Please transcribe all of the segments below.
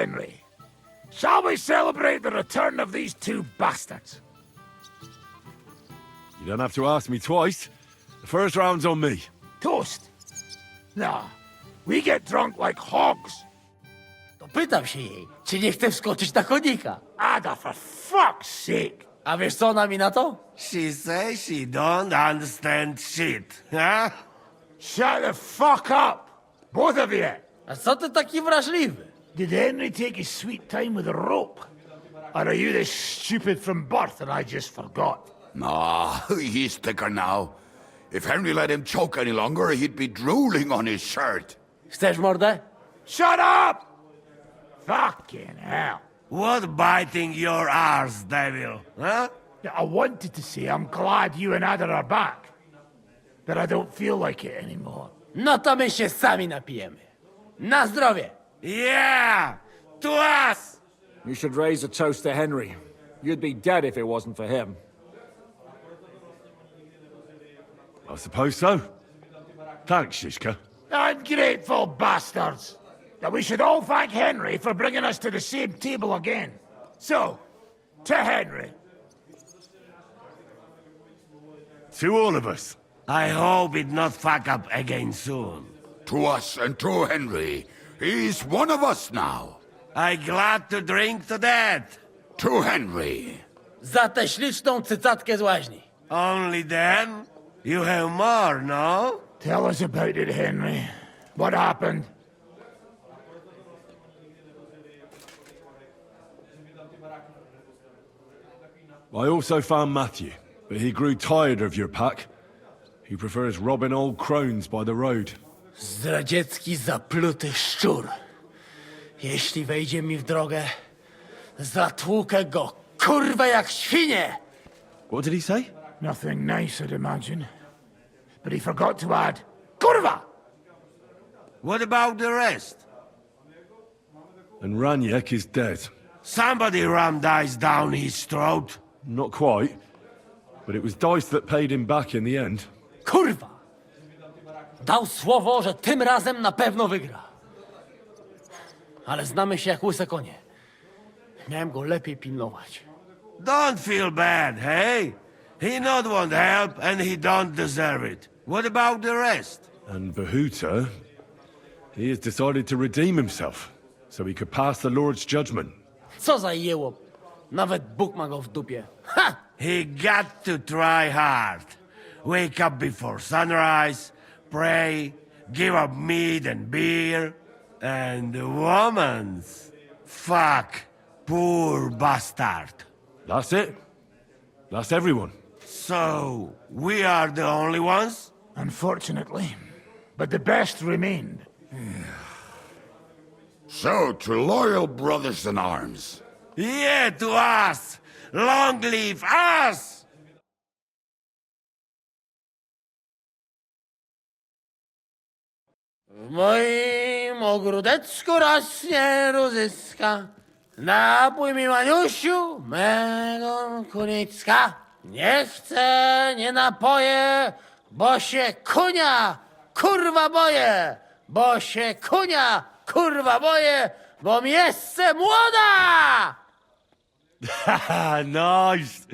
Henry. Shall we celebrate the return of these two bastards? You don't have to ask me twice. The first round's on me. Toast? Nah, we get drunk like hogs. To pytam się jej, czy nie chce wskoczyć na konika. Ada, for fuck's sake. A wiesz co ona mi na to? She says she don't understand shit, huh? Shut the fuck up, both of you. A co ty taki wrażliwy? Did Henry take his sweet time with a rope? Or are you this stupid from birth and I just forgot? Nah, he's thicker now. If Henry let him choke any longer, he'd be drooling on his shirt. Chcesz mordę? Shut up! Fucking hell. What biting your arse, devil, huh? I wanted to say I'm glad you and Ada are back. But I don't feel like it anymore. No to my się sami napijemy. Na zdrowie! Yeah! To us! You should raise a toast to Henry. You'd be dead if it wasn't for him. I suppose so. Thanks, Shishka. Ungrateful bastards! That we should all thank Henry for bringing us to the same table again. So, to Henry. To all of us. I hope it not fuck up again soon. To us and to Henry. He's one of us now. I glad to drink to that. To Henry. Za tę śliczną cycatkę z łaźni. Only then? You have more, no? Tell us about it, Henry. What happened? I also found Matthew, but he grew tired of your pack. He prefers robbing old crones by the road. Zdradziecki, zapluty szczur. Jeśli wejdzie mi w drogę, zatłukę go, kurwa, jak świnie! What did he say? Nothing nice, I'd imagine. But he forgot to add, Kurva! What about the rest? And Raniek is dead. Somebody rammed dice down his throat. Not quite, but it was dice that paid him back in the end. Kurwa! Dał słowo, że tym razem na pewno wygra. Ale znamy się jak łyse konie. Miałem go lepiej pilnować. Don't feel bad, hey? He not want help and he don't deserve it. What about the rest? And Bahuta, he has decided to redeem himself, so he could pass the Lord's judgment. Co za jełop. Nawet Bóg ma go w dupie. Ha! He got to try hard. Wake up before sunrise, pray, give up meat and beer, and the womans. Fuck, poor bastard. That's it. That's everyone. So, we are the only ones? Unfortunately. But the best remained. So, to loyal brothers in arms. Yeah, to us! Long live us! W moim ogródeczku rośnie ruzyska. Napój mi, Maniusiu, mego kunicka. Nie chcę, nie napoję, bo się kunia, kurwa boję. Bo się kunia, kurwa boję, bo mi jeszcze młoda! Nice.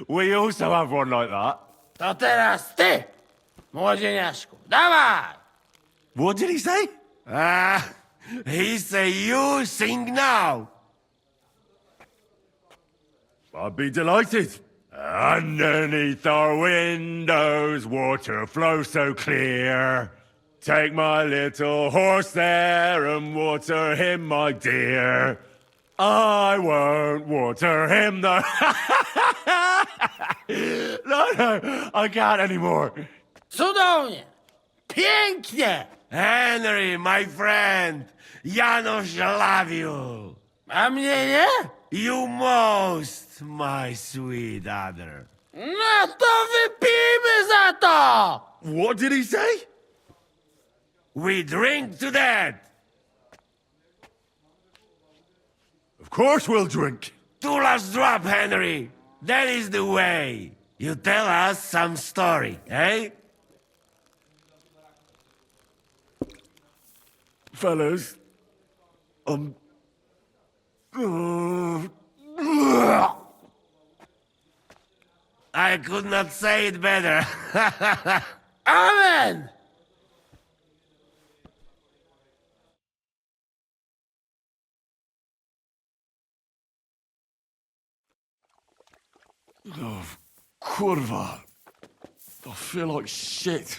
We also have one like that. To teraz ty, młodzieniaszku, dawaj! What did he say? He say you sing now. I'd be delighted. Underneath our windows, water flows so clear. Take my little horse there and water him, my dear. I won't water him, though. No, I can't anymore. Cudownie! Pięknie! Henry, my friend, Janusz love you. A mnie nie? You most, my sweet other. No to wypijmy za to! What did he say? We drink to that. Of course we'll drink. Two last drop, Henry. That is the way. You tell us some story, eh? Fellas, I'm I could not say it better. Amen! Oh, kurwa. I feel like shit.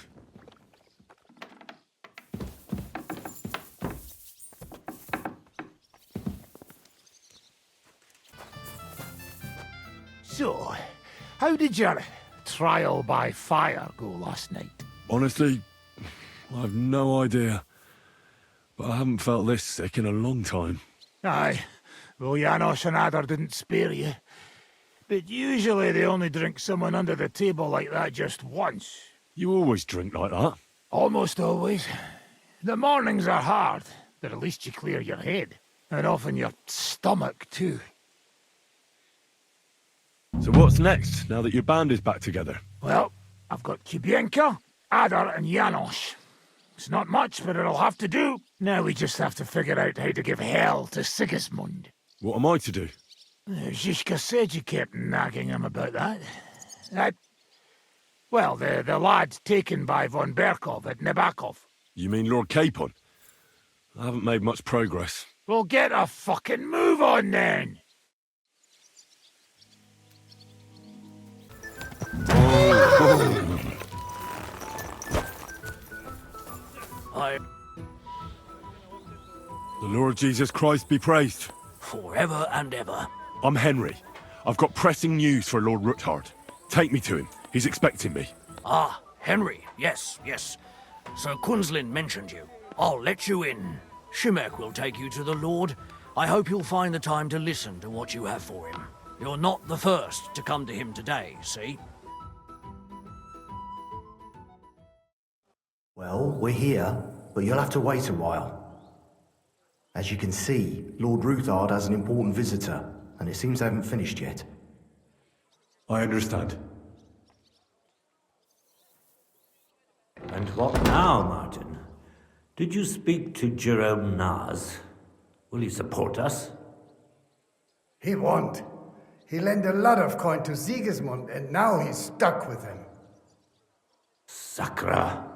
So, how did your trial by fire go last night? Honestly, I have no idea. But I haven't felt this sick in a long time. Aye, well, Janos and Adar didn't spare you. But usually they only drink someone under the table like that just once. You always drink like that. Almost always. The mornings are hard, but at least you clear your head. And often your stomach, too. So what's next, now that your band is back together? Well, I've got Kubienka, Adar, and Janos. It's not much, but it'll have to do. Now we just have to figure out how to give hell to Sigismund. What am I to do? Zizka said you kept nagging him about that. Well, the lad taken by von Berkov at Nebakov. You mean Lord Capon? I haven't made much progress. Well, get a fucking move on then! The Lord Jesus Christ be praised. Forever and ever. I'm Henry. I've got pressing news for Lord Ruthard. Take me to him. He's expecting me. Ah, Henry. Yes. Sir Kunzlin mentioned you. I'll let you in. Shimek will take you to the Lord. I hope you'll find the time to listen to what you have for him. You're not the first to come to him today, see? Well, we're here, but you'll have to wait a while. As you can see, Lord Ruthard has an important visitor, and it seems they haven't finished yet. I understand. And what now, Martin? Did you speak to Jerome Naz? Will he support us? He won't. He lent a lot of coin to Sigismund, and now he's stuck with him. Sakra.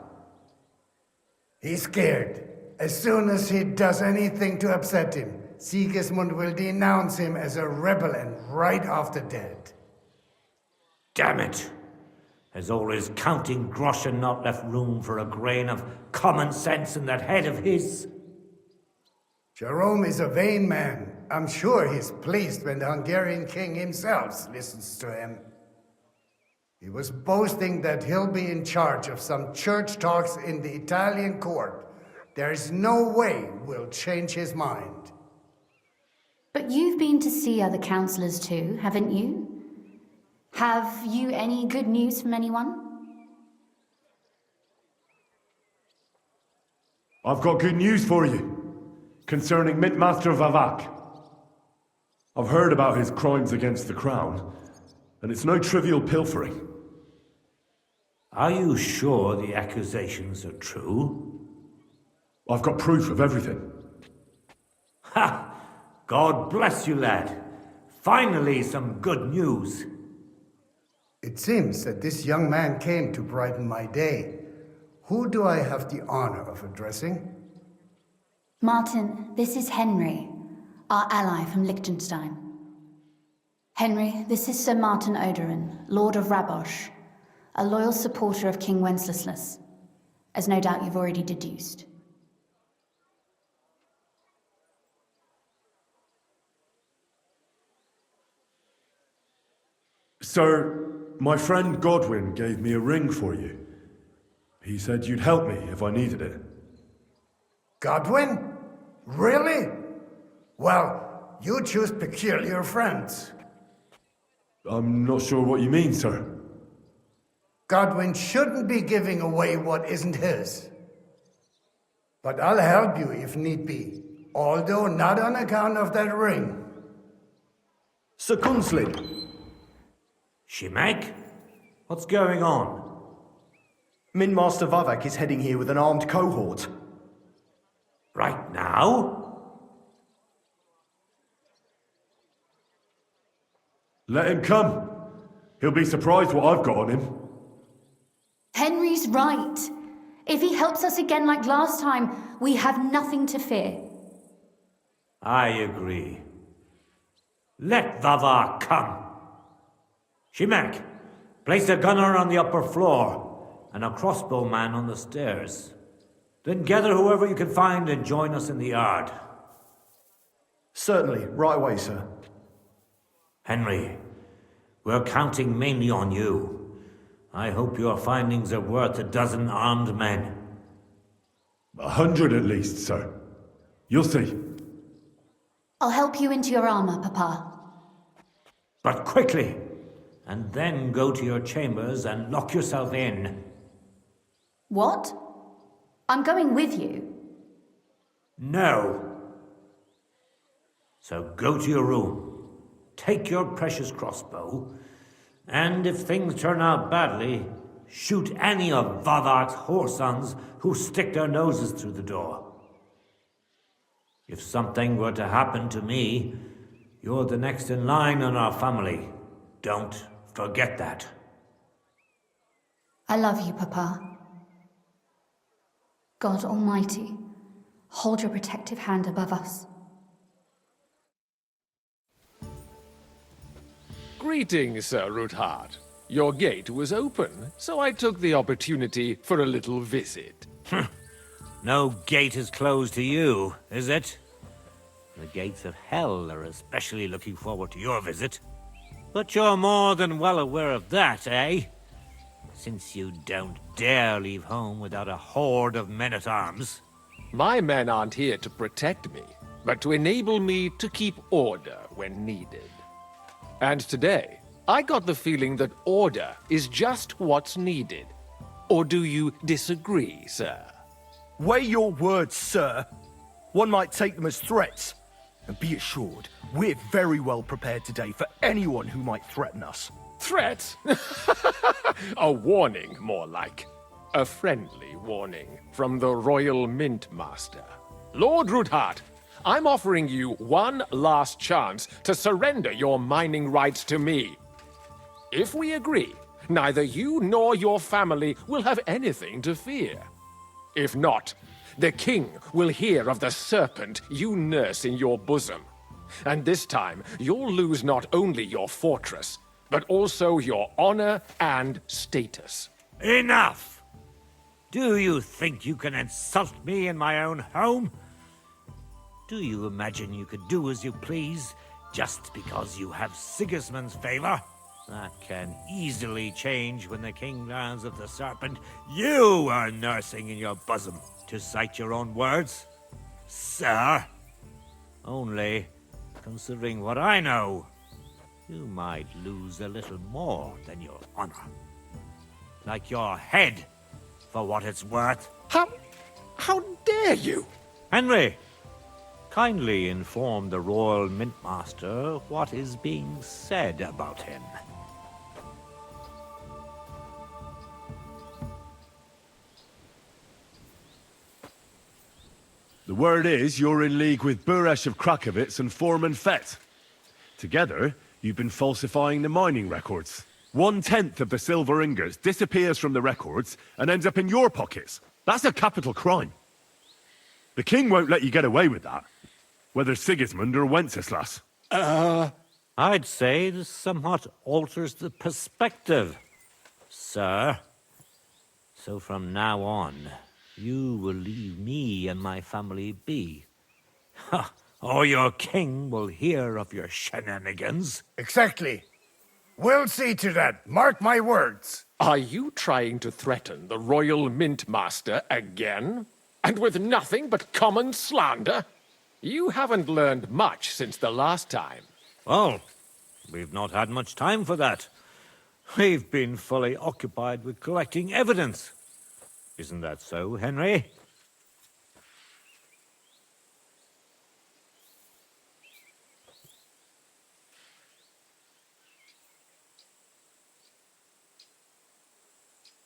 He's scared. As soon as he does anything to upset him, Sigismund will denounce him as a rebel and right off the dead. Damn it! Has all his counting groschen not left room for a grain of common sense in that head of his? Jerome is a vain man. I'm sure he's pleased when the Hungarian king himself listens to him. He was boasting that he'll be in charge of some church talks in the Italian court. There's no way we'll change his mind. But you've been to see other councillors too, haven't you? Have you any good news from anyone? I've got good news for you, concerning Mintmaster Vavak. I've heard about his crimes against the crown, and it's no trivial pilfering. Are you sure the accusations are true? I've got proof of everything. Ha! God bless you, lad. Finally, some good news. It seems that this young man came to brighten my day. Who do I have the honor of addressing? Martin, this is Henry, our ally from Liechtenstein. Henry, this is Sir Martin Odorin, Lord of Rabosh, a loyal supporter of King Wenceslas, as no doubt you've already deduced. Sir, my friend Godwin gave me a ring for you. He said you'd help me if I needed it. Godwin? Really? Well, you choose peculiar friends. I'm not sure what you mean, sir. Godwin shouldn't be giving away what isn't his. But I'll help you if need be, although not on account of that ring. Sir Kunzlin! Shimek? What's going on? Minmaster Vavak is heading here with an armed cohort. Right now? Let him come. He'll be surprised what I've got on him. Henry's right. If he helps us again like last time, we have nothing to fear. I agree. Let Vavar come. Shimek, place a gunner on the upper floor and a crossbowman on the stairs. Then gather whoever you can find and join us in the yard. Certainly, right away, sir. Henry, we're counting mainly on you. I hope your findings are worth 12 armed men. 100 at least, sir. You'll see. I'll help you into your armor, Papa. But quickly, and then go to your chambers and lock yourself in. What? I'm going with you. No. So go to your room, take your precious crossbow, and if things turn out badly, shoot any of Vavar's whoresons who stick their noses through the door. If something were to happen to me, you're the next in line in our family. Don't forget that. I love you, Papa. God Almighty, hold your protective hand above us. Greetings, Sir Ruthard. Your gate was open, so I took the opportunity for a little visit. No gate is closed to you, is it? The gates of hell are especially looking forward to your visit. But you're more than well aware of that, eh? Since you don't dare leave home without a horde of men-at-arms. My men aren't here to protect me, but to enable me to keep order when needed. And today, I got the feeling that order is just what's needed. Or do you disagree, sir? Weigh your words, sir. One might take them as threats. And be assured, we're very well prepared today for anyone who might threaten us. Threat? A warning, more like. A friendly warning from the Royal Mint Master. Lord Ruthard, I'm offering you one last chance to surrender your mining rights to me. If we agree, neither you nor your family will have anything to fear. If not, the king will hear of the serpent you nurse in your bosom. And this time, you'll lose not only your fortress, but also your honor and status. Enough! Do you think you can insult me in my own home? Do you imagine you could do as you please just because you have Sigismund's favor? That can easily change when the king learns of the serpent you are nursing in your bosom, to cite your own words, sir. Only, considering what I know, you might lose a little more than your honor. Like your head, for what it's worth. How dare you? Henry, kindly inform the Royal Mint Master what is being said about him. The word is you're in league with Buresh of Krakowitz and Foreman Fett. Together, you've been falsifying the mining records. 1/10 of the silver ingots disappears from the records and ends up in your pockets. That's a capital crime. The king won't let you get away with that, whether Sigismund or Wenceslas. I'd say this somewhat alters the perspective, sir. So from now on, you will leave me and my family be. Or your king will hear of your shenanigans. Exactly. We'll see to that. Mark my words. Are you trying to threaten the Royal Mint Master again? And with nothing but common slander? You haven't learned much since the last time. Well, we've not had much time for that. We've been fully occupied with collecting evidence. Isn't that so, Henry?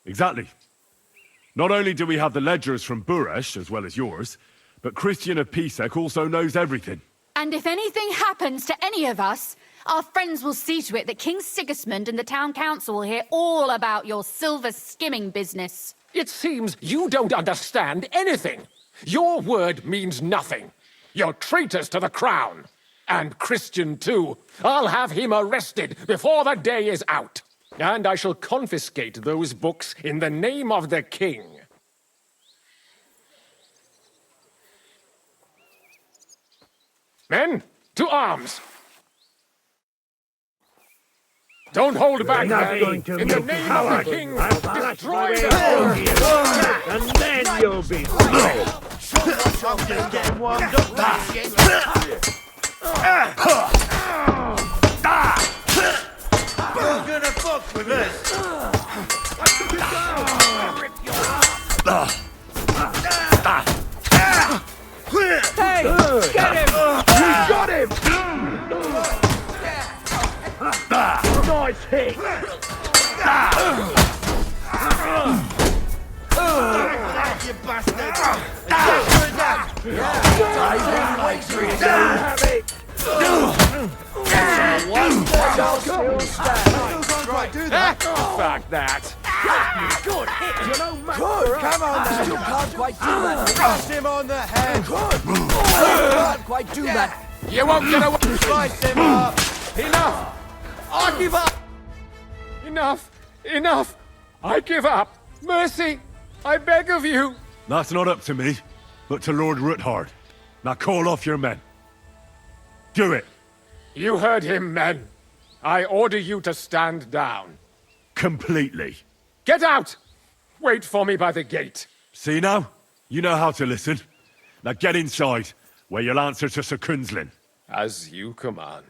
Exactly. Not only do we have the ledgers from Buresh, as well as yours, but Christian of Pisek also knows everything. And if anything happens to any of us, Our friends will see to it that King Sigismund and the town council will hear all about your silver skimming business. It seems you don't understand anything. Your word means nothing. You're traitors to the crown. And Christian, too. I'll have him arrested before the day is out. And I shall confiscate those books in the name of the king. Men, to arms! Don't hold back, men! In the name of the king, destroy them! And then you'll be free. Something get warmed up. You're gonna fuck with us. Hey, get him! You got him! Nice hit! You bastard! Fuck that! Good hit! You know, man. Good! Come on now! You can't quite do that! Crush him on the head! Good! You can't quite do that! You won't get away! Slice him up! Enough! I give up! Enough! Enough! I give up! Mercy! I beg of you! That's not up to me, but to Lord Ruthard. Now call off your men. Do it! You heard him, men. I order you to stand down. Completely. Get out! Wait for me by the gate. See now? You know how to listen. Now get inside, where you'll answer to Sir Kunzlin. As you command.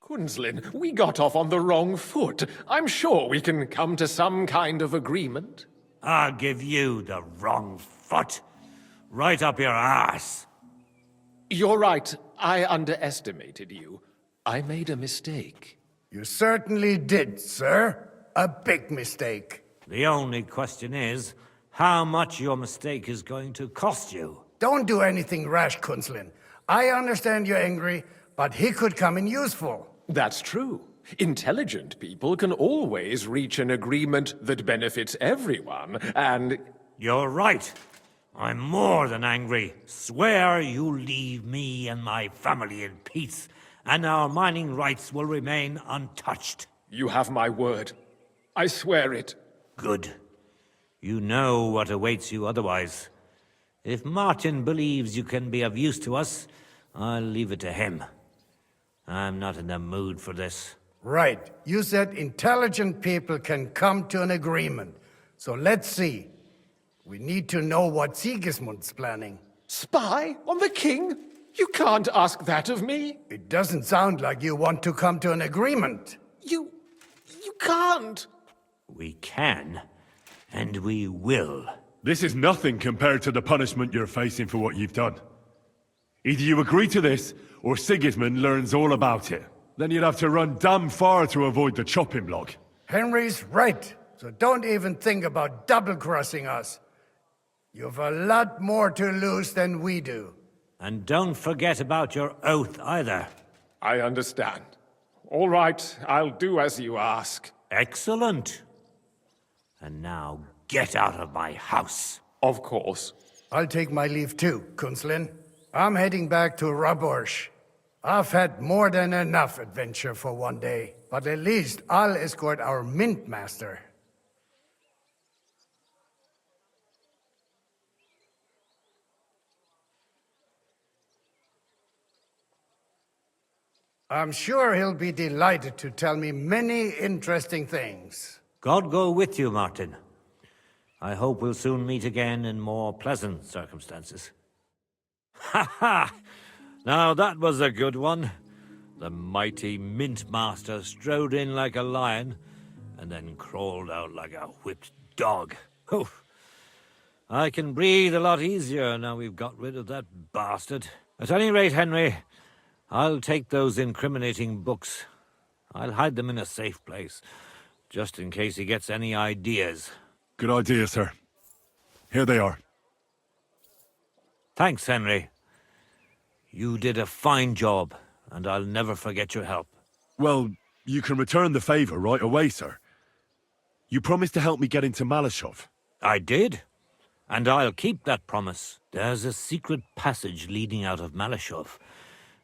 Kunzlin, we got off on the wrong foot. I'm sure we can come to some kind of agreement. I'll give you the wrong foot. Right up your arse. You're right. I underestimated you. I made a mistake. You certainly did, sir. A big mistake. The only question is, how much your mistake is going to cost you. Don't do anything rash, Kunzlin. I understand you're angry, but he could come in useful. That's true. Intelligent people can always reach an agreement that benefits everyone, and... You're right. I'm more than angry. Swear you'll leave me and my family in peace, and our mining rights will remain untouched. You have my word. I swear it. Good. You know what awaits you otherwise. If Martin believes you can be of use to us, I'll leave it to him. I'm not in the mood for this. Right. You said intelligent people can come to an agreement. So let's see. We need to know what Sigismund's planning. Spy on the king? You can't ask that of me. It doesn't sound like you want to come to an agreement. You can't. We can, and we will. This is nothing compared to the punishment you're facing for what you've done. Either you agree to this, or Sigismund learns all about it. Then you'd have to run damn far to avoid the chopping block. Henry's right, so don't even think about double-crossing us. You've a lot more to lose than we do. And don't forget about your oath either. I understand. All right, I'll do as you ask. Excellent. And now get out of my house. Of course. I'll take my leave too, Kunzlin. I'm heading back to Rabosh. I've had more than enough adventure for one day, but at least I'll escort our mint master. I'm sure he'll be delighted to tell me many interesting things. God go with you, Martin. I hope we'll soon meet again in more pleasant circumstances. Ha ha! Now that was a good one. The mighty Mint Master strode in like a lion, and then crawled out like a whipped dog. Oof. I can breathe a lot easier now we've got rid of that bastard. At any rate, Henry, I'll take those incriminating books. I'll hide them in a safe place, just in case he gets any ideas. Good idea, sir. Here they are. Thanks, Henry. You did a fine job, and I'll never forget your help. Well, you can return the favor right away, sir. You promised to help me get into Malashov. I did, and I'll keep that promise. There's a secret passage leading out of Malashov,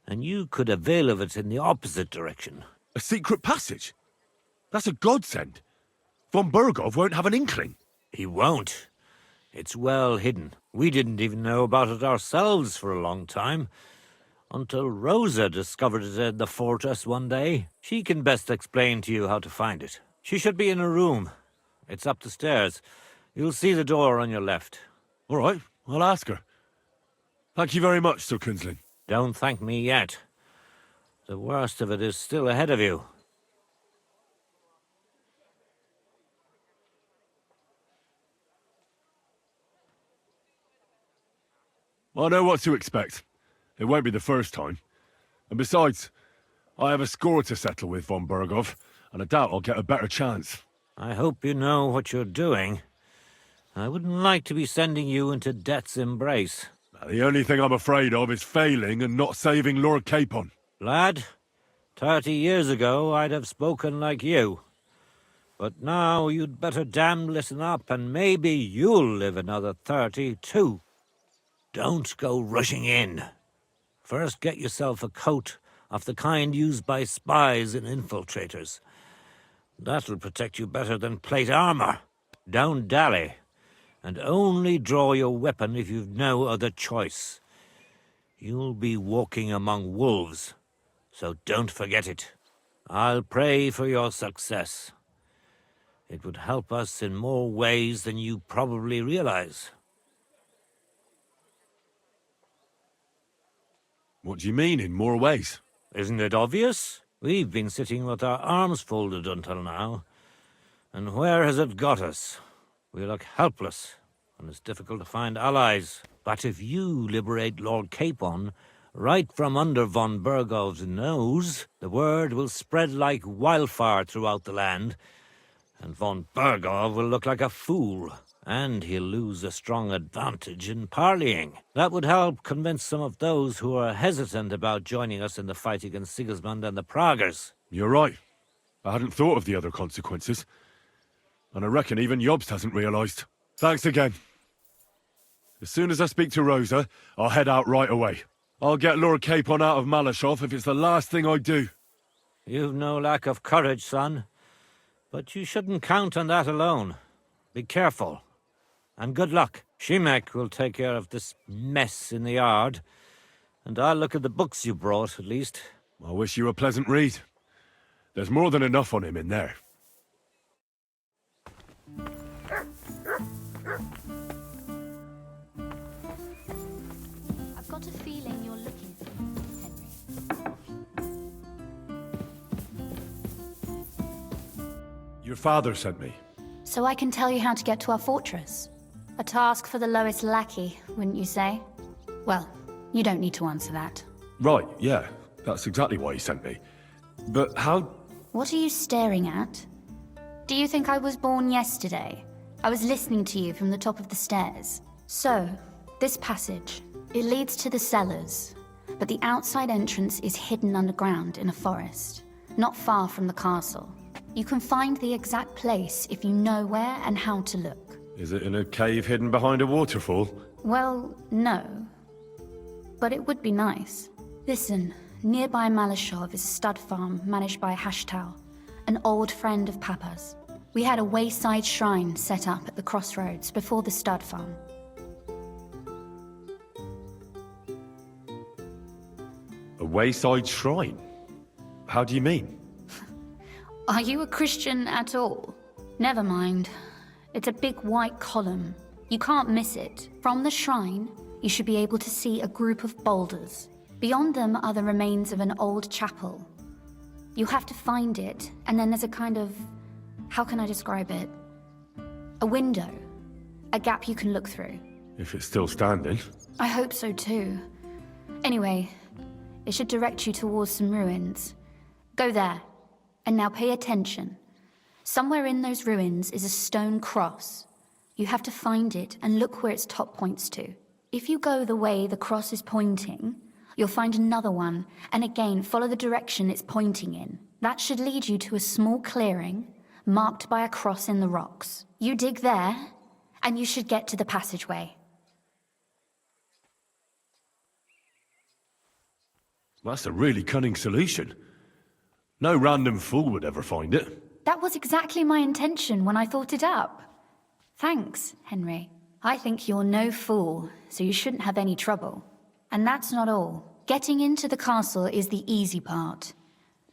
and you could avail of it in the opposite direction. A secret passage? That's a godsend. Von Burgov won't have an inkling. He won't. It's well hidden. We didn't even know about it ourselves for a long time, until Rosa discovered it in the fortress one day. She can best explain to you how to find it. She should be in a room. It's up the stairs. You'll see the door on your left. All right, I'll ask her. Thank you very much, Sir Kunzlin. Don't thank me yet. The worst of it is still ahead of you. I know what to expect. It won't be the first time. And besides, I have a score to settle with Von Burgov, and I doubt I'll get a better chance. I hope you know what you're doing. I wouldn't like to be sending you into death's embrace. The only thing I'm afraid of is failing and not saving Lord Capon. Lad, 30 years ago I'd have spoken like you. But now you'd better damn listen up, and maybe you'll live another 30 too. Don't go rushing in. First get yourself a coat of the kind used by spies and infiltrators. That'll protect you better than plate armor. Don't dally, and only draw your weapon if you've no other choice. You'll be walking among wolves, so don't forget it. I'll pray for your success. It would help us in more ways than you probably realize. What do you mean, in more ways? Isn't it obvious? We've been sitting with our arms folded until now. And where has it got us? We look helpless, and it's difficult to find allies. But if you liberate Lord Capon, right from under von Burgov's nose, the word will spread like wildfire throughout the land, and von Burgov will look like a fool. And he'll lose a strong advantage in parleying. That would help convince some of those who are hesitant about joining us in the fight against Sigismund and the Praguers. You're right. I hadn't thought of the other consequences. And I reckon even Jobst hasn't realised. Thanks again. As soon as I speak to Rosa, I'll head out right away. I'll get Lord Capon out of Malashov if it's the last thing I do. You've no lack of courage, son. But you shouldn't count on that alone. Be careful. And good luck. Shimek will take care of this mess in the yard. And I'll look at the books you brought, at least. I wish you a pleasant read. There's more than enough on him in there. I've got a feeling you're looking for me, Henry. Your father sent me. So I can tell you how to get to our fortress. A task for the lowest lackey, wouldn't you say? Well, you don't need to answer that. Right, yeah. That's exactly why he sent me. But how... What are you staring at? Do you think I was born yesterday? I was listening to you from the top of the stairs. So, this passage, it leads to the cellars, but the outside entrance is hidden underground in a forest, not far from the castle. You can find the exact place if you know where and how to look. Is it in a cave hidden behind a waterfall? Well, no. But it would be nice. Listen, nearby Malashov is a stud farm managed by Hashtal, an old friend of Papa's. We had a wayside shrine set up at the crossroads before the stud farm. A wayside shrine? How do you mean? Are you a Christian at all? Never mind. It's a big white column. You can't miss it. From the shrine, you should be able to see a group of boulders. Beyond them are the remains of an old chapel. You have to find it, and then there's a kind of... how can I describe it? A window. A gap you can look through. If it's still standing. I hope so too. Anyway, it should direct you towards some ruins. Go there. And now pay attention. Somewhere in those ruins is a stone cross. You have to find it and look where its top points to. If you go the way the cross is pointing, You'll find another one, and again, follow the direction it's pointing in. That should lead you to a small clearing, marked by a cross in the rocks. You dig there, and you should get to the passageway. That's a really cunning solution. No random fool would ever find it. That was exactly my intention when I thought it up. Thanks, Henry. I think you're no fool, so you shouldn't have any trouble. And that's not all. Getting into the castle is the easy part.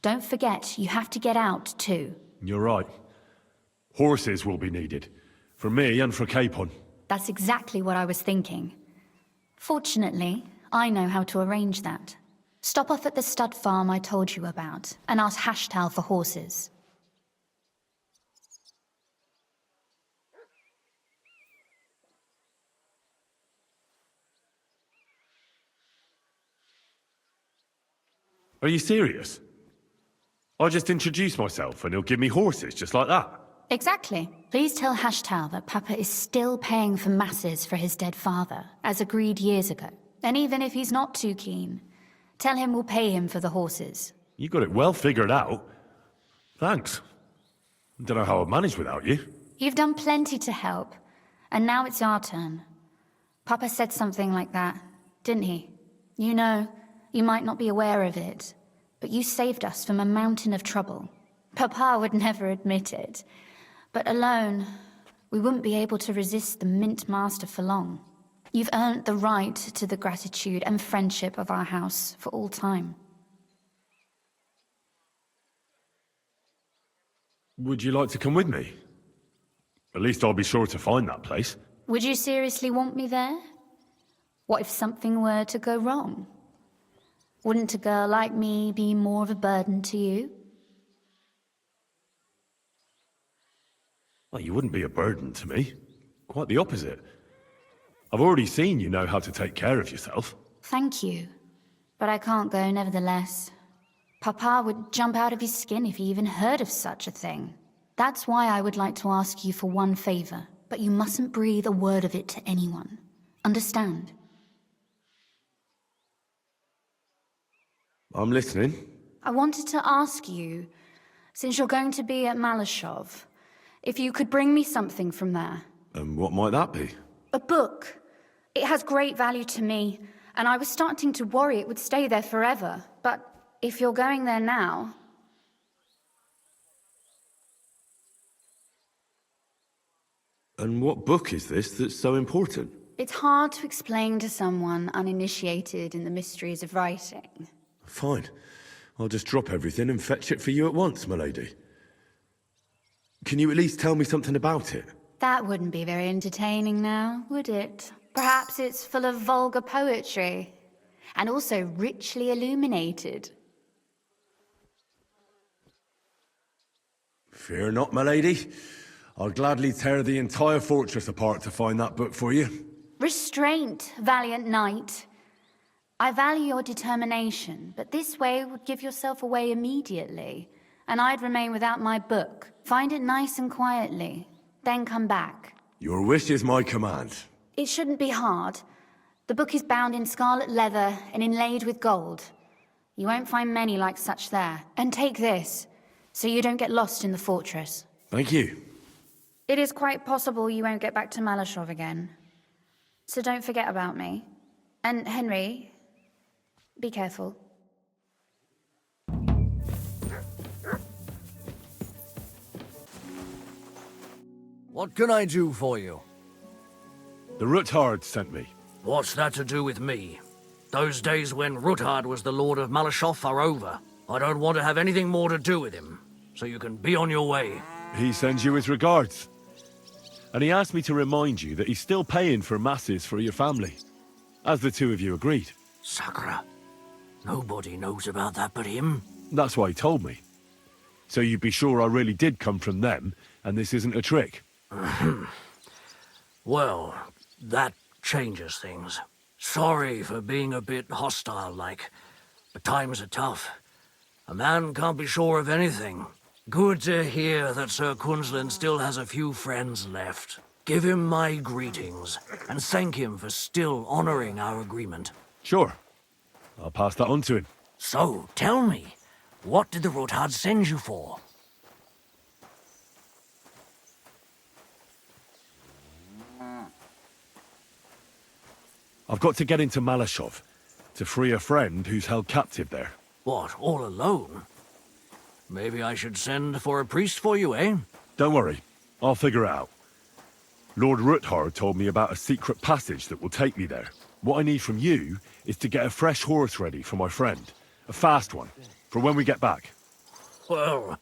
Don't forget, you have to get out too. You're right. Horses will be needed. For me and for Capon. That's exactly what I was thinking. Fortunately, I know how to arrange that. Stop off at the stud farm I told you about, and ask Hashtal for horses. Are you serious? I'll just introduce myself and he'll give me horses just like that? Exactly. Please tell Hashtal that Papa is still paying for masses for his dead father, as agreed years ago. And even if he's not too keen, tell him we'll pay him for the horses. You got it well figured out. Thanks. Don't know how I'd manage without you. You've done plenty to help, and now it's our turn. Papa said something like that, didn't he? You know, you might not be aware of it, but you saved us from a mountain of trouble. Papa would never admit it, but alone, we wouldn't be able to resist the Mint Master for long. You've earned the right to the gratitude and friendship of our house for all time. Would you like to come with me? At least I'll be sure to find that place. Would you seriously want me there? What if something were to go wrong? Wouldn't a girl like me be more of a burden to you? Well, you wouldn't be a burden to me. Quite the opposite. I've already seen you know how to take care of yourself. Thank you. But I can't go nevertheless. Papa would jump out of his skin if he even heard of such a thing. That's why I would like to ask you for one favor, but you mustn't breathe a word of it to anyone. Understand? I'm listening. I wanted to ask you, since you're going to be at Malashov, if you could bring me something from there. And what might that be? A book. It has great value to me, and I was starting to worry it would stay there forever. But if you're going there now... And what book is this that's so important? It's hard to explain to someone uninitiated in the mysteries of writing. Fine. I'll just drop everything and fetch it for you at once, my lady. Can you at least tell me something about it? That wouldn't be very entertaining now, would it? Perhaps it's full of vulgar poetry, and also richly illuminated. Fear not, my lady. I'll gladly tear the entire fortress apart to find that book for you. Restraint, valiant knight. I value your determination, but this way would give yourself away immediately, and I'd remain without my book. Find it nice and quietly, then come back. Your wish is my command. It shouldn't be hard. The book is bound in scarlet leather and inlaid with gold. You won't find many like such there. And take this, so you don't get lost in the fortress. Thank you. It is quite possible you won't get back to Malashov again. So don't forget about me. And Henry, be careful. What can I do for you? The Ruthard sent me. What's that to do with me? Those days when Ruthard was the Lord of Malashov are over. I don't want to have anything more to do with him, so you can be on your way. He sends you his regards. And he asked me to remind you that he's still paying for masses for your family, as the two of you agreed. Sakura. Nobody knows about that but him. That's why he told me. So you'd be sure I really did come from them, and this isn't a trick. Well, that changes things. Sorry for being a bit hostile-like, but times are tough. A man can't be sure of anything. Good to hear that Sir Kunzlin still has a few friends left. Give him my greetings, and thank him for still honoring our agreement. Sure. I'll pass that on to him. So, tell me, what did the Ruthard send you for? I've got to get into Malashov to free a friend who's held captive there. What, all alone? Maybe I should send for a priest for you, eh? Don't worry, I'll figure it out. Lord Ruthard told me about a secret passage that will take me there. What I need from you is to get a fresh horse ready for my friend. A fast one, for when we get back. Well,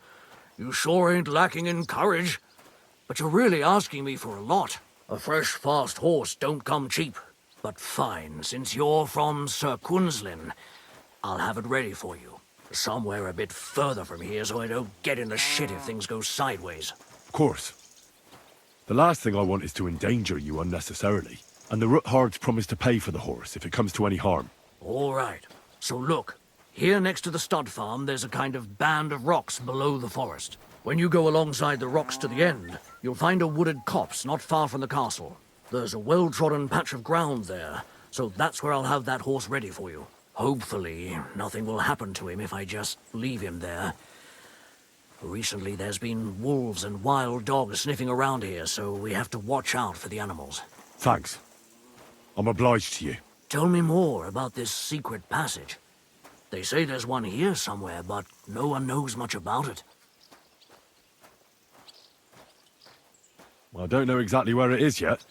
you sure ain't lacking in courage. But you're really asking me for a lot. A fresh, fast horse don't come cheap. But fine, since you're from Sir Kunzlin, I'll have it ready for you. Somewhere a bit further from here so I don't get in the shit if things go sideways. Of course. The last thing I want is to endanger you unnecessarily. And the Ruthards promised to pay for the horse if it comes to any harm. All right. So look, here next to the stud farm, there's a kind of band of rocks below the forest. When you go alongside the rocks to the end, you'll find a wooded copse not far from the castle. There's a well-trodden patch of ground there, so that's where I'll have that horse ready for you. Hopefully, nothing will happen to him if I just leave him there. Recently, there's been wolves and wild dogs sniffing around here, so we have to watch out for the animals. Thanks. I'm obliged to you. Tell me more about this secret passage. They say there's one here somewhere, but no one knows much about it. I don't know exactly where it is yet.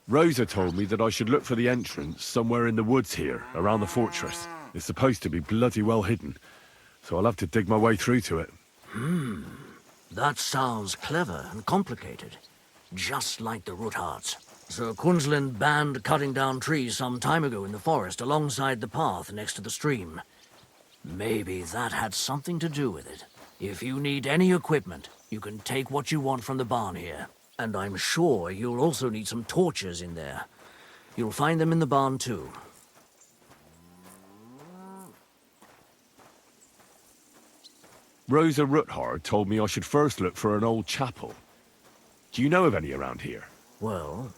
Rosa told me that I should look for the entrance somewhere in the woods here, around the fortress. It's supposed to be bloody well hidden, so I'll have to dig my way through to it. That sounds clever and complicated. Just like the Ruthards. Sir Kunzlin banned cutting down trees some time ago in the forest alongside the path next to the stream. Maybe that had something to do with it. If you need any equipment, you can take what you want from the barn here. And I'm sure you'll also need some torches in there. You'll find them in the barn too. Rosa Ruthard told me I should first look for an old chapel. Do you know of any around here? Well,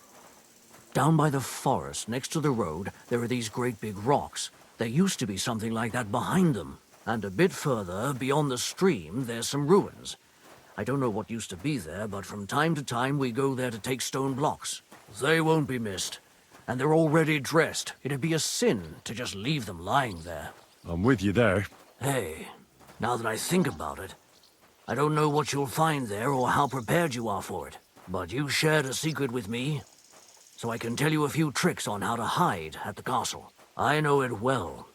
down by the forest, next to the road, there are these great big rocks. There used to be something like that behind them. And a bit further, beyond the stream, there's some ruins. I don't know what used to be there, but from time to time we go there to take stone blocks. They won't be missed. And they're already dressed. It'd be a sin to just leave them lying there. I'm with you there. Hey, now that I think about it, I don't know what you'll find there or how prepared you are for it. But you shared a secret with me, so I can tell you a few tricks on how to hide at the castle. I know it well,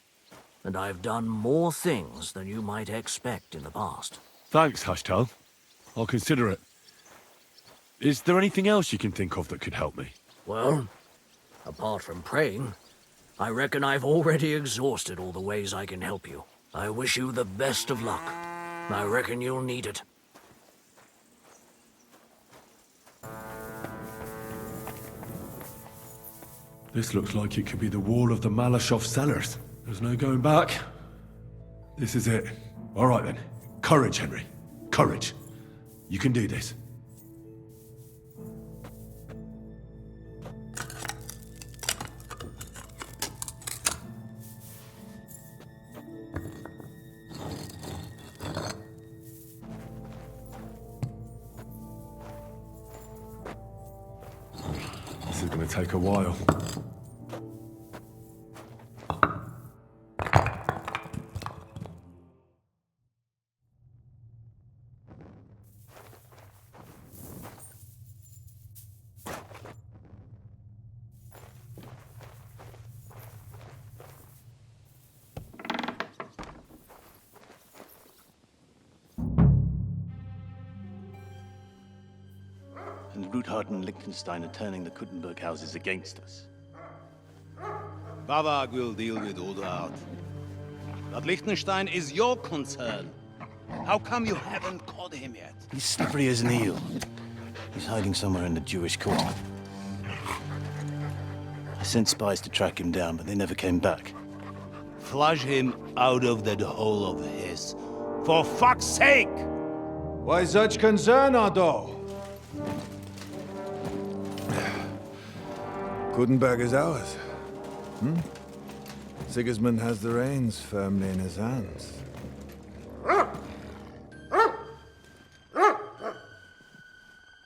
and I've done more things than you might expect in the past. Thanks, Hashtal. I'll consider it. Is there anything else you can think of that could help me? Well, apart from praying, I reckon I've already exhausted all the ways I can help you. I wish you the best of luck. I reckon you'll need it. This looks like it could be the wall of the Malashov cellars. There's no going back. This is it. All right then. Courage, Henry. Courage. You can do this. This is going to take a while. And Ruthard and Liechtenstein are turning the Kuttenberg houses against us. Bavag will deal with Ruthard. But Liechtenstein is your concern. How come you haven't caught him yet? He's slippery as an eel. He's hiding somewhere in the Jewish quarter. I sent spies to track him down, but they never came back. Flush him out of that hole of his. For fuck's sake! Why such concern, Ardo? Kuttenberg is ours. Sigismund has the reins firmly in his hands.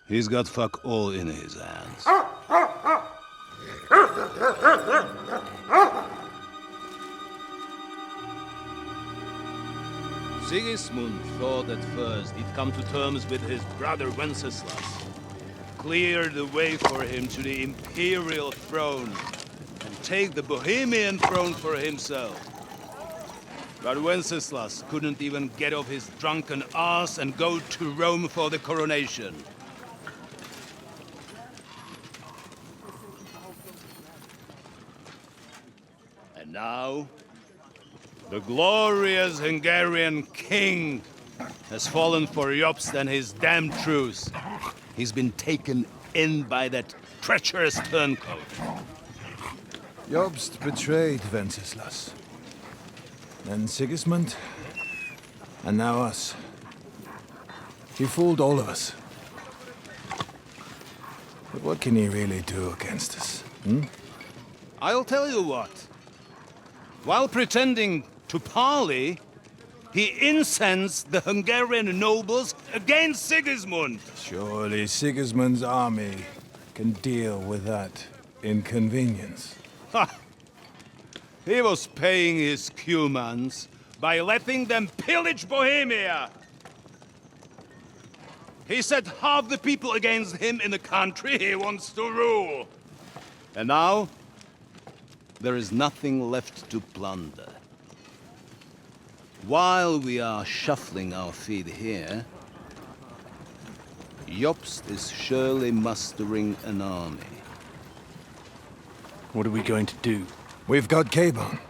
He's got fuck all in his hands. Sigismund thought at first he'd come to terms with his brother Wenceslas, clear the way for him to the imperial throne, and take the Bohemian throne for himself. But Wenceslas couldn't even get off his drunken ass and go to Rome for the coronation. And now, the glorious Hungarian king has fallen for Jobst and his damned truce. He's been taken in by that treacherous turncoat. Jobst betrayed Wenceslas. Then Sigismund, and now us. He fooled all of us. But what can he really do against us, hmm? I'll tell you what. While pretending to parley, he incensed the Hungarian nobles against Sigismund. Surely Sigismund's army can deal with that inconvenience. Ha! He was paying his Cumans by letting them pillage Bohemia. He set half the people against him in the country he wants to rule. And now, there is nothing left to plunder. While we are shuffling our feet here, Jobst is surely mustering an army. What are we going to do? We've got Cabon.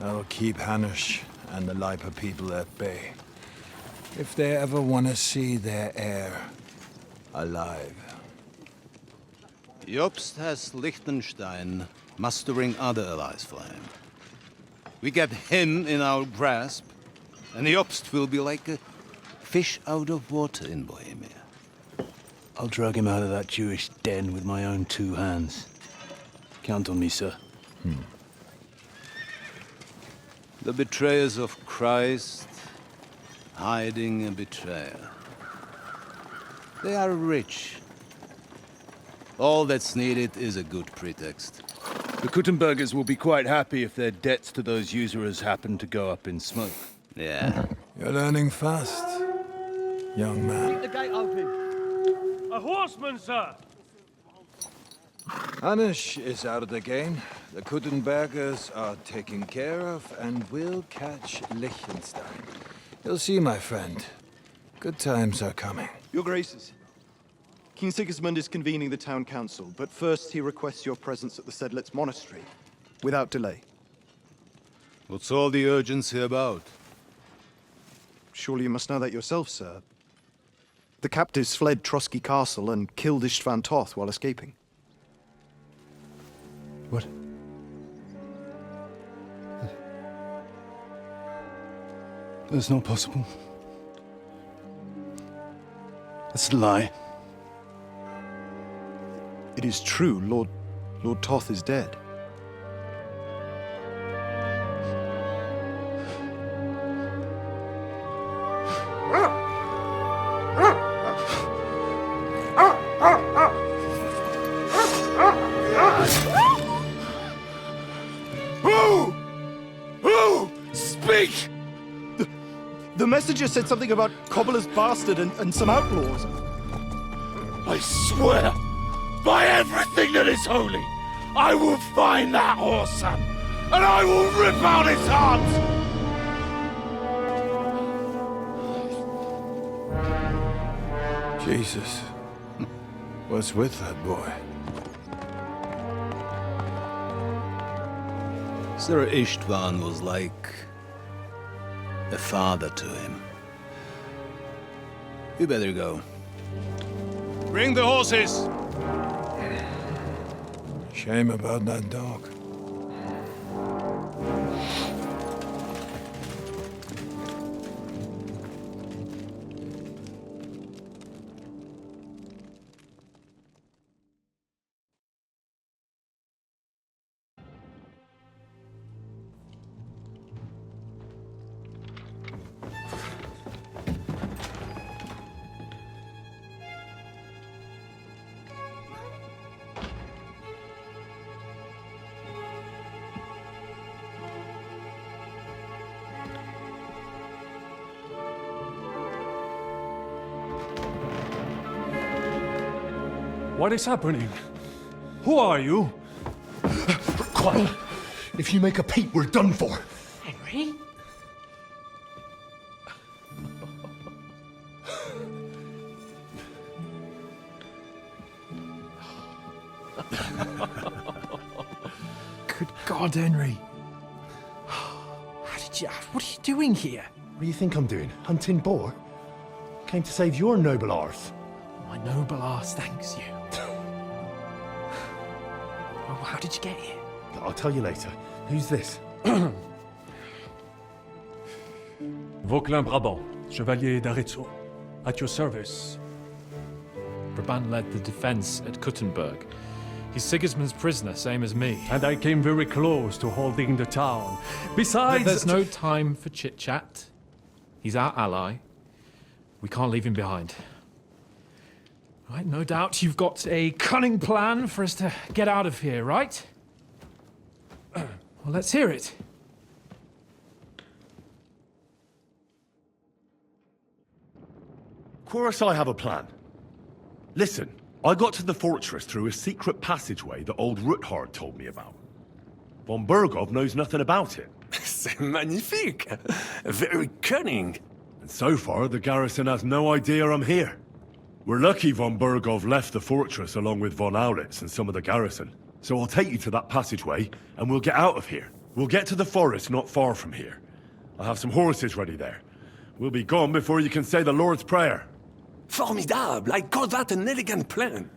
That'll keep Hanush and the Lipa people at bay. If they ever want to see their heir alive. Jobst has Liechtenstein mustering other allies for him. We get him in our grasp, and Jobst will be like a fish out of water in Bohemia. I'll drag him out of that Jewish den with my own two hands. Count on me, sir. The betrayers of Christ, hiding a betrayer. They are rich. All that's needed is a good pretext. The Kuttenbergers will be quite happy if their debts to those usurers happen to go up in smoke. Yeah. You're learning fast, young man. Keep the gate open. A horseman, sir! Hanush is out of the game. The Kuttenbergers are taken care of, and we'll catch Liechtenstein. You'll see, my friend. Good times are coming. Your Graces, King Sigismund is convening the town council, but first he requests your presence at the Sedlitz monastery, without delay. What's all the urgency about? Surely you must know that yourself, sir. The captives fled Trotsky Castle and killed Istvan Toth while escaping. What? That's not possible. That's a lie. It is true, Lord Toth is dead. Who? Speak! The messenger said something about Cobbler's bastard and some outlaws. I swear, by everything that is holy, I will find that whoreson, and I will rip out his heart! Jesus. What's with that boy? Sir Istvan was like a father to him. You better go. Bring the horses! Shame about that dog. What is happening? Who are you? Quiet. If you make a peep, we're done for. Henry? Good God, Henry. What are you doing here? What do you think I'm doing? Hunting boar? Came to save your noble arse. My noble arse thanks you. Well, how did you get here? I'll tell you later. Who's this? Vauquelin Brabant, Chevalier d'Arezzo. At your service. Brabant led the defense at Kuttenberg. He's Sigismund's prisoner, same as me. And I came very close to holding the town. Besides... There's no time for chit-chat. He's our ally. We can't leave him behind. Right, no doubt you've got a cunning plan for us to get out of here, right? Well, let's hear it. Of course I have a plan. Listen, I got to the fortress through a secret passageway that old Ruthard told me about. Von Bergov knows nothing about it. C'est magnifique! Very cunning. And so far, the garrison has no idea I'm here. We're lucky von Bergov left the fortress along with von Aulitz and some of the garrison. So I'll take you to that passageway, and we'll get out of here. We'll get to the forest not far from here. I have some horses ready there. We'll be gone before you can say the Lord's Prayer. Formidable! I call that an elegant plan.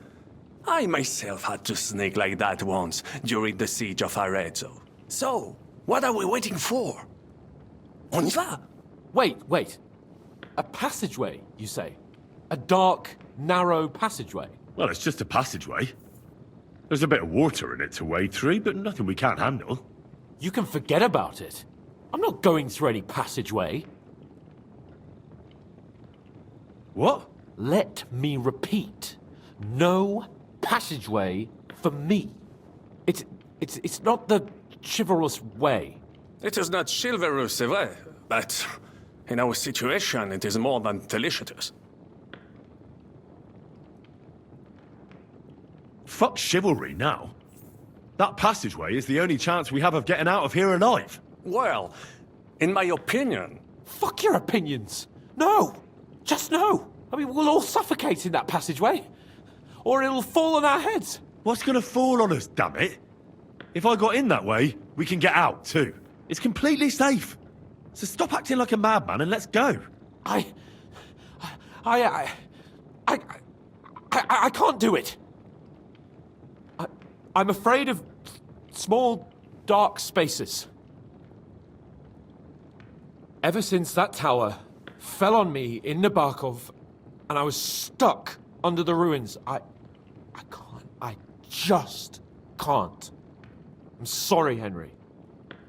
I myself had to sneak like that once during the siege of Arezzo. So, what are we waiting for? On y va! Wait. A passageway, you say? A dark, narrow passageway? Well, it's just a passageway. There's a bit of water in it to wade through, but nothing we can't handle. You can forget about it. I'm not going through any passageway. What? Let me repeat. No passageway for me. It's not the chivalrous way. It is not chivalrous, c'est vrai, but in our situation, it is more than delicious. Fuck chivalry now. That passageway is the only chance we have of getting out of here alive. Well, in my opinion... Fuck your opinions. No. Just no. I mean, we'll all suffocate in that passageway. Or it'll fall on our heads. What's gonna fall on us, damn it? If I got in that way, we can get out, too. It's completely safe. So stop acting like a madman and let's go. I can't do it. I'm afraid of small, dark spaces. Ever since that tower fell on me in Nabokov, and I was stuck under the ruins, I just can't. I'm sorry, Henry.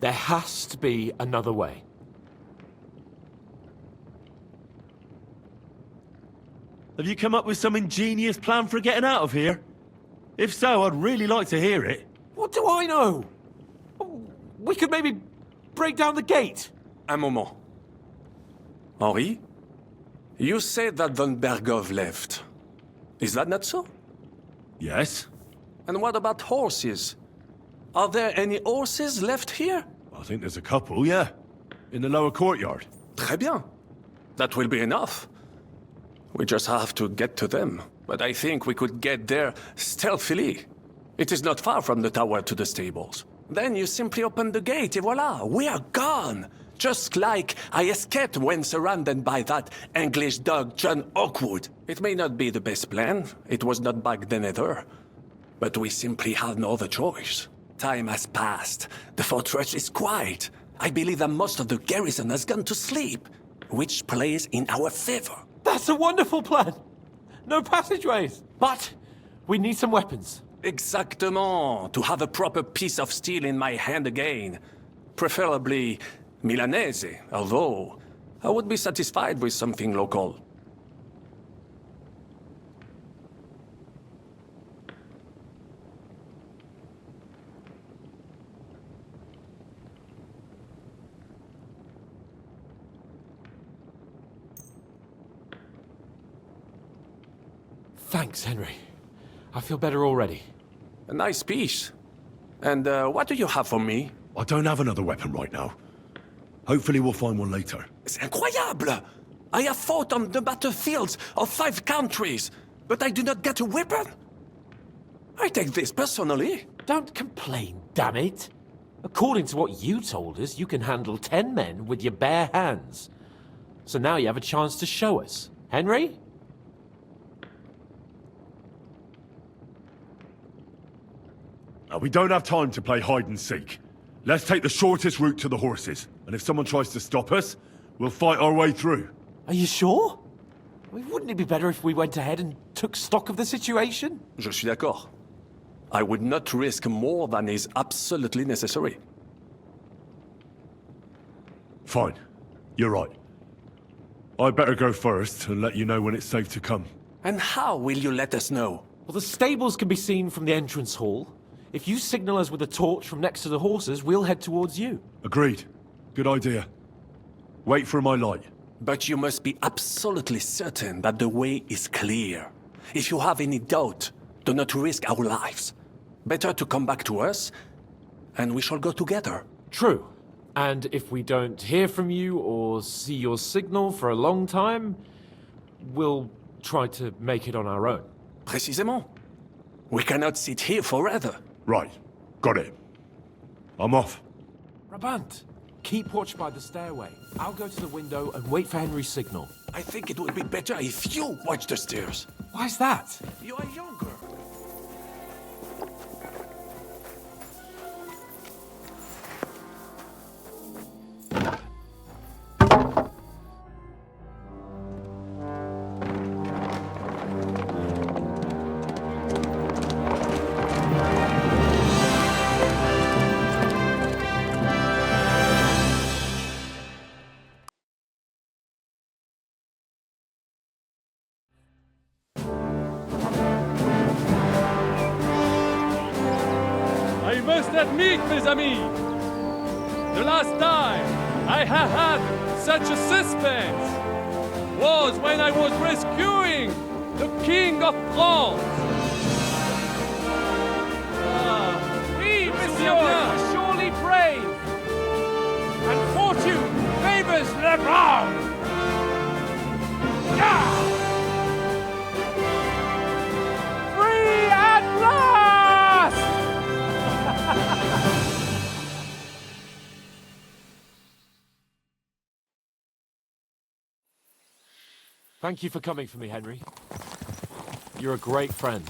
There has to be another way. Have you come up with some ingenious plan for getting out of here? If so, I'd really like to hear it. What do I know? We could maybe break down the gate. Un moment. Henri? You said that von Bergov left. Is that not so? Yes. And what about horses? Are there any horses left here? I think there's a couple, yeah. In the lower courtyard. Très bien. That will be enough. We just have to get to them. But I think we could get there stealthily. It is not far from the tower to the stables. Then you simply open the gate, et voila, we are gone! Just like I escaped when surrounded by that English dog John Oakwood. It may not be the best plan, it was not back then either. But we simply had no other choice. Time has passed, the fortress is quiet. I believe that most of the garrison has gone to sleep, which plays in our favor. That's a wonderful plan! No passageways! But we need some weapons. Exactement, to have a proper piece of steel in my hand again. Preferably Milanese, although I would be satisfied with something local. Thanks, Henry. I feel better already. A nice piece. And what do you have for me? I don't have another weapon right now. Hopefully we'll find one later. C'est incroyable! I have fought on the battlefields of 5 countries, but I do not get a weapon. I take this personally. Don't complain, damn it. According to what you told us, you can handle 10 men with your bare hands. So now you have a chance to show us. Henry? We don't have time to play hide and seek. Let's take the shortest route to the horses. And if someone tries to stop us, we'll fight our way through. Are you sure? I mean, wouldn't it be better if we went ahead and took stock of the situation? Je suis d'accord. I would not risk more than is absolutely necessary. Fine. You're right. I'd better go first and let you know when it's safe to come. And how will you let us know? Well, the stables can be seen from the entrance hall. If you signal us with a torch from next to the horses, we'll head towards you. Agreed. Good idea. Wait for my light. But you must be absolutely certain that the way is clear. If you have any doubt, do not risk our lives. Better to come back to us, and we shall go together. True. And if we don't hear from you or see your signal for a long time, we'll try to make it on our own. Précisément. We cannot sit here forever. Right. Got it. I'm off. Brabant, keep watch by the stairway. I'll go to the window and wait for Henry's signal. I think it would be better if you watch the stairs. Why's that? You are younger. Admit, mes amis, the last time I have had such a suspense was when I was rescuing the King of France. Oui, monsieur, you're surely brave. And fortune favors le brave. Free at last! Thank you for coming for me, Henry. You're a great friend.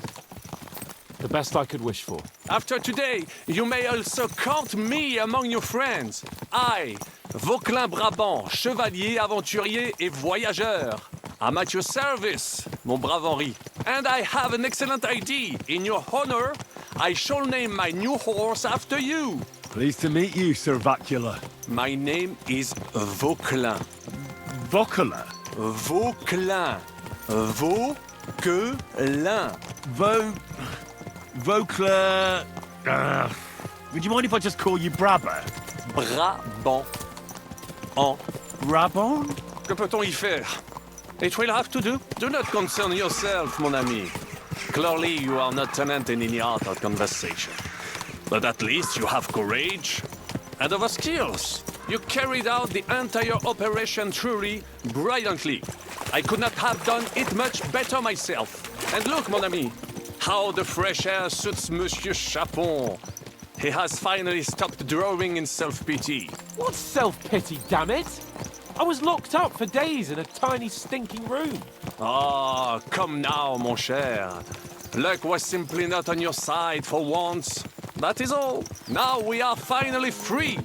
The best I could wish for. After today, you may also count me among your friends. I, Vauquelin Brabant, chevalier, aventurier et voyageur. I'm at your service, mon brave Henri. And I have an excellent idea. In your honor, I shall name my new horse after you. Pleased to meet you, Sir Vacula. My name is Vauquelin. Vauquelin? Vauquelin. Vauquelin. Vauquelin... would you mind if I just call you Brabant? Brabant. En Brabant? Que peut-on y faire? It will have to do. Do not concern yourself, mon ami. Clearly, you are not tenant in any art or conversation. But at least you have courage and other skills. You carried out the entire operation truly brilliantly. I could not have done it much better myself. And look, mon ami, how the fresh air suits Monsieur Chapon. He has finally stopped drawing in self-pity. What self-pity, damn it? I was locked up for days in a tiny stinking room. Ah, come now, mon cher. Luck was simply not on your side for once. That is all. Now we are finally free.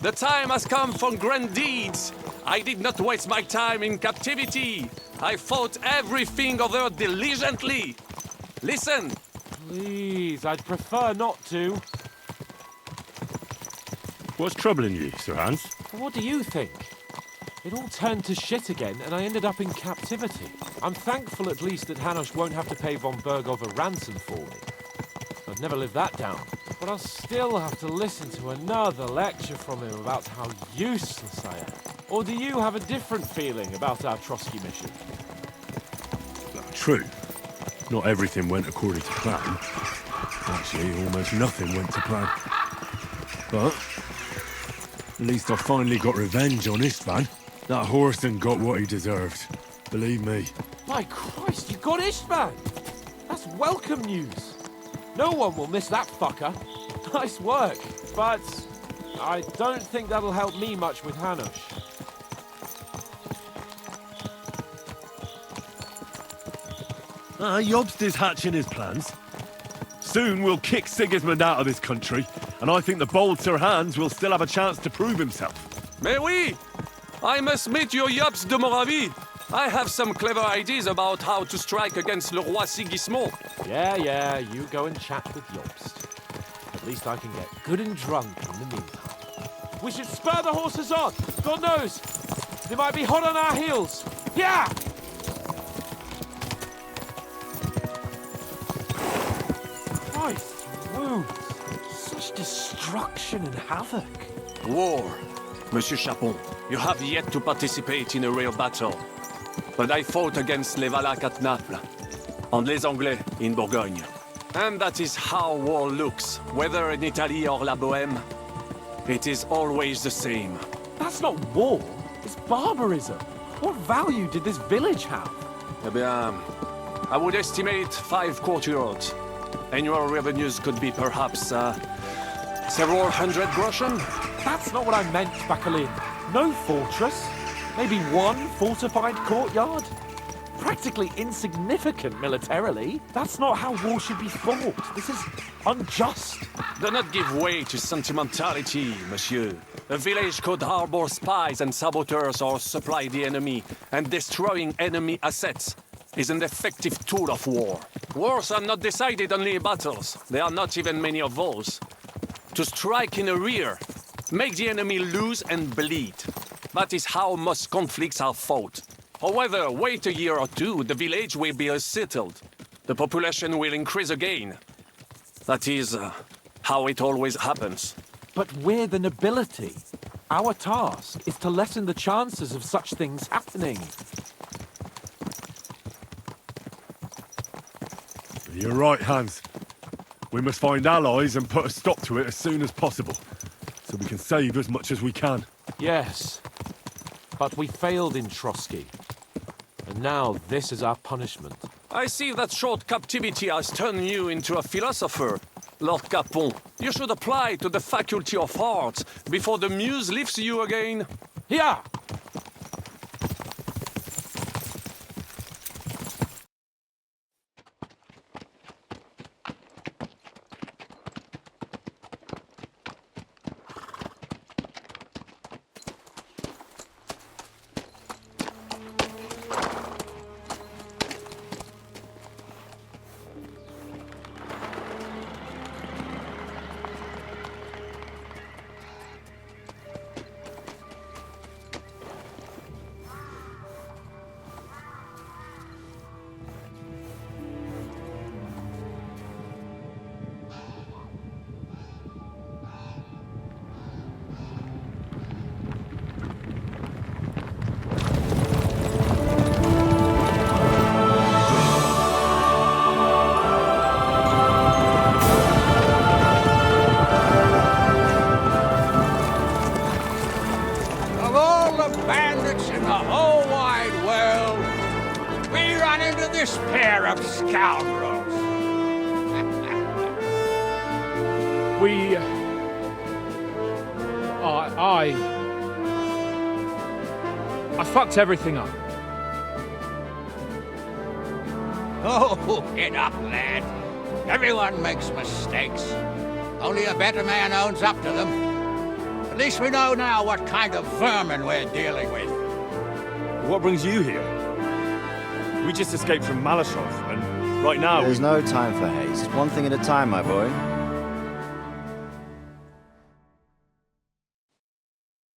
The time has come for grand deeds. I did not waste my time in captivity. I fought everything over diligently. Listen. Please, I'd prefer not to. What's troubling you, Sir Hans? What do you think? It all turned to shit again, and I ended up in captivity. I'm thankful at least that Hanush won't have to pay von Bergov a ransom for me. I'd never live that down. But I'll still have to listen to another lecture from him about how useless I am. Or do you have a different feeling about our Trotsky mission? True. Not everything went according to plan. Actually, almost nothing went to plan. But at least I finally got revenge on Istvan. That Horson got what he deserved. Believe me. My Christ, you got Istvan! That's welcome news. No one will miss that fucker. Nice work. But I don't think that'll help me much with Hanush. Jobst is hatching his plans. Soon we'll kick Sigismund out of this country, and I think the bold Sir Hans will still have a chance to prove himself. Mais oui! I must meet your Jobst de Moravie. I have some clever ideas about how to strike against Le Roi Sigismund. Yeah, you go and chat with Jobst. At least I can get good and drunk in the meantime. We should spur the horses on! God knows! They might be hot on our heels! Yeah! Christ, wounds! Such destruction and havoc. War, Monsieur Chapon. You have yet to participate in a real battle. But I fought against les Valaques at Naples, and les Anglais in Bourgogne. And that is how war looks, whether in Italy or La Bohème. It is always the same. That's not war, it's barbarism. What value did this village have? Eh bien, I would estimate 5 courtyards. Annual revenues could be perhaps, several hundred groschen? That's not what I meant, Bacalin. No fortress. Maybe one fortified courtyard? Practically insignificant militarily. That's not how war should be fought. This is unjust. Do not give way to sentimentality, monsieur. A village could harbor spies and saboteurs or supply the enemy, and destroying enemy assets is an effective tool of war. Wars are not decided only in battles. There are not even many of those. To strike in the rear, make the enemy lose and bleed. That is how most conflicts are fought. However, wait a year or two, the village will be settled. The population will increase again. That is how it always happens. But we're the nobility. Our task is to lessen the chances of such things happening. You're right, Hans. We must find allies and put a stop to it as soon as possible, so we can save as much as we can. Yes, but we failed in Trotsky. And now this is our punishment. I see that short captivity has turned you into a philosopher, Lord Capon. You should apply to the Faculty of Arts before the muse lifts you again. Yeah! this pair of scoundrels. I fucked everything up. Oh, get up, lad. Everyone makes mistakes. Only a better man owns up to them. At least we know now what kind of vermin we're dealing with. What brings you here? We just escaped from Malashov, and right now There's no time for haste. One thing at a time, my boy.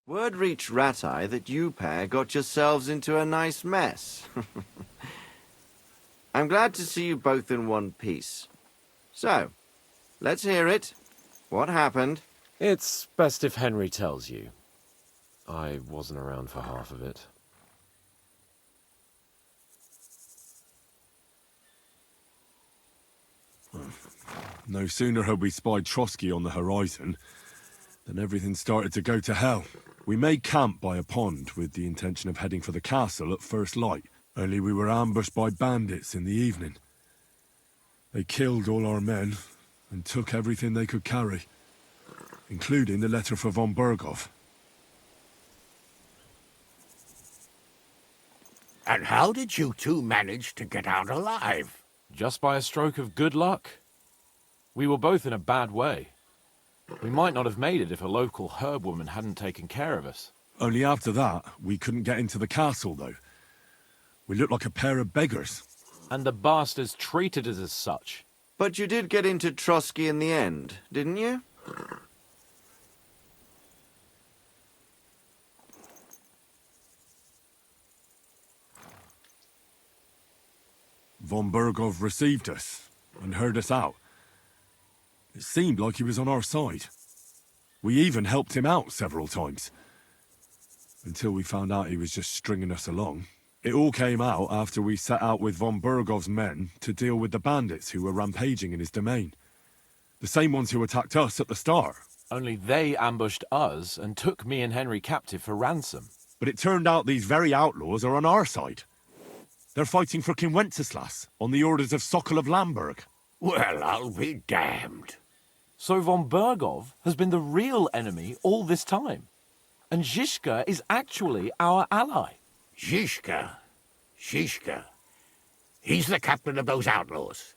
Word reached Rat-Eye that you pair got yourselves into a nice mess. I'm glad to see you both in one piece. So, let's hear it. What happened? It's best if Henry tells you. I wasn't around for half of it. No sooner had we spied Trotsky on the horizon than everything started to go to hell. We made camp by a pond with the intention of heading for the castle at first light, only we were ambushed by bandits in the evening. They killed all our men and took everything they could carry, including the letter for von Berghoff. And how did you two manage to get out alive? Just by a stroke of good luck. We were both in a bad way. We might not have made it if a local herb woman hadn't taken care of us. Only after that, we couldn't get into the castle, though. We looked like a pair of beggars. And the bastards treated us as such. But you did get into Trotsky in the end, didn't you? Von Berghoff received us and heard us out. It seemed like he was on our side. We even helped him out several times. Until we found out he was just stringing us along. It all came out after we set out with von Berghoff's men to deal with the bandits who were rampaging in his domain. The same ones who attacked us at the start. Only they ambushed us and took me and Henry captive for ransom. But it turned out these very outlaws are on our side. They're fighting for King Wenceslas on the orders of Sokol of Lamberg. Well, I'll be damned. So von Berghoff has been the real enemy all this time. And Zizka is actually our ally. Zizka? Zizka? He's the captain of those outlaws.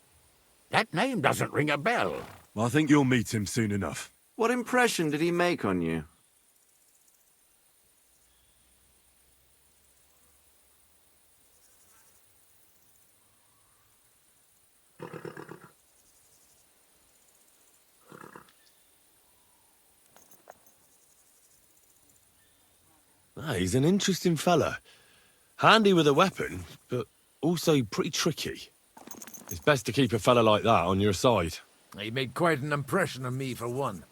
That name doesn't ring a bell. Well, I think you'll meet him soon enough. What impression did he make on you? He's an interesting fella. Handy with a weapon, but also pretty tricky. It's best to keep a fella like that on your side. He made quite an impression on me, for one.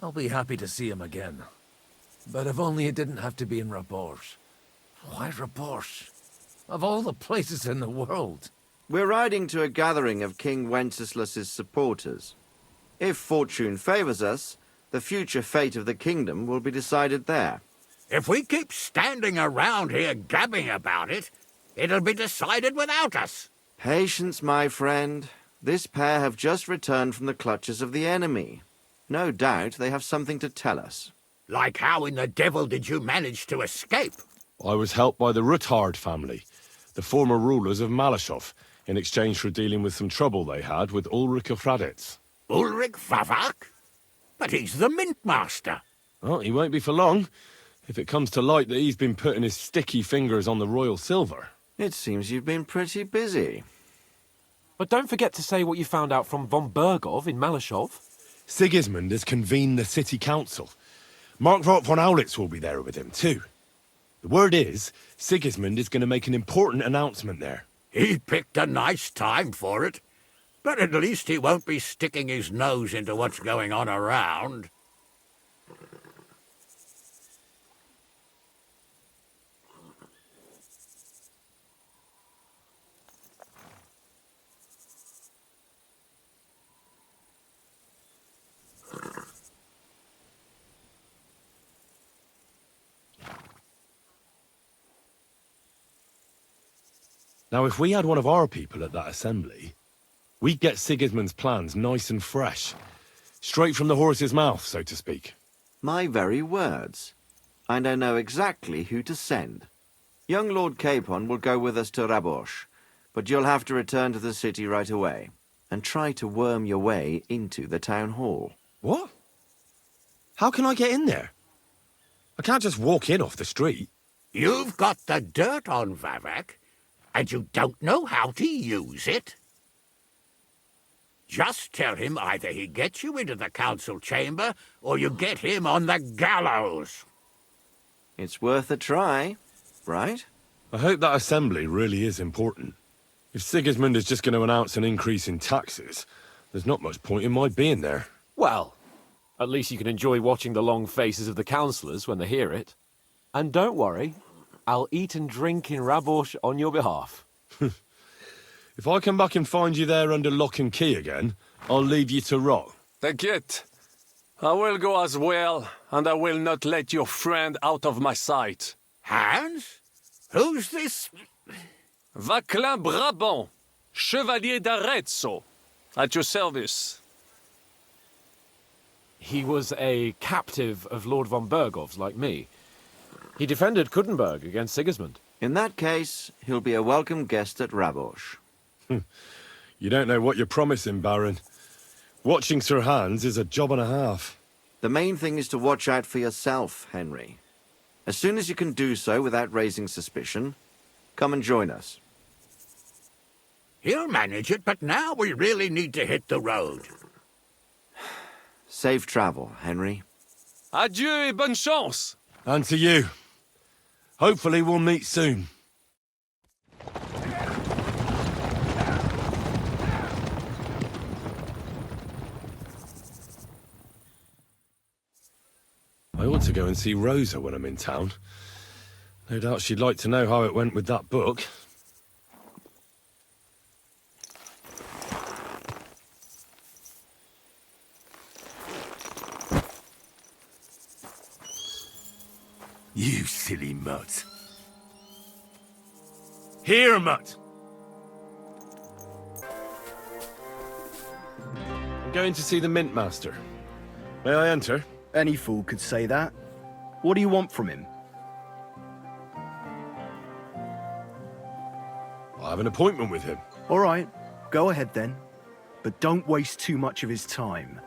I'll be happy to see him again. But if only it didn't have to be in Rabosh. Why Rabosh? Of all the places in the world. We're riding to a gathering of King Wenceslas's supporters. If fortune favors us, the future fate of the kingdom will be decided there. If we keep standing around here gabbing about it, it'll be decided without us. Patience, my friend. This pair have just returned from the clutches of the enemy. No doubt they have something to tell us. Like how in the devil did you manage to escape? I was helped by the Ruthard family, the former rulers of Malashov, in exchange for dealing with some trouble they had with Ulrich of Raditz. Ulrich Vavak? But he's the mint master. Well, he won't be for long, if it comes to light that he's been putting his sticky fingers on the royal silver. It seems you've been pretty busy. But don't forget to say what you found out from von Berghoff in Malashov. Sigismund has convened the city council. Markvart von Aulitz will be there with him, too. The word is, Sigismund is going to make an important announcement there. He picked a nice time for it. But at least he won't be sticking his nose into what's going on around. Now, if we had one of our people at that assembly, we'd get Sigismund's plans nice and fresh. Straight from the horse's mouth, so to speak. My very words. And I know exactly who to send. Young Lord Capon will go with us to Rabosh, but you'll have to return to the city right away, and try to worm your way into the town hall. What? How can I get in there? I can't just walk in off the street. You've got the dirt on Vavak, and you don't know how to use it? Just tell him either he gets you into the council chamber, or you get him on the gallows. It's worth a try, right? I hope that assembly really is important. If Sigismund is just going to announce an increase in taxes, there's not much point in my being there. Well, at least you can enjoy watching the long faces of the councillors when they hear it. And don't worry, I'll eat and drink in Rabosh on your behalf. If I come back and find you there under lock and key again, I'll leave you to rot. T'inquiète. I will go as well, and I will not let your friend out of my sight. Hans? Who's this? Vaclin Brabant, Chevalier d'Arezzo, at your service. He was a captive of Lord von Bergov's, like me. He defended Kuttenberg against Sigismund. In that case, he'll be a welcome guest at Rabosh. You don't know what you're promising, Baron. Watching Sir Hans is a job and a half. The main thing is to watch out for yourself, Henry. As soon as you can do so without raising suspicion, come and join us. He'll manage it, but now we really need to hit the road. Safe travel, Henry. Adieu et bonne chance! And to you. Hopefully we'll meet soon. I ought to go and see Rosa when I'm in town. No doubt she'd like to know how it went with that book. You silly mutt. Here, mutt! I'm going to see the Mint Master. May I enter? Any fool could say that. What do you want from him? I have an appointment with him. All right, go ahead then. But don't waste too much of his time.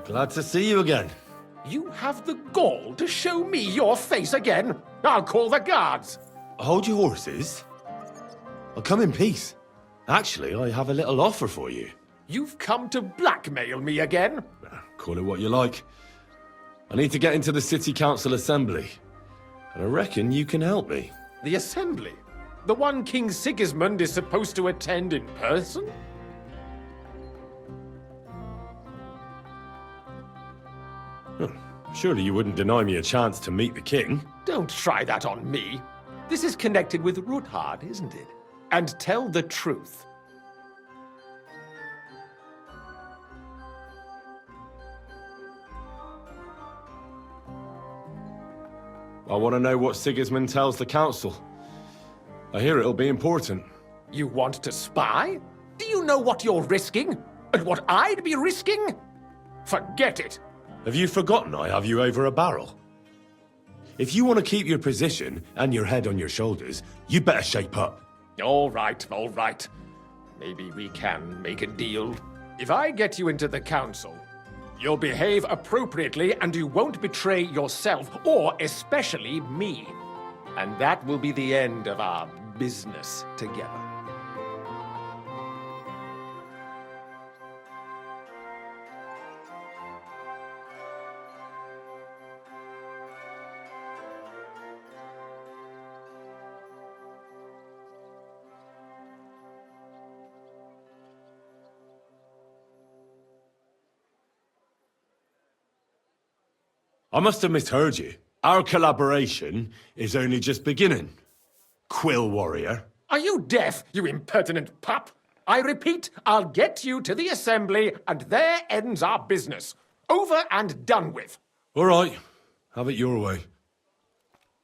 Glad to see you again. You have the gall to show me your face again? I'll call the guards. Hold your horses. I'll come in peace. Actually, I have a little offer for you. You've come to blackmail me again? Call it what you like. I need to get into the City Council Assembly. And I reckon you can help me. The Assembly? The one King Sigismund is supposed to attend in person? Surely you wouldn't deny me a chance to meet the king? Don't try that on me. This is connected with Ruthard, isn't it? And tell the truth. I want to know what Sigismund tells the council. I hear it'll be important. You want to spy? Do you know what you're risking? And what I'd be risking? Forget it. Have you forgotten I have you over a barrel? If you want to keep your position and your head on your shoulders, you better shape up. All right, all right. Maybe we can make a deal. If I get you into the council, you'll behave appropriately and you won't betray yourself, or especially me. And that will be the end of our business together. I must have misheard you. Our collaboration is only just beginning. Quill warrior. Are you deaf, you impertinent pup? I repeat, I'll get you to the assembly, and there ends our business. Over and done with. All right. Have it your way.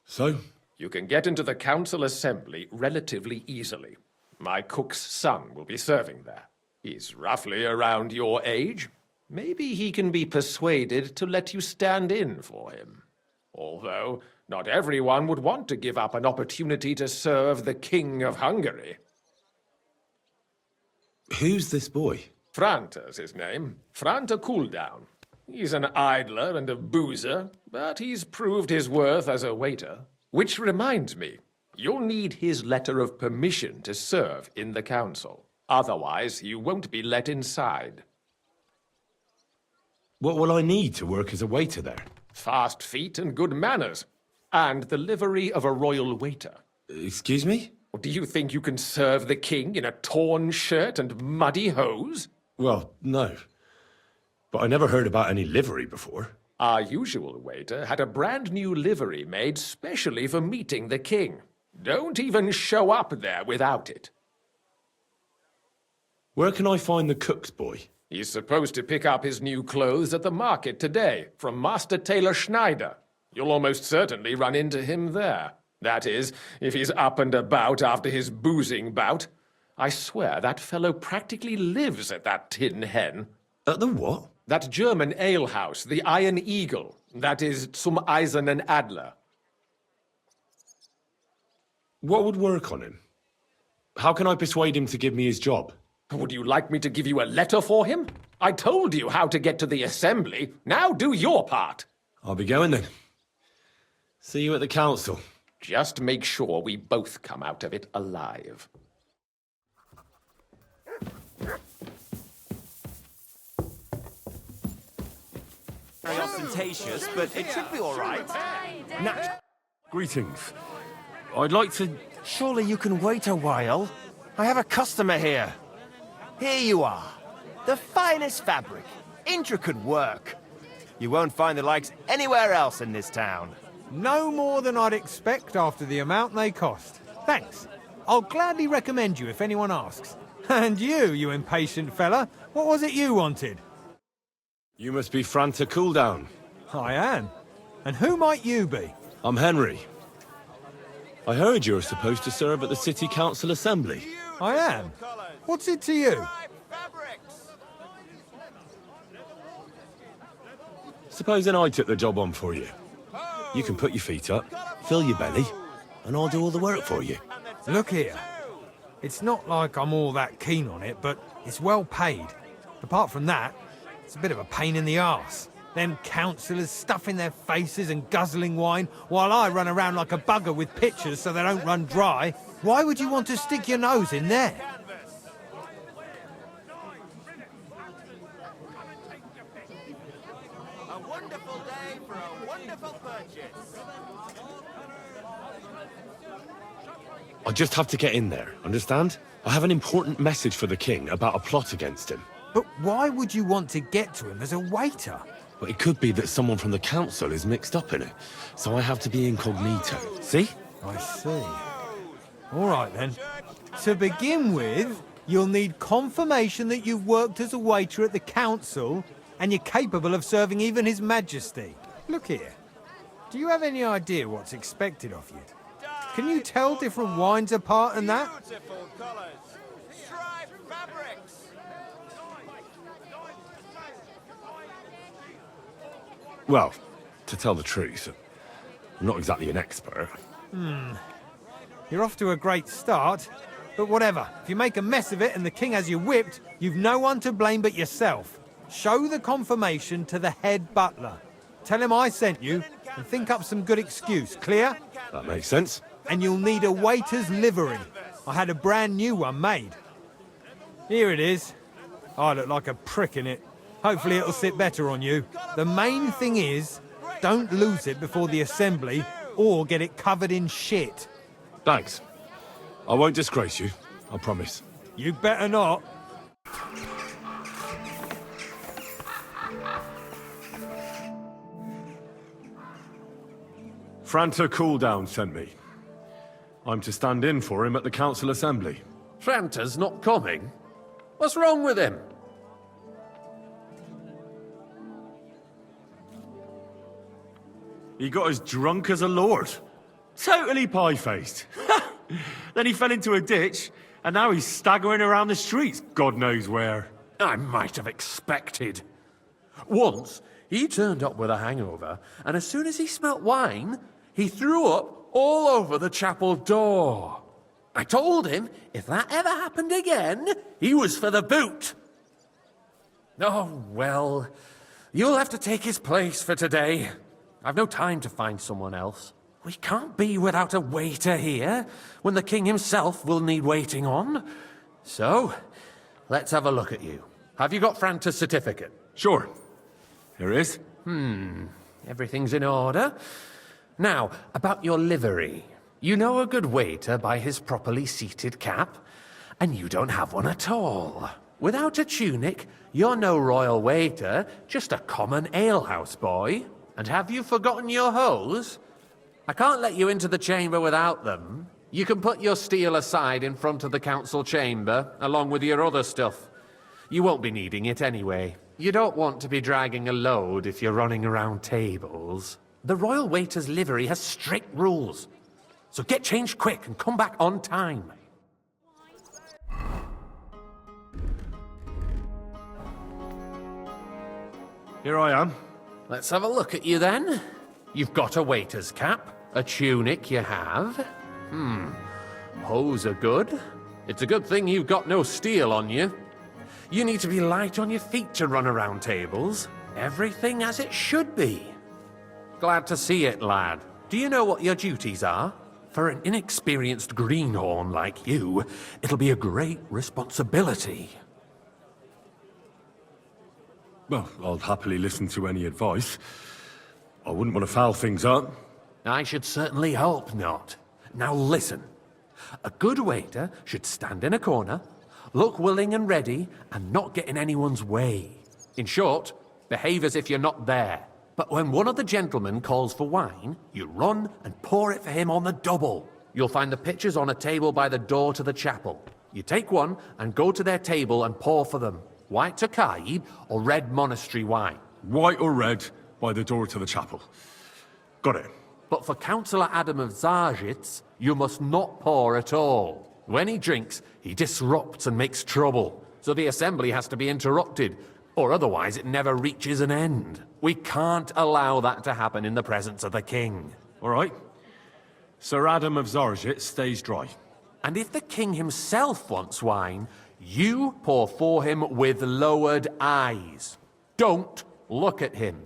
So? You can get into the council assembly relatively easily. My cook's son will be serving there. He's roughly around your age. Maybe he can be persuaded to let you stand in for him. Although, not everyone would want to give up an opportunity to serve the King of Hungary. Who's this boy? Franta's his name. Franta Cooldown. He's an idler and a boozer, but he's proved his worth as a waiter. Which reminds me, you'll need his letter of permission to serve in the council. Otherwise, you won't be let inside. What will I need to work as a waiter there? Fast feet and good manners. And the livery of a royal waiter. Excuse me? Do you think you can serve the king in a torn shirt and muddy hose? Well, no. But I never heard about any livery before. Our usual waiter had a brand new livery made specially for meeting the king. Don't even show up there without it. Where can I find the cook's boy? He's supposed to pick up his new clothes at the market today from Master Tailor Schneider. You'll almost certainly run into him there. That is, if he's up and about after his boozing bout. I swear that fellow practically lives at that Tin Hen. At the what? That German alehouse, the Iron Eagle. That is Zum Eisernen Adler. What would work on him? How can I persuade him to give me his job? Would you like me to give you a letter for him? I told you how to get to the assembly. Now do your part. I'll be going then. See you at the council. Just make sure we both come out of it alive. Very ostentatious, but it should be all right. Greetings. I'd like to... Surely you can wait a while. I have a customer here. Here you are. The finest fabric. Intricate work. You won't find the likes anywhere else in this town. No more than I'd expect after the amount they cost. Thanks. I'll gladly recommend you if anyone asks. And you impatient fella, what was it you wanted? You must be Franta Cooldown. I am. And who might you be? I'm Henry. I heard you're supposed to serve at the City Council Assembly. I am. What's it to you? Supposing I took the job on for you. You can put your feet up, fill your belly, and I'll do all the work for you. Look here. It's not like I'm all that keen on it, but it's well paid. Apart from that, it's a bit of a pain in the arse. Them councillors stuffing their faces and guzzling wine, while I run around like a bugger with pitchers so they don't run dry. Why would you want to stick your nose in there? A wonderful day for a wonderful purchase. I just have to get in there, understand? I have an important message for the king about a plot against him. But why would you want to get to him as a waiter? But it could be that someone from the council is mixed up in it, so I have to be incognito. See? I see. All right, then. To begin with, you'll need confirmation that you've worked as a waiter at the council and you're capable of serving even His Majesty. Look here. Do you have any idea what's expected of you? Can you tell different wines apart and that? Beautiful colours. Striped fabrics. Well, to tell the truth, I'm not exactly an expert. You're off to a great start, but whatever. If you make a mess of it and the king has you whipped, you've no one to blame but yourself. Show the confirmation to the head butler. Tell him I sent you, and think up some good excuse. Clear? That makes sense. And you'll need a waiter's livery. I had a brand new one made. Here it is. I look like a prick in it. Hopefully it'll sit better on you. The main thing is, don't lose it before the assembly, or get it covered in shit. Thanks. I won't disgrace you, I promise. You better not. Franta Cooldown sent me. I'm to stand in for him at the council assembly. Franta's not coming? What's wrong with him? He got as drunk as a lord. Totally pie-faced. Then he fell into a ditch, and now he's staggering around the streets, God knows where. I might have expected. Once, he turned up with a hangover, and as soon as he smelt wine, he threw up all over the chapel door. I told him if that ever happened again, he was for the boot. Oh, well, you'll have to take his place for today. I've no time to find someone else. We can't be without a waiter here, when the king himself will need waiting on. So, let's have a look at you. Have you got Franta's certificate? Sure. Here it is. Everything's in order. Now, about your livery. You know a good waiter by his properly seated cap, and you don't have one at all. Without a tunic, you're no royal waiter, just a common alehouse boy. And have you forgotten your hose? I can't let you into the chamber without them. You can put your steel aside in front of the council chamber, along with your other stuff. You won't be needing it anyway. You don't want to be dragging a load if you're running around tables. The royal waiter's livery has strict rules. So get changed quick and come back on time. Here I am. Let's have a look at you then. You've got a waiter's cap, a tunic you have. Hose are good. It's a good thing you've got no steel on you. You need to be light on your feet to run around tables. Everything as it should be. Glad to see it, lad. Do you know what your duties are? For an inexperienced greenhorn like you, it'll be a great responsibility. Well, I'll happily listen to any advice. I wouldn't want to foul things up. I should certainly hope not. Now listen. A good waiter should stand in a corner, look willing and ready, and not get in anyone's way. In short, behave as if you're not there. But when one of the gentlemen calls for wine, you run and pour it for him on the double. You'll find the pitchers on a table by the door to the chapel. You take one and go to their table and pour for them. White Tokaib or red monastery wine? White or red by the door to the chapel. Got it. But for Councillor Adam of Zarjitz, you must not pour at all. When he drinks, he disrupts and makes trouble. So the assembly has to be interrupted, or otherwise it never reaches an end. We can't allow that to happen in the presence of the king. All right. Sir Adam of Zarjitz stays dry. And if the king himself wants wine, you pour for him with lowered eyes. Don't look at him.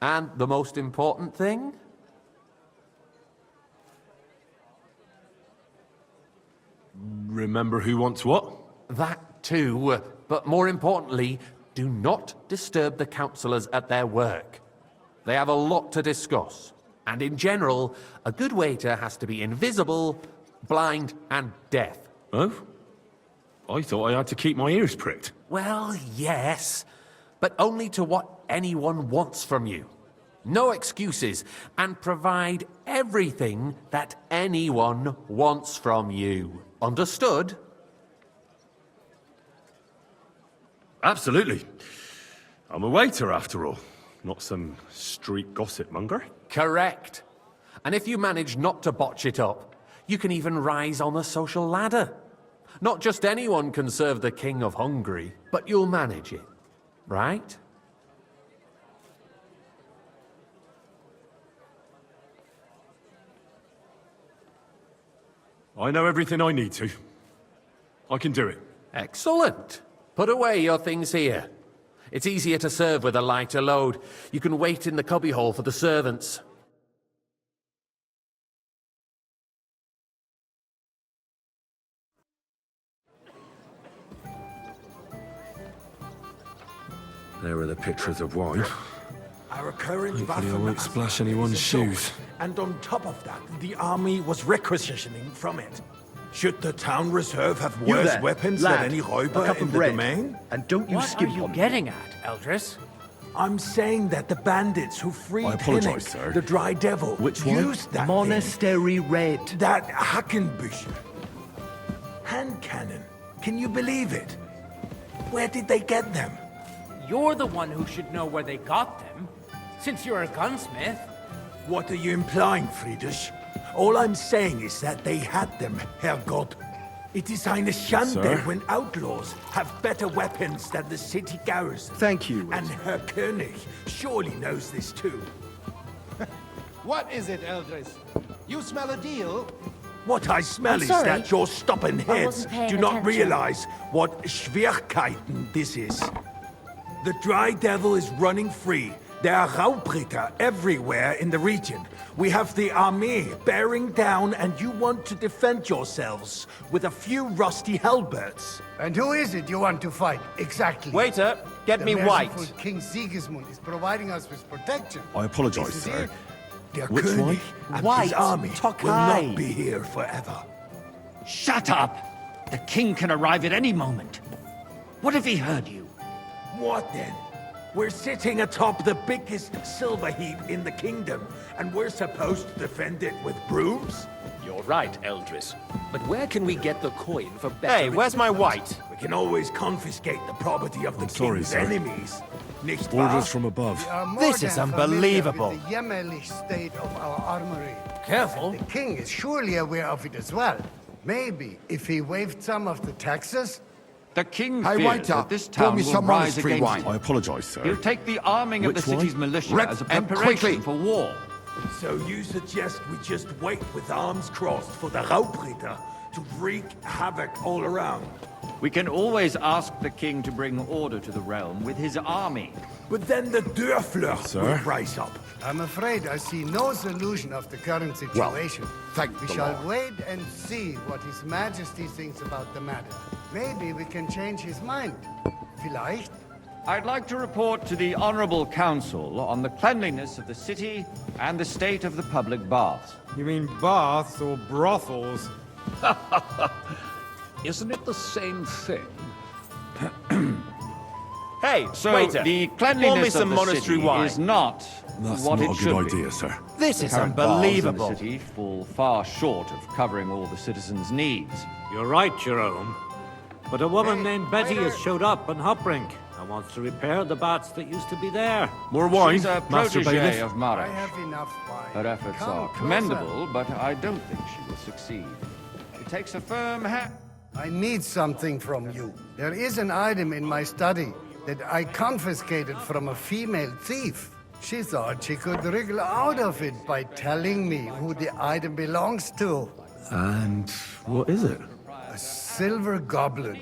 And the most important thing? Remember who wants what? That too, but more importantly, do not disturb the councillors at their work. They have a lot to discuss. And in general, a good waiter has to be invisible, blind, and deaf. Oh? I thought I had to keep my ears pricked. Well, yes, but only to what anyone wants from you. No excuses, and provide everything that anyone wants from you. Understood? Absolutely. I'm a waiter, after all. Not some street gossip monger. Correct. And if you manage not to botch it up, you can even rise on the social ladder. Not just anyone can serve the King of Hungary, but you'll manage it, right? I know everything I need to. I can do it. Excellent. Put away your things here. It's easier to serve with a lighter load. You can wait in the cubbyhole for the servants. There are the pitchers of wine. Our current Hopefully I won't splash anyone's shoes. And on top of that, the army was requisitioning from it. Should the town reserve have You worse there, weapons lad, than any a Räuber cup in of the red, domain? and don't you What skimp are you on me. getting at, Eldris? I'm saying that the bandits who freed I apologize, Henrik, sir. the Dry Devil, Which one? used that Monastery red. That Hackenbücher. Hand cannon. Can you believe it? Where did they get them? You're the one who should know where they got them, since you're a gunsmith. What are you implying, Friedrich? All I'm saying is that they had them, Herrgott. It is eine Schande Sir? when outlaws have better weapons than the city garrison. Thank you, And Herr König surely knows this too. What is it, Eldris? You smell a deal? What I smell I'm is sorry. that your stubborn I heads wasn't paying do not attention. realize what Schwierigkeiten this is. The Dry Devil is running free. There are Raubritter everywhere in the region. We have the army bearing down, and you want to defend yourselves with a few rusty halberds. And who is it you want to fight, exactly? Waiter, get me white. merciful King Sigismund is providing us with protection. I apologize, This is sir. it. Der Which König one? and White, his army Tokai. will not be here forever. Shut up! The king can arrive at any moment. What if he heard you? What then? We're sitting atop the biggest silver heap in the kingdom, and we're supposed to defend it with brooms? You're right, Eldris. But where can we get the coin for better... Hey, where's my white? We can always confiscate the property of the king's sir. enemies. Nicht wahr? Orders from above. This is unbelievable. The Yemenish state of our armory. Careful. The king is surely aware of it as well. Maybe if he waived some of the taxes. The king Hey, fears waiter, that this pour town me will some rise monastery against wine. him. I apologize, sir. He'll take the arming of the Which wine? city's militia Rep as a and preparation quickly. for war. So you suggest we just wait with arms crossed for the Raubritter to wreak havoc all around? We can always ask the king to bring order to the realm with his army. But then the Dörfler will rise up. I'm afraid I see no solution of the current situation. thank we the shall Lord. wait and see what His Majesty thinks about the matter. Maybe we can change his mind. Vielleicht? I'd like to report to the Honorable Council on the cleanliness of the city and the state of the public baths. You mean baths or brothels? Isn't it the same thing? Hey, So waiter, the pour me cleanliness some of the monastery city wine. is not That's what not it a should good be. idea, sir. This The is current baths in unbelievable. the city fall far short of covering all the citizens' needs. You're right, Jerome. But a woman named Betty has showed up on Hopbrink and wants to repair the baths that used to be there. More wine, She's a Master protege Bailiff. of I Marish. have enough wine. Her efforts Come are closer. commendable, but I don't think she will succeed. It takes a firm hand. I need something from you. There is an item in my study that I confiscated from a female thief. She thought she could wriggle out of it by telling me who the item belongs to. And what is it? A silver goblet.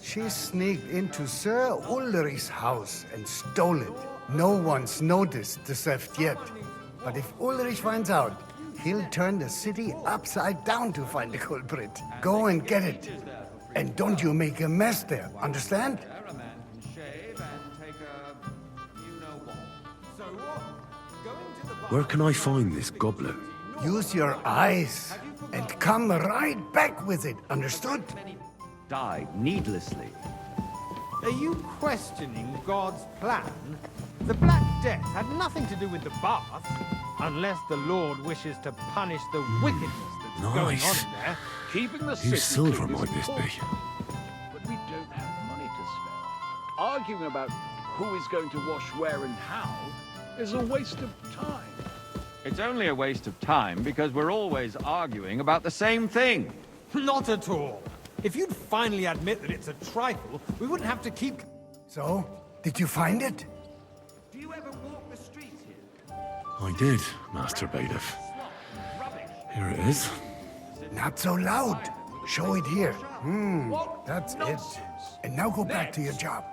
She sneaked into Sir Ulrich's house and stole it. No one's noticed the theft yet. But if Ulrich finds out, he'll turn the city upside down to find the culprit. Go and get it. And don't you make a mess there, understand? Where can I find this goblet? Use your eyes and come right back with it, understood? Died needlessly. Are you questioning God's plan? The Black Death had nothing to do with the bath, unless the Lord wishes to punish the wickedness that's going on Nice. in there. Keeping the city Whose silver clean is might this be? important, but we don't have money to spare. Arguing about who is going to wash where and how is a waste of time. It's only a waste of time because we're always arguing about the same thing. Not at all. If you'd finally admit that it's a trifle, we wouldn't have to keep... So, did you find it? Do you ever walk the streets here? I did, Master Bailiff. Here it is. Not so loud. Show it here. That's it. And now go back to your job.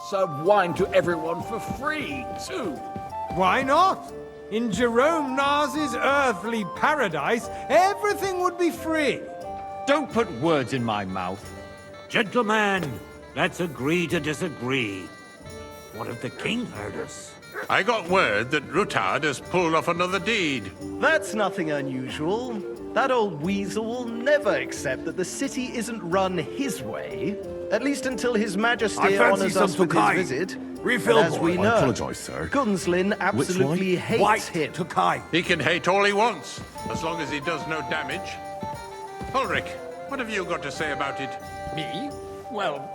Serve wine to everyone for free, too. Why not? In Jerome Nars's earthly paradise, everything would be free. Don't put words in my mouth. Gentlemen, let's agree to disagree. What if the king heard us? I got word that Rutard has pulled off another deed. That's nothing unusual. That old weasel will never accept that the city isn't run his way, at least until His I Majesty fancy honors some us with Tokai. his visit. Refill, And as we boy. know, I apologize, sir. Gunslin absolutely hates White him. Tokai. He can hate all he wants, as long as he does no damage. Ulrich, what have you got to say about it? Me? Well,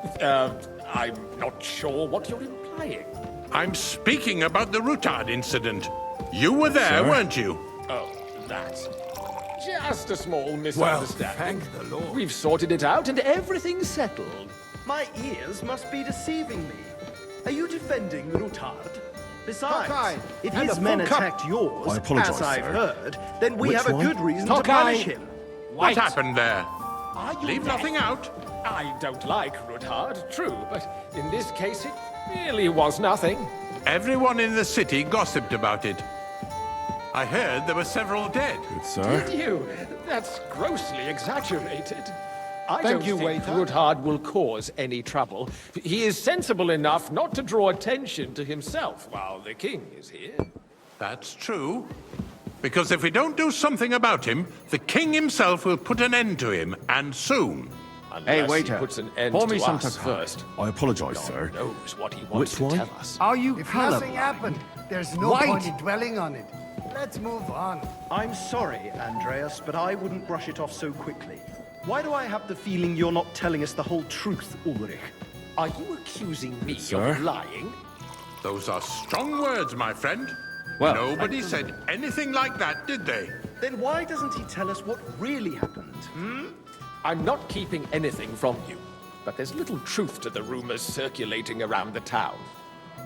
I'm not sure what you're implying. I'm speaking about the Rutard incident. You were there, Sir? weren't you? Oh, that's just a small Well, misunderstanding. thank the Lord. We've sorted it out and everything's settled. My ears must be deceiving me. Are you defending Rutard? Besides, Tokai, if and his a men full cup. attacked yours, I apologize, as I've sir. heard, then we Which have a one? good reason Tokai. to punish him. What happened there? Are you Leave nothing out. I don't like Rutard, true, but in this case it really was nothing. Everyone in the city gossiped about it. I heard there were several dead. Good, sir. Did you? That's grossly exaggerated. I Thank don't you, think waiter. Rutard will cause any trouble. He is sensible enough not to draw attention to himself while the king is here. That's true. Because if we don't do something about him, the king himself will put an end to him, and soon. Hey, Unless waiter, he puts an end pour me to some us tuck first. I apologize, God sir. knows what he wants Which to one? tell us. Are you If nothing colorblind? happened, there's no White. point in dwelling on it. Let's move on. I'm sorry, Andreas, but I wouldn't brush it off so quickly. Why do I have the feeling you're not telling us the whole truth, Ulrich? Are you accusing me Sir? of lying? Those are strong words, my friend. Well, Nobody said anything like that, did they? Then why doesn't he tell us what really happened? I'm not keeping anything from you, but there's little truth to the rumors circulating around the town.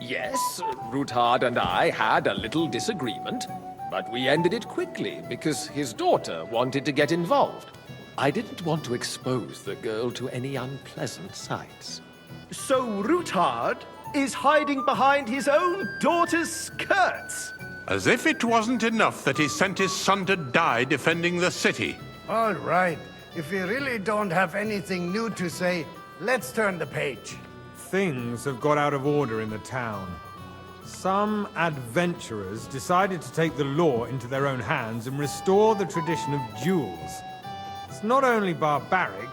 Yes, Ruthard and I had a little disagreement, but we ended it quickly because his daughter wanted to get involved. I didn't want to expose the girl to any unpleasant sights. So Ruthard is hiding behind his own daughter's skirts. As if it wasn't enough that he sent his son to die defending the city. All right. If we really don't have anything new to say, let's turn the page. Things have got out of order in the town. Some adventurers decided to take the law into their own hands and restore the tradition of duels. It's not only barbaric,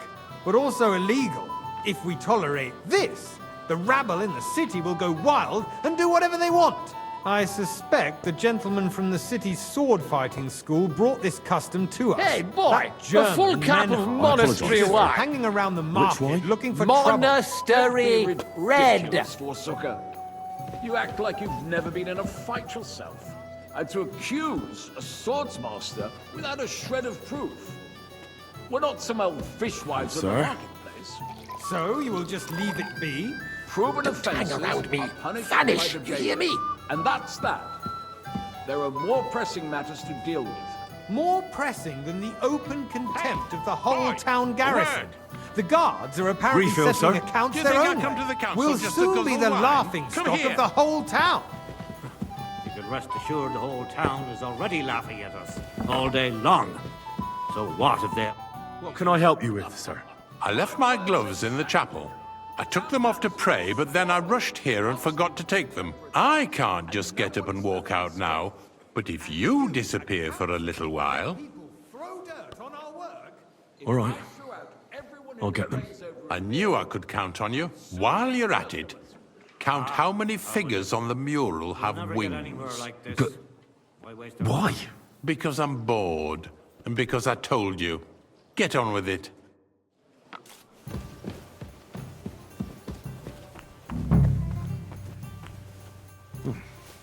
but also illegal. If we tolerate this, the rabble in the city will go wild and do whatever they want. I suspect the gentleman from the city's sword-fighting school brought this custom to us. Hey, boy! That A German full cup of Menhard monastery just wine. hanging around the market wine? looking for trouble. Monastery red. Forsooker. You act like you've never been in a fight yourself. And to accuse a swordsmaster without a shred of proof. We're not some old fishwives of the Sir? marketplace. So you will just leave it be? Proven Don't hang offences around me. are punished Vanish, by the you hear me? And that's that. There are more pressing matters to deal with. More pressing than the open contempt of the whole town garrison. The guards are apparently Refill, settling sir. accounts Do you their think own I come way. to the council We'll just to soon guzzle be the wine? laughing Come stock here. of the whole town. You can rest assured the whole town is already laughing at us all day long. So what if they're... What can I help you with, sir? I left my gloves in the chapel. I took them off to pray, but then I rushed here and forgot to take them. I can't just get up and walk out now, but if you disappear for a little while... All right. I'll get them. I knew I could count on you. While you're at it, count how many figures on the mural have wings. But why? Because I'm bored, and because I told you. Get on with it.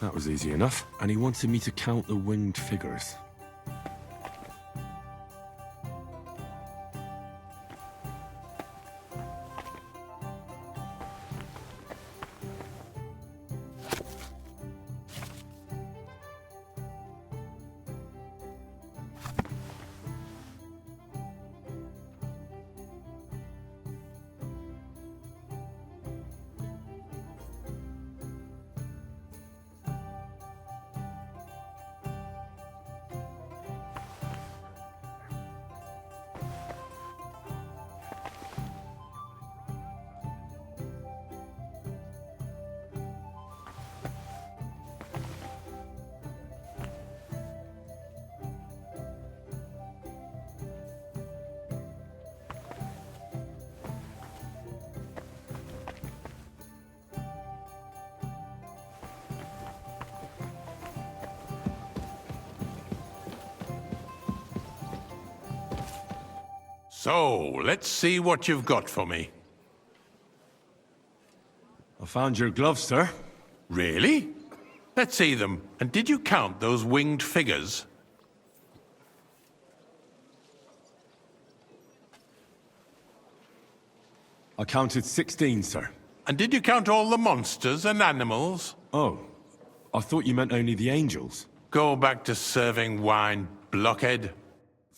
That was easy enough. And he wanted me to count the winged figures. So, let's see what you've got for me. I found your gloves, sir. Really? Let's see them. And did you count those winged figures? I counted 16, sir. And did you count all the monsters and animals? Oh, I thought you meant only the angels. Go back to serving wine, blockhead.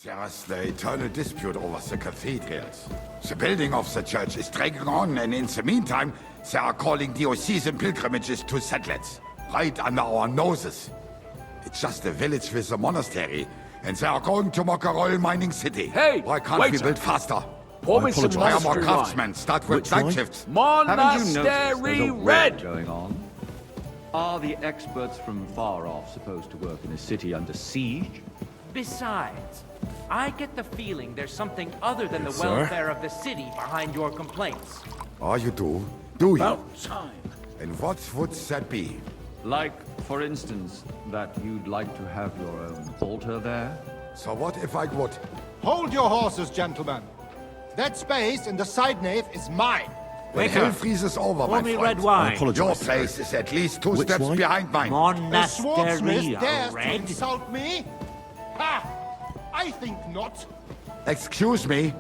There is the eternal dispute over the cathedrals. The building of the church is dragging on, and in the meantime, they are calling diocesan pilgrimages to settlers, right under our noses. It's just a village with a monastery, and they are going to make a royal mining city. Hey, why can't wait we a- build faster? Pour me some Hire more monastery craftsmen, wine. start with Which night wine? shifts. Haven't you noticed Monastery there's a war red! going on? Are the experts from far off supposed to work in a city under siege? Besides, I get the feeling there's something other than the Yes, sir? welfare of the city behind your complaints. Oh, you do? Do you? About time. And what would that be? Like, for instance, that you'd like to have your own altar there? So what if I would? Hold your horses, gentlemen. That space in the side nave is mine. When hell freezes over, my me friend. red wine. Your place is at least 2 steps behind mine. A swordsmith Monastery, dares to red. insult me? Ha! I think not. Excuse me?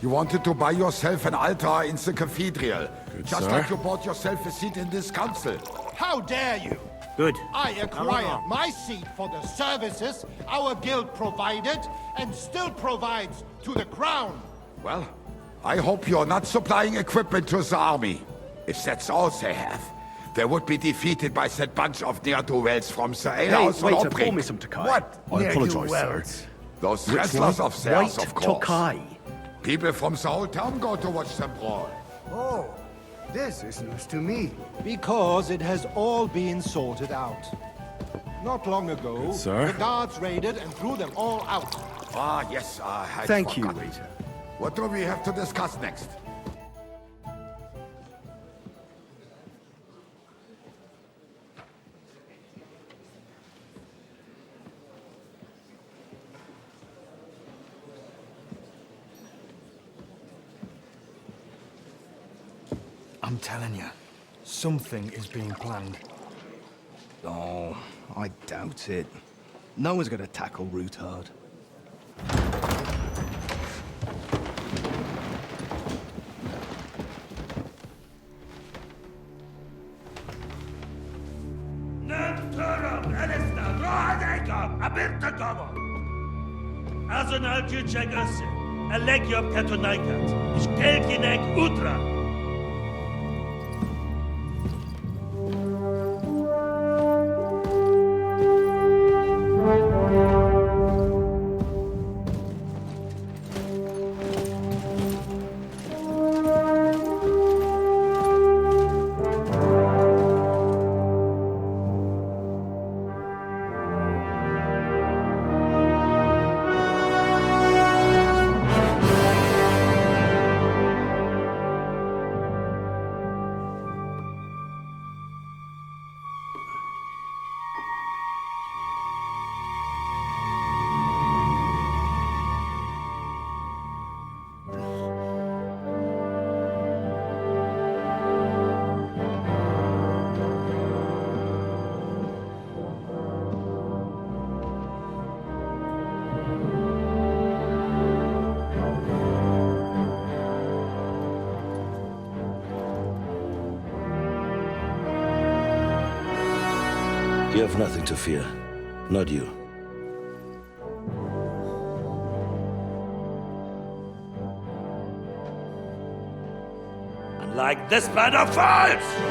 You wanted to buy yourself an altar in the cathedral. Just sir. like you bought yourself a seat in this council. How dare you? Good. I acquired my seat for the services our guild provided and still provides to the crown. Well, I hope you're not supplying equipment to the army. If that's all they have, they would be defeated by that bunch of ne'er-do-wells from the alehouse on waiter, Obrink. pour me some Tokai. What? I apologise, sir. Ne'er-do-wells. Those Which wrestlers one? of theirs, White of course. Tokai. People from the whole town go to watch them brawl. Oh, this is news to me. Because it has all been sorted out. Not long ago, Good, sir. the guards raided and threw them all out. Ah, yes, I had Thank you, forgotten. waiter. What do we have to discuss next? I'm telling you, something is being planned. Oh, I doubt it. No one's gonna tackle Rootard. Azonal Kirchek Össe, Alegiop Katonaikat, Ishkelkinek Utra. You have nothing to fear. Not you. Unlike this band of fools!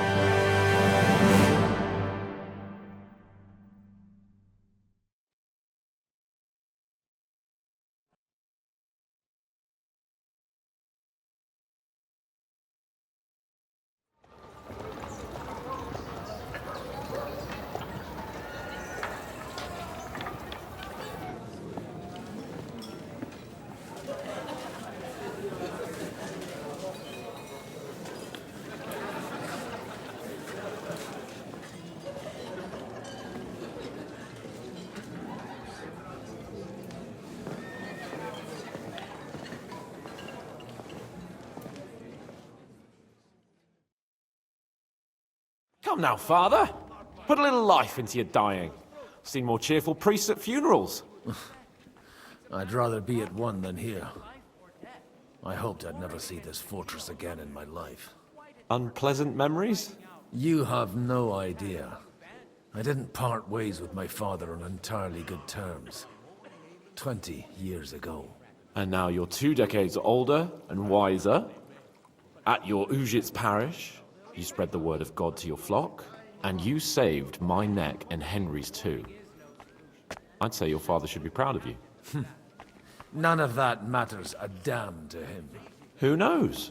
Come now, father. Put a little life into your dying. I've seen more cheerful priests at funerals. I'd rather be at one than here. I hoped I'd never see this fortress again in my life. Unpleasant memories? You have no idea. I didn't part ways with my father on entirely good terms. 20 years ago. And now you're 2 decades older and wiser. At your Ujit's parish, you spread the word of God to your flock, and you saved my neck and Henry's too. I'd say your father should be proud of you. None of that matters a damn to him. Who knows?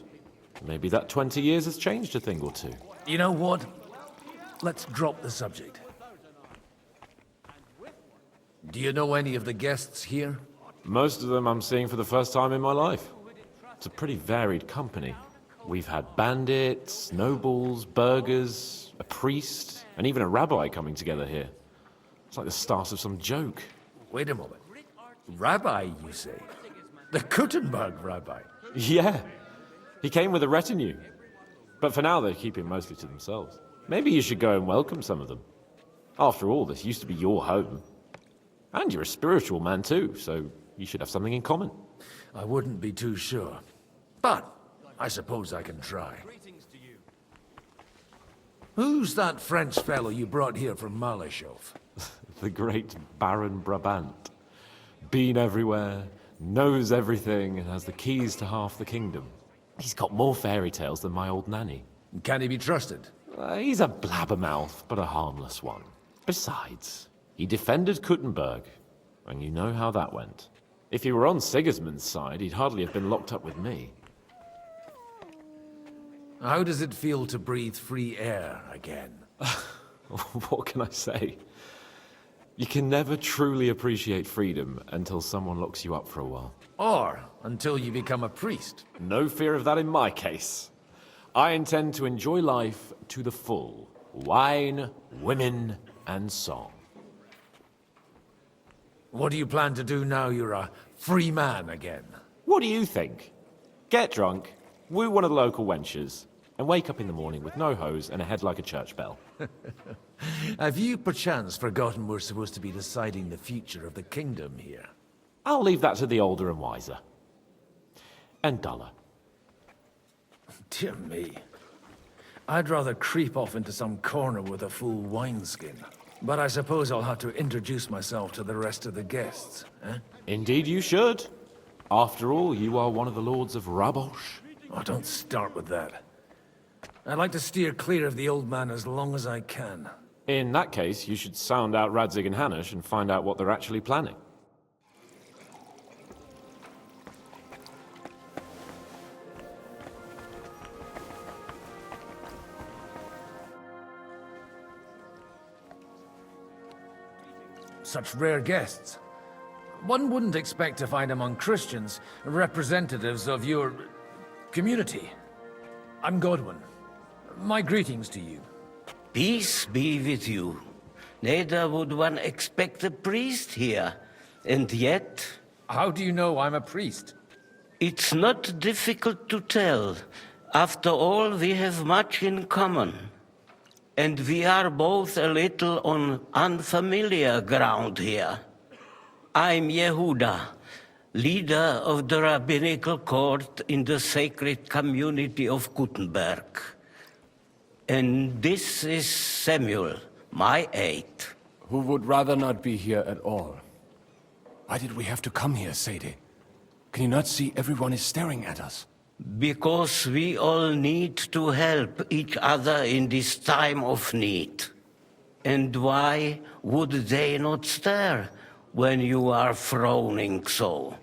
Maybe that 20 years has changed a thing or two. You know what? Let's drop the subject. Do you know any of the guests here? Most of them I'm seeing for the first time in my life. It's a pretty varied company. We've had bandits, nobles, burghers, a priest, and even a rabbi coming together here. It's like the start of some joke. Wait a moment. Rabbi, you say? The Gutenberg rabbi? Yeah. He came with a retinue. But for now, they're keeping mostly to themselves. Maybe you should go and welcome some of them. After all, this used to be your home. And you're a spiritual man too, so you should have something in common. I wouldn't be too sure. But I suppose I can try. Who's that French fellow you brought here from Malashov? The great Baron Brabant. Been everywhere, knows everything, and has the keys to half the kingdom. He's got more fairy tales than my old nanny. Can he be trusted? He's a blabbermouth, but a harmless one. Besides, he defended Kuttenberg, and you know how that went. If he were on Sigismund's side, he'd hardly have been locked up with me. How does it feel to breathe free air again? What can I say? You can never truly appreciate freedom until someone locks you up for a while. Or until you become a priest. No fear of that in my case. I intend to enjoy life to the full. Wine, women, and song. What do you plan to do now you're a free man again? What do you think? Get drunk, woo one of the local wenches, and wake up in the morning with no hose and a head like a church bell. Have you perchance forgotten we're supposed to be deciding the future of the kingdom here? I'll leave that to the older and wiser. And duller. Dear me. I'd rather creep off into some corner with a full wineskin. But I suppose I'll have to introduce myself to the rest of the guests, eh? Indeed you should. After all, you are one of the lords of Rabosh. Oh, don't start with that. I'd like to steer clear of the old man as long as I can. In that case, you should sound out Radzig and Hanush and find out what they're actually planning. Such rare guests. One wouldn't expect to find among Christians representatives of your community. I'm Godwin. My greetings to you. Peace be with you. Neither would one expect a priest here. And yet... How do you know I'm a priest? It's not difficult to tell. After all, we have much in common. And we are both a little on unfamiliar ground here. I'm Yehuda, leader of the rabbinical court in the sacred community of Gutenberg. And this is Samuel, my aide. Who would rather not be here at all. Why did we have to come here, Sadie? Can you not see everyone is staring at us? Because we all need to help each other in this time of need. And why would they not stare when you are frowning so?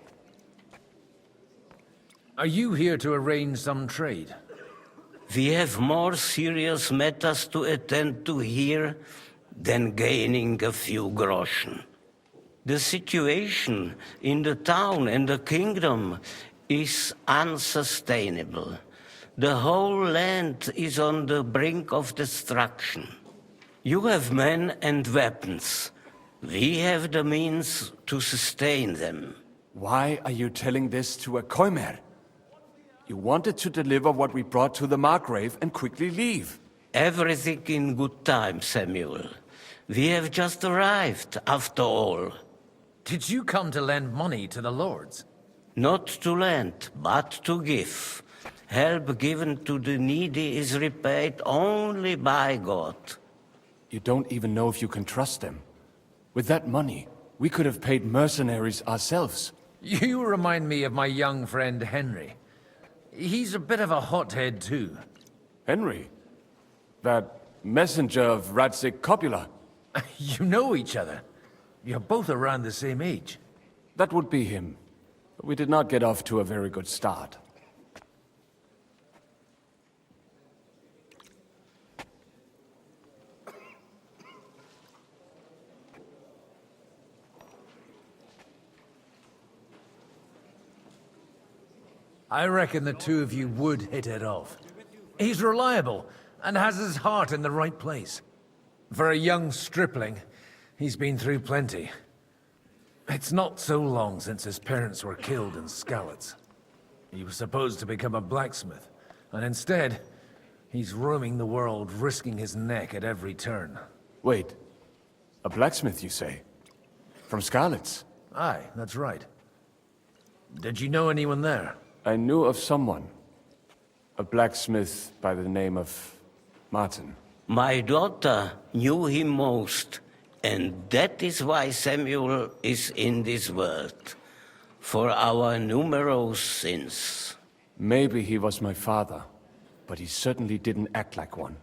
Are you here to arrange some trade? We have more serious matters to attend to here than gaining a few groschen. The situation in the town and the kingdom is unsustainable. The whole land is on the brink of destruction. You have men and weapons. We have the means to sustain them. Why are you telling this to a Koimer? You wanted to deliver what we brought to the Margrave and quickly leave. Everything in good time, Samuel. We have just arrived, after all. Did you come to lend money to the lords? Not to lend, but to give. Help given to the needy is repaid only by God. You don't even know if you can trust them. With that money, we could have paid mercenaries ourselves. You remind me of my young friend Henry. He's a bit of a hothead too. Henry? That messenger of Radzig Copula? You know each other. You're both around the same age. That would be him. But we did not get off to a very good start. I reckon the two of you would hit it off. He's reliable and has his heart in the right place. For a young stripling, he's been through plenty. It's not so long since his parents were killed in Skalitz. He was supposed to become a blacksmith, and instead, he's roaming the world, risking his neck at every turn. Wait, a blacksmith, you say? From Skalitz? Aye, that's right. Did you know anyone there? I knew of someone. A blacksmith by the name of Martin. My daughter knew him most, and that is why Samuel is in this world. For our numerous sins. Maybe he was my father, but he certainly didn't act like one.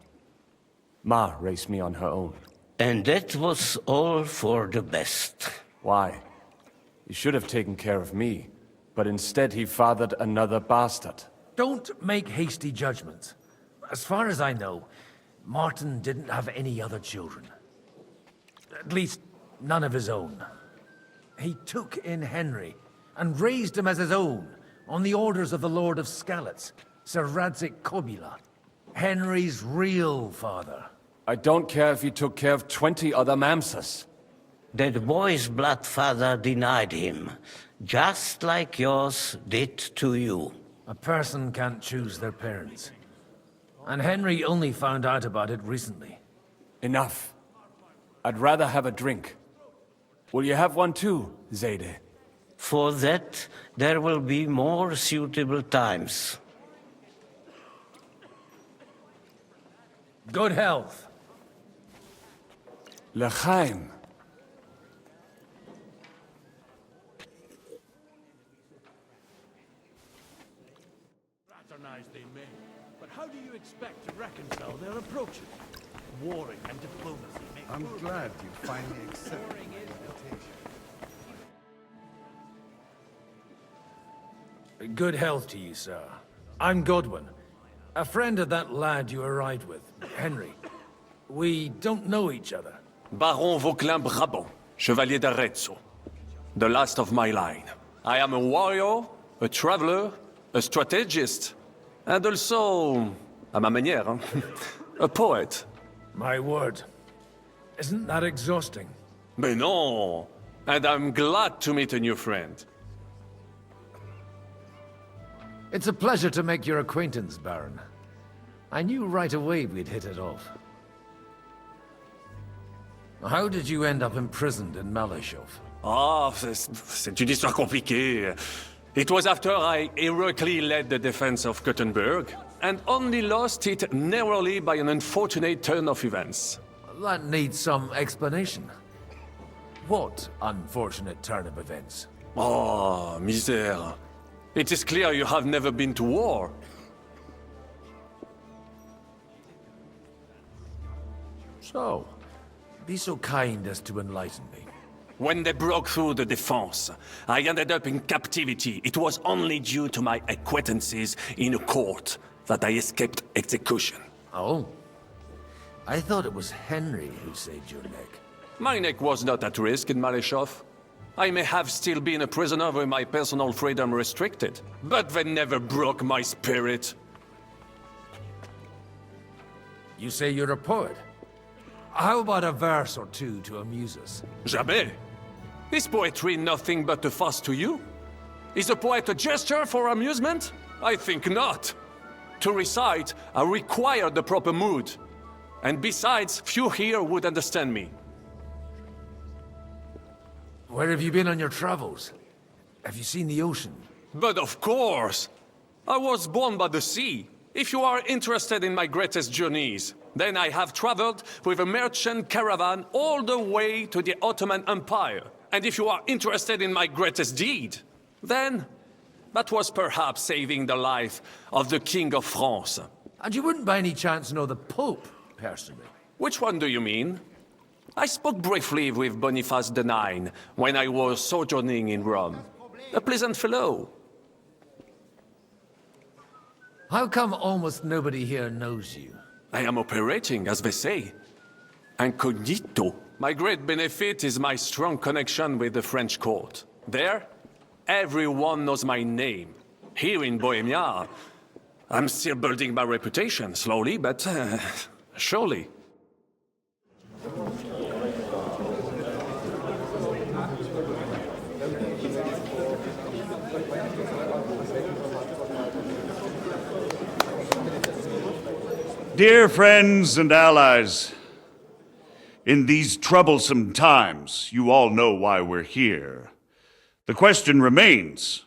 Ma raised me on her own. And that was all for the best. Why? He should have taken care of me, but instead he fathered another bastard. Don't make hasty judgments. As far as I know, Martin didn't have any other children. At least, none of his own. He took in Henry and raised him as his own, on the orders of the Lord of Skalitz, Sir Radzik Kobila, Henry's real father. I don't care if he took care of 20 other mamsas. That boy's blood father denied him, just like yours did to you. A person can't choose their parents. And Henry only found out about it recently. Enough. I'd rather have a drink. Will you have one too, Zayde? For that, there will be more suitable times. Good health. L'chaim. Fraternize they may, but how do you expect to reconcile their approaches? Warring and diplomacy make... I'm glad you finally accepted my invitation. Good health to you, sir. I'm Godwin, a friend of that lad you arrived with, Henry. We don't know each other. Baron Vauquelin Brabant, Chevalier d'Arezzo. The last of my line. I am a warrior, a traveler, a strategist, and also, à ma manière, a poet. My word. Isn't that exhausting? Mais non! And I'm glad to meet a new friend. It's a pleasure to make your acquaintance, Baron. I knew right away we'd hit it off. How did you end up imprisoned in Malashov? Ah, c'est une histoire compliquée. It was after I heroically led the defense of Gothenburg, and only lost it narrowly by an unfortunate turn of events. That needs some explanation. What unfortunate turn of events? Oh, misère. It is clear you have never been to war. So, be so kind as to enlighten me. When they broke through the defense, I ended up in captivity. It was only due to my acquaintances in a court that I escaped execution. Oh? I thought it was Henry who saved your neck. My neck was not at risk in Malashov. I may have still been a prisoner with my personal freedom restricted, but they never broke my spirit. You say you're a poet? How about a verse or two to amuse us? Jamais. Is poetry nothing but a fuss to you? Is a poet a gesture for amusement? I think not. To recite, I require the proper mood. And besides, few here would understand me. Where have you been on your travels? Have you seen the ocean? But of course! I was born by the sea. If you are interested in my greatest journeys, then I have traveled with a merchant caravan all the way to the Ottoman Empire. And if you are interested in my greatest deed, then that was perhaps saving the life of the King of France. And you wouldn't by any chance know the Pope, personally? Which one do you mean? I spoke briefly with Boniface IX when I was sojourning in Rome. A pleasant fellow. How come almost nobody here knows you? I am operating, as they say. Incognito. My great benefit is my strong connection with the French court. There, everyone knows my name. here in Bohemia. I'm still building my reputation, slowly, but surely. Dear friends and allies, in these troublesome times, you all know why we're here. The question remains,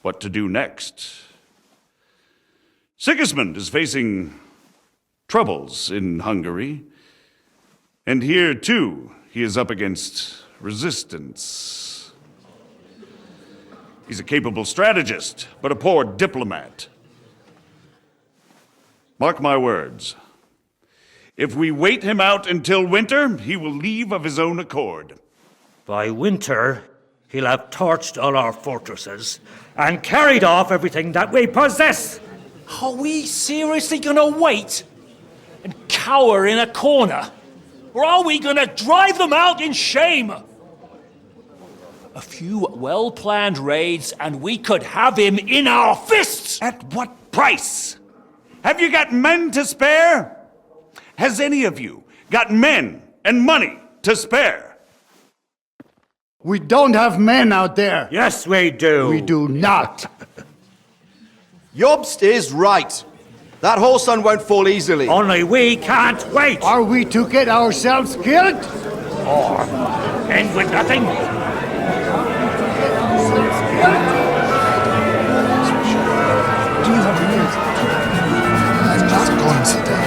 what to do next? Sigismund is facing troubles in Hungary, and here, too, he is up against resistance. He's a capable strategist, but a poor diplomat. Mark my words. If we wait him out until winter, he will leave of his own accord. By winter, he'll have torched all our fortresses and carried off everything that we possess. Are we seriously gonna wait and cower in a corner? Or are we gonna drive them out in shame? A few well-planned raids and we could have him in our fists! At what price? Have you got men to spare? Has any of you got men and money to spare? We don't have men out there. Yes, we do. We do not. Jobst is right. That whole sun won't fall easily. Only we can't wait. Are we to get ourselves killed? Or end with nothing? Do you have news? I'm just considering.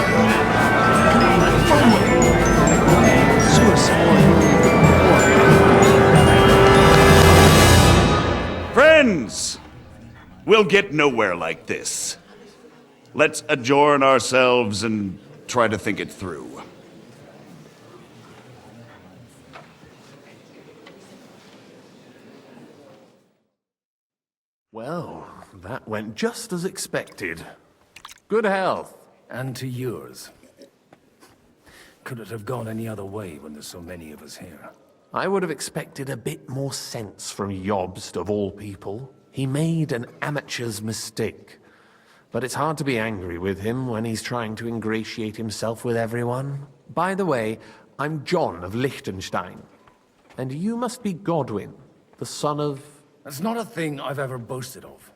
Friends, we'll get nowhere like this. Let's adjourn ourselves and try to think it through. Well, that went just as expected. Good health. And to yours. Could it have gone any other way when there's so many of us here? I would have expected a bit more sense from Jobst, of all people. He made an amateur's mistake. But it's hard to be angry with him when he's trying to ingratiate himself with everyone. By the way, I'm John of Liechtenstein. And you must be Godwin, the son of... That's not a thing I've ever boasted of.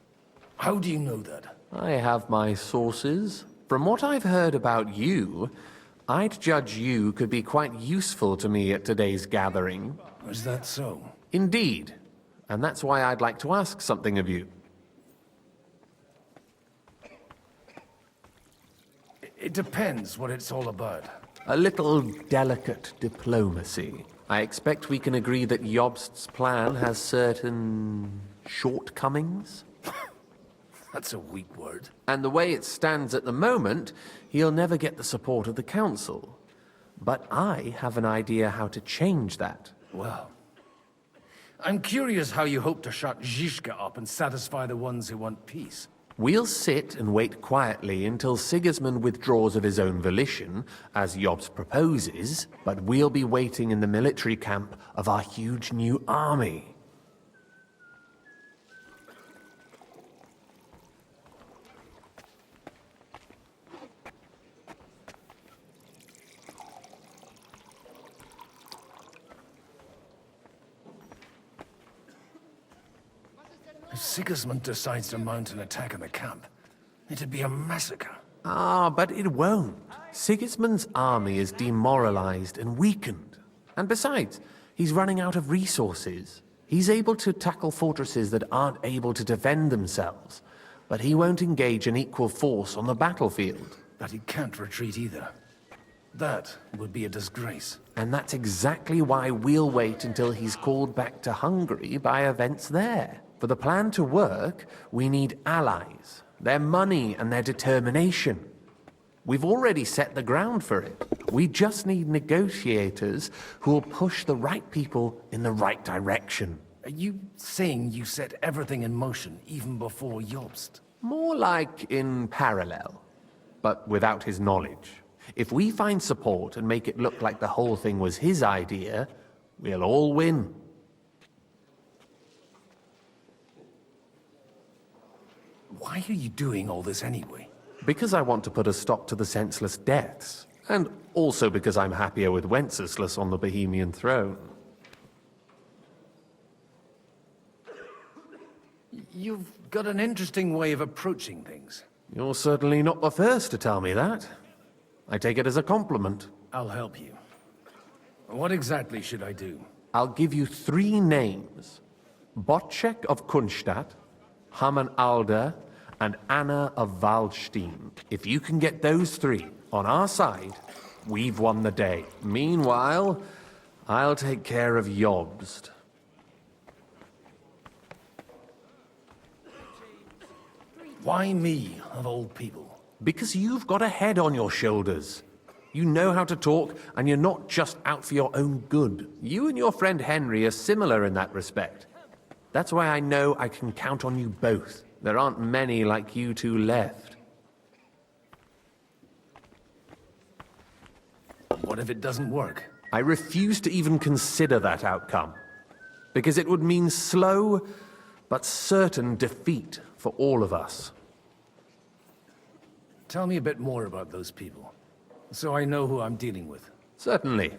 How do you know that? I have my sources. From what I've heard about you, I'd judge you could be quite useful to me at today's gathering. Is that so? Indeed. And that's why I'd like to ask something of you. It depends what it's all about. A little delicate diplomacy. I expect we can agree that Jobst's plan has certain shortcomings. That's a weak word. And the way it stands at the moment, he'll never get the support of the council. But I have an idea how to change that. Well, I'm curious how you hope to shut Zizka up and satisfy the ones who want peace. We'll sit and wait quietly until Sigismund withdraws of his own volition, as Jobst proposes, but we'll be waiting in the military camp of our huge new army. If Sigismund decides to mount an attack on the camp, it'd be a massacre. Ah, but it won't. Sigismund's army is demoralized and weakened. And besides, he's running out of resources. He's able to tackle fortresses that aren't able to defend themselves, but he won't engage an equal force on the battlefield. But he can't retreat either. That would be a disgrace. And that's exactly why we'll wait until he's called back to Hungary by events there. For the plan to work, we need allies, their money and their determination. We've already set the ground for it. We just need negotiators who will push the right people in the right direction. Are you saying you set everything in motion even before Jobst? More like in parallel, but without his knowledge. If we find support and make it look like the whole thing was his idea, we'll all win. Why are you doing all this anyway? Because I want to put a stop to the senseless deaths. And also because I'm happier with Wenceslas on the Bohemian throne. You've got an interesting way of approaching things. You're certainly not the first to tell me that. I take it as a compliment. I'll help you. What exactly should I do? I'll give you 3 names. Botchek of Kunstadt, Hamann Alder, and Anna of Waldstein. If you can get those 3 on our side, we've won the day. Meanwhile, I'll take care of Jobst. Why me, of all people? Because you've got a head on your shoulders. You know how to talk, and you're not just out for your own good. You and your friend Henry are similar in that respect. That's why I know I can count on you both. There aren't many like you two left. What if it doesn't work? I refuse to even consider that outcome. Because it would mean slow, but certain defeat for all of us. Tell me a bit more about those people, so I know who I'm dealing with. Certainly.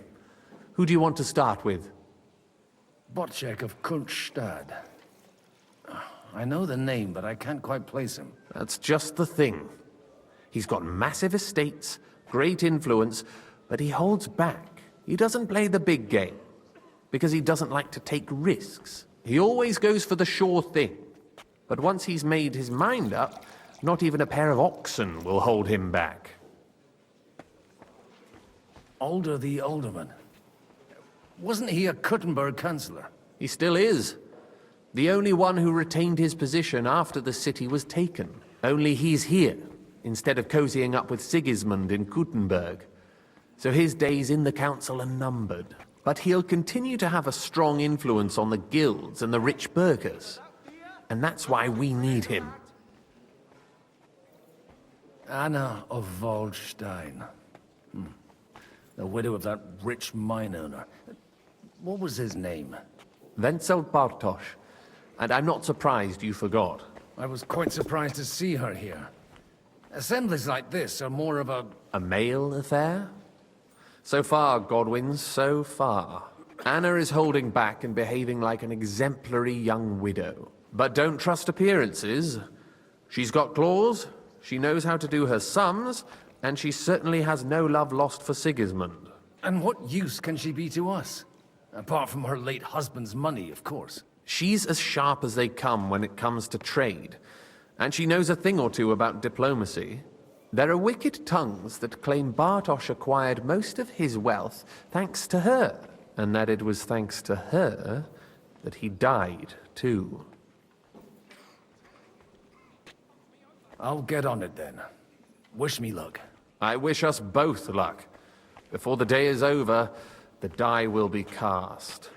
Who do you want to start with? Botchek of Kunstadt. I know the name, but I can't quite place him. That's just the thing. He's got massive estates, great influence, but he holds back. He doesn't play the big game, because he doesn't like to take risks. He always goes for the sure thing. But once he's made his mind up, not even a pair of oxen will hold him back. Alder the Alderman. Wasn't he a Kuttenberg councillor? He still is. The only one who retained his position after the city was taken. Only he's here, instead of cozying up with Sigismund in Kuttenberg. So his days in the council are numbered. But he'll continue to have a strong influence on the guilds and the rich burghers. And that's why we need him. Anna of Waldstein. The widow of that rich mine owner. What was his name? Wenzel Bartosz. And I'm not surprised you forgot. I was quite surprised to see her here. Assemblies like this are more of a... A male affair? So far, Godwin, so far. Anna is holding back and behaving like an exemplary young widow. But don't trust appearances. She's got claws, she knows how to do her sums, and she certainly has no love lost for Sigismund. And what use can she be to us? Apart from her late husband's money, of course. She's as sharp as they come when it comes to trade. And she knows a thing or two about diplomacy. There are wicked tongues that claim Bartosz acquired most of his wealth thanks to her, and that it was thanks to her that he died, too. I'll get on it then. Wish me luck. I wish us both luck. Before the day is over, the die will be cast.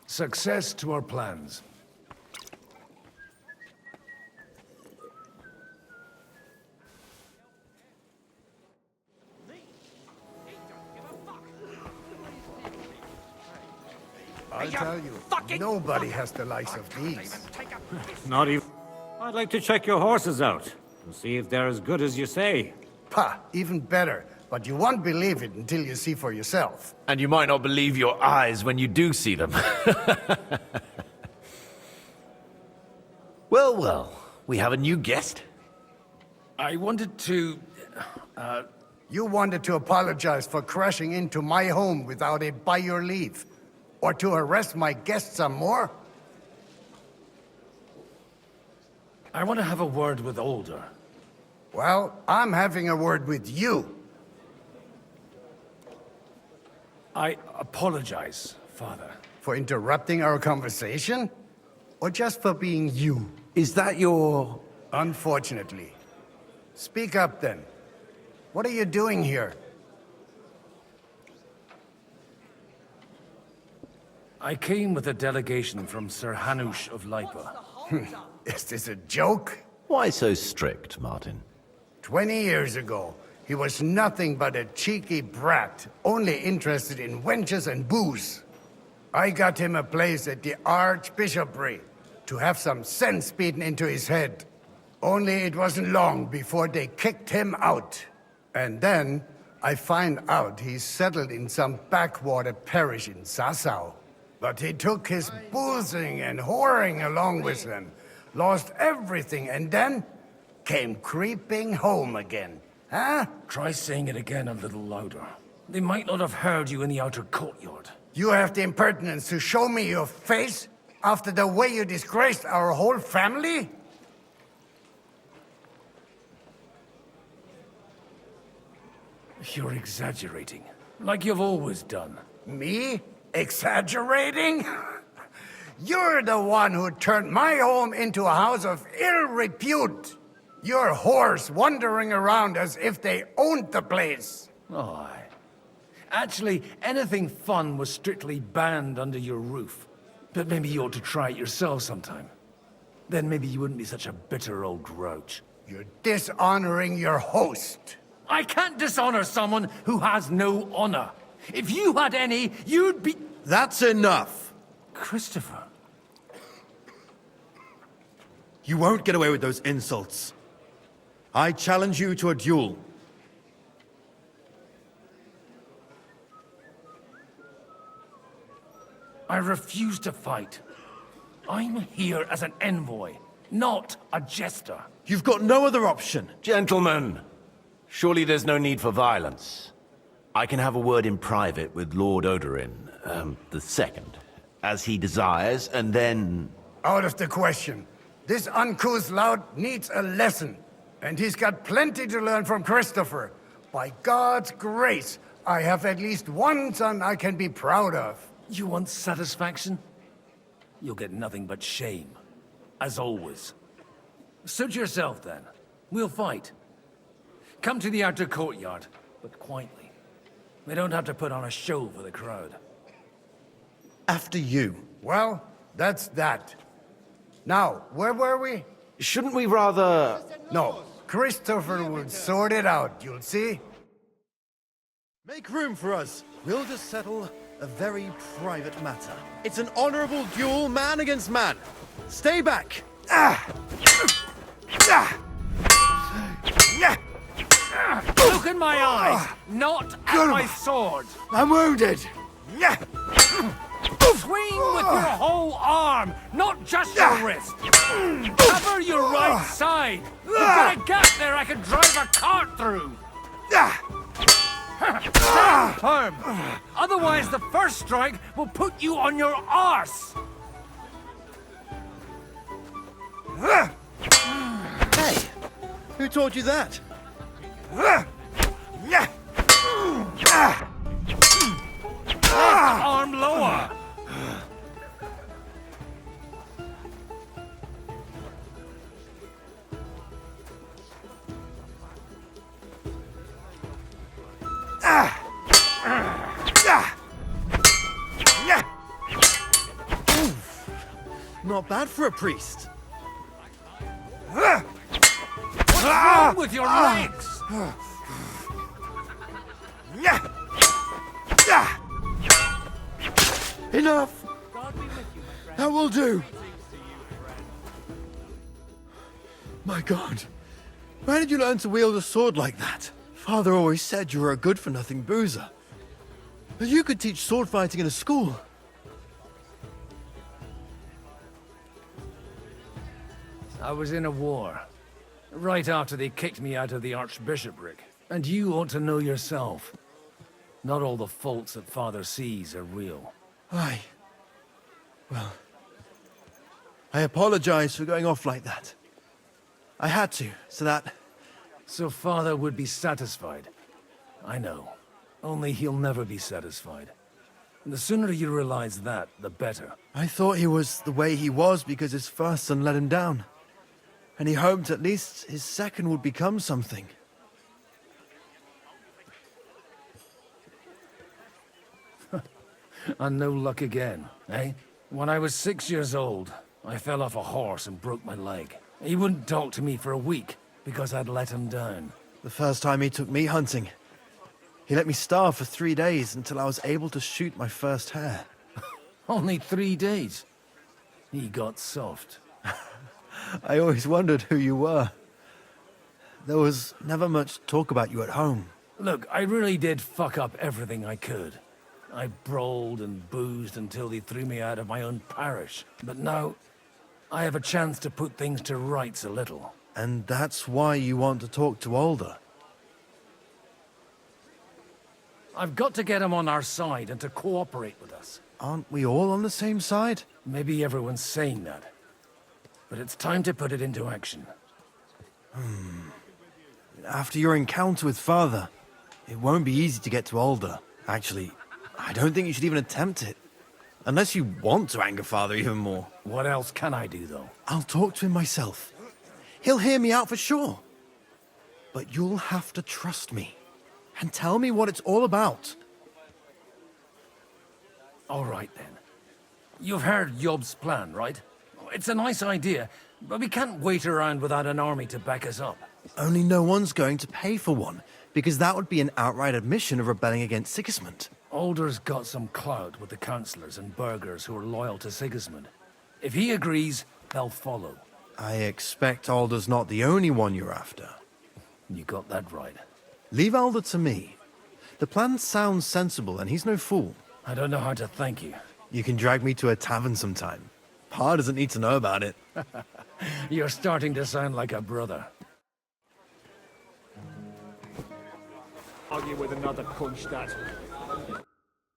Success to our plans. I'll tell you, nobody has the likes of these. Not even... I'd like to check your horses out and see if they're as good as you say. Pah, even better. But you won't believe it until you see for yourself. And you might not believe your eyes when you do see them. Well, well, we have a new guest. I wanted to... You wanted to apologize for crashing into my home without it by your leave. Or to arrest my guests some more? I want to have a word with Alder. Well, I'm having a word with you. I apologize, Father. For interrupting our conversation? Or just for being you? Is that your... Unfortunately. Speak up then. What are you doing here? I came with a delegation from Sir Hanush of Lipa. Is this a joke? Why so strict, Martin? 20 years ago, he was nothing but a cheeky brat, only interested in wenches and booze. I got him a place at the Archbishopry, to have some sense beaten into his head. Only it wasn't long before they kicked him out. And then I find out he's settled in some backwater parish in Sassau. But he took his boozing and whoring along with him, lost everything, and then came creeping home again. Huh? Try saying it again a little louder. They might not have heard you in the outer courtyard. You have the impertinence to show me your face after the way you disgraced our whole family? You're exaggerating, like you've always done. Me? Exaggerating? You're the one who turned my home into a house of ill repute. Your whores wandering around as if they owned the place. Oh, aye. Actually, anything fun was strictly banned under your roof. But maybe you ought to try it yourself sometime. Then maybe you wouldn't be such a bitter old grouch. You're dishonoring your host. I can't dishonor someone who has no honor. If you had any, you'd be... That's enough. Christopher. You won't get away with those insults. I challenge you to a duel. I refuse to fight. I'm here as an envoy, not a jester. You've got no other option. Gentlemen, surely there's no need for violence. I can have a word in private with Lord Odorin, the second, as he desires, and then... Out of the question. This uncouth lout needs a lesson. And he's got plenty to learn from Christopher. By God's grace, I have at least one son I can be proud of. You want satisfaction? You'll get nothing but shame. As always. Suit yourself, then. We'll fight. Come to the outer courtyard, but quietly. We don't have to put on a show for the crowd. After you. Well, that's that. Now, where were we? Shouldn't we rather... No, Christopher will sort it out, you'll see. Make room for us. We'll just settle a very private matter. It's an honorable duel, man against man. Stay back. Look in my eyes, not at my sword. I'm wounded. Swing with your whole arm, not just your wrist. Cover your right side. You've got a gap there I can drive a cart through. Stand firm. Otherwise, the first strike will put you on your arse. Hey, who taught you that? Left arm lower. Not bad for a priest. What's wrong with your legs? Enough! That will do. My God, where did you learn to wield a sword like that? Father always said you were a good-for-nothing boozer. But you could teach sword fighting in a school. I was in a war. Right after they kicked me out of the archbishopric. And you ought to know yourself. Not all the faults that Father sees are real. Aye. Well, I apologize for going off like that. I had to, so that... So Father would be satisfied. I know. Only he'll never be satisfied. And the sooner you realize that, the better. I thought he was the way he was because his first son let him down. And he hoped at least his second would become something. And no luck again, eh? When I was 6 years old, I fell off a horse and broke my leg. He wouldn't talk to me for a week because I'd let him down. The first time he took me hunting, he let me starve for 3 days until I was able to shoot my first hare. Only 3 days? He got soft. I always wondered who you were. There was never much talk about you at home. Look, I really did fuck up everything I could. I brawled and boozed until they threw me out of my own parish. But now, I have a chance to put things to rights a little. And that's why you want to talk to Alder? I've got to get him on our side and to cooperate with us. Aren't we all on the same side? Maybe everyone's saying that. But it's time to put it into action. After your encounter with Father, it won't be easy to get to Alder. Actually, I don't think you should even attempt it. Unless you want to anger Father even more. What else can I do, though? I'll talk to him myself. He'll hear me out for sure. But you'll have to trust me. And tell me what it's all about. All right, then. You've heard Yob's plan, right? It's a nice idea, but we can't wait around without an army to back us up. Only no one's going to pay for one, because that would be an outright admission of rebelling against Sigismund. Alder's got some clout with the councillors and burghers who are loyal to Sigismund. If he agrees, they'll follow. I expect Alder's not the only one you're after. You got that right. Leave Alder to me. The plan sounds sensible, and he's no fool. I don't know how to thank you. You can drag me to a tavern sometime. Pa doesn't need to know about it. You're starting to sound like a brother. Argue with another punch that.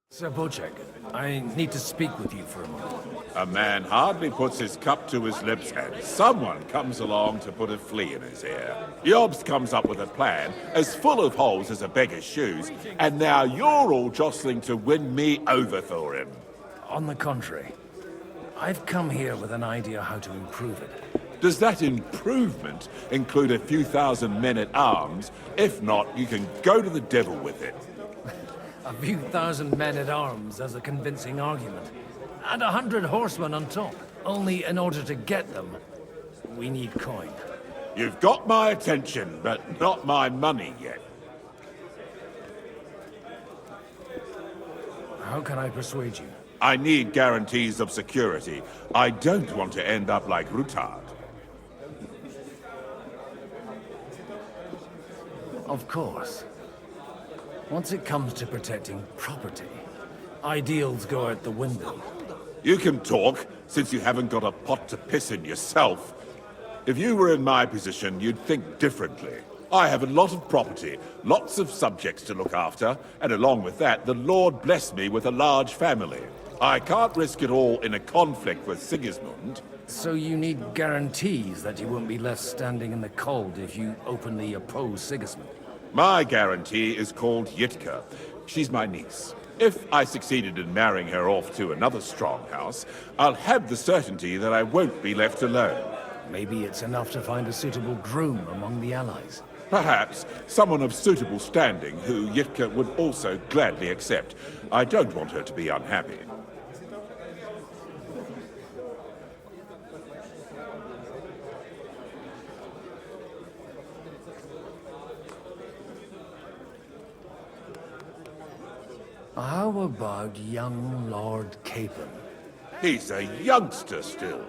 Sir Bocek, I need to speak with you for a moment. A man hardly puts his cup to his lips and someone comes along to put a flea in his ear. Yobs comes up with a plan as full of holes as a beggar's shoes, and now you're all jostling to win me over for him. On the contrary, I've come here with an idea how to improve it. Does that improvement include a few thousand men at arms? If not, you can go to the devil with it. A few thousand men at arms as a convincing argument. And 100 horsemen on top. Only in order to get them, we need coin. You've got my attention, but not my money yet. How can I persuade you? I need guarantees of security. I don't want to end up like Rutard. Of course. Once it comes to protecting property, ideals go out the window. You can talk, since you haven't got a pot to piss in yourself. If you were in my position, you'd think differently. I have a lot of property, lots of subjects to look after, and along with that, the Lord blessed me with a large family. I can't risk it all in a conflict with Sigismund. So you need guarantees that you won't be left standing in the cold if you openly oppose Sigismund? My guarantee is called Yitka. She's my niece. If I succeeded in marrying her off to another strong house, I'll have the certainty that I won't be left alone. Maybe it's enough to find a suitable groom among the allies. Perhaps someone of suitable standing who Yitka would also gladly accept. I don't want her to be unhappy. How about young Lord Capon? He's a youngster still.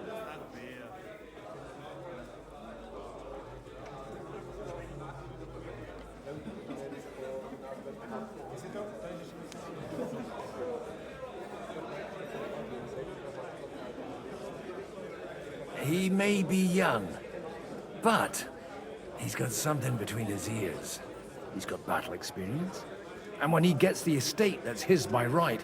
He may be young, but he's got something between his ears. He's got battle experience. And when he gets the estate that's his by right,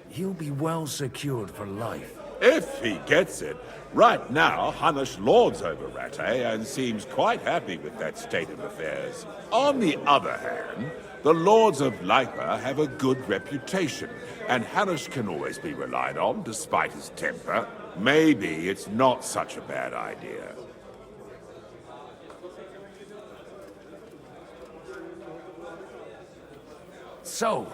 he'll be well secured for life. If he gets it. Right now, Hanush lords over Rattay and seems quite happy with that state of affairs. On the other hand, the lords of Lipa have a good reputation, and Hanush can always be relied on despite his temper. Maybe it's not such a bad idea. So,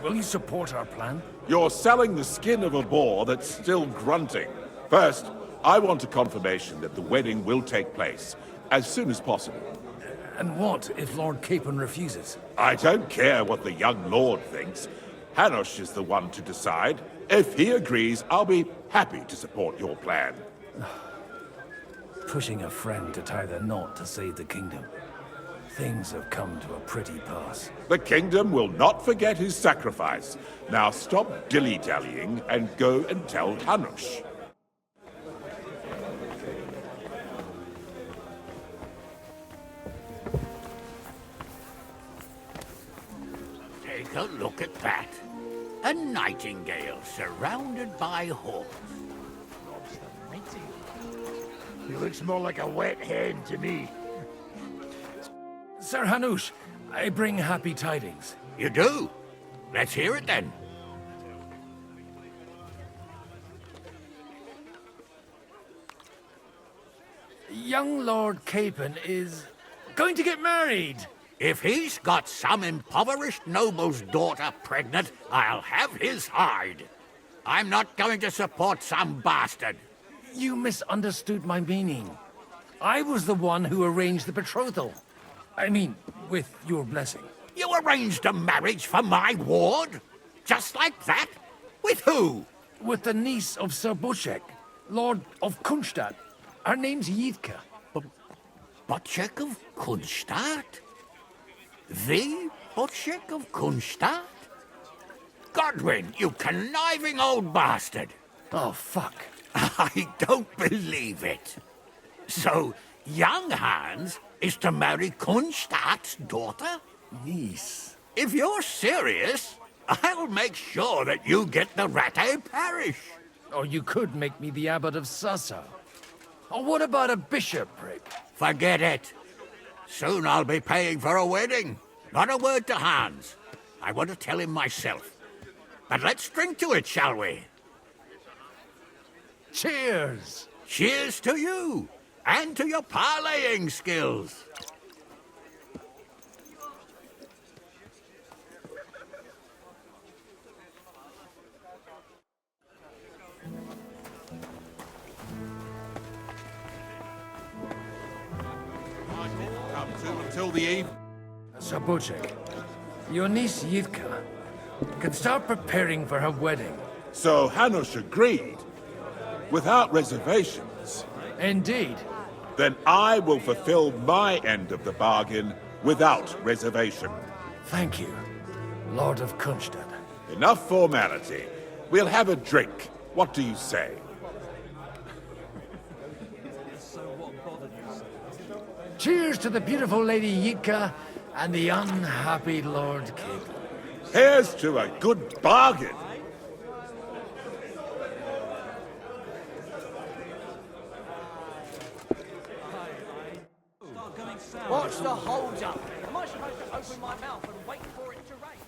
will you support our plan? You're selling the skin of a boar that's still grunting. First, I want a confirmation that the wedding will take place as soon as possible. And what if Lord Capon refuses? I don't care what the young lord thinks. Hanush is the one to decide. If he agrees, I'll be happy to support your plan. Pushing a friend to tie the knot to save the kingdom. Things have come to a pretty pass. The kingdom will not forget his sacrifice. Now stop dilly-dallying and go and tell Hanush. Take a look at that. A nightingale surrounded by hawks. He looks more like a wet hen to me. Sir Hanush, I bring happy tidings. You do? Let's hear it then. Young Lord Capon is going to get married. If he's got some impoverished noble's daughter pregnant, I'll have his hide. I'm not going to support some bastard. You misunderstood my meaning. I was the one who arranged the betrothal. I mean, with your blessing. You arranged a marriage for my ward? Just like that? With who? With the niece of Sir Bushek, Lord of Kunstadt. Her name's Yitka. Bushek of Kunstadt? The Bushek of Kunstadt? Godwin, you conniving old bastard! Oh, fuck. I don't believe it. So, young Hans is to marry Kunstadt's daughter? Niece. If you're serious, I'll make sure that you get the Rattay parish. Or you could make me the abbot of Sassa. Or what about a bishopric? Forget it. Soon I'll be paying for a wedding. Not a word to Hans. I want to tell him myself. But let's drink to it, shall we? Cheers! Cheers to you, and to your parleying skills. Come to until the eve. Sir Bushek, your niece Yitka can start preparing for her wedding. So Hanush agreed, without reservations. Indeed. Then I will fulfill my end of the bargain without reservation. Thank you, Lord of Kunstadt. Enough formality. We'll have a drink. What do you say? Cheers to the beautiful Lady Yitka and the unhappy Lord Capon. Here's to a good bargain. Watch the hold up. Am I supposed to open my mouth and wait for it to rain?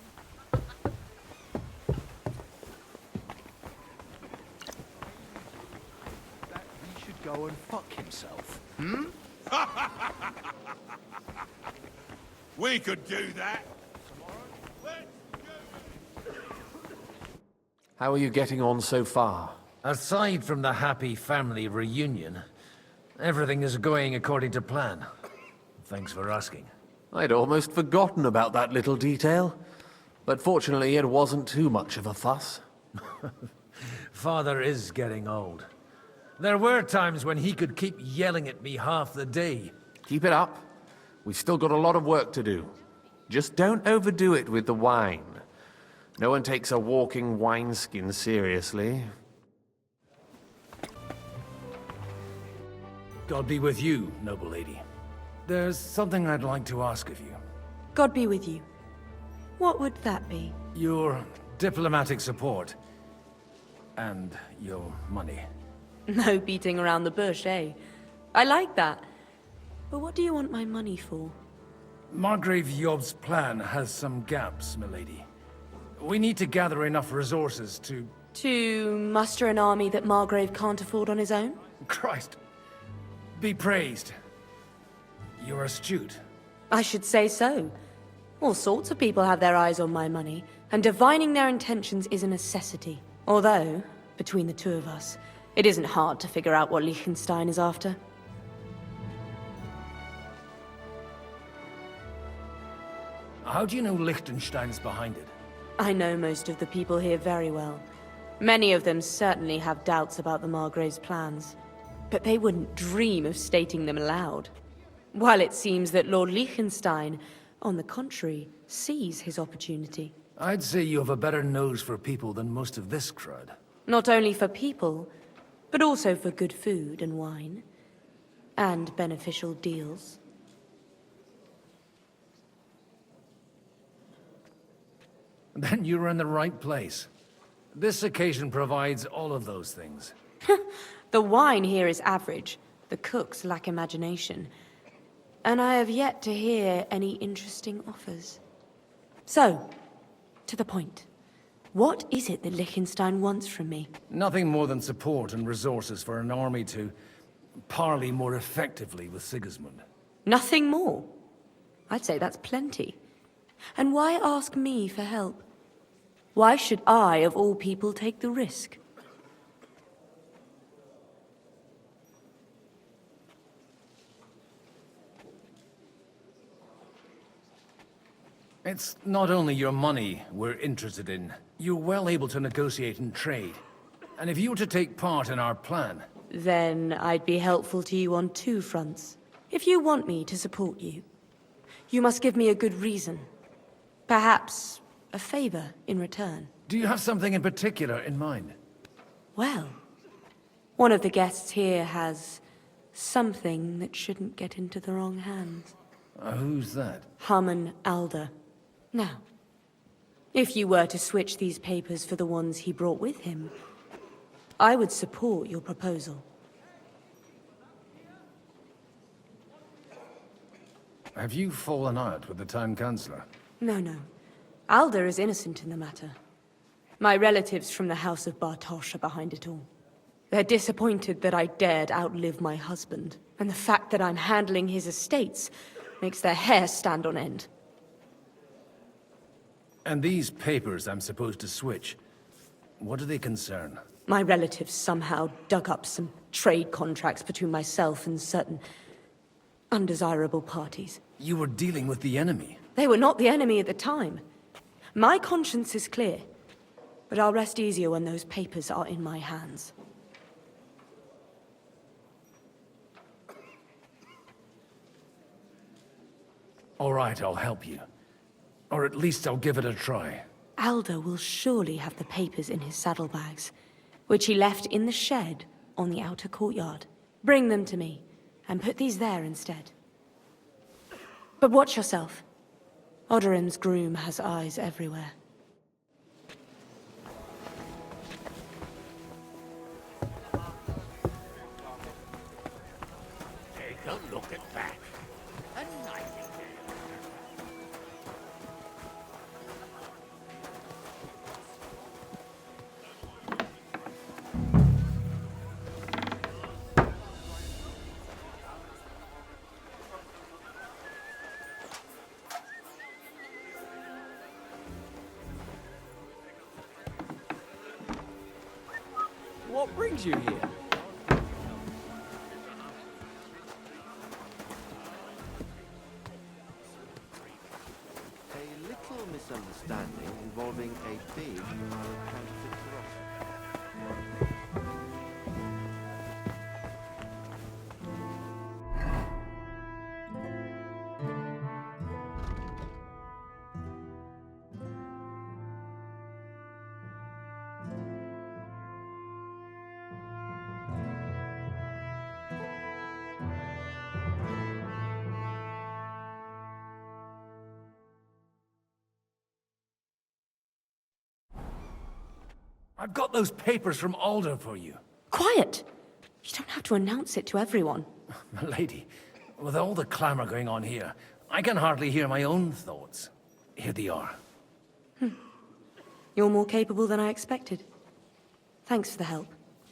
That he should go and fuck himself. We could do that. How are you getting on so far? Aside from the happy family reunion, everything is going according to plan. Thanks for asking. I'd almost forgotten about that little detail. But fortunately, it wasn't too much of a fuss. Father is getting old. There were times when he could keep yelling at me half the day. Keep it up. We've still got a lot of work to do. Just don't overdo it with the wine. No one takes a walking wineskin seriously. God be with you, noble lady. There's something I'd like to ask of you. God be with you. What would that be? Your diplomatic support. And your money. No beating around the bush, eh? I like that. But what do you want my money for? Margrave Yob's plan has some gaps, milady. We need to gather enough resources to... To muster an army that Margrave can't afford on his own? Christ. Be praised. You're astute. I should say so. All sorts of people have their eyes on my money, and divining their intentions is a necessity. Although, between the two of us, it isn't hard to figure out what Liechtenstein is after. How do you know Liechtenstein's behind it? I know most of the people here very well. Many of them certainly have doubts about the Margrave's plans, but they wouldn't dream of stating them aloud. While it seems that Lord Liechtenstein, on the contrary, sees his opportunity. I'd say you have a better nose for people than most of this crowd. Not only for people, but also for good food and wine, and beneficial deals. Then you're in the right place. This occasion provides all of those things. The wine here is average. The cooks lack imagination. And I have yet to hear any interesting offers. So, to the point. What is it that Liechtenstein wants from me? Nothing more than support and resources for an army to parley more effectively with Sigismund. Nothing more? I'd say that's plenty. And why ask me for help? Why should I, of all people, take the risk? It's not only your money we're interested in. You're well able to negotiate and trade. And if you were to take part in our plan... Then I'd be helpful to you on two fronts. If you want me to support you, you must give me a good reason. Perhaps a favor in return. Do you have something in particular in mind? Well, one of the guests here has something that shouldn't get into the wrong hands. Who's that? Harman Alder. Now, if you were to switch these papers for the ones he brought with him, I would support your proposal. Have you fallen out with the Town Councillor? No. Alder is innocent in the matter. My relatives from the House of Bartosz are behind it all. They're disappointed that I dared outlive my husband, and the fact that I'm handling his estates makes their hair stand on end. And these papers I'm supposed to switch, what do they concern? My relatives somehow dug up some trade contracts between myself and certain undesirable parties. You were dealing with the enemy. They were not the enemy at the time. My conscience is clear, but I'll rest easier when those papers are in my hands. All right, I'll help you. Or at least I'll give it a try. Alder will surely have the papers in his saddlebags, which he left in the shed on the outer courtyard. Bring them to me, and put these there instead. But watch yourself. Odorin's groom has eyes everywhere. Take a look at that. A nightingale. What brings you here? A little misunderstanding involving a big counterfeit philosopher. I've got those papers from Alder for you. Quiet! You don't have to announce it to everyone. Milady, with all the clamor going on here, I can hardly hear my own thoughts. Here they are. You're more capable than I expected. Thanks for the help.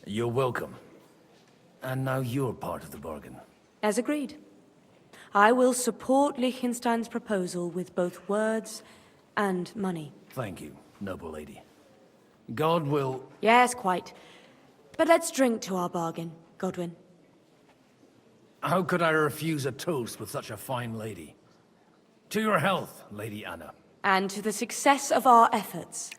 You're welcome. And now you're part of the bargain. As agreed. I will support Liechtenstein's proposal with both words and money. Thank you, noble lady. God will... Yes, quite. But let's drink to our bargain, Godwin. How could I refuse a toast with such a fine lady? To your health, Lady Anna. and to the success of our efforts.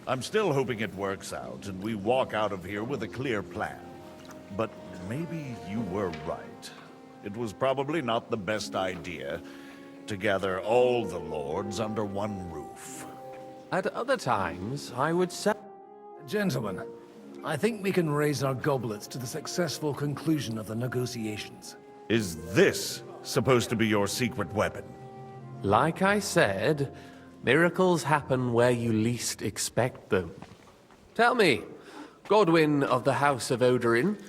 I'm still hoping it works out and we walk out of here with a clear plan. But maybe you were right. It was probably not the best idea to gather all the lords under one roof. At other times, I would say... Gentlemen, I think we can raise our goblets to the successful conclusion of the negotiations. Is this supposed to be your secret weapon? Like I said, miracles happen where you least expect them. Tell me, Godwin of the House of Odorin,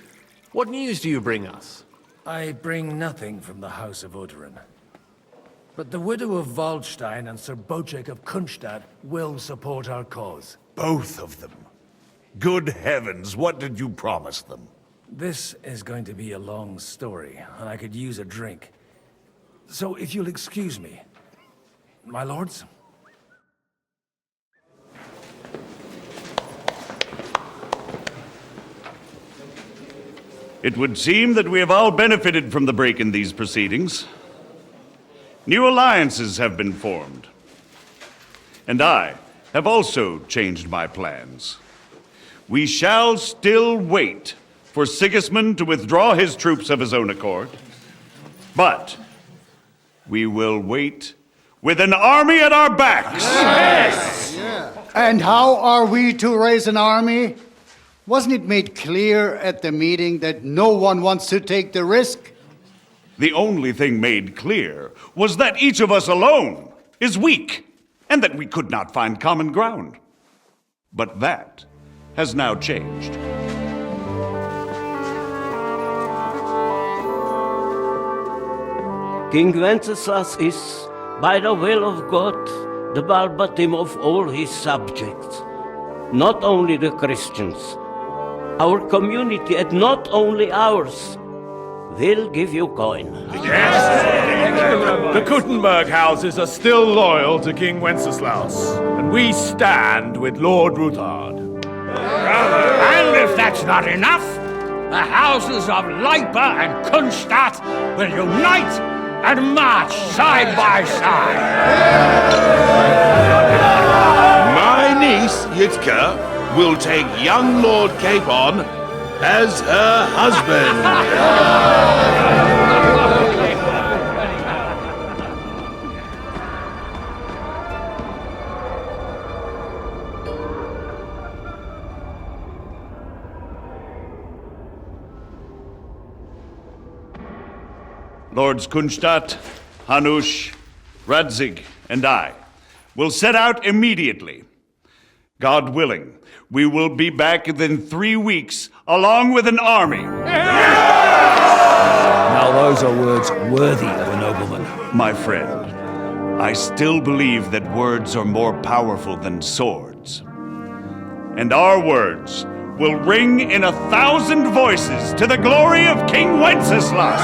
what news do you bring us? I bring nothing from the House of Odorin. But the widow of Waldstein and Sir Bocek of Kunstad will support our cause. Both of them? Good heavens, what did you promise them? This is going to be a long story, and I could use a drink. So if you'll excuse me, my lords? It would seem that we have all benefited from the break in these proceedings. New alliances have been formed. And I have also changed my plans. We shall still wait for Sigismund to withdraw his troops of his own accord. But we will wait with an army at our backs. Yes! And how are we to raise an army? Wasn't it made clear at the meeting that no one wants to take the risk? The only thing made clear was that each of us alone is weak, and that we could not find common ground. But that has now changed. King Wenceslas is, by the will of God, the Balbatim of all his subjects. Not only the Christians, our community, and not only ours, will give you coin. Yes! The Kuttenberg houses are still loyal to King Wenceslaus, and we stand with Lord Ruthard. And if that's not enough, the houses of Leipa and Kunstadt will unite and march side by side. My niece, Yitka, will take young Lord Capon as her husband. Lords Kunstadt, Hanush, Radzig, and I will set out immediately. God willing, we will be back within 3 weeks, along with an army. Now those are words worthy of a nobleman. My friend, I still believe that words are more powerful than swords. And our words will ring in 1,000 voices to the glory of King Wenceslas.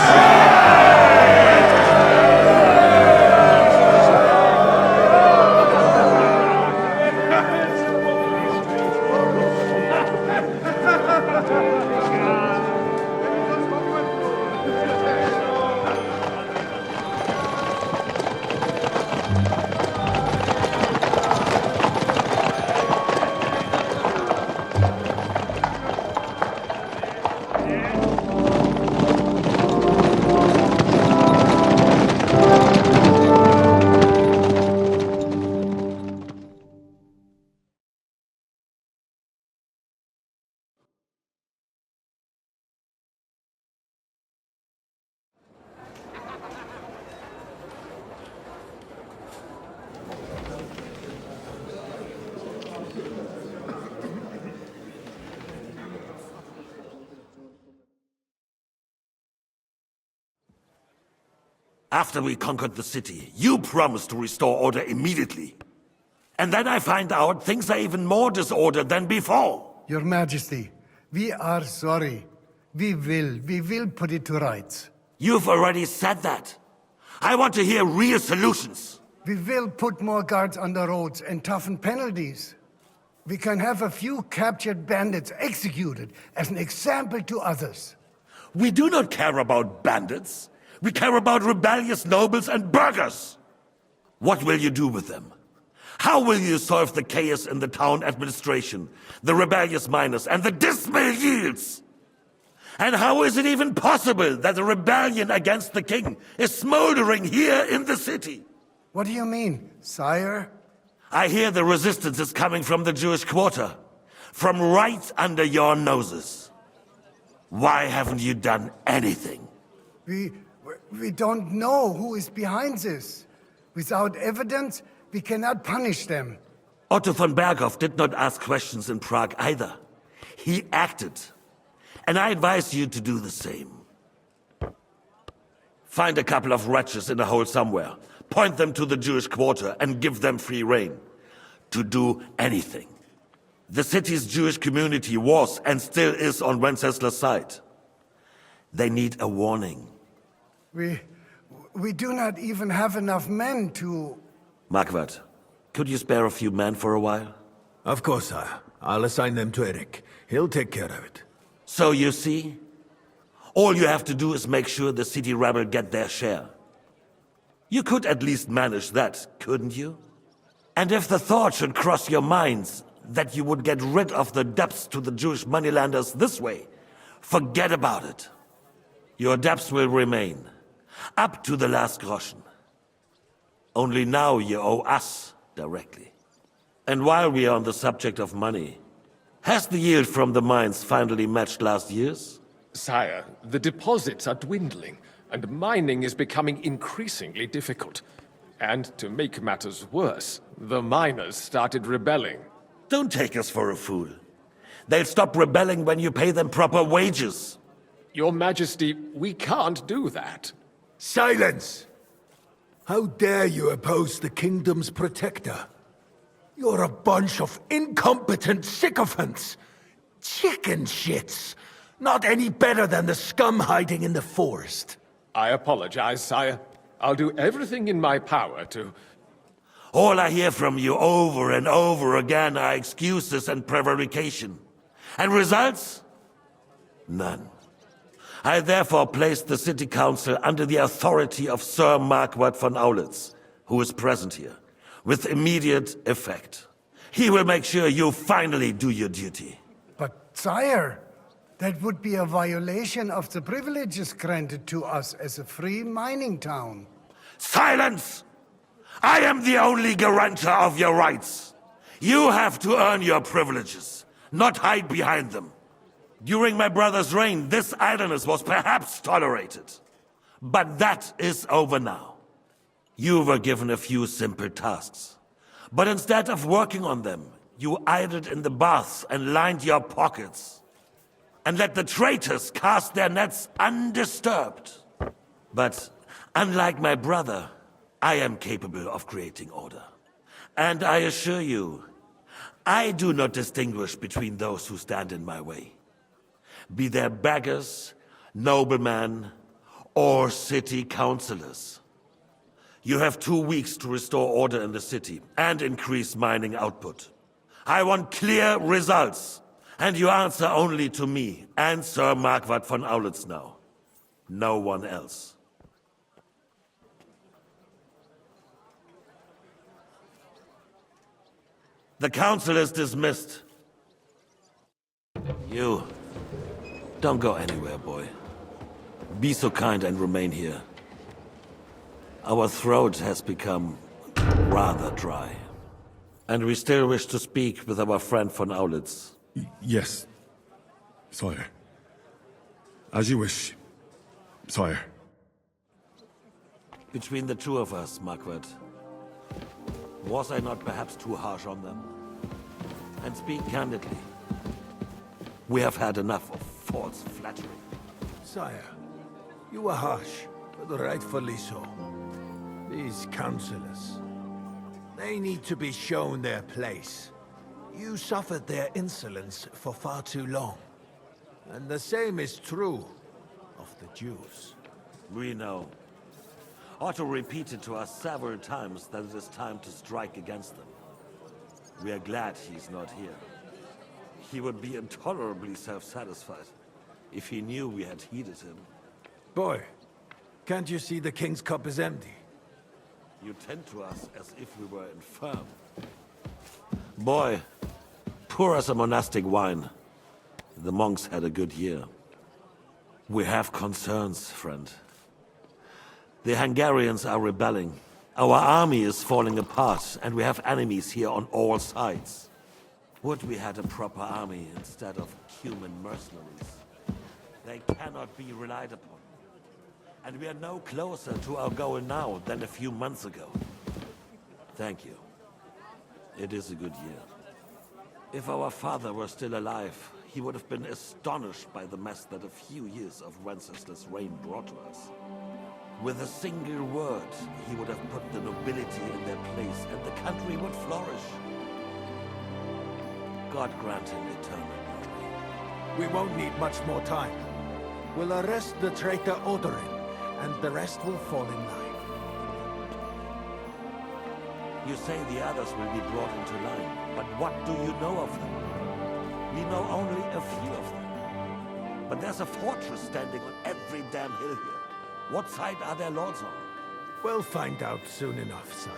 After we conquered the city, you promised to restore order immediately. And then I find out things are even more disordered than before. Your Majesty, we are sorry. We will put it to rights. You've already said that. I want to hear real solutions. We will put more guards on the roads and toughen penalties. We can have a few captured bandits executed as an example to others. We do not care about bandits. We care about rebellious nobles and burghers. What will you do with them? How will you solve the chaos in the town administration, the rebellious miners, and the dismal yields? And how is it even possible that a rebellion against the king is smoldering here in the city? What do you mean, sire? I hear the resistance is coming from the Jewish quarter, from right under your noses. Why haven't you done anything? We don't know who is behind this. Without evidence, we cannot punish them. Otto von Berghoff did not ask questions in Prague either. He acted. And I advise you to do the same. Find a couple of wretches in a hole somewhere, point them to the Jewish quarter, and give them free rein to do anything. The city's Jewish community was and still is on Wenceslas' side. They need a warning. We do not even have enough men to... Marquardt, could you spare a few men for a while? Of course, sire. I'll assign them to Eric. He'll take care of it. So you see, all you have to do is make sure the city rebel get their share. You could at least manage that, couldn't you? And if the thought should cross your minds that you would get rid of the debts to the Jewish moneylenders this way, forget about it. Your debts will remain, up to the last groschen. Only now you owe us directly. And while we are on the subject of money, has the yield from the mines finally matched last year's? Sire, the deposits are dwindling, and mining is becoming increasingly difficult. And to make matters worse, the miners started rebelling. Don't take us for a fool. They'll stop rebelling when you pay them proper wages. Your Majesty, we can't do that. Silence! How dare you oppose the kingdom's protector? You're a bunch of incompetent sycophants! Chicken shits! Not any better than the scum hiding in the forest. I apologize, sire. I'll do everything in my power to... All I hear from you over and over again are excuses and prevarication. And results? None. I therefore placed the city council under the authority of Sir Marquardt von Aulitz, who is present here, with immediate effect. He will make sure you finally do your duty. But, sire, that would be a violation of the privileges granted to us as a free mining town. Silence! I am the only guarantor of your rights. You have to earn your privileges, not hide behind them. During my brother's reign, this idleness was perhaps tolerated. But that is over now. You were given a few simple tasks. But instead of working on them, you idled in the baths and lined your pockets. And let the traitors cast their nets undisturbed. But unlike my brother, I am capable of creating order. And I assure you, I do not distinguish between those who stand in my way. Be they beggars, noblemen, or city councillors. You have 2 weeks to restore order in the city and increase mining output. I want clear results, and you answer only to me and Sir Marquardt von Aulitz now. No one else. The council is dismissed. You, don't go anywhere, boy. Be so kind and remain here. Our throat has become rather dry. And we still wish to speak with our friend von Aulitz. Yes, sire. As you wish, sire. Between the two of us, Marquardt, was I not perhaps too harsh on them? And speak candidly. We have had enough of false flattery. Sire, you were harsh, but rightfully so. These councillors, they need to be shown their place. You suffered their insolence for far too long. And the same is true of the Jews. We know. Otto repeated to us several times that it is time to strike against them. We are glad he's not here. He would be intolerably self-satisfied if he knew we had heeded him. Boy, can't you see the king's cup is empty? You tend to us as if we were infirm. Boy, pour us a monastic wine. The monks had a good year. We have concerns, friend. The Hungarians are rebelling. Our army is falling apart, and we have enemies here on all sides. Would we had a proper army instead of human mercenaries. They cannot be relied upon. And we are no closer to our goal now than a few months ago. Thank you. It is a good year. If our father were still alive, he would have been astonished by the mess that a few years of Wenceslas' reign brought to us. With a single word, he would have put the nobility in their place, and the country would flourish. God grant him eternal glory. We won't need much more time. We'll arrest the traitor Odorin, and the rest will fall in line. You say the others will be brought into line, but what do you know of them? We know only a few of them. But there's a fortress standing on every damn hill here. What side are their lords on? We'll find out soon enough, sire.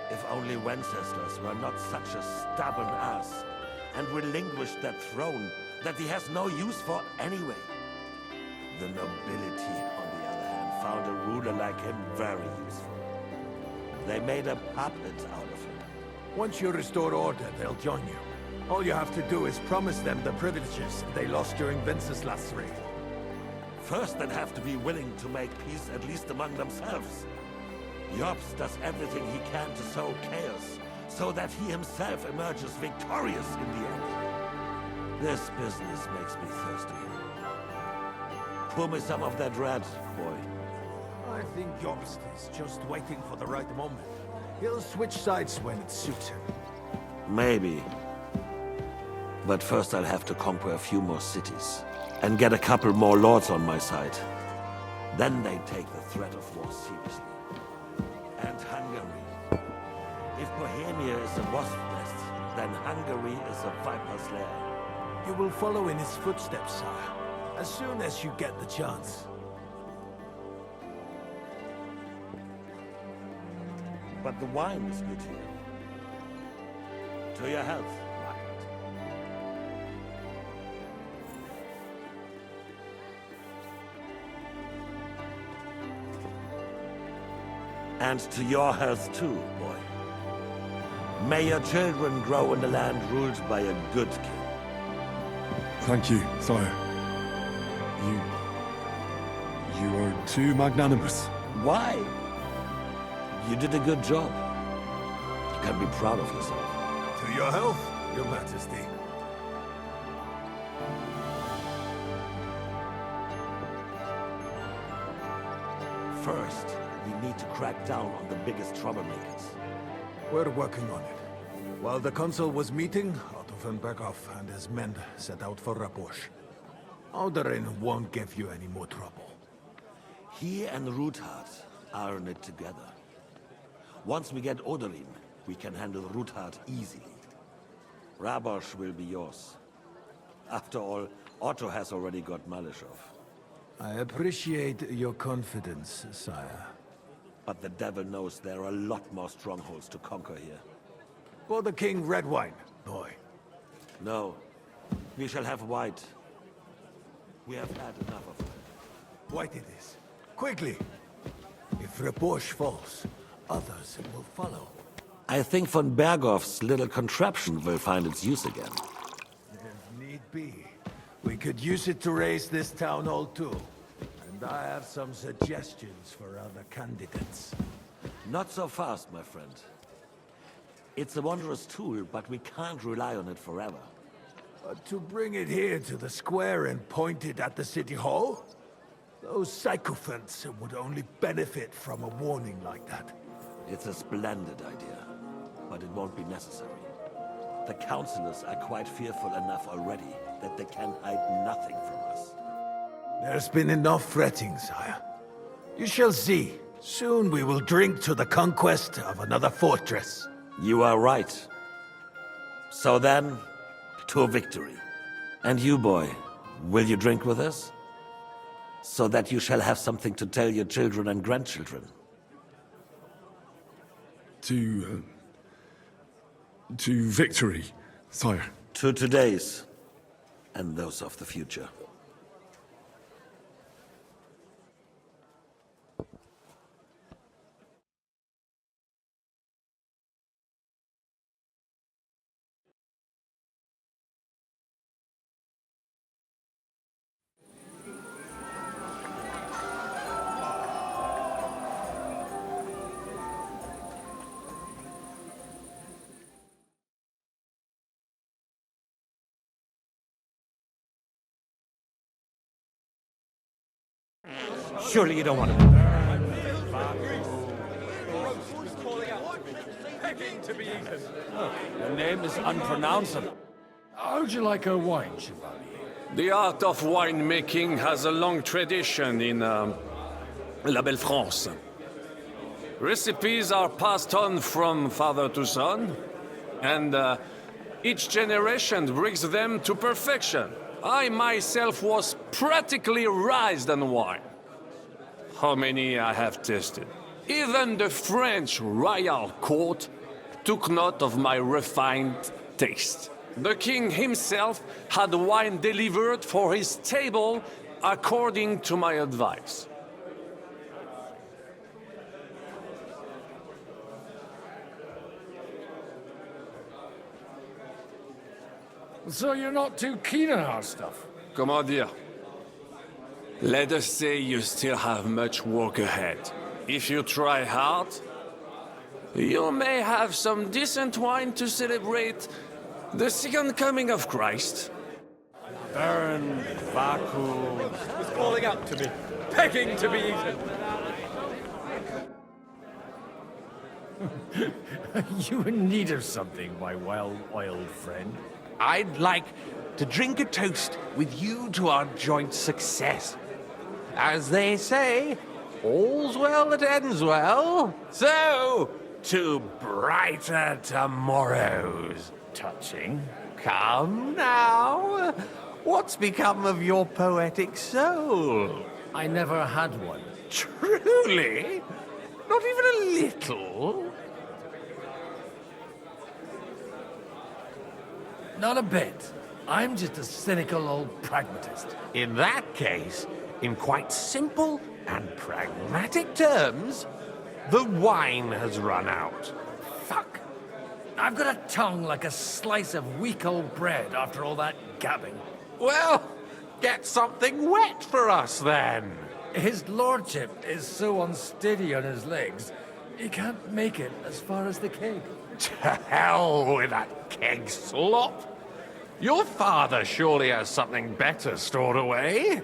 If only Wenceslas were not such a stubborn ass, and relinquished that throne that he has no use for anyway. The nobility, on the other hand, found a ruler like him very useful. They made a puppet out of him. Once you restore order, they'll join you. All you have to do is promise them the privileges they lost during Wenceslas' reign. First, they'd have to be willing to make peace at least among themselves. Jobs does everything he can to sow chaos, so that he himself emerges victorious in the end. This business makes me thirsty. Pour me some of that red, boy. I think Jobst is just waiting for the right moment. He'll switch sides when it suits him. Maybe. But first I'll have to conquer a few more cities, and get a couple more lords on my side. Then they take the threat of war seriously. And Hungary. If Bohemia is a wasp nest, then Hungary is a viper's lair. You will follow in his footsteps, sire, as soon as you get the chance. But the wine is good here. To your health, Margaret. And to your health too, boy. May your children grow in a land ruled by a good king. Thank you, sire. You are too magnanimous. Why? You did a good job. You can be proud of yourself. To your health, your majesty. First, we need to crack down on the biggest troublemakers. We're working on it. While the consul was meeting, Otto von Berghoff and his men set out for Raposh. Odorin won't give you any more trouble. He and Ruthard are in it together. Once we get Odorin, we can handle Ruthard easily. Rabosh will be yours. After all, Otto has already got Malishov. I appreciate your confidence, sire. But the devil knows there are a lot more strongholds to conquer here. For the king, red wine, boy. No. We shall have white. We have had enough of it. White it is. Quickly! If Raposh falls, others will follow. I think von Berghoff's little contraption will find its use again. If need be. We could use it to raise this town hall too. And I have some suggestions for other candidates. Not so fast, my friend. It's a wondrous tool, but we can't rely on it forever. But to bring it here to the square and point it at the city hall? Those sycophants would only benefit from a warning like that. It's a splendid idea, but it won't be necessary. The councillors are quite fearful enough already that they can hide nothing from us. There's been enough fretting, sire. You shall see. Soon we will drink to the conquest of another fortress. You are right. So then, to victory. And you, boy, will you drink with us? So that you shall have something to tell your children and grandchildren. To victory, sire. To today's, and those of the future. Surely you don't want to... Your name is unpronounceable. How'd you like a wine, Chevalier? The art of winemaking has a long tradition in La Belle France. Recipes are passed on from father to son, and each generation brings them to perfection. I myself was practically raised on wine. How many I have tasted. Even the French royal court took note of my refined taste. The king himself had wine delivered for his table according to my advice. So you're not too keen on our stuff? Comment dire? Let us say you still have much work ahead. If you try hard, you may have some decent wine to celebrate the second coming of Christ. Baron Vaku was calling out to me, begging to be eaten. Are you in need of something, my well-oiled friend? I'd like to drink a toast with you to our joint success. As they say, all's well that ends well. So, to brighter tomorrows. Touching. Come now. What's become of your poetic soul? I never had one. Truly? Not even a little? Not a bit. I'm just a cynical old pragmatist. In that case, in quite simple and pragmatic terms, the wine has run out. Fuck. I've got a tongue like a slice of weak old bread after all that gabbing. Well, get something wet for us then. His lordship is so unsteady on his legs, he can't make it as far as the keg. To hell with that keg slop. Your father surely has something better stored away.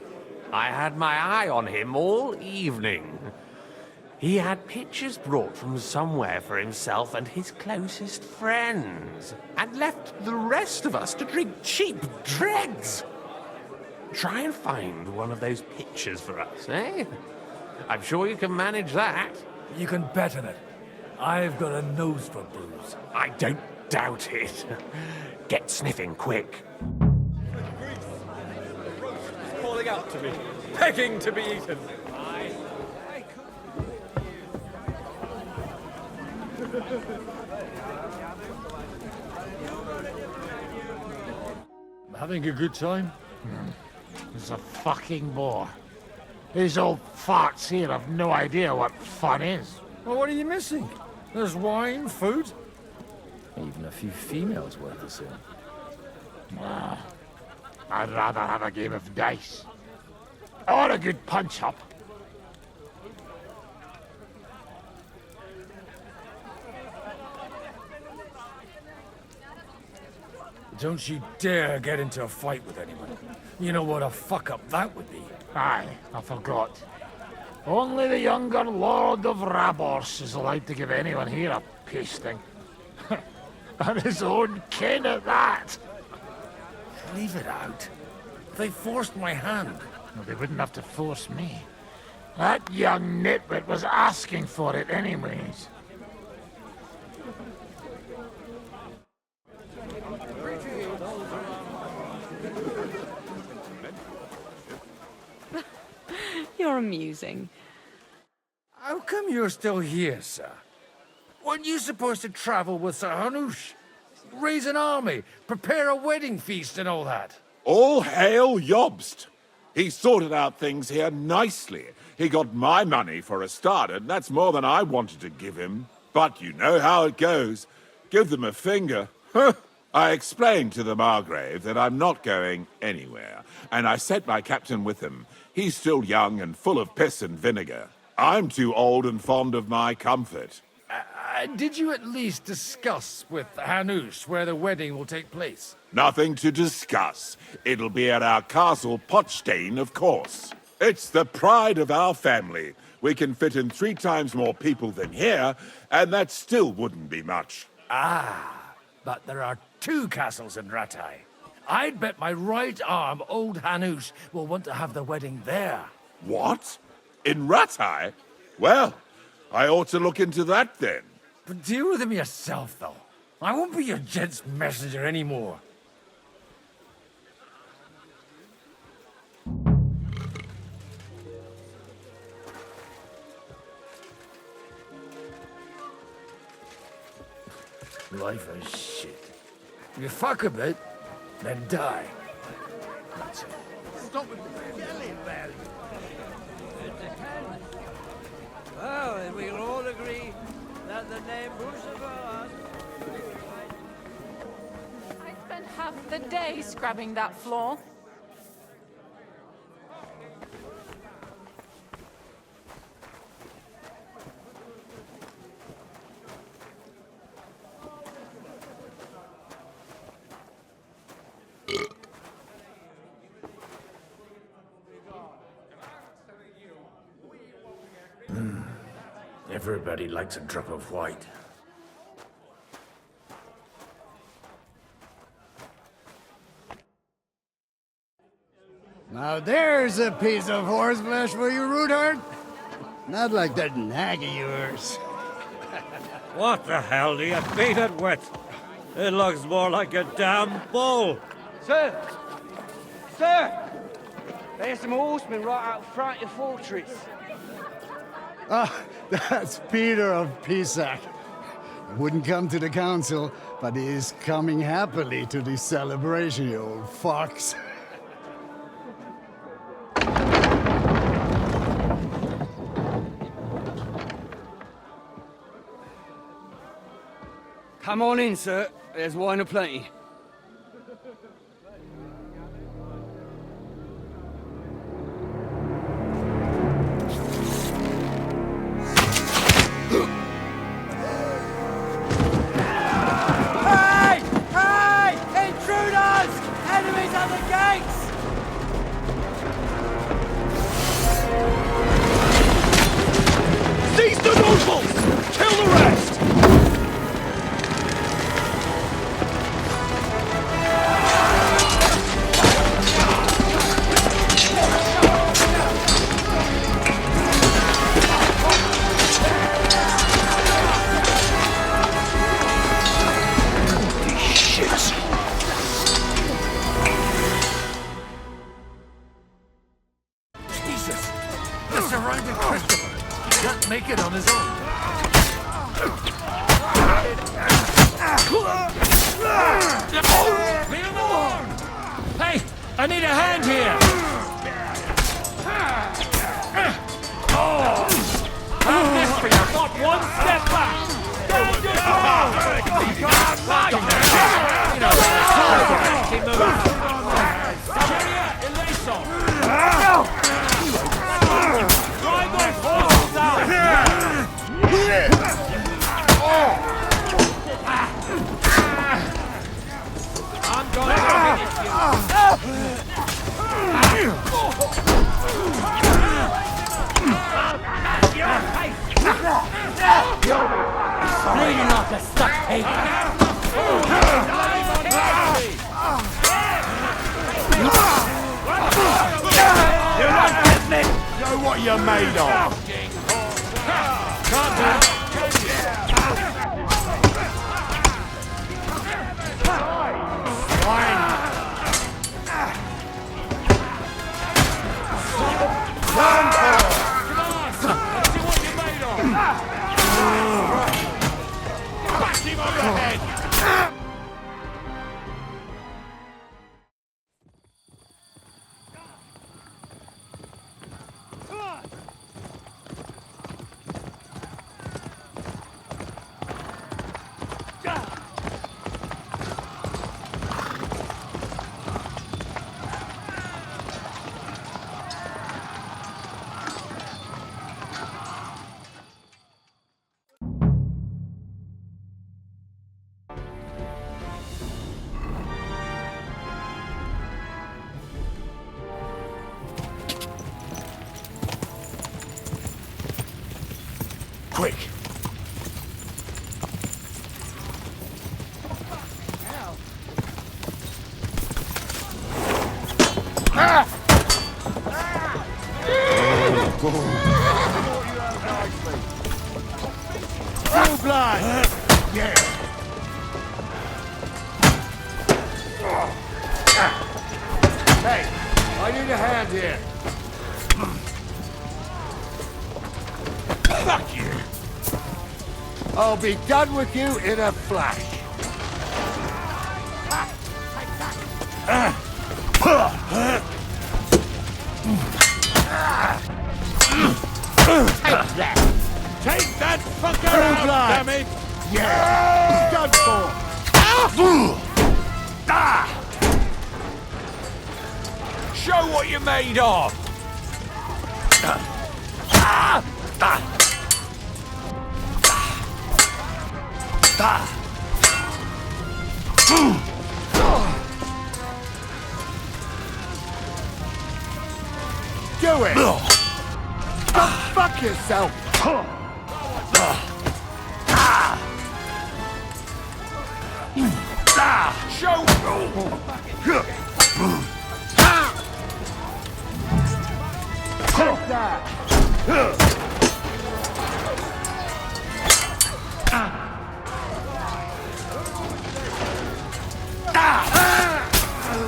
I had my eye on him all evening. He had pictures brought from somewhere for himself and his closest friends, and left the rest of us to drink cheap dregs. Try and find one of those pictures for us, eh? I'm sure you can manage that. You can bet on it. I've got a nose for booze. I don't doubt it. Get sniffing quick. Calling out to me, begging to be eaten. Having a good time? It's a fucking bore. These old farts here have no idea what fun is. Well, what are you missing? There's wine, food, even a few females worth the same. I'd rather have a game of dice. Or a good punch-up. Don't you dare get into a fight with anyone. You know what a fuck-up that would be. Aye, I forgot. Only the younger Lord of Rabors is allowed to give anyone here a pasting. And his own kin at that. Leave it out. They forced my hand. Well, they wouldn't have to force me. That young nitwit was asking for it anyways. You're amusing. How come you're still here, sir? Weren't you supposed to travel with Sir Hanush? Raise an army, prepare a wedding feast and all that? All hail Jobst. He sorted out things here nicely. He got my money for a start, and that's more than I wanted to give him. But you know how it goes. Give them a finger. I explained to the Margrave that I'm not going anywhere, and I sent my captain with him. He's still young and full of piss and vinegar. I'm too old and fond of my comfort. Did you at least discuss with Hanush where the wedding will take place? Nothing to discuss. It'll be at our castle Potstein, of course. It's the pride of our family. We can fit in 3 times more people than here, and that still wouldn't be much. Ah, but there are 2 castles in Rattay. I'd bet my right arm old Hanush will want to have the wedding there. What? In Rattay? Well, I ought to look into that then. But deal with him yourself, though. I won't be your gent's messenger anymore. Life is shit. You fuck a bit, then die. That's it. Stop with the belly, belly. Well, we'll all agree that the name Bruce. I spent half the day scrubbing that floor. Everybody likes a drop of white. Now there's a piece of horseflesh for you, Rudhart. Not like that nag of yours. What the hell do you beat it with? It looks more like a damn bull. Sir! Sir! There's some horsemen right out front of the fortress. Ah, that's Peter of Pisac. Wouldn't come to the council, but he is coming happily to the celebration, you old fox. Come on in, sir. There's wine aplenty. Hey! Hey! Intruders! Enemies at the gates! Seize the nobles! Kill the rest! Jesus! The surrounded Christopher! He can't make it on his own. Leave him alone! Hey! I need a hand here! How's this for you? Not one step back! Stand your ground! You know, fancy move! Cheria, Eleison! Drive those horses out! I'm going to finish Bleeding like a stuck pig. You won't get me! Know what what you're made of. Quick! Full blood! Yeah! Hey, I need a hand here. Fuck you! I'll be done with you in a flash. Take that! Take that fucker out, damn it! Yeah! Done for! Show what you're made of! Do it! Go fuck yourself! Show! Take that!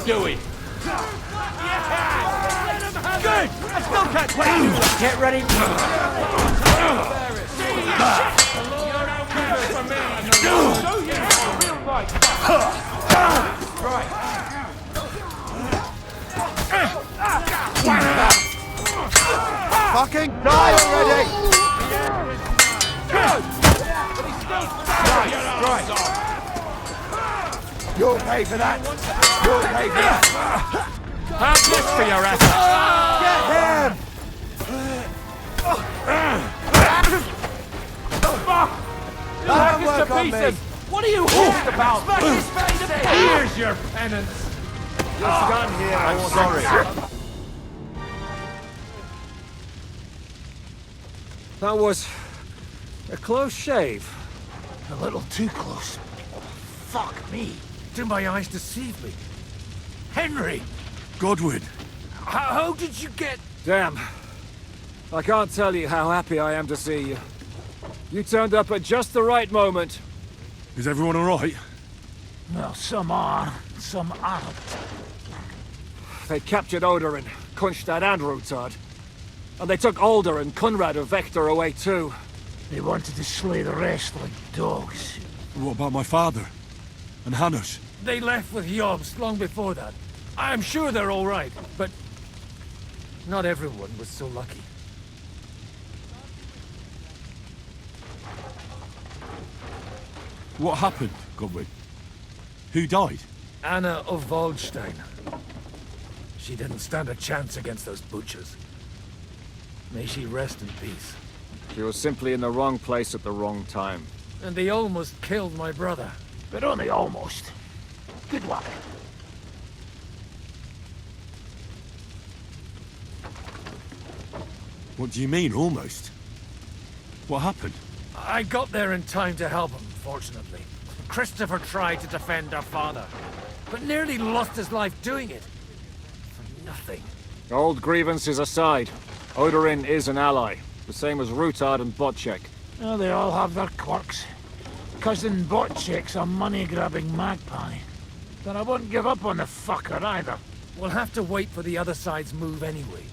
Do it! Good! I still can't quite get ready. Fucking die already! Right. You'll pay for that! You'll pay for that! Have this for your effort! Get him! Fuck! That'll work on me! What are you hooked about? Smack his face in. Here's your penance! You're done here, I'm sorry. That was a close shave. A little too close. Fuck me. Do my eyes deceive me? Henry! Godwin! How did you get... Damn. I can't tell you how happy I am to see you. You turned up at just the right moment. Is everyone alright? Well, some are, some aren't. They captured Oder and Kunstad and Rutard. And they took Alder and Conrad of Vector away too. They wanted to slay the rest like dogs. What about my father? And Hanush? They left with Yobs long before that. I'm sure they're all right, but not everyone was so lucky. What happened, Godwin? Who died? Anna of Waldstein. She didn't stand a chance against those butchers. May she rest in peace. She was simply in the wrong place at the wrong time. And they almost killed my brother. But only almost. Good luck. What do you mean, almost? What happened? I got there in time to help him, fortunately. Christopher tried to defend our father, but nearly lost his life doing it. For nothing. Old grievances aside, Odorin is an ally, the same as Rutard and Botchek. Oh, they all have their quirks. Cousin Botchek's a money-grabbing magpie. But I wouldn't give up on the fucker either. We'll have to wait for the other side's move anyway.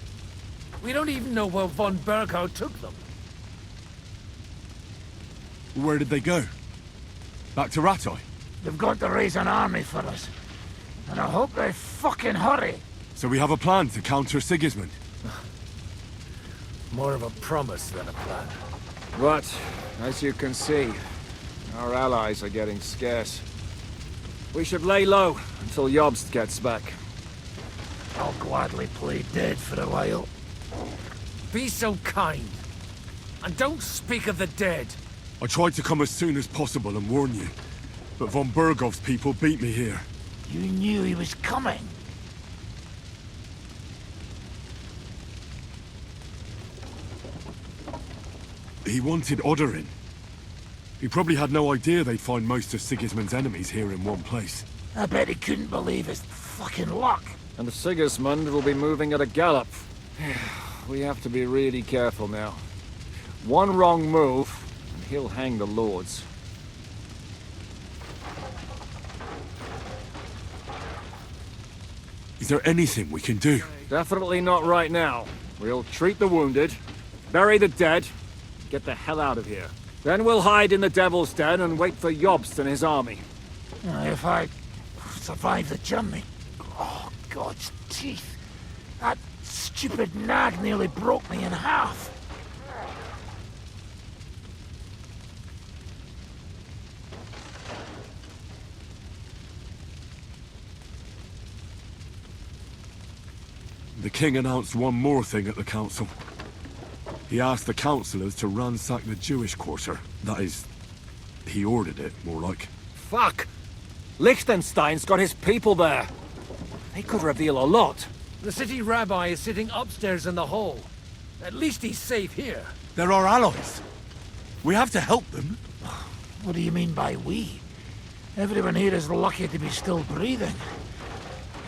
We don't even know where von Berghout took them. Where did they go? Back to Ratoi? They've got to raise an army for us. And I hope they fucking hurry. So we have a plan to counter Sigismund? More of a promise than a plan. But, as you can see, our allies are getting scarce. We should lay low until Jobst gets back. I'll gladly play dead for a while. Be so kind. And don't speak of the dead. I tried to come as soon as possible and warn you, but von Bergov's people beat me here. You knew he was coming. He wanted Odorin. He probably had no idea they'd find most of Sigismund's enemies here in one place. I bet he couldn't believe his fucking luck. And Sigismund will be moving at a gallop. We have to be really careful now. One wrong move, and he'll hang the lords. Is there anything we can do? Definitely not right now. We'll treat the wounded, bury the dead, get the hell out of here. Then we'll hide in the Devil's Den and wait for Jobst and his army. If I survive the journey... Oh, God's teeth. That stupid nag nearly broke me in half. The king announced one more thing at the council. He asked the councillors to ransack the Jewish quarter. That is, he ordered it, more like. Fuck! Liechtenstein's got his people there. They could reveal a lot. The city rabbi is sitting upstairs in the hall. At least he's safe here. They're our allies. We have to help them. What do you mean by we? Everyone here is lucky to be still breathing.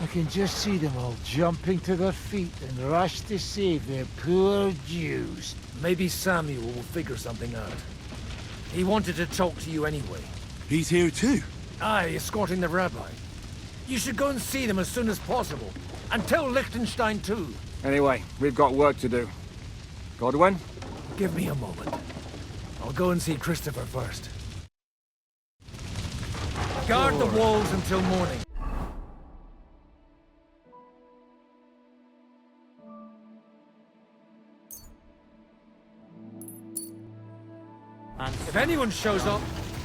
I can just see them all jumping to their feet and rush to save their poor Jews. Maybe Samuel will figure something out. He wanted to talk to you anyway. He's here too? Aye, escorting the rabbi. You should go and see them as soon as possible. And tell Liechtenstein too. Anyway, we've got work to do. Godwin? Give me a moment. I'll go and see Christopher first. Guard the walls until morning. If anyone shows up,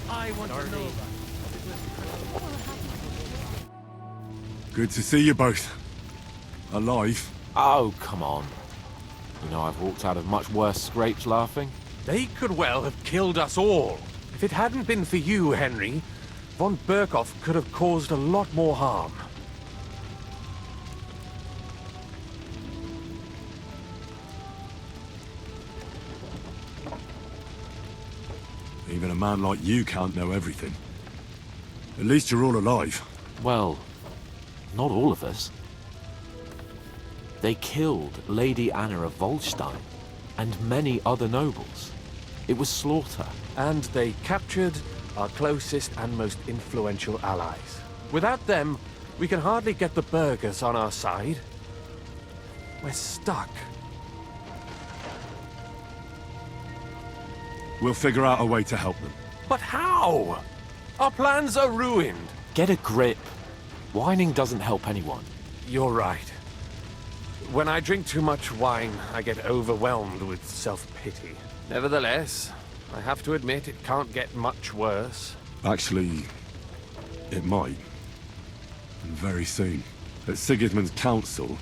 I want to know about it. Good to see you both. Alive. Oh, come on. You know I've walked out of much worse scrapes laughing. They could well have killed us all. If it hadn't been for you, Henry, von Berkhoff could have caused a lot more harm. Even a man like you can't know everything. At least you're all alive. Well, not all of us. They killed Lady Anna of Volstein and many other nobles. It was slaughter. And they captured our closest and most influential allies. Without them, we can hardly get the burghers on our side. We're stuck. We'll figure out a way to help them. But how? Our plans are ruined. Get a grip. Whining doesn't help anyone. You're right. When I drink too much wine, I get overwhelmed with self-pity. Nevertheless, I have to admit it can't get much worse. Actually, it might. And very soon. At Sigismund's council,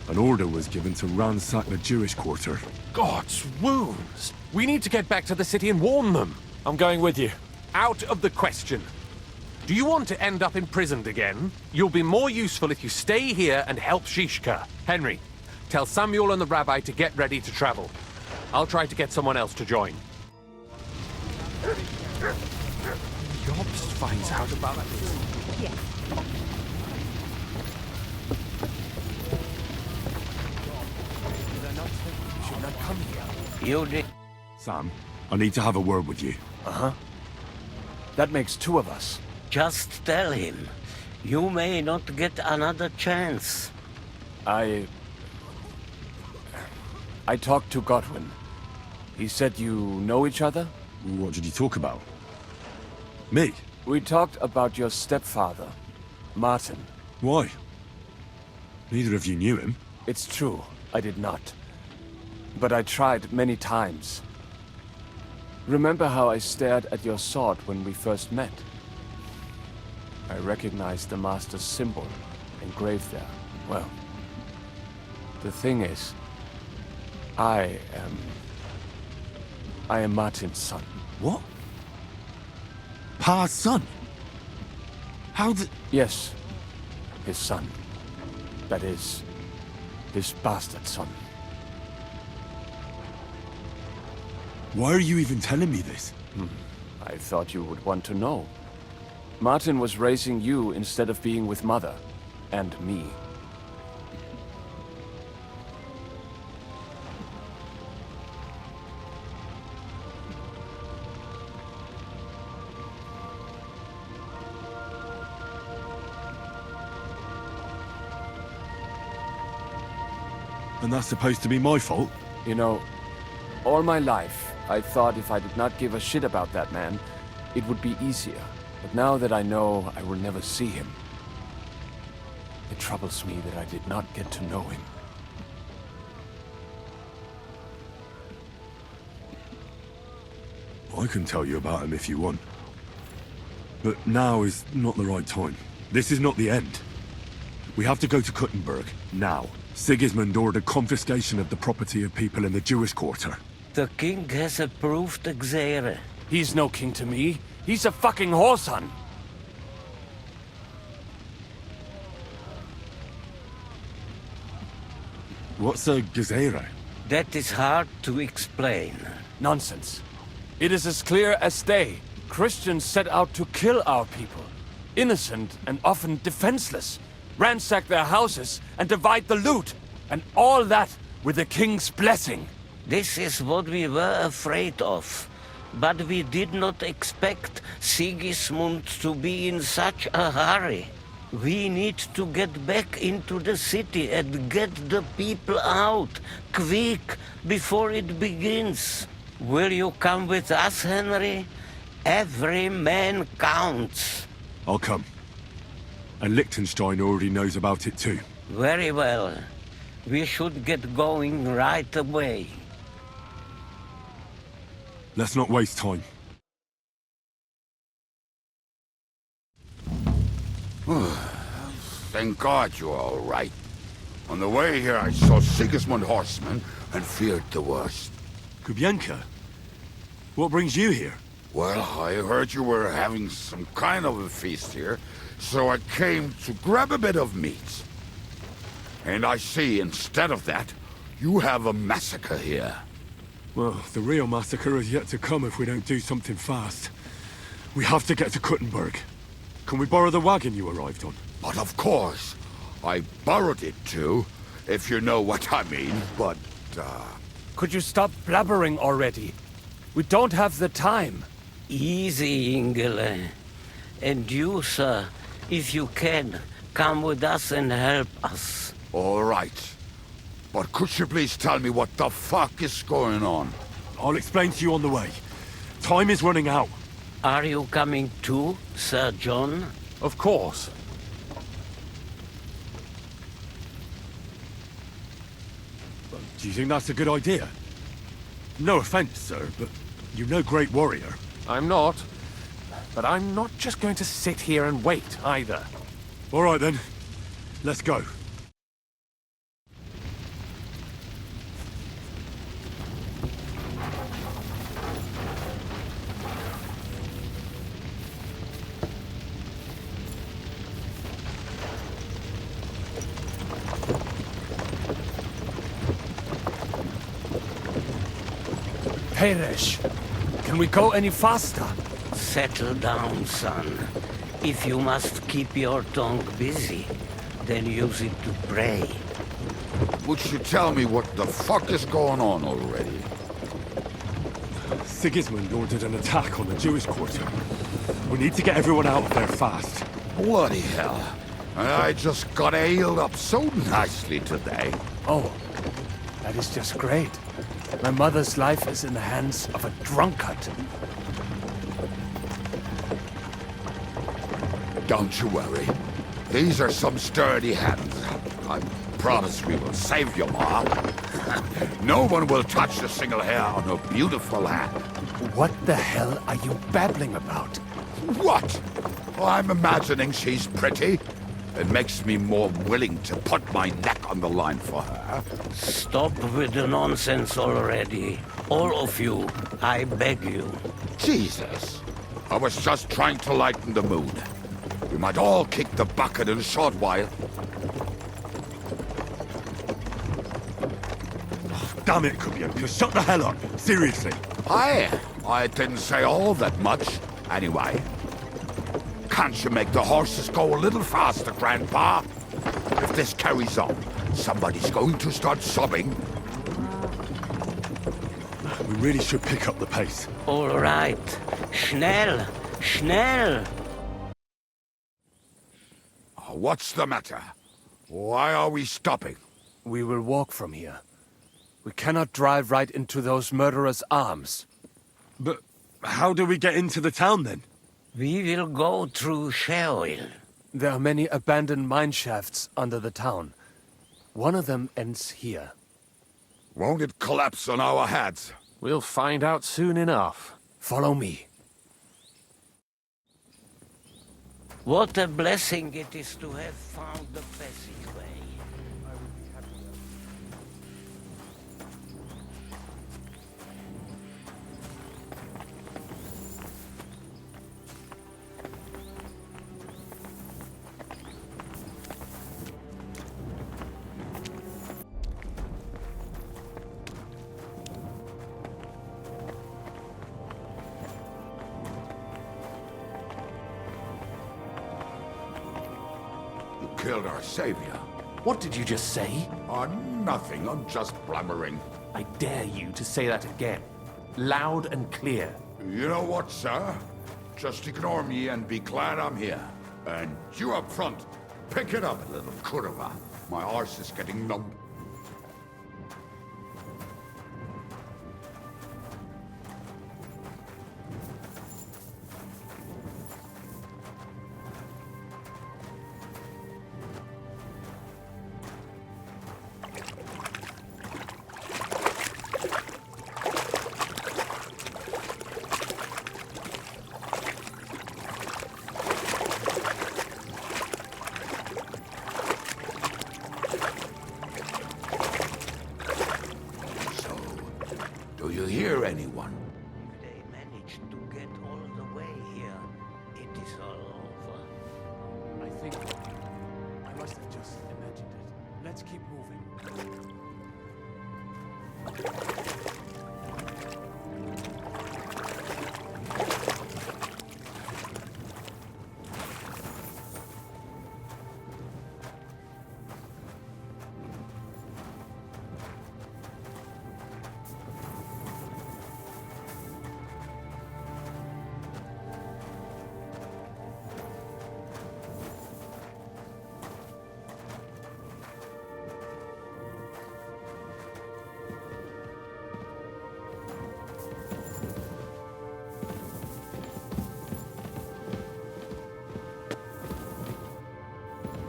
an order was given to ransack the Jewish quarter. God's wounds! We need to get back to the city and warn them. I'm going with you. Out of the question. Do you want to end up imprisoned again? You'll be more useful if you stay here and help Shishka. Henry, tell Samuel and the rabbi to get ready to travel. I'll try to get someone else to join. Jobst finds out about this. Yes. I come here? You did. Sam, I need to have a word with you. Uh-huh. That makes two of us. Just tell him. You may not get another chance. I talked to Godwin. He said you know each other? What did you talk about? Me? We talked about your stepfather, Martin. Why? Neither of you knew him. It's true, I did not. But I tried many times. Remember how I stared at your sword when we first met? I recognized the Master's symbol engraved there. Well, the thing is, I am Martin's son. What? Pa's son? How did... Yes, his son. That is, his bastard son. Why are you even telling me this? I thought you would want to know. Martin was raising you instead of being with Mother, and me. And that's supposed to be my fault? You know, all my life, I thought if I did not give a shit about that man, it would be easier. But now that I know I will never see him, it troubles me that I did not get to know him. I can tell you about him if you want. But now is not the right time. This is not the end. We have to go to Kuttenberg, now. Sigismund ordered confiscation of the property of people in the Jewish quarter. The king has approved Xere. He's no king to me. He's a fucking whoreson. What's a Gezerah? That is hard to explain. Nonsense. It is as clear as day. Christians set out to kill our people. Innocent and often defenseless. Ransack their houses and divide the loot. And all that with the king's blessing. This is what we were afraid of. But we did not expect Sigismund to be in such a hurry. We need to get back into the city and get the people out, quick, before it begins. Will you come with us, Henry? Every man counts. I'll come. And Liechtenstein already knows about it too. Very well. We should get going right away. Let's not waste time. Thank God you're all right. On the way here, I saw Sigismund horsemen and feared the worst. Kubienka? What brings you here? Well, I heard you were having some kind of a feast here, so I came to grab a bit of meat. And I see, instead of that, you have a massacre here. Well, the real massacre is yet to come if we don't do something fast. We have to get to Kuttenberg. Can we borrow the wagon you arrived on? But of course. I borrowed it too, if you know what I mean, but, Could you stop blabbering already? We don't have the time. Easy, Ingele. And you, sir, if you can, come with us and help us. All right. But could you please tell me what the fuck is going on? I'll explain to you on the way. Time is running out. Are you coming too, Sir John? Of course. Do you think that's a good idea? No offense, sir, but you're no great warrior. I'm not. But I'm not just going to sit here and wait, either. All right, then. Let's go. Peresh, can we go any faster? Settle down, son. If you must keep your tongue busy, then use it to pray. Would you tell me what the fuck is going on already? Sigismund ordered an attack on the Jewish quarter. We need to get everyone out of there fast. Bloody hell. I just got ailed up so nicely today. Oh, that is just great. My mother's life is in the hands of a drunkard. Don't you worry. These are some sturdy hands. I promise we will save you, Ma. No one will touch a single hair on her beautiful hand. What the hell are you babbling about? What? Oh, I'm imagining she's pretty. It makes me more willing to put my neck on the line for her. Stop with the nonsense already. All of you, I beg you. Jesus. I was just trying to lighten the mood. We might all kick the bucket in a short while. Damn it, Kubienka, shut the hell up! Seriously. I didn't say all that much. Anyway, can't you make the horses go a little faster, Grandpa? If this carries on, somebody's going to start sobbing. We really should pick up the pace. All right. Schnell! Schnell! What's the matter? Why are we stopping? We will walk from here. We cannot drive right into those murderers' arms. But how do we get into the town then? We will go through Sheol. There are many abandoned mine shafts under the town. One of them ends here. Won't it collapse on our heads? We'll find out soon enough. Follow me. What a blessing it is to have found the passageway. Killed our savior. What did you just say? Nothing, I'm just blabbering. I dare you to say that again. Loud and clear. You know what, sir? Just ignore me and be glad I'm here. And you up front, pick it up, little kurva. My arse is getting numb. Do you hear anyone? If they manage to get all the way here, it is all over. I think I must have just imagined it. Let's keep moving.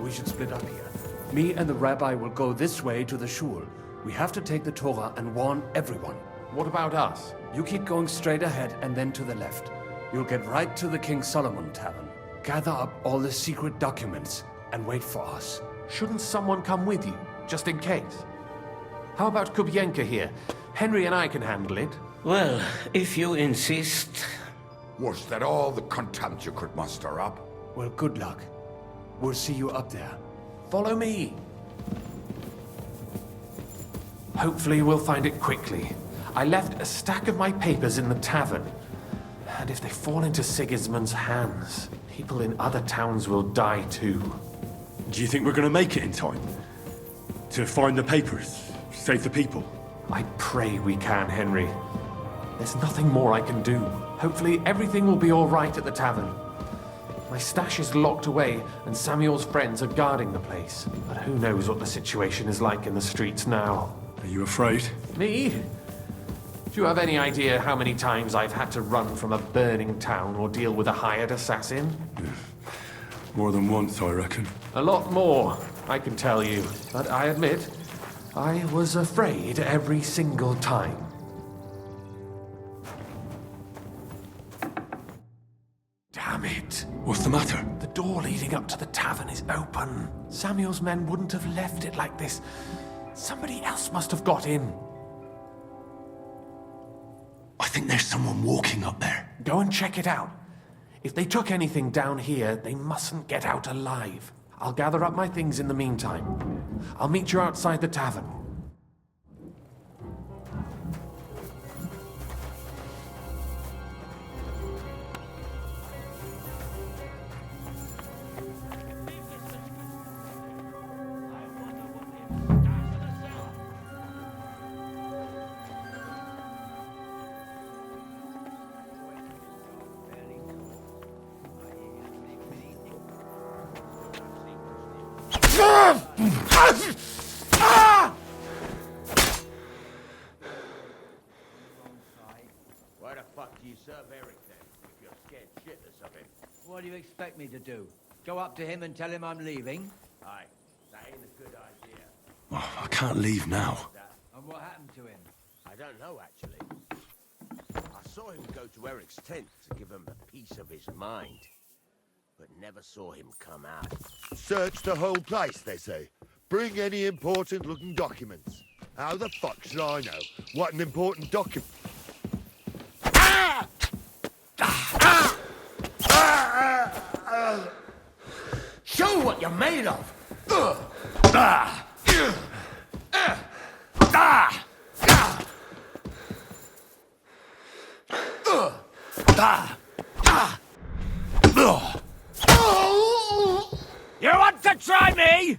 We should split up here. Me and the rabbi will go this way to the shul. We have to take the Torah and warn everyone. What about us? You keep going straight ahead and then to the left. You'll get right to the King Solomon Tavern. Gather up all the secret documents and wait for us. Shouldn't someone come with you, just in case? How about Kubienka here? Henry and I can handle it. Well, if you insist. Was that all the contempt you could muster up? Well, good luck. We'll see you up there. Follow me. Hopefully we'll find it quickly. I left a stack of my papers in the tavern. And if they fall into Sigismund's hands, people in other towns will die too. Do you think we're going to make it in time? To find the papers, save the people. I pray we can, Henry. There's nothing more I can do. Hopefully everything will be all right at the tavern. My stash is locked away, and Samuel's friends are guarding the place. But who knows what the situation is like in the streets now. Are you afraid? Me? Do you have any idea how many times I've had to run from a burning town or deal with a hired assassin? Yeah. More than once, I reckon. A lot more, I can tell you. But I admit, I was afraid every single time. Damn it. What's the matter? The door leading up to the tavern is open. Samuel's men wouldn't have left it like this. Somebody else must have got in. I think there's someone walking up there. Go and check it out. If they took anything down here, they mustn't get out alive. I'll gather up my things in the meantime. I'll meet you outside the tavern. Why the fuck do you serve Eric then? If you're scared shitless of him. What do you expect me to do? Go up to him and tell him I'm leaving? Aye, that ain't a good idea. Oh, I can't leave now. And what happened to him? I don't know, actually. I saw him go to Eric's tent to give him a piece of his mind, but never saw him come out. Search the whole place, they say. Bring any important-looking documents. How the fuck should I know what an important document... Show what you're made of! You want to try me?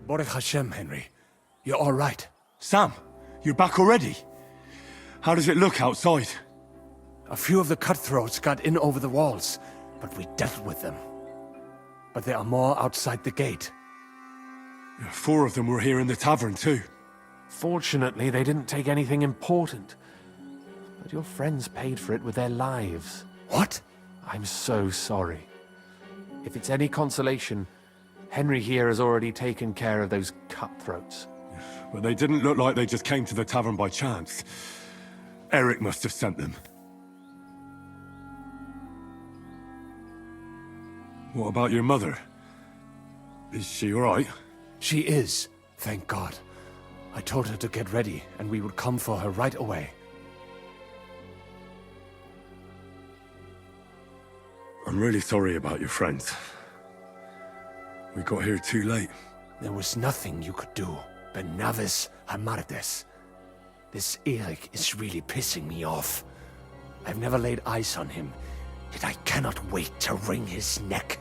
Baruch Hashem, Henry. You're all right. Sam, you're back already? How does it look outside? A few of the cutthroats got in over the walls, but we dealt with them. But there are more outside the gate. 4 of them were here in the tavern too. Fortunately, they didn't take anything important. But your friends paid for it with their lives. What? I'm so sorry. If it's any consolation, Henry here has already taken care of those cutthroats. But they didn't look like they just came to the tavern by chance. Eric must have sent them. What about your mother? Is she all right? She is, thank God. I told her to get ready, and we would come for her right away. I'm really sorry about your friends. We got here too late. There was nothing you could do. Benavis Hamardes. This Eric is really pissing me off. I've never laid eyes on him, yet I cannot wait to wring his neck.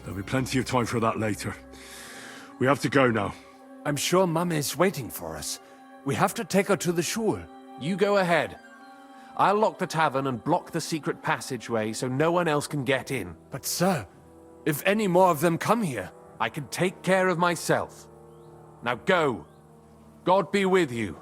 There'll be plenty of time for that later. We have to go now. I'm sure Mama is waiting for us. We have to take her to the shul. You go ahead. I'll lock the tavern and block the secret passageway so no one else can get in. But sir, if any more of them come here, I can take care of myself. Now go. God be with you.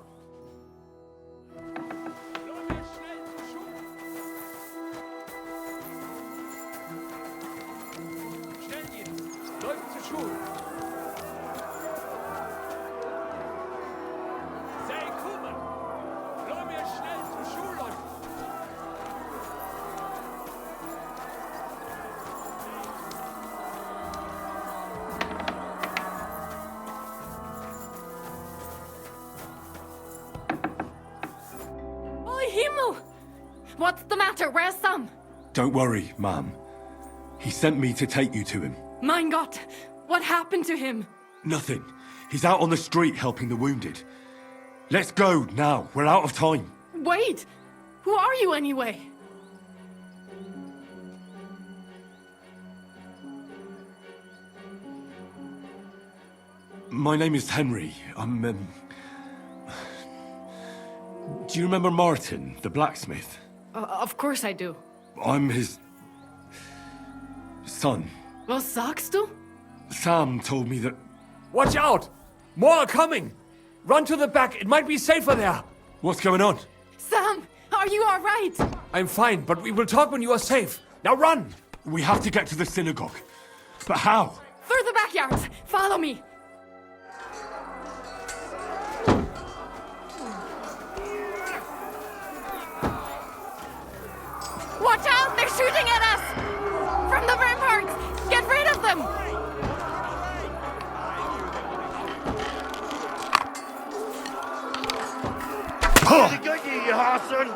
What's the matter? Where's Sam? Don't worry, ma'am. He sent me to take you to him. Mein Gott, what happened to him? Nothing. He's out on the street helping the wounded. Let's go now. We're out of time. Wait! Who are you anyway? My name is Henry. I'm, Do you remember Martin, the blacksmith? Of course I do. I'm his... son. Was sagst du? Sam told me that... Watch out! More are coming! Run to the back, it might be safer there! What's going on? Sam, are you alright? I'm fine, but we will talk when you are safe. Now run! We have to get to the synagogue. But how? Through the backyard! Follow me! Watch out! They're shooting at us! From the ramparts! Get rid of them! Pretty good, you Harson.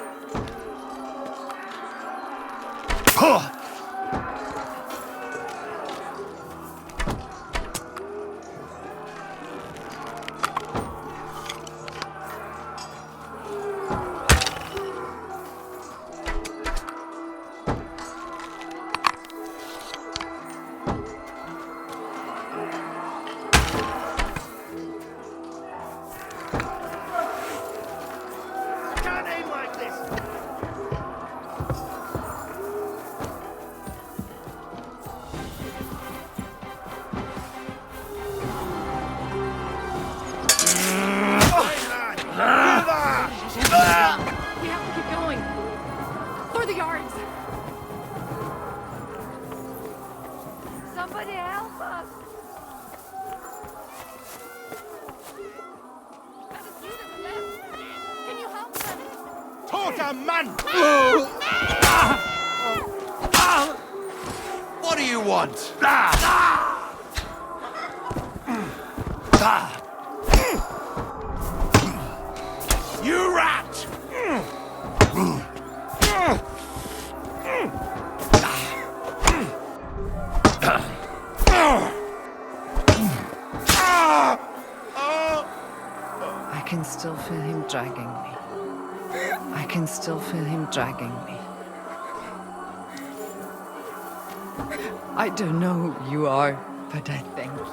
We have to keep going. Through the yards. Somebody help us. Can you help them? Toter man! What do you want? You rat! I can still feel him dragging me. I can still feel him dragging me. I don't know who you are, but I thank you.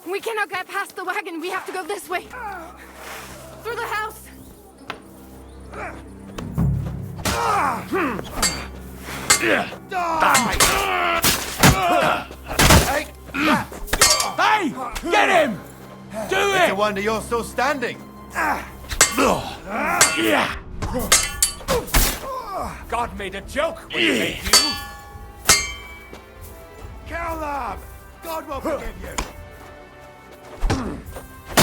We cannot get past the wagon. We have to go this way. Through the house. Hey! Get him! Do it! It's a wonder you're still standing. God made a joke when he made you. Kill them! God will forgive you.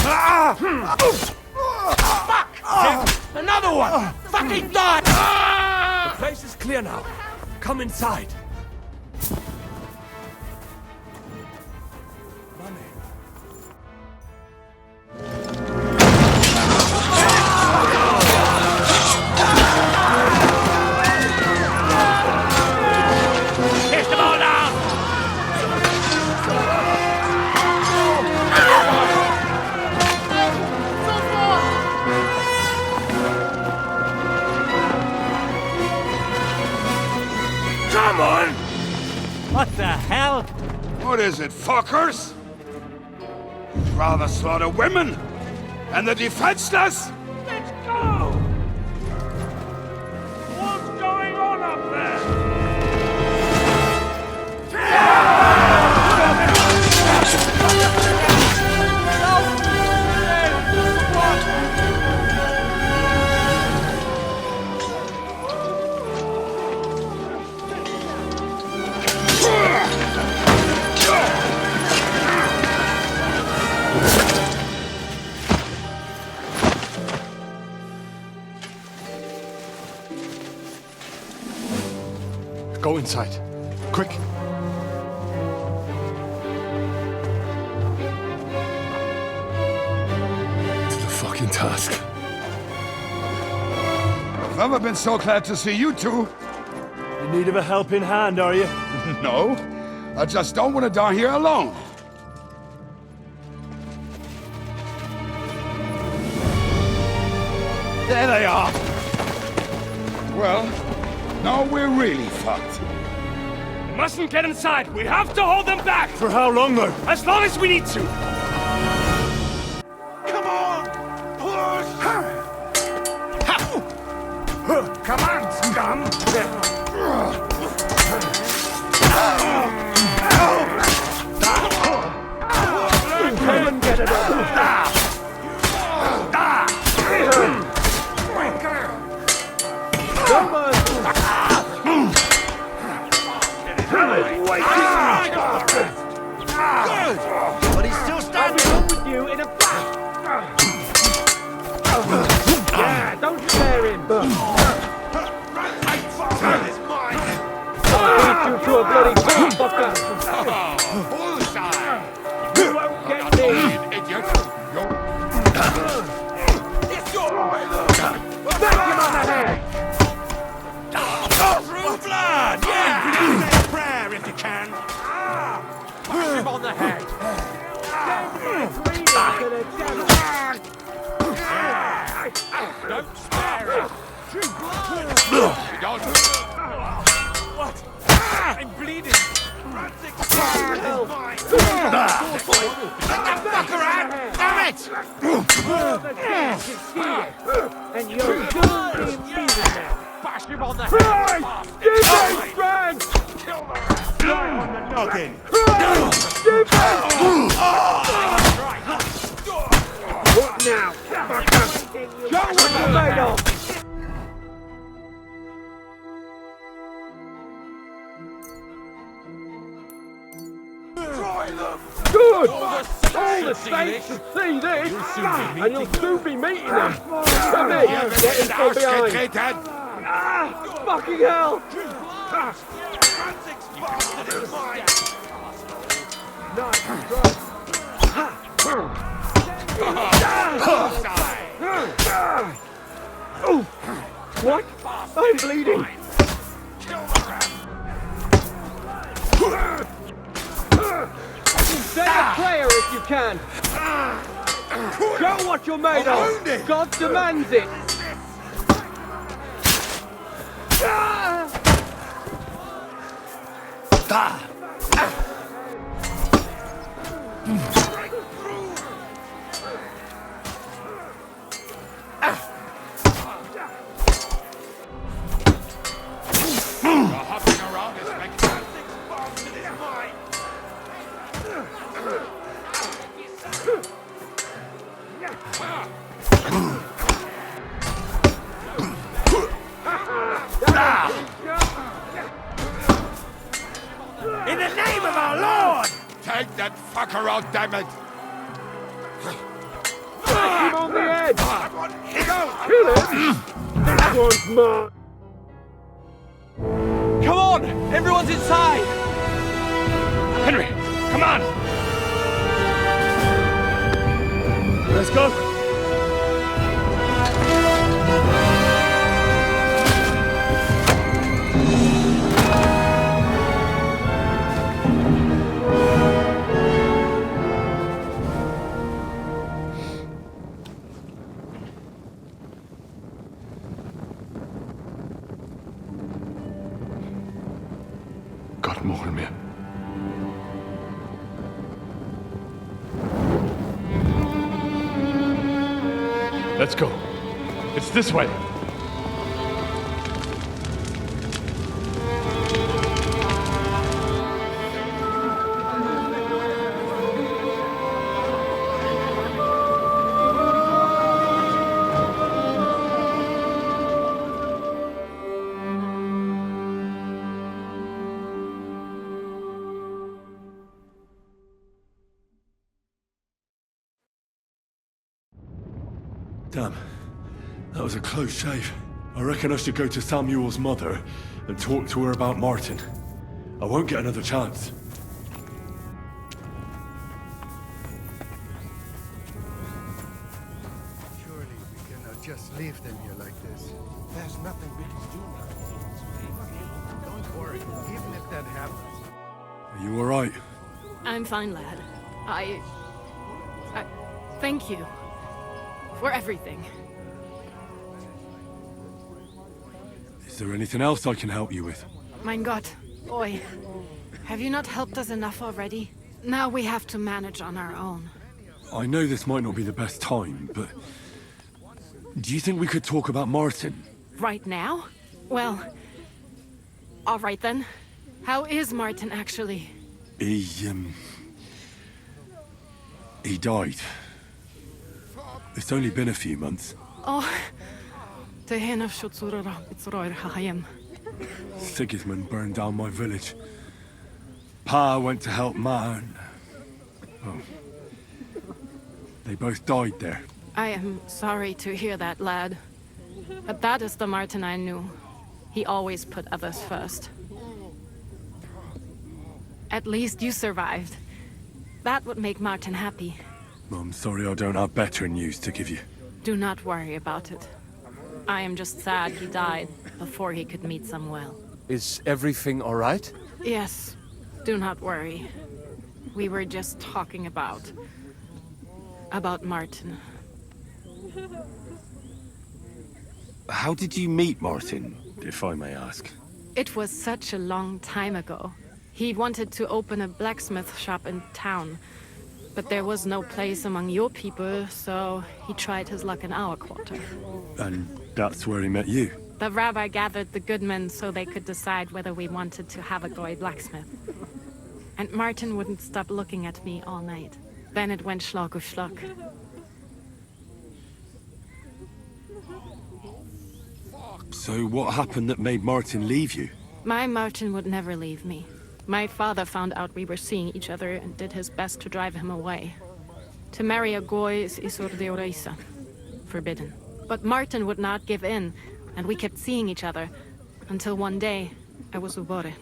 Fuck! Another one! Fucking die! The place is clear now. Come inside. Kiss them all down! Come on! What the hell? What is it, fuckers? Rather slaughter women and the defenseless? Let's go! What's going on up there? inside. Quick. To the fucking task. I've never been so glad to see you two. In need of a helping hand, are you? No, I just don't want to die here alone. There they are. Well, now we're really fucked. We mustn't get inside. We have to hold them back. For how long, though? As long as we need to. Come on! Push! Come on, scum! Come and get it over. Come on! Good! But he's still standing up with you in a flash! Yeah, don't spare him! That is mine! I'll beat you to a bloody fucker! Bullseye! You won't get me! Idiot! Smack him on the head! Through blood! Yeah! Say a prayer if you can! Push him on the head! Don't spare him! What? I'm bleeding! Frantic! Let that fucker out! Damn it! And you're good in feeling it! Bash him on the head! Give me strength! Kill the rat! Right on the noggin! What now? Show what you're made of! Good! All the saints should see this! And you'll soon be meeting them! Come here, get in from behind! Fucking hell! What? I'm bleeding! Say a prayer if you can! Show what you're made of! God demands it! In the name of our Lord! Take that fucker out, damn it! Smack him on the head! Kill him! This one's mine! Come on! Everyone's inside! Henry, come on! Let's go! Got more in me. Let's go. It's this way. Damn. That was a close shave. I reckon I should go to Samuel's mother and talk to her about Martin. I won't get another chance. Surely we cannot just leave them here like this. There's nothing we can do now. Don't worry, even if that happens. Are you alright? I'm fine, lad. I thank you for everything. Is there anything else I can help you with? Mein Gott, boy. Have you not helped us enough already? Now we have to manage on our own. I know this might not be the best time, but... do you think we could talk about Martin? Right now? Well, all right then. How is Martin actually? He died. It's only been a few months. Oh, Sigismund burned down my village. Pa went to help Ma and... oh. They both died there. I am sorry to hear that, lad. But that is the Martin I knew. He always put others first. At least you survived. That would make Martin happy. I'm sorry I don't have better news to give you. Do not worry about it. I am just sad he died before he could meet Samuel. Is everything all right? Yes, do not worry. We were just talking about Martin. How did you meet Martin, if I may ask? It was such a long time ago. He wanted to open a blacksmith shop in town, but there was no place among your people, so he tried his luck in our quarter. And that's where he met you? The rabbi gathered the good men so they could decide whether we wanted to have a goy blacksmith. And Martin wouldn't stop looking at me all night. Then it went Schlag auf Schlag. So what happened that made Martin leave you? My Martin would never leave me. My father found out we were seeing each other and did his best to drive him away. To marry a goy is isur deoraisa, forbidden. But Martin would not give in, and we kept seeing each other, until one day, I was ubore.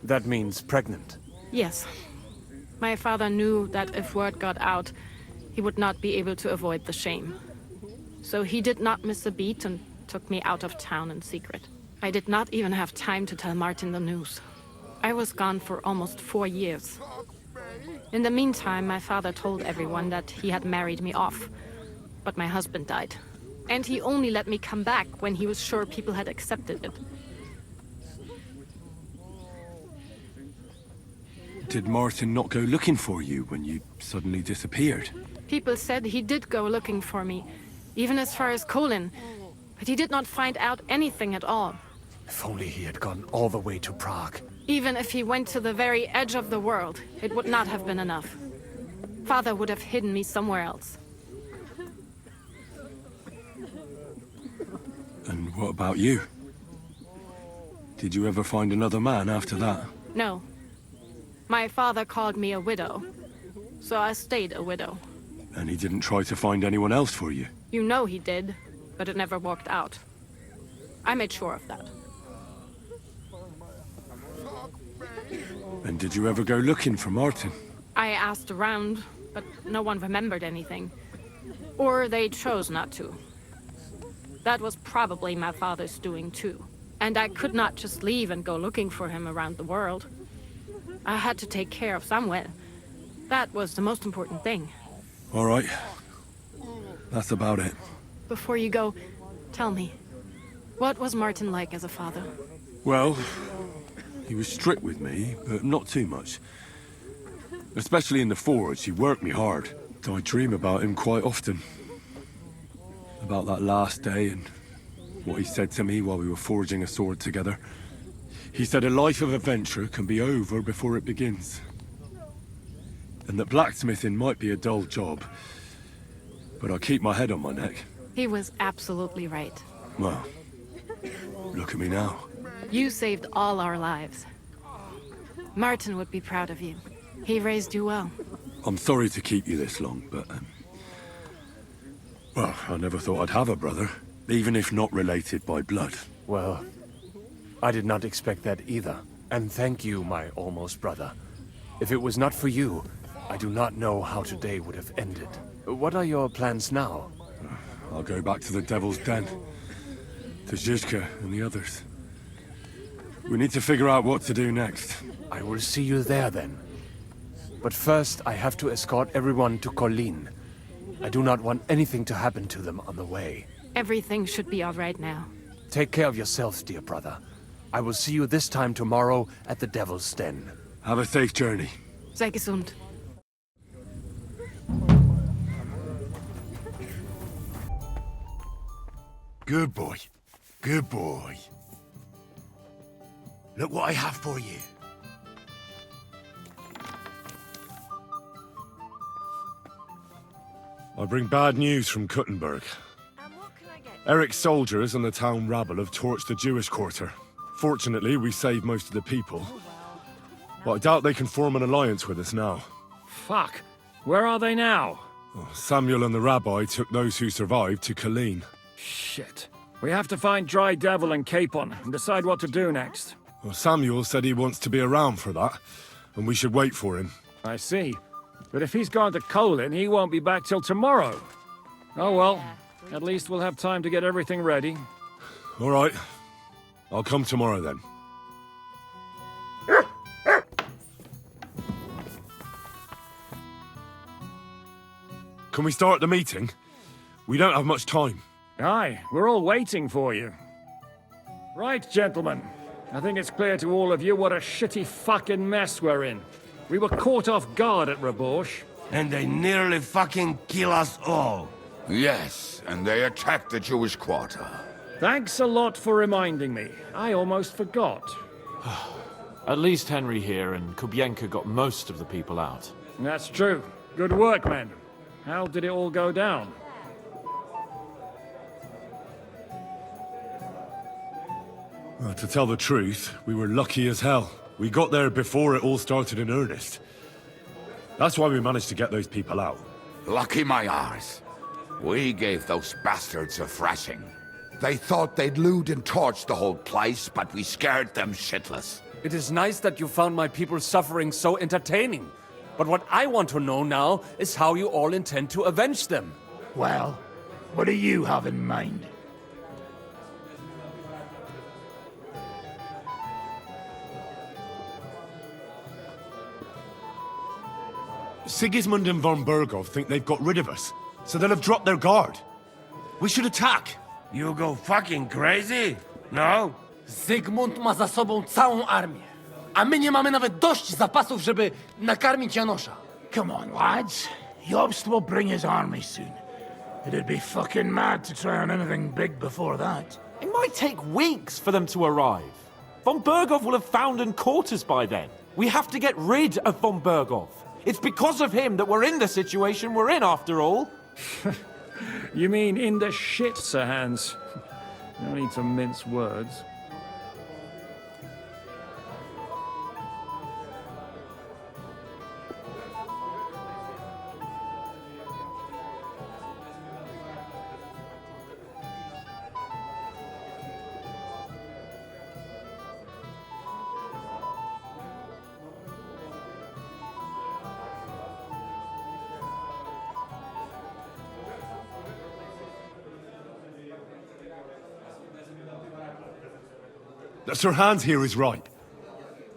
That means pregnant. Yes. My father knew that if word got out, he would not be able to avoid the shame. So he did not miss a beat and took me out of town in secret. I did not even have time to tell Martin the news. I was gone for almost 4 years. In the meantime, my father told everyone that he had married me off. But my husband died. And he only let me come back when he was sure people had accepted it. Did Martin not go looking for you when you suddenly disappeared? People said he did go looking for me, even as far as Colin. But he did not find out anything at all. If only he had gone all the way to Prague. Even if he went to the very edge of the world, it would not have been enough. Father would have hidden me somewhere else. And what about you? Did you ever find another man after that? No. My father called me a widow, so I stayed a widow. And he didn't try to find anyone else for you? You know he did, but it never worked out. I made sure of that. And did you ever go looking for Martin? I asked around, but no one remembered anything. Or they chose not to. That was probably my father's doing too. And I could not just leave and go looking for him around the world. I had to take care of Samuel. That was the most important thing. All right. That's about it. Before you go, tell me, what was Martin like as a father? Well, he was strict with me, but not too much. Especially in the forge, he worked me hard. I dream about him quite often. About that last day and what he said to me while we were forging a sword together. He said a life of adventure can be over before it begins. And that blacksmithing might be a dull job, but I keep my head on my neck. He was absolutely right. Well, look at me now. You saved all our lives. Martin would be proud of you. He raised you well. I'm sorry to keep you this long, but... well, I never thought I'd have a brother, even if not related by blood. Well, I did not expect that either. And thank you, my almost brother. If it was not for you, I do not know how today would have ended. What are your plans now? I'll go back to the Devil's Den. To Zizka and the others. We need to figure out what to do next. I will see you there then. But first, I have to escort everyone to Colleen. I do not want anything to happen to them on the way. Everything should be all right now. Take care of yourselves, dear brother. I will see you this time tomorrow at the Devil's Den. Have a safe journey. Sei gesund. Good boy. Good boy. Look what I have for you. I bring bad news from Kuttenberg. Eric's soldiers and the town rabble have torched the Jewish quarter. Fortunately, we saved most of the people. But I doubt they can form an alliance with us now. Fuck. Where are they now? Samuel and the rabbi took those who survived to Colleen. Shit. We have to find Dry Devil and Capon and decide what to do next. Well, Samuel said he wants to be around for that, and we should wait for him. I see. But if he's gone to Colin, he won't be back till tomorrow. Oh well. At least we'll have time to get everything ready. All right. I'll come tomorrow then. Can we start the meeting? We don't have much time. Aye, we're all waiting for you. Right, gentlemen. I think it's clear to all of you what a shitty fucking mess we're in. We were caught off guard at Rabosh. And they nearly fucking kill us all. Yes, and they attacked the Jewish quarter. Thanks a lot for reminding me. I almost forgot. At least Henry here and Kubienka got most of the people out. That's true. Good work, men. How did it all go down? Well, to tell the truth, we were lucky as hell. We got there before it all started in earnest. That's why we managed to get those people out. Lucky my arse. We gave those bastards a thrashing. They thought they'd loot and torch the whole place, but we scared them shitless. It is nice that you found my people's suffering so entertaining. But what I want to know now is how you all intend to avenge them. Well, what do you have in mind? Sigismund and von Berghoff think they've got rid of us, so they'll have dropped their guard. We should attack. You go fucking crazy? No? Zygmunt ma za sobą całą armię, a my nie mamy nawet dość zapasów, żeby nakarmić Janosza. Come on, lads. Jobst will bring his army soon. It'd be fucking mad to try on anything big before that. It might take weeks for them to arrive. Von Berghoff will have found and caught us by then. We have to get rid of von Berghoff. It's because of him that we're in the situation we're in, after all. You mean in the shit, Sir Hans? No need to mince words. Sir Hans here is right.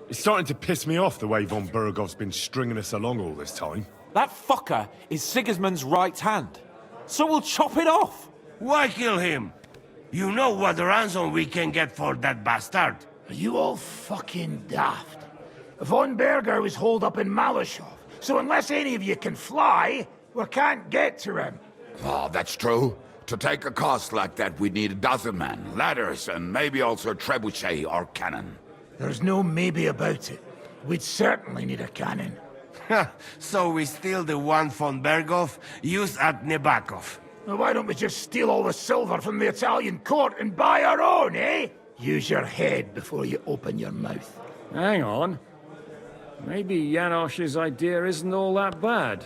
It's starting to piss me off the way von Berghoff's been stringing us along all this time. That fucker is Sigismund's right hand. So we'll chop it off. Why kill him? You know what ransom we can get for that bastard. Are you all fucking daft? Von Berger was holed up in Malashov, so unless any of you can fly, we can't get to him. Oh, that's true. To take a cost like that, we'd need a dozen men, ladders, and maybe also a trebuchet or cannon. There's no maybe about it. We'd certainly need a cannon. So we steal the one von Berghoff, use at Nebakov. Well, why don't we just steal all the silver from the Italian court and buy our own, eh? Use your head before you open your mouth. Hang on. Maybe Janosch's idea isn't all that bad.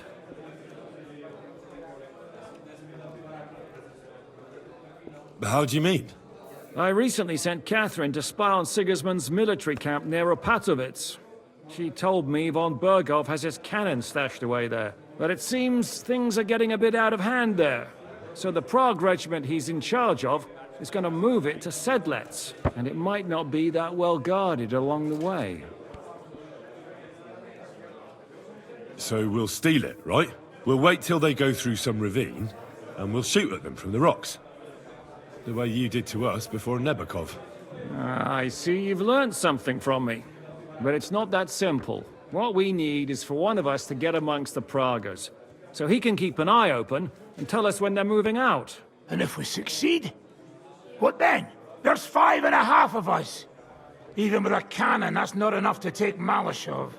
How do you mean? I recently sent Catherine to spy on Sigismund's military camp near Opatovitz. She told me von Berghoff has his cannon stashed away there. But it seems things are getting a bit out of hand there. So the Prague regiment he's in charge of is going to move it to Sedlec, and it might not be that well guarded along the way. So we'll steal it, right? We'll wait till they go through some ravine, and we'll shoot at them from the rocks. The way you did to us before Nebakov. I see you've learned something from me. But it's not that simple. What we need is for one of us to get amongst the Pragas, so he can keep an eye open and tell us when they're moving out. And if we succeed? What then? There's 5.5 of us. Even with a cannon, that's not enough to take Malashov.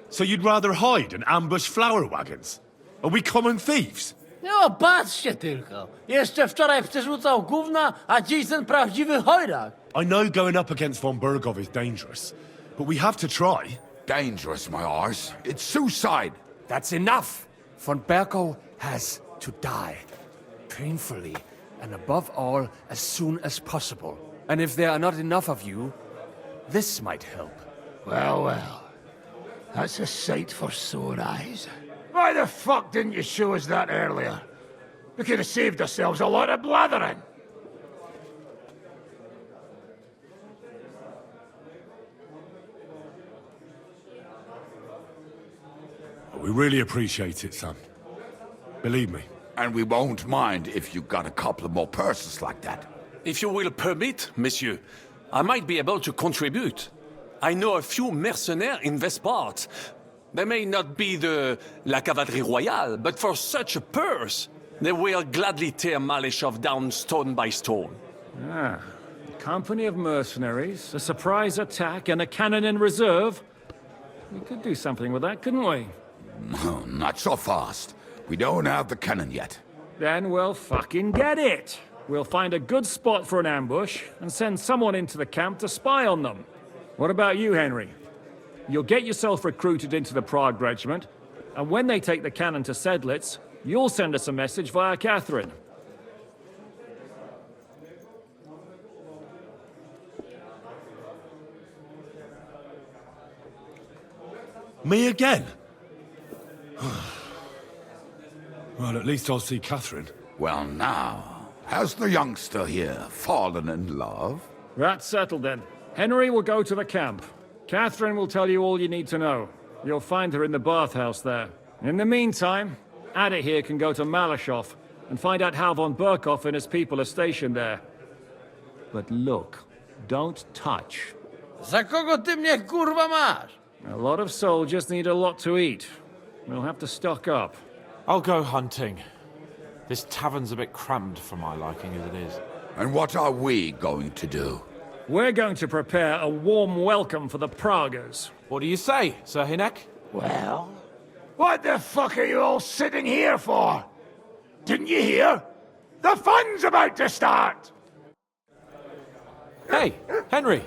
So you'd rather hide and ambush flower wagons? Are we common thieves? No, patrzcie tylko. Jeszcze wczoraj przerzucał gówna, a dziś ten prawdziwy chojrak. I know going up against von Berghoff is dangerous, but we have to try. Dangerous, my arse. It's suicide. That's enough. Von Berghoff has to die. Painfully, and above all, as soon as possible. And if there are not enough of you, this might help. Well, well. That's a sight for sore eyes. Why the fuck didn't you show us that earlier? We could have saved ourselves a lot of blathering. We really appreciate it, son. Believe me. And we won't mind if you got a couple of more persons like that. If you will permit, monsieur, I might be able to contribute. I know a few mercenaires in this part. They may not be la cavalerie royale, but for such a purse, they will gladly tear Malashov down stone by stone. Ah, a company of mercenaries, a surprise attack, and a cannon in reserve. We could do something with that, couldn't we? No, not so fast. We don't have the cannon yet. Then we'll fucking get it. We'll find a good spot for an ambush and send someone into the camp to spy on them. What about you, Henry? You'll get yourself recruited into the Prague regiment, and when they take the cannon to Sedlec, you'll send us a message via Catherine. Me again? Well, at least I'll see Catherine. Well, now, has the youngster here fallen in love? That's settled then. Henry will go to the camp. Catherine will tell you all you need to know. You'll find her in the bathhouse there. In the meantime, Ada here can go to Malashov and find out how von Berghoff and his people are stationed there. But look, don't touch. Za kogo ty mnie kurwa masz? A lot of soldiers need a lot to eat. We'll have to stock up. I'll go hunting. This tavern's a bit crammed for my liking as it is. And what are we going to do? We're going to prepare a warm welcome for the Pragas. What do you say, Sir Hinek? Well, what the fuck are you all sitting here for? Didn't you hear? The fun's about to start! Hey, Henry!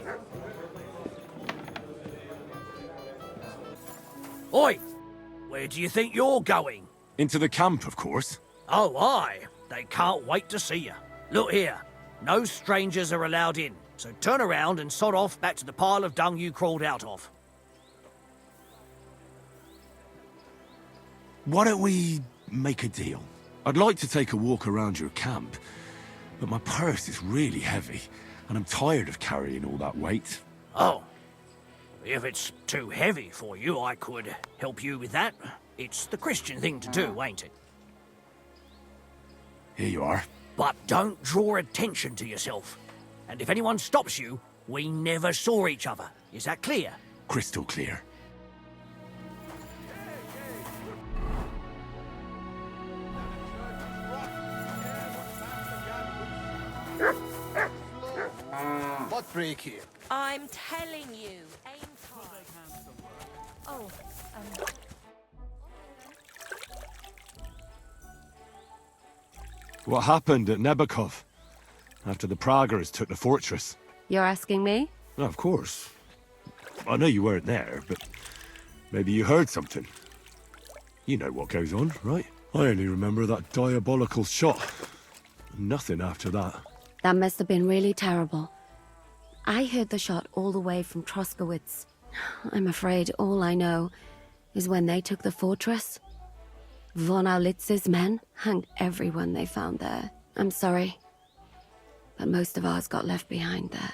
Oi! Where do you think you're going? Into the camp, of course. Oh, aye. They can't wait to see you. Look here. No strangers are allowed in, so turn around and sod off back to the pile of dung you crawled out of. Why don't we make a deal? I'd like to take a walk around your camp, but my purse is really heavy, and I'm tired of carrying all that weight. Oh. If it's too heavy for you, I could help you with that. It's the Christian thing to do, ain't it? Here you are. But don't draw attention to yourself. And if anyone stops you, we never saw each other. Is that clear? Crystal clear. What break here? I'm telling you, aim high. Oh, What happened at Nebakov after the Praggers took the fortress? You're asking me? No, of course. I know you weren't there, but maybe you heard something. You know what goes on, right? I only remember that diabolical shot. Nothing after that. That must have been really terrible. I heard the shot all the way from Troskowitz. I'm afraid all I know is when they took the fortress, von Aulitz's men hanged everyone they found there. I'm sorry, but most of ours got left behind there.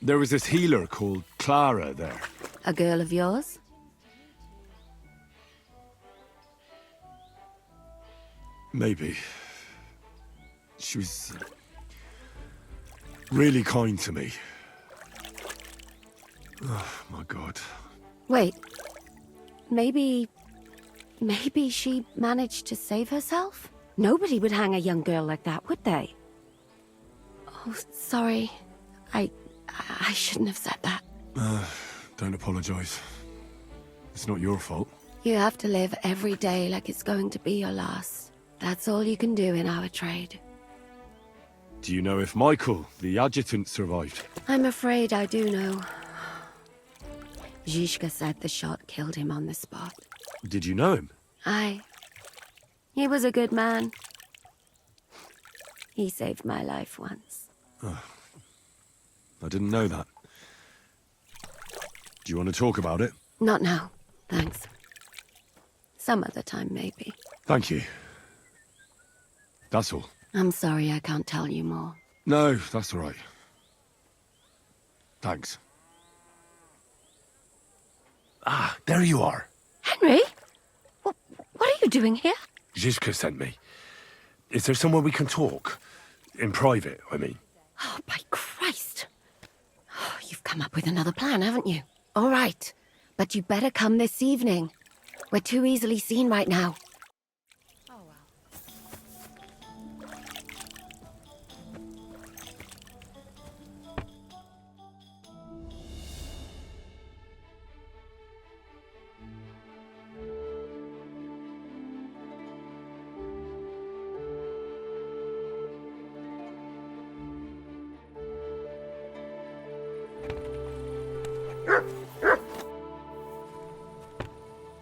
There was this healer called Clara there. A girl of yours? Maybe. She was really kind to me. Oh, my God. Wait. Maybe she managed to save herself? Nobody would hang a young girl like that, would they? Oh, sorry. I shouldn't have said that. Don't apologize. It's not your fault. You have to live every day like it's going to be your last. That's all you can do in our trade. Do you know if Michael, the adjutant, survived? I'm afraid I do know. Zizka said the shot killed him on the spot. Did you know him? Aye. He was a good man. He saved my life once. Oh, I didn't know that. Do you want to talk about it? Not now, thanks. Some other time, maybe. Thank you. That's all. I'm sorry I can't tell you more. No, that's all right. Thanks. Ah, there you are. Henry? What are you doing here? Zizka sent me. Is there somewhere we can talk? In private, I mean. Oh, by Christ. Oh, you've come up with another plan, haven't you? All right. But you better come this evening. We're too easily seen right now.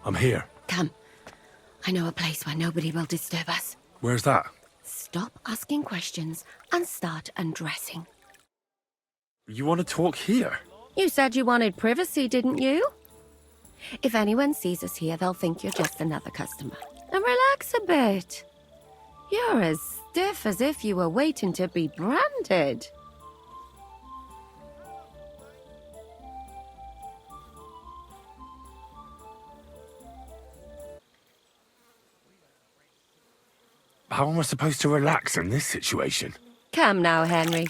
I'm here. Come. I know a place where nobody will disturb us. Where's that? Stop asking questions and start undressing. You want to talk here? You said you wanted privacy, didn't you? If anyone sees us here, they'll think you're just another customer. And relax a bit. You're as stiff as if you were waiting to be branded. How am I supposed to relax in this situation? Come now, Henry.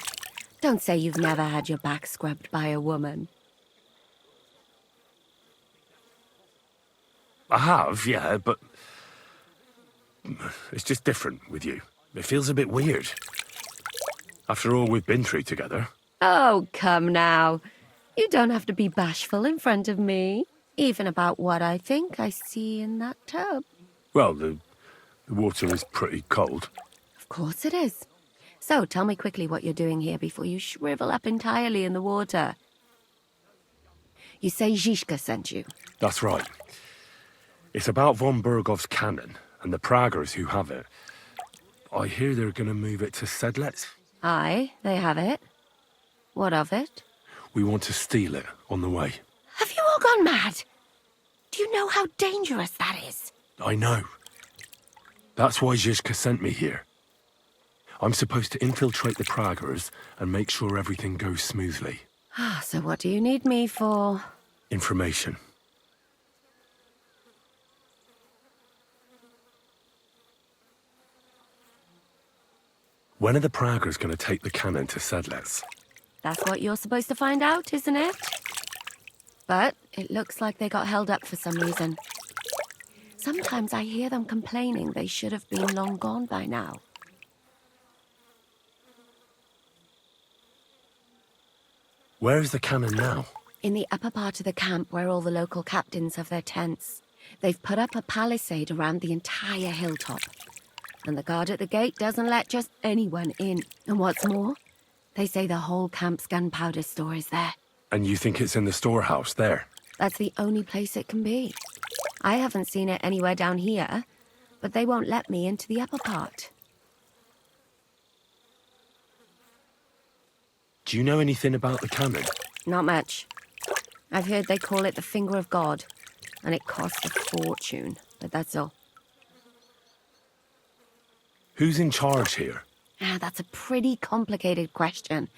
Don't say you've never had your back scrubbed by a woman. I have, yeah, but it's just different with you. It feels a bit weird. After all we've been through together. Oh, come now. You don't have to be bashful in front of me. Even about what I think I see in that tub. Well, the water is pretty cold. Of course it is. So, tell me quickly what you're doing here before you shrivel up entirely in the water. You say Zizka sent you? That's right. It's about von Bergov's cannon and the Praggers who have it. I hear they're going to move it to Sedlec. Aye, they have it. What of it? We want to steal it on the way. Have you all gone mad? Do you know how dangerous that is? I know. That's why Zizka sent me here. I'm supposed to infiltrate the Praggers and make sure everything goes smoothly. So what do you need me for? Information. When are the Praggers going to take the cannon to Sedlec? That's what you're supposed to find out, isn't it? But it looks like they got held up for some reason. Sometimes I hear them complaining they should have been long gone by now. Where is the cannon now? In the upper part of the camp where all the local captains have their tents. They've put up a palisade around the entire hilltop. And the guard at the gate doesn't let just anyone in. And what's more, They say the whole camp's gunpowder store is there. And you think it's in the storehouse there? That's the only place it can be. I haven't seen it anywhere down here, but they won't let me into the upper part. Do you know anything about the cannon? Not much. I've heard they call it the Finger of God, and it costs a fortune, but that's all. Who's in charge here? That's a pretty complicated question.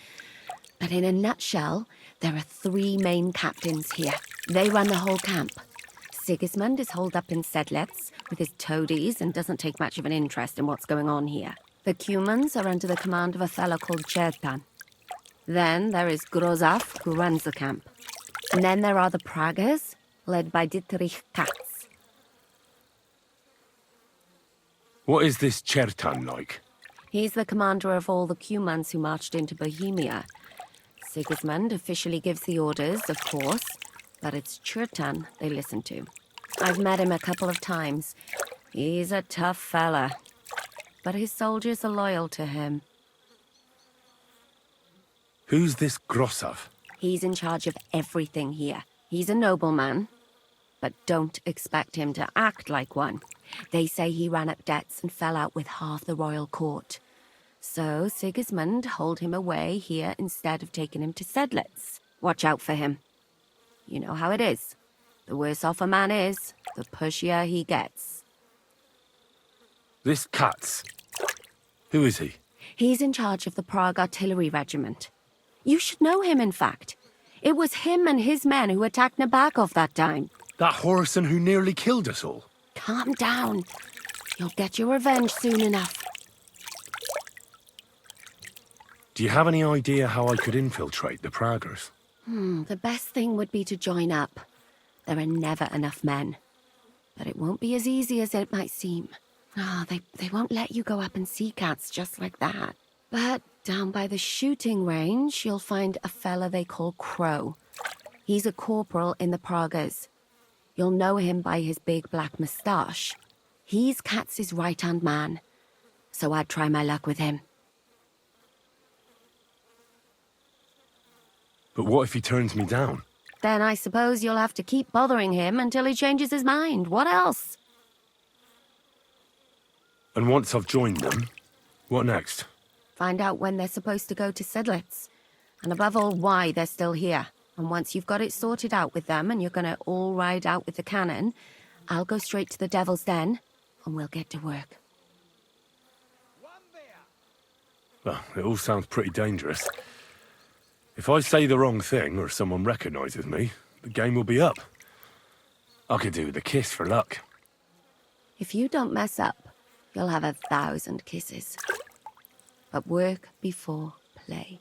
But in a nutshell, there are 3 main captains here. They run the whole camp. Sigismund is holed up in Sedlitz with his toadies and doesn't take much of an interest in what's going on here. The Cumans are under the command of a fellow called Chertan. Then there is Grozaf, who runs the camp. And then there are the Pragas, led by Dietrich Katz. What is this Chertan like? He's the commander of all the Cumans who marched into Bohemia. Sigismund officially gives the orders, of course, but it's Chertan they listen to. I've met him a couple of times. He's a tough fella, but his soldiers are loyal to him. Who's this Grosov? He's in charge of everything here. He's a nobleman, but don't expect him to act like one. They say he ran up debts and fell out with half the royal court. So Sigismund holed him away here instead of taking him to Sedlitz. Watch out for him. You know how it is. The worse off a man is, the pushier he gets. This Katz. Who is he? He's in charge of the Prague Artillery Regiment. You should know him, in fact. It was him and his men who attacked Nabokov that time. That Horson who nearly killed us all. Calm down. You'll get your revenge soon enough. Do you have any idea how I could infiltrate the Praggers? The best thing would be to join up. There are never enough men. But it won't be as easy as it might seem. They won't let you go up and see cats just like that. But down by the shooting range, you'll find a fella they call Crow. He's a corporal in the Praggers. You'll know him by his big black moustache. He's Katz's right-hand man, so I'd try my luck with him. But what if he turns me down? Then I suppose you'll have to keep bothering him until he changes his mind. What else? And once I've joined them, what next? Find out when they're supposed to go to Sedlitz. And above all, why they're still here. And once you've got it sorted out with them and you're gonna all ride out with the cannon, I'll go straight to the Devil's Den and we'll get to work. Well, it all sounds pretty dangerous. If I say the wrong thing or someone recognizes me, the game will be up. I could do with a kiss for luck. If you don't mess up, you'll have 1,000 kisses. But work before play.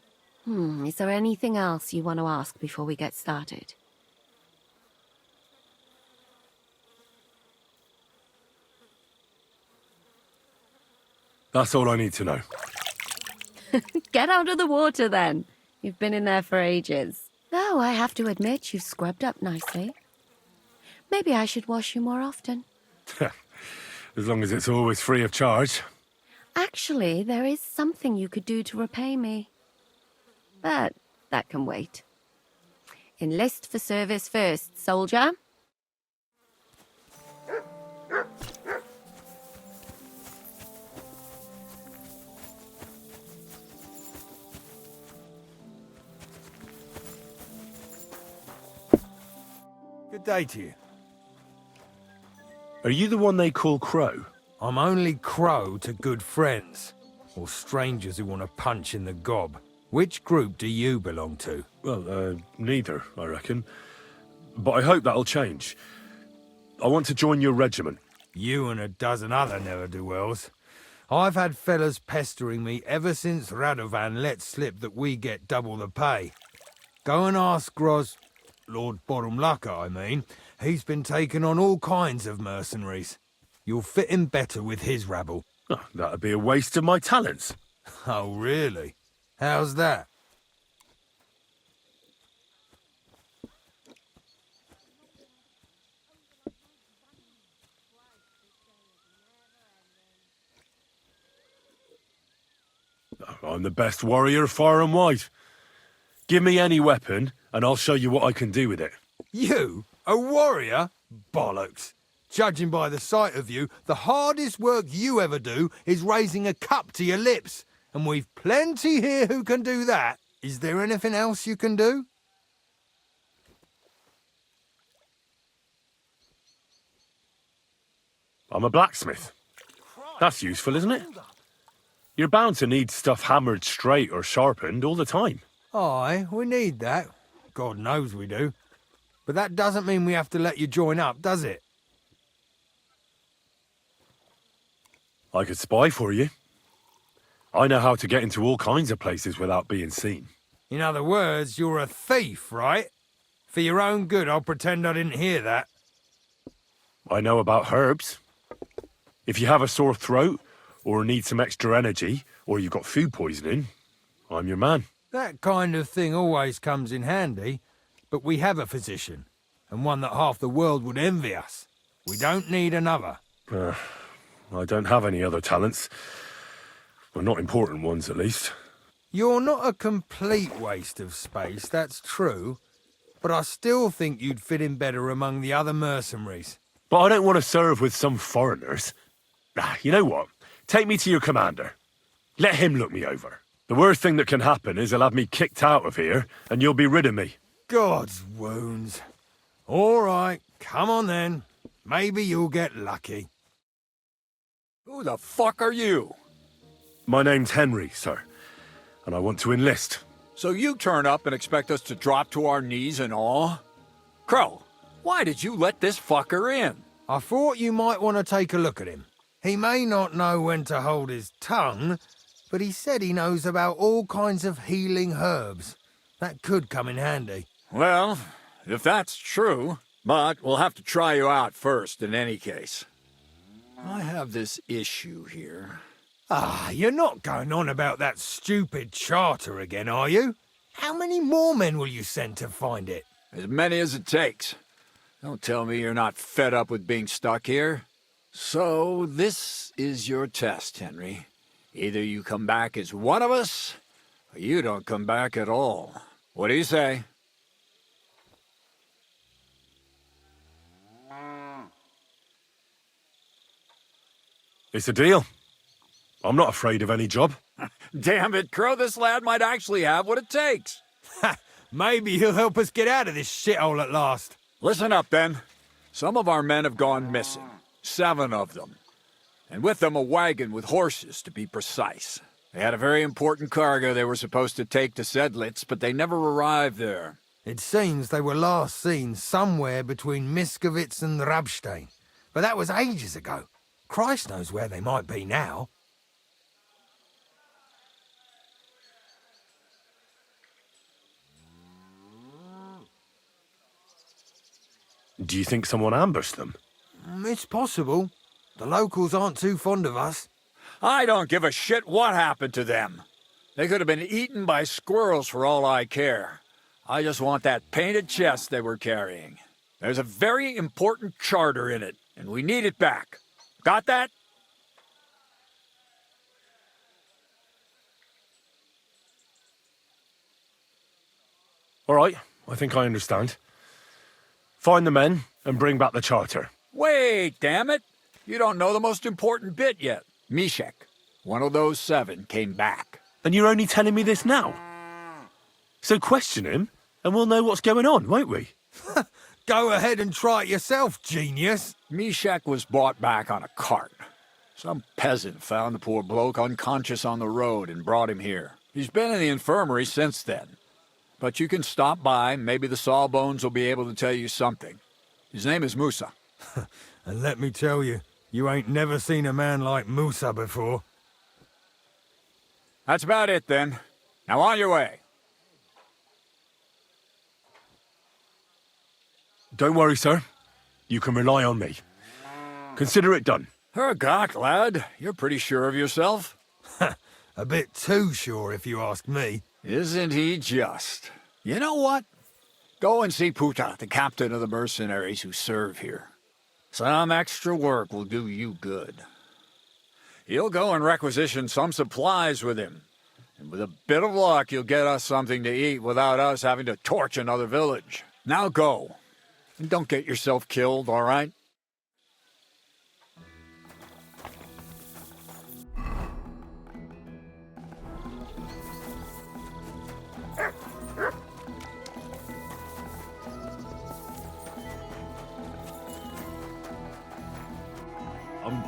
Is there anything else you want to ask before we get started? That's all I need to know. Get out of the water, then. You've been in there for ages. Though I have to admit, you've scrubbed up nicely. Maybe I should wash you more often. As long as it's always free of charge. Actually, there is something you could do to repay me. But that can wait. Enlist for service first, soldier. Good day to you. Are you the one they call Crow? I'm only Crow to good friends, or strangers who want to punch in the gob. Which group do you belong to? Well, neither, I reckon. But I hope that'll change. I want to join your regiment. You and a dozen other ne'er-do-wells. I've had fellas pestering me ever since Radovan let slip that we get double the pay. Go and ask Lord Borumlaka, I mean. He's been taking on all kinds of mercenaries. You'll fit in better with his rabble. Oh, that'd be a waste of my talents. Oh, really? How's that? I'm the best warrior far and wide. Give me any weapon, and I'll show you what I can do with it. You? A warrior? Bollocks. Judging by the sight of you, the hardest work you ever do is raising a cup to your lips. And we've plenty here who can do that. Is there anything else you can do? I'm a blacksmith. That's useful, isn't it? You're bound to need stuff hammered straight or sharpened all the time. Aye, we need that. God knows we do. But that doesn't mean we have to let you join up, does it? I could spy for you. I know how to get into all kinds of places without being seen. In other words, you're a thief, right? For your own good, I'll pretend I didn't hear that. I know about herbs. If you have a sore throat, or need some extra energy, or you've got food poisoning, I'm your man. That kind of thing always comes in handy, but we have a physician, and one that half the world would envy us. We don't need another. I don't have any other talents. Well, not important ones, at least. You're not a complete waste of space, that's true, but I still think you'd fit in better among the other mercenaries. But I don't want to serve with some foreigners. You know what? Take me to your commander. Let him look me over. The worst thing that can happen is he'll have me kicked out of here, and you'll be rid of me. God's wounds. All right, come on then. Maybe you'll get lucky. Who the fuck are you? My name's Henry, sir, and I want to enlist. So you turn up and expect us to drop to our knees in awe? Crow, why did you let this fucker in? I thought you might want to take a look at him. He may not know when to hold his tongue, but he said he knows about all kinds of healing herbs. That could come in handy. Well, if that's true, but we'll have to try you out first in any case. I have this issue here. Ah, you're not going on about that stupid charter again, are you? How many more men will you send to find it? As many as it takes. Don't tell me you're not fed up with being stuck here. So, this is your test, Henry. Either you come back as one of us, or you don't come back at all. What do you say? It's a deal. I'm not afraid of any job. Damn it, Crow, this lad might actually have what it takes. Maybe he'll help us get out of this shithole at last. Listen up, then. Some of our men have gone missing. 7 of them. And with them a wagon with horses, to be precise. They had a very important cargo they were supposed to take to Sedlitz, but they never arrived there. It seems they were last seen somewhere between Miskovitz and Rabstein. But that was ages ago. Christ knows where they might be now. Do you think someone ambushed them? It's possible. The locals aren't too fond of us. I don't give a shit what happened to them. They could have been eaten by squirrels for all I care. I just want that painted chest they were carrying. There's a very important charter in it, and we need it back. Got that? All right, I think I understand. Find the men and bring back the charter. Wait, damn it! You don't know the most important bit yet. Mishek, one of those 7, came back. And you're only telling me this now? So question him, and we'll know what's going on, won't we? Go ahead and try it yourself, genius. Mishek was brought back on a cart. Some peasant found the poor bloke unconscious on the road and brought him here. He's been in the infirmary since then. But you can stop by, maybe the Sawbones will be able to tell you something. His name is Musa. And let me tell you, you ain't never seen a man like Musa before. That's about it, then. Now on your way. Don't worry, sir. You can rely on me. Consider it done. Hergott, lad. You're pretty sure of yourself. A bit too sure, if you ask me. Isn't he just? You know what? Go and see Puta, the captain of the mercenaries who serve here. Some extra work will do you good. He'll go and requisition some supplies with him. And with a bit of luck, you'll get us something to eat without us having to torch another village. Now go. And don't get yourself killed, all right?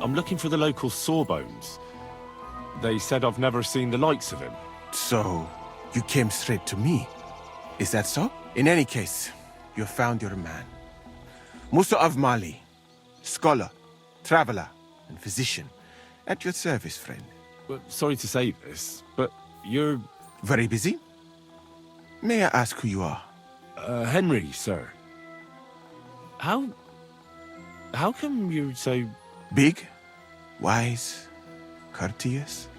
I'm looking for the local Sawbones. They said I've never seen the likes of him. So, you came straight to me. Is that so? In any case, you found your man. Musa of Mali, scholar, traveler, and physician. At your service, friend. Well, sorry to say this, but you're... Very busy? May I ask who you are? Henry, sir. How come you're so... Big, wise, courteous?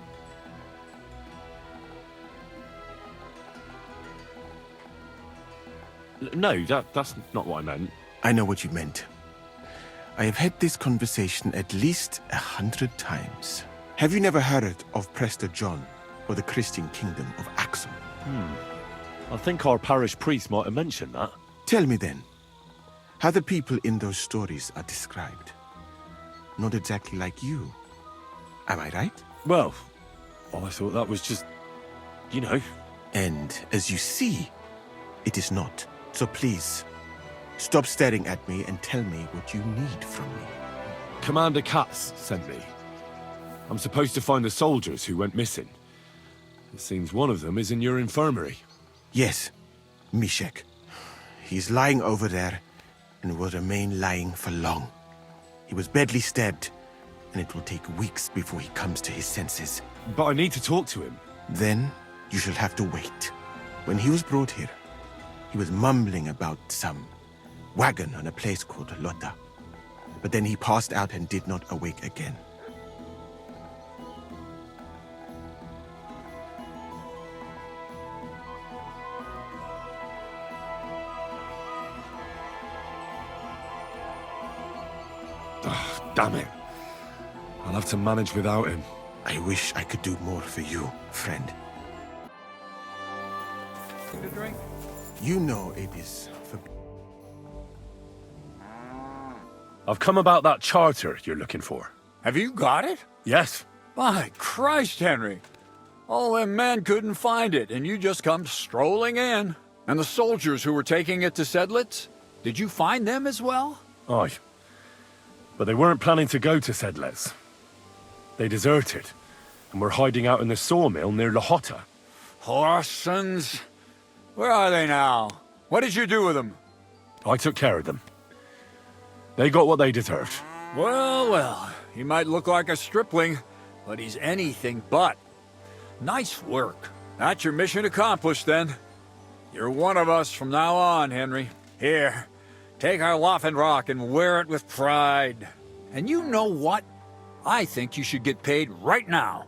No, that's not what I meant. I know what you meant. I have had this conversation at least 100 times. Have you never heard of Prester John or the Christian kingdom of Axum? I think our parish priest might have mentioned that. Tell me then, how the people in those stories are described. Not exactly like you. Am I right? Well, I thought that was just, you know. And as you see, it is not. So please, stop staring at me and tell me what you need from me. Commander Katz sent me. I'm supposed to find the soldiers who went missing. It seems one of them is in your infirmary. Yes, Mishek. He's lying over there and will remain lying for long. He was badly stabbed, and it will take weeks before he comes to his senses. But I need to talk to him. Then you shall have to wait. When he was brought here, he was mumbling about some wagon on a place called Lota. But then he passed out and did not awake again. Damn it. I'll have to manage without him. I wish I could do more for you, friend. Need a drink? You know it is for... I've come about that charter you're looking for. Have you got it? Yes. By Christ, Henry. All them men couldn't find it, and you just come strolling in. And the soldiers who were taking it to Sedlitz? Did you find them as well? Aye. But they weren't planning to go to Sedlitz. They deserted, and were hiding out in the sawmill near Lahota. Horsons. Where are they now? What did you do with them? I took care of them. They got what they deserved. Well, well, he might look like a stripling, but he's anything but. Nice work. That's your mission accomplished, then. You're one of us from now on, Henry. Here, take our Rock and wear it with pride. And you know what? I think you should get paid right now.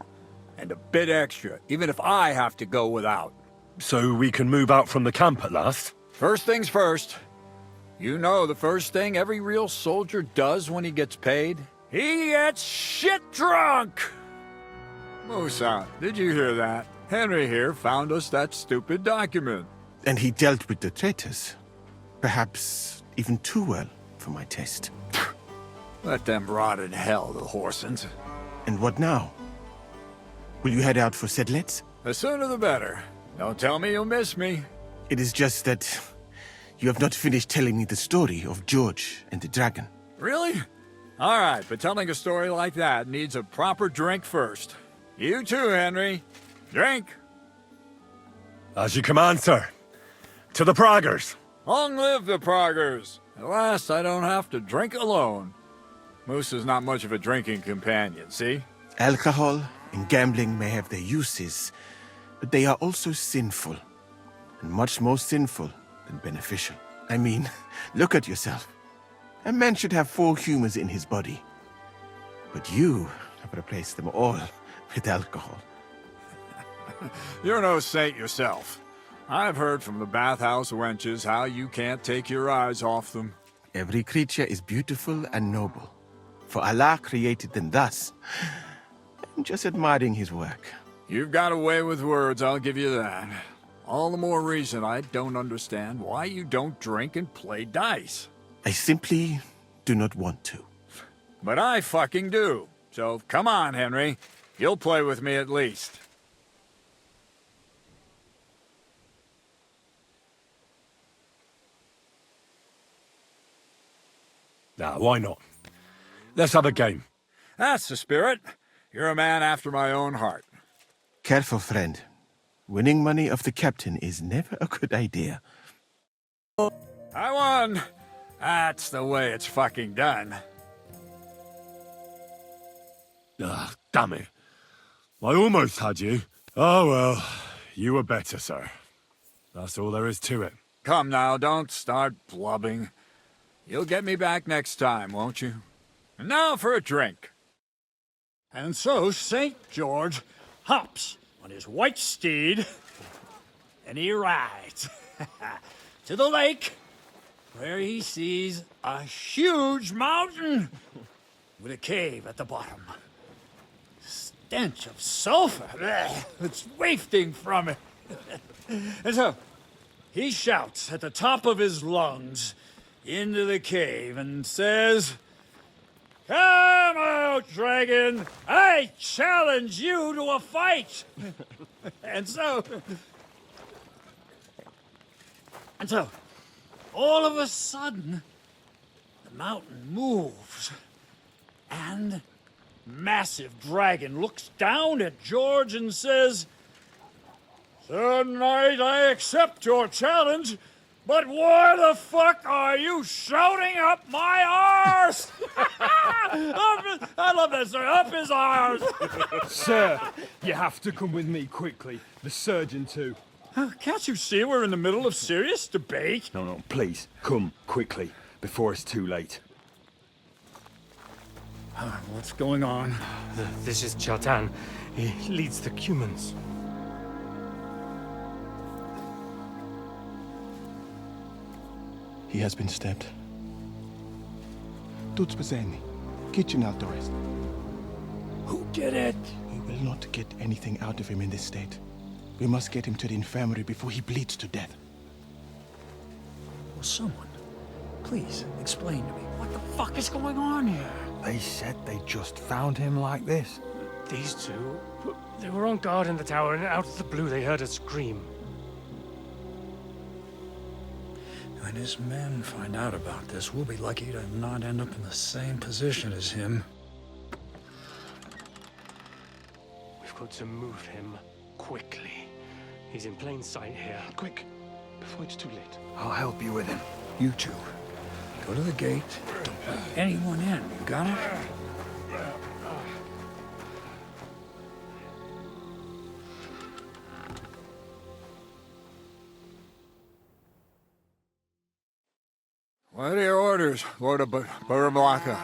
And a bit extra, even if I have to go without. So we can move out from the camp at last? First things first. You know the first thing every real soldier does when he gets paid? He gets shit drunk! Musa, did you hear that? Henry here found us that stupid document. And he dealt with the traitors. Perhaps even too well for my taste. Let them rot in hell, the Horsons. And what now? Will you head out for Sedlitz? The sooner the better. Don't tell me you'll miss me. It is just that you have not finished telling me the story of George and the dragon. Really? All right, but telling a story like that needs a proper drink first. You too, Henry. Drink. As you command, sir. To the Praggers. Long live the Praggers. At last, I don't have to drink alone. Musa's not much of a drinking companion, see? Alcohol and gambling may have their uses, but they are also sinful. And much more sinful than beneficial. I mean, look at yourself. A man should have 4 humors in his body. But you have replaced them all with alcohol. You're no saint yourself. I've heard from the bathhouse wenches how you can't take your eyes off them. Every creature is beautiful and noble. For Allah created them thus. I'm just admiring his work. You've got a way with words, I'll give you that. All the more reason I don't understand why you don't drink and play dice. I simply do not want to. But I fucking do. So come on, Henry. You'll play with me at least. Nah, why not? Let's have a game. That's the spirit. You're a man after my own heart. Careful, friend. Winning money of the captain is never a good idea. I won. That's the way it's fucking done. Ah, damn it. I almost had you. Oh well, you were better, sir. That's all there is to it. Come now, don't start blubbing. You'll get me back next time, won't you? And now for a drink. And so St. George hops on his white steed, and he rides to the lake, where he sees a huge mountain with a cave at the bottom. Stench of sulfur, it's wafting from it. And so he shouts at the top of his lungs into the cave and says, "Come out, dragon! I challenge you to a fight!" And so, all of a sudden, the mountain moves, and massive dragon looks down at George and says, "Sir Knight, I accept your challenge, but why the fuck are you shouting up my arse?" I love that, sir. Up his arse. Sir, you have to come with me quickly. The surgeon too. Can't you see we're in the middle of serious debate? No, please, come quickly, before it's too late. What's going on? This is Chatan. He leads the Cumans. He has been stabbed. Тут спасение. Kitchen outdoors. Who did it? We will not get anything out of him in this state. We must get him to the infirmary before he bleeds to death. Will someone please explain to me what the fuck is going on here? They said they just found him like this. These two, they were on guard in the tower, and out of the blue they heard a scream. When his men find out about this, we'll be lucky to not end up in the same position as him. We've got to move him quickly. He's in plain sight here. Quick, before it's too late. I'll help you with him. You two, go to the gate. Don't let anyone in. You got it? What are your orders, Lord of Burmlaka?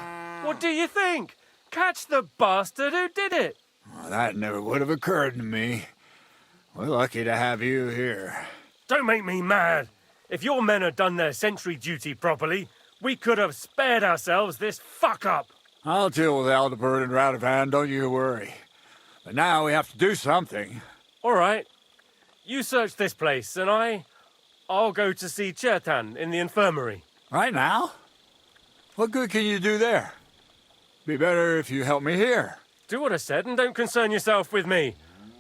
What do you think? Catch the bastard who did it! Well, that never would have occurred to me. We're lucky to have you here. Don't make me mad. If your men had done their sentry duty properly, we could have spared ourselves this fuck-up. I'll deal with Aldebert and Radovan, don't you worry. But now we have to do something. All right. You search this place, and I'll go to see Chertan in the infirmary. Right now? What good can you do there? Be better if you help me here. Do what I said and don't concern yourself with me.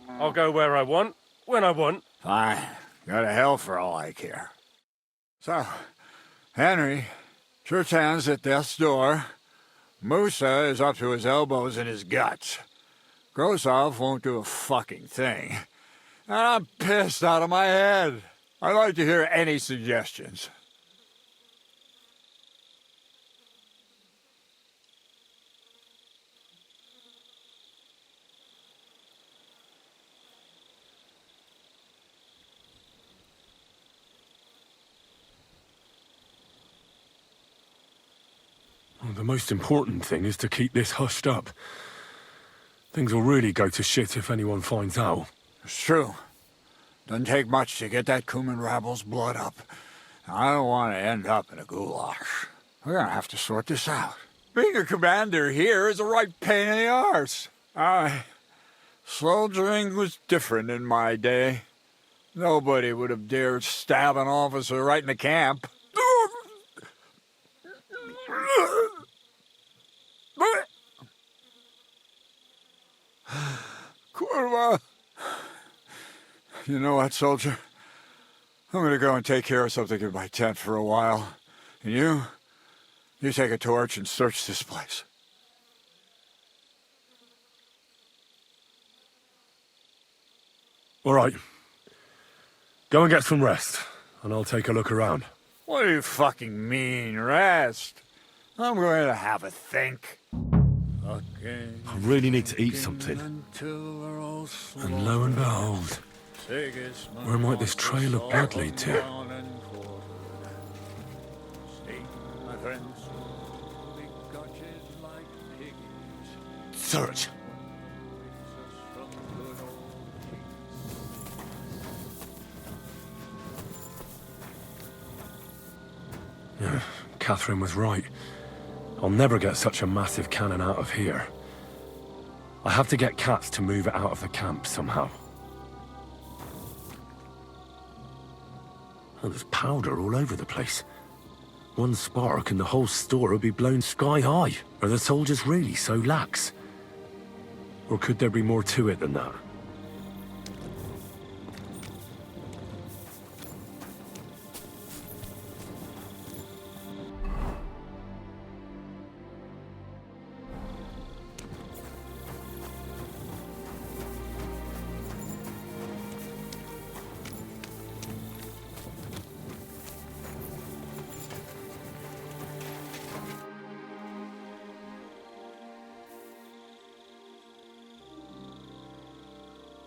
I'll go where I want, when I want. Fine. Go to hell for all I care. So, Henry, Chertan's at death's door. Musa is up to his elbows in his guts. Grosov won't do a fucking thing. And I'm pissed out of my head. I'd like to hear any suggestions. Well, the most important thing is to keep this hushed up. Things will really go to shit if anyone finds out. It's true. Doesn't take much to get that Cuman rabble's blood up. I don't want to end up in a goulash. We're gonna have to sort this out. Being a commander here is a right pain in the arse. Soldiering was different in my day. Nobody would have dared stab an officer right in the camp. Kurva! You know what, soldier? I'm gonna go and take care of something in my tent for a while. And you take a torch and search this place. All right. Go and get some rest, and I'll take a look around. What do you fucking mean, rest? I'm going to have a think. I really need to eat something. And lo and behold, where might this trail of blood lead to? Search. Yeah, Catherine was right. I'll never get such a massive cannon out of here. I have to get Cats to move it out of the camp somehow. Oh, there's powder all over the place. One spark and the whole store will be blown sky high. Are the soldiers really so lax? Or could there be more to it than that?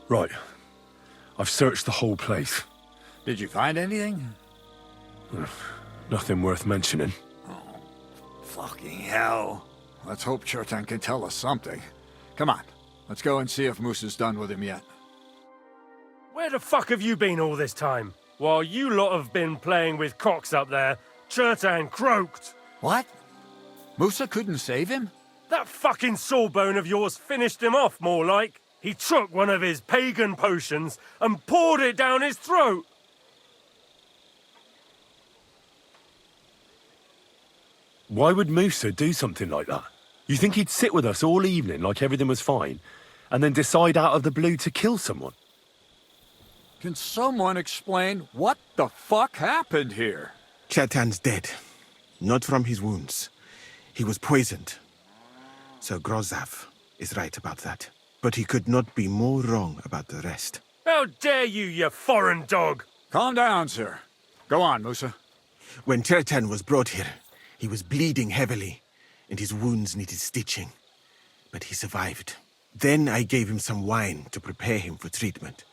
Right. I've searched the whole place. Did you find anything? Nothing worth mentioning. Fucking hell. Let's hope Chertan can tell us something. Come on, let's go and see if Moose is done with him yet. Where the fuck have you been all this time? While you lot have been playing with cocks up there, Chertan croaked. What? Musa couldn't save him? That fucking sawbone of yours finished him off, more like. He took one of his pagan potions and poured it down his throat. Why would Musa do something like that? You think he'd sit with us all evening like everything was fine, and then decide out of the blue to kill someone? Can someone explain what the fuck happened here? Chetan's dead. Not from his wounds. He was poisoned. Sir Grozav is right about that. But he could not be more wrong about the rest. How dare you, you foreign dog! Calm down, sir. Go on, Musa. When Chetan was brought here, he was bleeding heavily, and his wounds needed stitching. But he survived. Then I gave him some wine to prepare him for treatment.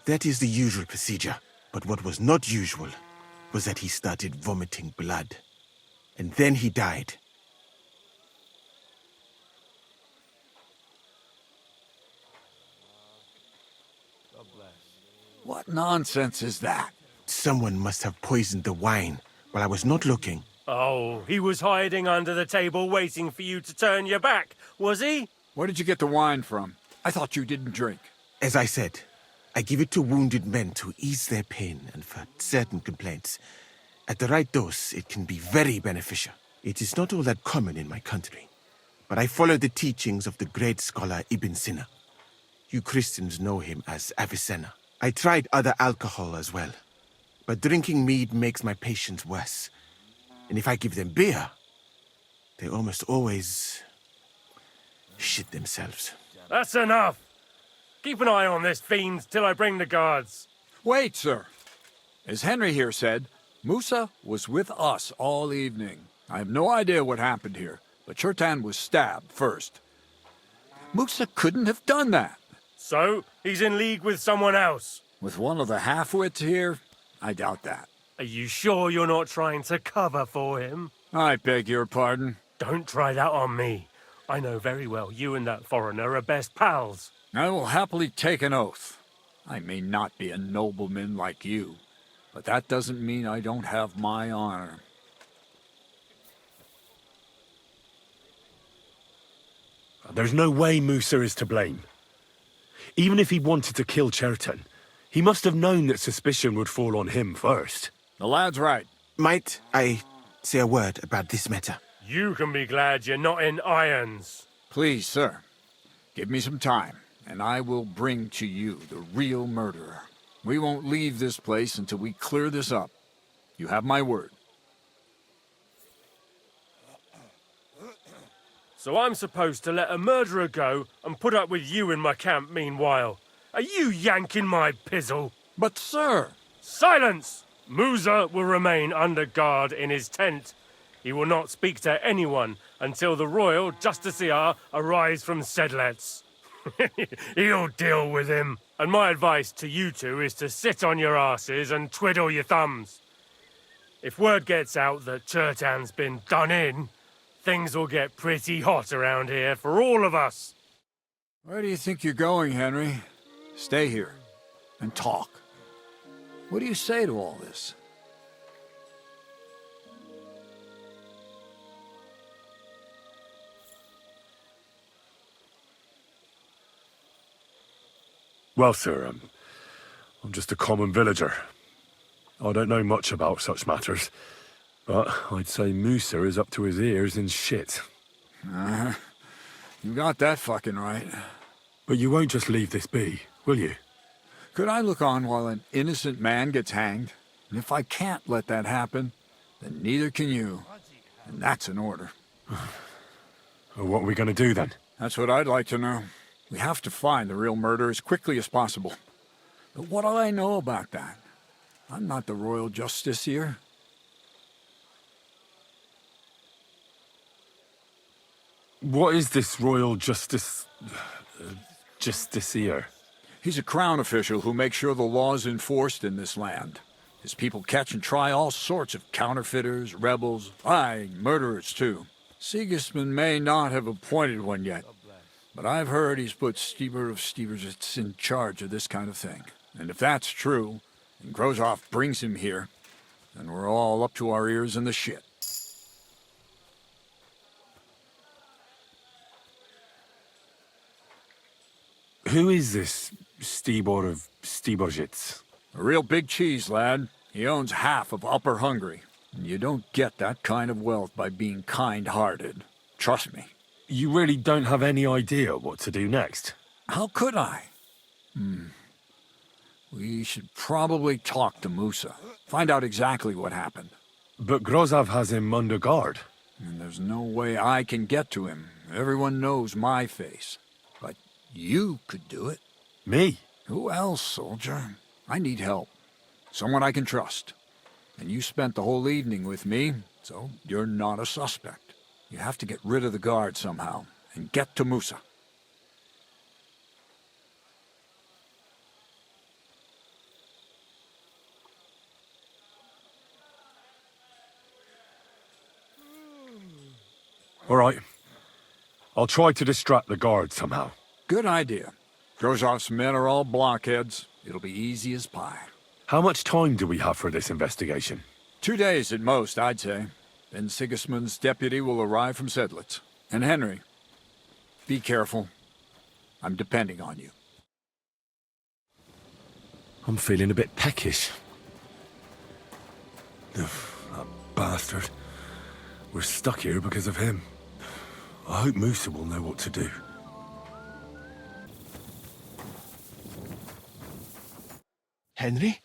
That is the usual procedure. But what was not usual was that he started vomiting blood. And then he died. What nonsense is that? Someone must have poisoned the wine while I was not looking. Oh, he was hiding under the table waiting for you to turn your back, was he? Where did you get the wine from? I thought you didn't drink. As I said, I give it to wounded men to ease their pain and for certain complaints. At the right dose, it can be very beneficial. It is not all that common in my country, but I follow the teachings of the great scholar Ibn Sina. You Christians know him as Avicenna. I tried other alcohol as well, but drinking mead makes my patients worse. And if I give them beer, they almost always shit themselves. That's enough. Keep an eye on this fiend till I bring the guards. Wait, sir. As Henry here said, Musa was with us all evening. I have no idea what happened here, but Chertan was stabbed first. Musa couldn't have done that. So, he's in league with someone else? With one of the half-wits here? I doubt that. Are you sure you're not trying to cover for him? I beg your pardon. Don't try that on me. I know very well you and that foreigner are best pals. I will happily take an oath. I may not be a nobleman like you, but that doesn't mean I don't have my honor. There's no way Musa is to blame. Even if he wanted to kill Cherton, he must have known that suspicion would fall on him first. The lad's right. Might I say a word about this matter? You can be glad you're not in irons. Please, sir. Give me some time, and I will bring to you the real murderer. We won't leave this place until we clear this up. You have my word. So I'm supposed to let a murderer go and put up with you in my camp meanwhile. Are you yanking my pizzle? But, sir... Silence! Musa will remain under guard in his tent. He will not speak to anyone until the royal justiciar arrives from Sedlets. He'll deal with him. And my advice to you two is to sit on your asses and twiddle your thumbs. If word gets out that Chertan's been done in, things will get pretty hot around here for all of us. Where do you think you're going, Henry? Stay here and talk. What do you say to all this? Well, sir, I'm just a common villager. I don't know much about such matters, but I'd say Musa is up to his ears in shit. You got that fucking right. But you won't just leave this be, will you? Could I look on while an innocent man gets hanged? And if I can't let that happen, then neither can you. And that's an order. Well, what are we going to do then? That's what I'd like to know. We have to find the real murderer as quickly as possible. But what do I know about that? I'm not the royal justiciar. What is this royal justiciar? He's a crown official who makes sure the law is enforced in this land. His people catch and try all sorts of counterfeiters, rebels, aye, murderers too. Sigismund may not have appointed one yet, but I've heard he's put Steber of Stebersitz in charge of this kind of thing. And if that's true, and Grozov brings him here, then we're all up to our ears in the shit. Who is this Stebor of Stebersitz? A real big cheese, lad. He owns half of Upper Hungary. And you don't get that kind of wealth by being kind-hearted. Trust me. You really don't have any idea what to do next? How could I? We should probably talk to Musa. Find out exactly what happened. But Grozov has him under guard. And there's no way I can get to him. Everyone knows my face. But you could do it. Me? Who else, soldier? I need help. Someone I can trust. And you spent the whole evening with me, so you're not a suspect. You have to get rid of the guard somehow, and get to Musa. All right. I'll try to distract the guard somehow. Good idea. Grozov's men are all blockheads. It'll be easy as pie. How much time do we have for this investigation? 2 days at most, I'd say. Then Sigismund's deputy will arrive from Sedlitz. And Henry, be careful. I'm depending on you. I'm feeling a bit peckish. Ugh, that bastard. We're stuck here because of him. I hope Musa will know what to do. Henry?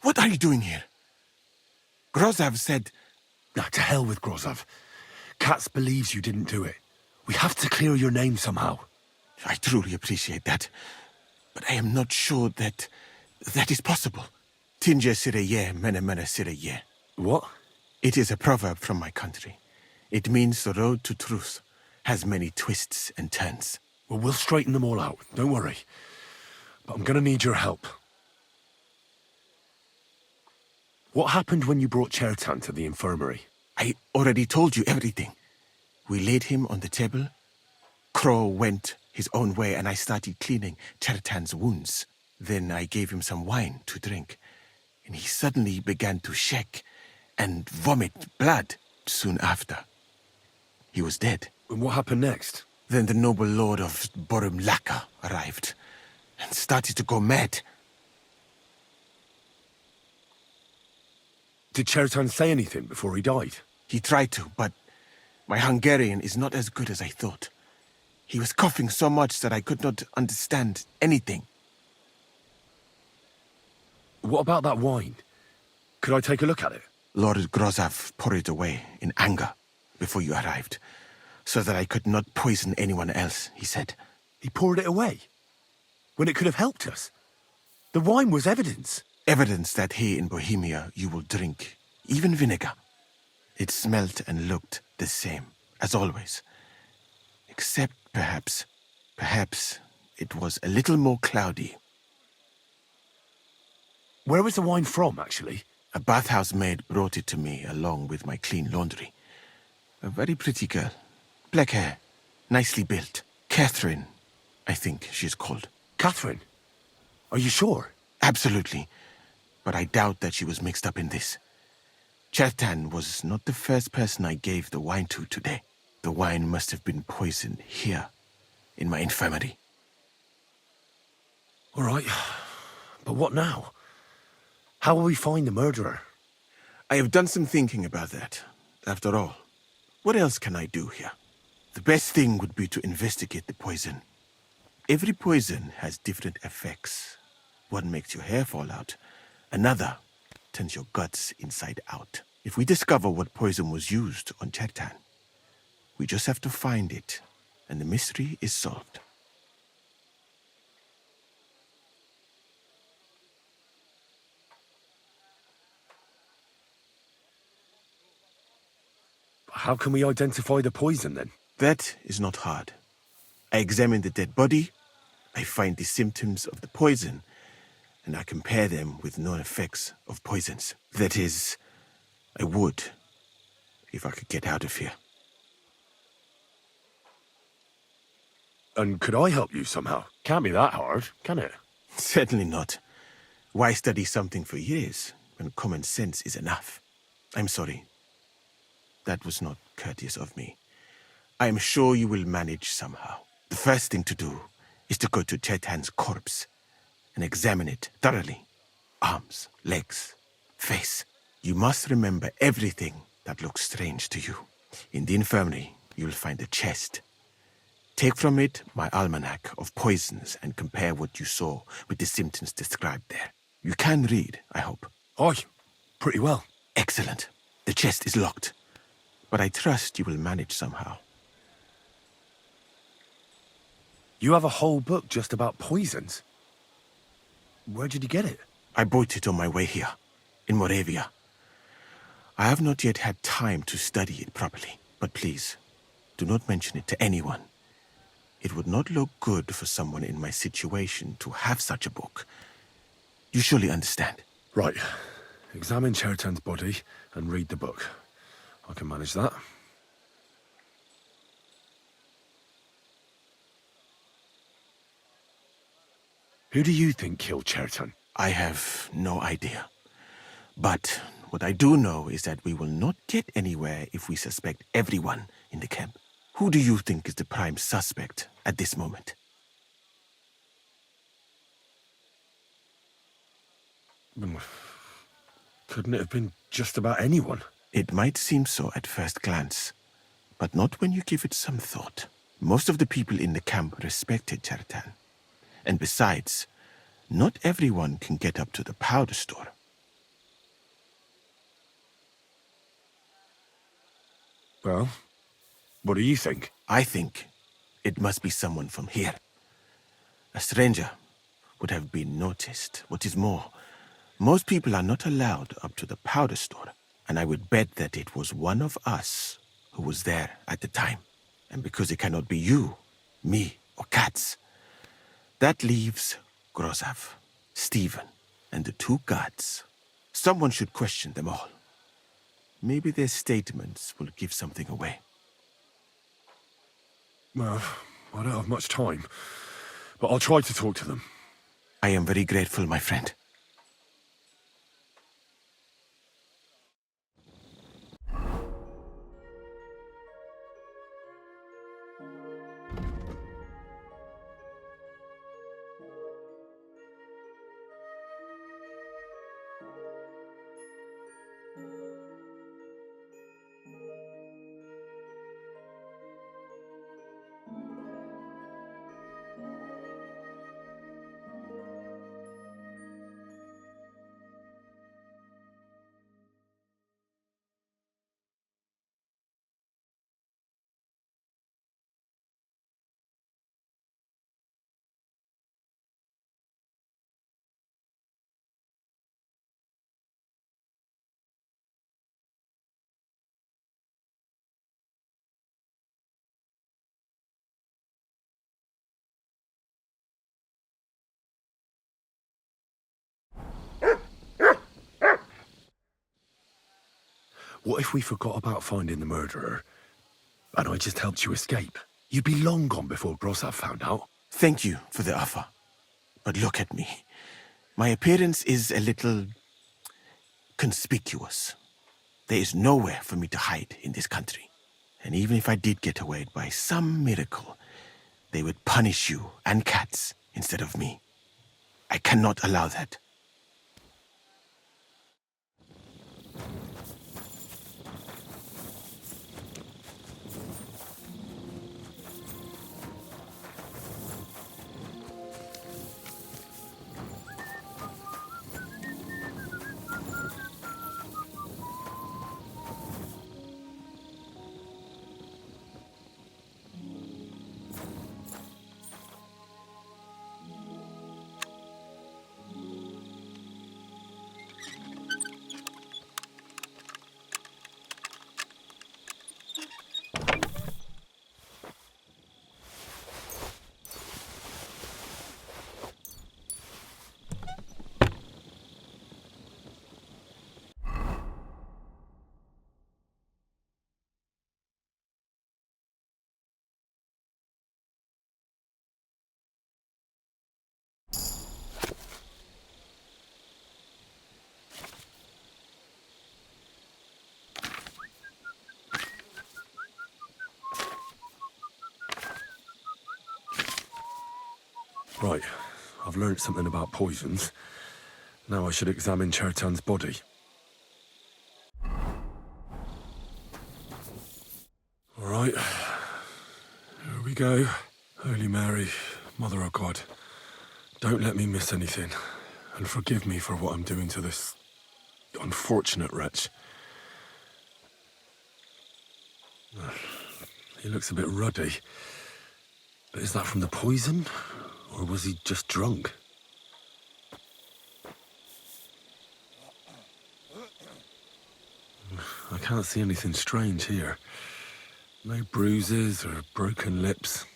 What are you doing here? Grozov said... Now, to hell with Grozov. Katz believes you didn't do it. We have to clear your name somehow. I truly appreciate that. But I am not sure that is possible. Tinge sireye, mene mene sireye. What? It is a proverb from my country. It means the road to truth has many twists and turns. Well, we'll straighten them all out. Don't worry. But I'm gonna need your help. What happened when you brought Chertan to the infirmary? I already told you everything. We laid him on the table. Crow went his own way and I started cleaning Chertan's wounds. Then I gave him some wine to drink. And he suddenly began to shake and vomit blood soon after. He was dead. And what happened next? Then the noble lord of Borumlaka arrived. and started to go mad. Did Chertan say anything before he died? He tried to, but my Hungarian is not as good as I thought. He was coughing so much that I could not understand anything. What about that wine? Could I take a look at it? Lord Grozav poured it away in anger before you arrived, so that I could not poison anyone else, he said. He poured it away? When it could have helped us? The wine was evidence. Evidence that here in Bohemia you will drink, even vinegar. It smelt and looked the same, as always. Except perhaps it was a little more cloudy. Where was the wine from, actually? A bathhouse maid brought it to me along with my clean laundry. A very pretty girl. Black hair, nicely built. Catherine, I think she's called. Catherine? Are you sure? Absolutely. But I doubt that she was mixed up in this. Chertan was not the first person I gave the wine to today. The wine must have been poisoned here, in my infirmary. All right. But what now? How will we find the murderer? I have done some thinking about that. After all, what else can I do here? The best thing would be to investigate the poison. Every poison has different effects. One makes your hair fall out. Another turns your guts inside out. If we discover what poison was used on Chertan, we just have to find it, and the mystery is solved. How can we identify the poison, then? That is not hard. I examine the dead body, I find the symptoms of the poison, and I compare them with known effects of poisons. That is, I would, if I could get out of here. And could I help you somehow? Can't be that hard, can it? Certainly not. Why study something for years when common sense is enough? I'm sorry. That was not courteous of me. I am sure you will manage somehow. The first thing to do is to go to Chertan's corpse and examine it thoroughly. Arms, legs, face. You must remember everything that looks strange to you. In the infirmary, you will find a chest. Take from it my almanac of poisons and compare what you saw with the symptoms described there. You can read, I hope. Aye, pretty well. Excellent. The chest is locked, but I trust you will manage somehow. You have a whole book just about poisons? Where did you get it? I bought it on my way here, in Moravia. I have not yet had time to study it properly, but please, do not mention it to anyone. It would not look good for someone in my situation to have such a book. You surely understand. Right. Examine Chertan's body and read the book. I can manage that. Who do you think killed Chertan? I have no idea. But what I do know is that we will not get anywhere if we suspect everyone in the camp. Who do you think is the prime suspect at this moment? Couldn't it have been just about anyone? It might seem so at first glance, but not when you give it some thought. Most of the people in the camp respected Chertan. And besides, not everyone can get up to the powder store. Well, what do you think? I think it must be someone from here. A stranger would have been noticed. What is more, most people are not allowed up to the powder store, and I would bet that it was one of us who was there at the time. And because it cannot be you, me, or Katz, that leaves Grozav, Stephen, and the two guards. Someone should question them all. Maybe their statements will give something away. Well, I don't have much time, but I'll try to talk to them. I am very grateful, my friend. What if we forgot about finding the murderer, and I just helped you escape? You'd be long gone before Grossav found out. Thank you for the offer. But look at me. My appearance is a little conspicuous. There is nowhere for me to hide in this country. And even if I did get away by some miracle, they would punish you and cats instead of me. I cannot allow that. Right, I've learned something about poisons. Now I should examine Chertan's body. All right, here we go. Holy Mary, Mother of God, don't let me miss anything, and forgive me for what I'm doing to this unfortunate wretch. He looks a bit ruddy. But is that from the poison? Or was he just drunk? I can't see anything strange here. No bruises or broken lips.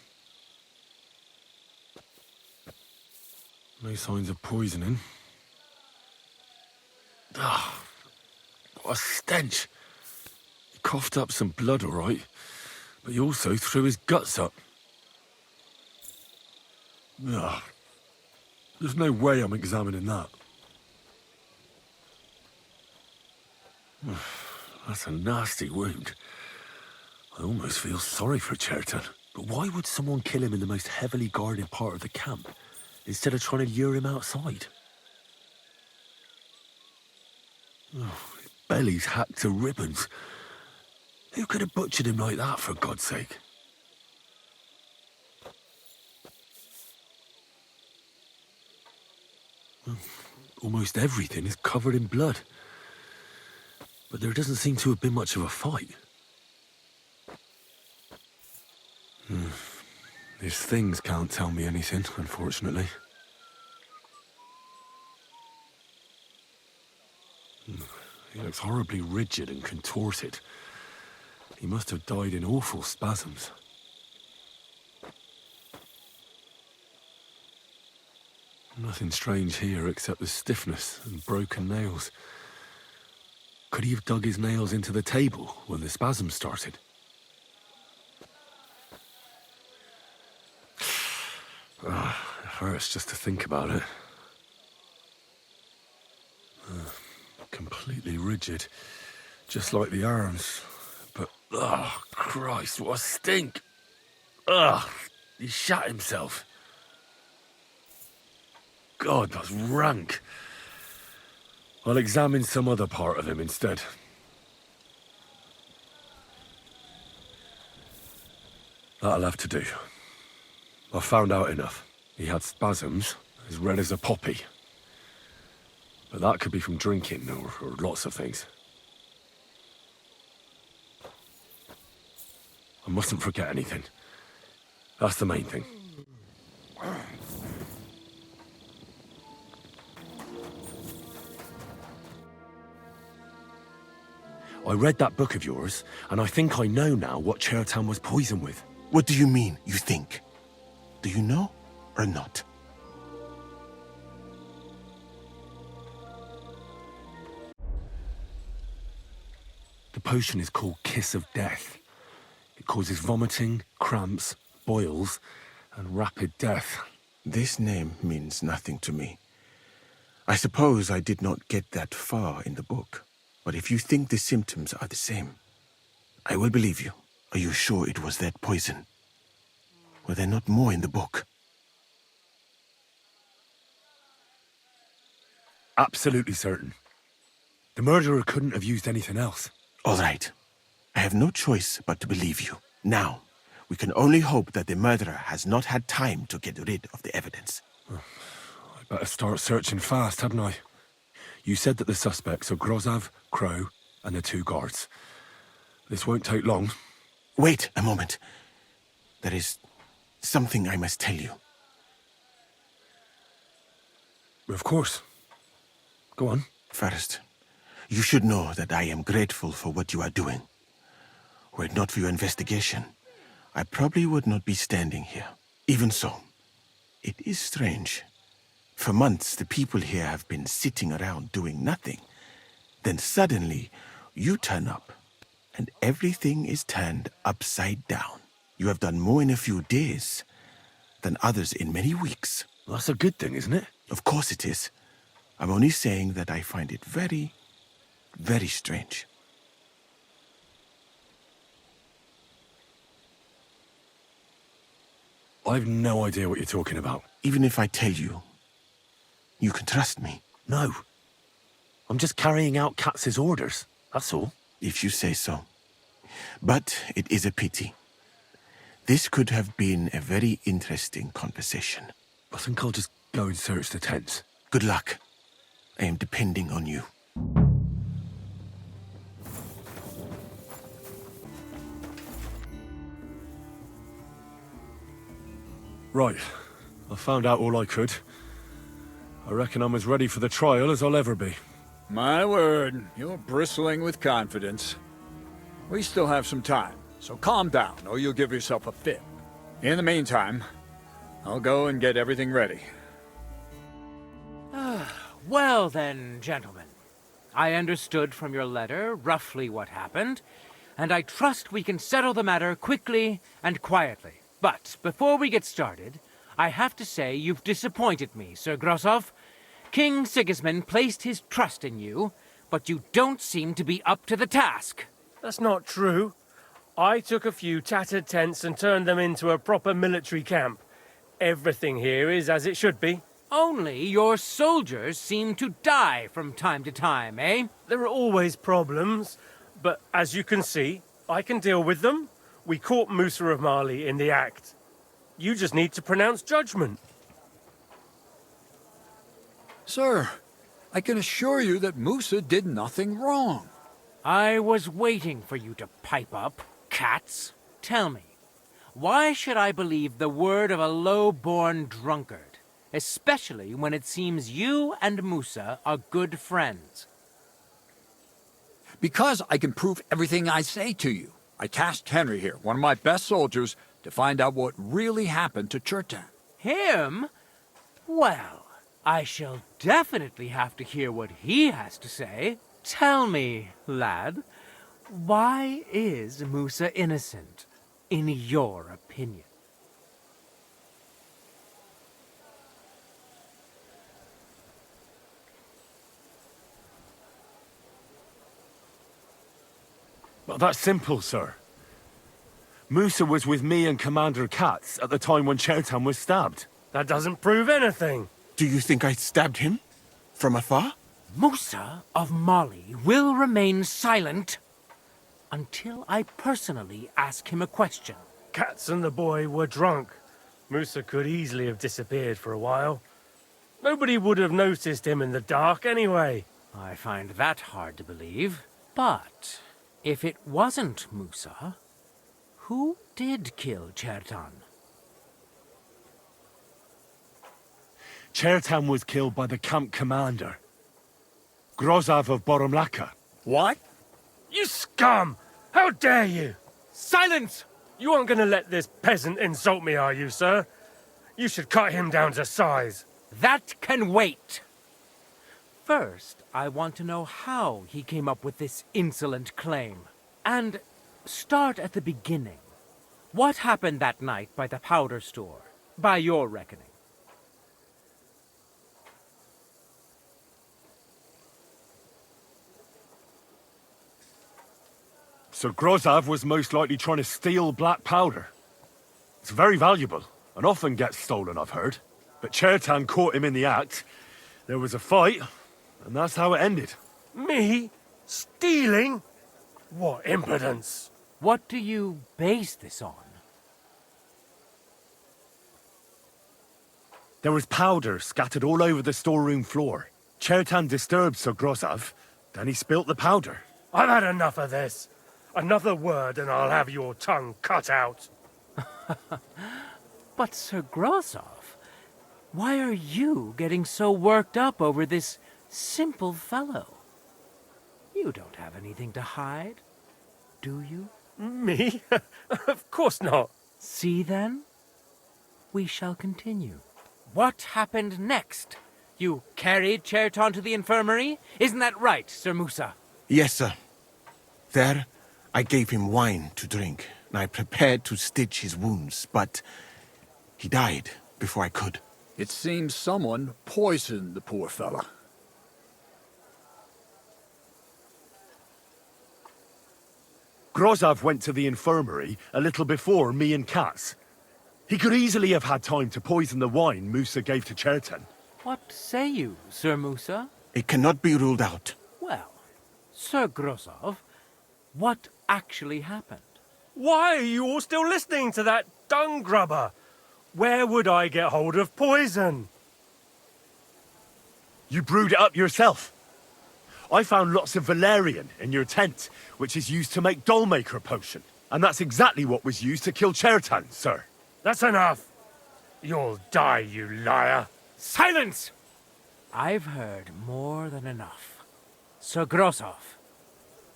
No signs of poisoning. Ah, what a stench. He coughed up some blood, all right, but he also threw his guts up. Ugh. There's no way I'm examining that. That's a nasty wound. I almost feel sorry for Chertan. But why would someone kill him in the most heavily guarded part of the camp, instead of trying to lure him outside? Oh, his belly's hacked to ribbons. Who could have butchered him like that, for God's sake? Almost everything is covered in blood. But there doesn't seem to have been much of a fight. These things can't tell me anything, unfortunately. He looks horribly rigid and contorted. He must have died in awful spasms. Nothing strange here except the stiffness and broken nails. Could he have dug his nails into the table when the spasm started? It hurts just to think about it. Completely rigid, just like the arms. But, oh, Christ, what a stink! Ugh, he shat himself. God, that's rank. I'll examine some other part of him instead. That'll have to do. I've found out enough. He had spasms, as red as a poppy. But that could be from drinking, or lots of things. I mustn't forget anything. That's the main thing. I read that book of yours, and I think I know now what Chertan was poisoned with. What do you mean, you think? Do you know, or not? The potion is called Kiss of Death. It causes vomiting, cramps, boils, and rapid death. This name means nothing to me. I suppose I did not get that far in the book. But if you think the symptoms are the same, I will believe you. Are you sure it was that poison? Were there not more in the book? Absolutely certain. The murderer couldn't have used anything else. All right. I have no choice but to believe you. Now, we can only hope that the murderer has not had time to get rid of the evidence. I better start searching fast, hadn't I? You said that the suspects are Grozav, Crow, and the 2 guards. This won't take long. Wait a moment. There is something I must tell you. Of course. Go on. First, you should know that I am grateful for what you are doing. Were it not for your investigation, I probably would not be standing here. Even so, it is strange. For months, the people here have been sitting around doing nothing. Then suddenly, you turn up, and everything is turned upside down. You have done more in a few days than others in many weeks. Well, that's a good thing, isn't it? Of course it is. I'm only saying that I find it very, very strange. I've no idea what you're talking about. Even if I tell you, you can trust me. No. I'm just carrying out Katz's orders, that's all. If you say so. But it is a pity. This could have been a very interesting conversation. I think I'll just go and search the tents. Good luck. I am depending on you. Right. I found out all I could. I reckon I'm as ready for the trial as I'll ever be. My word, you're bristling with confidence. We still have some time, so calm down, or you'll give yourself a fit. In the meantime, I'll go and get everything ready. Well then, gentlemen. I understood from your letter roughly what happened, and I trust we can settle the matter quickly and quietly. But before we get started, I have to say you've disappointed me, Sir Grosov. King Sigismund placed his trust in you, but you don't seem to be up to the task. That's not true. I took a few tattered tents and turned them into a proper military camp. Everything here is as it should be. Only your soldiers seem to die from time to time, eh? There are always problems, but as you can see, I can deal with them. We caught Musa of Mali in the act. You just need to pronounce judgment. Sir, I can assure you that Musa did nothing wrong. I was waiting for you to pipe up, cats. Tell me, why should I believe the word of a low-born drunkard, especially when it seems you and Musa are good friends? Because I can prove everything I say to you. I tasked Henry here, one of my best soldiers, to find out what really happened to Chertan. Him? Well, I shall definitely have to hear what he has to say. Tell me, lad, why is Musa innocent, in your opinion? Well, that's simple, sir. Musa was with me and Commander Katz at the time when Chertan was stabbed. That doesn't prove anything. Do you think I stabbed him? From afar? Musa of Mali will remain silent until I personally ask him a question. Katz and the boy were drunk. Musa could easily have disappeared for a while. Nobody would have noticed him in the dark anyway. I find that hard to believe. But if it wasn't Musa, who did kill Chertan? Chertan was killed by the camp commander, Grozav of Boromlaka. What? You scum! How dare you! Silence! You aren't going to let this peasant insult me, are you, sir? You should cut him down to size. That can wait. First, I want to know how he came up with this insolent claim. And start at the beginning. What happened that night by the powder store, by your reckoning? Sir Grozav was most likely trying to steal black powder. It's very valuable, and often gets stolen, I've heard. But Chertan caught him in the act. There was a fight, and that's how it ended. Me? Stealing? What impudence! What do you base this on? There was powder scattered all over the storeroom floor. Chertan disturbed Sir Grozav, then he spilt the powder. I've had enough of this. Another word and I'll have your tongue cut out. But Sir Grozav, why are you getting so worked up over this simple fellow? You don't have anything to hide, do you? Me? Of course not. See then? We shall continue. What happened next? You carried Chertan to the infirmary? Isn't that right, Sir Musa? Yes, sir. There, I gave him wine to drink, and I prepared to stitch his wounds, but he died before I could. It seems someone poisoned the poor fella. Grozav went to the infirmary a little before me and Katz. He could easily have had time to poison the wine Musa gave to Chertan. What say you, Sir Musa? It cannot be ruled out. Well, Sir Grozav, what actually happened? Why are you all still listening to that dung grubber? Where would I get hold of poison? You brewed it up yourself. I found lots of valerian in your tent, which is used to make dollmaker potion. And that's exactly what was used to kill Chertan, sir. That's enough. You'll die, you liar. Silence! I've heard more than enough. Sir Grozav,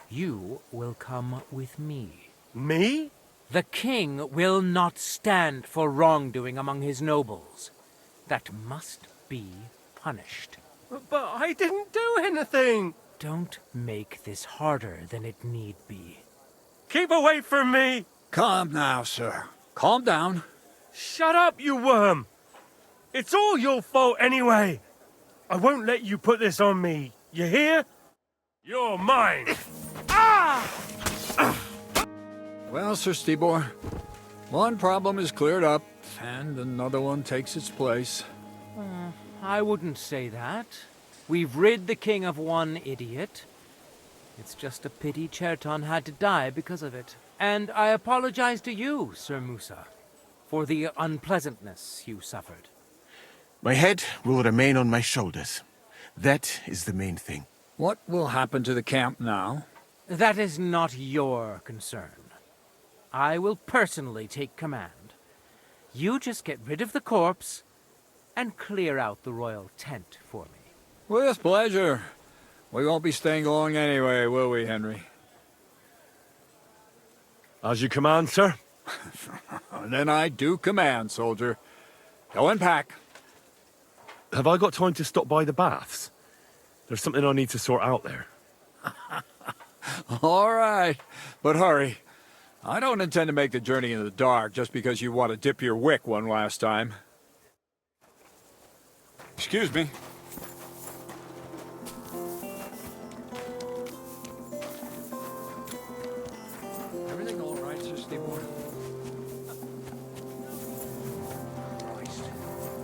you will come with me. Me? The king will not stand for wrongdoing among his nobles. That must be punished. But I didn't do anything. Don't make this harder than it need be. Keep away from me. Calm now, sir. Calm down. Shut up, you worm. It's all your fault anyway. I won't let you put this on me. You hear? You're mine. Well, Sir Stibor, one problem is cleared up, and another one takes its place. I wouldn't say that. We've rid the king of one idiot. It's just a pity Chertan had to die because of it. And I apologize to you, Sir Musa, for the unpleasantness you suffered. My head will remain on my shoulders. That is the main thing. What will happen to the camp now? That is not your concern. I will personally take command. You just get rid of the corpse and clear out the royal tent for me. With pleasure. We won't be staying long anyway, will we, Henry? As you command, sir. Then I do command, soldier. Go and pack. Have I got time to stop by the baths? There's something I need to sort out there. All right, but hurry. I don't intend to make the journey in the dark just because you want to dip your wick one last time. Excuse me. Everything all right, Sir Stibor? Christ.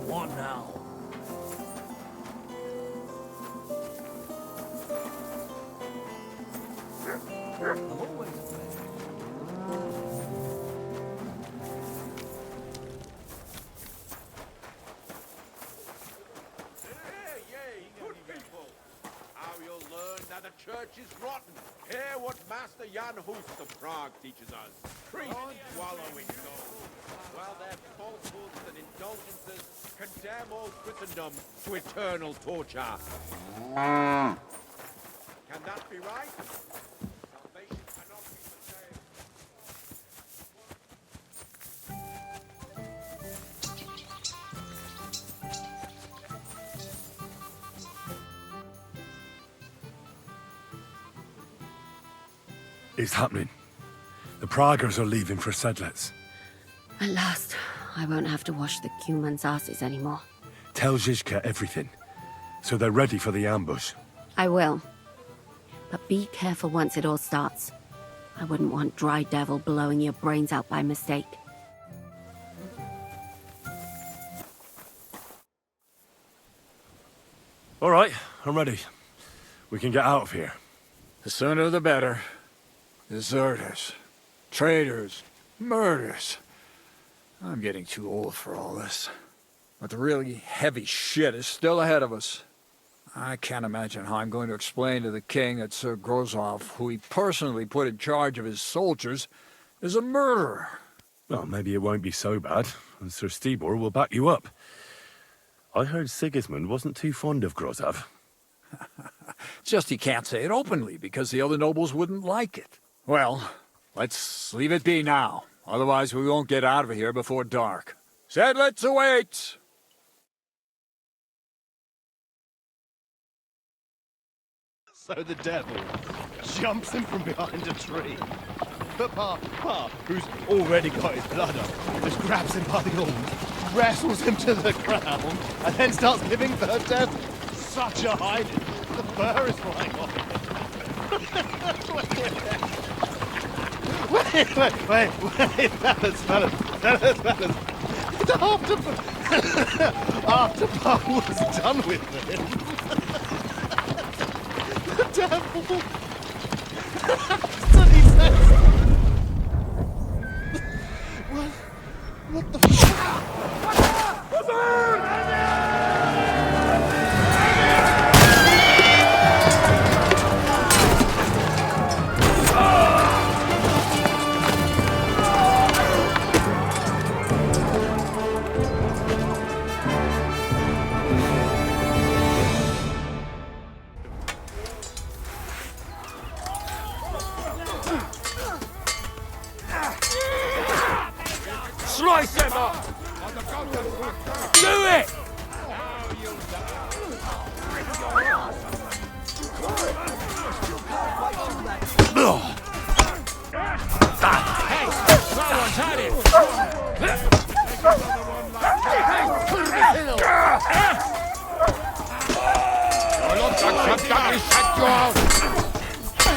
One now. The church is rotten. Hear what Master Jan Hus of Prague teaches us. Priests wallow in gold, while their falsehoods and indulgences condemn all Christendom to eternal torture. Can that be right? Salvation cannot be forsaken. It's happening. The Praggers are leaving for Sedlets. At last, I won't have to wash the Cuman's asses anymore. Tell Zizka everything, so they're ready for the ambush. I will. But be careful once it all starts. I wouldn't want Dry Devil blowing your brains out by mistake. All right, I'm ready. We can get out of here. The sooner the better. Deserters, traitors, murders. I'm getting too old for all this. But the really heavy shit is still ahead of us. I can't imagine how I'm going to explain to the king that Sir Grozov, who he personally put in charge of his soldiers, is a murderer. Well, maybe it won't be so bad, and Sir Stibor will back you up. I heard Sigismund wasn't too fond of Grozov. Just he can't say it openly, because the other nobles wouldn't like it. Well, let's leave it be now. Otherwise we won't get out of here before dark. Sedlets await! So the devil jumps in from behind a tree. But Pa, who's already got his blood up, just grabs him by the arms, wrestles him to the ground, and then starts giving the devil such a hiding. The fur is flying off. Wait, fellas. After Pa was done with him, the devil. That's what he says. What the Slice him up! Do it! Hey, someone's had it!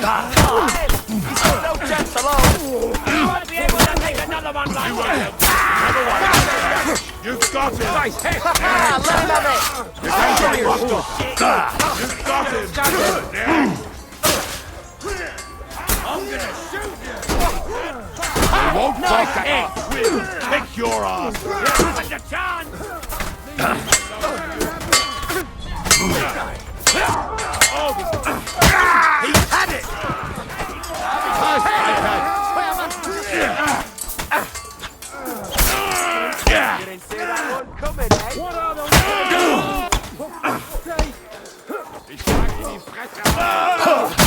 No chance alone! You want to be able to take another one like that? You've got it! Nice hit! Let him have it! You've got it! Good! I'm gonna shoot you! They won't fuck it! We'll kick your ass! You haven't a chance! He had it! You didn't see that one coming, eh? What are those?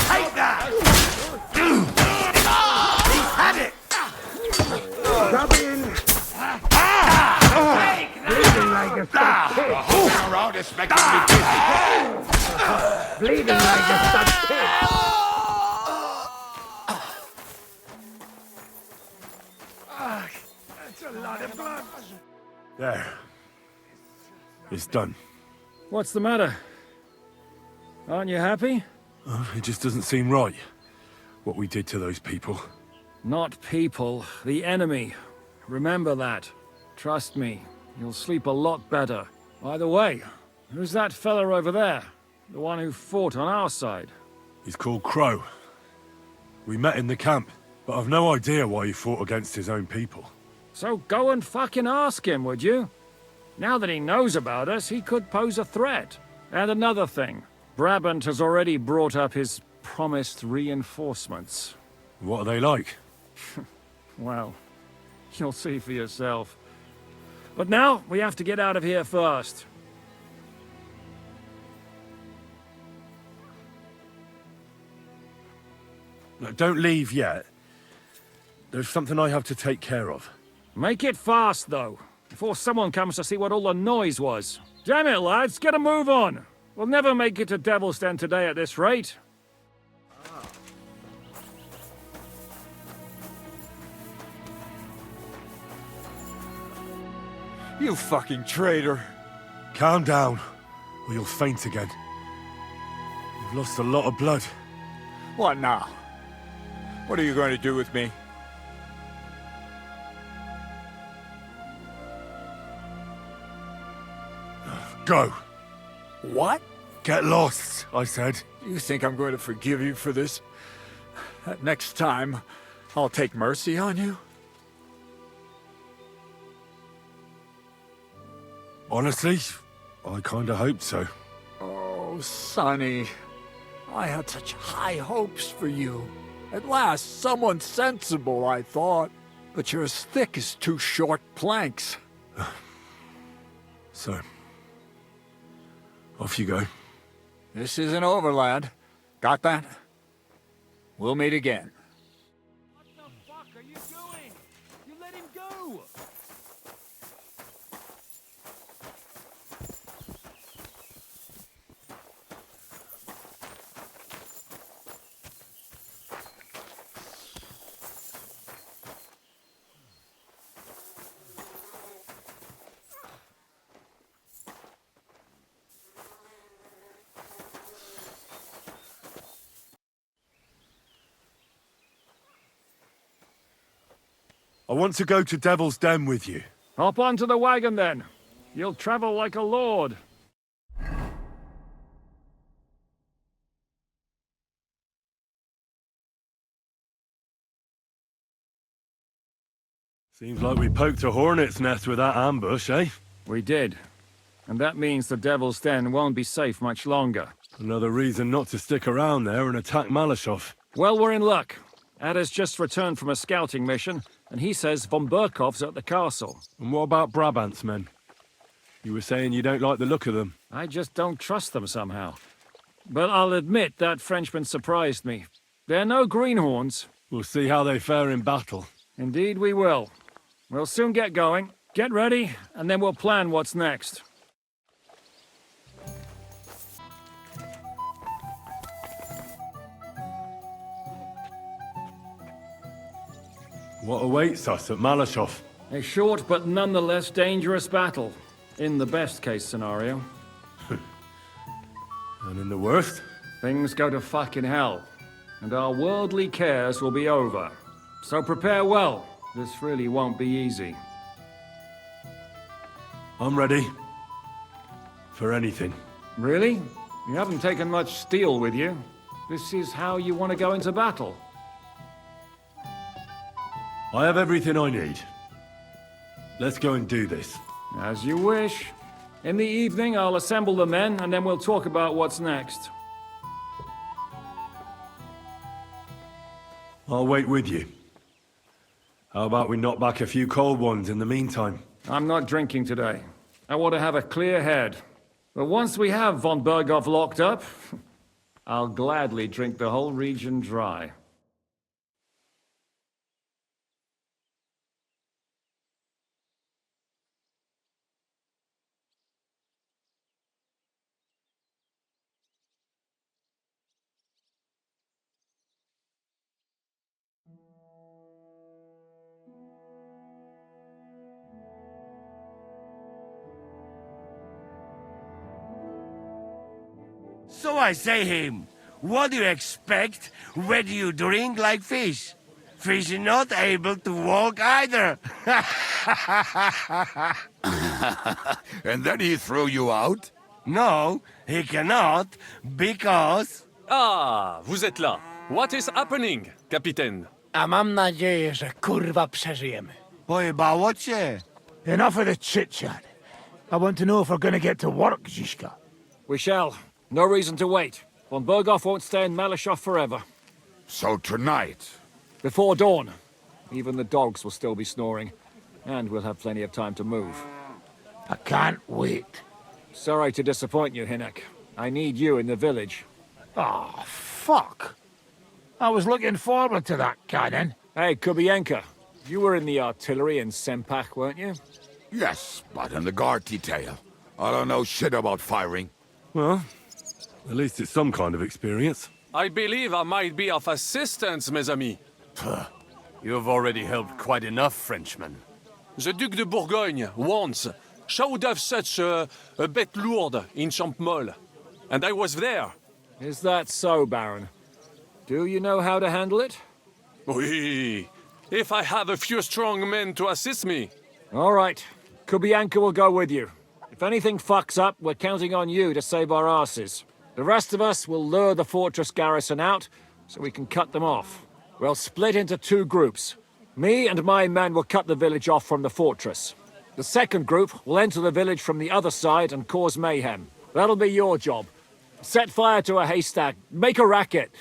Take that! He's had it! Come in! Bleeding like a stuck pig! The whole around is making me dizzy! Bleeding like a stuck pig! That's a lot of blood! There. It's done. What's the matter? Aren't you happy? It just doesn't seem right, what we did to those people. Not people, the enemy. Remember that. Trust me, you'll sleep a lot better. By the way, who's that fella over there? The one who fought on our side? He's called Crow. We met in the camp, but I've no idea why he fought against his own people. So go and fucking ask him, would you? Now that he knows about us, he could pose a threat. And another thing, Brabant has already brought up his promised reinforcements. What are they like? Well, you'll see for yourself. But now, we have to get out of here first. No, don't leave yet. There's something I have to take care of. Make it fast, though, before someone comes to see what all the noise was. Damn it, lads, get a move on. We'll never make it to Devil's Den today at this rate. You fucking traitor. Calm down, or you'll faint again. You've lost a lot of blood. What now? What are you going to do with me? Go. What? Get lost, I said. You think I'm going to forgive you for this? Next time, I'll take mercy on you? Honestly, I kinda hoped so. Oh, Sonny. I had such high hopes for you. At last, someone sensible, I thought. But you're as thick as two short planks. So, off you go. This isn't over, lad. Got that? We'll meet again. What the fuck are you doing? You let him go! I want to go to Devil's Den with you. Hop onto the wagon then. You'll travel like a lord. Seems like we poked a hornet's nest with that ambush, eh? We did. And that means the Devil's Den won't be safe much longer. Another reason not to stick around there and attack Malashov. Well, we're in luck. Ada's just returned from a scouting mission, and he says von Burkov's at the castle. And what about Brabant's men? You were saying you don't like the look of them. I just don't trust them somehow. But I'll admit that Frenchman surprised me. They're no greenhorns. We'll see how they fare in battle. Indeed we will. We'll soon get going. Get ready, and then we'll plan what's next. What awaits us at Malashov? A short but nonetheless dangerous battle. In the best case scenario. And in the worst? Things go to fucking hell. And our worldly cares will be over. So prepare well. This really won't be easy. I'm ready. For anything. Really? You haven't taken much steel with you. This is how you want to go into battle. I have everything I need. Let's go and do this. As you wish. In the evening, I'll assemble the men, and then we'll talk about what's next. I'll wait with you. How about we knock back a few cold ones in the meantime? I'm not drinking today. I want to have a clear head. But once we have von Burgov locked up, I'll gladly drink the whole region dry. So I say him, what do you expect when you drink like fish? Fish is not able to walk either. And then he threw you out? No, he cannot, because... Ah, vous êtes là. What is happening, Capitaine? A mam nadzieję, że kurwa przeżyjemy. Pojebało cię. Enough of the chit-chat. I want to know if we're gonna get to work, Zizka. We shall. No reason to wait. Von Burgov won't stay in Malashov forever. So tonight? Before dawn. Even the dogs will still be snoring. And we'll have plenty of time to move. I can't wait. Sorry to disappoint you, Hinek. I need you in the village. Oh, fuck. I was looking forward to that cannon. Hey, Kubienka. You were in the artillery in Sempak, weren't you? Yes, but in the guard detail. I don't know shit about firing. Well, at least it's some kind of experience. I believe I might be of assistance, mes amis. You've already helped quite enough, Frenchmen. The Duc de Bourgogne, once, showed off such a bête lourde in Champmol. And I was there. Is that so, Baron? Do you know how to handle it? Oui. If I have a few strong men to assist me. All right. Kubianka will go with you. If anything fucks up, we're counting on you to save our asses. The rest of us will lure the fortress garrison out, so we can cut them off. We'll split into 2 groups. Me and my men will cut the village off from the fortress. The second group will enter the village from the other side and cause mayhem. That'll be your job. Set fire to a haystack, make a racket.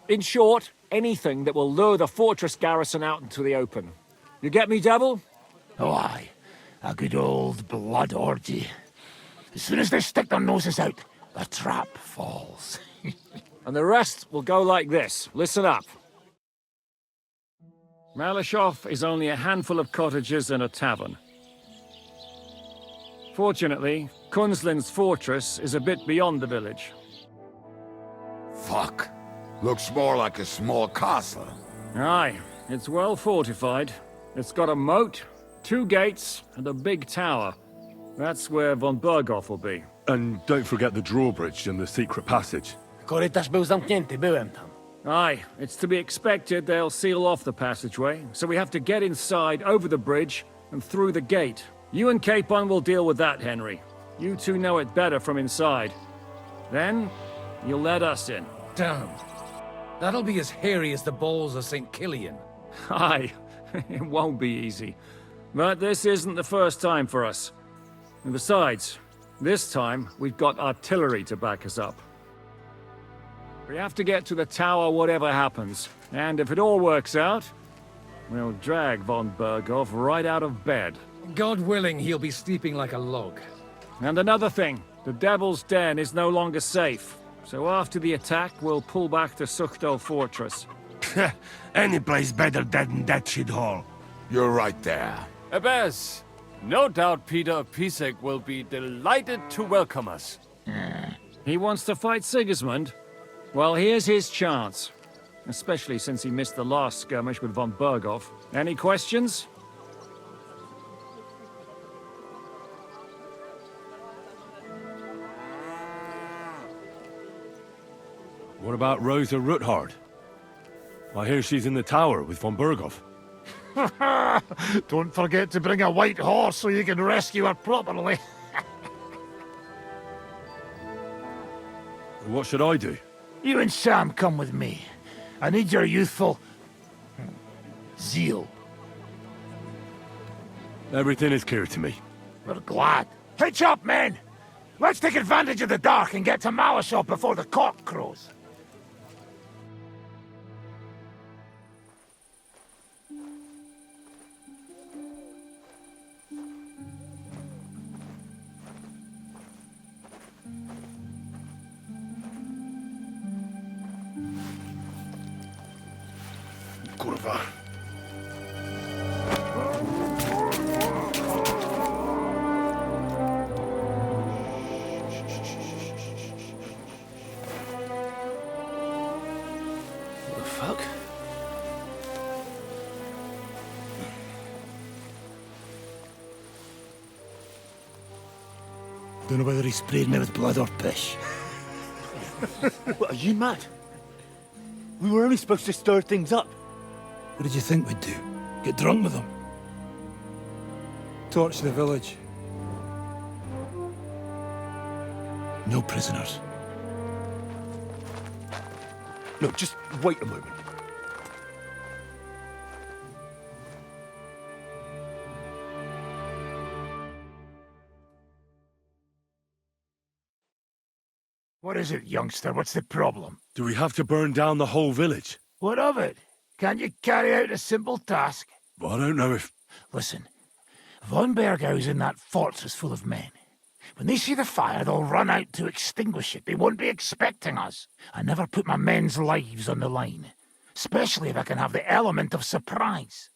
In short, anything that will lure the fortress garrison out into the open. You get me, Devil? Oh, aye. A good old blood orgy. As soon as they stick their noses out, the trap falls. And the rest will go like this. Listen up. Malashov is only a handful of cottages and a tavern. Fortunately, Kunzlin's fortress is a bit beyond the village. Fuck. Looks more like a small castle. Aye, it's well fortified. It's got a moat, 2 gates, and a big tower. That's where von Berghoff will be. And don't forget the drawbridge and the secret passage. Korytarz był zamknięty, byłem tam. Aye, it's to be expected they'll seal off the passageway, so we have to get inside, over the bridge, and through the gate. You and Capon will deal with that, Henry. You two know it better from inside. Then, you'll let us in. Damn. That'll be as hairy as the balls of St. Killian. Aye, it won't be easy. But this isn't the first time for us. And besides, this time we've got artillery to back us up. We have to get to the tower whatever happens. And if it all works out, we'll drag von Berghoff right out of bed. God willing, he'll be sleeping like a log. And another thing, the Devil's Den is no longer safe. So after the attack, we'll pull back to Sukhto Fortress. Any place better than that shithole. You're right there. Abbas, no doubt Peter Pisek will be delighted to welcome us. He wants to fight Sigismund? Well, here's his chance. Especially since he missed the last skirmish with von Berghoff. Any questions? What about Rosa Ruthard? I hear she's in the tower with von Berghoff. Don't forget to bring a white horse so you can rescue her properly. What should I do? You and Sam come with me. I need your youthful zeal. Everything is clear to me. We're glad. Hitch up, men! Let's take advantage of the dark and get to Malashov before the cock crows. Kurwa. What the fuck? Don't know whether he sprayed me with blood or piss. What, are you mad? We were only supposed to stir things up. What did you think we'd do? Get drunk with them? Torch the village. No prisoners. No, just wait a moment. What is it, youngster? What's the problem? Do we have to burn down the whole village? What of it? Can't you carry out a simple task? Well, I don't know if... Listen, von Bergau's in that fortress full of men. When they see the fire, they'll run out to extinguish it. They won't be expecting us. I never put my men's lives on the line, especially if I can have the element of surprise.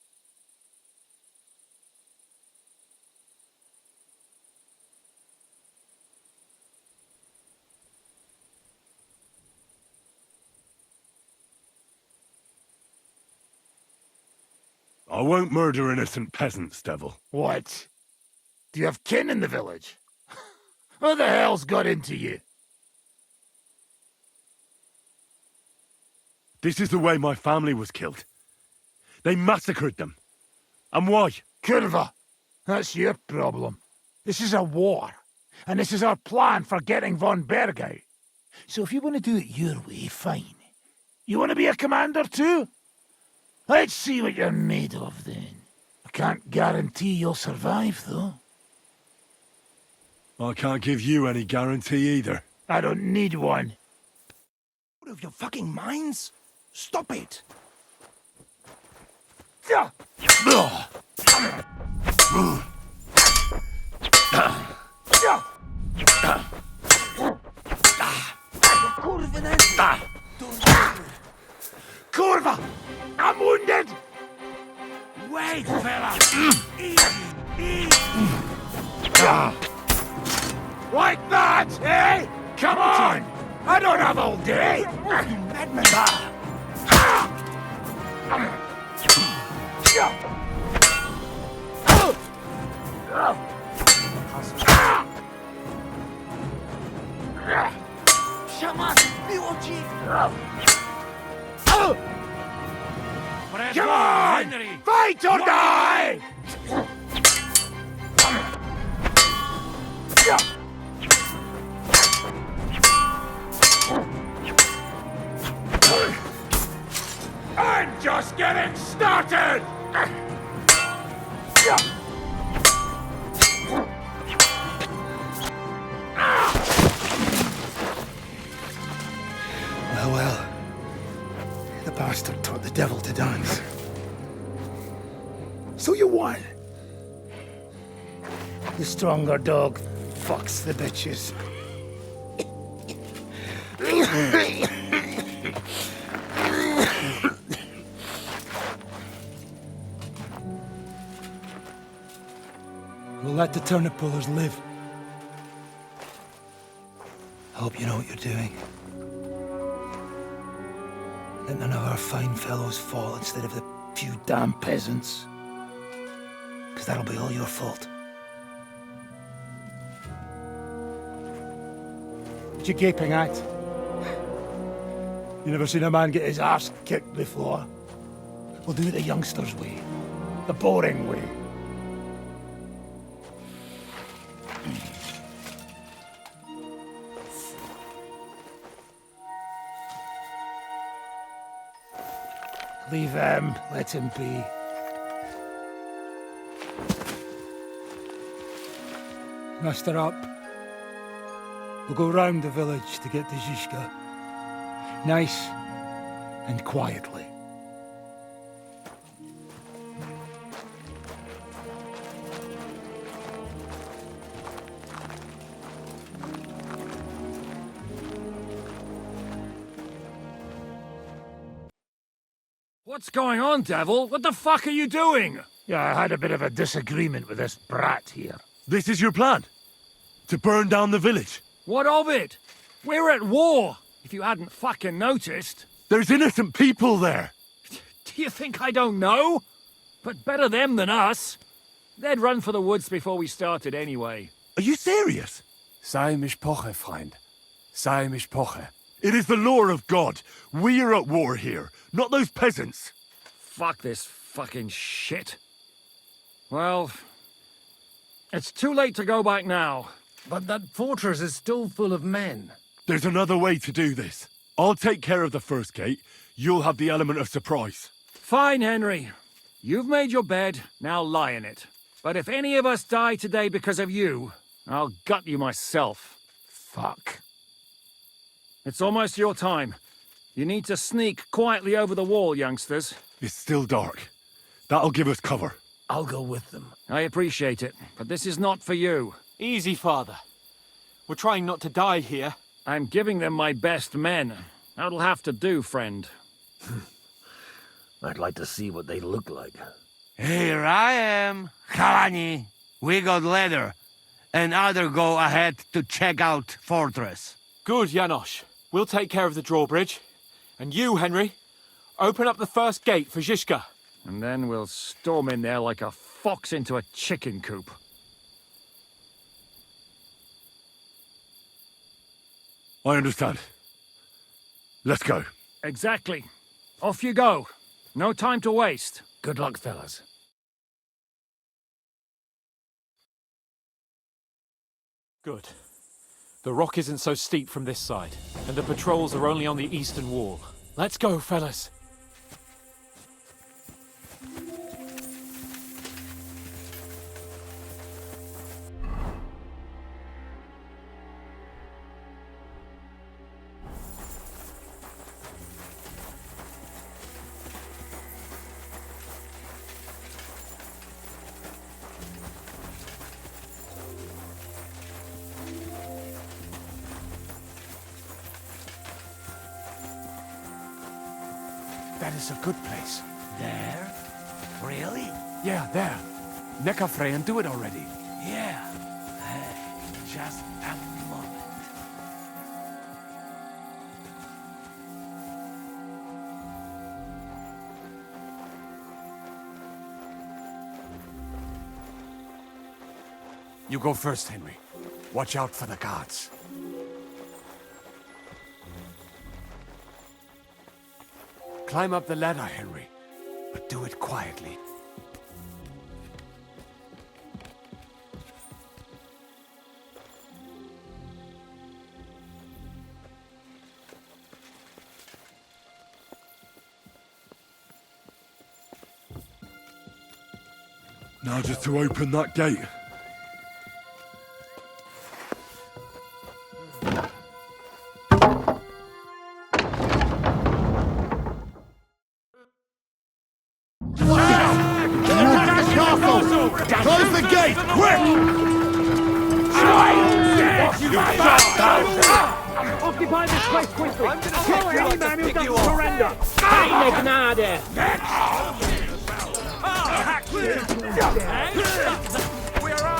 I won't murder innocent peasants, Devil. What? Do you have kin in the village? Who the hell's got into you? This is the way my family was killed. They massacred them. And why? Curva, that's your problem. This is a war, and this is our plan for getting von Berg out. So if you want to do it your way, fine. You want to be a commander too? Let's see what you're made of then. I can't guarantee you'll survive, though. I can't give you any guarantee either. I don't need one. Out of your fucking minds? Stop it! Kurva! I'm wounded! Wait, fella! Easy. Like that, eh? Come on! I don't have all day! You madman! Shaman, miłoci! Come on! Fight or die! I'm just getting started! Well, well. The bastard taught the devil to dance. So you won. The stronger dog fucks the bitches. We'll let the turnip pullers live. I hope you know what you're doing. Let none of our fine fellows fall instead of the few damn peasants. Because that'll be all your fault. What you gaping at? You never seen a man get his arse kicked before? We'll do it the youngsters' way. The boring way. Leave him, let him be. Muster up. We'll go round the village to get to Zizka. Nice and quietly. What's going on, Devil? What the fuck are you doing? Yeah, I had a bit of a disagreement with this brat here. This is your plan? To burn down the village? What of it? We're at war, if you hadn't fucking noticed. There's innocent people there. Do you think I don't know? But better them than us. They'd run for the woods before we started anyway. Are you serious? Sei mich poche, Freund. Sei mich poche. It is the law of God. We are at war here, not those peasants. Fuck this fucking shit. Well, it's too late to go back now. But that fortress is still full of men. There's another way to do this. I'll take care of the first gate. You'll have the element of surprise. Fine, Henry. You've made your bed, now lie in it. But if any of us die today because of you, I'll gut you myself. Fuck. It's almost your time. You need to sneak quietly over the wall, youngsters. It's still dark. That'll give us cover. I'll go with them. I appreciate it, but this is not for you. Easy, Father. We're trying not to die here. I'm giving them my best men. That'll have to do, friend. I'd like to see what they look like. Here I am, Kalani. We got leather, and other go ahead to check out fortress. Good, Janosch. We'll take care of the drawbridge. And you, Henry, open up the first gate for Zizka. And then we'll storm in there like a fox into a chicken coop. I understand. Let's go. Exactly. Off you go. No time to waste. Good luck, fellas. Good. The rock isn't so steep from this side, and the patrols are only on the eastern wall. Let's go, fellas. That is a good place. There? Really? Yeah, there. Nekafre and do it already. Yeah. Just a moment. You go first, Henry. Watch out for the guards. Climb up the ladder, Henry, but do it quietly. Now just to open that gate. Close the gate, quick! Occupy this place quickly! Kill any man who doesn't surrender! Keine Gnade!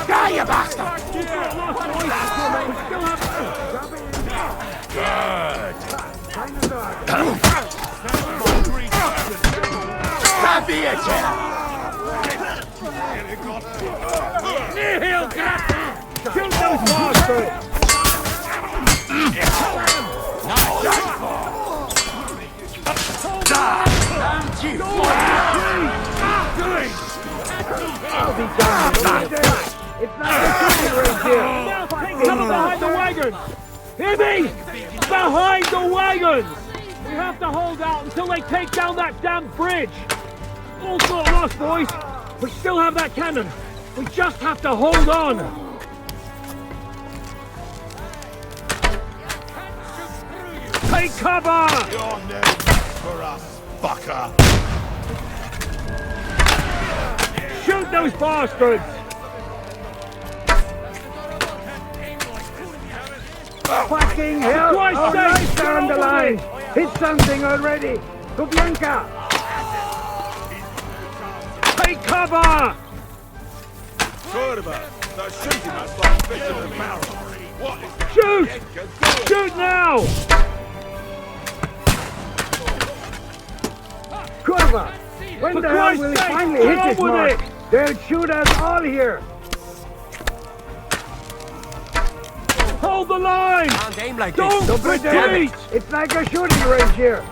Die, you bastard! Stop the itch! Nihil grapple! Shoot those bastards! I'll be done. It's not a shooting range here. Now take cover behind the wagons. Hear me? Behind the wagons. We have to hold out until they take down that damn bridge. All's not lost, boys. We still have that cannon. We just have to hold on. Take cover! You're never for us, fucker! Shoot those bastards! Fucking hell! Christ's Oh, sake, nice down the line! Hit something already! Kubianka! Take cover! Kurva! They're shooting us like fish in a barrel! What is that? Shoot! Shoot now! Kurva! When For the hell Christ's will he sake, finally hit get his on with mark? it! They'll shoot us all here! Hold the line! Can't aim like Don't this! retreat! It's like a shooting range here!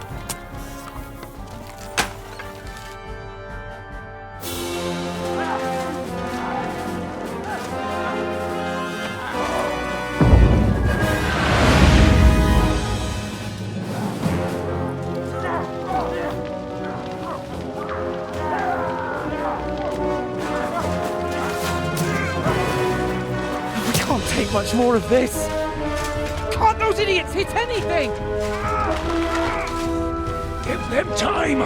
Take much more of this. Can't those idiots hit anything? Give them time!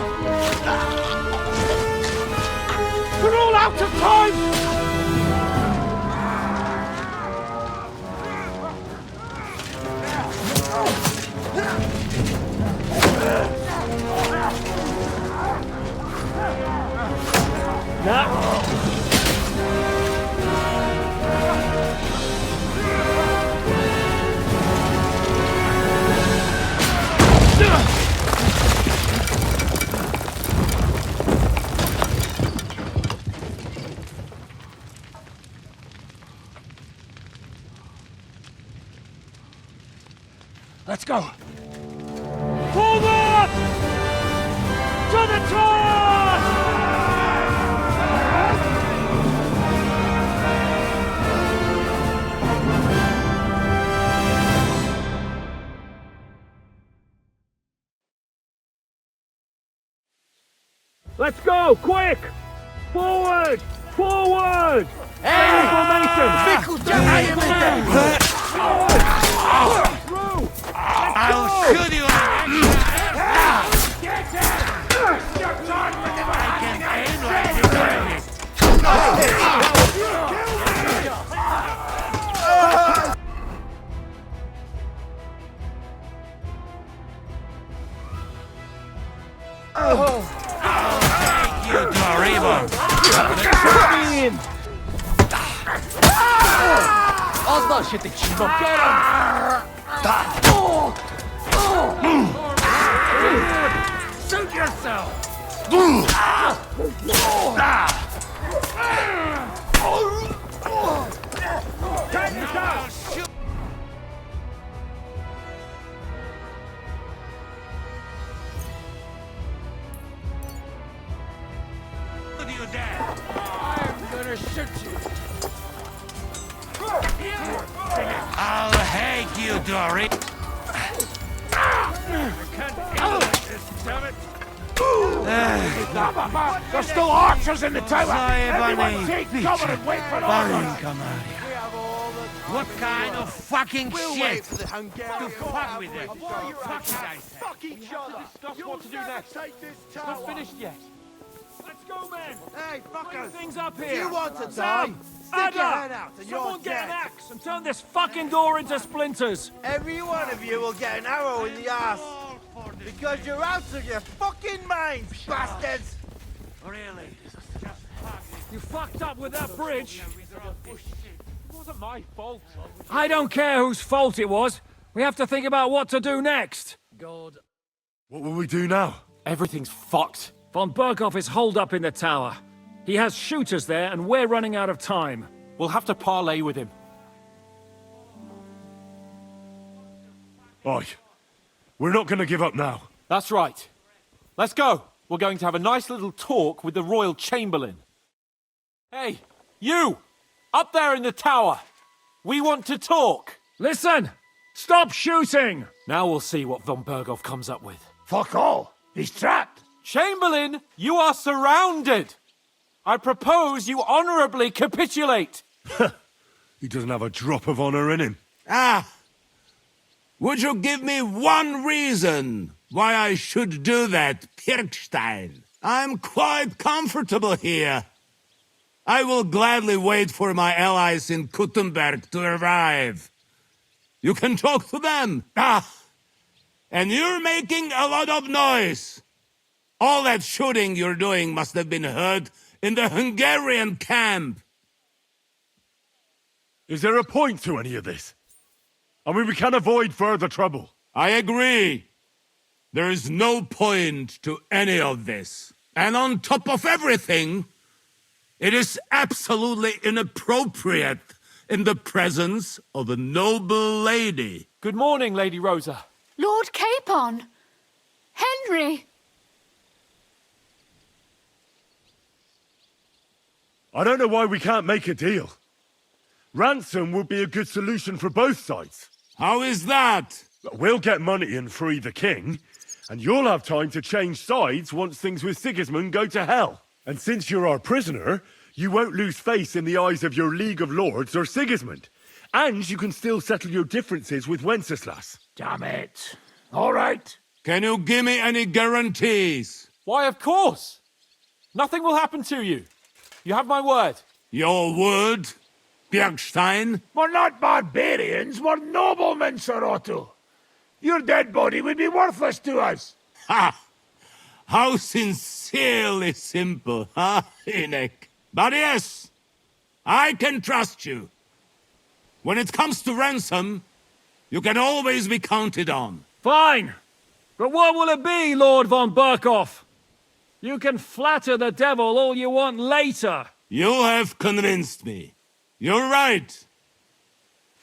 We're all out of time! Let's go. Forward! To the charge! Let's go, quick! Forward! Forward! Hey! Formation! I'll shoot you! Az daha shit that you get him! Suit yourself! I'm gonna shoot you! I'll hate you, Dory! There's still archers in the tower! Everyone take cover and wait for orders! What kind of fucking shit? To fuck with it. Fuck each other! Discuss what to do next. Not finished yet. Let's go, men! Hey, fuckers! Things up here! You want to Sam! die? Stick your head out and Someone you're get an dead. axe and turn this fucking door into splinters! Every one of you will get an arrow in the ass. Because you're out of your fucking minds, bastards! Really? You fucked up with that bridge! It wasn't my fault. I don't care whose fault it was. We have to think about what to do next. God. What will we do now? Everything's fucked. Von Berghoff is holed up in the tower. He has shooters there, and we're running out of time. We'll have to parley with him. Oi. We're not going to give up now. That's right. Let's go. We're going to have a nice little talk with the Royal Chamberlain. Hey, you! Up there in the tower! We want to talk! Listen! Stop shooting! Now we'll see what Von Berghoff comes up with. Fuck all! He's trapped! Chamberlain, you are surrounded! I propose you honorably capitulate! He doesn't have a drop of honor in him. Ah! Would you give me one reason why I should do that, Pirkstein? I'm quite comfortable here. I will gladly wait for my allies in Kuttenberg to arrive. You can talk to them. Ah! And you're making a lot of noise. All that shooting you're doing must have been heard in the Hungarian camp. Is there a point to any of this? I mean, we can avoid further trouble. I agree. There is no point to any of this. And on top of everything, it is absolutely inappropriate in the presence of a noble lady. Good morning, Lady Rosa. Lord Capon! Henry! I don't know why we can't make a deal. Ransom would be a good solution for both sides. How is that? We'll get money and free the king, and you'll have time to change sides once things with Sigismund go to hell. And since you're our prisoner, you won't lose face in the eyes of your League of Lords or Sigismund. And you can still settle your differences with Wenceslas. Damn it. All right. Can you give me any guarantees? Why, of course. Nothing will happen to you. You have my word. Your word, Bjergstein? We're not barbarians, we're noblemen, Sir Otto. Your dead body would be worthless to us. Ha! How sincerely simple, huh, Enoch? But yes, I can trust you. When it comes to ransom, you can always be counted on. Fine. But what will it be, Lord von Berghoff? You can flatter the devil all you want later. You have convinced me. You're right.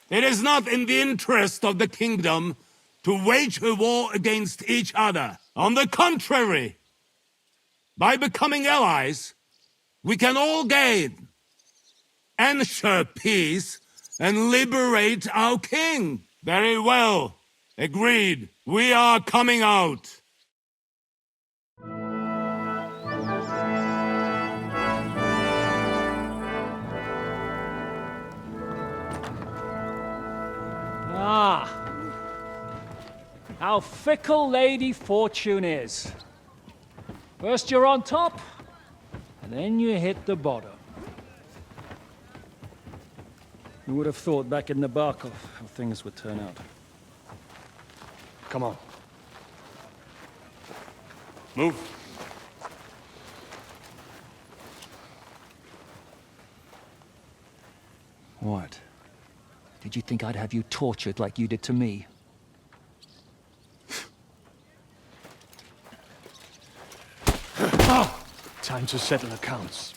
It is not in the interest of the kingdom to wage a war against each other. On the contrary, by becoming allies, we can all gain, ensure peace, and liberate our king. Very well. Agreed. We are coming out. Ah. How fickle Lady Fortune is. First you're on top, and then you hit the bottom. Who would have thought back in Nabokov how things would turn out? Come on. Move. What? Did you think I'd have you tortured like you did to me? Time to settle accounts.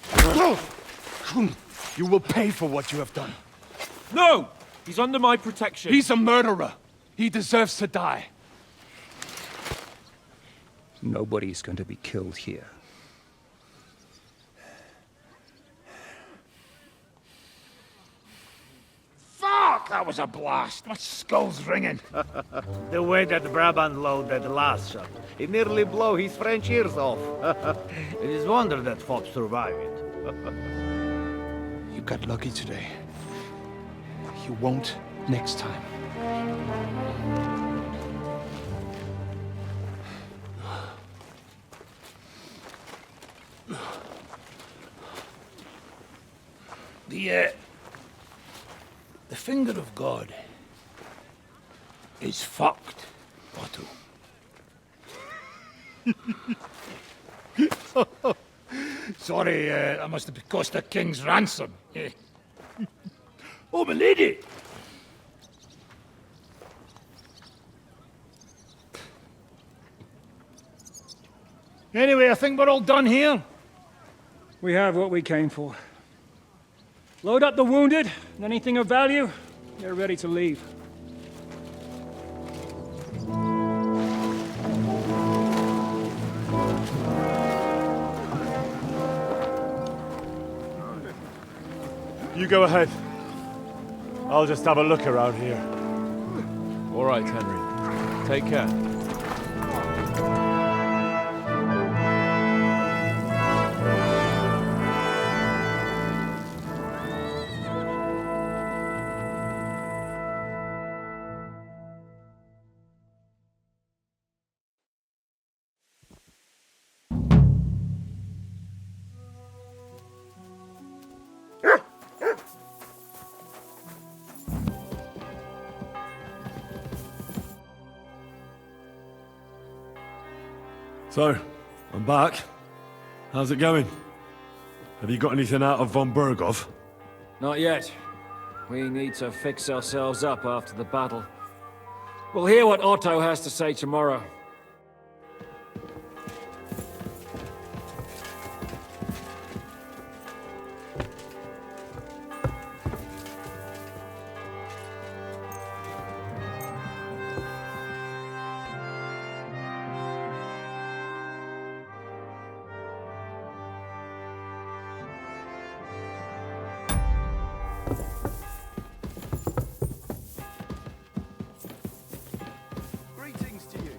You will pay for what you have done. No! He's under my protection. He's a murderer. He deserves to die. Nobody's going to be killed here. Fuck! That was a blast. My skull's ringing. The way that Brabant loaded the last shot, it nearly blew his French ears off. It is wonder that Fox survived it. You got lucky today. You won't next time. The finger of God is fucked, Otto. Sorry, that must have cost the king's ransom. Oh, my lady! Anyway, I think we're all done here. We have what we came for. Load up the wounded, and anything of value, they're ready to leave. You go ahead. I'll just have a look around here. All right, Henry. Take care. So, I'm back. How's it going? Have you got anything out of von Bergov? Not yet. We need to fix ourselves up after the battle. We'll hear what Otto has to say tomorrow. Greetings to you.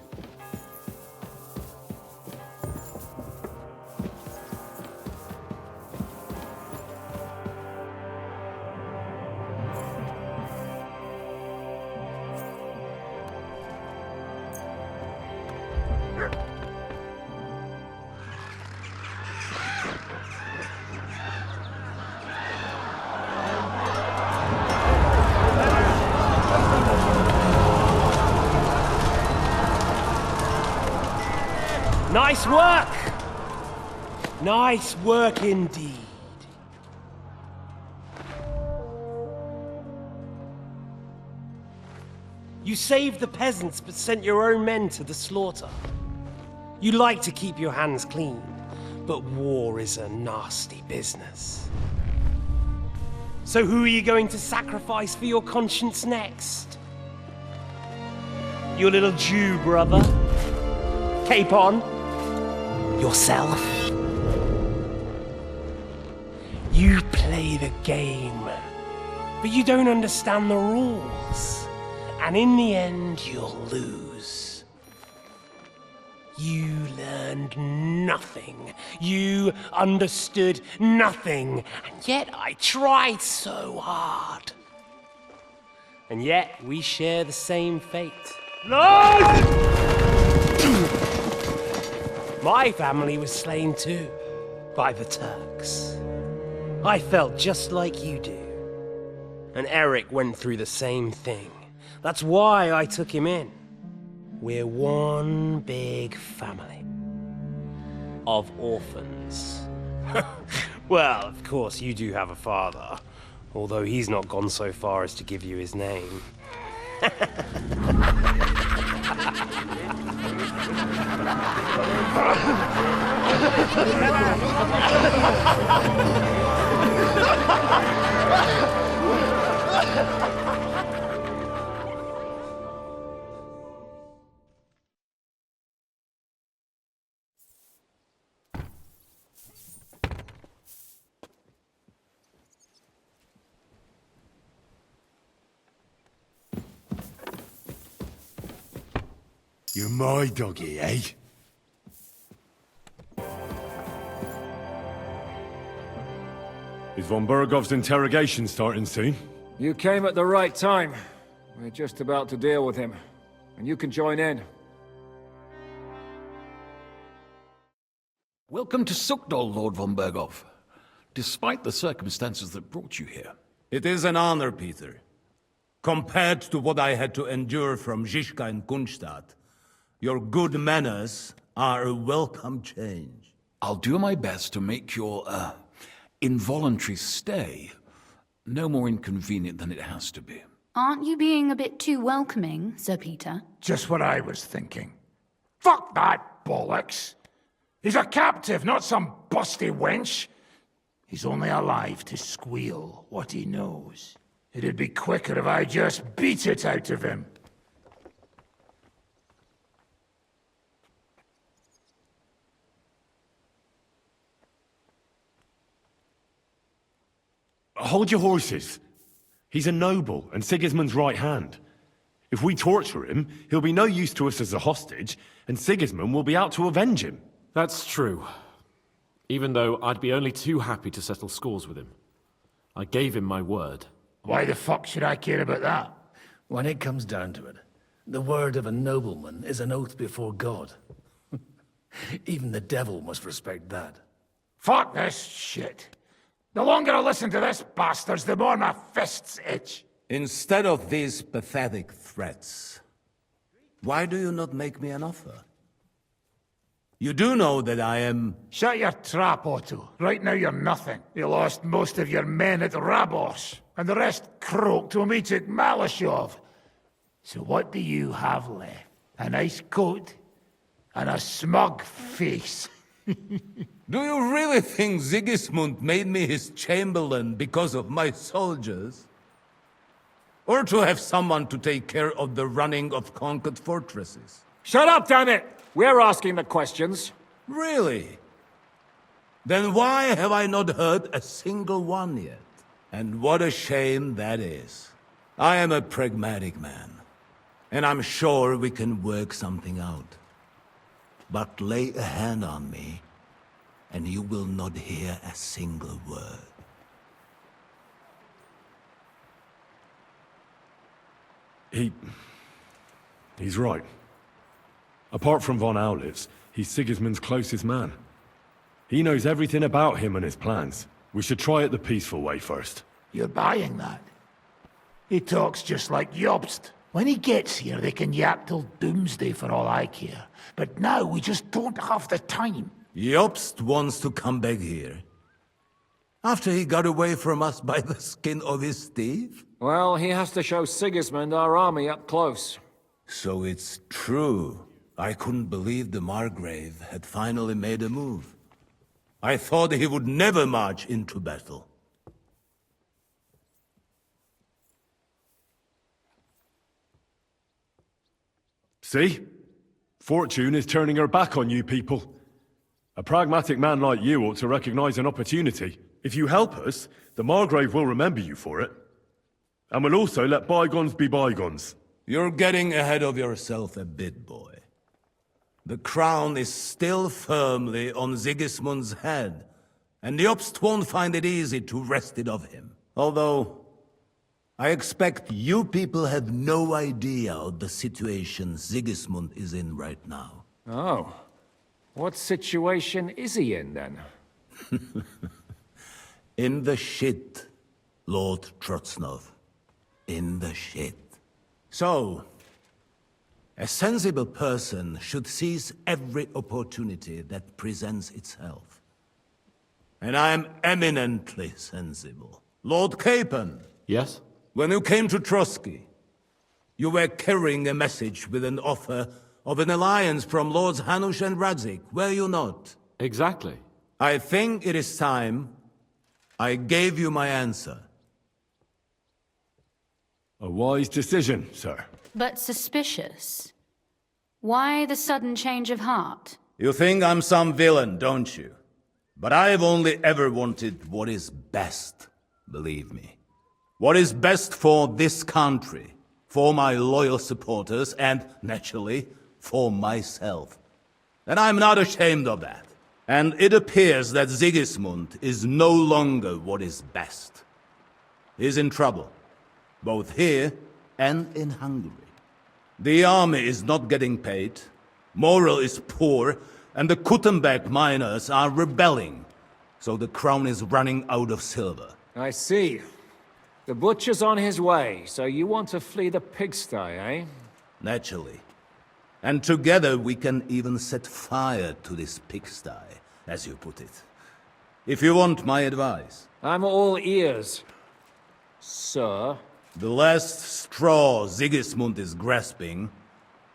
Nice work! Nice work indeed. You saved the peasants but sent your own men to the slaughter. You like to keep your hands clean, but war is a nasty business. So who are you going to sacrifice for your conscience next? your little Jew brother. Cape on. Yourself. You play the game, but you don't understand the rules. And in the end, you'll lose. You learned nothing. You understood nothing. And yet I tried so hard. And yet we share the same fate. My family was slain too, by the Turks. I felt just like you do. And Eric went through the same thing. That's why I took him in. We're one big family of orphans. Well, of course, you do have a father, although he's not gone so far as to give you his name. You're my doggy, eh? Is von Bergov's interrogation starting soon? You came at the right time. We're just about to deal with him. And you can join in. Welcome to Sukdal, Lord von Bergov. Despite the circumstances that brought you here. It is an honor, Peter. Compared to what I had to endure from Zizka and Kunstadt, your good manners are a welcome change. I'll do my best to make your, involuntary stay no more inconvenient than it has to be. Aren't you being a bit too welcoming, Sir Peter? Just what I was thinking. Fuck that bollocks. He's a captive, not some busty wench. He's only alive to squeal what he knows. It'd be quicker if I just beat it out of him. Hold your horses. He's a noble and Sigismund's right hand. If we torture him, he'll be no use to us as a hostage, and Sigismund will be out to avenge him. That's true. Even though I'd be only too happy to settle scores with him. I gave him my word. Why the fuck should I care about that? When it comes down to it, the word of a nobleman is an oath before God. Even the devil must respect that. Fuck this shit. The longer I listen to this bastards, the more my fists itch. Instead of these pathetic threats, why do you not make me an offer? You do know that I am... Shut your trap, Otto. Right now you're nothing. You lost most of your men at Rabos, and the rest croaked when we took Malashov. So what do you have left? A nice coat and a smug face. Do you really think Sigismund made me his chamberlain because of my soldiers? Or to have someone to take care of the running of conquered fortresses? Shut up, damn it! We're asking the questions. Really? Then why have I not heard a single one yet? And what a shame that is. I am a pragmatic man, and I'm sure we can work something out. But lay a hand on me, and you will not hear a single word. He's right. Apart from von Aulitz, he's Sigismund's closest man. He knows everything about him and his plans. We should try it the peaceful way first. You're buying that? He talks just like Jobst. When he gets here, they can yap till doomsday for all I care. But now we just don't have the time. Jobst wants to come back here. After he got away from us by the skin of his teeth? Well, he has to show Sigismund our army up close. So it's true. I couldn't believe the Margrave had finally made a move. I thought he would never march into battle. See? Fortune is turning her back on you people. A pragmatic man like you ought to recognize an opportunity. If you help us, the Margrave will remember you for it. And will also let bygones be bygones. You're getting ahead of yourself a bit, boy. The crown is still firmly on Sigismund's head, and the Obst won't find it easy to wrest it of him. Although, I expect you people have no idea of the situation Sigismund is in right now. Oh. What situation is he in, then? In the shit, Lord Trotsnov. In the shit. So, a sensible person should seize every opportunity that presents itself. And I am eminently sensible. Lord Capon. Yes? When you came to Trotsky, you were carrying a message with an offer of an alliance from Lords Hanush and Radzik, were you not? Exactly. I think it is time I gave you my answer. A wise decision, sir. But suspicious. Why the sudden change of heart? You think I'm some villain, don't you? But I've only ever wanted what is best, believe me. What is best for this country, for my loyal supporters, and, naturally, for myself. And I'm not ashamed of that. And it appears that Sigismund is no longer what is best. He's in trouble, both here and in Hungary. The army is not getting paid, morale is poor, and the Kuttenberg miners are rebelling. So the crown is running out of silver. I see. The butcher's on his way, so you want to flee the pigsty, eh? Naturally. And together we can even set fire to this pigsty, as you put it. If you want my advice. I'm all ears, sir. The last straw Sigismund is grasping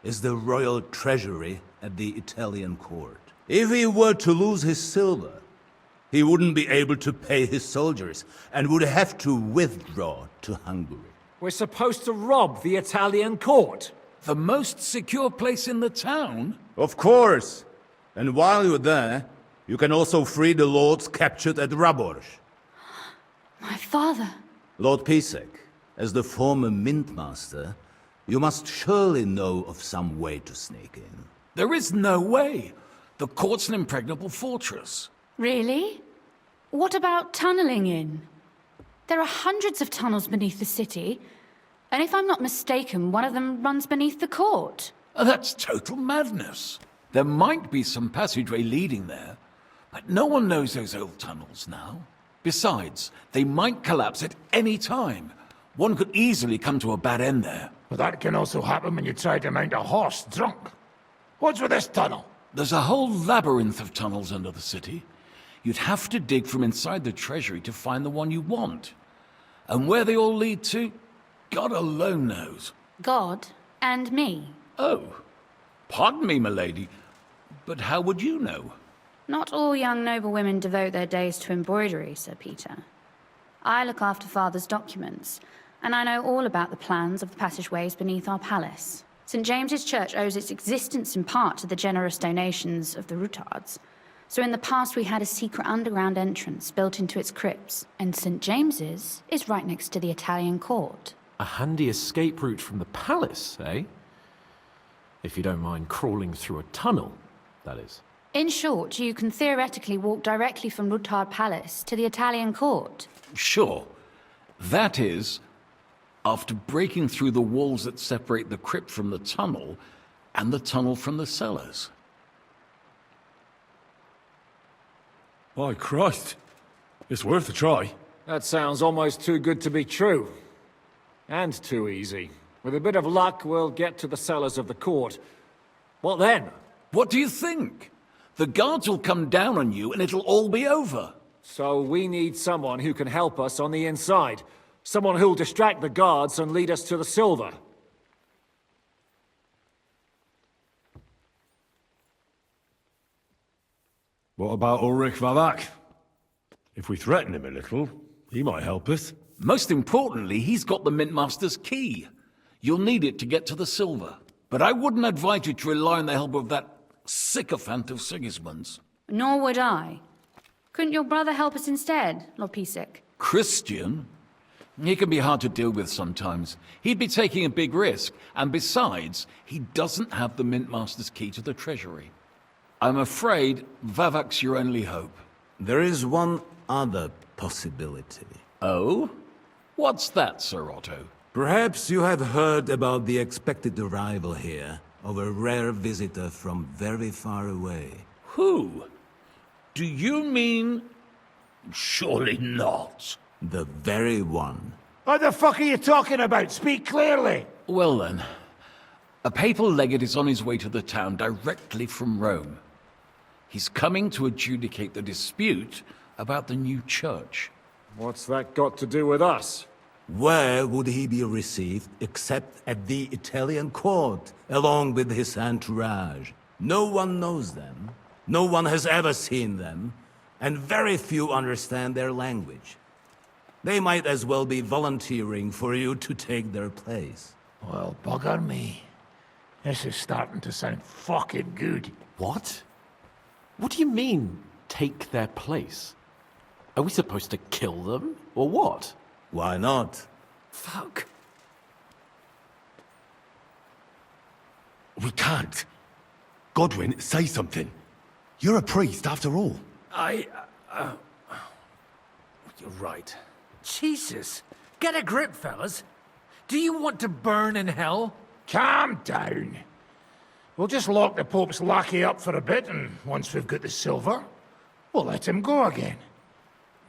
is the royal treasury at the Italian court. If he were to lose his silver, he wouldn't be able to pay his soldiers and would have to withdraw to Hungary. We're supposed to rob the Italian court. The most secure place in the town? Of course. And while you're there, you can also free the lords captured at Raborz. My father. Lord Pisek, as the former mintmaster, you must surely know of some way to sneak in. There is no way. The court's an impregnable fortress. Really? What about tunneling in? There are hundreds of tunnels beneath the city, and if I'm not mistaken, one of them runs beneath the court. That's total madness. There might be some passageway leading there, but no one knows those old tunnels now. Besides, they might collapse at any time. One could easily come to a bad end there. But that can also happen when you try to mount a horse drunk. What's with this tunnel? There's a whole labyrinth of tunnels under the city. You'd have to dig from inside the treasury to find the one you want. And where they all lead to, God alone knows. God and me. Oh, pardon me, milady, but how would you know? Not all young noble women devote their days to embroidery, Sir Peter. I look after Father's documents, and I know all about the plans of the passageways beneath our palace. St. James's Church owes its existence in part to the generous donations of the Rutards. So in the past we had a secret underground entrance built into its crypts, and St. James's is right next to the Italian court. A handy escape route from the palace, eh? If you don't mind crawling through a tunnel, that is. In short, you can theoretically walk directly from Rutard Palace to the Italian court. Sure. That is, after breaking through the walls that separate the crypt from the tunnel, and the tunnel from the cellars. By Christ. It's worth a try. That sounds almost too good to be true. And too easy. With a bit of luck, we'll get to the cellars of the court. What then? What do you think? The guards will come down on you and it'll all be over. So we need someone who can help us on the inside. Someone who'll distract the guards and lead us to the silver. What about Ulrich Vavak? If we threaten him a little, he might help us. Most importantly, he's got the Mintmaster's key. You'll need it to get to the silver. But I wouldn't advise you to rely on the help of that sycophant of Sigismund's. Nor would I. Couldn't your brother help us instead, Lord Pisek? Christian? He can be hard to deal with sometimes. He'd be taking a big risk, and besides, he doesn't have the Mintmaster's key to the treasury. I'm afraid Vavak's your only hope. There is one other possibility. Oh? What's that, Sir Otto? Perhaps you have heard about the expected arrival here of a rare visitor from very far away. Who? Do you mean... Surely not. The very one. What the fuck are you talking about? Speak clearly. Well then, a papal legate is on his way to the town directly from Rome. He's coming to adjudicate the dispute about the new church. What's that got to do with us? Where would he be received except at the Italian court, along with his entourage? No one knows them, no one has ever seen them, and very few understand their language. They might as well be volunteering for you to take their place. Well, bugger me. This is starting to sound fucking good. What? What do you mean, take their place? Are we supposed to kill them, or what? Why not? Fuck. We can't. Godwin, say something. You're a priest, after all. You're right. Jesus! Get a grip, fellas. Do you want to burn in hell? Calm down. We'll just lock the Pope's lackey up for a bit, and once we've got the silver, we'll let him go again.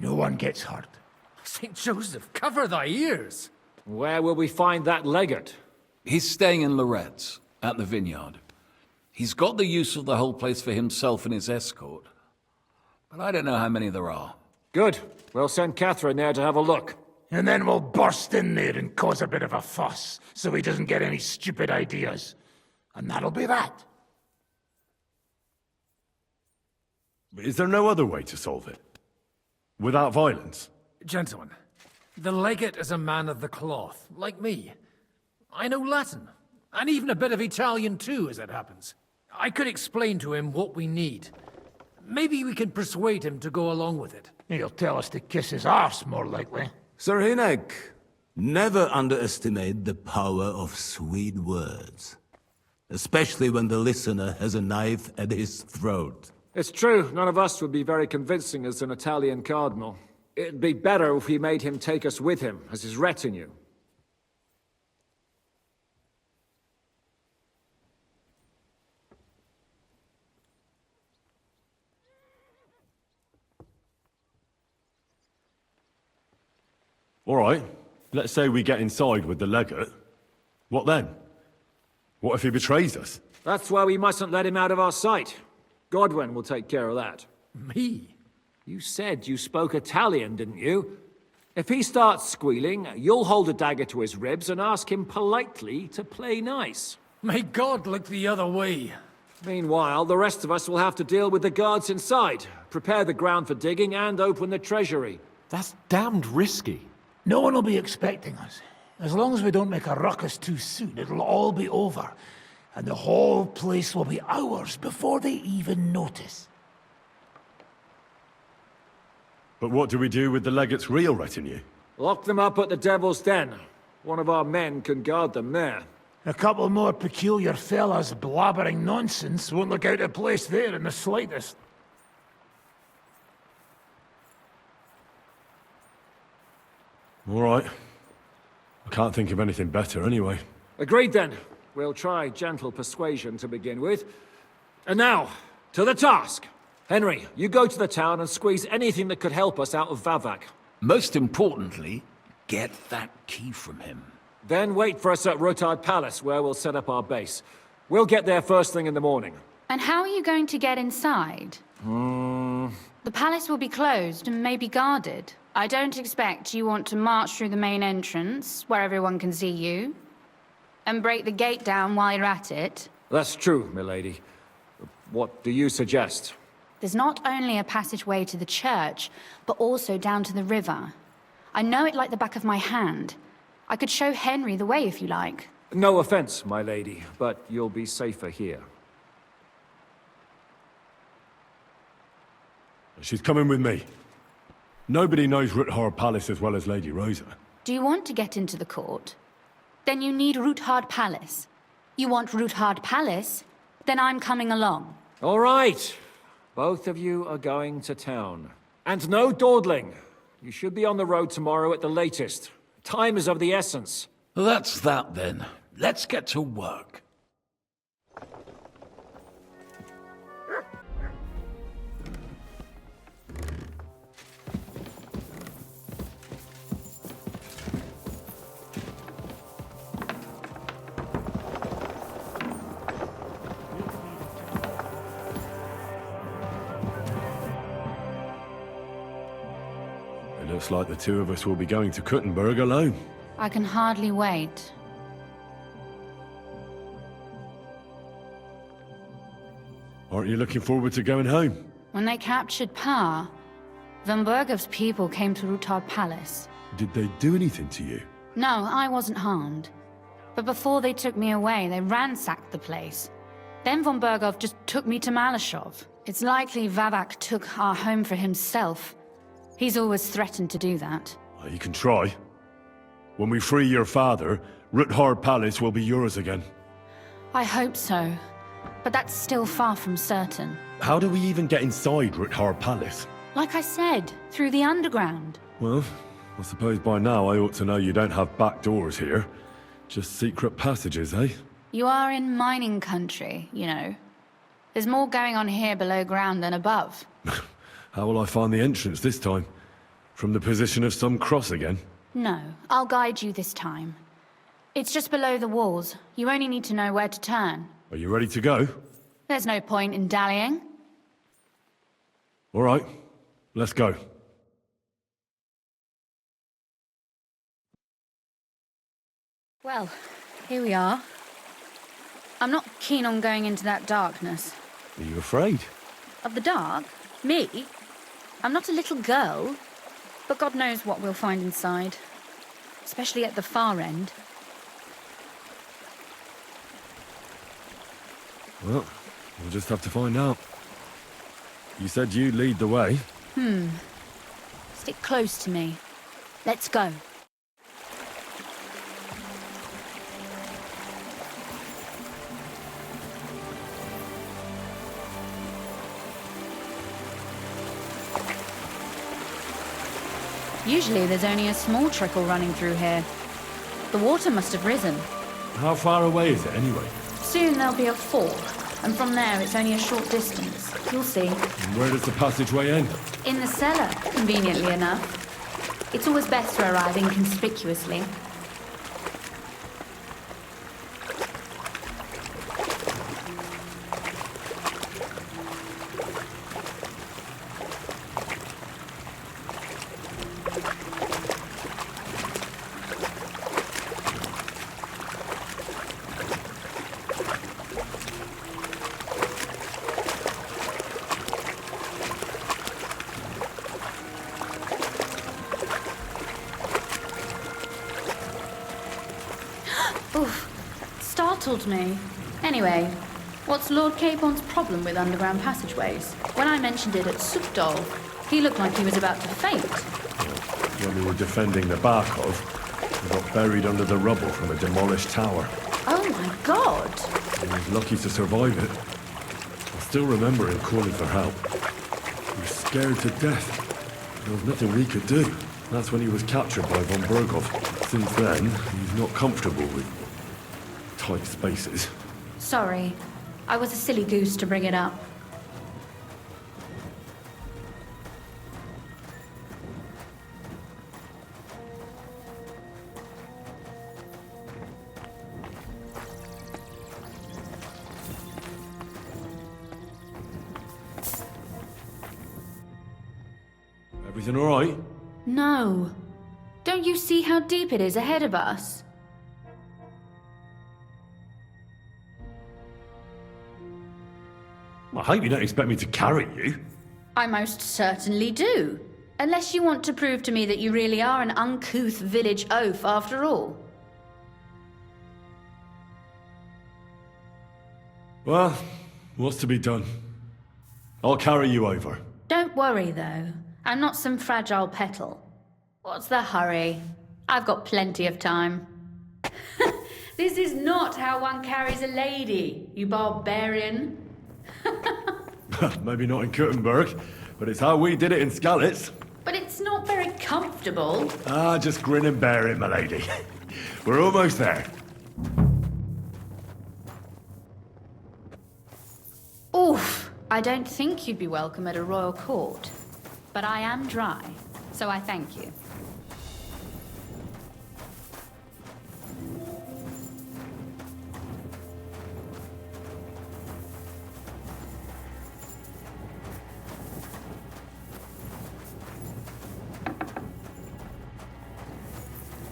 No one gets hurt. St. Joseph, cover thy ears! Where will we find that legate? He's staying in Loretz, at the vineyard. He's got the use of the whole place for himself and his escort. But I don't know how many there are. Good. We'll send Catherine there to have a look. And then we'll burst in there and cause a bit of a fuss, so he doesn't get any stupid ideas. And that'll be that. Is there no other way to solve it? Without violence? Gentlemen, the legate is a man of the cloth, like me. I know Latin, and even a bit of Italian too, as it happens. I could explain to him what we need. Maybe we can persuade him to go along with it. He'll tell us to kiss his arse, more likely. Sir Hinek, never underestimate the power of sweet words. Especially when the listener has a knife at his throat. It's true, none of us would be very convincing as an Italian cardinal. It'd be better if we made him take us with him, as his retinue. All right, let's say we get inside with the legate. What then? What if he betrays us? That's why we mustn't let him out of our sight. Godwin will take care of that. Me? You said you spoke Italian, didn't you? If he starts squealing, you'll hold a dagger to his ribs and ask him politely to play nice. May God look the other way. Meanwhile, the rest of us will have to deal with the guards inside, prepare the ground for digging, and open the treasury. That's damned risky. No one will be expecting us. As long as we don't make a ruckus too soon, it'll all be over. And the whole place will be ours before they even notice. But what do we do with the legate's real retinue? Lock them up at the Devil's Den. One of our men can guard them there. A couple more peculiar fellas blabbering nonsense won't look out of place there in the slightest. All right. I can't think of anything better anyway. Agreed then. We'll try gentle persuasion to begin with. And now, to the task. Henry, you go to the town and squeeze anything that could help us out of Vavak. Most importantly, get that key from him. Then wait for us at Rotard Palace, where we'll set up our base. We'll get there first thing in the morning. And how are you going to get inside? The palace will be closed and maybe guarded. I don't expect you want to march through the main entrance, where everyone can see you, and break the gate down while you're at it. That's true, milady. What do you suggest? There's not only a passageway to the church, but also down to the river. I know it like the back of my hand. I could show Henry the way if you like. No offense, my lady, but you'll be safer here. She's coming with me. Nobody knows Ruthard Palace as well as Lady Rosa. Do you want to get into the court? Then you need Ruthard Palace. You want Ruthard Palace? Then I'm coming along. All right. Both of you are going to town. And no dawdling. You should be on the road tomorrow at the latest. Time is of the essence. That's that then. Let's get to work. It looks like the two of us will be going to Kuttenberg alone. I can hardly wait. Aren't you looking forward to going home? When they captured power, Von Bergov's people came to Ruthard Palace. Did they do anything to you? No, I wasn't harmed. But before they took me away, they ransacked the place. Then Von Bergov just took me to Malashov. It's likely Vavak took our home for himself. He's always threatened to do that. Well, you can try. When we free your father, Ruthard Palace will be yours again. I hope so. But that's still far from certain. How do we even get inside Ruthard Palace? Like I said, through the underground. Well, I suppose by now I ought to know you don't have back doors here. Just secret passages, eh? You are in mining country, you know. There's more going on here below ground than above. How will I find the entrance this time? From the position of some cross again? No, I'll guide you this time. It's just below the walls. You only need to know where to turn. Are you ready to go? There's no point in dallying. All right, let's go. Well, here we are. I'm not keen on going into that darkness. Are you afraid? Of the dark? Me? I'm not a little girl. But God knows what we'll find inside. Especially at the far end. Well, we'll just have to find out. You said you'd lead the way. Stick close to me. Let's go. Usually there's only a small trickle running through here. The water must have risen. How far away is it anyway? Soon there'll be a fall, and from there it's only a short distance. You'll see. And where does the passageway end? In the cellar, conveniently enough. It's always best to arrive inconspicuously. Startled me. Anyway, what's Lord Capon's problem with underground passageways? When I mentioned it at Sukdol, he looked like he was about to faint. When we were defending the Barkov, we got buried under the rubble from a demolished tower. Oh my god! He was lucky to survive it. I still remember him calling for help. He was scared to death. There was nothing we could do. That's when he was captured by von Bergov. Since then, he's not comfortable with tight spaces. Sorry. I was a silly goose to bring it up. Everything all right? No. Don't you see how deep it is ahead of us? I hope you don't expect me to carry you. I most certainly do. Unless you want to prove to me that you really are an uncouth village oaf after all. Well, what's to be done? I'll carry you over. Don't worry, though. I'm not some fragile petal. What's the hurry? I've got plenty of time. This is not how one carries a lady, you barbarian. Maybe not in Kuttenberg, but it's how we did it in Skalitz. But it's not very comfortable. Ah, just grin and bear it, my lady. We're almost there. Oof. I don't think you'd be welcome at a royal court. But I am dry, so I thank you.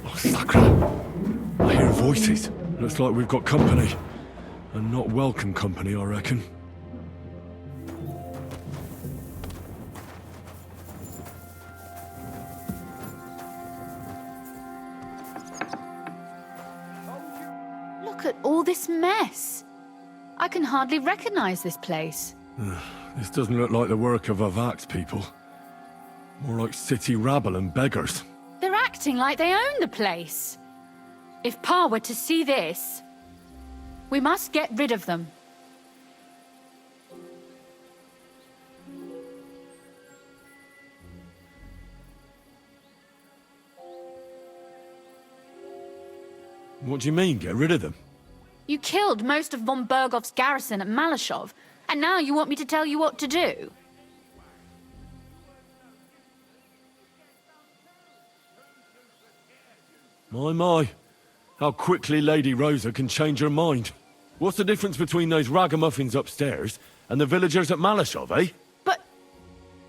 Oh, Sakra! I hear voices. Looks like we've got company. And not welcome company, I reckon. Look at all this mess. I can hardly recognize this place. This doesn't look like the work of Avak's people. More like city rabble and beggars. They're acting like they own the place. If Pa were to see this, we must get rid of them. What do you mean, get rid of them? You killed most of von Bergov's garrison at Malashov, and now you want me to tell you what to do? My. How quickly Lady Rosa can change her mind. What's the difference between those ragamuffins upstairs and the villagers at Malashov, eh? But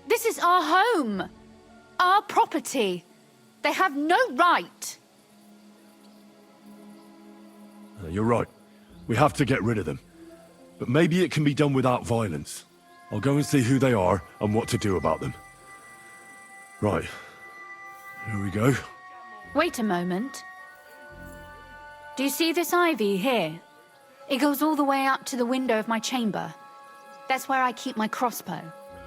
this is our home. Our property. They have no right. You're right. We have to get rid of them. But maybe it can be done without violence. I'll go and see who they are and what to do about them. Right. Here we go. Wait a moment. Do you see this ivy here? It goes all the way up to the window of my chamber. That's where I keep my crossbow.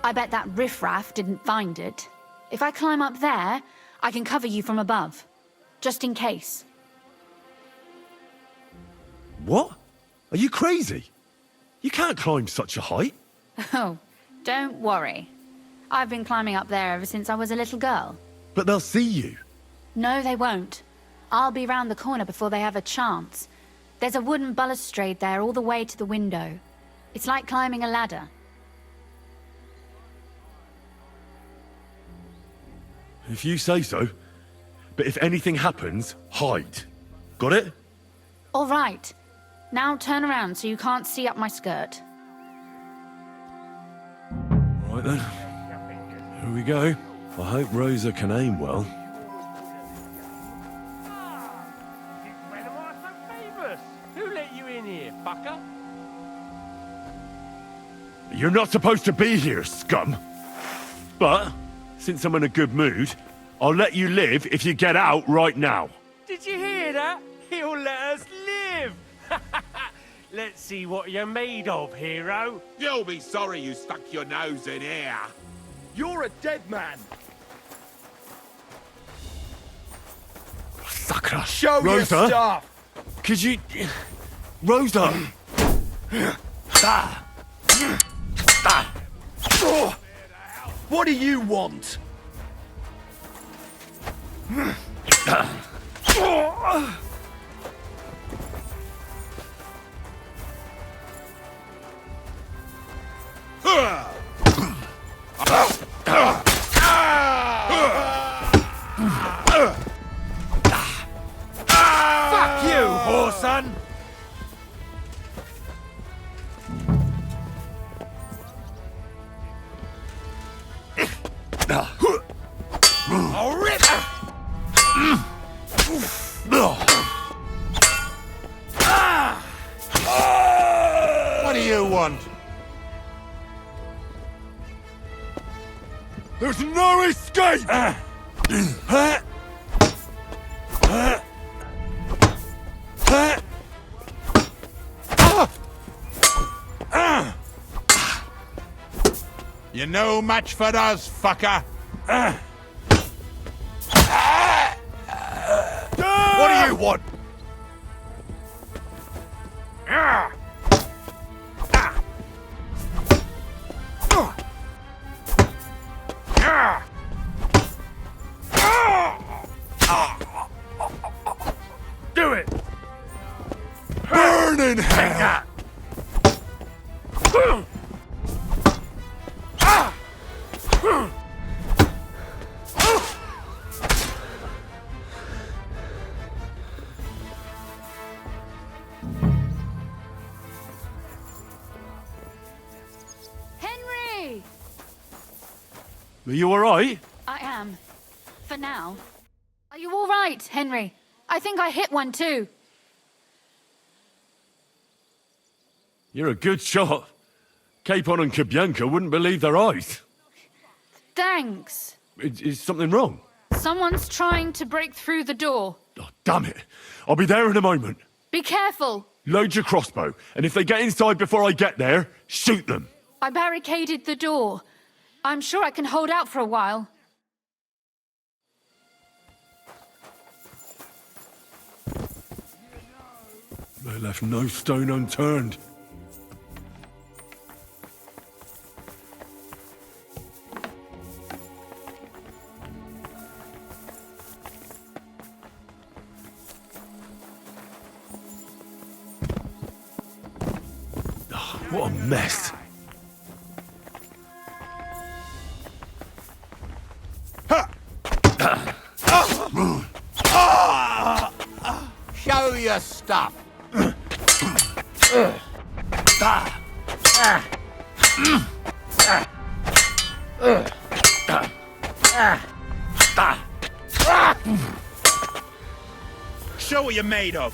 I bet that riffraff didn't find it. If I climb up there, I can cover you from above. Just in case. What? Are you crazy? You can't climb such a height. Oh, don't worry. I've been climbing up there ever since I was a little girl. But they'll see you. No, they won't. I'll be round the corner before they have a chance. There's a wooden balustrade there all the way to the window. It's like climbing a ladder. If you say so. But if anything happens, hide. Got it? All right. Now turn around so you can't see up my skirt. Right then. Here we go. I hope Rosa can aim well. Who let you in here, fucker? You're not supposed to be here, scum. But, since I'm in a good mood, I'll let you live if you get out right now. Did you hear that? He'll let us live! Let's see what you're made of, hero. You'll be sorry you stuck your nose in here. You're a dead man. Sakra. Show Rosa? your stuff. Could you... Rosa! What do you want? Fuck you, whoreson! I'll rip! What do you want? There's no escape! You're no match for us, fucker. What do you want? Do it! Burn in hell! Henry! Are you alright? I am. For now. Are you all right, Henry? I think I hit one too. You're a good shot. Capon and Kabianka wouldn't believe their eyes. Thanks. Is something wrong? Someone's trying to break through the door. Oh, damn it. I'll be there in a moment. Be careful. Load your crossbow, and if they get inside before I get there, shoot them. I barricaded the door. I'm sure I can hold out for a while. They left no stone unturned. What a mess. Show your stuff. Show what you're made of.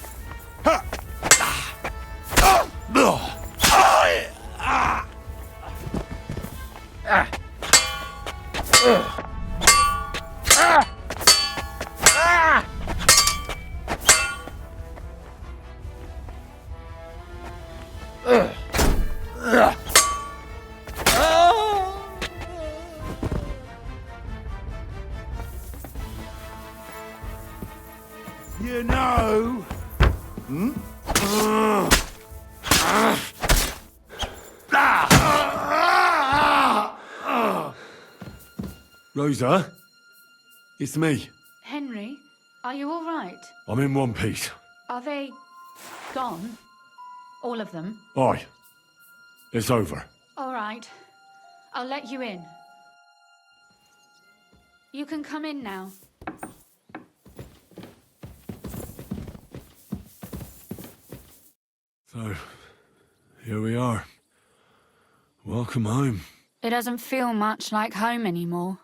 You know. Rosa? It's me. Henry, are you all right? I'm in one piece. Are they gone? All of them? Aye. It's over. All right. I'll let you in. You can come in now. So, here we are. Welcome home. It doesn't feel much like home anymore.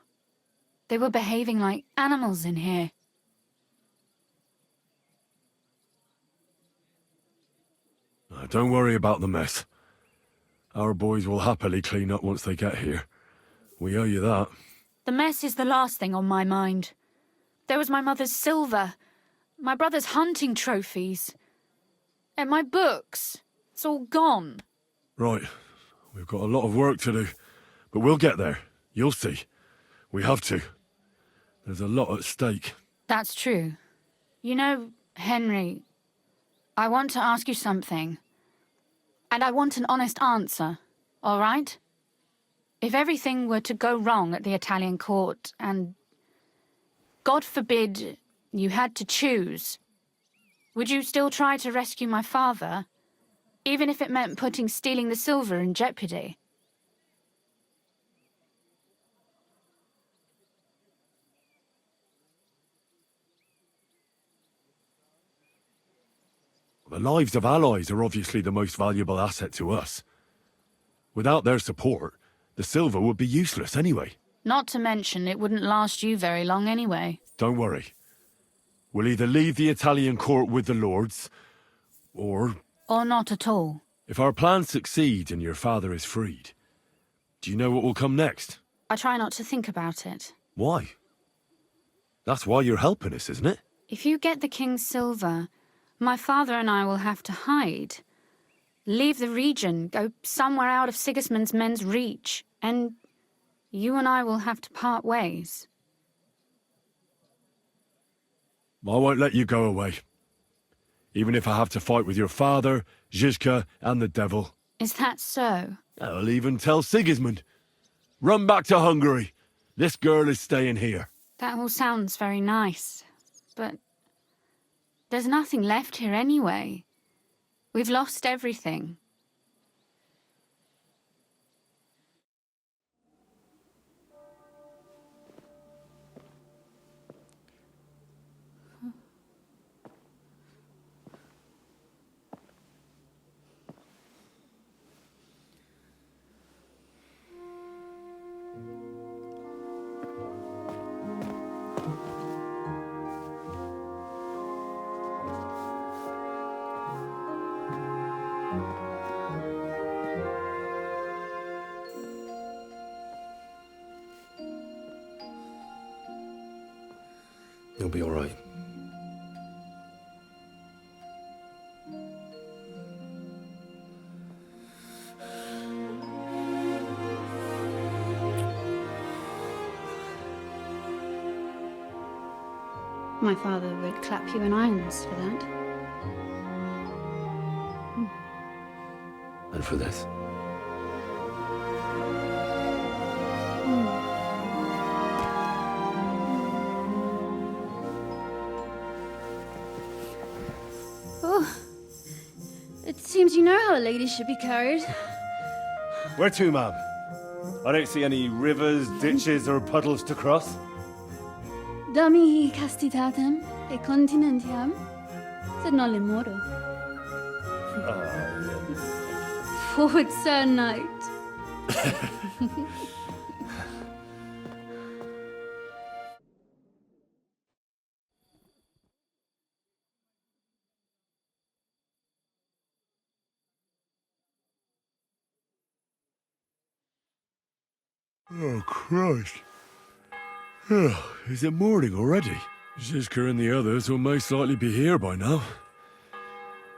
They were behaving like animals in here. Don't worry about the mess. Our boys will happily clean up once they get here. We owe you that. The mess is the last thing on my mind. There was my mother's silver, my brother's hunting trophies, and my books. It's all gone. Right. We've got a lot of work to do, but we'll get there. You'll see. We have to. There's a lot at stake. That's true. You know, Henry, I want to ask you something. And I want an honest answer, all right? If everything were to go wrong at the Italian court and, God forbid, you had to choose, would you still try to rescue my father, even if it meant putting stealing the silver in jeopardy? The lives of allies are obviously the most valuable asset to us. Without their support, the silver would be useless anyway. Not to mention, it wouldn't last you very long anyway. Don't worry. We'll either leave the Italian court with the lords, or not at all. If our plans succeed and your father is freed, do you know what will come next? I try not to think about it. Why? That's why you're helping us, isn't it? If you get the king's silver, my father and I will have to hide. leave the region, go somewhere out of Sigismund's men's reach, and you and I will have to part ways. I won't let you go away. Even if I have to fight with your father, Zizka, and the devil. Is that so? I'll even tell Sigismund. Run back to Hungary. This girl is staying here. That all sounds very nice, but there's nothing left here anyway. We've lost everything. You'll be all right. My father would clap you in irons for that. And for this. Oh, it seems you know how a lady should be carried. Where to, ma'am? I don't see any rivers, ditches, or puddles to cross. Dami castitatem e continentiam, sed non le moro. Forward, Sir Knight. Oh, Christ. Oh, is it morning already? Zizka and the others will most likely be here by now.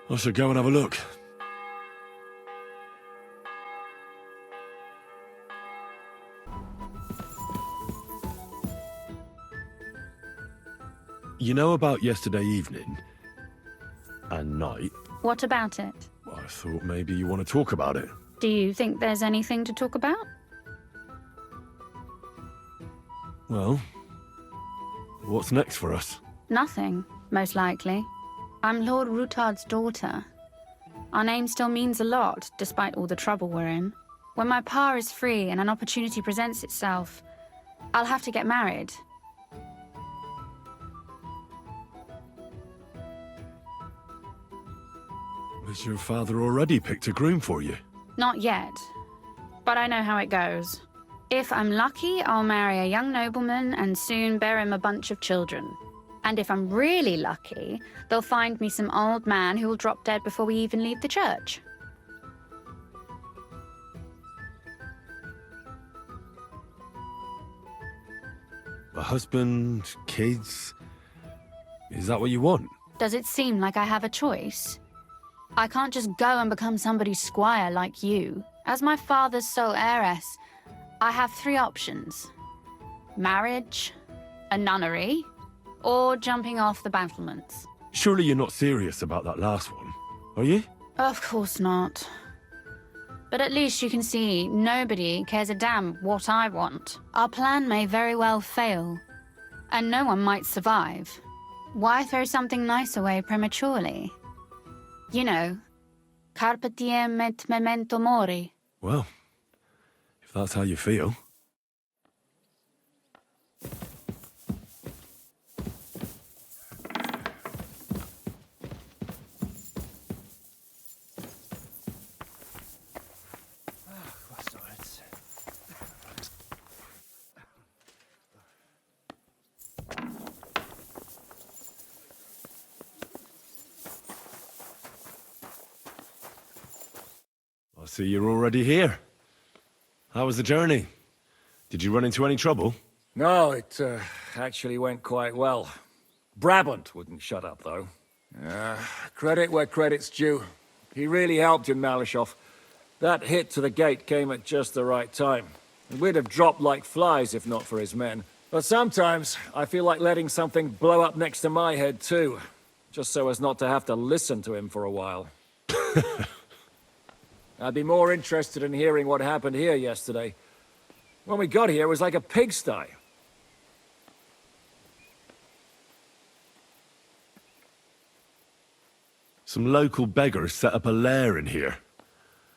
I should go and have a look. You know about yesterday evening and night? What about it? I thought maybe you want to talk about it. Do you think there's anything to talk about? Well, what's next for us? Nothing, most likely. I'm Lord Rutard's daughter. Our name still means a lot, despite all the trouble we're in. When my pa is free and an opportunity presents itself, I'll have to get married. Has your father already picked a groom for you? Not yet, but I know how it goes. If I'm lucky, I'll marry a young nobleman and soon bear him a bunch of children. And if I'm really lucky, they'll find me some old man who will drop dead before we even leave the church. A husband, kids... Is that what you want? Does it seem like I have a choice? I can't just go and become somebody's squire like you. As my father's sole heiress, I have 3 options. Marriage, a nunnery, or jumping off the battlements. Surely you're not serious about that last one, are you? Of course not. But at least you can see nobody cares a damn what I want. Our plan may very well fail, and no one might survive. Why throw something nice away prematurely? You know, carpe diem et memento mori. Well, if that's how you feel. I see you're already here. How was the journey? Did you run into any trouble? No, it actually went quite well. Brabant wouldn't shut up, though. Credit where credit's due. He really helped in Malashov. That hit to the gate came at just the right time. We'd have dropped like flies if not for his men. But sometimes, I feel like letting something blow up next to my head too. Just so as not to have to listen to him for a while. I'd be more interested in hearing what happened here yesterday. When we got here, it was like a pigsty. Some local beggars set up a lair in here.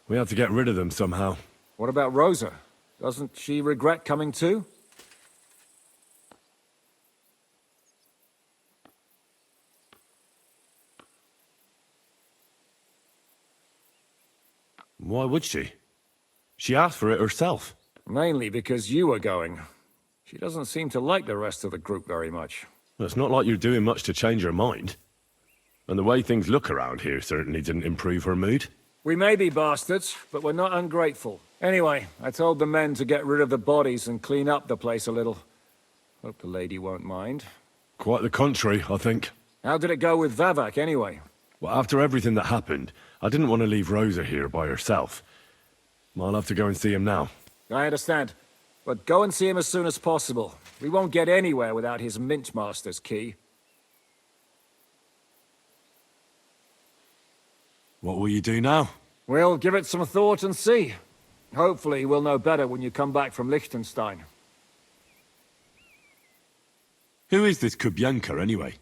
We had to get rid of them somehow. What about Rosa? Doesn't she regret coming too? Why would she? She asked for it herself. Mainly because you were going. She doesn't seem to like the rest of the group very much. Well, it's not like you're doing much to change her mind. And the way things look around here certainly didn't improve her mood. We may be bastards, but we're not ungrateful. Anyway, I told the men to get rid of the bodies and clean up the place a little. Hope the lady won't mind. Quite the contrary, I think. How did it go with Vavak, anyway? Well, after everything that happened, I didn't want to leave Rosa here by herself. I'll have to go and see him now. I understand. But go and see him as soon as possible. We won't get anywhere without his Mint Master's key. What will you do now? We'll give it some thought and see. Hopefully we'll know better when you come back from Liechtenstein. Who is this Kubyanka, anyway?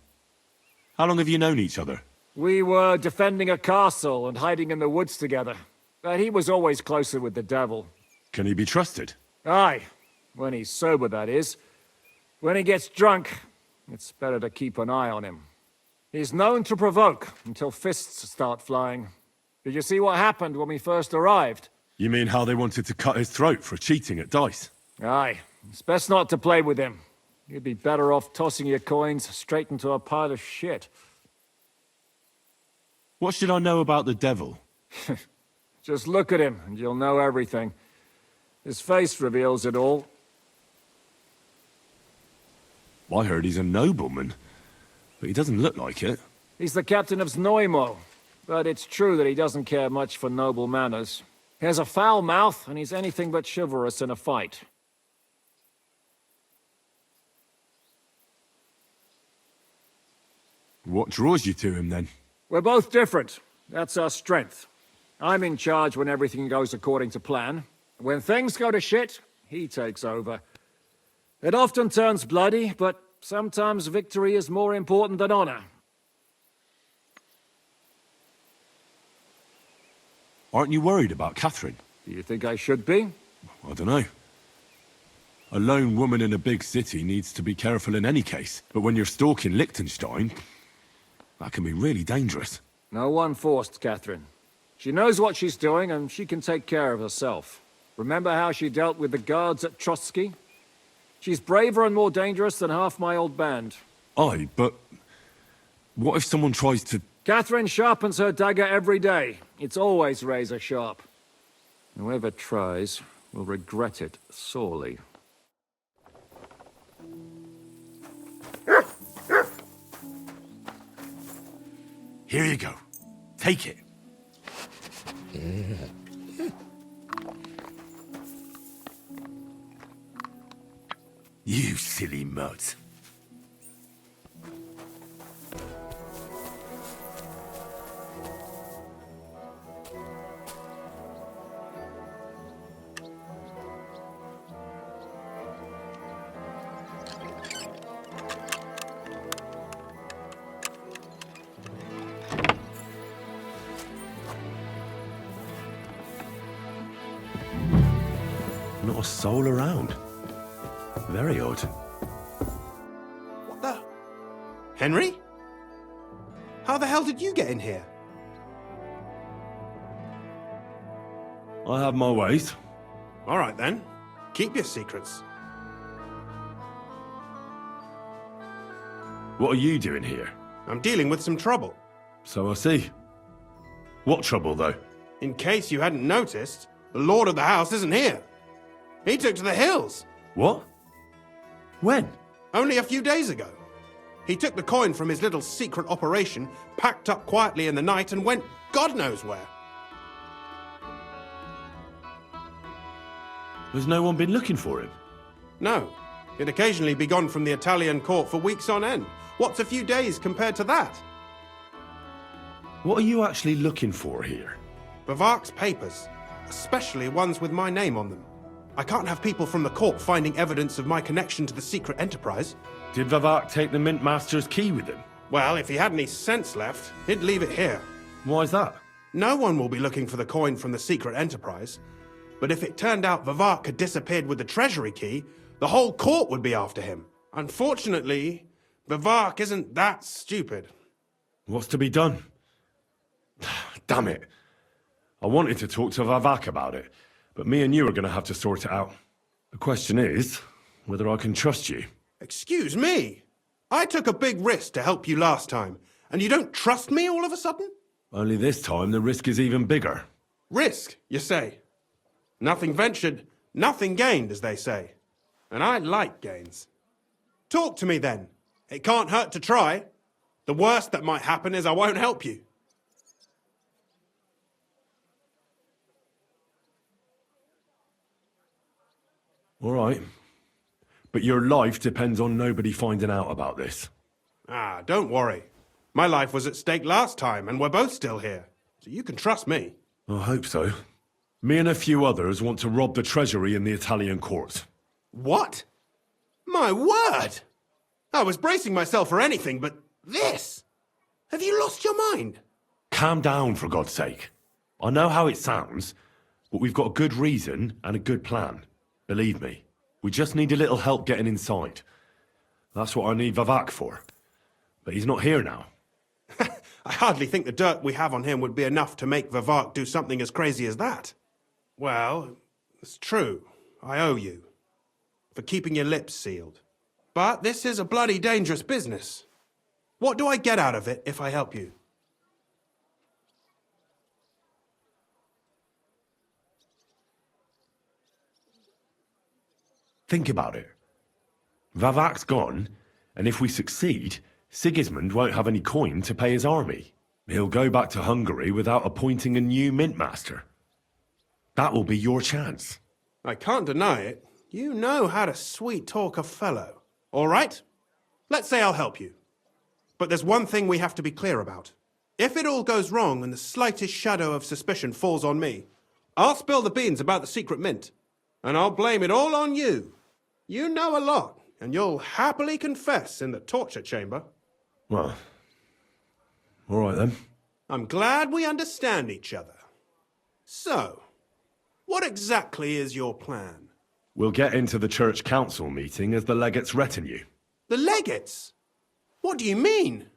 How long have you known each other? We were defending a castle and hiding in the woods together. But he was always closer with the devil. Can he be trusted? Aye. When he's sober, that is. When he gets drunk, it's better to keep an eye on him. He's known to provoke until fists start flying. Did you see what happened when we first arrived? You mean how they wanted to cut his throat for cheating at dice? Aye. It's best not to play with him. You'd be better off tossing your coins straight into a pile of shit. What should I know about the devil? Just look at him and you'll know everything. His face reveals it all. I heard he's a nobleman, but he doesn't look like it. He's the captain of Znojmo, but it's true that he doesn't care much for noble manners. He has a foul mouth, and he's anything but chivalrous in a fight. What draws you to him, then? We're both different. That's our strength. I'm in charge when everything goes according to plan. When things go to shit, he takes over. It often turns bloody, but sometimes victory is more important than honor. Aren't you worried about Catherine? Do you think I should be? I don't know. A lone woman in a big city needs to be careful in any case. But when you're stalking Liechtenstein, that can be really dangerous. No one forced Catherine. She knows what she's doing, and she can take care of herself. Remember how she dealt with the guards at Trotsky? She's braver and more dangerous than half my old band. Aye, but what if someone tries to... Catherine sharpens her dagger every day. It's always razor sharp. Whoever tries will regret it sorely. Here you go. Take it. You silly mutt. Not a soul around. Very odd. What the? Henry? How the hell did you get in here? I have my ways. All right then. Keep your secrets. What are you doing here? I'm dealing with some trouble. So I see. What trouble, though? In case you hadn't noticed, the lord of the house isn't here. He took to the hills. What? When? Only a few days ago. He took the coin from his little secret operation, packed up quietly in the night, and went God knows where. Has no one been looking for him? No. He'd occasionally be gone from the Italian court for weeks on end. What's a few days compared to that? What are you actually looking for here? Vivac's papers, especially ones with my name on them. I can't have people from the court finding evidence of my connection to the secret enterprise. Did Vivac take the Mint Master's key with him? Well, if he had any sense left, he'd leave it here. Why's that? No one will be looking for the coin from the secret enterprise. But if it turned out Vivac had disappeared with the treasury key, the whole court would be after him. Unfortunately, Vivac isn't that stupid. What's to be done? Damn it. I wanted to talk to Vivac about it, but me and you are going to have to sort it out. The question is whether I can trust you. Excuse me? I took a big risk to help you last time, and you don't trust me all of a sudden? Only this time the risk is even bigger. Risk, you say? Nothing ventured, nothing gained, as they say. And I like gains. Talk to me then. It can't hurt to try. The worst that might happen is I won't help you. All right. But your life depends on nobody finding out about this. Ah, don't worry. My life was at stake last time, and we're both still here. So you can trust me. I hope so. Me and a few others want to rob the treasury in the Italian court. What? My word! I was bracing myself for anything but this. Have you lost your mind? Calm down, for God's sake. I know how it sounds, but we've got a good reason and a good plan. Believe me, we just need a little help getting inside. That's what I need Vivac for. But he's not here now. I hardly think the dirt we have on him would be enough to make Vivac do something as crazy as that. Well, it's true. I owe you. For keeping your lips sealed. But this is a bloody dangerous business. What do I get out of it if I help you? Think about it. Vavac's gone, and if we succeed, Sigismund won't have any coin to pay his army. He'll go back to Hungary without appointing a new mint master. That will be your chance. I can't deny it. You know how to sweet-talk a fellow. All right? Let's say I'll help you. But there's one thing we have to be clear about. If it all goes wrong and the slightest shadow of suspicion falls on me, I'll spill the beans about the secret mint. And I'll blame it all on you. You know a lot, and you'll happily confess in the torture chamber. Well, all right then. I'm glad we understand each other. So, what exactly is your plan? We'll get into the church council meeting as the legate's retinue. The legates? What do you mean?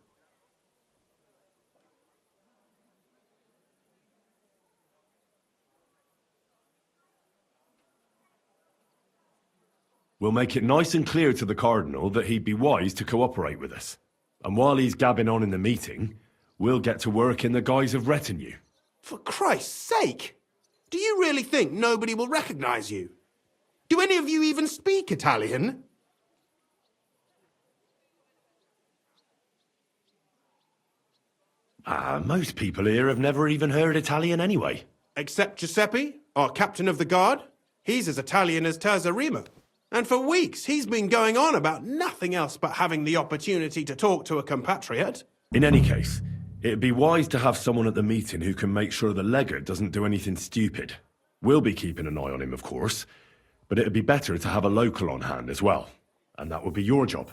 We'll make it nice and clear to the Cardinal that he'd be wise to cooperate with us. And while he's gabbing on in the meeting, we'll get to work in the guise of retinue. For Christ's sake! Do you really think nobody will recognize you? Do any of you even speak Italian? Most people here have never even heard Italian anyway. Except Giuseppe, our captain of the guard. He's as Italian as Terza Rima. And for weeks, he's been going on about nothing else but having the opportunity to talk to a compatriot. In any case, it'd be wise to have someone at the meeting who can make sure the legate doesn't do anything stupid. We'll be keeping an eye on him, of course, but it'd be better to have a local on hand as well. And that would be your job.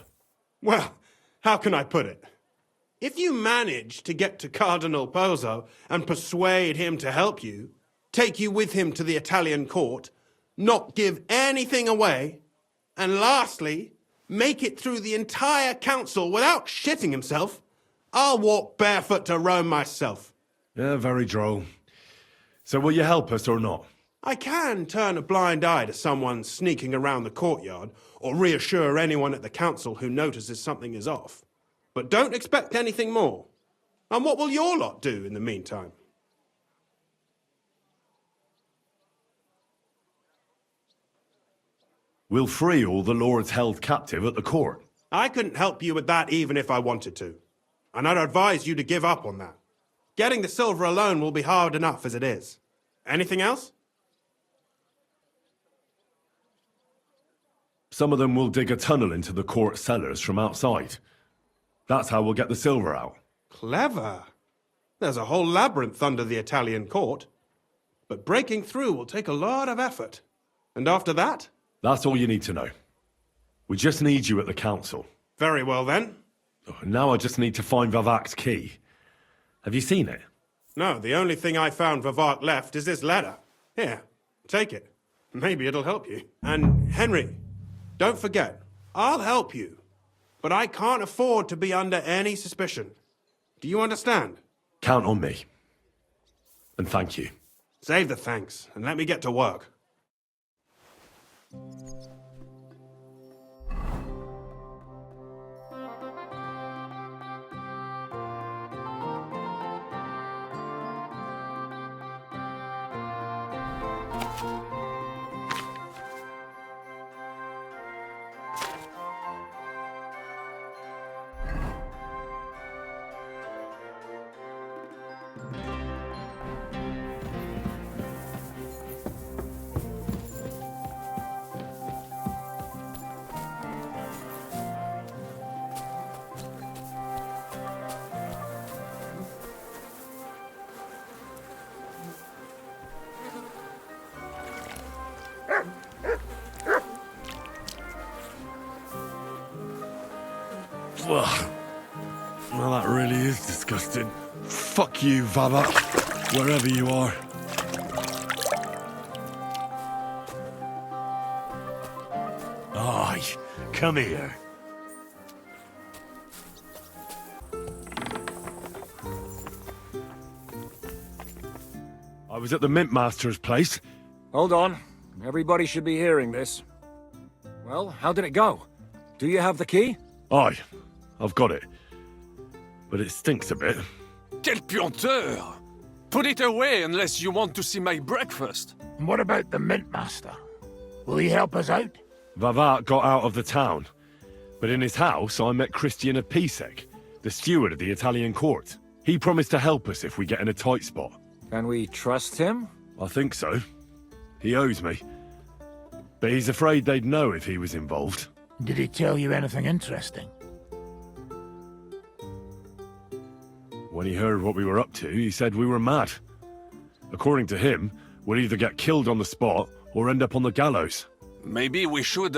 Well, how can I put it? If you manage to get to Cardinal Pozzo and persuade him to help you, take you with him to the Italian court, not give anything away, and lastly, make it through the entire council without shitting himself, I'll walk barefoot to Rome myself. Yeah, very droll. So will you help us or not? I can turn a blind eye to someone sneaking around the courtyard, or reassure anyone at the council who notices something is off. But don't expect anything more. And what will your lot do in the meantime? We'll free all the lords held captive at the court. I couldn't help you with that even if I wanted to. And I'd advise you to give up on that. Getting the silver alone will be hard enough as it is. Anything else? Some of them will dig a tunnel into the court cellars from outside. That's how we'll get the silver out. Clever. There's a whole labyrinth under the Italian court. But breaking through will take a lot of effort. And after that? That's all you need to know. We just need you at the council. Very well then. Now I just need to find Vavak's key. Have you seen it? No, the only thing I found Vavak left is this letter. Here, take it. Maybe it'll help you. And Henry, don't forget, I'll help you. But I can't afford to be under any suspicion. Do you understand? Count on me. And thank you. Save the thanks, and let me get to work. Well, that really is disgusting. Fuck you, Vavak, wherever you are. Aye, come here. I was at the Mint Master's place. Hold on. Everybody should be hearing this. Well, how did it go? Do you have the key? Aye, I've got it. But it stinks a bit. Quel puanteur! Put it away unless you want to see my breakfast. And what about the Mint Master? Will he help us out? Vavak got out of the town. But in his house, I met Christian Pisek, the steward of the Italian court. He promised to help us if we get in a tight spot. Can we trust him? I think so. He owes me. But he's afraid they'd know if he was involved. Did he tell you anything interesting? When he heard what we were up to, he said we were mad. According to him, we'll either get killed on the spot or end up on the gallows. Maybe we should,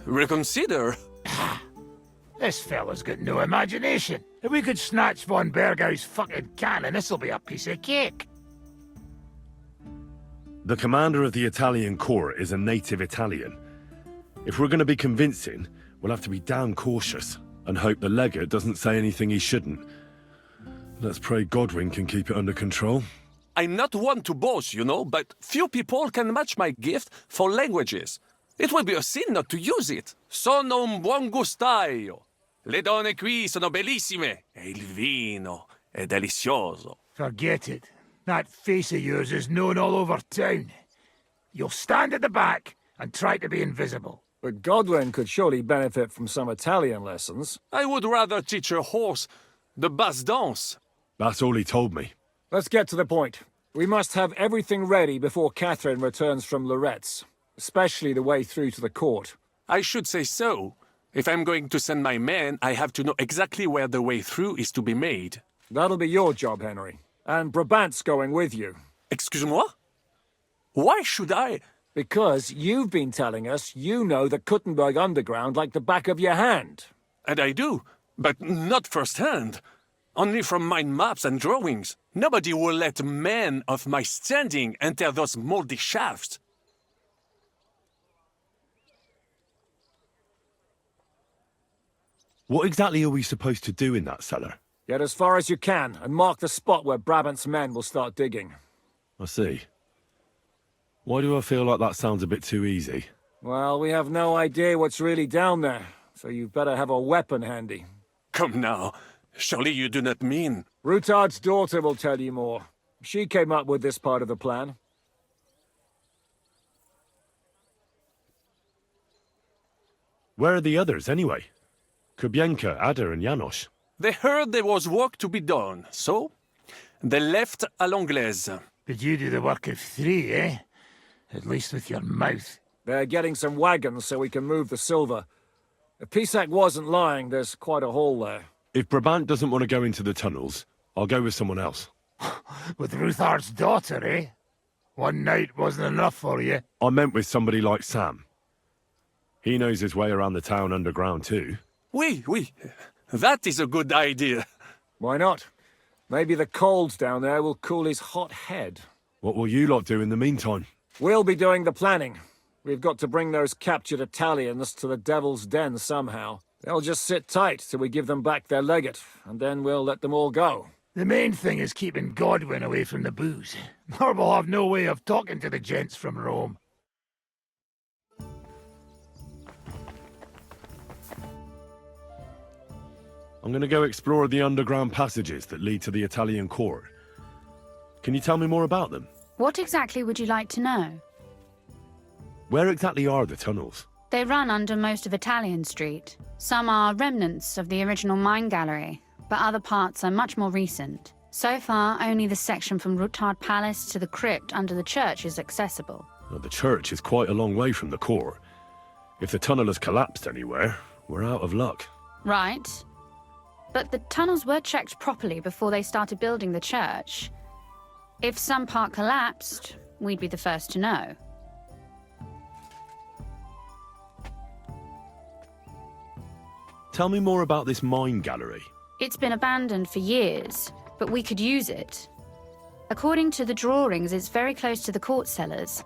reconsider. This fella's got no imagination. If we could snatch von Bergau's fucking cannon, this'll be a piece of cake. The commander of the Italian court is a native Italian. If we're going to be convincing, we'll have to be damn cautious and hope the legate doesn't say anything he shouldn't. Let's pray Godwin can keep it under control. I'm not one to boast, you know, but few people can match my gift for languages. It would be a sin not to use it. Sono un buon gustaio. Le donne qui sono bellissime. E il vino è delizioso. Forget it. That face of yours is known all over town. You'll stand at the back and try to be invisible. But Godwin could surely benefit from some Italian lessons. I would rather teach a horse the basse danse. That's all he told me. Let's get to the point. We must have everything ready before Catherine returns from Loretz, especially the way through to the court. I should say so. If I'm going to send my men, I have to know exactly where the way through is to be made. That'll be your job, Henry. And Brabant's going with you. Excuse-moi? Why should I? Because you've been telling us you know the Kuttenberg underground like the back of your hand. And I do, but not firsthand. Only from mind maps and drawings. Nobody will let men of my standing enter those moldy shafts. What exactly are we supposed to do in that cellar? Get as far as you can, and mark the spot where Brabant's men will start digging. I see. Why do I feel like that sounds a bit too easy? Well, we have no idea what's really down there, so you've better have a weapon handy. Come now. Surely you do not mean... Rutard's daughter will tell you more. She came up with this part of the plan. Where are the others, anyway? Kubienka, Ada, and Janos. They heard there was work to be done, so they left à l'anglaise. Did you do the work of 3, eh? At least with your mouth. They're getting some wagons so we can move the silver. If Pisak wasn't lying, there's quite a hole there. If Brabant doesn't want to go into the tunnels, I'll go with someone else. With Ruthard's daughter, eh? One night wasn't enough for you. I meant with somebody like Sam. He knows his way around the town underground too. Oui. That is a good idea. Why not? Maybe the cold down there will cool his hot head. What will you lot do in the meantime? We'll be doing the planning. We've got to bring those captured Italians to the Devil's Den somehow. They'll just sit tight till we give them back their legate, and then we'll let them all go. The main thing is keeping Godwin away from the booze. Or we'll have no way of talking to the gents from Rome. I'm going to go explore the underground passages that lead to the Italian court. Can you tell me more about them? What exactly would you like to know? Where exactly are the tunnels? They run under most of Italian Street. Some are remnants of the original mine gallery, but other parts are much more recent. So far, only the section from Ruthard Palace to the crypt under the church is accessible. Well, the church is quite a long way from the court. If the tunnel has collapsed anywhere, we're out of luck. Right. But the tunnels were checked properly before they started building the church. If some part collapsed, we'd be the first to know. Tell me more about this mine gallery. It's been abandoned for years, but we could use it. According to the drawings, it's very close to the court cellars.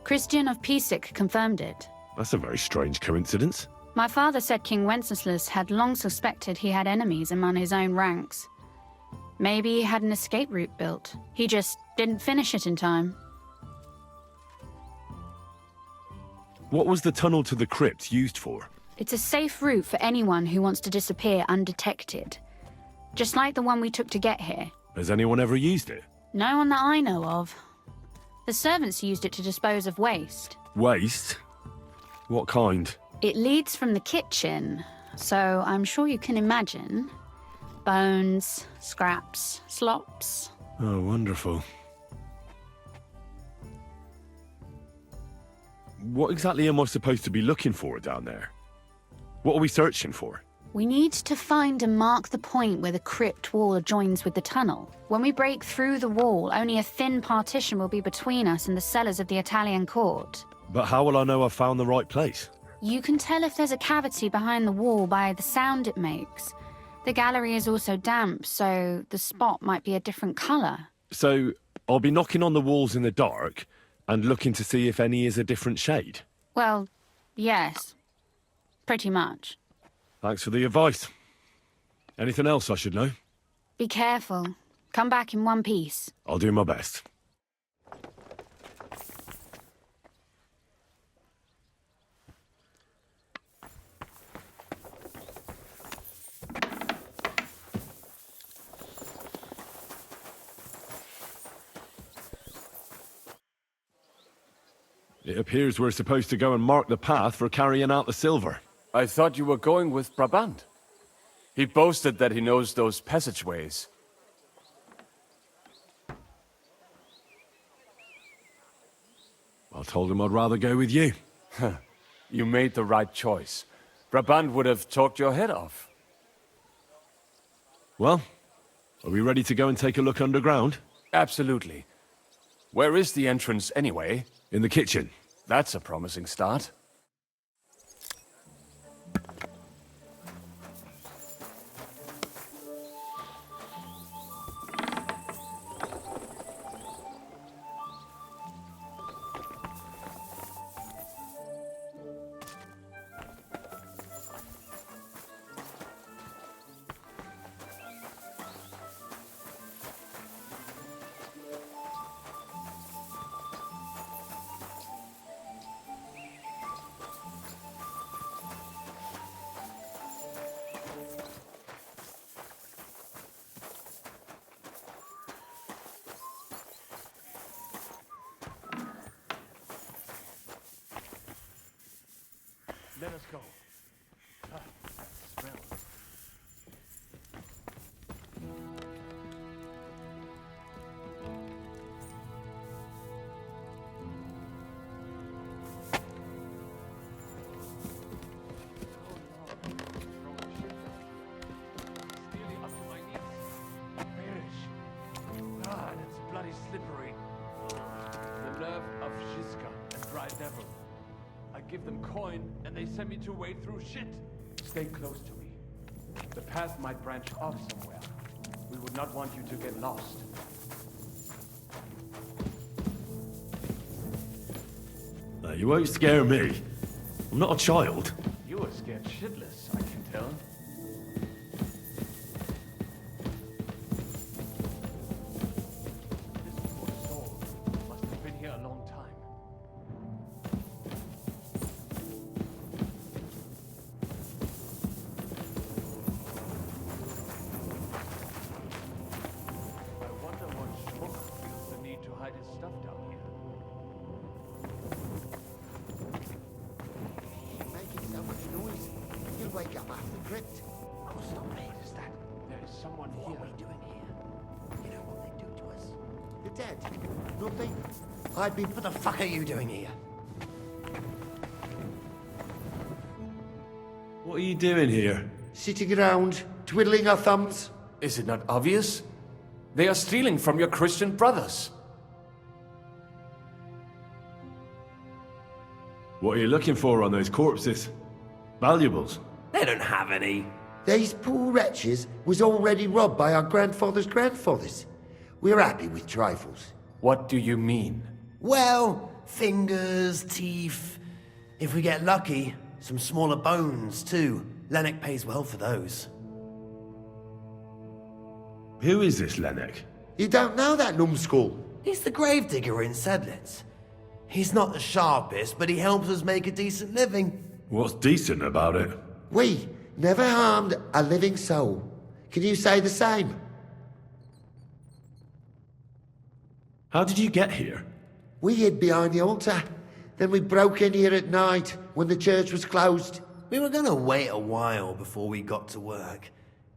Christian of Pisak confirmed it. That's a very strange coincidence. My father said King Wenceslas had long suspected he had enemies among his own ranks. Maybe he had an escape route built. He just didn't finish it in time. What was the tunnel to the crypt used for? It's a safe route for anyone who wants to disappear undetected. Just like the one we took to get here. Has anyone ever used it? No one that I know of. The servants used it to dispose of waste. Waste? What kind? It leads from the kitchen, so I'm sure you can imagine. Bones, scraps, slops. Oh, wonderful. What exactly am I supposed to be looking for down there? What are we searching for? We need to find and mark the point where the crypt wall joins with the tunnel. When we break through the wall, only a thin partition will be between us and the cellars of the Italian court. But how will I know I've found the right place? You can tell if there's a cavity behind the wall by the sound it makes. The gallery is also damp, so the spot might be a different colour. So, I'll be knocking on the walls in the dark and looking to see if any is a different shade? Well, yes. Pretty much. Thanks for the advice. Anything else I should know? Be careful. Come back in one piece. I'll do my best. It appears we're supposed to go and mark the path for carrying out the silver. I thought you were going with Brabant. He boasted that he knows those passageways. I told him I'd rather go with you. You made the right choice. Brabant would have talked your head off. Well, are we ready to go and take a look underground? Absolutely. Where is the entrance anyway? In the kitchen. That's a promising start. Let us go. I never. I give them coin, and they send me to wade through shit. Stay close to me. The path might branch off somewhere. We would not want you to get lost. You won't scare me. I'm not a child. You are scared shitless, I can tell. This poor soul must have been here a long time. I wonder what schmuck feels the need to hide his stuff down here. Making so much noise. You'll wake up half the crypt. Oh, stop it. Is that? There is someone here. What are we doing here? You know what they do to us? You're dead. Nothing. I'd be... What the fuck are you doing here? What are you doing here? Sitting around, twiddling our thumbs. Is it not obvious? They are stealing from your Christian brothers. What are you looking for on those corpses? Valuables? They don't have any. These poor wretches was already robbed by our grandfather's grandfathers. We're happy with trifles. What do you mean? Well, fingers, teeth. If we get lucky, some smaller bones too. Lennox pays well for those. Who is this Lennox? You don't know that numbskull? He's the gravedigger in Sedlitz. He's not the sharpest, but he helps us make a decent living. What's decent about it? We never harmed a living soul. Can you say the same? How did you get here? We hid behind the altar. Then we broke in here at night when the church was closed. We were gonna wait a while before we got to work.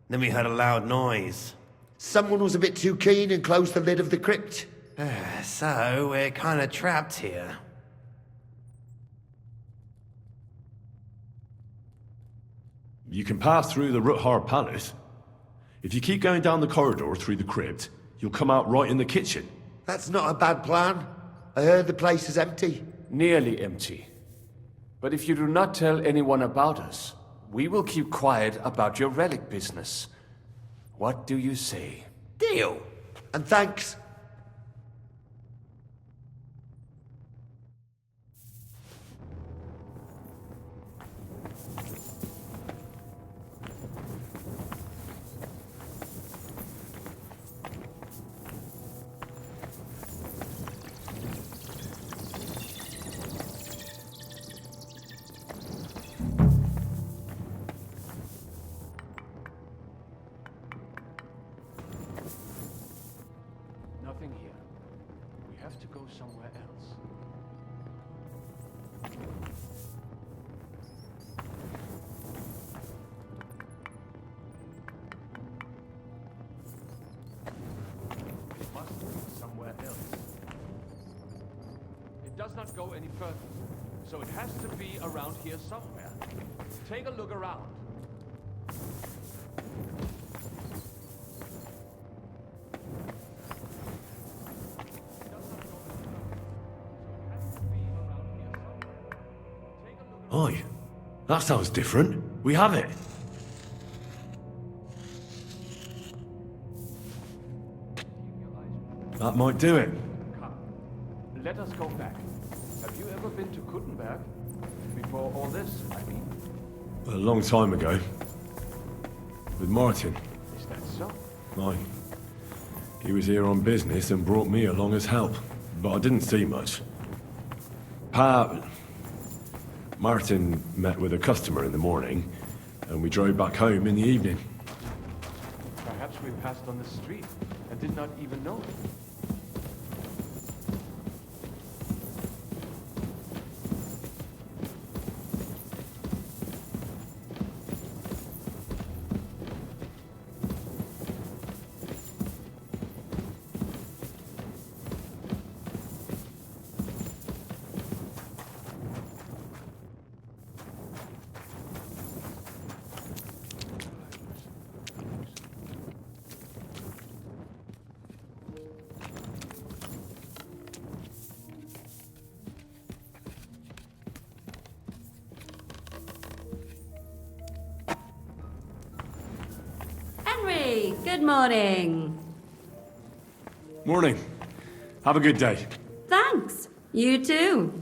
Then we heard a loud noise. Someone was a bit too keen and closed the lid of the crypt. So, we're kinda trapped here. You can pass through the Ruthar Palace. If you keep going down the corridor through the crypt, you'll come out right in the kitchen. That's not a bad plan. I heard the place is empty. Nearly empty. But if you do not tell anyone about us, we will keep quiet about your relic business. What do you say? Deal. And thanks. Nothing here. We have to go somewhere else. It must be somewhere else. It does not go any further, so it has to be around here somewhere. Take a look around. Oi, that sounds different. We have it. That might do it. Come, let us go back. Have you ever been to Kuttenberg? Before all this, I mean. A long time ago. With Martin. Is that so? Aye. He was here on business and brought me along as help, but I didn't see much. Martin met with a customer in the morning, and we drove back home in the evening. Perhaps we passed on the street and did not even know it. Good morning. Morning. Have a good day. Thanks. You too.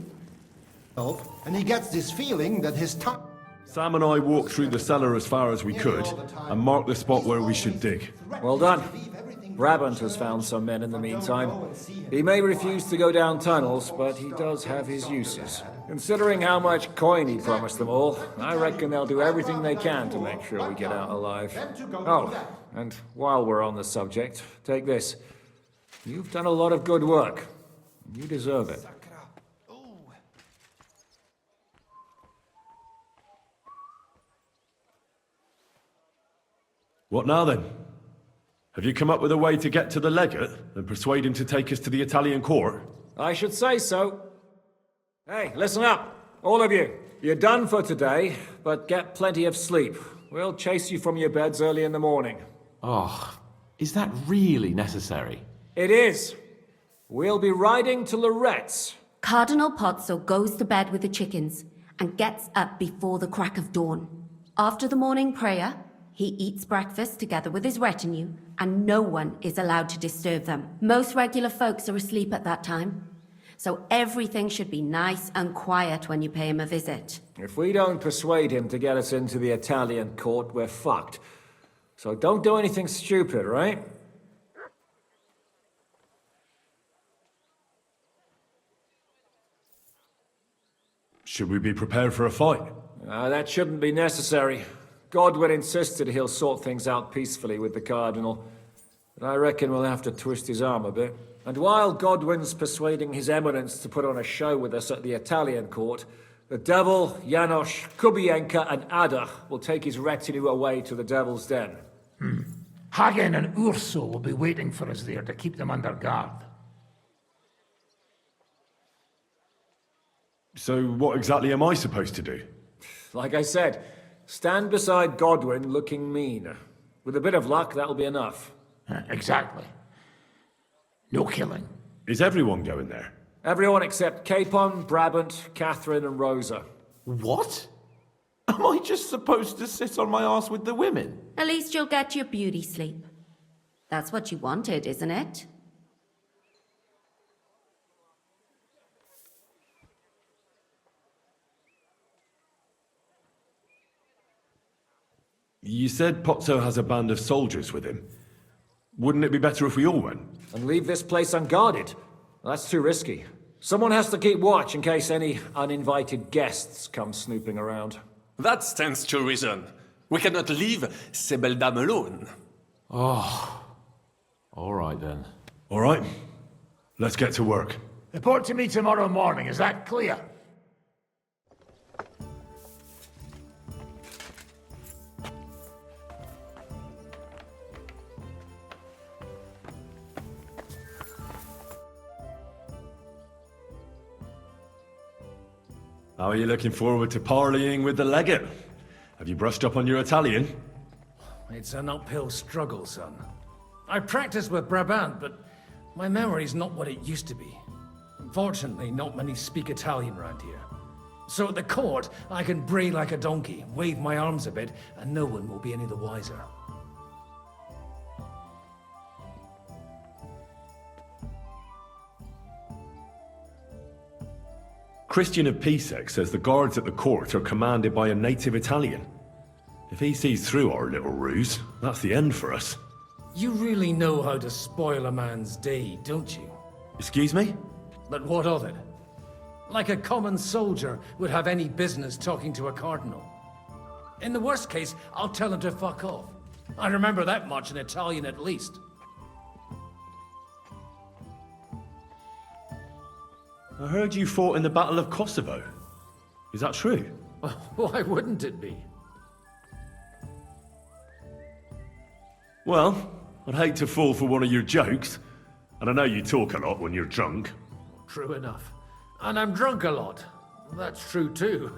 And he gets this feeling that his time... Sam and I walked through the cellar as far as we could and marked the spot where we should dig. Well done. Brabant has found some men in the meantime. He may refuse to go down tunnels, but he does have his uses. Considering how much coin he promised them all, I reckon they'll do everything they can to make sure we get out alive. Oh, and while we're on the subject, take this. You've done a lot of good work. You deserve it. What now then? Have you come up with a way to get to the legate and persuade him to take us to the Italian court? I should say so. Hey, listen up, all of you. You're done for today, but get plenty of sleep. We'll chase you from your beds early in the morning. Oh, is that really necessary? It is. We'll be riding to Loretz. Cardinal Pozzo goes to bed with the chickens and gets up before the crack of dawn. After the morning prayer, he eats breakfast together with his retinue, and no one is allowed to disturb them. Most regular folks are asleep at that time, so everything should be nice and quiet when you pay him a visit. If we don't persuade him to get us into the Italian court, we're fucked. So don't do anything stupid, right? Should we be prepared for a fight? That shouldn't be necessary. Godwin insisted he'll sort things out peacefully with the Cardinal. But I reckon we'll have to twist his arm a bit. And while Godwin's persuading His Eminence to put on a show with us at the Italian court, the Devil, Janosch, Kubienka and Ada will take his retinue away to the Devil's Den. Hagen and Urso will be waiting for us there to keep them under guard. So what exactly am I supposed to do? Like I said, stand beside Godwin looking mean. With a bit of luck, that'll be enough. Exactly. No killing. Is everyone going there? Everyone except Capon, Brabant, Catherine and Rosa. What? Am I just supposed to sit on my ass with the women? At least you'll get your beauty sleep. That's what you wanted, isn't it? You said Pozzo has a band of soldiers with him. Wouldn't it be better if we all went? And leave this place unguarded? That's too risky. Someone has to keep watch in case any uninvited guests come snooping around. That stands to reason. We cannot leave ces belles dames alone. Oh. All right then. All right. Let's get to work. Report to me tomorrow morning, is that clear? How are you looking forward to parleying with the legate? Have you brushed up on your Italian? It's an uphill struggle, son. I practiced with Brabant, but my memory's not what it used to be. Unfortunately, not many speak Italian around here. So at the court, I can bray like a donkey, wave my arms a bit, and no one will be any the wiser. Christian of Pisek says the guards at the court are commanded by a native Italian. If he sees through our little ruse, that's the end for us. You really know how to spoil a man's day, don't you? Excuse me? But what of it? Like a common soldier would have any business talking to a cardinal. In the worst case, I'll tell him to fuck off. I remember that much in Italian at least. I heard you fought in the Battle of Kosovo. Is that true? Why wouldn't it be? Well, I'd hate to fall for one of your jokes. And I know you talk a lot when you're drunk. True enough. And I'm drunk a lot. That's true too.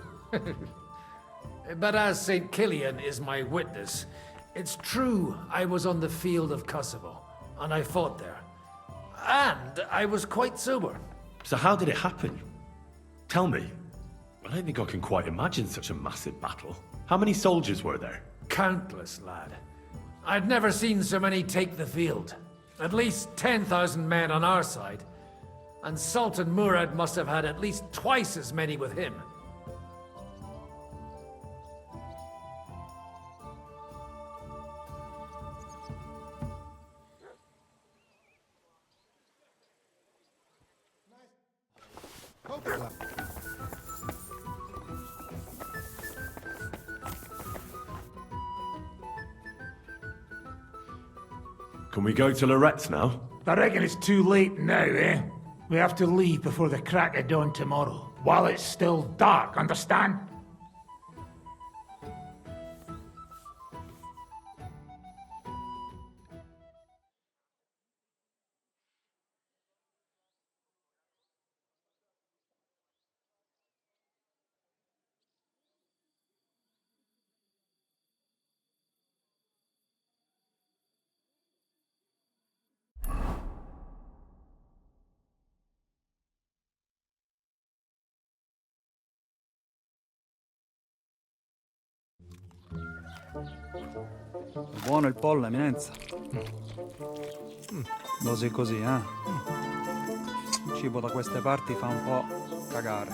But as St. Killian is my witness, it's true I was on the field of Kosovo, and I fought there. And I was quite sober. So how did it happen? Tell me. I don't think I can quite imagine such a massive battle. How many soldiers were there? Countless, lad. I'd never seen so many take the field. At least 10,000 men on our side. And Sultan Murad must have had at least twice as many with him. Can we go to Lorette's now? I reckon it's too late now, eh? We have to leave before the crack of dawn tomorrow, while it's still dark, understand? Buono il pollo, eminenza. Dosi così, eh? Il cibo da queste parti fa un po' cagare.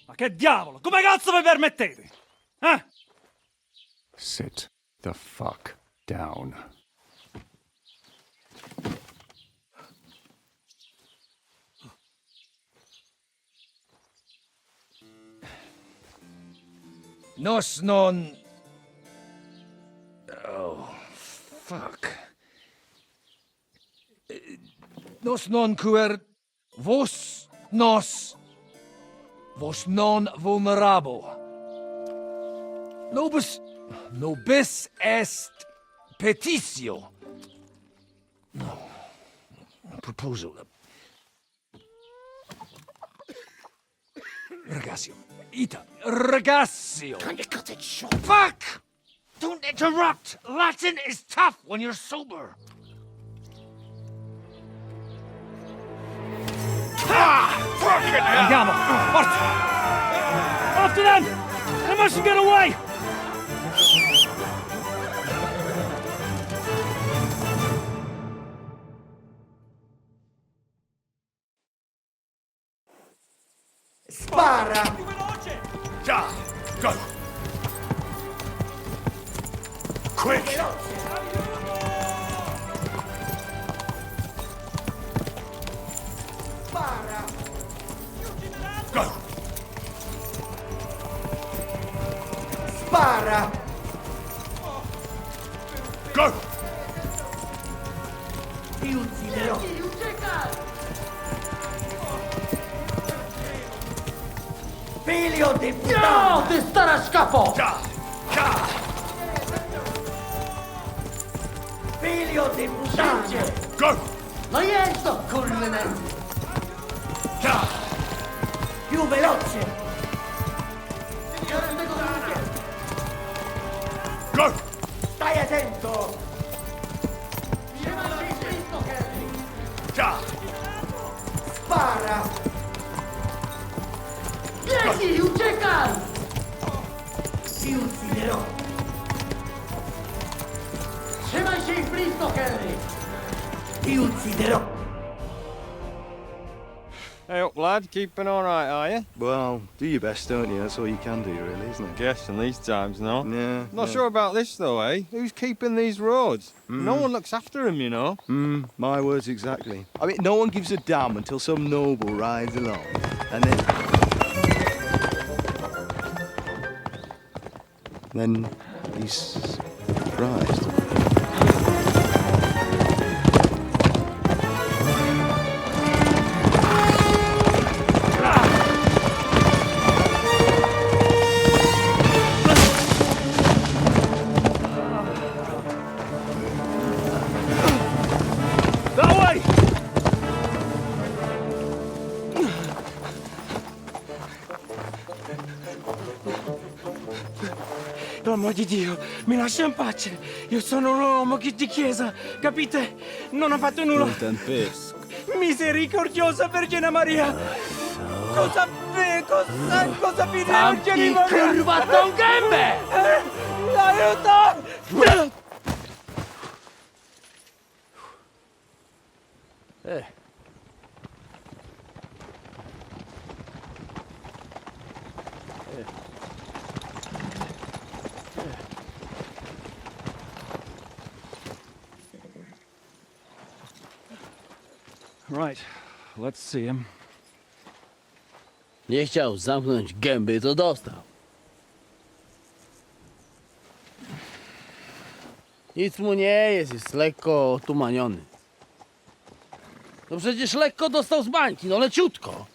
Ma che diavolo? Come cazzo vi permettete? Eh? Sit the fuck down. Nos non... Oh, fuck. Nos non cuer... Vos nos... Vos non vulnerabo. Nobis... Nobis est... Petitio. No. Proposal. Ragazio. Ita. Ragazio. Can you cut it short? Fuck! Don't interrupt! Latin is tough when you're sober. Andiamo! Forza! After them! They mustn't get away! Spara! Ja, go! Quick! Spara! Go! Spara! Go! Ti ucciderò! Figlio di puttana! No! Ti starà a scapo! Ja! Ja! Figlio di puttana! Go! Ma io sto correndo! Ja! Più veloce! Go! Stai attento! Ja! Spara! Vieni, uciekaj! Ti ucciderò! Trzymaj się ich blisko, Henry! Ti ucciderò! Hey up, lad. Keeping all right, are you? Well, do your best, don't you? That's all you can do, really, isn't it? Guess in these times, no? Yeah. Not sure about this, though, eh? Who's keeping these roads? No one looks after them, you know. My words exactly. I mean, no one gives a damn until some noble rides along, and then he's surprised. Per amor di Dio, mi lascia in pace. Io sono un uomo di chiesa, capite? Non ho fatto nulla. Well done, Pierce. Misericordiosa Vergine Maria! Cosa finirà curva tą gębę! Right, let's see him. Nie chciał zamknąć gęby, to dostał. Nic mu nie jest lekko otumaniony. No przecież lekko dostał z bańki, no leciutko.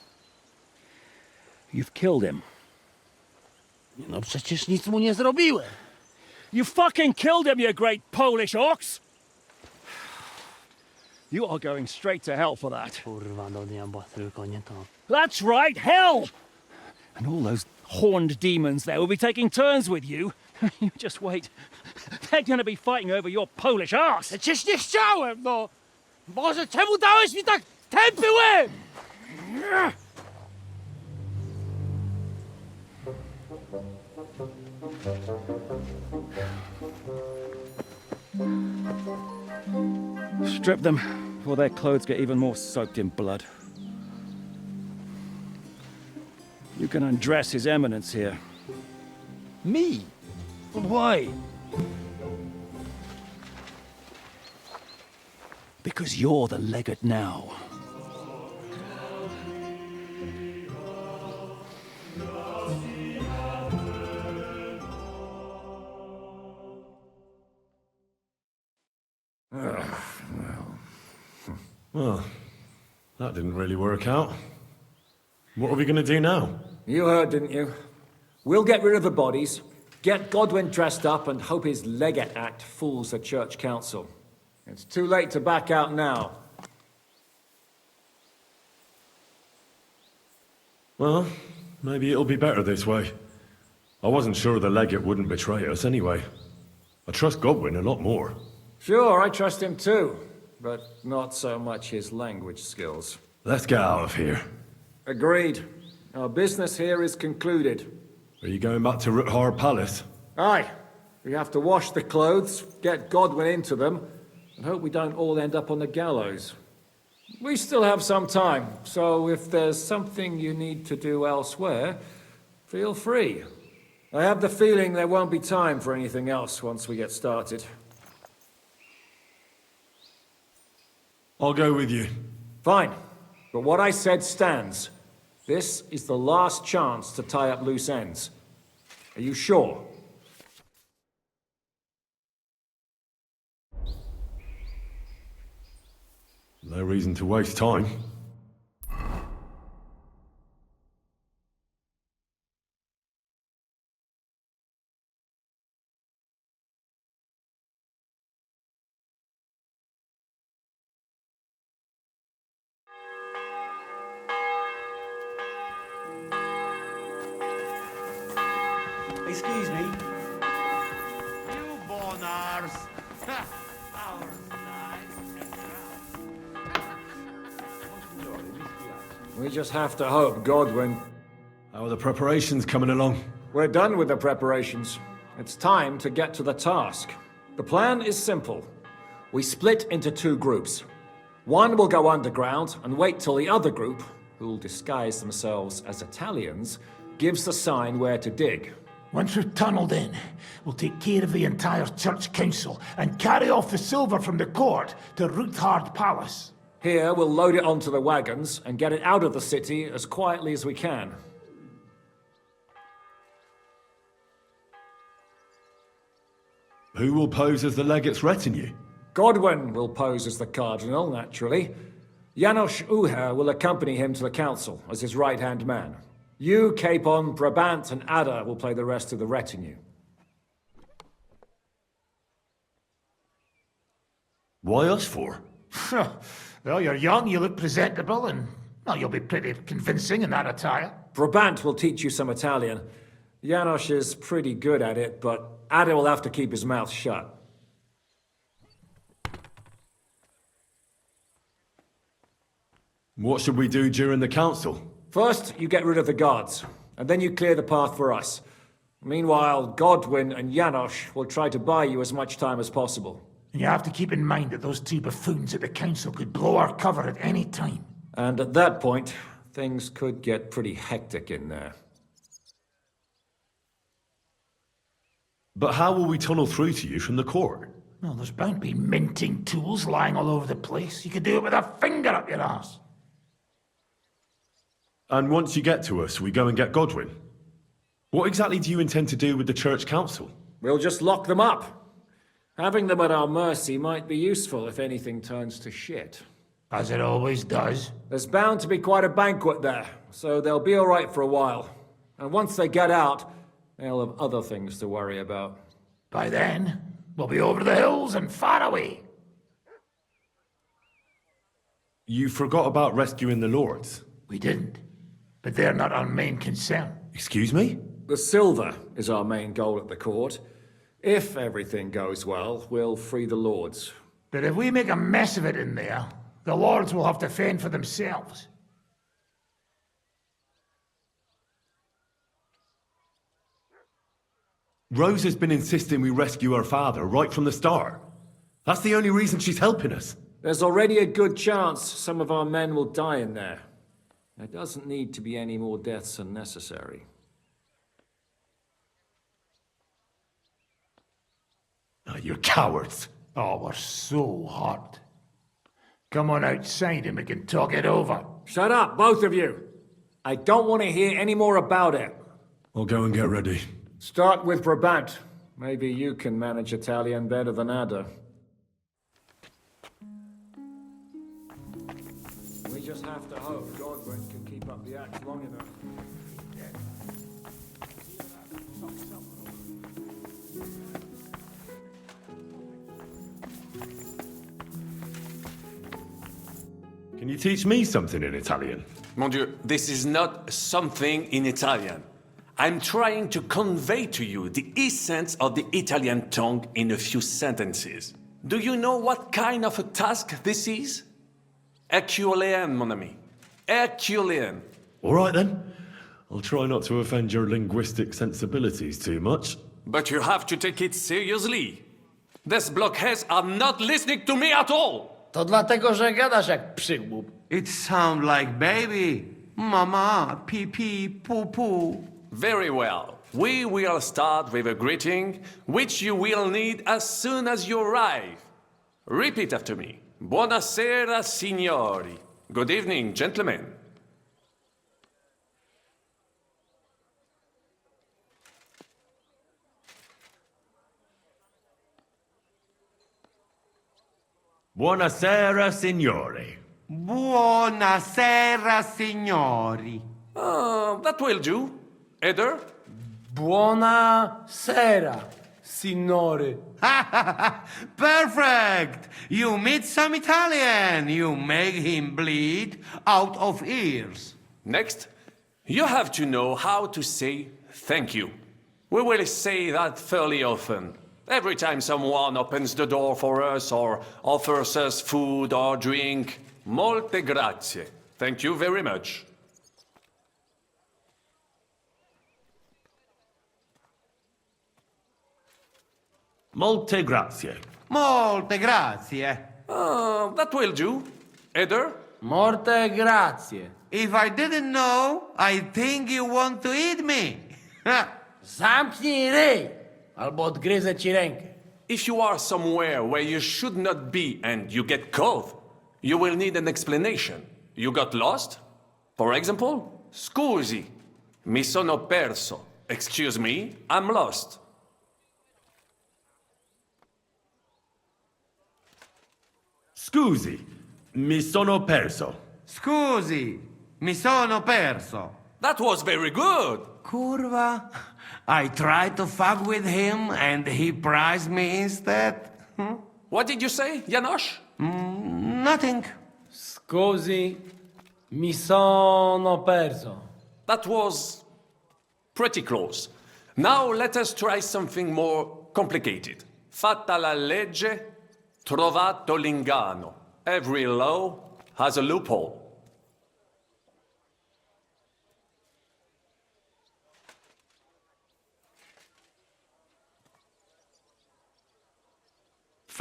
You've killed him. No przecież nic mu nie zrobiłem. You fucking killed him, you great Polish ox! You are going straight to hell for that. Kurwa, do diabła, tylko nie to. That's right, hell! And all those horned demons there will be taking turns with you. You just wait. They're gonna be fighting over your Polish ass. Przecież nie chciałem, no! Boże, czemu dałeś mi tak tępy łeb? Strip them before their clothes get even more soaked in blood. You can undress His Eminence here. Me? But why? Because you're the legate now. Well, that didn't really work out. What are we going to do now? You heard, didn't you? We'll get rid of the bodies, get Godwin dressed up, and hope his Legate Act fools the Church Council. It's too late to back out now. Well, maybe it'll be better this way. I wasn't sure the legate wouldn't betray us anyway. I trust Godwin a lot more. Sure, I trust him too, but not so much his language skills. Let's get out of here. Agreed. Our business here is concluded. Are you going back to Ruthard Palace? Aye. We have to wash the clothes, get Godwin into them, and hope we don't all end up on the gallows. We still have some time, so if there's something you need to do elsewhere, feel free. I have the feeling there won't be time for anything else once we get started. I'll go with you. Fine. But what I said stands. This is the last chance to tie up loose ends. Are you sure? No reason to waste time. Excuse me. You bonars. We just have to hope Godwin... How are the preparations coming along? We're done with the preparations. It's time to get to the task. The plan is simple. We split into two groups. One will go underground and wait till the other group, who'll disguise themselves as Italians, gives the sign where to dig. Once we've tunneled in, we'll take care of the entire church council and carry off the silver from the court to Ruthard Palace. Here, we'll load it onto the wagons and get it out of the city as quietly as we can. Who will pose as the legate's retinue? Godwin will pose as the cardinal, naturally. Janos Uher will accompany him to the council as his right-hand man. You, Capon, Brabant, and Ada will play the rest of the retinue. Why us for? Well, you're young, you look presentable, and well, you'll be pretty convincing in that attire. Brabant will teach you some Italian. Janos is pretty good at it, but Ada will have to keep his mouth shut. What should we do during the council? First, you get rid of the guards, and then you clear the path for us. Meanwhile, Godwin and Janosch will try to buy you as much time as possible. You have to keep in mind that those two buffoons at the council could blow our cover at any time. And at that point, things could get pretty hectic in there. But how will we tunnel through to you from the court? Well, there's bound to be minting tools lying all over the place. You could do it with a finger up your ass. And once you get to us, we go and get Godwin. What exactly do you intend to do with the church council? We'll just lock them up. Having them at our mercy might be useful if anything turns to shit. As it always does. There's bound to be quite a banquet there, so they'll be all right for a while. And once they get out, they'll have other things to worry about. By then, we'll be over the hills and far away. You forgot about rescuing the lords. We didn't. But they're not our main concern. Excuse me? The silver is our main goal at the court. If everything goes well, we'll free the lords. But if we make a mess of it in there, the lords will have to fend for themselves. Rose has been insisting we rescue her father right from the start. That's the only reason she's helping us. There's already a good chance some of our men will die in there. There doesn't need to be any more deaths than necessary. Oh, you're cowards. Oh, we're so hot. Come on outside and we can talk it over. Shut up, both of you. I don't want to hear any more about it. I'll go and get ready. Start with Brabant. Maybe you can manage Italian better than Ada. We just have to hope Godwin can keep up the act long enough. Can you teach me something in Italian? Mon Dieu, this is not something in Italian. I'm trying to convey to you the essence of the Italian tongue in a few sentences. Do you know what kind of a task this is? Herculean, mon ami. Herculean. All right then. I'll try not to offend your linguistic sensibilities too much. But you have to take it seriously. These blockheads are not listening to me at all. To dlatego, że gadasz jak przygłup. It sounds like baby. Mama, pee pee, poo poo. Very well. We will start with a greeting, which you will need as soon as you arrive. Repeat after me. Buonasera, signori. Good evening, gentlemen. Buonasera, signori. Buonasera, signori. That will do. Eder? Buonasera, signore. Perfect! You meet some Italian. You make him bleed out of ears. Next, you have to know how to say thank you. We will say that fairly often. Every time someone opens the door for us or offers us food or drink. Molte grazie. Thank you very much. Molte grazie. Molte grazie. That will do. Eder? Molte grazie. If I didn't know, I think you want to eat me. Zamknij ryj, albo odgryzę ci rękę. If you are somewhere where you should not be and you get caught, you will need an explanation. You got lost? For example, scusi, mi sono perso. Excuse me, I'm lost. Scusi, mi sono perso. Scusi, mi sono perso. That was very good. Curva. I tried to fuck with him and he prized me instead. What did you say, Janosch? Nothing. Scusi, mi sono perso. That was pretty close. Now let us try something more complicated. Fatta la legge, trovato l'inganno. Every law has a loophole.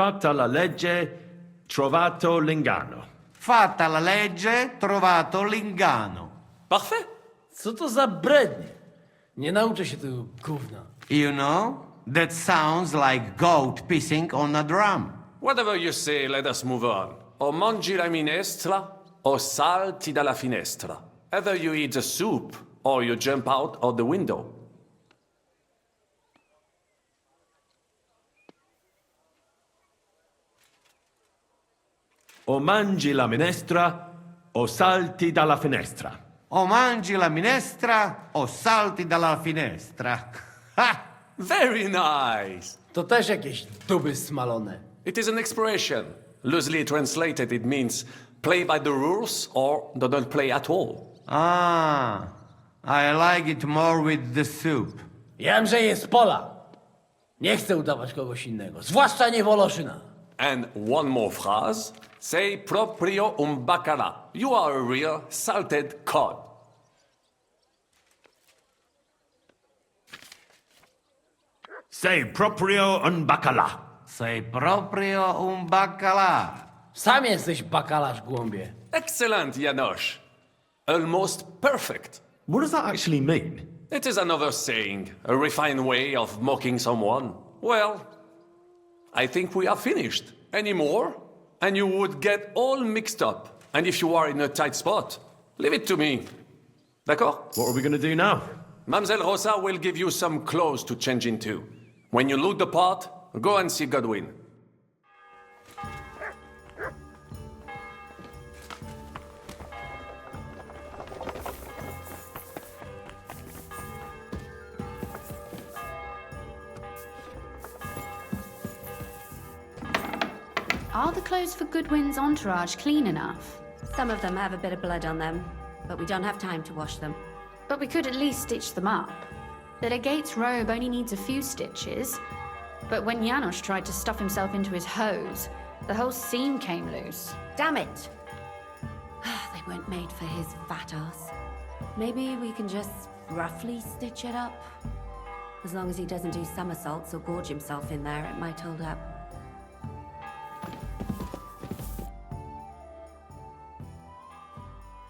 Fatta la legge, trovato l'ingano. Fatta la legge, trovato l'ingano. Parfait! Co to za brednie? Nie nauczę się tego gówna. You know, that sounds like goat pissing on a drum. Whatever you say, let us move on. O mangi la minestra, o salti dalla finestra. Either you eat the soup, or you jump out of the window. O mangi la minestra, o salti dalla finestra. O mangi la minestra, o salti dalla finestra. Ha! Very nice! To też jakieś duby smalone. It is an expression. Loosely translated, it means play by the rules or do not play at all. Ah, I like it more with the soup. Jem, że jest pola. Nie chcę udawać kogoś innego, zwłaszcza nie Woloszyna. And one more phrase. Sei proprio un bacala. You are a real salted cod. Sei proprio un bacala. Sei proprio un baccalà. Sam jesteś bakalarz, głąbie. Excellent, Janos. Almost perfect. What does that actually mean? It is another saying, a refined way of mocking someone. Well, I think we are finished. Any more? And you would get all mixed up. And if you are in a tight spot, leave it to me. D'accord? What are we going to do now? Mademoiselle Rosa will give you some clothes to change into. When you look the part, go and see Godwin. Are the clothes for Goodwin's entourage clean enough? Some of them have a bit of blood on them, but we don't have time to wash them. But we could at least stitch them up. The legate's robe only needs a few stitches, but when Janos tried to stuff himself into his hose, the whole seam came loose. Damn it! They weren't made for his fat ass. Maybe we can just roughly stitch it up? As long as he doesn't do somersaults or gorge himself in there, it might hold up.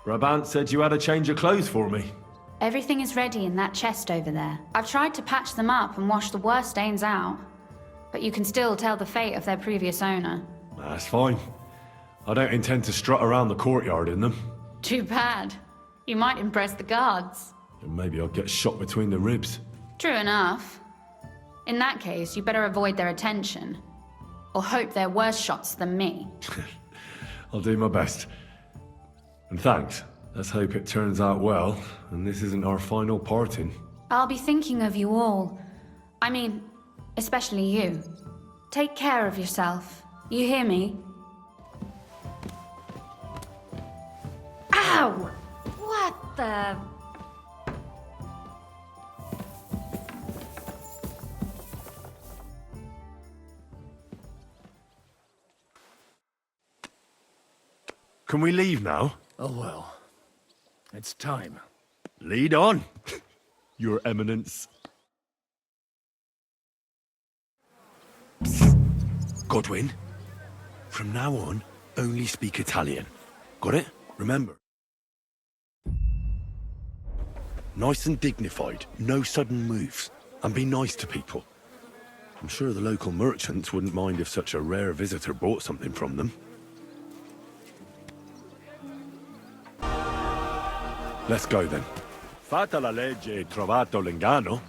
Brabant said you had a change of clothes for me. Everything is ready in that chest over there. I've tried to patch them up and wash the worst stains out, but you can still tell the fate of their previous owner. That's fine. I don't intend to strut around the courtyard in them. Too bad. You might impress the guards. And maybe I'll get shot between the ribs. True enough. In that case, you better avoid their attention. Or hope they're worse shots than me. I'll do my best. And thanks. Let's hope it turns out well, and this isn't our final parting. I'll be thinking of you all. I mean, especially you. Take care of yourself. You hear me? Ow! What the... Can we leave now? Oh well. It's time. Lead on, Your Eminence. Godwin, from now on, only speak Italian. Got it? Remember. Nice and dignified, no sudden moves, and be nice to people. I'm sure the local merchants wouldn't mind if such a rare visitor bought something from them. Let's go then. Fatta la legge, trovato l'ingano.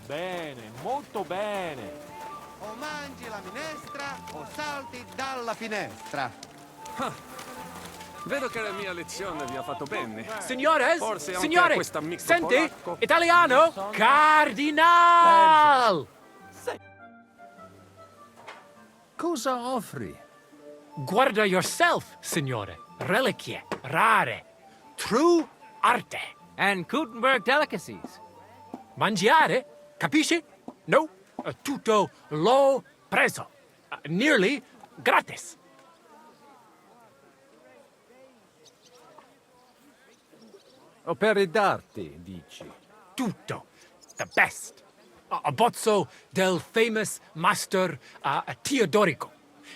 Bene, molto bene. O mangi la minestra o salti dalla finestra. Vedo che la mia lezione vi ha fatto bene. Signores, Forse anche signore, questa mix senti? polacco. Italiano? Cardinal! Cosa offri? Guarda yourself, signore. Reliquie, rare, true arte. And Gutenberg delicacies. Mangiare? Capisci? No, tutto l'ho preso. Nearly gratis. Opere d'arte, dici? Tutto. The best. A bozzo del famous master Teodorico.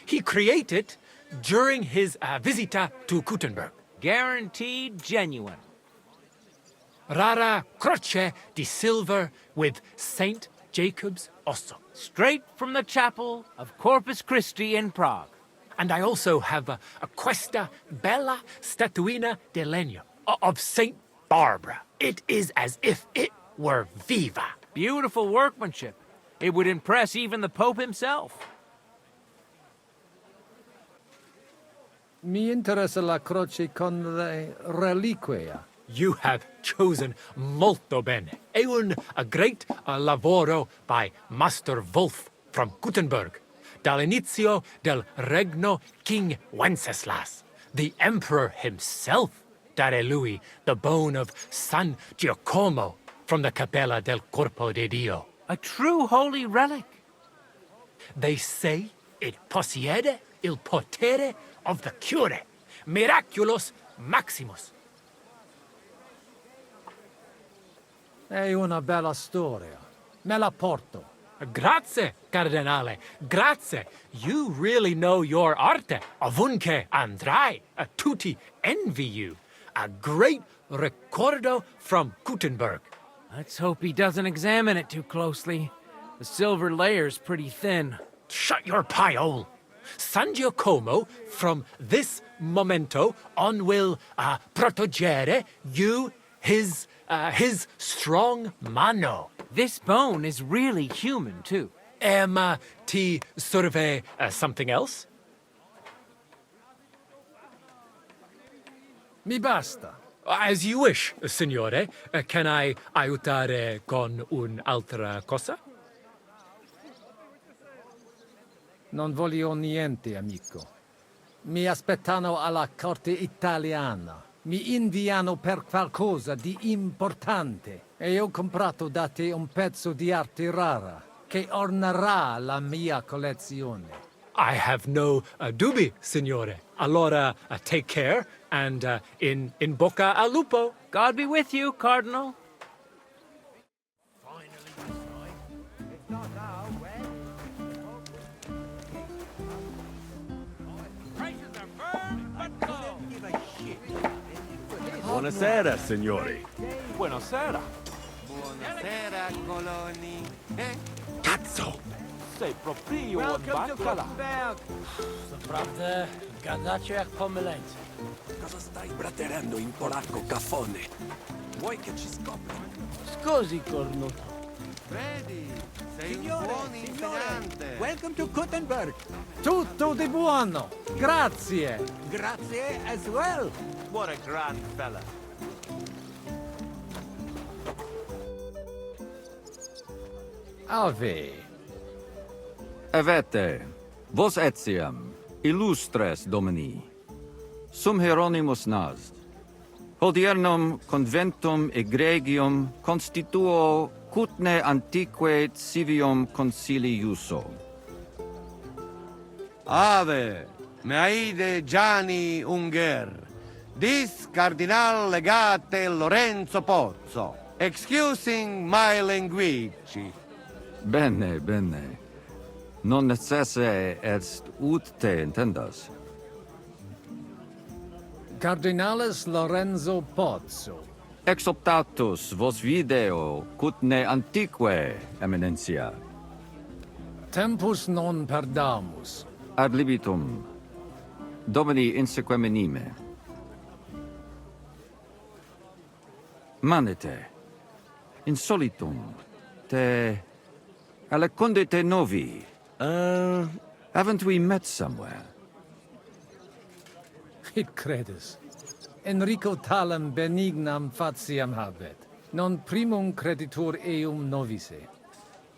he created during his visita to Gutenberg. Guaranteed genuine. Rara croce di silver with Saint Jacob's osso. Straight from the chapel of Corpus Christi in Prague. And I also have a questa bella statuina de legno of Saint Barbara. It is as if it were viva. Beautiful workmanship. It would impress even the Pope himself. Mi interessa la croce con le reliquie. You have chosen molto bene. È a great lavoro by Master Wolf from Gutenberg, dall'inizio del regno King Wenceslas. The emperor himself dare lui the bone of San Giacomo from the Capella del Corpo de Dio. A true holy relic. They say it possiede il potere of the cure, miraculous maximus. È una bella storia. Me la porto. Grazie, Cardinale. Grazie. You really know your arte. Ovunque andrai. Tutti envy you. A great ricordo from Gutenberg. Let's hope he doesn't examine it too closely. The silver layer's pretty thin. Shut your piole. San Giacomo, from this momento on, will proteggere you, his strong mano. This bone is really human, too. Ti serve something else? Mi basta. As you wish, signore. Can I aiutare con un'altra cosa? Non voglio niente, amico. Mi aspettano alla corte italiana. Mi inviano per qualcosa di importante. E ho comprato da te un pezzo di arte rara che ornerà la mia collezione. I have no dubbi, signore. Allora, take care, and in bocca al lupo. God be with you, Cardinal. Buonasera, signori. Buonasera. Buonasera, coloni. Cazzo! Sei proprio un baccalà. Naprawdę, gadacie jak pomyleńcy. Cosa stai braterando in polacco, caffone? Vuoi che ci scopri? Scusi, cornuto. Vedi, sei un buon insegnante. Welcome to Gutenberg. Tutto di buono. Grazie. Grazie as well. What a grand fella. Ave. Avete, vos etiam, illustres domini, sum Hieronymus nas, hodiernum conventum egregium constituo cutne antique civium concili iuso. Ave, meaide Gianni Unger, dis cardinal legate Lorenzo Pozzo, excusing my language. Bene, bene. Non necesse est ut te intendas. Cardinales Lorenzo Pozzo. Exoptatus vos video cutne antique, eminencia. Tempus non perdamus. Ad libitum. Domini inseque menime. Manete. Insolitum. Te... Alecunde te novi. Haven't we met somewhere? It credes. Enrico talem benignam faciam habet. Non primum creditur eum novice.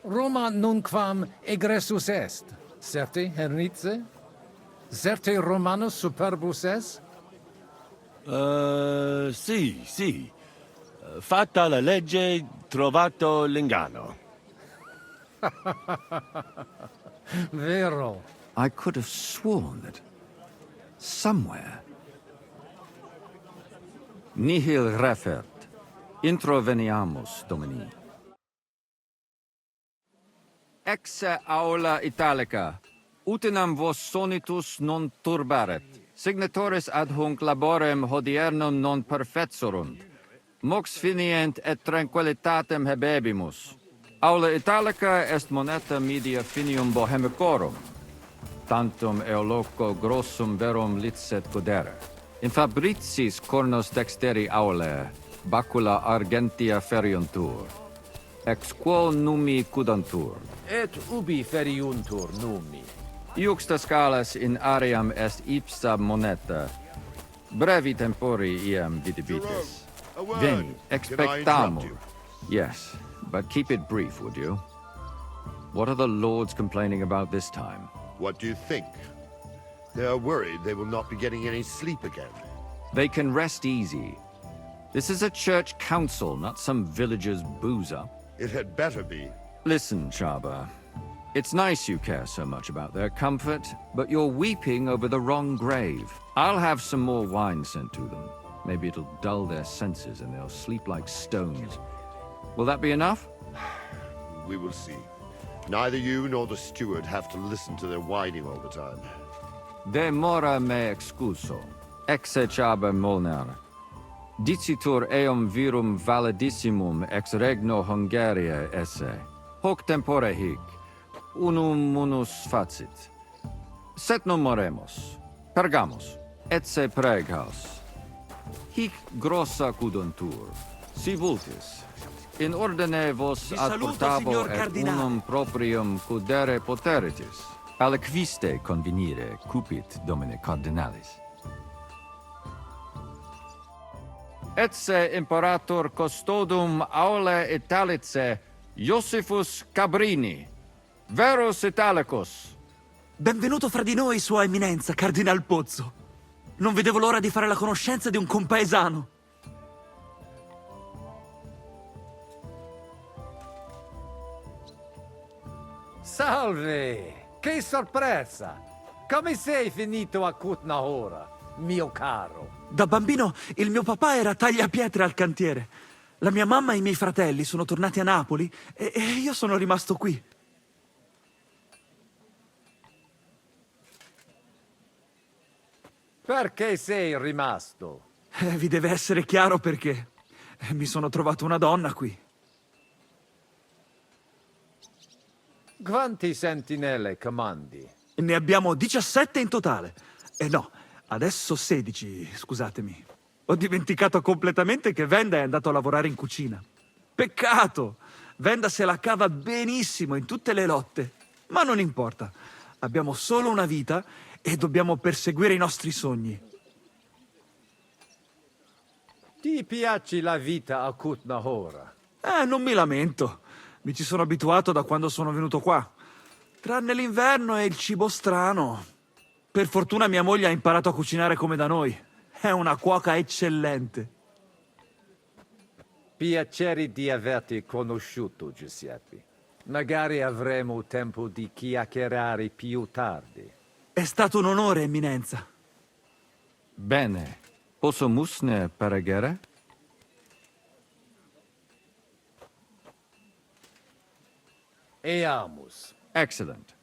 Roma nunquam egressus est. Certe, Hernice? Certe Romanus superbus est? Sì. Fatta la legge, trovato l'inganno. Vero. I could have sworn that somewhere. Nihil refert. Introveniamus, Domini. Exe aula italica. Utinam vos sonitus non turbaret. Signatoris ad hunc laborem hodiernum non perfetsorunt. Mox finient et tranquillitatem habebimus. Aula italica est moneta media finium bohemicorum. Tantum eoloco grossum verum licet godere. In fabricis cornos dexteri aule, bacula argentia feriuntur. Ex quo numi cudantur. Et ubi feriuntur numi. Iuxta scalas in aream est ipsa moneta. Brevi tempori iam vidibitis. Veni, expectamur. Yes, but keep it brief, would you? What are the lords complaining about this time? What do you think? They are worried they will not be getting any sleep again. They can rest easy. This is a church council, not some villager's boozer. It had better be. Listen, Chaba. It's nice you care so much about their comfort, but you're weeping over the wrong grave. I'll have some more wine sent to them. Maybe it'll dull their senses and they'll sleep like stones. Will that be enough? We will see. Neither you nor the steward have to listen to their whining all the time. De mora me excuso. Exe Chaba Molnar. Dicitur eum virum validissimum ex regno Hungaria esse. Hoc tempore hic. Unum munus facit. Set non moremus. Pergamus. Etse pregaus. Hic grossa cuduntur. Si vultis. In ordine vos ad portabo et unum proprium cudere poteritis. Aliquiste convenire cupit domine cardinalis. Etse imperator custodum aule Italice Iosifus Cabrini. Verus Italicus. Benvenuto fra di noi, Sua Eminenza, Cardinal Pozzo. Non vedevo l'ora di fare la conoscenza di un compaesano. Salve! Che sorpresa! Come sei finito a Kutnahora, mio caro? Da bambino il mio papà era tagliapietre al cantiere. La mia mamma e i miei fratelli sono tornati a Napoli e io sono rimasto qui. Perché sei rimasto? Vi deve essere chiaro perché. Mi sono trovato una donna qui. Quanti sentinelle comandi? Ne abbiamo 17 in totale. No, adesso 16, scusatemi. Ho dimenticato completamente che Venda è andato a lavorare in cucina. Peccato! Venda se la cava benissimo in tutte le lotte. Ma non importa. Abbiamo solo una vita e dobbiamo perseguire i nostri sogni. Ti piace la vita a Kutnahora? Non mi lamento. Mi ci sono abituato da quando sono venuto qua. Tranne l'inverno e il cibo strano. Per fortuna mia moglie ha imparato a cucinare come da noi. È una cuoca eccellente. Piacere di averti conosciuto, Giuseppe. Magari avremo tempo di chiacchierare più tardi. È stato un onore, Eminenza. Bene. Posso musne pregare? Eamus. Excellent.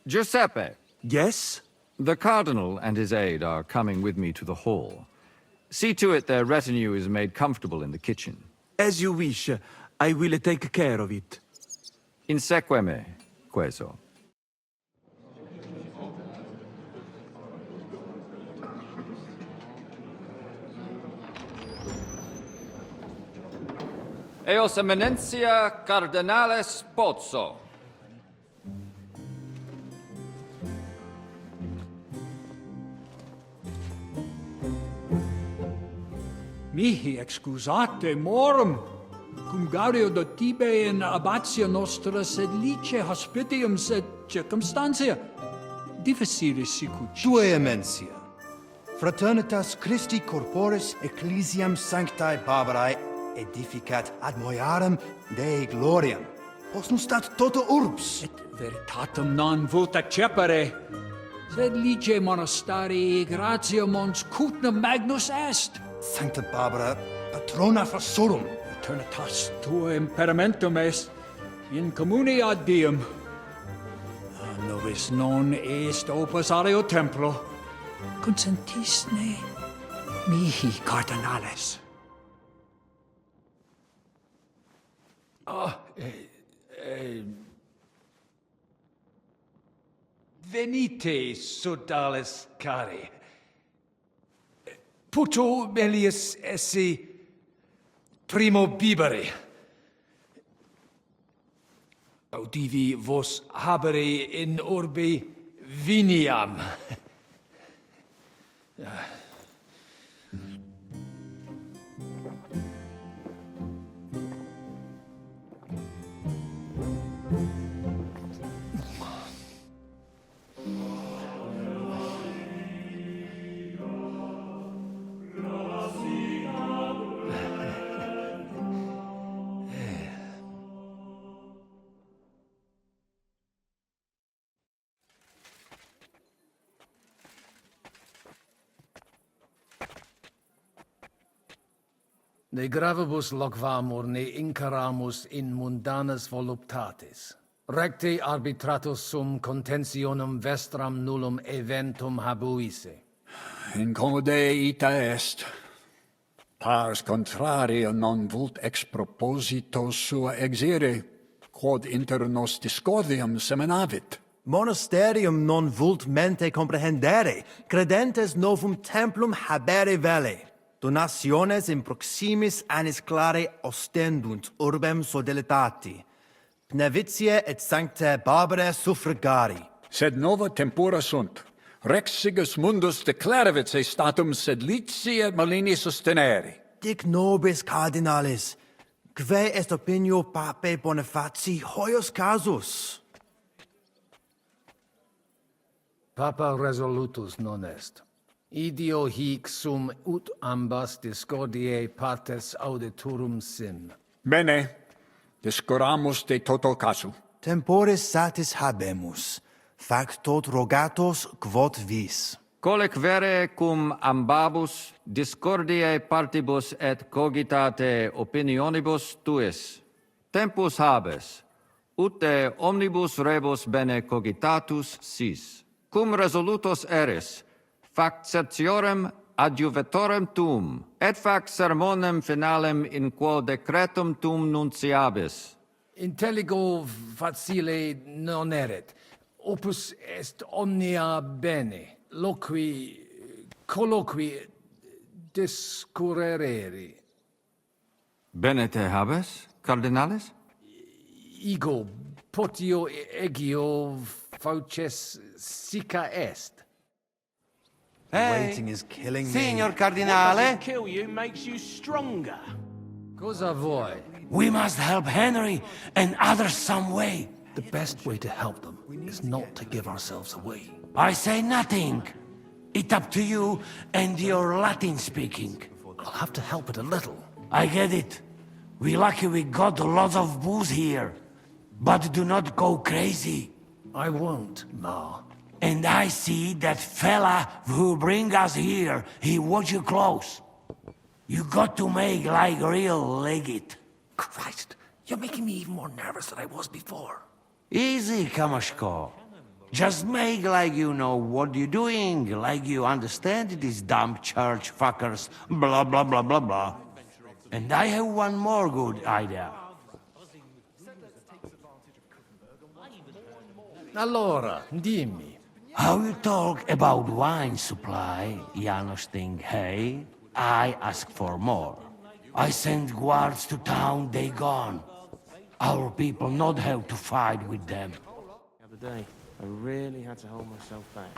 Giuseppe. Yes? The Cardinal and his aide are coming with me to the hall. See to it their retinue is made comfortable in the kitchen. As you wish. I will take care of it. Inseque me, queso. Eos Eminentia Cardinales Pozzo. Mihi excusate morum, cum gaudio do tibe in abatio nostra sed lice hospitium sed circumstantia difficilis sicut. Tua emensia, fraternitas Christi corporis ecclesiam sanctae Barbarae edificat ad moiarem Dei gloriam. Posnustat toto urbs. Et veritatem non vult accepere, sed lice monastarii gratiam ons cutna magnus est. Sancta Barbara, patrona frassorum. Eternitas tua imperamentum est in communi ad diem. No nobis non est opus areo templo. Consentisne mihi cardinales. Venite, sodales cari. Puto melius esse primo bibere. Audivi vos habere in orbe viniam. Ne gravibus loquamur ne incaramus in mundanas voluptatis. Recte arbitratus sum contentionum vestram nullum eventum habuisse. Incommode ita est. Pars contrario non vult ex proposito sua exire, quod inter nos discordium seminavit. Monasterium non vult mente comprehendere, credentes novum templum habere vele. Donationes in proximis annis clare ostendunt urbem sodelitati. Pnevitiae et sanctae Barbarae suffragari. Sed nova tempora sunt. Rex sigus mundus declaravit se statum sed lici et malini sostenere. Dic nobis cardinalis, quae est opinio pape Bonifaci hoius casus? Papa resolutus non est. Idio hic sum ut ambas discordiae partes auditorum sim. Bene, discoramus de toto casu. Temporis satis habemus, factot rogatos quod vis. Colec vere cum ambabus discordiae partibus et cogitate opinionibus tuis. Tempus habes, ut de omnibus rebus bene cogitatus sis. Cum resolutos eris, fac certiorem adjuvetorem tuum, et fac sermonem finalem in quo decretum tuum nunciabis. Intelligo facile non erit. Opus est omnia bene. Loqui, colloqui, discurrere. Bene te habes, cardinalis? Ego, potio egio fauces sica est. Waiting is killing me. Signor Cardinale? Kill you makes you stronger. Cosa vuoi? We must help Henry and others some way. The best way to help them is not to give ourselves away. I say nothing. It's up to you and your Latin speaking. I'll have to help it a little. I get it. We lucky we got lots of booze here. But do not go crazy. I won't, Ma. And I see that fella who bring us here, he watch you close. You got to make like real legit. Christ, you're making me even more nervous than I was before. Easy, Kamashko. Just make like you know what you're doing, like you understand these dumb church fuckers, blah blah blah blah blah. And I have one more good idea. Allora, dimmi. How you talk about wine supply, Janos think, hey, I ask for more. I send guards to town, they gone. Our people not have to fight with them. The other day, I really had to hold myself back.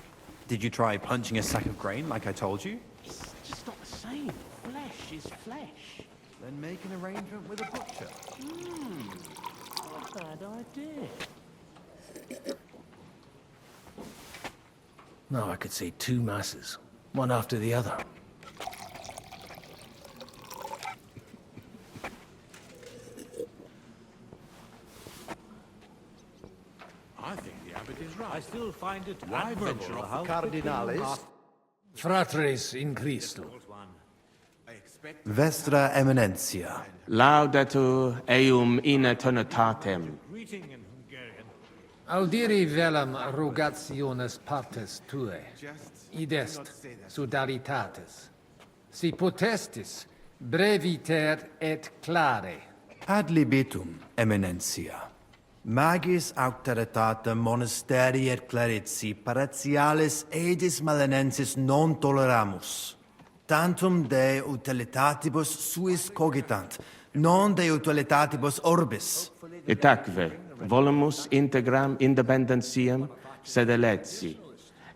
Did you try punching a sack of grain like I told you? It's just not the same. Flesh is flesh. Then make an arrangement with a butcher. Not a bad idea. Now I could say 2 masses, one after the other. I think the abbot is right. I still find it Why venture off the Cardinalis? Fratres in Christo. Vestra Eminentia. Laudatur eum in eternitatem. Greeting in Hungarian. Audiri velam rogationes partes tue, id est sodalitatis. Si potestis, breviter et clare. Ad libitum, eminentia. Magis auctoritatem monasteri et clerici paratialis edis malinensis non toleramus. Tantum de utilitatibus suis cogitant, non de utilitatibus orbis. Itaque, volumus integram independentiam sed eletsi,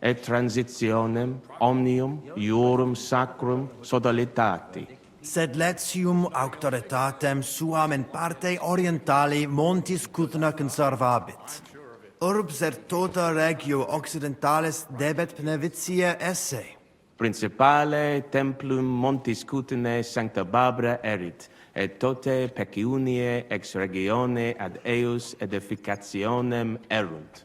et transitionem omnium iurum sacrum sodalitati. Sed letium auctoritatem suam in parte orientali montis Cutna conservabit. Urbs et tota regio occidentalis debet benevitia esse. Principale templum montis Cutnae sancta Barbara erit, et tote peciunie ex regione ad eius edificationem erunt.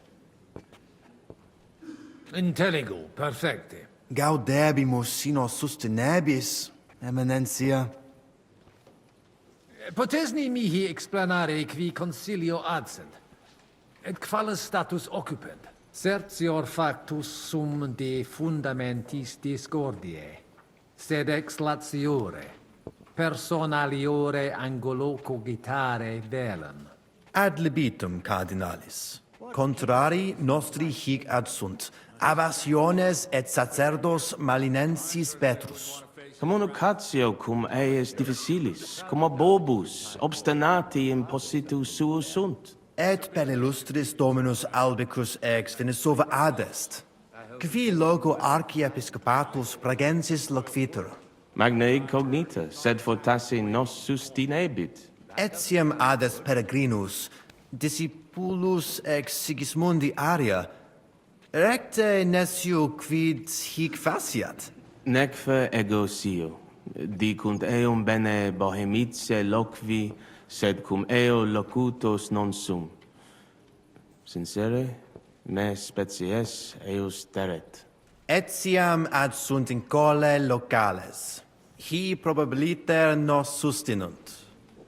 Intelligo, perfecte. Gaudebimus sino sustenebis, eminentia. Potesni mihi explanare qui consilio adsent, et qualis status occupent. Certior factus sum de fundamentis discordiae, sed ex latiore, personaliore angulo cogitare velem. Ad libitum, cardinalis. Contrari nostri hic adsunt, avasiones et sacerdos malinensis Petrus. Communicatio cum eius difficilis, cum bobus, obstinati impositus suus sunt. Et per illustris Dominus albicus ex Venesova adest, qui loco archiepiscopatus pragensis loquitur. Magna incognita, sed fortasse nos sustinebit. Etiam adest peregrinus, discipulus ex Sigismundi Aria, recte nescio quid hic faciat. Neque ego sio, dicunt eum bene Bohemice loqui, sed cum eo locutos non sum. Sincere, me species eus teret. Etiam adsunt in cole locales. Hi probabiliter nos sustinunt.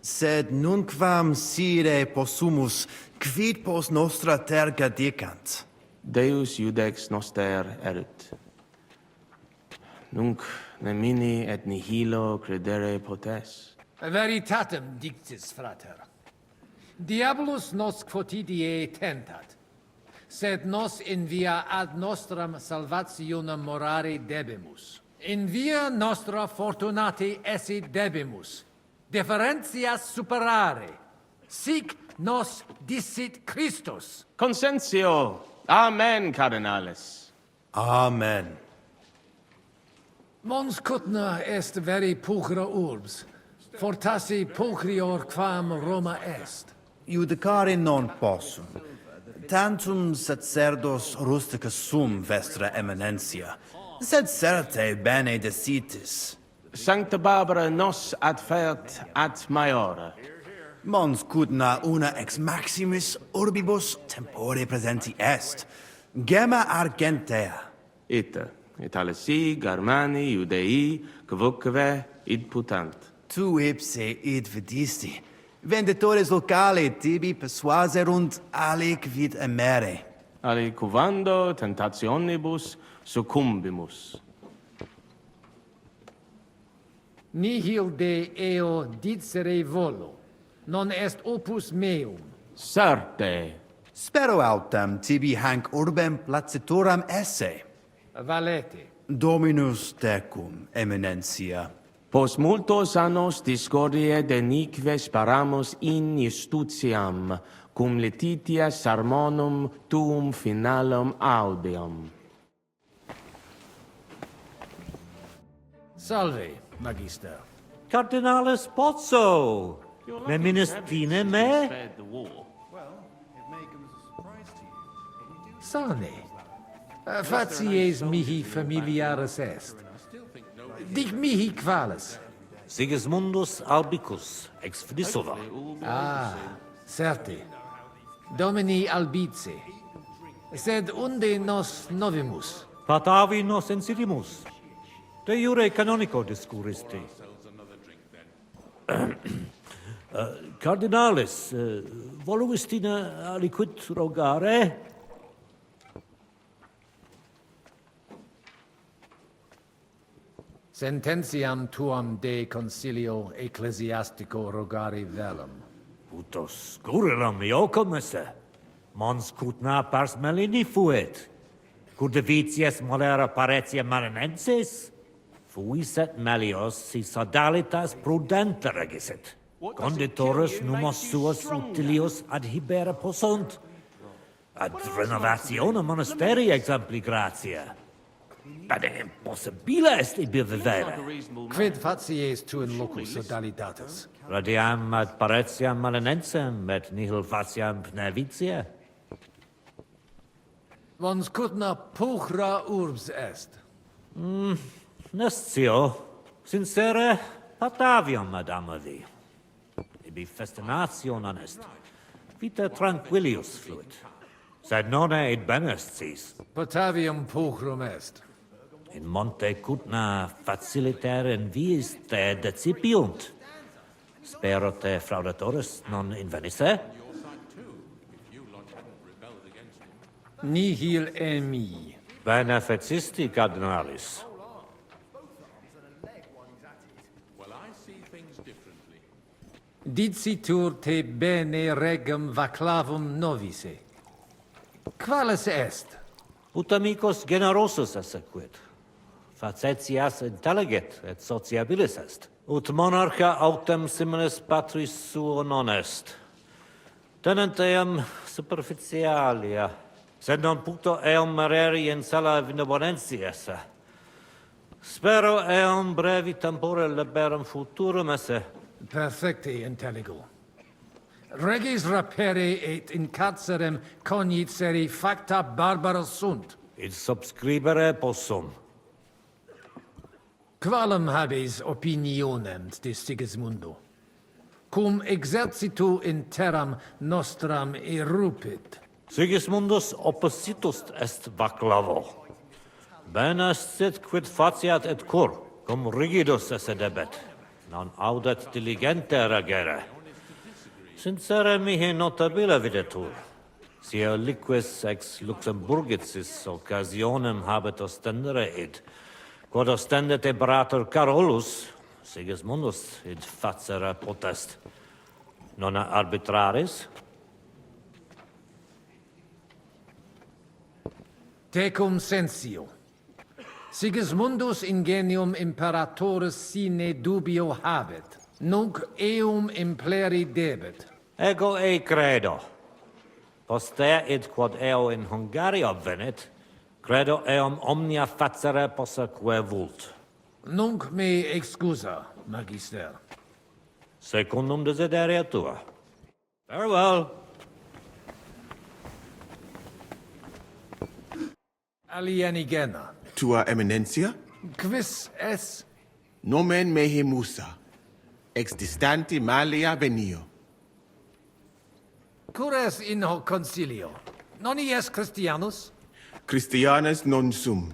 Sed nunquam sire possumus, quid pos nostra terga dicant. Deus iudex noster erit. Nunc nemini et nihilo credere potes. Veritatem dictis, frater. Diabolus nos quotidie tentat, sed nos in via ad nostram salvationem morare debimus. In via nostra fortunati esse debimus, differentias superare. Sic nos dicit Christus. Consentio. Amen, cardinales. Amen. Mons Cutna est veri pulchra urbs, fortasse pulchrior quam Roma est. Judicare non possum. Tantum sacerdos rusticus sum vestra eminentia, sed certe bene decitis. Sancta Barbara nos adfert ad maiora. Mons Cutna una ex maximis urbibus tempore presenti est, gemma argentea. Ita, Italisi, Germani, Judei, quoque id putant. Tu ipse id vidisti. Venditores locali tibi persuaserunt aliquid emere. Aliquando tentationibus succumbimus. Nihil de eo dicere volo, non est opus meum. Certe. Spero autem tibi hanc urbem placituram esse. Valete. Dominus tecum, eminentia. Pos multos annos discordie denique sparamus in justitiam, cum letitia sermonum tuum finalum audiam. Salve, magister. Cardinalis Pozzo, me ministine me? Sane. Facies mihi familiaris est. Dic mihi qualis. Sigismundus Albicus, ex Fidisova. Ah, certe. Domini albice. Sed unde nos novimus? Patavi nos insidimus. De jure canonico discuristi. Cardinalis, voluistina aliquid rogare? Sententiam tuam de consilio ecclesiastico rogari velum. Putos scurilam iocomus, mons cutna pars melini fuit. Curdevitias molera paretia marinensis? Fuiset melios si sodalitas prudenta regisit. Conditorus numos suos utilius ad hibera possunt. Ad renovatione monasteri exempli gratia. But impossibile est ibi vivere. Quid facies tu in locus sodalitatis? Radiam ad paretiam malinensem, et nihil faciam pnevitia. Vons cutna puchra urbs est. Nestio, sincere, patavium ad amavi. Ibi festination honest. Vita tranquillius fluit. Sed nonne id benest sis. Potavium puchrum est. In monte cutna faciliter in viis te decipiunt. Spero te fraudatoris non invenisse? Nihil emi. Bene fecisti, cardinalis. Dicitur te bene regum vaclavum novise. Qualis est? Ut amicos generosus essequit. Facetias intelligit et sociabilis est. Ut monarcha autem similis patris suo non est. Tenent eam superficialia, sed non puto eam mereri in sala benevolentia. Spero eam brevi tempore liberum futurum esse. Perfecte intelligo. Regis rapere et in carcerem cognoscere facta barbara sunt. Id subscribere possum. Qualem habes opinionem de Sigismundo? Cum exercitu in terram nostram erupit. Sigismundus oppositus est vaclavo. Bene sit quid faciat et cur, cum rigidus esse debet. Non audet diligente regere. Sincere mihi notabile videtur. Si liquis ex Luxemburgicis occasionem habet ostendere id, quod ostendet Imperator Carolus, Sigismundus id facere potest. Non arbitraris? Tecum sensio. Sigismundus ingenium imperatoris sine dubio habet. Nunc eum impleri debet. Ego ei credo. Postea id quod eo in Hungaria venit, credo eum omnia facere posseque vult. Nunc me excusa, magister. Secundum desideria tua. Farewell. Alienigena. Tua eminencia? Quis es? Nomen mehe Musa, ex distanti malia venio. Cur es in hoc concilio? Non ies Christianus? Christianus non sum,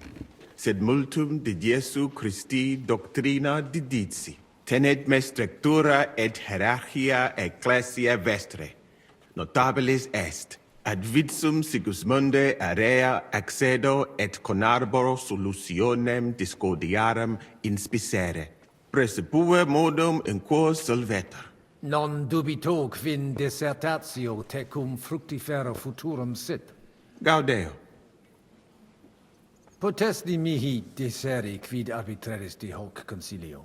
sed multum de Jesu Christi doctrina didici. Tenet me structura et hierarchia ecclesia vestre. Notabilis est. Ad vitsum Sigismunde area accedo et conarboro solutionem discordiarum inspicere. Precipue modum in quo solvetur. Non dubito quin dissertatio tecum fructifera futurum sit. Gaudeo. Potesti mihi disseri quid arbitraris de hoc concilio.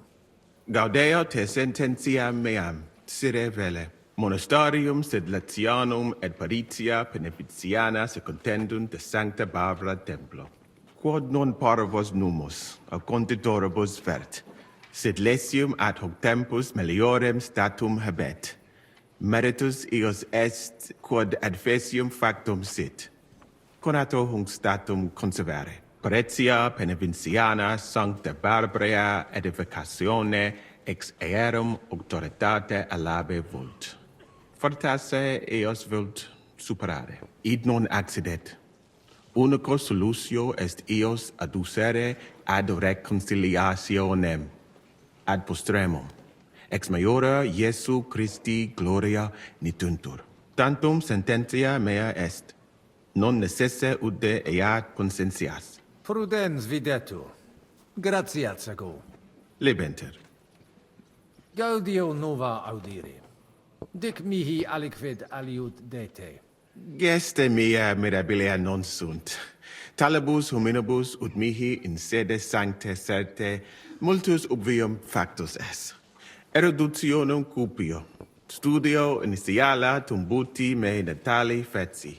Gaudeo te sententiam meam, sire vele. Monastarium sed Latianum et Paritia Beneficiana se contendunt de Sancta Barbara Templo. Quod non parvos numus, a conditoribus vert, sed lesium ad hoc tempus meliorem statum habet. Meritus eos est quod adfesium factum sit. Conato hunc statum conservare. Paritia Beneficiana Sancta Barbara edificatione ex aerum auctoritate alabe vult. Fortasse eos vult superare. Id non accidet. Unico solutio est eos adducere ad reconciliationem, ad postremum. ex maiora Jesu Christi gloria nituntur. Tantum sententia mea est, non necesse ude eat consentias. Prudens videtur. Gratias ago. Lebenter. Gaudio nova audire. Dic mihi aliquid aliud dete. Geste mea mirabilia non sunt. Talibus hominibus ut mihi in sede sancte certe multus obvium factus est. Eruditionum cupio. Studio initiala tumbuti me natali feci.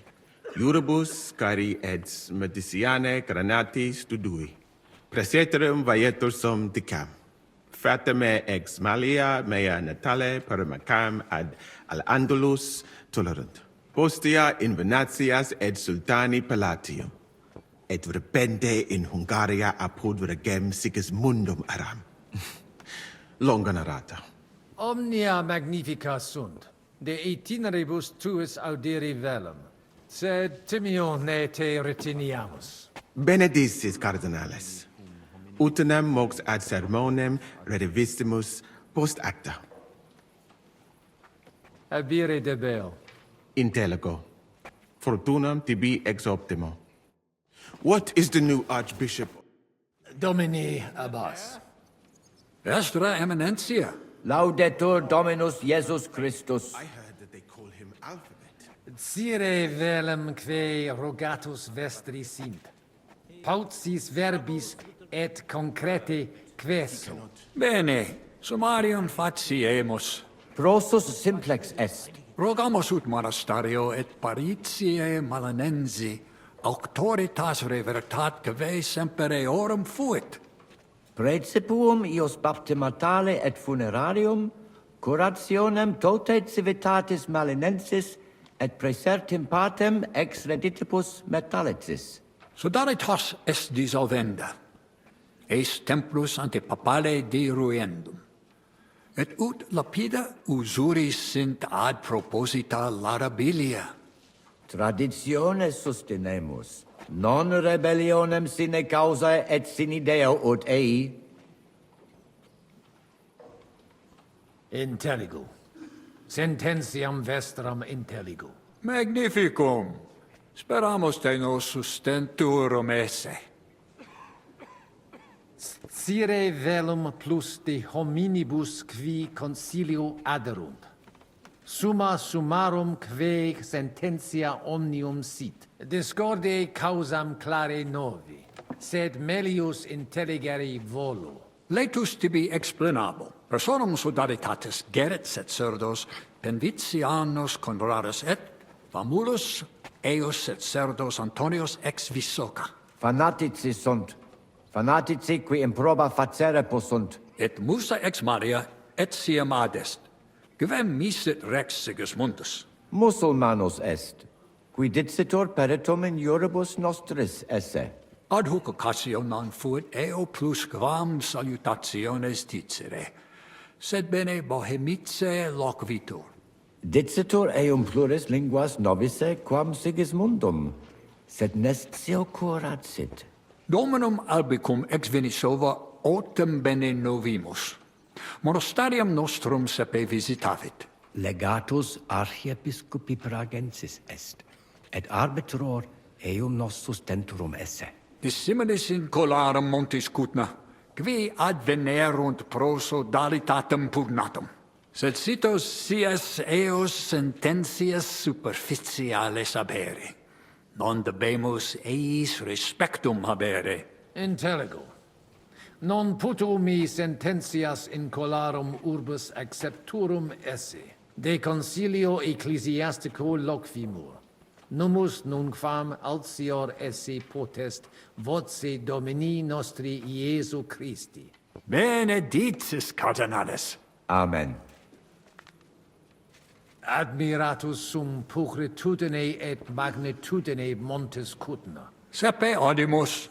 Juribus cari et mediciane granati studui. Praeterum vaietur sum dicam. Fatame ex malia mea natale paramacam ad al Andalus tolerant. Postea in Venatias et sultani palatium. Et repente in Hungaria apud regem sicis mundum aram. Longa narrata. Omnia magnifica sunt, de itineribus tuis audiri velum, sed timio ne te retiniamus. Benedictis cardinales. Utinam mox ad sermonem redivistimus post acta. Abire debeo. Intellego. Fortunam tibi ex optimo. What is the new archbishop? Domini Abbas. Vestra Eminentia. Laudetur Dominus Jesus Christus. I heard that they call him Alphabet. Cire velum que rogatus vestri sint. Paucis verbis et concrete queso. Bene, summarium faciemus. Prosus simplex est. Rogamus ut monastario et paritiae malanensi auctoritas reveritat que semper eorum fuit. Praecipuum ios baptimatale et funerarium, curationem tote civitatis malinensis et praesertim patem ex reditibus metallicis. Sodalitas est dissolvenda, eis templus ante papale diruendum. Et ut lapida usuris sint ad proposita larabilia. Traditiones sustenemus, non rebellionem sine causa et sine Deo ut ei. Intelligo. Sententiam vestram intelligo. Magnificum. Speramus te nos sustenturum esse. Cire velum plus de hominibus qui concilio aderunt. Summa summarum que sententia omnium sit. Discorde causam clare novi, sed melius intelligere volo. Laetus tibi explanabo. Personum sodalitatis geret et cerdos, penvitianos converaris et, famulus eos et cerdos Antonios ex Visoca. Fanatici sunt. Fanatici qui improba facere possunt. Et musa ex Maria et siam adest. Quem misit rex Sigismundus? Musulmanus est, qui dicitur peritum in iuribus nostris esse. Ad hoc occasio non fuit eo plus quam salutationes dicere, sed bene Bohemice loquitur. Dicitur eum pluris linguas novice quam Sigismundum, sed nestio curat sit. Dominum albicum ex Venisova autem bene novimus. Monastarium nostrum sepe visitavit. Legatus archiepiscopi pragensis est, et arbitror eum nos sustenturum esse. Dissimilis in colarum montis cutna, qui advenerunt proso dalitatem pugnatum. Sed sitos sias eos sententias superficiales habere. Non debemus eis respectum habere. Intelligo. Non puto mi sententias in colarum urbis accepturum esse. De concilio ecclesiastico loquimur. Numus nunquam altior esse potest voce Domini nostri Iesu Christi. Benedictis cardinales. Amen. Admiratus sum pulchritudine et magnitudine montes cutna. Sepe audimus,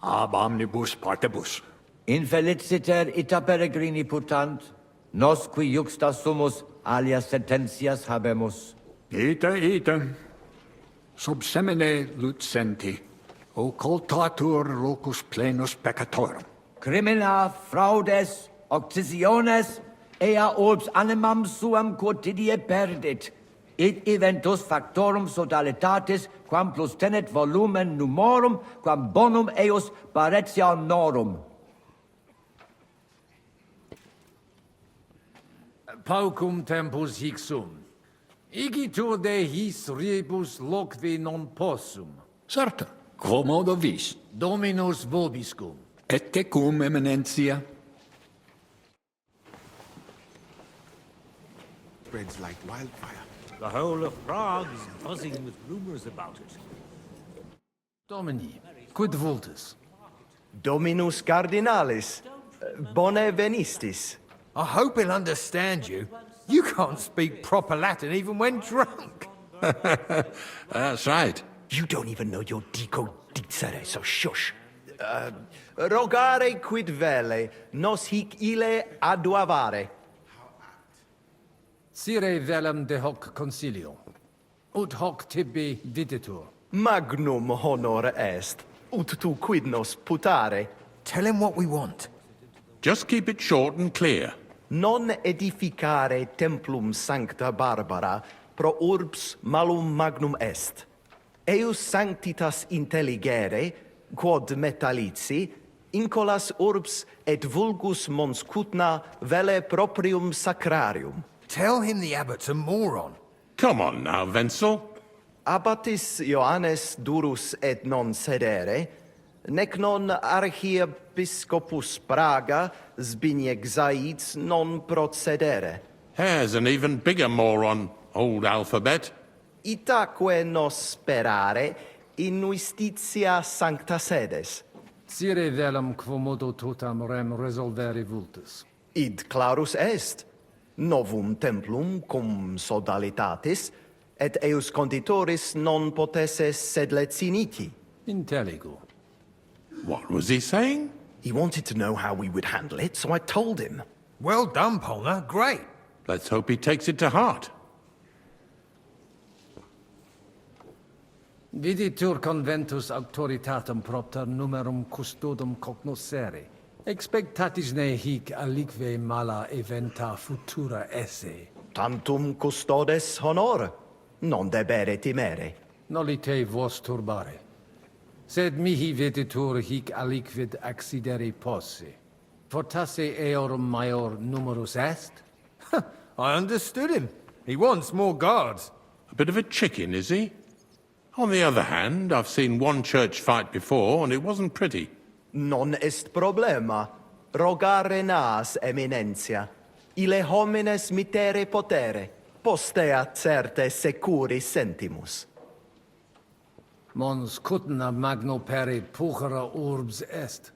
ab omnibus partibus. Infeliciter ita peregrini putant, nos qui juxta sumus alias sententias habemus. Ite. Sub semine lucenti, occultatur locus plenus peccatorum. Crimina, fraudes, occisiones, ea orbs animam suam quotidie perdit, id eventus factorum sodalitatis quam plus tenet volumen numorum quam bonum eos paretianorum. Paucum tempus hic sum. Igitur de his rebus loqui non possum. Certa, quomodo vis? Dominus vobiscum. Et tecum, eminentia? Spreads like wildfire. The whole of Prague is buzzing with rumors about it. Domini, quid vultus? Dominus Cardinalis, bone venistis. I hope he'll understand you. You can't speak proper Latin even when drunk. That's right. You don't even know your dico dicere, so shush. Rogare quid vele, nos hic ille aduavare. Sire velum de hoc concilio, ut hoc tibi videtur. Magnum honor est, ut tu quid nos putare. Tell him what we want. Just keep it short and clear. Non edificare templum sancta Barbara pro urbs malum magnum est. Eius sanctitas intelligere, quod metallici, incolas urbs et vulgus mons cutna vele proprium sacrarium. Tell him the abbot's a moron. Come on now, Wenzel. Abbatis Johannes durus et non sedere, nec non archiepiscopus Praga Zbigniew Zaitz non procedere. Here's an even bigger moron, old alphabet. Itaque nos sperare in justitia sancta sedes. Sire velum quomodo totam rem resolvere vultus. Id clarus est. Novum templum cum sodalitatis, et eius conditoris non potesses sed leciniti. Intelligo. What was he saying? He wanted to know how we would handle it, so I told him. Well done, Polna. Great. Let's hope he takes it to heart. Viditur conventus auctoritatem propter numerum custodum cognoscere. Expectatis ne hic alique mala eventa futura esse. Tantum custodes honor, non debere timere. Noli te vos turbare. Sed mihi viditur hic aliquid accidere posse. Fortasse eorum maior numerus est? I understood him. He wants more guards. A bit of a chicken, is he? On the other hand, I've seen one church fight before, and it wasn't pretty. Non est problema. Rogare nas, eminentia. Ille homines mitere potere. Postea certe securi sentimus. Mons cutna magno pere puchera urbs est.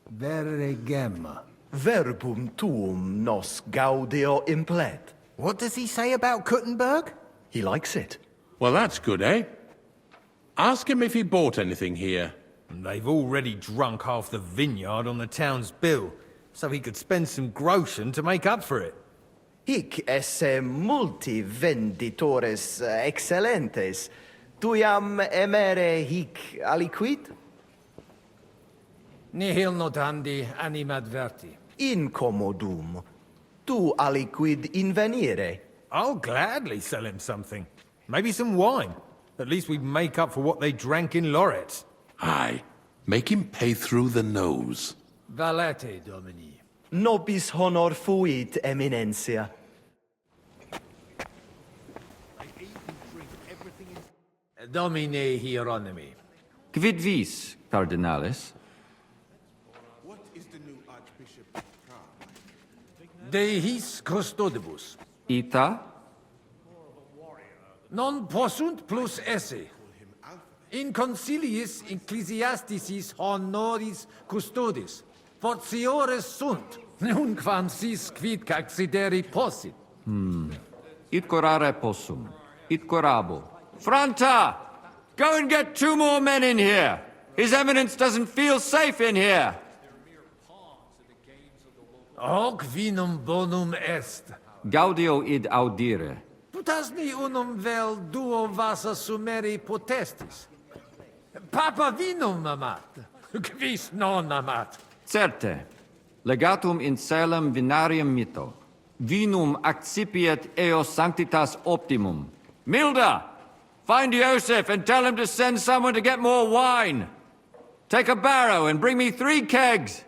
Vere gemma. Verbum tuum nos gaudio implet. What does he say about Kuttenberg? He likes it. Well, that's good, eh? Ask him if he bought anything here. They've already drunk half the vineyard on the town's bill, so he could spend some groschen to make up for it. Hic esse multi venditores excellentes. Tuiam emere hic aliquid? Nihil notandi animadverti. Incommodum. Tu aliquid invenire. I'll gladly sell him something. Maybe some wine. At least we'd make up for what they drank in Lorette. Aye. Make him pay through the nose. Valete, Domini. Nobis honor fuit, eminentia. Domine Hieronymi. Quid vis, Cardinalis? What is the new Archbishop of Prague? De his custodibus. Ita? Non possunt plus esse. In conciliis ecclesiasticis honoris custodis. Fortiores sunt, nunquam sis quid accideri possit. It corare possum. It corabo. Franta! Go and get 2 more men in here! His Eminence doesn't feel safe in here! Hoc vinum bonum est. Gaudio id audire. Putasni unum vel duo vasa sumeri potestis. Papa vinum amat. Quis non amat. Certe. Legatum in celem vinarium mito. Vinum accipiet eos sanctitas optimum. Milda! Find Joseph and tell him to send someone to get more wine. Take a barrow and bring me 3 kegs.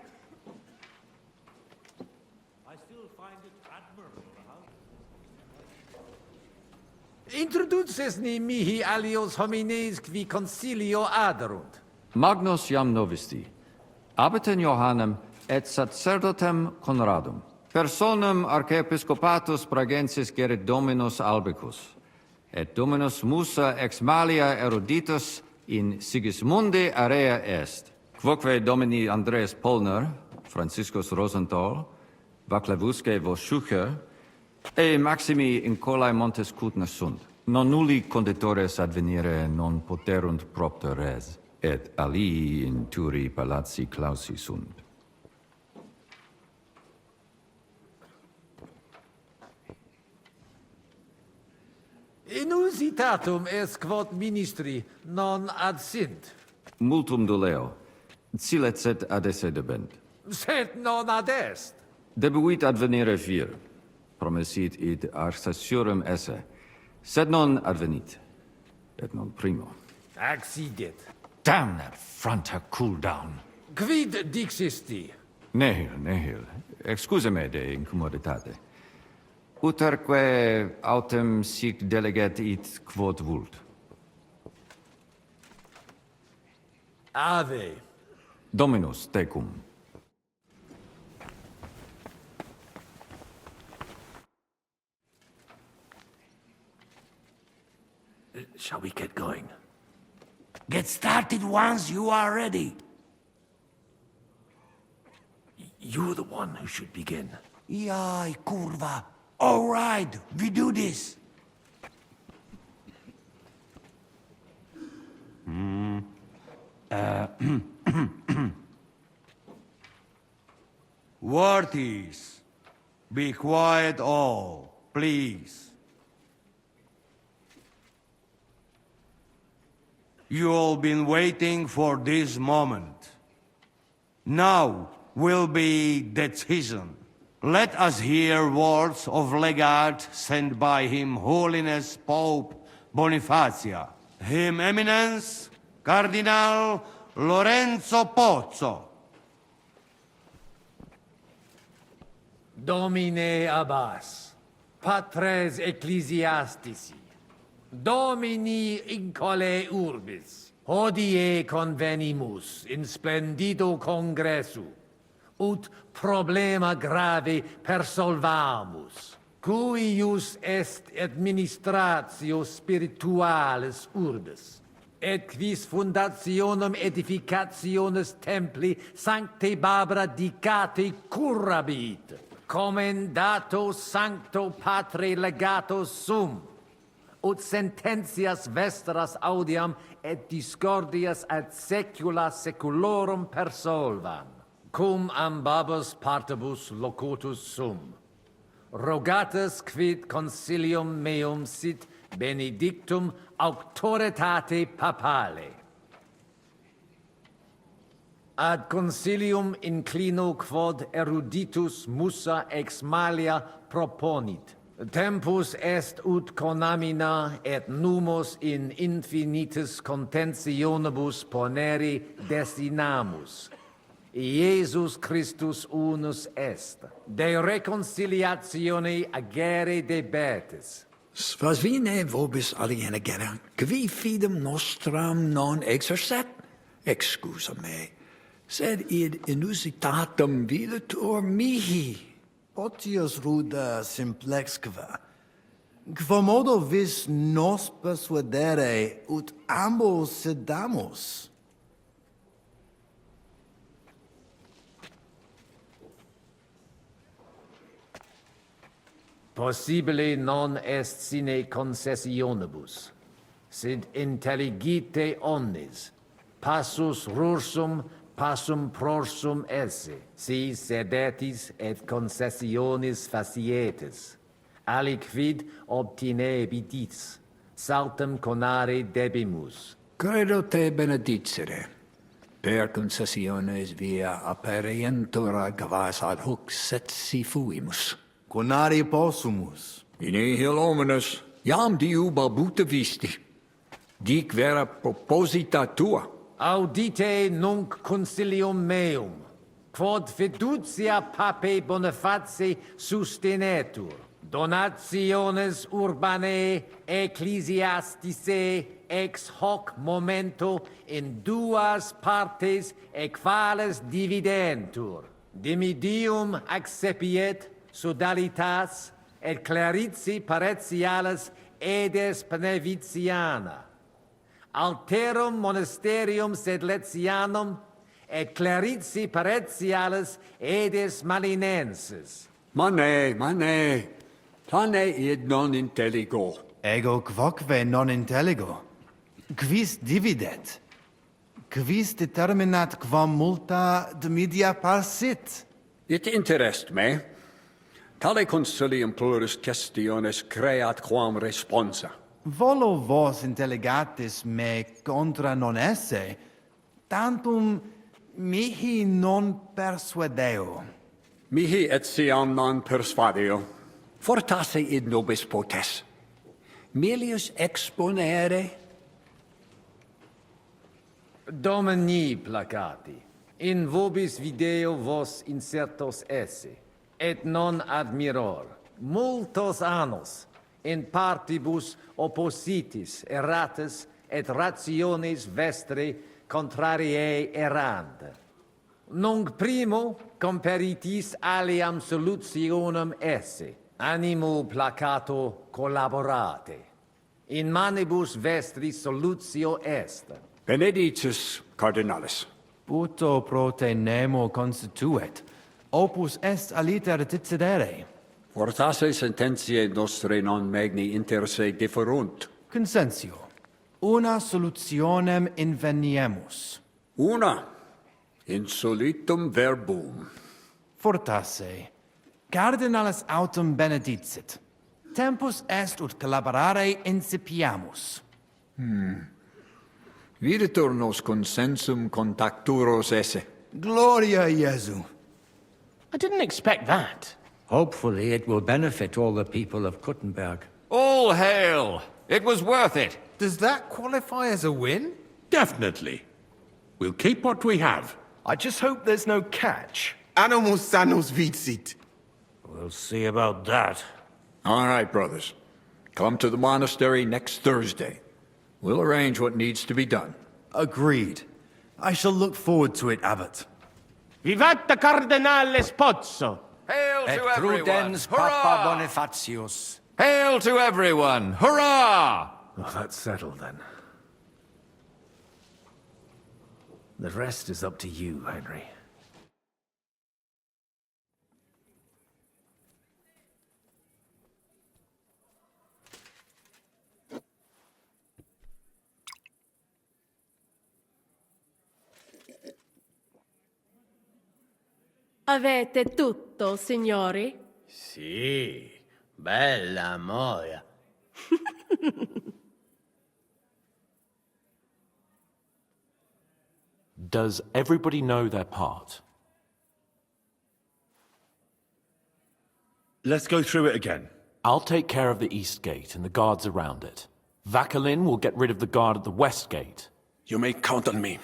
Introduces ni mihi alios homines qui concilio aderunt. Magnus jam novisti. Abitem Johannem et sacerdotem Conradum. Personam archiepiscopatus Pragensis gerit Dominus Albicus. Et Dominus Musa ex malia eruditus in Sigismundi area est. Quoque Domini Andreas Polner, Franciscus Rosenthal, Vaclavusque Voschucher, e maximi in colae montes cutna sunt. Non nulli conditores advenire non poterunt propter res, et alii in turi palazzi clausi sunt. Inusitatum est quod ministri non ad sint. Multum doleo. Silet set ad esse debent. Sed non ad est. Debuit advenire vir. Promesit id arsaciorem esse. Sed non advenit. Et non primo. Accidit. Damn that fronter cool down. Quid dixisti? Nihil. Excuse me de incommoditate. Uterque autem sic deleget it quod vult. Ave. Dominus tecum. Shall we get going? Get started once you are ready. You're the one who should begin. Yai, kurva. All right, we do this. Worthies, be quiet all, please. You all been waiting for this moment. Now will be decision. Let us hear words of legate sent by Him Holiness Pope Bonifacia, Him Eminence Cardinal Lorenzo Pozzo. Domine Abbas, patres ecclesiastici, Domini incole urbis, hodie convenimus in splendido congressu, ut problema grave persolvamus, cuius est administratio spiritualis urbis, et quis fundationem edificationis templi sancte Barbara dicate currabit, commendato sancto patre legato sum, ut sententias vestras audiam et discordias ad secula seculorum persolvam, cum ambabus partibus locutus sum. Rogatus quid concilium meum sit benedictum auctoritate papale. Ad concilium inclino quod eruditus musa ex malia proponit. Tempus est ut conamina et numos in infinitus contentionibus ponere destinamus. Iesus Christus unus est, de reconciliatione agere debetis. Svasvine vobis aliena genera, qui fidem nostram non exercet, excusa me, sed id inusitatum videtur mihi. Potius ruda simplexque, quomodo vis nos persuadere ut ambos sedamus. Possibile non est sine concessionibus, sed intelligite omnes, passus rursum, passum prorsum esse, si sedetis et concessionis facietis, aliquid obtinebidis, saltem conare debimus. Credo te benedicere, per concessiones via aperientur gavas ad hoc setsi fuimus. Conari possumus. In nihil omnes, jam diu balbuta visti. Dic vera proposita tua. Audite nunc consilium meum, quod fiducia pape Boniface sustenetur, donationes urbanae ecclesiasticae ex hoc momento in duas partes equales dividentur, dimidium accepiet sodalitas et claritzi paretialis edes Pneviciana. Alterum monasterium sed Letianum et claritzi paretialis edes Malinensis. Mane, tane id non intelligo. Ego quoque non intelligo. Quis dividet? Quis determinat quam multa dimidia parsit? It interest me. Tale consilium plurus questiones creat quam responsa. Volo vos intelligatis me contra non esse, tantum mihi non persuadeo. Mihi etiam non persuadeo. Fortasse id nobis potes. Melius exponere? Domini placati, in vobis video vos insertos esse, et non admiror, multos annos, in partibus oppositis erratis et rationes vestre contrariae errand. Nunc primo comperitis aliam solutionem esse, animo placato collaborate. In manibus vestris solutio est. Benedictus cardinalis. Puto pro te nemo constituet, opus est aliter decidere. Fortasse sententiae nostre non magni inter se differunt. Consensio. Una solutionem inveniemus. Una. Insolitum verbum. Fortasse. Cardinalis autem benedicit. Tempus est ut collaborare incipiamus. Videtur nos consensum contacturos esse. Gloria Iesu. I didn't expect that. Hopefully it will benefit all the people of Kuttenberg. All hail! It was worth it. Does that qualify as a win? Definitely. We'll keep what we have. I just hope there's no catch. Animus sanus vicit. We'll see about that. All right, brothers. Come to the monastery next Thursday. We'll arrange what needs to be done. Agreed. I shall look forward to it, Abbot. Vivat Cardinale Spozzo! Hail Et to everyone! prudens Hurrah! Papa Bonifatius. Hail to everyone! Hurrah! Well, that's settled then. The rest is up to you, Henry. Avete tutto, signori? Sì, bella moia. Does everybody know their part? Let's go through it again. I'll take care of the east gate and the guards around it. Vakalin will get rid of the guard at the west gate. You may count on me.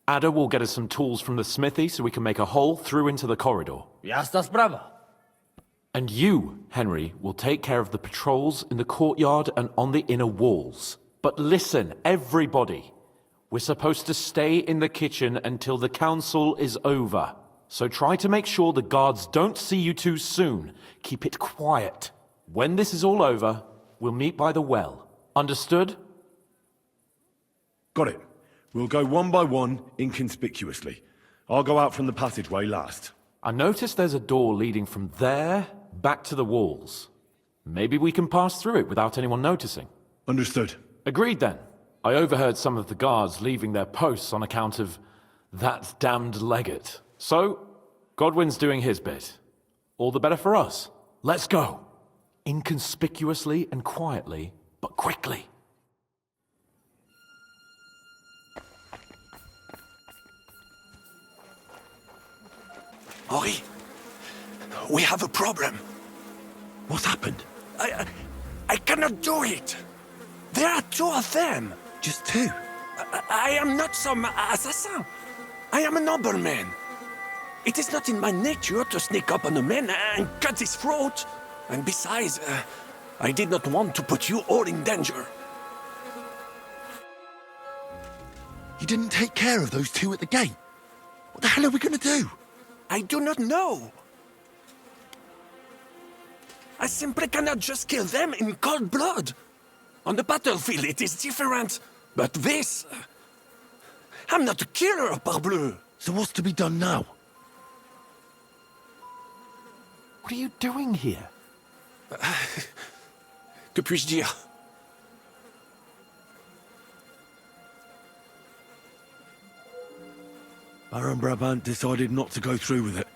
Ada will get us some tools from the smithy so we can make a hole through into the corridor. Jastas brava. And you, Henry, will take care of the patrols in the courtyard and on the inner walls. But listen, everybody. We're supposed to stay in the kitchen until the council is over. So try to make sure the guards don't see you too soon. Keep it quiet. When this is all over, we'll meet by the well. Understood? Got it. We'll go one by one, inconspicuously. I'll go out from the passageway last. I noticed there's a door leading from there back to the walls. Maybe we can pass through it without anyone noticing. Understood. Agreed then. I overheard some of the guards leaving their posts on account of that damned legate. So, Godwin's doing his bit. All the better for us. Let's go. Inconspicuously and quietly, but quickly. Henri, we have a problem. What happened? I cannot do it. There are two of them. Just two? I am not some assassin. I am a nobleman. It is not in my nature to sneak up on a man and cut his throat. And besides, I did not want to put you all in danger. You didn't take care of those two at the gate? What the hell are we gonna do? I do not know. I simply cannot just kill them in cold blood. On the battlefield it is different, but this... I'm not a killer, parbleu. So what's to be done now? What are you doing here? Que puis-je dire? Baron Brabant decided not to go through with it.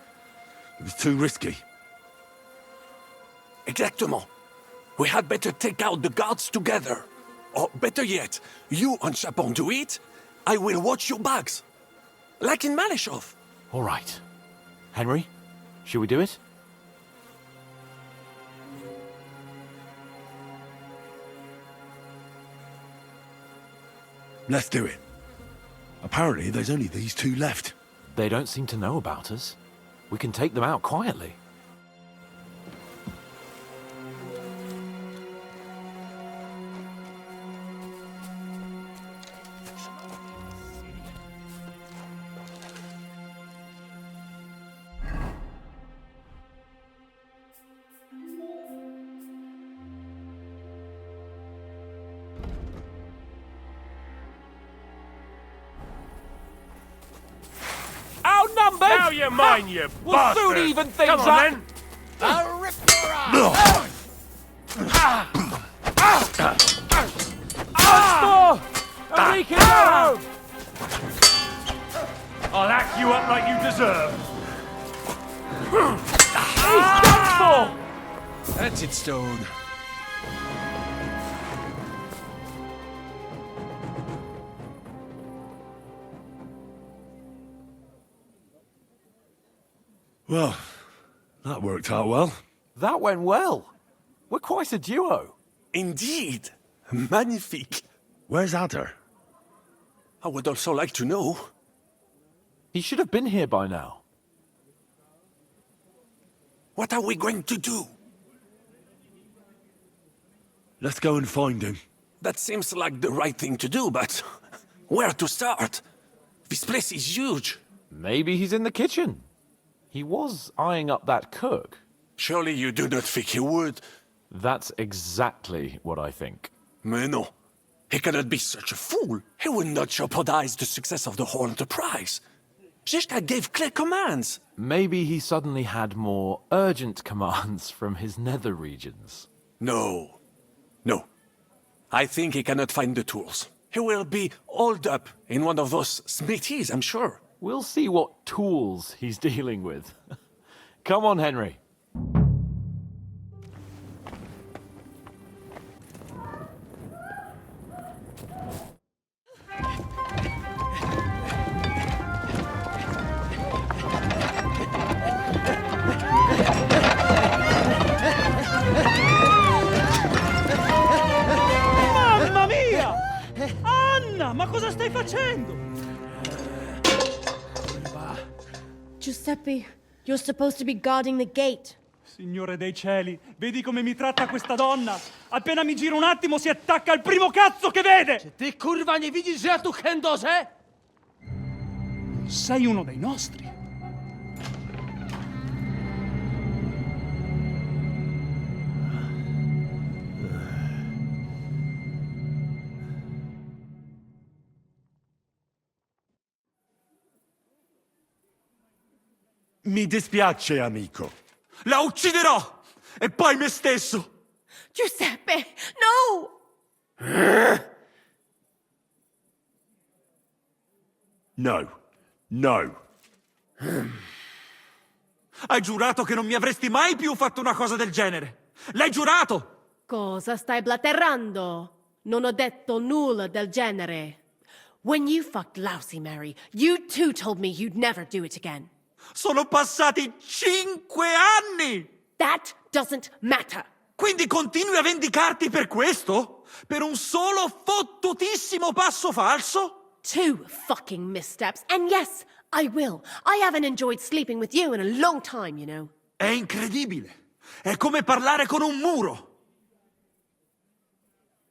It was too risky. Exactement. We had better take out the guards together. Or better yet, you and Chapon do it, I will watch your backs. Like in Malishov. All right. Henry, should we do it? Let's do it. Apparently, there's only these two left. They don't seem to know about us. We can take them out quietly. Outnumbered! Now you're mine, you We'll bastard! soon even things Come on, up! then! I'll rip your eye! I'll hack you up like you deserve. He's done for! That's it, Stone. Well, that worked out well. That went well. We're quite a duo. Indeed. Magnifique. Where's Adder? I would also like to know. He should have been here by now. What are we going to do? Let's go and find him. That seems like the right thing to do, but where to start? This place is huge. Maybe he's in the kitchen. He was eyeing up that cook. Surely you do not think he would? That's exactly what I think. Mais non. He cannot be such a fool. He would not jeopardize the success of the whole enterprise. Zizka gave clear commands. Maybe he suddenly had more urgent commands from his nether regions. No. No. I think he cannot find the tools. He will be holed up in one of those smithies, I'm sure. We'll see what tools he's dealing with. Come on, Henry. Mamma mia! Anna, ma cosa stai facendo? Giuseppe, you're supposed to be guarding the gate. Signore dei cieli, vedi come mi tratta questa donna? Appena mi giro un attimo si attacca al primo cazzo che vede! Ty kurwa nie widzisz, że ja tu chędożę? Sei uno dei nostri. Mi dispiace, amico. La ucciderò! E poi me stesso! Giuseppe, no! No. No. Hai giurato che non mi avresti mai più fatto una cosa del genere! L'hai giurato! Cosa stai blatterando? Non ho detto nulla del genere. When you fucked Lousy Mary, you too told me you'd never do it again. Sono passati 5 anni! That doesn't matter. Quindi continui a vendicarti per questo? Per un solo fottutissimo passo falso? 2 fucking missteps, and yes, I will. I haven't enjoyed sleeping with you in a long time, you know. È incredibile. È come parlare con un muro.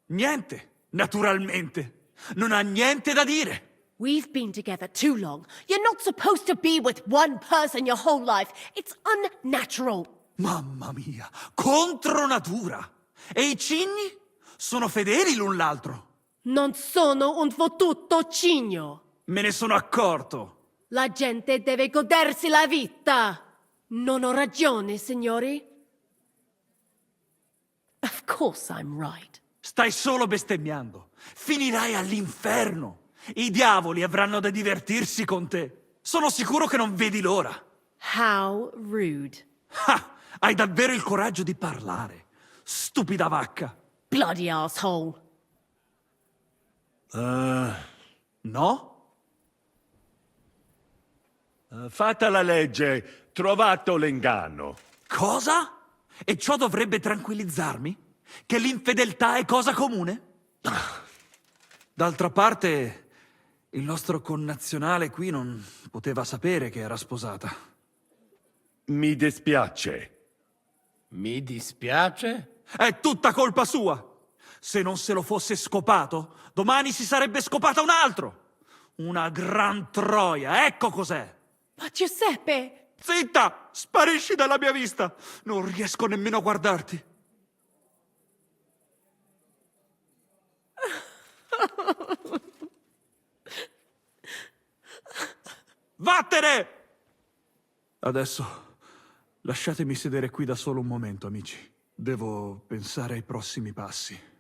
Niente, naturalmente. Non ha niente da dire. We've been together too long. You're not supposed to be with one person your whole life. It's unnatural. Mamma mia, contro natura. E i cigni? Sono fedeli l'un l'altro. Non sono un fottuto cigno. Me ne sono accorto. La gente deve godersi la vita. Non ho ragione, signori? Of course I'm right. Stai solo bestemmiando. Finirai all'inferno. I diavoli avranno da divertirsi con te. Sono sicuro che non vedi l'ora. How rude. Ah, hai davvero il coraggio di parlare. Stupida vacca. Bloody asshole. No? Fatta la legge, trovato l'inganno. Cosa? E ciò dovrebbe tranquillizzarmi? Che l'infedeltà è cosa comune? D'altra parte, il nostro connazionale qui non poteva sapere che era sposata. Mi dispiace. Mi dispiace? È tutta colpa sua! Se non se lo fosse scopato, domani si sarebbe scopata un altro! Una gran troia, ecco cos'è! Ma Giuseppe! Zitta! Sparisci dalla mia vista! Non riesco nemmeno a guardarti. Vattene! Adesso lasciatemi sedere qui da solo un momento, amici. Devo pensare ai prossimi passi.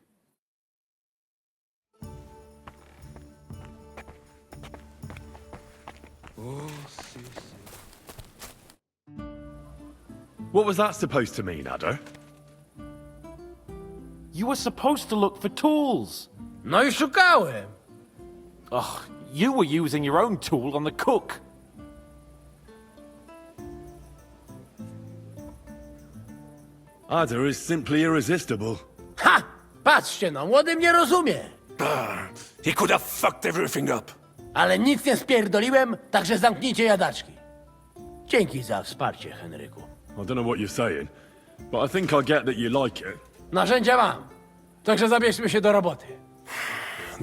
Oh, sì, sì. What was that supposed to mean, Adder? You were supposed to look for tools. No i szukałem. Ugh, you were using your own tool on the cook. Adder is simply irresistible. Ha! Patrzcie no, młody mnie rozumie. He could have fucked everything up. Ale nic nie spierdoliłem, także zamknijcie jadaczki. Dzięki za wsparcie, Henryku. I don't know what you're saying, but I think I get that you like it. Narzędzia mam, także zabierzmy się do roboty.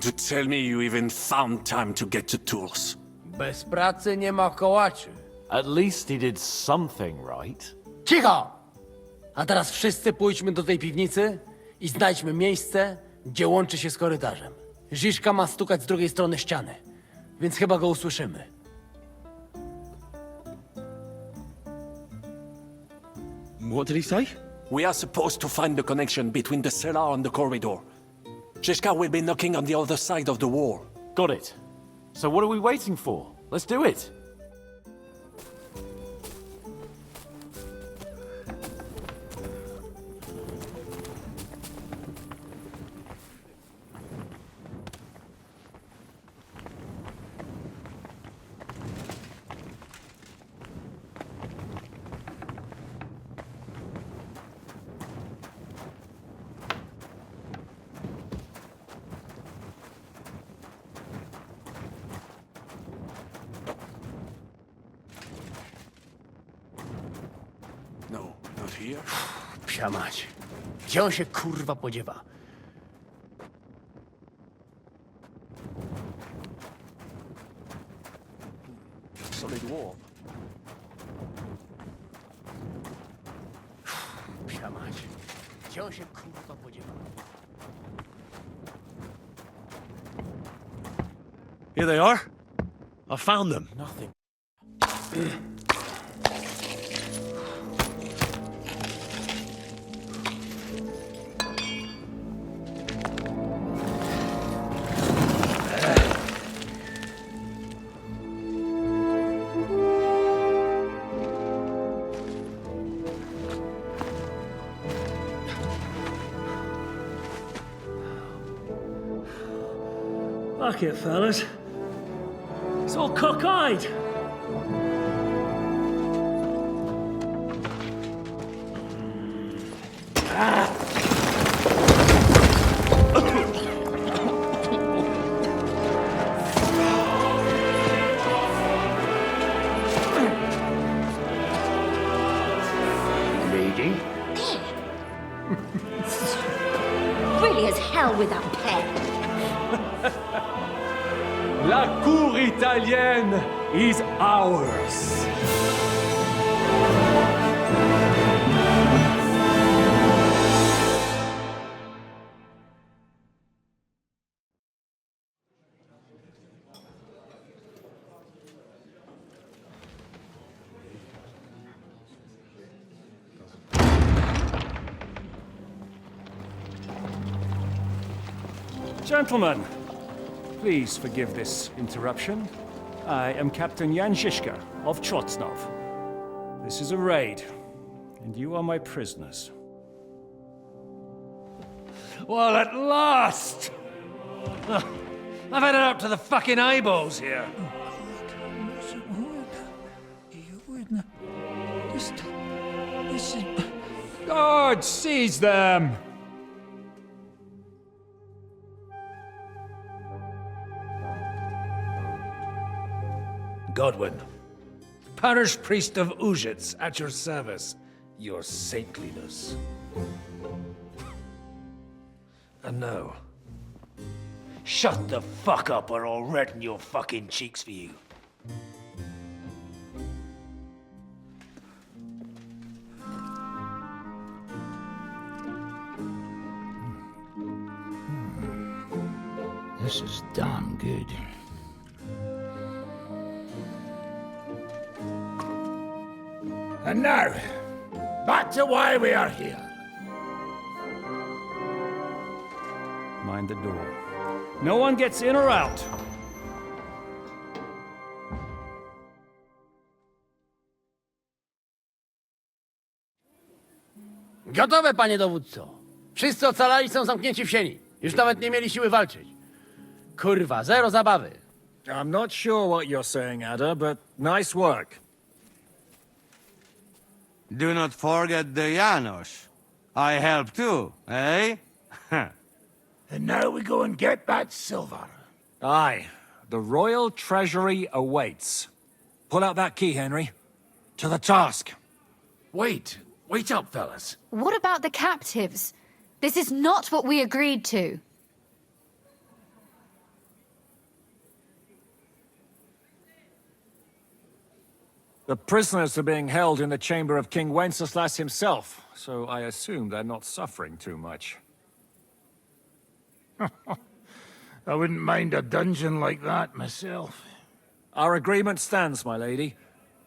To tell me you even found time to get the tools. Bez pracy nie ma kołaczy. At least he did something right. Cicho! A teraz wszyscy pójdźmy do tej piwnicy i znajdźmy miejsce, gdzie łączy się z korytarzem. Ziszka ma stukać z drugiej strony ściany, więc chyba go usłyszymy. What did he say? We are supposed to find the connection between the cellar and the corridor. Zizka will be knocking on the other side of the wall. Got it. So what are we waiting for? Let's do it. No, not here. Psia mać. Gdzie on się kurwa podziewa? Solid wall. Psia mać. Gdzie on się kurwa podziewa? Here they are. I found them. Nothing. Fuck it, fellas. It's all cockeyed. hell with that pen. La cour italienne is ours. Gentlemen, please forgive this interruption. I am Captain Jan Žižka of Trotznov. This is a raid, and you are my prisoners. Well, at last! I've had it up to the fucking eyeballs here. Guard, seize them! Godwin, parish priest of Ujits, at your service, your saintliness. And now, shut the fuck up or I'll redden your fucking cheeks for you. This is damn good. And now, back to why we are here. Mind the door. No one gets in or out. Gotowe, panie dowódco. Wszyscy ocalali są zamknięci w sieni. Już nawet nie mieli siły walczyć. Kurwa, zero zabawy. I'm not sure what you're saying, Ada, but nice work. Do not forget the Janos. I help too, eh? And now we go and get that silver. Aye. The royal treasury awaits. Pull out that key, Henry. To the task. Wait up, fellas. What about the captives? This is not what we agreed to. The prisoners are being held in the chamber of King Wenceslas himself, so I assume they're not suffering too much. I wouldn't mind a dungeon like that myself. Our agreement stands, my lady.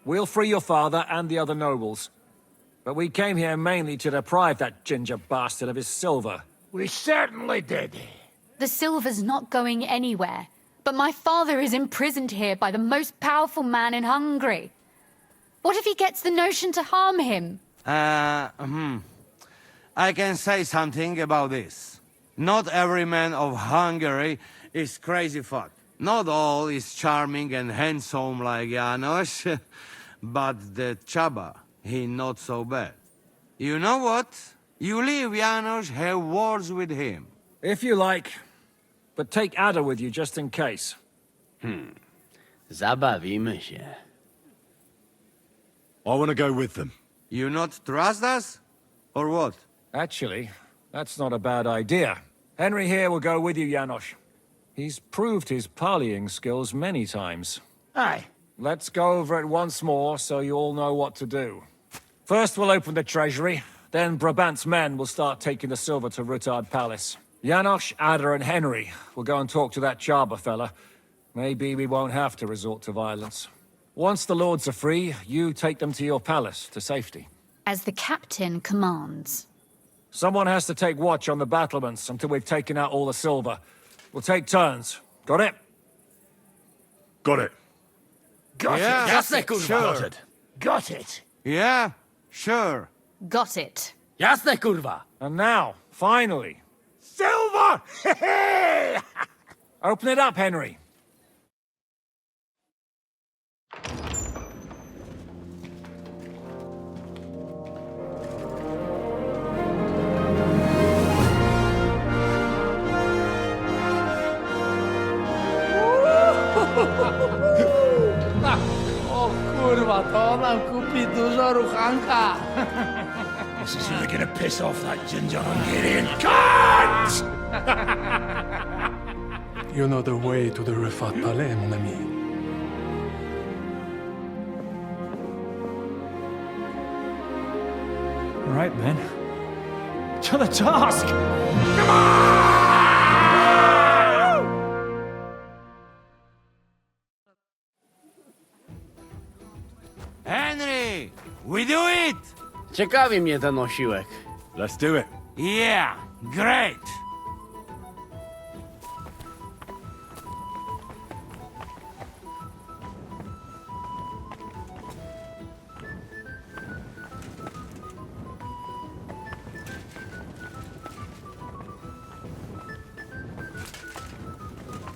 We'll free your father and the other nobles. But we came here mainly to deprive that ginger bastard of his silver. We certainly did. The silver's not going anywhere. But my father is imprisoned here by the most powerful man in Hungary. What if he gets the notion to harm him? I can say something about this. Not every man of Hungary is crazy fuck. Not all is charming and handsome like Janos, but the Chaba, he not so bad. You know what? You leave Janos, have words with him. If you like, but take Ada with you just in case. Zabawimy się. I want to go with them. You not trust us? Or what? Actually, that's not a bad idea. Henry here will go with you, Janos. He's proved his parleying skills many times. Aye. Let's go over it once more so you all know what to do. First we'll open the treasury, then Brabant's men will start taking the silver to Rutard Palace. Janos, Ada and Henry will go and talk to that Chaba fella. Maybe we won't have to resort to violence. Once the lords are free, you take them to your palace, to safety. As the captain commands. Someone has to take watch on the battlements until we've taken out all the silver. We'll take turns. Got it? Got it. Got Yeah, it. Jasne, kurwa. sure. Got it. Got it. Yeah, sure. Got it. Jasne, kurwa. And now, finally, Silver! open it up, Henry. O kurwa, to nam kupi dużo ruchanka. This is really gonna piss off that ginger Hungarian cunt! You know the way to the Refat Palais, mon ami. All right, men. To the task! Henry! We do it! Ciekawi mnie ten osiłek. Let's do it. Yeah, great!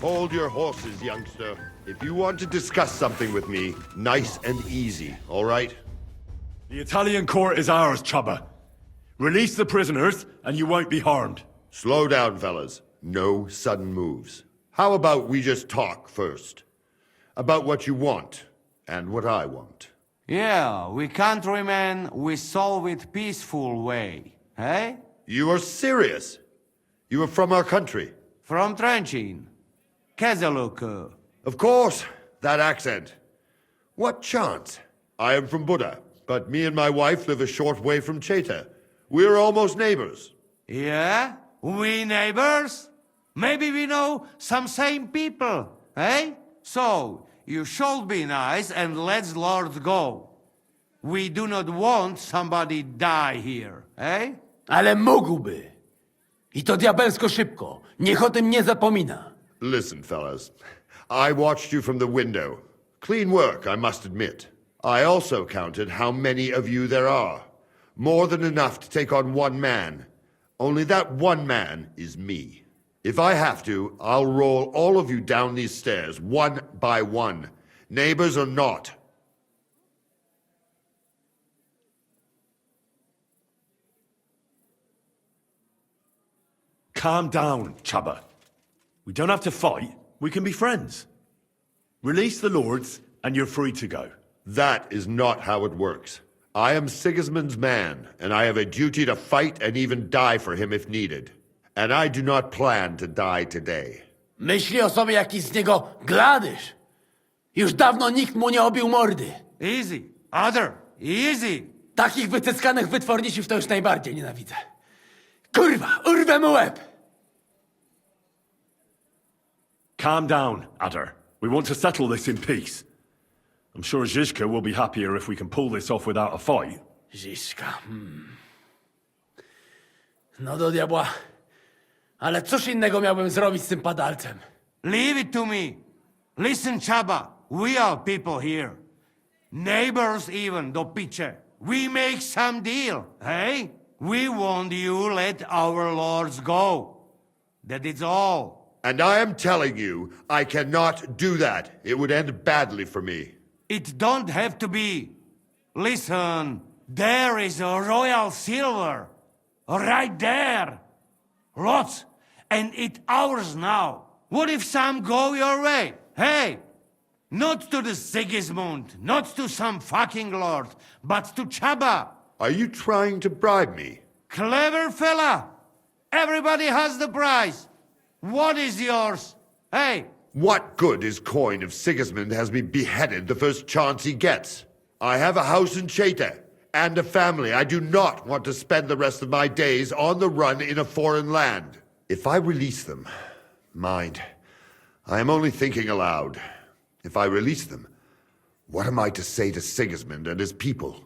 Hold your horses, youngster. If you want to discuss something with me, nice and easy, all right? The Italian court is ours, Chubba. Release the prisoners, and you won't be harmed. Slow down, fellas. No sudden moves. How about we just talk first? About what you want, and what I want. Yeah, we countrymen, we solve it peaceful way, eh? You are serious? You are from our country? From Trenchin. Kezeluk. Of course, that accent. What chance? I am from Buddha, but me and my wife live a short way from Cheta. We're almost neighbors. Yeah? We neighbors? Maybe we know some same people, eh? So, you should be nice and let Lord go. We do not want somebody die here, eh? Ale mógłby. I to diabelsko szybko. Niech o tym nie zapomina. Listen, fellas. I watched you from the window. Clean work, I must admit. I also counted how many of you there are. More than enough to take on one man. Only that one man is me. If I have to, I'll roll all of you down these stairs, one by one. Neighbors or not. Calm down, Chubba. We don't have to fight. We can be friends. Release the lords, and you're free to go. That is not how it works. I am Sigismund's man, and I have a duty to fight and even die for him if needed. And I do not plan to die today. Myśli o sobie jakiś z niego gladysz. Już dawno nikt mu nie obił mordy. Easy. Other. Easy. Takich wycyckanych wytworniciów to już najbardziej nienawidzę. Kurwa, urwę mu łeb. Calm down, Adder. We want to settle this in peace. I'm sure Zizka will be happier if we can pull this off without a fight. Zizka, No do diabła. Ale cóż innego miałbym zrobić z tym padalcem? Leave it to me. Listen, Chaba, we are people here. Neighbors even, do picze. We make some deal, hey? We want you let our lords go. That is all. And I am telling you, I cannot do that. It would end badly for me. It don't have to be. Listen, there is a royal silver. Right there. Lots. And it ours now. What if some go your way? Hey! Not to the Sigismund, not to some fucking lord, but to Chaba. Are you trying to bribe me? Clever fella. Everybody has the prize. What is yours? Hey! What good is coin if Sigismund has me beheaded the first chance he gets? I have a house in Cheta and a family. I do not want to spend the rest of my days on the run in a foreign land. If I release them, mind, I am only thinking aloud. If I release them, what am I to say to Sigismund and his people?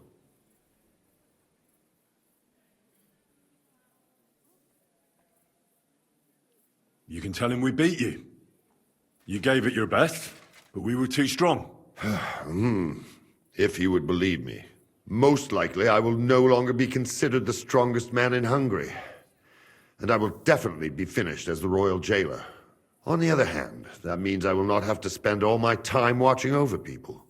You can tell him we beat you. You gave it your best, but we were too strong. If he would believe me. Most likely I will no longer be considered the strongest man in Hungary. And I will definitely be finished as the royal jailer. On the other hand, that means I will not have to spend all my time watching over people.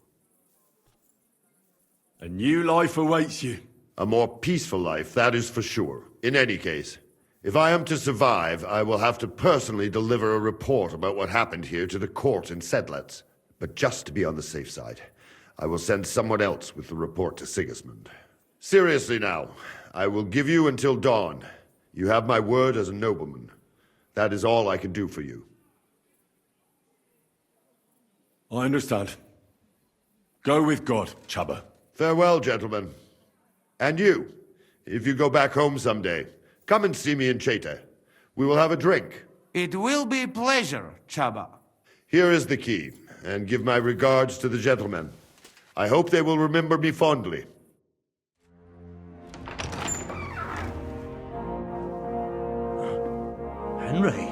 A new life awaits you. A more peaceful life, that is for sure. In any case, if I am to survive, I will have to personally deliver a report about what happened here to the court in Sedlec. But just to be on the safe side, I will send someone else with the report to Sigismund. Seriously now, I will give you until dawn. You have my word as a nobleman. That is all I can do for you. I understand. Go with God, Chaba. Farewell, gentlemen. And you, if you go back home someday, come and see me in Cheta. We will have a drink. It will be a pleasure, Chaba. Here is the key, and give my regards to the gentlemen. I hope they will remember me fondly. Henry?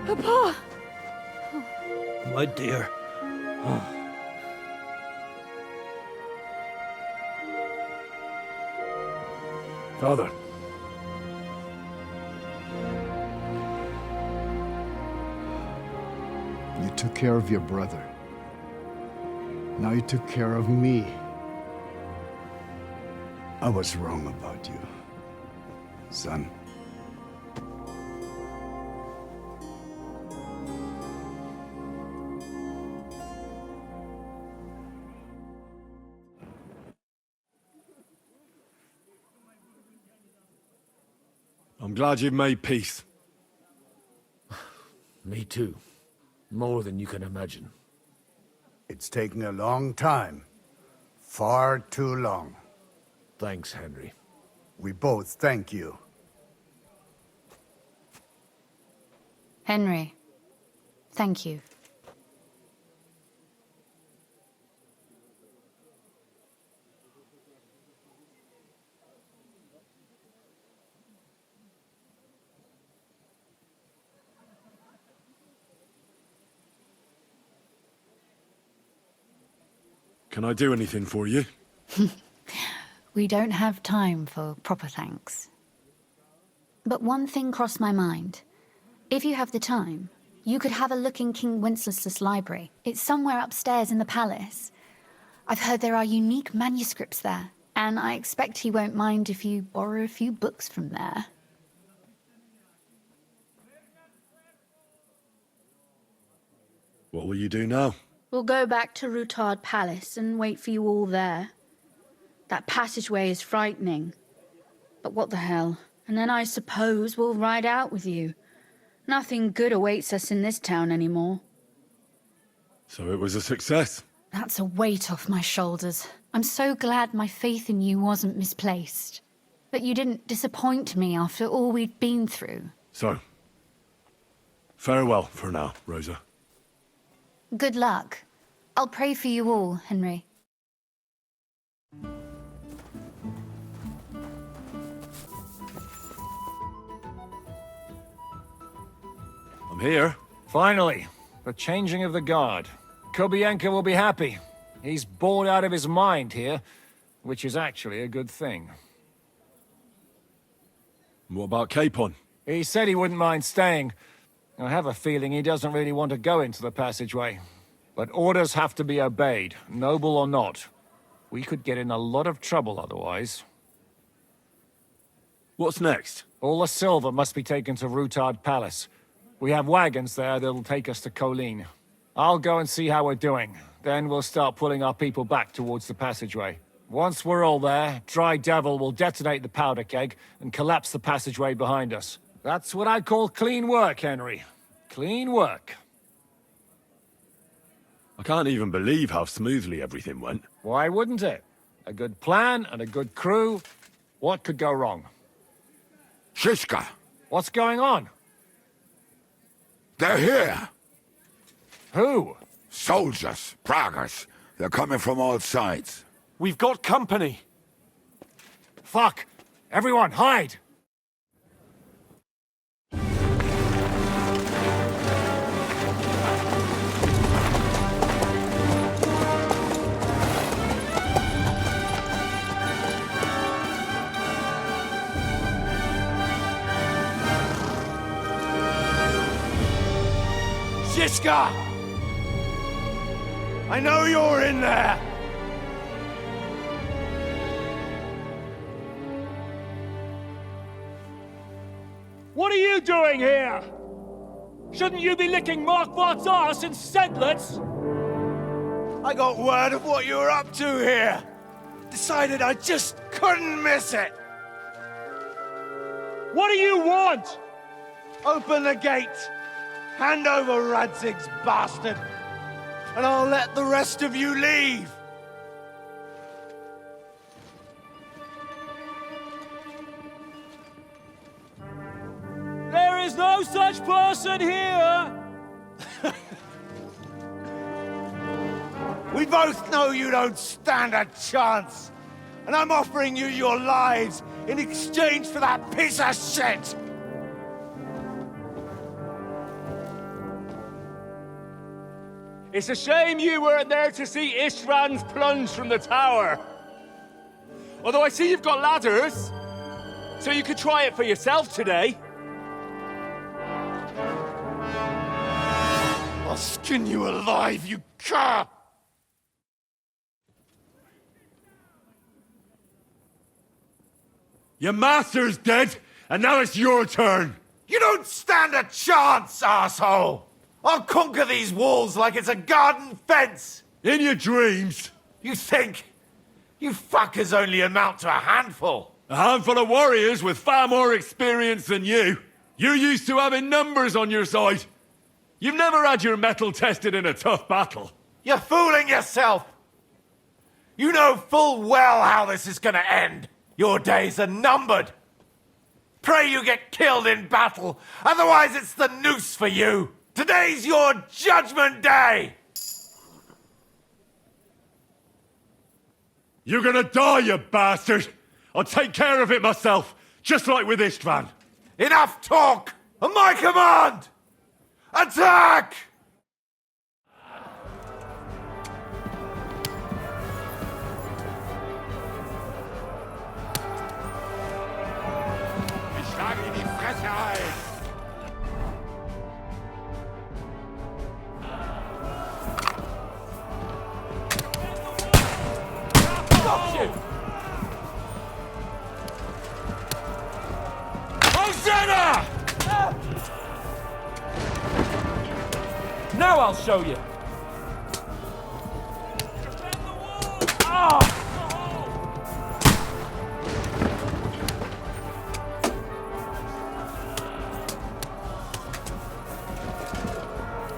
Papa! My dear. Father. You took care of your brother. Now you took care of me. I was wrong about you, son. I'm glad you've made peace. Me too. More than you can imagine. It's taken a long time. Far too long. Thanks, Henry. We both thank you. Henry, thank you. Can I do anything for you? We don't have time for proper thanks. But one thing crossed my mind. If you have the time, you could have a look in King Wenceslas' library. It's somewhere upstairs in the palace. I've heard there are unique manuscripts there, and I expect he won't mind if you borrow a few books from there. What will you do now? We'll go back to Rutard Palace and wait for you all there. That passageway is frightening. But what the hell? And then I suppose we'll ride out with you. Nothing good awaits us in this town anymore. So it was a success? That's a weight off my shoulders. I'm so glad my faith in you wasn't misplaced. But you didn't disappoint me after all we'd been through. So, farewell for now, Rosa. Good luck. I'll pray for you all, Henry. I'm here. Finally, the changing of the guard. Kobienka will be happy. He's bored out of his mind here, which is actually a good thing. What about Capon? He said he wouldn't mind staying. I have a feeling he doesn't really want to go into the passageway. But orders have to be obeyed, noble or not. We could get in a lot of trouble otherwise. What's next? All the silver must be taken to Rutard Palace. We have wagons there that'll take us to Colleen. I'll go and see how we're doing. Then we'll start pulling our people back towards the passageway. Once we're all there, Dry Devil will detonate the powder keg and collapse the passageway behind us. That's what I call clean work, Henry. Clean work. I can't even believe how smoothly everything went. Why wouldn't it? A good plan and a good crew. What could go wrong? Shishka! What's going on? They're here! Who? Soldiers, Pragas. They're coming from all sides. We've got company! Fuck! Everyone, hide! Shishka! I know you're in there! What are you doing here? Shouldn't you be licking Markvart's arse in Sedlets? I got word of what you were up to here. Decided I just couldn't miss it. What do you want? Open the gate. Hand over Radzig's bastard. And I'll let the rest of you leave. There is no such person here! We both know you don't stand a chance. And I'm offering you your lives in exchange for that piece of shit! It's a shame you weren't there to see Ishtvan's plunge from the tower. Although I see you've got ladders, so you could try it for yourself today. I'll skin you alive, you cur! Your master's dead, and now it's your turn. You don't stand a chance, asshole! I'll conquer these walls like it's a garden fence! In your dreams? You think? You fuckers only amount to a handful. A handful of warriors with far more experience than you. You're used to having numbers on your side. You've never had your mettle tested in a tough battle. You're fooling yourself! You know full well how this is gonna end. Your days are numbered. Pray you get killed in battle, otherwise it's the noose for you. Today's your judgment day! You're gonna die, you bastard! I'll take care of it myself, just like with Ishtvan. Enough talk! On my command! Attack! Ich schlage in die Fresse ein! Stop you! Hosanna! Now I'll show you. Ah!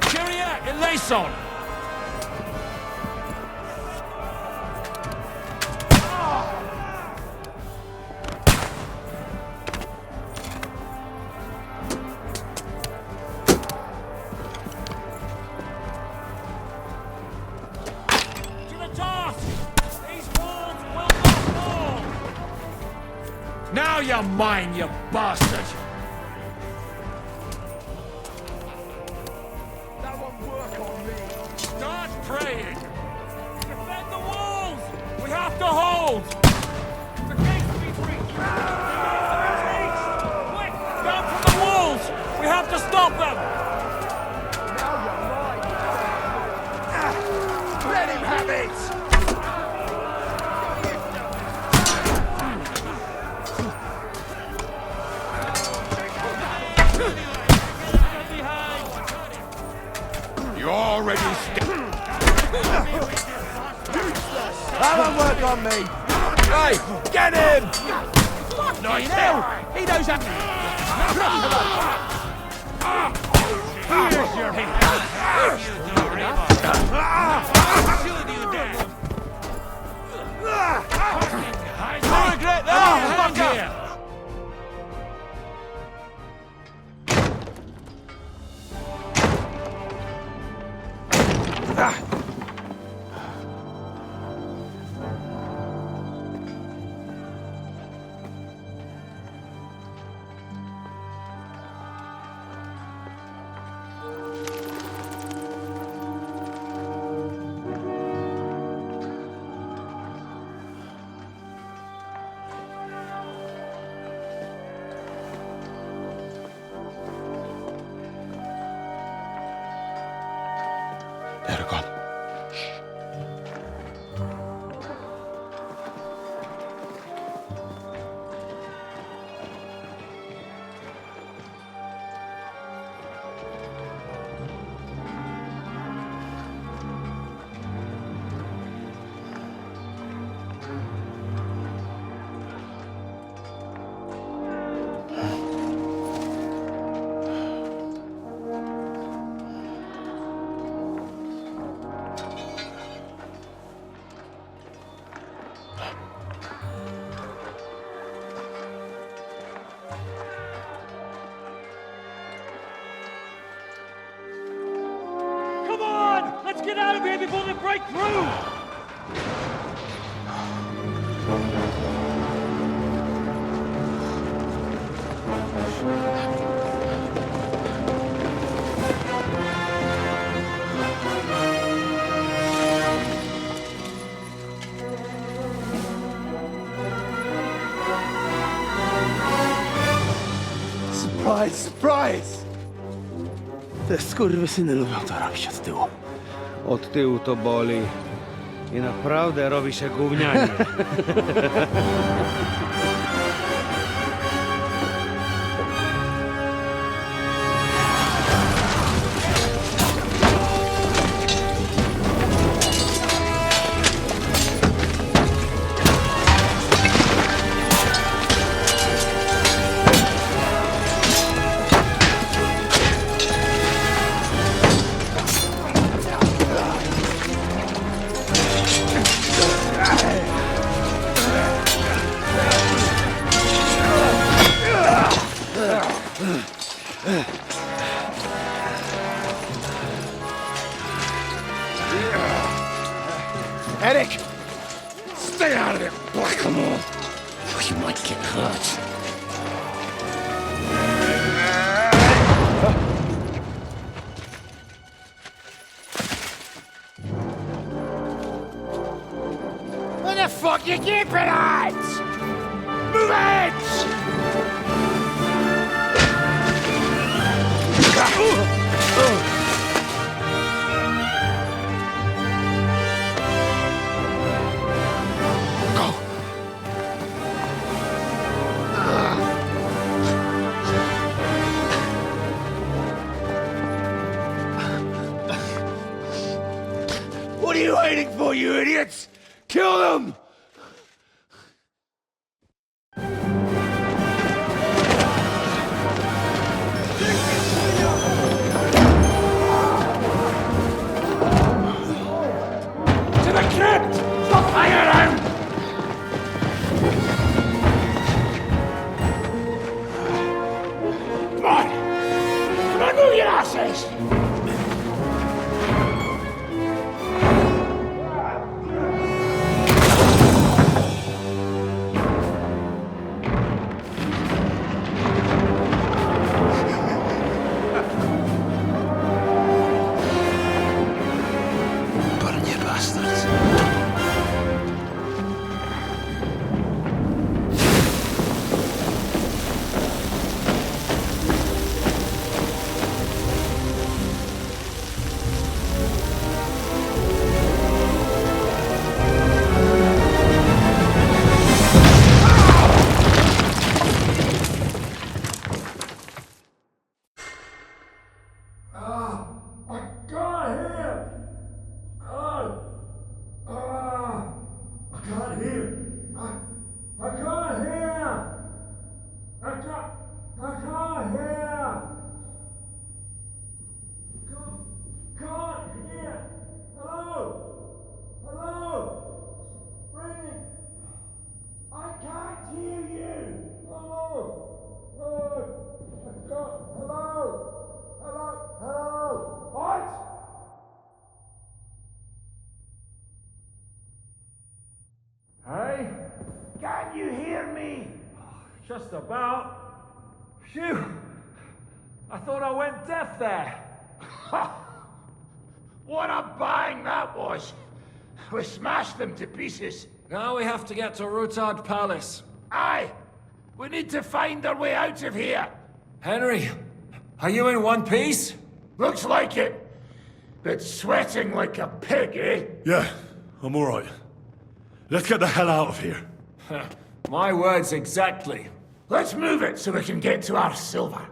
Kyria eleison! Now you're mine, you bastard! That won't work on me. Start praying! Defend the walls! We have to hold! The gates will be free! Quick! Down from the walls! We have to stop them! Now you're mine! Let him have it! You're already That won't work on me! Hey, get him! Nice hell! He knows that! Here's your I regret that! Here! get out of here before they break through! Surprise, surprise! Te skurwysyny lubią to robić od tyłu. Od tyłu to boli. I naprawdę robi się gównianie. Eric! Stay out of it, blackamoor! You might get hurt. Where the fuck you keeping at? Move it! What are you waiting for, you idiots? Kill them! To the crypt! Stop firing! Come on! Come on, move your asses! Hey? Can you hear me? Just about. Phew! I thought I went deaf there. What a bang that was! We smashed them to pieces. Now we have to get to Rutard Palace. Aye! We need to find our way out of here. Henry, are you in one piece? Looks like it. But sweating like a pig, eh? Yeah, I'm alright. Let's get the hell out of here. My words exactly. Let's move it so we can get to our silver.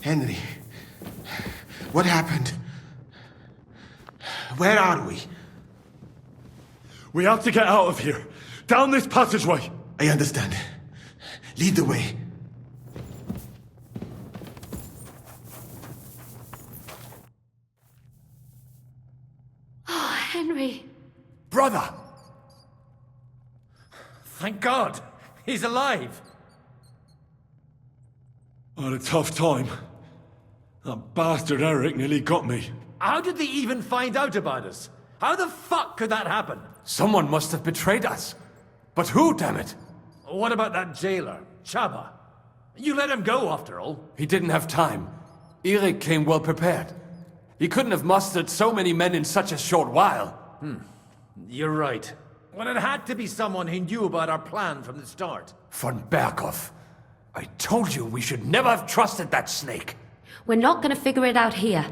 Henry, what happened? Where are we? We have to get out of here. Down this passageway. I understand. Lead the way. brother! Thank God! He's alive! I had a tough time. That bastard Eric nearly got me. How did they even find out about us? How the fuck could that happen? Someone must have betrayed us. But who, damn it? What about that jailer, Chaba? You let him go, after all. He didn't have time. Eric came well prepared. He couldn't have mustered so many men in such a short while. You're right. Well, it had to be someone who knew about our plan from the start. Von Berghoff. I told you we should never have trusted that snake. We're not gonna figure it out here.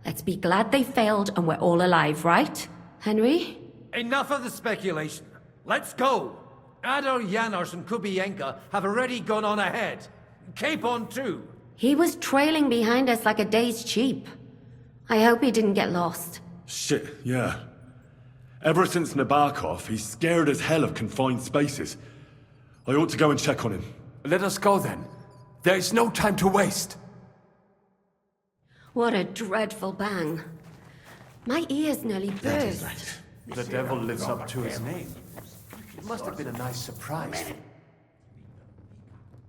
Let's be glad they failed and we're all alive, right? Henry? Enough of the speculation. Let's go! Adar, Janos, and Kubienka have already gone on ahead. Capon too. He was trailing behind us like a day's sheep. I hope he didn't get lost. Shit, yeah. Ever since Nabokov, he's scared as hell of confined spaces. I ought to go and check on him. Let us go then. There is no time to waste. What a dreadful bang. My ears nearly burst. The devil lives up to his name. It must have been a nice surprise.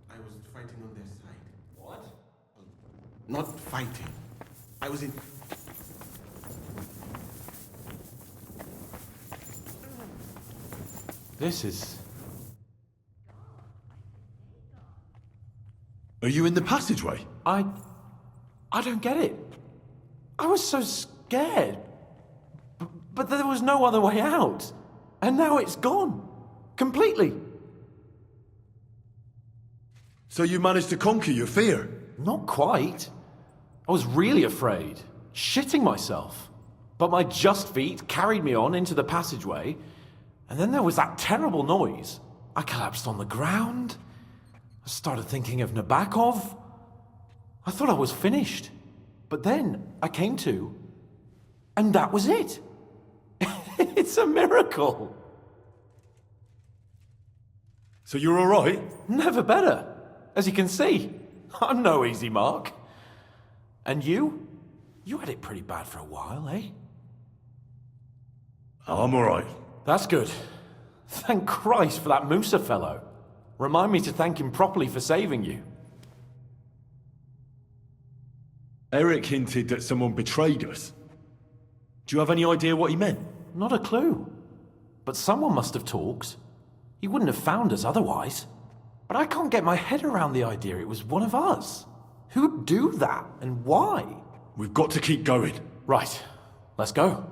I was fighting on their side. What? Not fighting. I was in... This is... Are you in the passageway? I don't get it. I was so scared. But there was no other way out. And now it's gone. Completely. So you managed to conquer your fear? Not quite. I was really afraid. Shitting myself. But my just feet carried me on into the passageway. And then there was that terrible noise. I collapsed on the ground. I started thinking of Nabokov. I thought I was finished. But then I came to. And that was it. It's a miracle. So you're all right? Never better. As you can see, I'm no easy mark. And you? You had it pretty bad for a while, eh? I'm all right. That's good. Thank Christ for that Musa fellow. Remind me to thank him properly for saving you. Eric hinted that someone betrayed us. Do you have any idea what he meant? Not a clue. But someone must have talked. He wouldn't have found us otherwise. But I can't get my head around the idea it was one of us. Who'd do that, and why? We've got to keep going. Right. Let's go.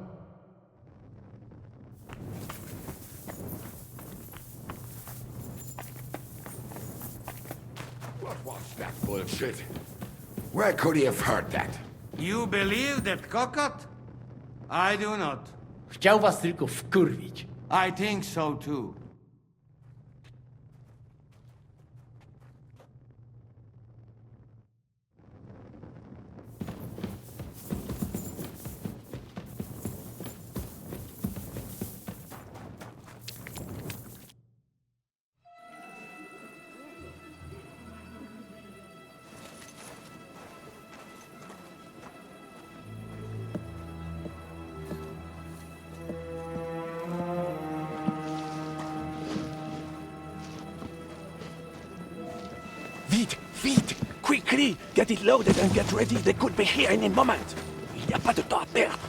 What was that bullshit? Where could he have heard that? You believe that cockot? I do not. Chciał was tylko wkurwić. I think so too. Vite! Quickly! Get it loaded and get ready. They could be here in a moment. Il n'y a pas de temps à perdre.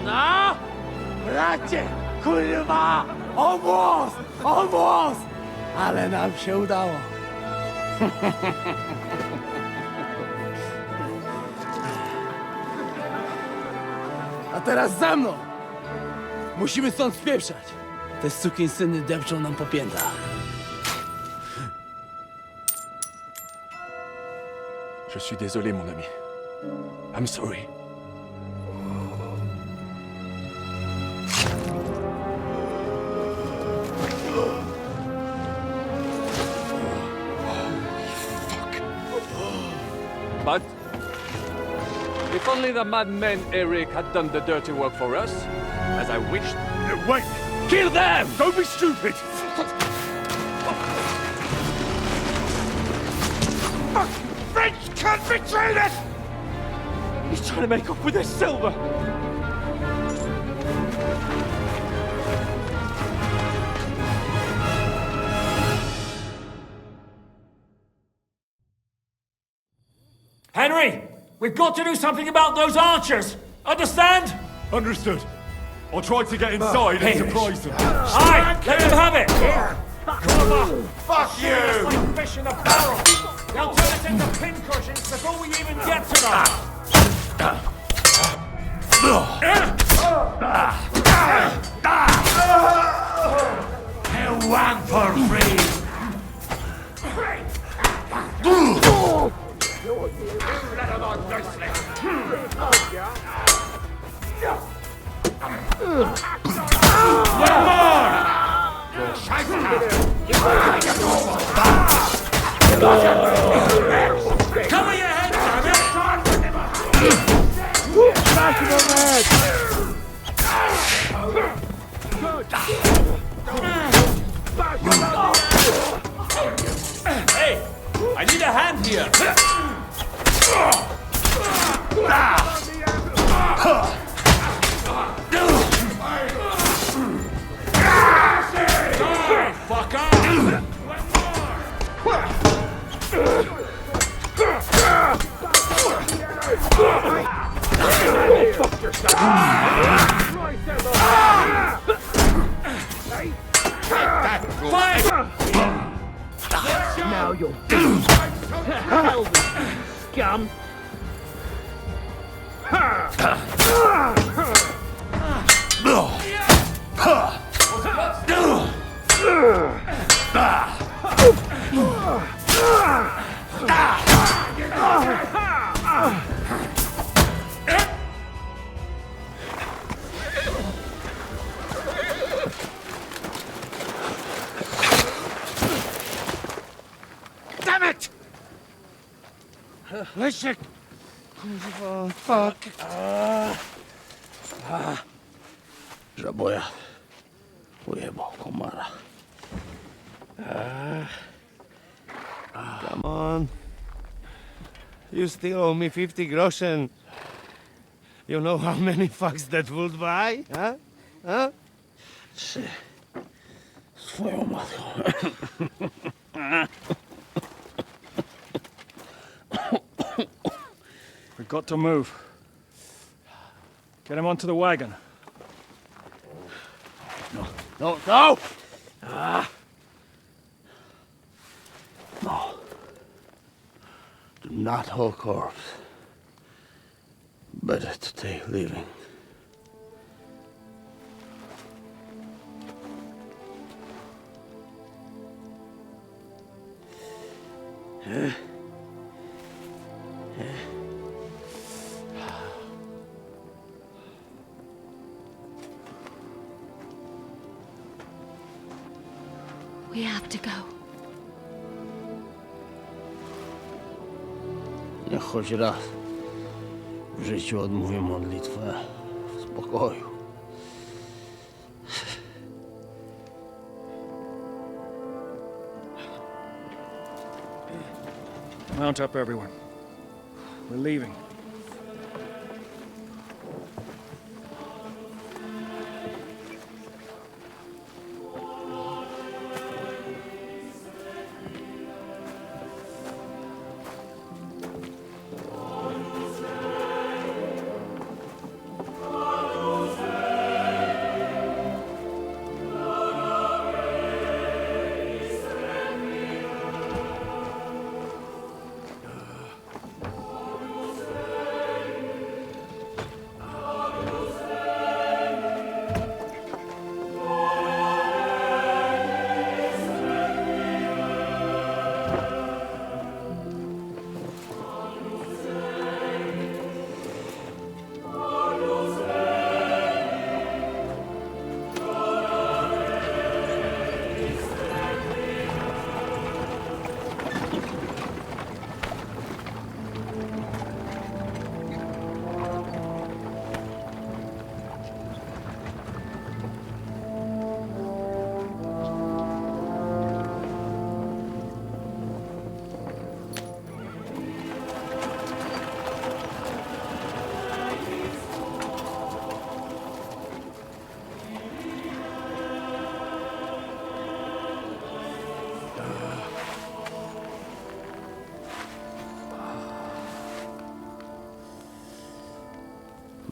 No! Bracie! Kurwa! Almost! Ale nam się udało. A teraz za mną! Musimy stąd spieprzać. Te sukinsyny depczą nam po piętach. Je suis désolé, mon ami. I'm sorry. But if only the madman Eric had done the dirty work for us, as I wished. Wait! Kill them! Don't be stupid! French can't betray us! He's trying to make up with his silver. Henry, we've got to do something about those archers. Understand? Understood. I'll try to get inside and surprise them. Aye, let them have it. Fuck you! Like fish in a barrel. They'll turn us into pincushions before we even get to them. One for free! Cover your head, damn it! Smash him on the head! Hey, I need a hand here. Fuck off! Fuck yourself! Now you're hell, scum! Damn it! Listen. Oh, fuck. Żaboja ujebał komara. Come on. You still owe me 50 groschen. You know how many fucks that would buy? Huh? Huh? Swoją matką. We've got to move. Get him onto the wagon. No! No! Do not hold corpse. Better to take living. We have to go. Niech choć raz w życiu odmówię modlitwę w spokoju. Mount up, everyone. We're leaving.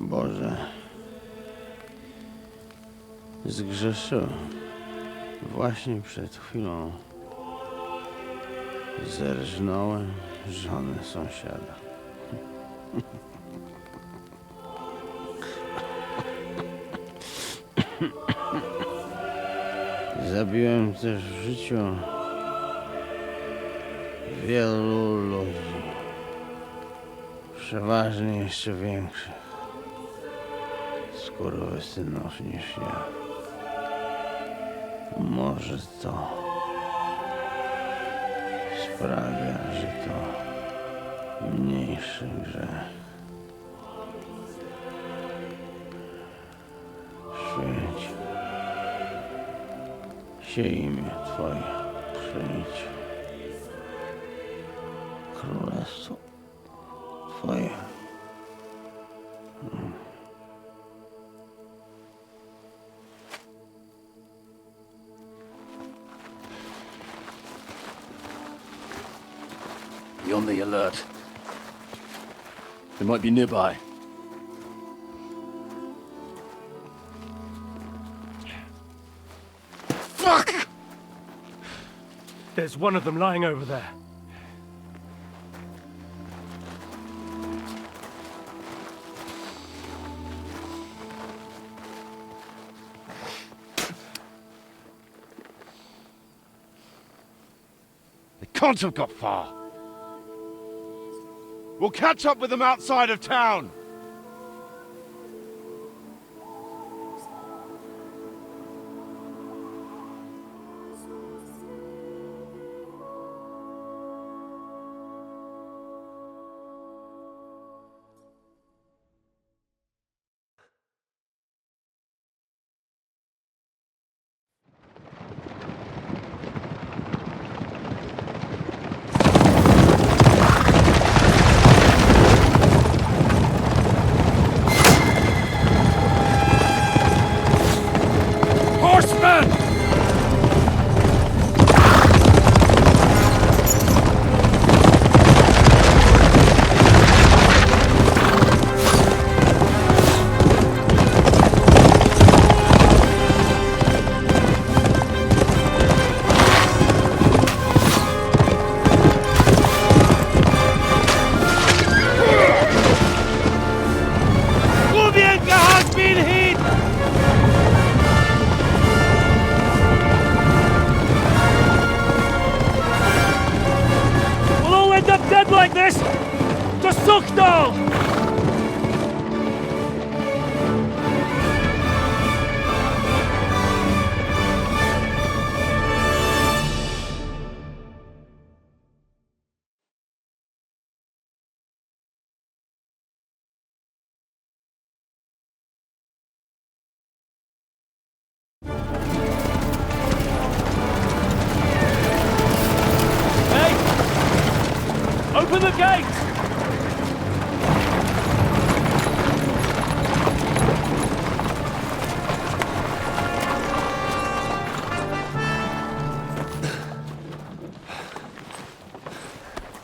Boże, zgrzeszyłem. Właśnie przed chwilą zerżnąłem żonę sąsiada. Zabiłem też w życiu wielu ludzi, przeważnie jeszcze większych skurwysynów niż ja. Może to sprawia, że to mniejszy grzech. Święć się imię Twoje, przyjdź królestwo Twoje. Be on the alert. They might be nearby. Fuck! There's one of them lying over there. They can't have got far. We'll catch up with them outside of town. Like this! Just suck down! Open the gate!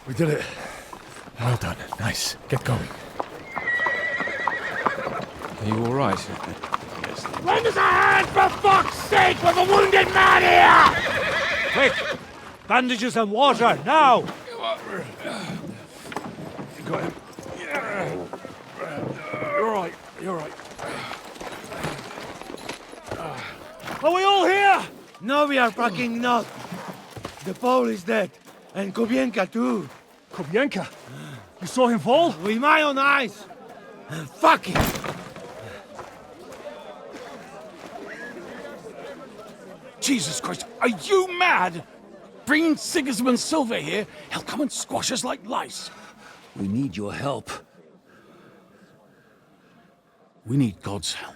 We did it. Well done. Nice. Get going. Are you all right? Yes. Lend us a hand, for fuck's sake! With a wounded man here! Quick! Bandages and water, now! Got him. You're right. You're right. Are we all here? No, we are fucking not. The Pole is dead. And Kobienka too. Kobienka? You saw him fall? With my own eyes. Fuck him. Jesus Christ, are you mad? Bringing Sigismund Silver here, he'll come and squash us like lice. We need your help. We need God's help.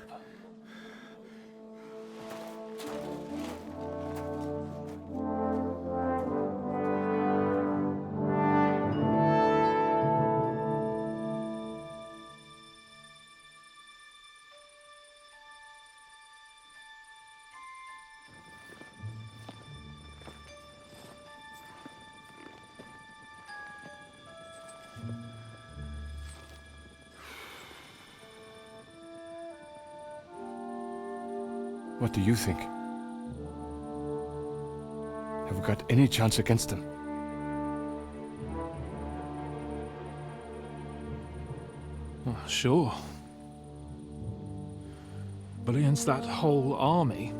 What do you think? Have we got any chance against them? Oh, sure. But against that whole army...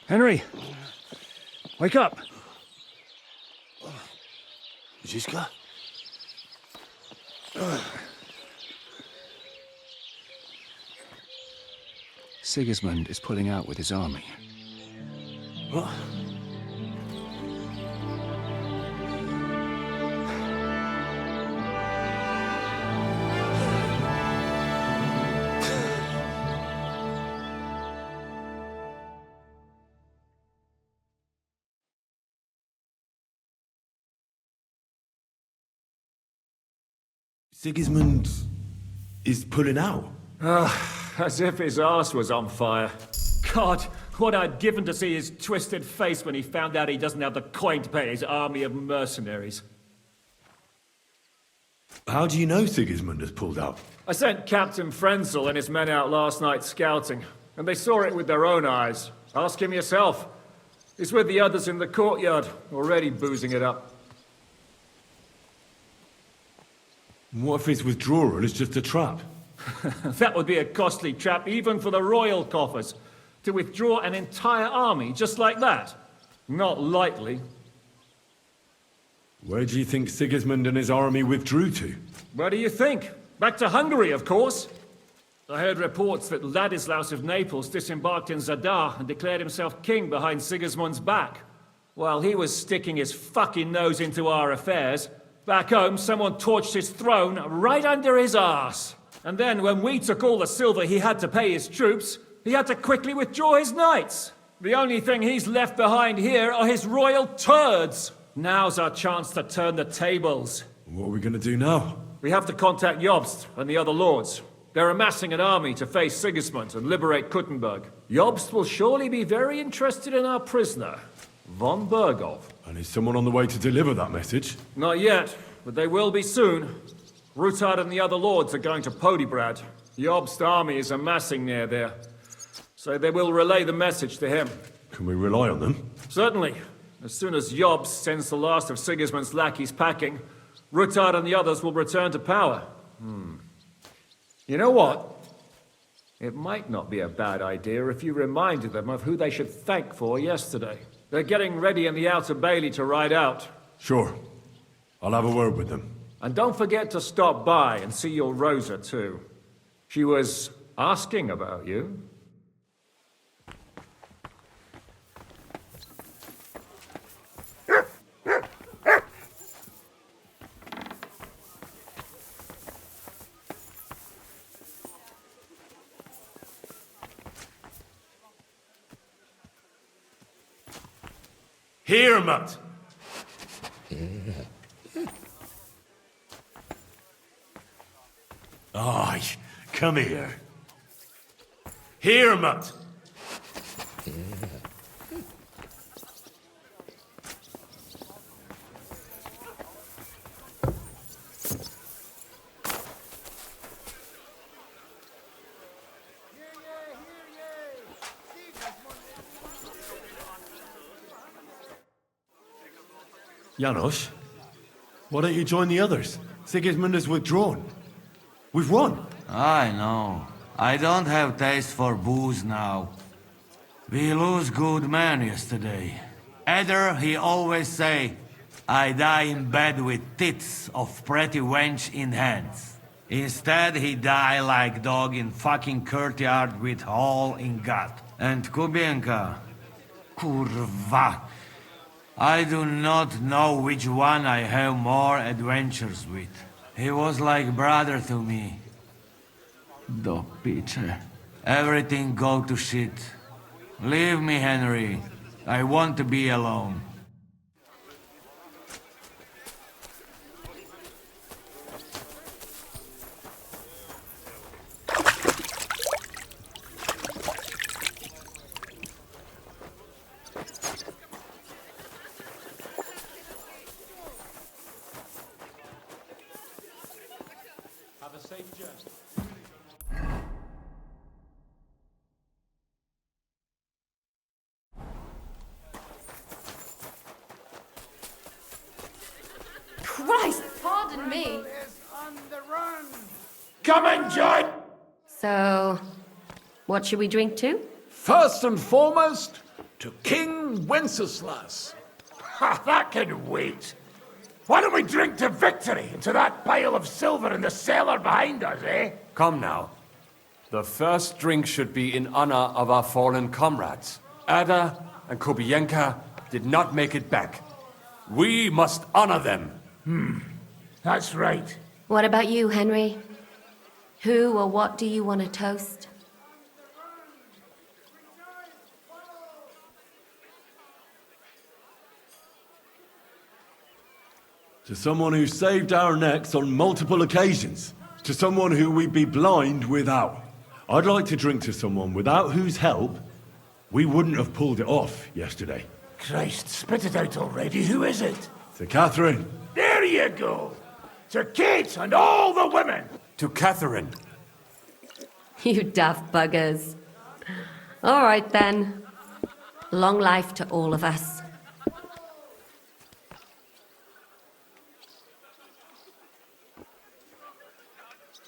Henry! Wake up! Ziska? Sigismund is pulling out with his army. What? Sigismund is pulling out? As if his arse was on fire. God, what I'd given to see his twisted face when he found out he doesn't have the coin to pay his army of mercenaries. How do you know Sigismund has pulled out? I sent Captain Frenzel and his men out last night scouting, and they saw it with their own eyes. Ask him yourself. He's with the others in the courtyard, already boozing it up. What if his withdrawal is just a trap? That would be a costly trap even for the royal coffers. To withdraw an entire army just like that? Not likely. Where do you think Sigismund and his army withdrew to? Where do you think? Back to Hungary, of course. I heard reports that Ladislaus of Naples disembarked in Zadar and declared himself king behind Sigismund's back. While he was sticking his fucking nose into our affairs, back home someone torched his throne right under his arse. And then when we took all the silver he had to pay his troops, he had to quickly withdraw his knights. The only thing he's left behind here are his royal turds. Now's our chance to turn the tables. What are we going to do now? We have to contact Jobst and the other lords. They're amassing an army to face Sigismund and liberate Kuttenberg. Jobst will surely be very interested in our prisoner, von Berghoff. And is someone on the way to deliver that message? Not yet, but they will be soon. Rutard and the other lords are going to Podebrad. Jobst's army is amassing near there. So they will relay the message to him. Can we rely on them? Certainly. As soon as Jobst sends the last of Sigismund's lackeys packing, Rutard and the others will return to power. You know what? It might not be a bad idea if you reminded them of who they should thank for yesterday. They're getting ready in the Outer Bailey to ride out. Sure. I'll have a word with them. And don't forget to stop by and see your Rosa, too. She was asking about you. Here, Mutt! Aye, come here. Here, Mutt! Janos, why don't you join the others? Sigismund has withdrawn. We've won. I know. I don't have taste for booze now. We lose good men yesterday. Either he always say, I die in bed with tits of pretty wench in hands. Instead he die like dog in fucking courtyard with hole in gut. And Kubienka, kurwa. I do not know which one I have more adventures with. He was like brother to me. Do Peter. Everything go to shit. Leave me, Henry. I want to be alone. Have a safe journey. Christ, pardon me. Come and join! So, what should we drink to? First and foremost, to King Wenceslas. Ha, that can wait. Why don't we drink to victory and to that pile of silver in the cellar behind us, eh? Come now. The first drink should be in honor of our fallen comrades. Ada and Kobienka did not make it back. We must honor them. That's right. What about you, Henry? Who or what do you want to toast? To someone who saved our necks on multiple occasions. To someone who we'd be blind without. I'd like to drink to someone without whose help we wouldn't have pulled it off yesterday. Christ, spit it out already. Who is it? To Catherine. There you go. To Kate and all the women. To Catherine. You daft buggers. All right then. Long life to all of us.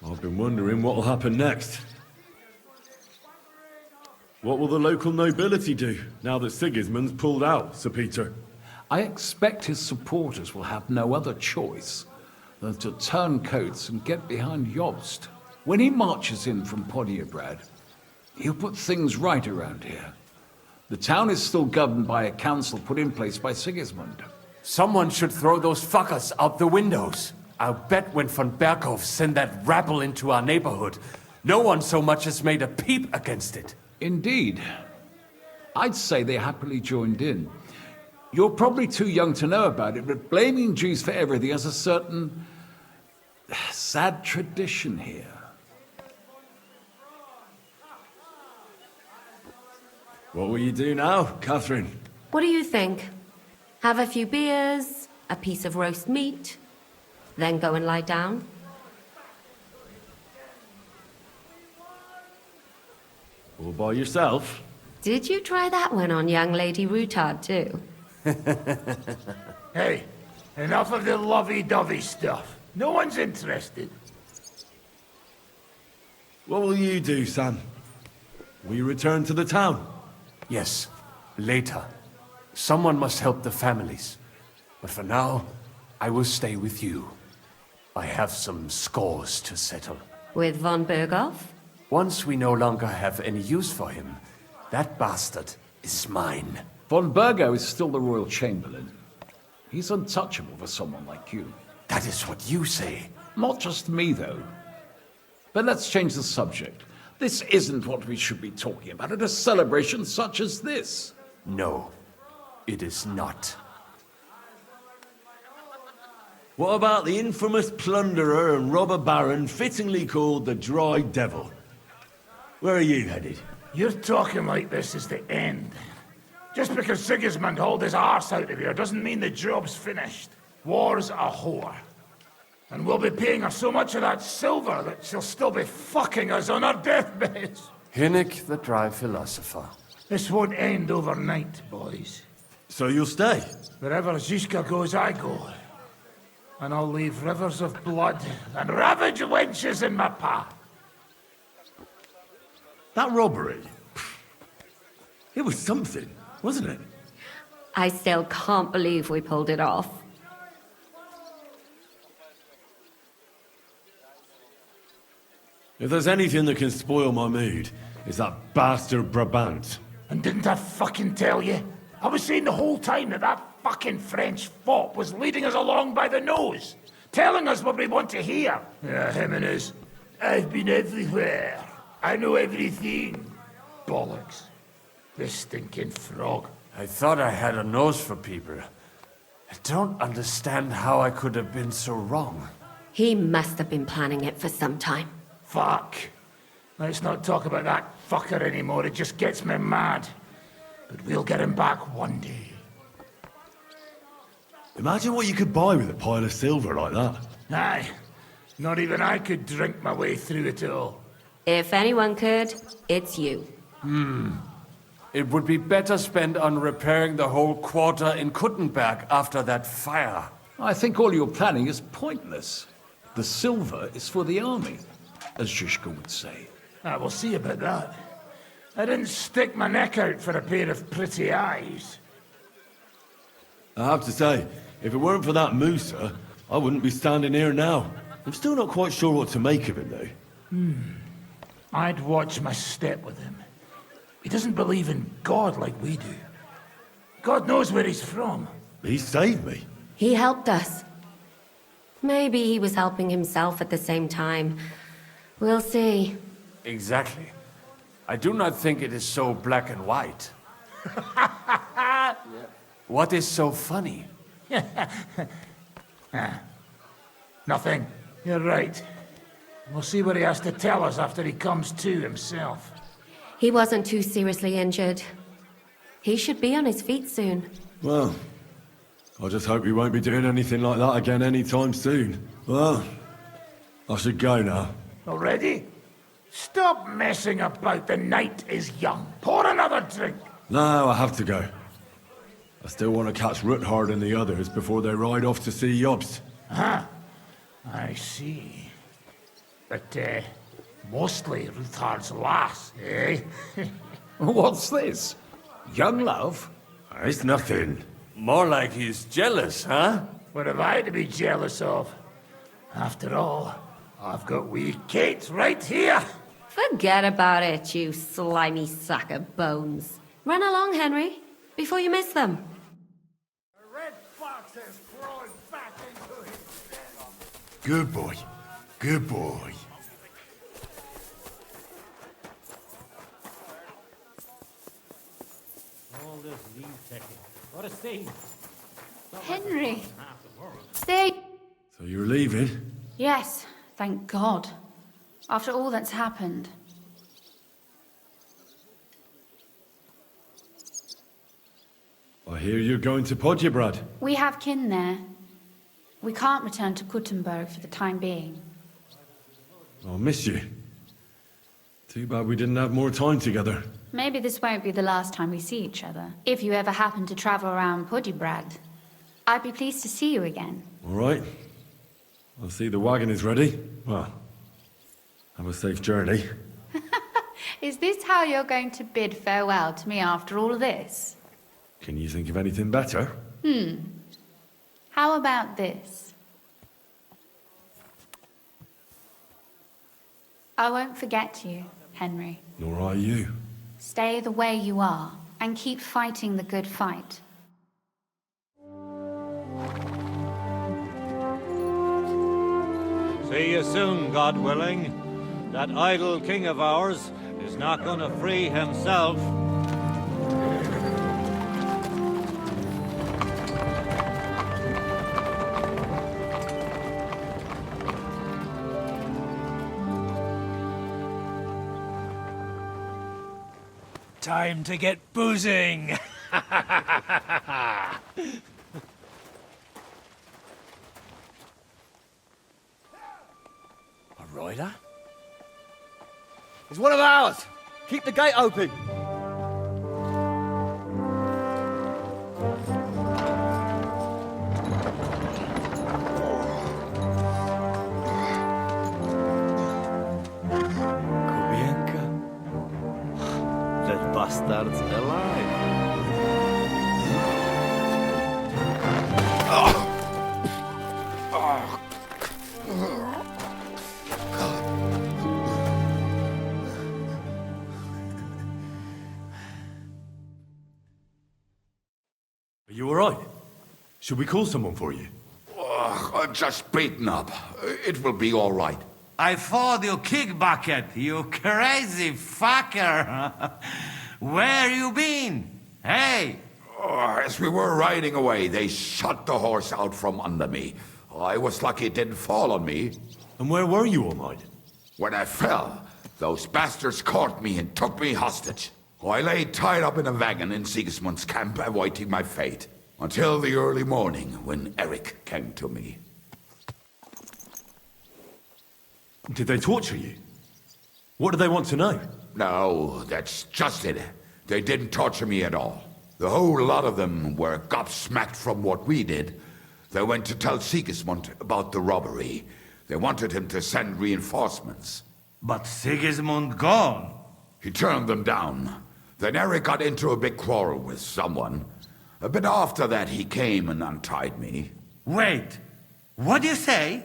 I've been wondering what'll happen next. What will the local nobility do now that Sigismund's pulled out, Sir Peter? I expect his supporters will have no other choice than to turn coats and get behind Jobst. When he marches in from Podiebrad, he'll put things right around here. The town is still governed by a council put in place by Sigismund. Someone should throw those fuckers out the windows. I'll bet when von Berkhof sent that rabble into our neighborhood, no one so much as made a peep against it. Indeed. I'd say they happily joined in. You're probably too young to know about it, but blaming Jews for everything has a certain sad tradition here. What will you do now, Catherine? What do you think? Have a few beers, a piece of roast meat, then go and lie down? All by yourself? Did you try that one on young Lady Routard too? Hey, enough of the lovey-dovey stuff. No one's interested. What will you do, Sam? Will you return to the town? Yes, later. Someone must help the families. But for now, I will stay with you. I have some scores to settle. With von Berghoff? Once we no longer have any use for him, that bastard is mine. Von Bergo is still the Royal Chamberlain. He's untouchable for someone like you. That is what you say. Not just me, though. But let's change the subject. This isn't what we should be talking about at a celebration such as this. No, it is not. What about the infamous plunderer and robber baron fittingly called the Dry Devil? Where are you headed? You're talking like this is the end. Just because Sigismund hauled his arse out of here doesn't mean the job's finished. War's a whore. And we'll be paying her so much of that silver that she'll still be fucking us on our deathbeds. Hinnick, the dry philosopher. This won't end overnight, boys. So you'll stay? Wherever Zizka goes, I go. And I'll leave rivers of blood and ravaged wenches in my path. That robbery? It was something, wasn't it? I still can't believe we pulled it off. If there's anything that can spoil my mood, it's that bastard Brabant. And didn't I fucking tell you? I was saying the whole time that fucking French fop was leading us along by the nose. telling us what we want to hear. Him and his, I've been everywhere. I know everything. Bollocks. This stinking frog. I thought I had a nose for people. I don't understand how I could have been so wrong. He must have been planning it for some time. Fuck. Let's not talk about that fucker anymore. It just gets me mad. But we'll get him back one day. Imagine what you could buy with a pile of silver like that. Aye. Not even I could drink my way through it all. If anyone could, it's you. It would be better spent on repairing the whole quarter in Kuttenberg after that fire. I think all your planning is pointless. The silver is for the army, as Zizka would say. We'll see about that. I didn't stick my neck out for a pair of pretty eyes. I have to say, if it weren't for that Musa, I wouldn't be standing here now. I'm still not quite sure what to make of it, though. I'd watch my step with him. He doesn't believe in God like we do. God knows where he's from. He saved me. He helped us. Maybe he was helping himself at the same time. We'll see. Exactly. I do not think it is so black and white. What is so funny? Nothing. You're right. We'll see what he has to tell us after he comes to himself. He wasn't too seriously injured. He should be on his feet soon. Well, I just hope we won't be doing anything like that again anytime soon. Well, I should go now. Already? Stop messing about. The night is young. Pour another drink. No, I have to go. I still want to catch Ruthard and the others before they ride off to see Jobst. I see. But, mostly Ruthard's lass, eh? What's this? Young love? It's nothing. More like he's jealous, huh? What have I to be jealous of? After all, I've got wee Kate right here. Forget about it, you slimy sack of bones. Run along, Henry, before you miss them. The red fox has crawled back into his den. Good boy. Good boy. All this leave taking. What a scene. Henry! Stay! So you're leaving? Yes, thank God. After all that's happened. I hear you're going to Podjebrad. We have kin there. We can't return to Kuttenberg for the time being. I'll miss you. Too bad we didn't have more time together. Maybe this won't be the last time we see each other. If you ever happen to travel around Podjebrad, I'd be pleased to see you again. All right. I'll see the wagon is ready. Well, have a safe journey. Is this how you're going to bid farewell to me after all of this? Can you think of anything better? How about this? I won't forget you, Henry. Nor are you. Stay the way you are, and keep fighting the good fight. See you soon, God willing. That idle king of ours is not gonna free himself. Time to get boozing! A rider? He's one of ours! Keep the gate open! Bastard's alive. Are you all right? Should we call someone for you? I'm just beaten up. It will be all right. I thought you kick bucket, you crazy fucker. Where you been? Hey! As we were riding away, they shot the horse out from under me. I was lucky it didn't fall on me. And where were you all night? When I fell, those bastards caught me and took me hostage. I lay tied up in a wagon in Sigismund's camp awaiting my fate. Until the early morning when Eric came to me. Did they torture you? What do they want to know? No, that's just it. They didn't torture me at all. The whole lot of them were gobsmacked from what we did. They went to tell Sigismund about the robbery. They wanted him to send reinforcements. But Sigismund gone. He turned them down. Then Eric got into a big quarrel with someone. A bit after that, he came and untied me. Wait, what do you say?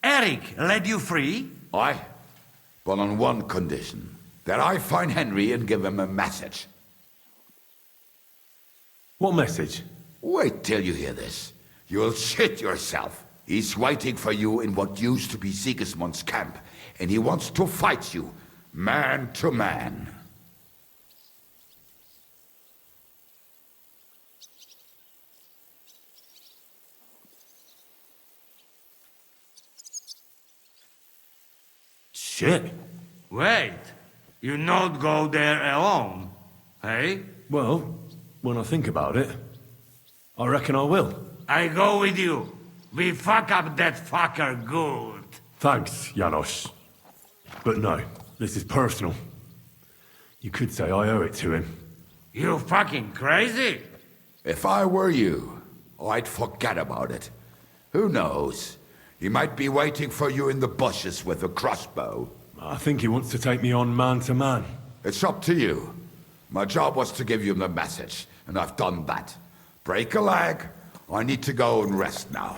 Eric let you free? Aye, but on one condition. That I find Henry and give him a message. What message? Wait till you hear this. You'll shit yourself. He's waiting for you in what used to be Sigismund's camp, and he wants to fight you, man to man. Shit. Wait, you not go there alone, hey? Well, when I think about it, I reckon I will. I go with you. We fuck up that fucker good. Thanks, Janos. But no, this is personal. You could say I owe it to him. You fucking crazy? If I were you, I'd forget about it. Who knows? He might be waiting for you in the bushes with a crossbow. I think he wants to take me on man to man. It's up to you. My job was to give you the message, and I've done that. Break a leg. I need to go and rest now.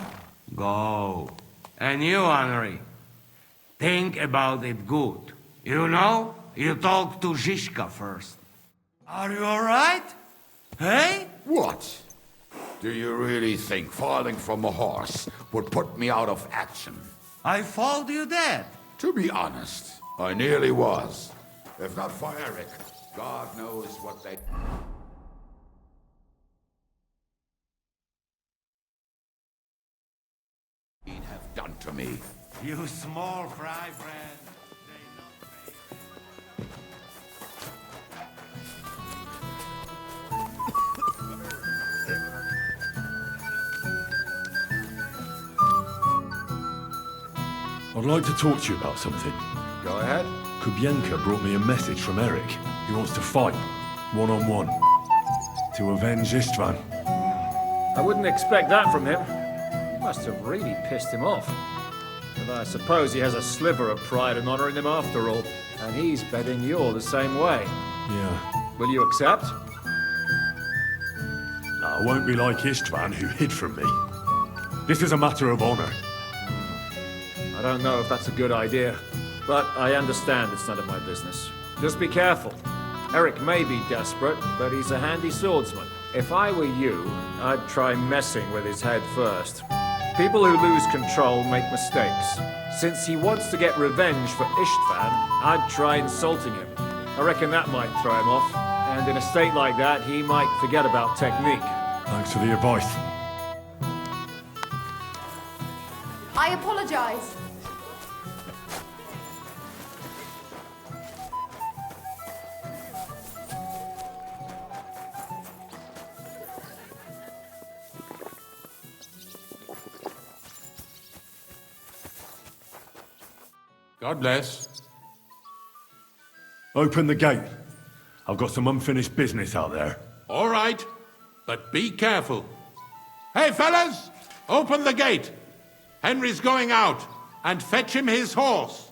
Go. And you, Henry, think about it good. You know, you talk to Zizka first. Are you alright? Hey? What? Do you really think falling from a horse would put me out of action? I thought you dead. To be honest, I nearly was. If not for Eric, God knows what they... have done to me. You small fry friend. I'd like to talk to you about something. Go ahead. Kubienka brought me a message from Eric. He wants to fight, one-on-one, to avenge Istvan. I wouldn't expect that from him. You must have really pissed him off. But I suppose he has a sliver of pride and honor in him after all. And he's betting you're the same way. Yeah. Will you accept? No, I won't be like Istvan, who hid from me. This is a matter of honor. I don't know if that's a good idea, but I understand it's none of my business. Just be careful. Eric may be desperate, but he's a handy swordsman. If I were you, I'd try messing with his head first. People who lose control make mistakes. Since he wants to get revenge for Istvan, I'd try insulting him. I reckon that might throw him off, and in a state like that, he might forget about technique. Thanks for the advice. I apologize. God bless. Open the gate. I've got some unfinished business out there. All right, but be careful. Hey, fellas! Open the gate! Henry's going out, and fetch him his horse.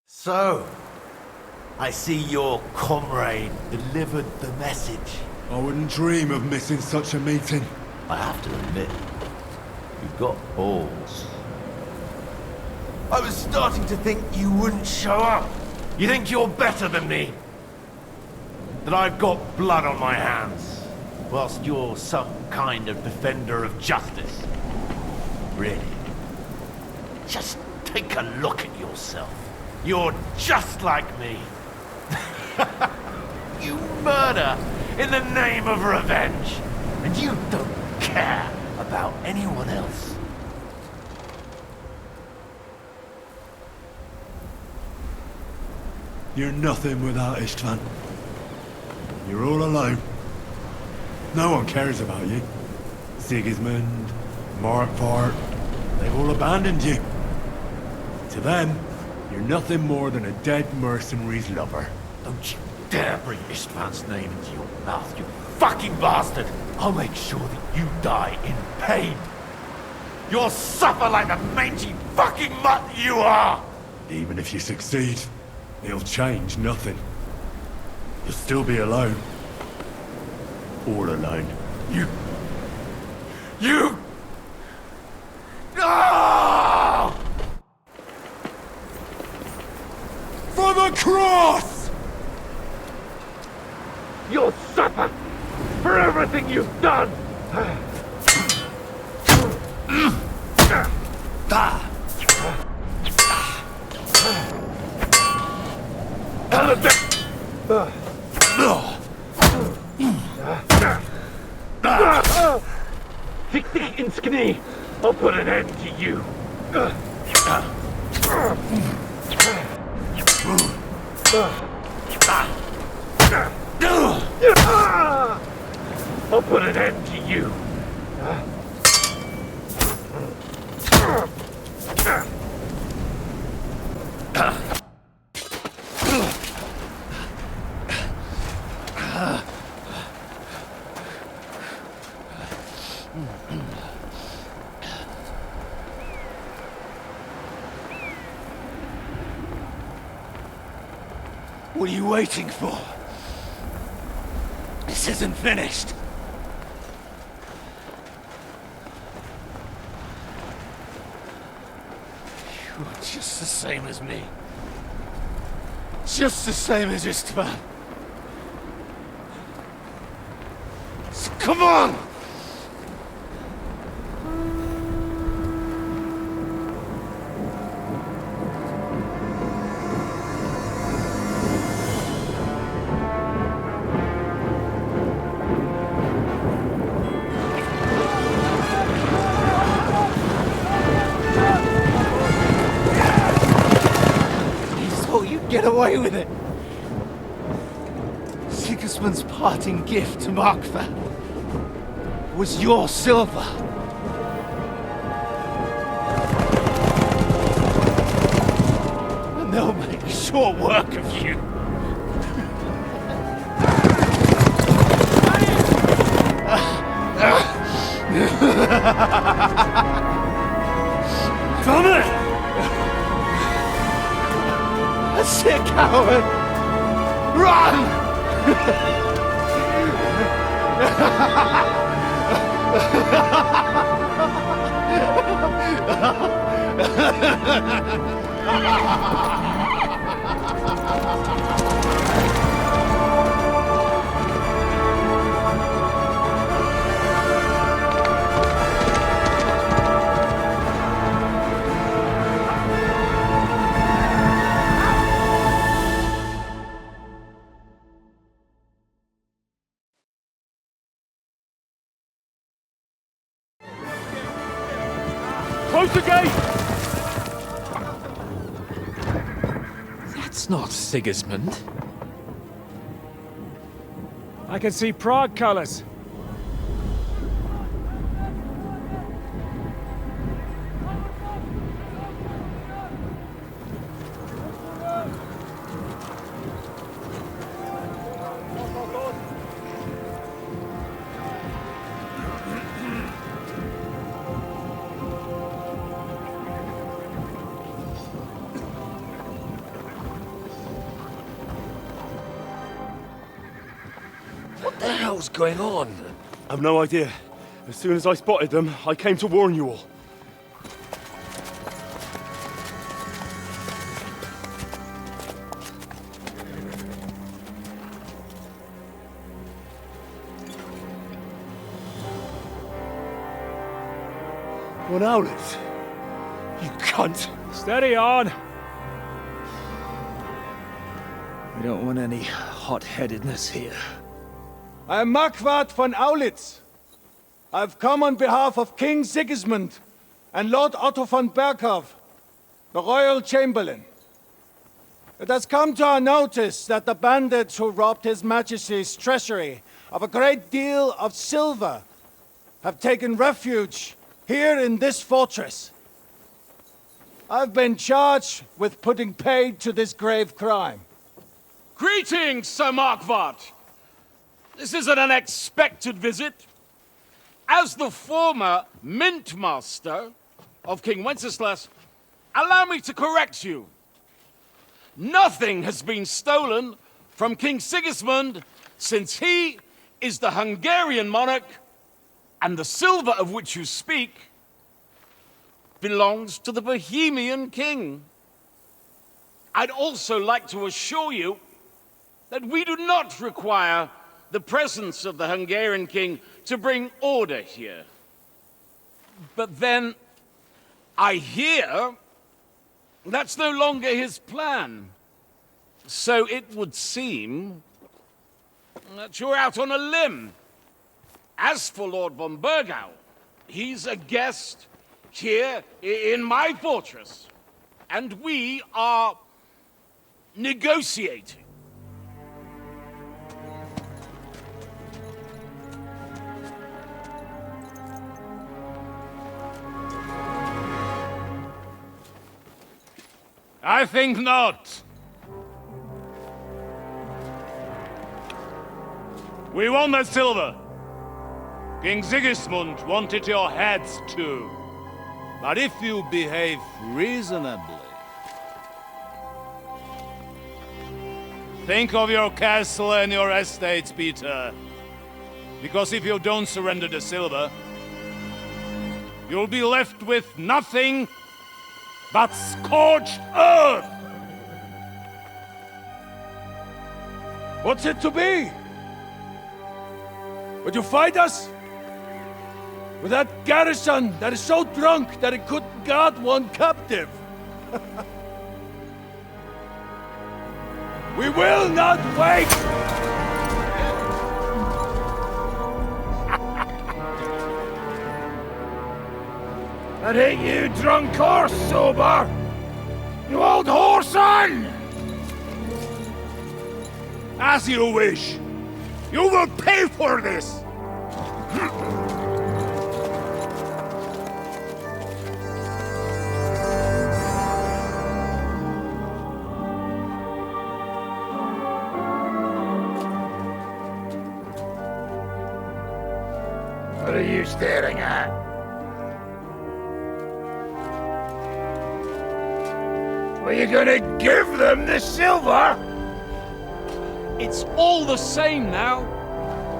So, I see your comrade delivered the message. I wouldn't dream of missing such a meeting. I have to admit, you've got balls. I was starting to think you wouldn't show up. You think you're better than me? That I've got blood on my hands, whilst you're some kind of defender of justice. Really? Just take a look at yourself. You're just like me. You murder in the name of revenge, and you don't care about anyone else. You're nothing without Istvan. You're all alone. No one cares about you. Sigismund, Markvart, they've all abandoned you. To them, you're nothing more than a dead mercenary's lover. Don't you dare bring Istvan's name into your mouth, you fucking bastard! I'll make sure that you die in pain. You'll suffer like the mangy fucking mutt you are! Even if you succeed, it'll change nothing. You'll still be alone. All alone. You... No! For the cross! You'll suffer for everything you've done! Tik tik ins knie! I'll put an end to you! I'll put an end to you! What are you waiting for? This isn't finished. You're just the same as me. Just the same as Istvan. So come on! Get away with it! Sigismund's parting gift to Markvart was your silver. They'll make short work of you. Damn it! That's it, coward! Run! Close the gate! That's not Sigismund. I can see Prague colors. What the hell's going on? I've no idea. As soon as I spotted them, I came to warn you all. What owlets? You cunt! Steady on! We don't want any hot-headedness here. I am Marquardt von Aulitz. I've come on behalf of King Sigismund and Lord Otto von Berghoff, the Royal Chamberlain. It has come to our notice that the bandits who robbed His Majesty's treasury of a great deal of silver have taken refuge here in this fortress. I've been charged with putting paid to this grave crime. Greetings, Sir Marquardt. This is an unexpected visit. As the former Mint Master of King Wenceslas, allow me to correct you. Nothing has been stolen from King Sigismund since he is the Hungarian monarch, and the silver of which you speak belongs to the Bohemian king. I'd also like to assure you that we do not require the presence of the Hungarian king to bring order here. But then, I hear that's no longer his plan. So it would seem that you're out on a limb. As for Lord von Bergau, he's a guest here in my fortress, and we are negotiating. I think not. We want that silver. King Sigismund wanted your heads too. But if you behave reasonably, think of your castle and your estates, Peter. Because if you don't surrender the silver, you'll be left with nothing but scorched earth! What's it to be? Would you fight us? With that garrison that is so drunk that it couldn't guard one captive? We will not wait! That ain't you, drunk or sober! You old whoreson! As you wish. You will pay for this! staring at? Were you gonna give them the silver? It's all the same now.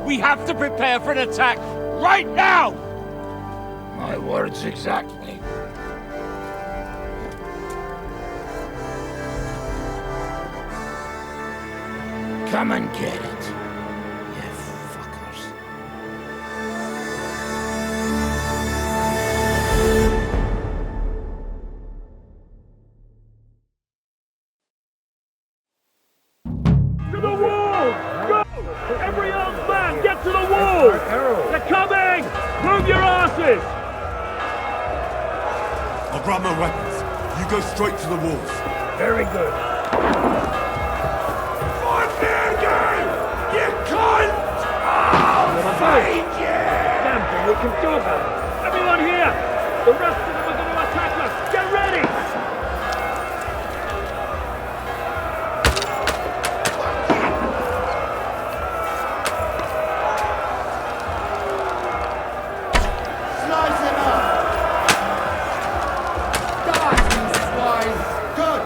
We have to prepare for an attack right now! My words exactly. Come and get it, you fuckers. To the wall! Go! Every armed man, get to the wall! They're coming! Move your asses! I'll grab my weapons. You go straight to the walls. Very good. You cunt! I'll find you! Something we can do about it. Everyone here! The rest of them are going to attack us! Get ready! Slice him up! Die, you swine! Good!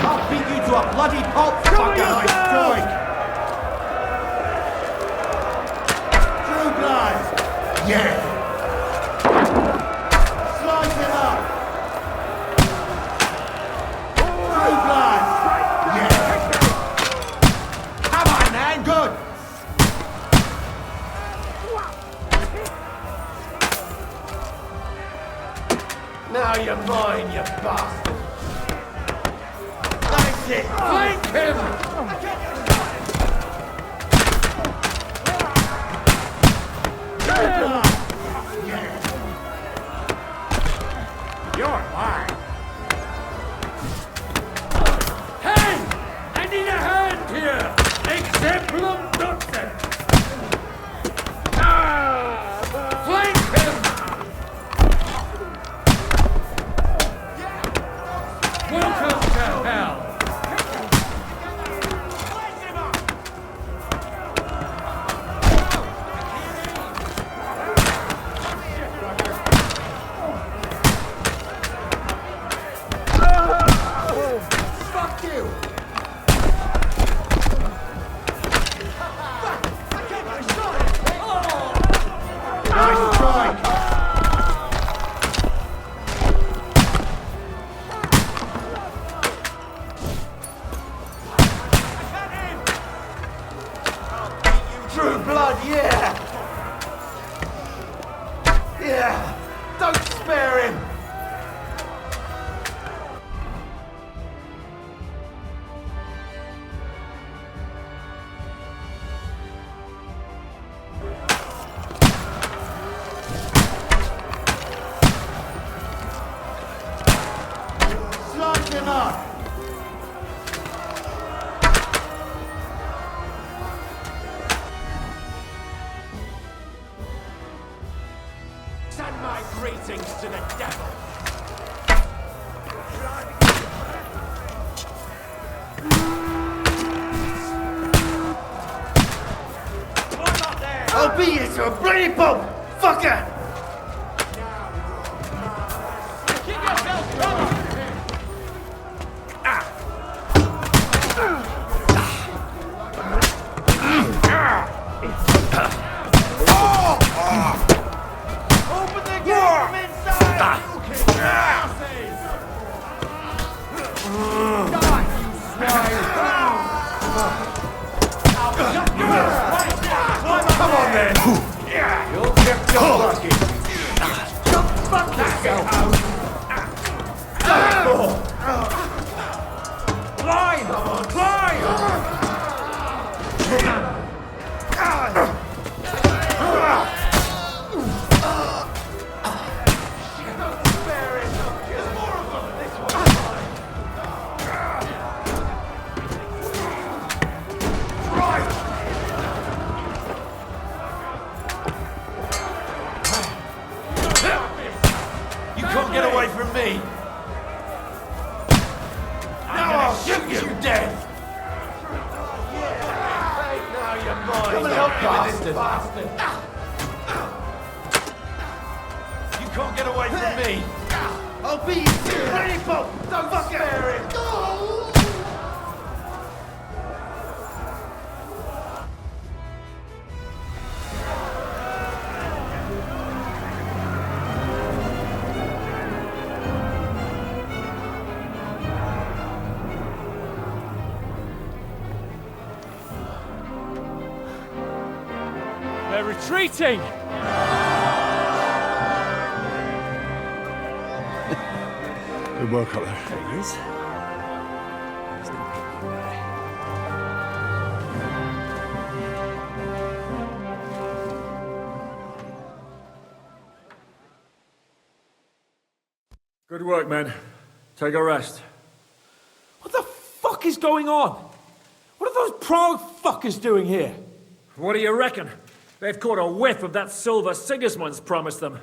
I'll beat you to a bloody pulp, fucker! I strike! True blood! Yeah! Slice him up! True blood! Yeah! Come on, man! Good! Now you're mine, you bastard! That's it! Flank him! You're mine! Hand! I need a hand here! Exemplum doctor! Flank him! Welcome to hell! Fuck you! Nice strike! True blood, yeah! Yeah! Don't spare him! Slice him up! Send my greetings to the devil! I'll beat you to a bloody pulp, fucker! Open the gate from inside! Die, you swine! Come on then! You'll get your lucky! Go fuck yourself! Climb! Climb! You can't get away from me! Now I'll shoot you dead! Now you're bastard! You can't get away from me! I'll be here! Don't spare him! They're retreating! Good work up there. There he is. Good work, men. Take a rest. What the fuck is going on? What are those Prague fuckers doing here? What do you reckon? They've caught a whiff of that silver Sigismund's promised them.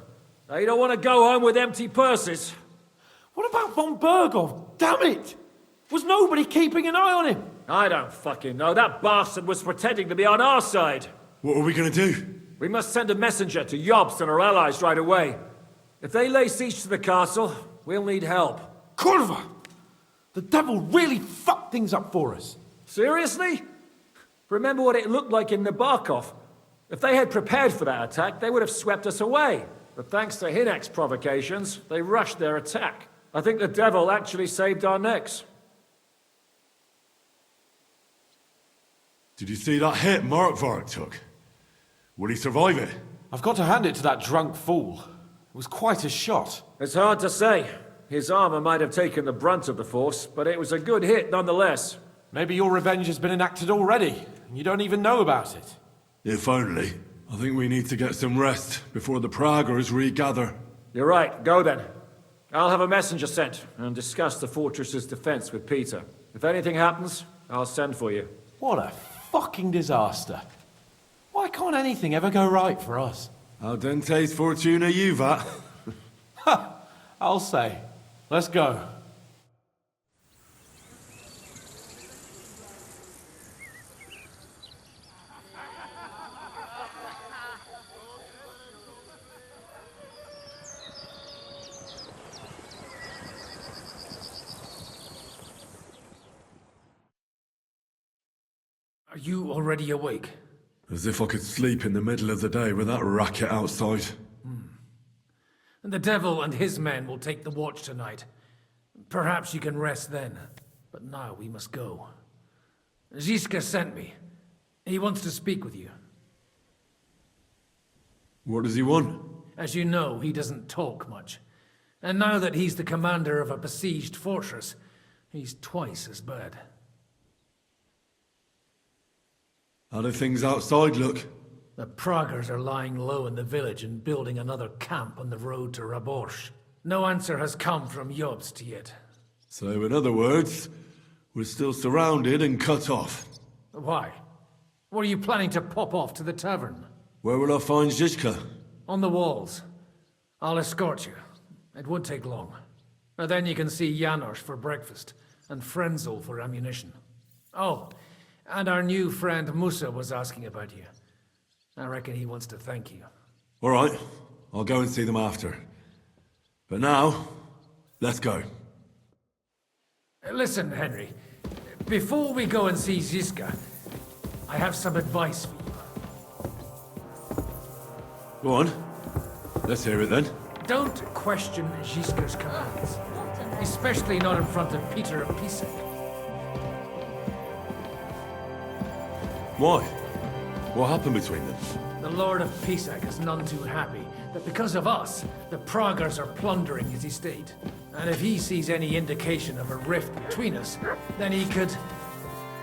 They don't want to go home with empty purses. What about von Bergov? Damn it! Was nobody keeping an eye on him? I don't fucking know. That bastard was pretending to be on our side. What are we gonna do? We must send a messenger to Jobst and our allies right away. If they lay siege to the castle, we'll need help. Kurva! The devil really fucked things up for us. Seriously? Remember what it looked like in Nabokov. If they had prepared for that attack, they would have swept us away. But thanks to Hinek's provocations, they rushed their attack. I think the devil actually saved our necks. Did you see that hit Markvark took? Will he survive it? I've got to hand it to that drunk fool. It was quite a shot. It's hard to say. His armor might have taken the brunt of the force, but it was a good hit nonetheless. Maybe your revenge has been enacted already, and you don't even know about it. If only. I think we need to get some rest before the Praggers regather. You're right. Go then. I'll have a messenger sent and discuss the fortress's defense with Peter. If anything happens, I'll send for you. What a fucking disaster. Why can't anything ever go right for us? Al dente's fortuna juvat. Ha! I'll say. Let's go. Are you already awake? As if I could sleep in the middle of the day with that racket outside. And the devil and his men will take the watch tonight. Perhaps you can rest then. But now we must go. Ziska sent me. He wants to speak with you. What does he want? As you know, he doesn't talk much. And now that he's the commander of a besieged fortress, he's twice as bad. How do things outside look? The Praggers are lying low in the village and building another camp on the road to Raborsh. No answer has come from Jobst yet. So in other words, we're still surrounded and cut off. Why? What are you planning to pop off to the tavern? Where will I find Zizka? On the walls. I'll escort you. It won't take long. And then you can see Janosch for breakfast, and Frenzel for ammunition. Oh, and our new friend Musa was asking about you. I reckon he wants to thank you. All right, I'll go and see them after. But now, let's go. Listen, Henry. Before we go and see Ziska, I have some advice for you. Go on. Let's hear it then. Don't question Ziska's commands. Especially not in front of Peter of Pisak. Why? What happened between them? The Lord of Pisak is none too happy that because of us, the Praggers are plundering his estate. And if he sees any indication of a rift between us, then he could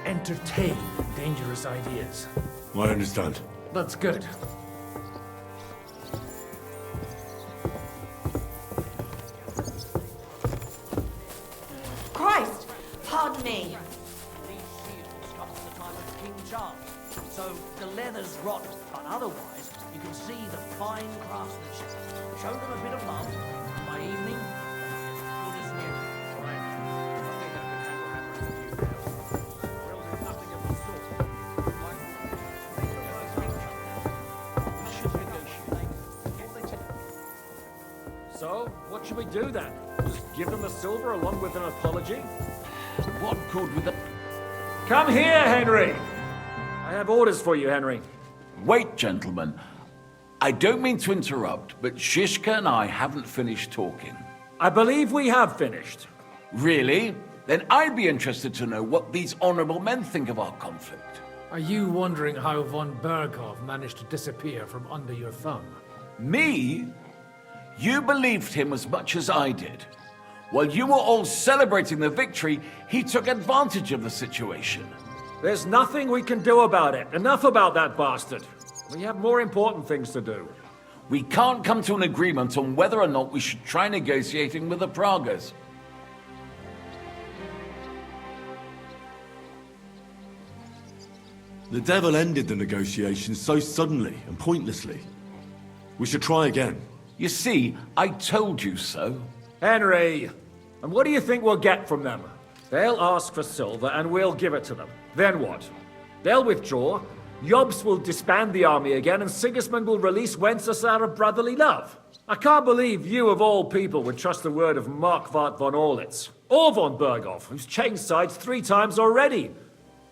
entertain dangerous ideas. I understand. That's good. Christ! Pardon me. These shields come from the time of King Charles, so the leather's rotten, but otherwise you can see the fine craftsmanship. Show them a bit of love. By evening, good as new. Nothing of the sort. So, what should we do then? Just give them the silver along with an apology? What good with the... Come here, Henry! I have orders for you, Henry. Wait, gentlemen. I don't mean to interrupt, but Shishka and I haven't finished talking. I believe we have finished. Really? Then I'd be interested to know what these honorable men think of our conflict. Are you wondering how von Berghoff managed to disappear from under your thumb? Me? You believed him as much as I did. While you were all celebrating the victory, he took advantage of the situation. There's nothing we can do about it. Enough about that bastard. We have more important things to do. We can't come to an agreement on whether or not we should try negotiating with the Pragas. The devil ended the negotiations so suddenly and pointlessly. We should try again. You see, I told you so. Henry! And what do you think we'll get from them? They'll ask for silver and we'll give it to them. Then what? They'll withdraw, Jobst will disband the army again, and Sigismund will release Wenceslas out of brotherly love. I can't believe you of all people would trust the word of Markvart von Orlitz, or von Berghoff, who's changed sides 3 times already.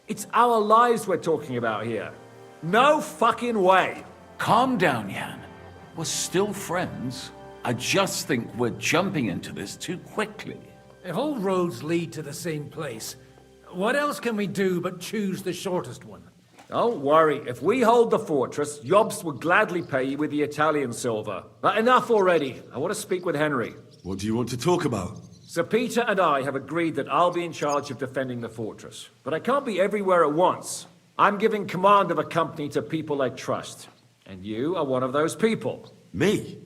It's our lives we're talking about here. No fucking way. Calm down, Jan. We're still friends. I just think we're jumping into this too quickly. If all roads lead to the same place, what else can we do but choose the shortest one? Don't worry, if we hold the fortress, Jobst will gladly pay you with the Italian silver. But enough already. I want to speak with Henry. What do you want to talk about? Sir Peter and I have agreed that I'll be in charge of defending the fortress. But I can't be everywhere at once. I'm giving command of a company to people I trust. And you are one of those people. Me?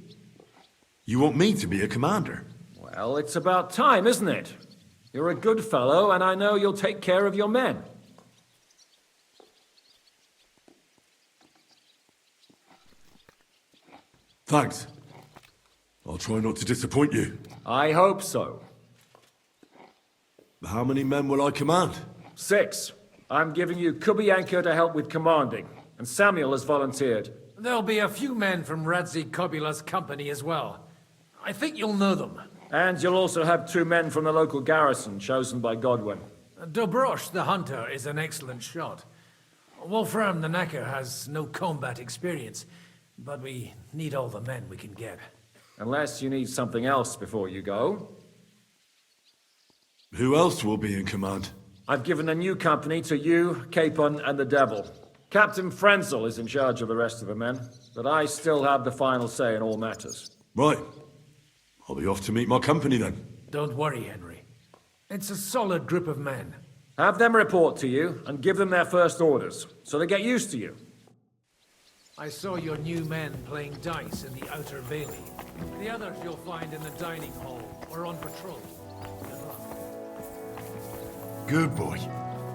You want me to be a commander? Well, it's about time, isn't it? You're a good fellow, and I know you'll take care of your men. Thanks. I'll try not to disappoint you. I hope so. How many men will I command? 6. I'm giving you Kubianka to help with commanding, and Samuel has volunteered. There'll be a few men from Radzi Kobula's company as well. I think you'll know them. And you'll also have 2 men from the local garrison, chosen by Godwin. Dobrosh the hunter is an excellent shot. Wolfram the knacker has no combat experience, but we need all the men we can get. Unless you need something else before you go. Who else will be in command? I've given a new company to you, Capon, and the Devil. Captain Frenzel is in charge of the rest of the men, but I still have the final say in all matters. Right. I'll be off to meet my company then. Don't worry, Henry. It's a solid group of men. Have them report to you, and give them their first orders, so they get used to you. I saw your new men playing dice in the outer bailey. The others you'll find in the dining hall or on patrol. Good luck. Good boy.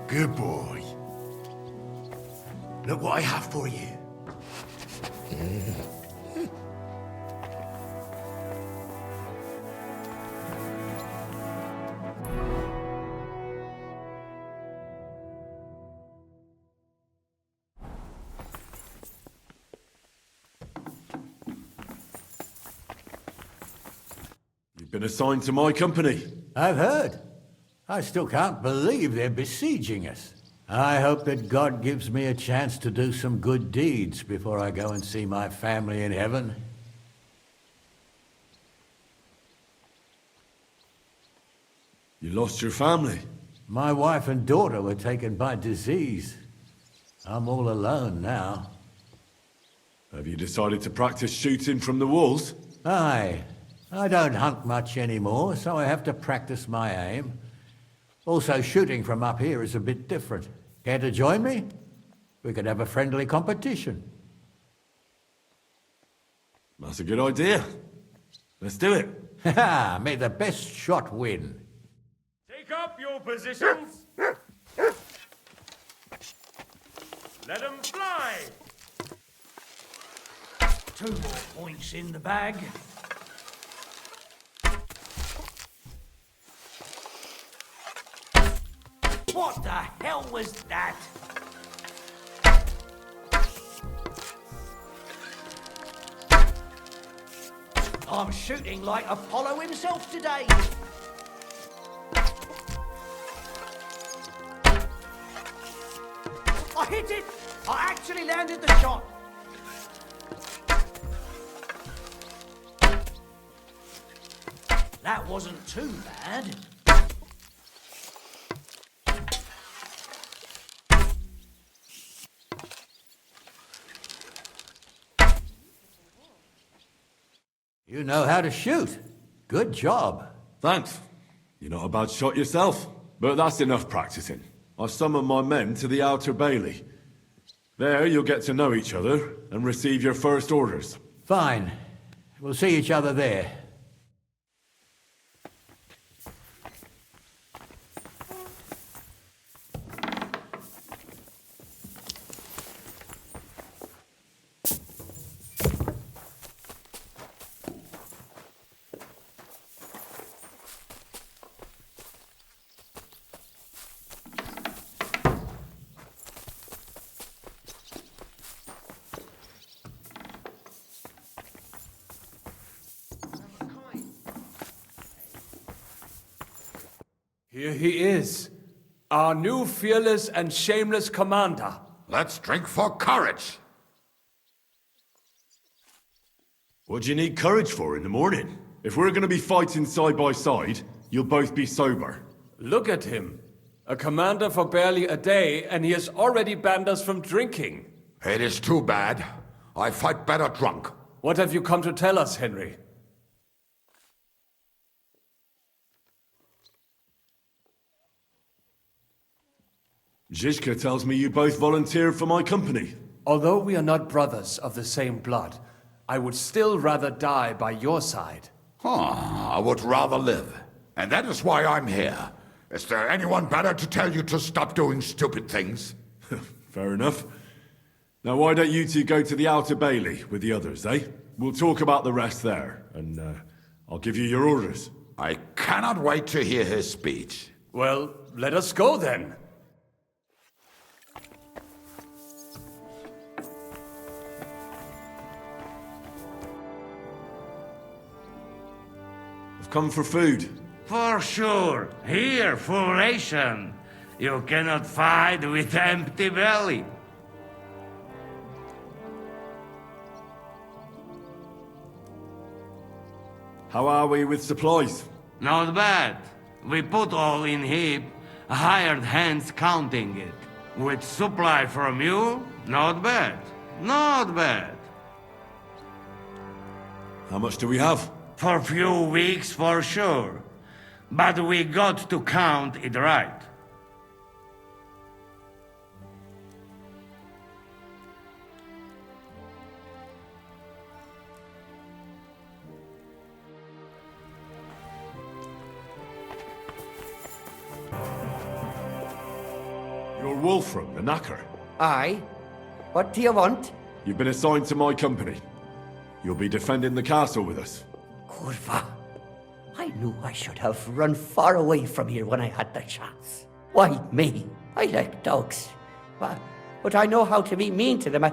Good boy. Look what I have for you. You've been assigned to my company. I've heard. I still can't believe they're besieging us. I hope that God gives me a chance to do some good deeds before I go and see my family in heaven. You lost your family? My wife and daughter were taken by disease. I'm all alone now. Have you decided to practice shooting from the walls? Aye. I don't hunt much anymore, so I have to practice my aim. Also, shooting from up here is a bit different. Care to join me? We could have a friendly competition. That's a good idea. Let's do it. Ha! May the best shot win. Take up your positions. Let them fly. 2 more points in the bag. What the hell was that? I'm shooting like Apollo himself today. I hit it! I actually landed the shot. That wasn't too bad. You know how to shoot. Good job. Thanks. You're not a bad shot yourself, but that's enough practicing. I've summoned my men to the Outer Bailey. There you'll get to know each other and receive your first orders. Fine. We'll see each other there. Here he is, our new fearless and shameless commander. Let's drink for courage. What do you need courage for in the morning? If we're gonna be fighting side by side, you'll both be sober. Look at him. A commander for barely a day, and he has already banned us from drinking. It is too bad. I fight better drunk. What have you come to tell us, Henry? Zizka tells me you both volunteered for my company. Although we are not brothers of the same blood, I would still rather die by your side. I would rather live. And that is why I'm here. Is there anyone better to tell you to stop doing stupid things? Fair enough. Now why don't you two go to the Outer Bailey with the others, eh? We'll talk about the rest there, and I'll give you your orders. I cannot wait to hear his speech. Well, let us go then. I've come for food. For sure. Here, full ration. You cannot fight with empty belly. How are we with supplies? Not bad. We put all in heap, hired hands counting it. With supply from you, not bad. Not bad. How much do we have? For few weeks, for sure. But we got to count it right. You're Wolfram, the Knacker. Aye. What do you want? You've been assigned to my company. You'll be defending the castle with us. Kurva. I knew I should have run far away from here when I had the chance. Why me? I like dogs. But I know how to be mean to them.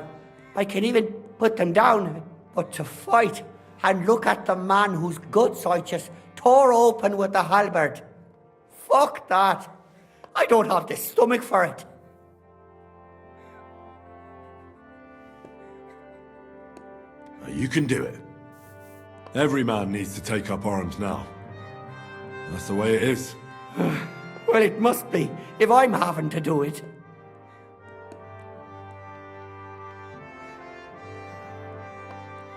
I can even put them down. But to fight and look at the man whose guts I just tore open with the halberd. Fuck that. I don't have the stomach for it. You can do it. Every man needs to take up arms now. That's the way it is. Well, it must be, if I'm having to do it.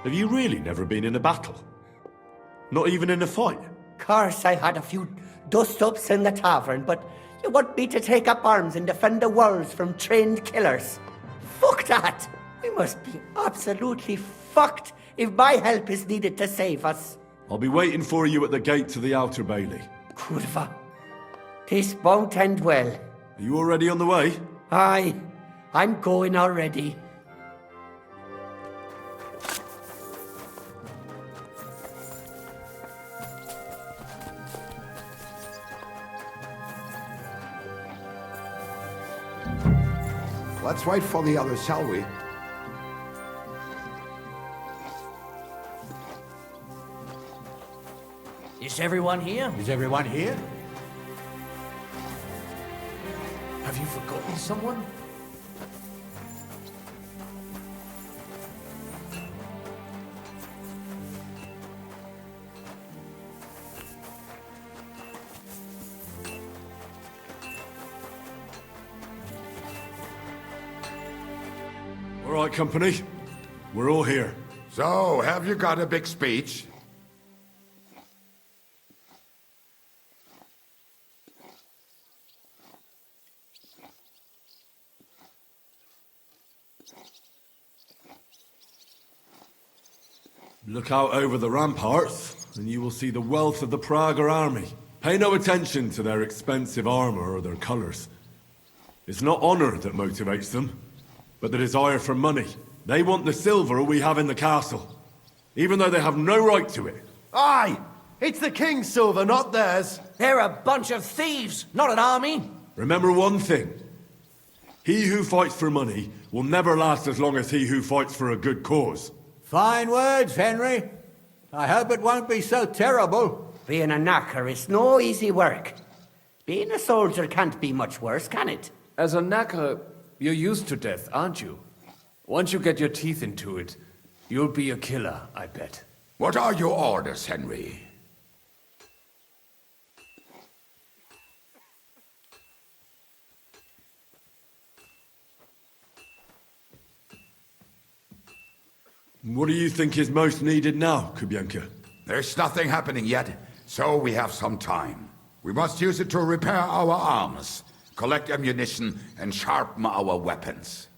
Have you really never been in a battle? Not even in a fight? Course, I had a few dust-ups in the tavern, but you want me to take up arms and defend the walls from trained killers? Fuck that! We must be absolutely fucked if my help is needed to save us. I'll be waiting for you at the gate to the Outer Bailey. Kurva. This won't end well. Are you already on the way? Aye. I'm going already. Let's wait for the others, shall we? Is everyone here? Is everyone here? Have you forgotten someone? All right, company. We're all here. So, have you got a big speech? Look out over the ramparts, and you will see the wealth of the Praga army. Pay no attention to their expensive armor or their colors. It's not honor that motivates them, but the desire for money. They want the silver we have in the castle, even though they have no right to it. Aye! It's the king's silver, not theirs. They're a bunch of thieves, not an army. Remember one thing. He who fights for money will never last as long as he who fights for a good cause. Fine words, Henry. I hope it won't be so terrible. Being a knacker is no easy work. Being a soldier can't be much worse, can it? As a knacker, you're used to death, aren't you? Once you get your teeth into it, you'll be a killer, I bet. What are your orders, Henry? What do you think is most needed now, Kubienka? There's nothing happening yet, so we have some time. We must use it to repair our arms, collect ammunition, and sharpen our weapons.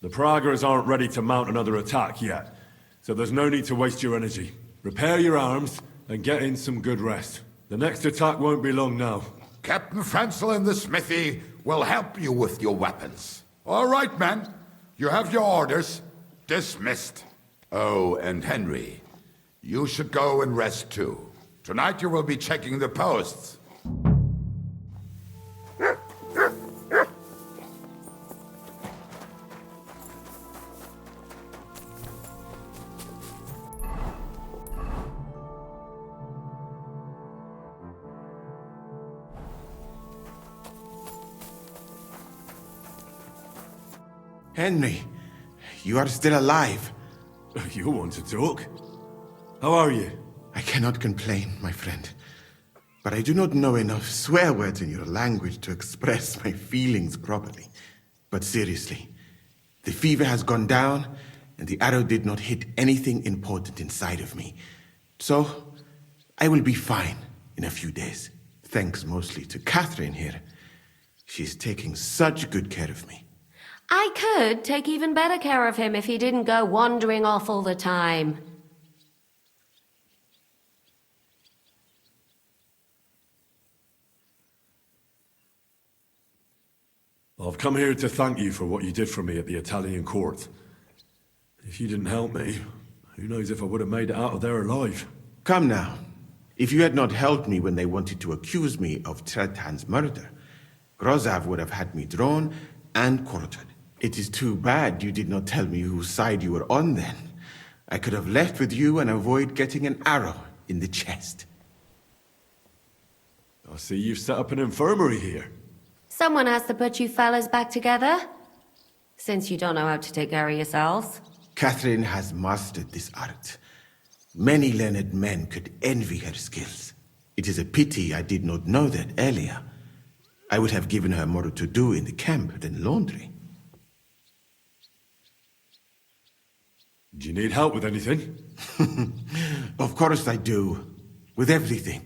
The Pragas aren't ready to mount another attack yet, so there's no need to waste your energy. Repair your arms and get in some good rest. The next attack won't be long now. Captain Francel in the smithy will help you with your weapons. All right, men. You have your orders. Dismissed. Oh, and Henry, you should go and rest too. Tonight you will be checking the posts. Henry, you are still alive. You want to talk? How are you? I cannot complain, my friend. But I do not know enough swear words in your language to express my feelings properly. But seriously, the fever has gone down, and the arrow did not hit anything important inside of me. So, I will be fine in a few days. Thanks mostly to Catherine here. She's taking such good care of me. I could take even better care of him if he didn't go wandering off all the time. I've come here to thank you for what you did for me at the Italian court. If you didn't help me, who knows if I would have made it out of there alive. Come now. If you had not helped me when they wanted to accuse me of Tretan's murder, Grozav would have had me drawn and quartered. It is too bad you did not tell me whose side you were on then. I could have left with you and avoid getting an arrow in the chest. I see you've set up an infirmary here. Someone has to put you fellas back together. Since you don't know how to take care of yourselves. Catherine has mastered this art. Many learned men could envy her skills. It is a pity I did not know that earlier. I would have given her more to do in the camp than laundry. Do you need help with anything? Of course I do. With everything.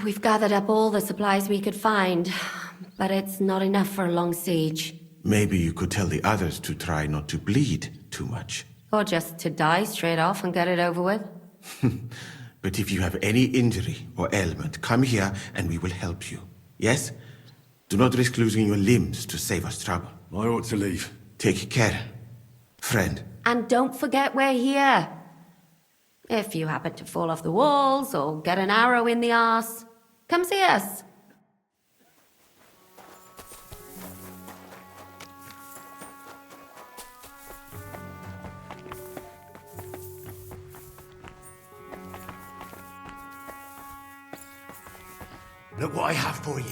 We've gathered up all the supplies we could find, but it's not enough for a long siege. Maybe you could tell the others to try not to bleed too much. Or just to die straight off and get it over with. But if you have any injury or ailment, come here and we will help you. Yes? Do not risk losing your limbs to save us trouble. I ought to leave. Take care, friend. And don't forget we're here. If you happen to fall off the walls or get an arrow in the arse, come see us. Look what I have for you.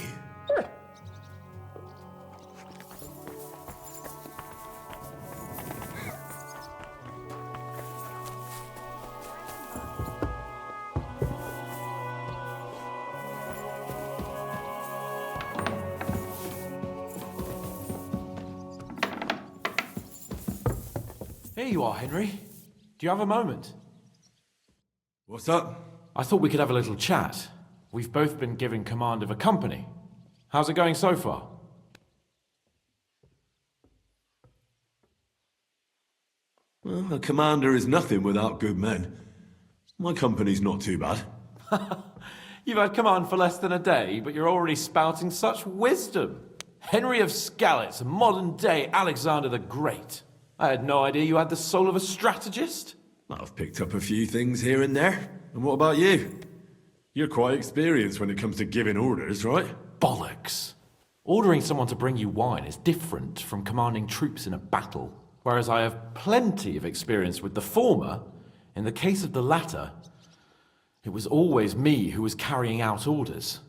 Here you are, Henry. Do you have a moment? What's up? I thought we could have a little chat. We've both been given command of a company. How's it going so far? Well, a commander is nothing without good men. My company's not too bad. You've had command for less than a day, but you're already spouting such wisdom. Henry of Skalitz, a modern-day Alexander the Great. I had no idea you had the soul of a strategist. I've picked up a few things here and there. And what about you? You're quite experienced when it comes to giving orders, right? Bollocks. Ordering someone to bring you wine is different from commanding troops in a battle. Whereas I have plenty of experience with the former, in the case of the latter, it was always me who was carrying out orders.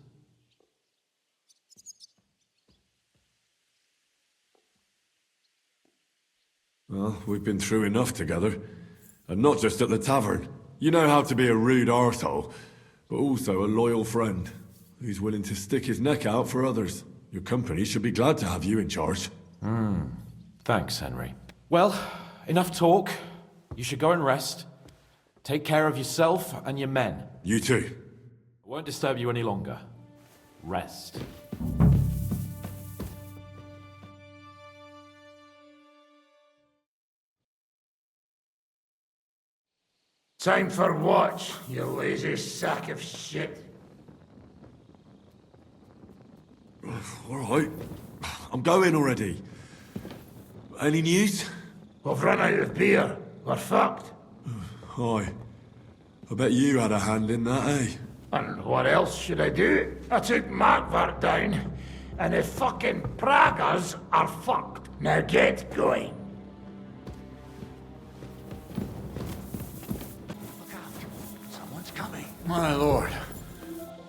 Well, we've been through enough together. And not just at the tavern. You know how to be a rude arsehole, but also a loyal friend who's willing to stick his neck out for others. Your company should be glad to have you in charge. Thanks, Henry. Well, enough talk. You should go and rest. Take care of yourself and your men. You too. I won't disturb you any longer. Rest. Time for what, you lazy sack of shit? All right. I'm going already. Any news? We've run out of beer. We're fucked. Aye. I bet you had a hand in that, eh? And what else should I do? I took Markvart down, and the fucking Pragas are fucked. Now get going. Someone's coming. My lord.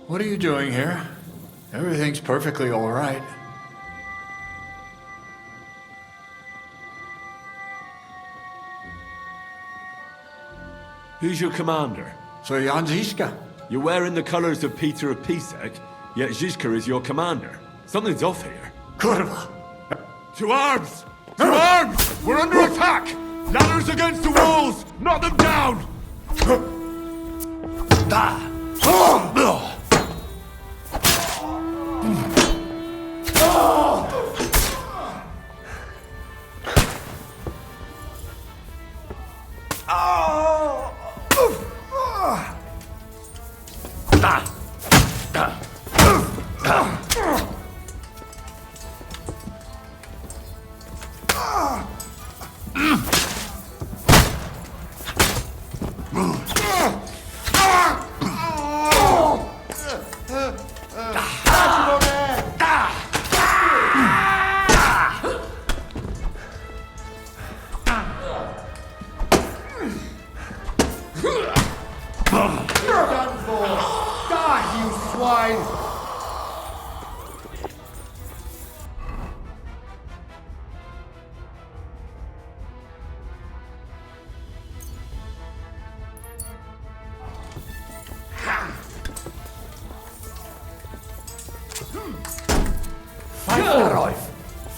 What are you doing here? Everything's perfectly all right. Who's your commander? Sir Jan Ziska. You're wearing the colours of Peter of Pisek, yet Ziska is your commander. Something's off here. Kurva! To arms! To arms! We're under attack! Ladders against the walls! Knock them down!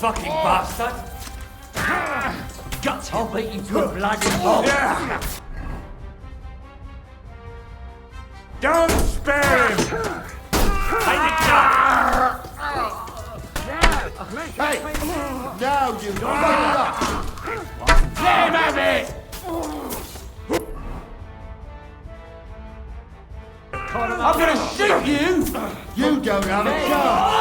Fucking bastard! Guts, I'll beat you to a bloody pulp! Don't spare him! Take it down! Hey! Now you let him have it! I'm gonna shoot you! You don't have a chance!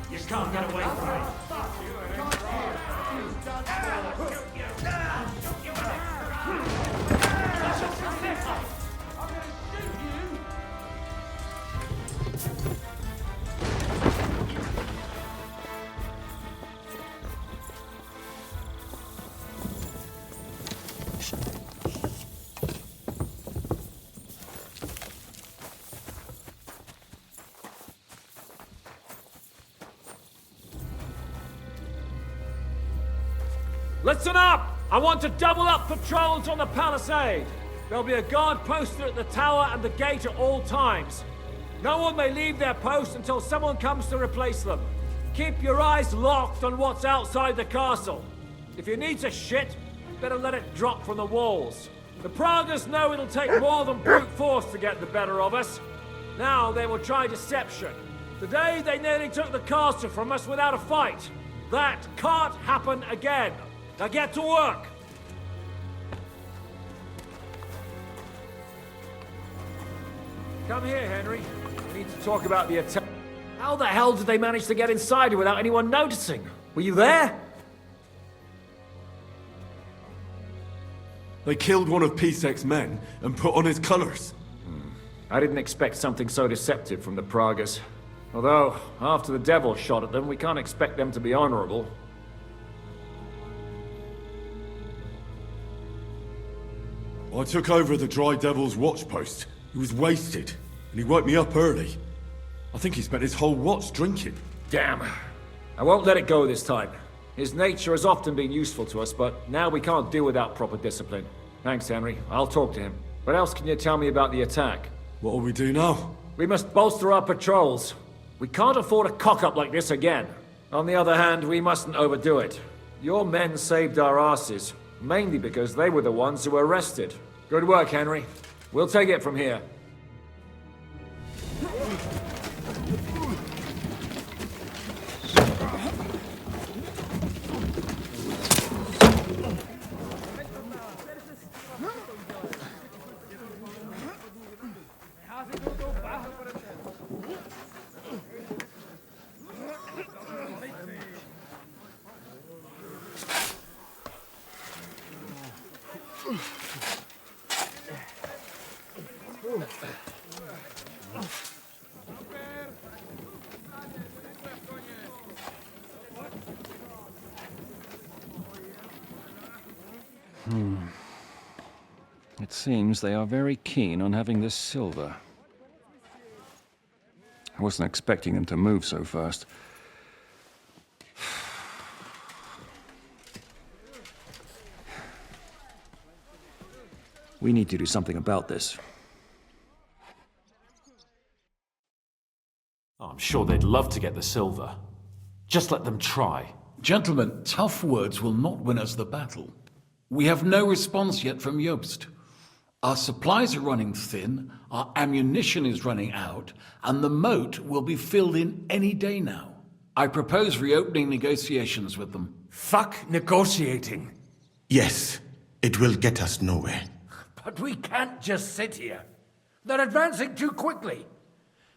You can't get away from me. Listen up! I want to double up patrols on the palisade. There'll be a guard posted at the tower and the gate at all times. No one may leave their post until someone comes to replace them. Keep your eyes locked on what's outside the castle. If you need to shit, better let it drop from the walls. The Pragas know it'll take more than brute force to get the better of us. Now they will try deception. Today they nearly took the castle from us without a fight. That can't happen again. Now get to work. Come here, Henry. We need to talk about the attack. How the hell did they manage to get inside without anyone noticing? Were you there? They killed one of Pisek's men and put on his colours. I didn't expect something so deceptive from the Pragas. Although, after the devil shot at them, we can't expect them to be honorable. I took over the Dry Devil's watch post. He was wasted, and he woke me up early. I think he spent his whole watch drinking. Damn. I won't let it go this time. His nature has often been useful to us, but now we can't do without proper discipline. Thanks, Henry. I'll talk to him. What else can you tell me about the attack? What'll we do now? We must bolster our patrols. We can't afford a cock-up like this again. On the other hand, we mustn't overdo it. Your men saved our asses, mainly because they were the ones who were arrested. Good work, Henry. We'll take it from here. It seems they are very keen on having this silver. I wasn't expecting them to move so fast. We need to do something about this. I'm sure they'd love to get the silver. Just let them try. Gentlemen, tough words will not win us the battle. We have no response yet from Jobst. Our supplies are running thin, our ammunition is running out, and the moat will be filled in any day now. I propose reopening negotiations with them. Fuck negotiating. Yes, it will get us nowhere. But we can't just sit here. They're advancing too quickly.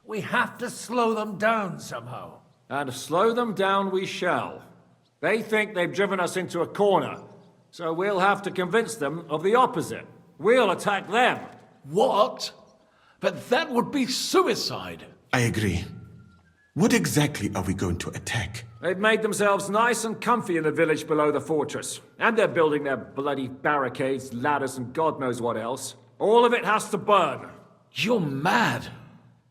We have to slow them down somehow. And slow them down we shall. They think they've driven us into a corner, so we'll have to convince them of the opposite. We'll attack them. What? But that would be suicide. I agree. What exactly are we going to attack? They've made themselves nice and comfy in the village below the fortress. And they're building their bloody barricades, ladders, and God knows what else. All of it has to burn. You're mad.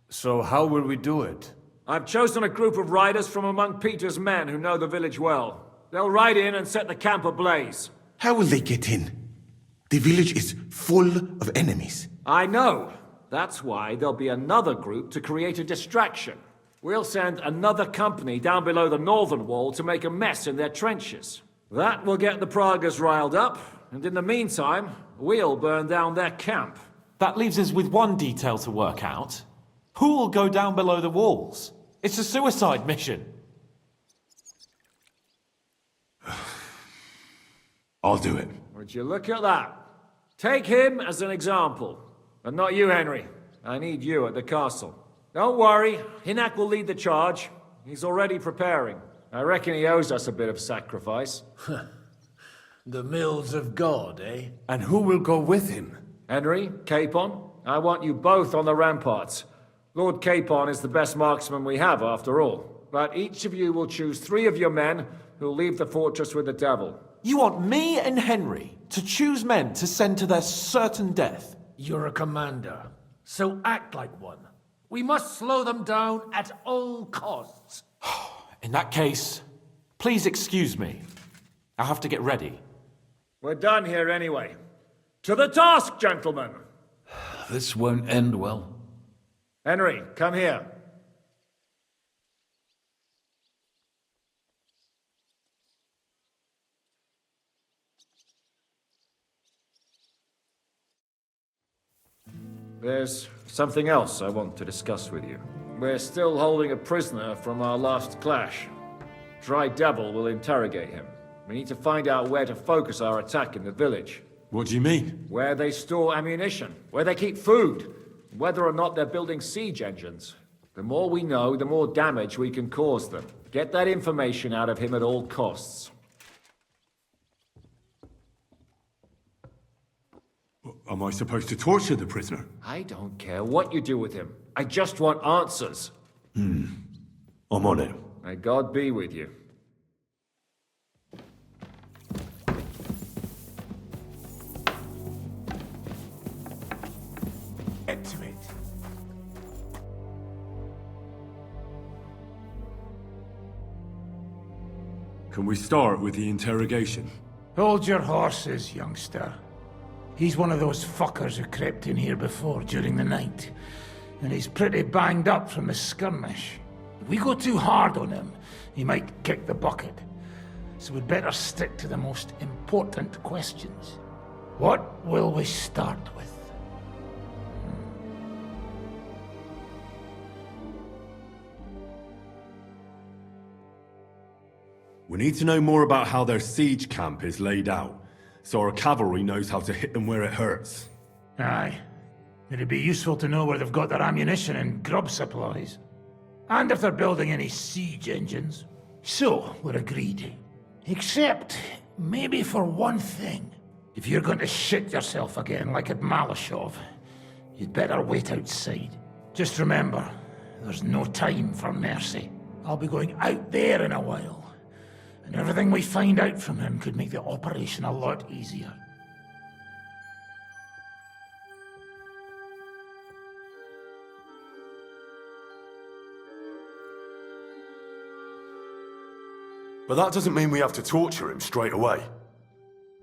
So how will we do it? I've chosen a group of riders from among Peter's men who know the village well. They'll ride in and set the camp ablaze. How will they get in? The village is full of enemies. I know. That's why there'll be another group to create a distraction. We'll send another company down below the northern wall to make a mess in their trenches. That will get the Pragas riled up, and in the meantime, we'll burn down their camp. That leaves us with one detail to work out. Who will go down below the walls? It's a suicide mission. I'll do it. Would you look at that? Take him as an example. But not you, Henry. I need you at the castle. Don't worry, Hinak will lead the charge. He's already preparing. I reckon he owes us a bit of sacrifice. The mills of God, eh? And who will go with him? Henry, Capon, I want you both on the ramparts. Lord Capon is the best marksman we have, after all. But each of you will choose 3 of your men who'll leave the fortress with the devil. You want me and Henry to choose men to send to their certain death? You're a commander, so act like one. We must slow them down at all costs. In that case, please excuse me. I have to get ready. We're done here anyway. To the task, gentlemen! This won't end well. Henry, come here. There's something else I want to discuss with you. We're still holding a prisoner from our last clash. Dry Devil will interrogate him. We need to find out where to focus our attack in the village. What do you mean? Where they store ammunition, where they keep food, whether or not they're building siege engines. The more we know, the more damage we can cause them. Get that information out of him at all costs. Am I supposed to torture the prisoner? I don't care what you do with him. I just want answers. I'm on it. May God be with you. Get to it. Can we start with the interrogation? Hold your horses, youngster. He's one of those fuckers who crept in here before during the night. And he's pretty banged up from the skirmish. If we go too hard on him, he might kick the bucket. So we'd better stick to the most important questions. What will we start with? We need to know more about how their siege camp is laid out, so our cavalry knows how to hit them where it hurts. Aye. It'd be useful to know where they've got their ammunition and grub supplies. And if they're building any siege engines. So, we're agreed. Except, maybe for one thing. If you're going to shit yourself again like at Malashov, you'd better wait outside. Just remember, there's no time for mercy. I'll be going out there in a while. And everything we find out from him could make the operation a lot easier. But that doesn't mean we have to torture him straight away.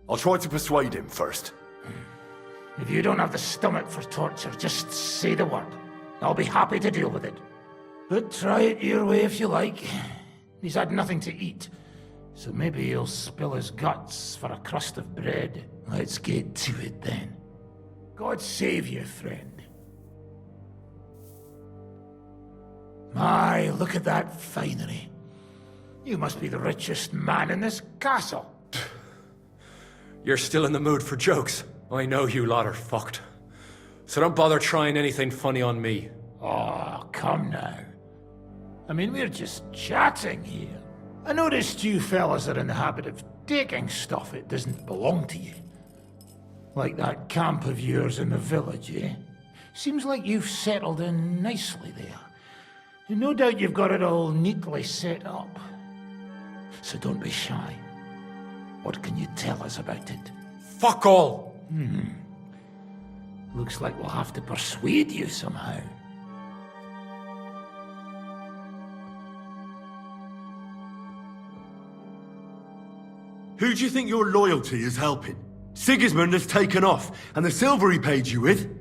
I'll try to persuade him first. If you don't have the stomach for torture, just say the word. I'll be happy to deal with it. But try it your way if you like. He's had nothing to eat. So maybe he'll spill his guts for a crust of bread. Let's get to it then. God save you, friend. My, look at that finery. You must be the richest man in this castle. You're still in the mood for jokes. I know you lot are fucked. So don't bother trying anything funny on me. Oh, come now. I mean, we're just chatting here. I noticed you fellas are in the habit of taking stuff that doesn't belong to you. Like that camp of yours in the village, eh? Seems like you've settled in nicely there. And no doubt you've got it all neatly set up. So don't be shy. What can you tell us about it? Fuck all! Looks like we'll have to persuade you somehow. Who do you think your loyalty is helping? Sigismund has taken off, and the silver he paid you with?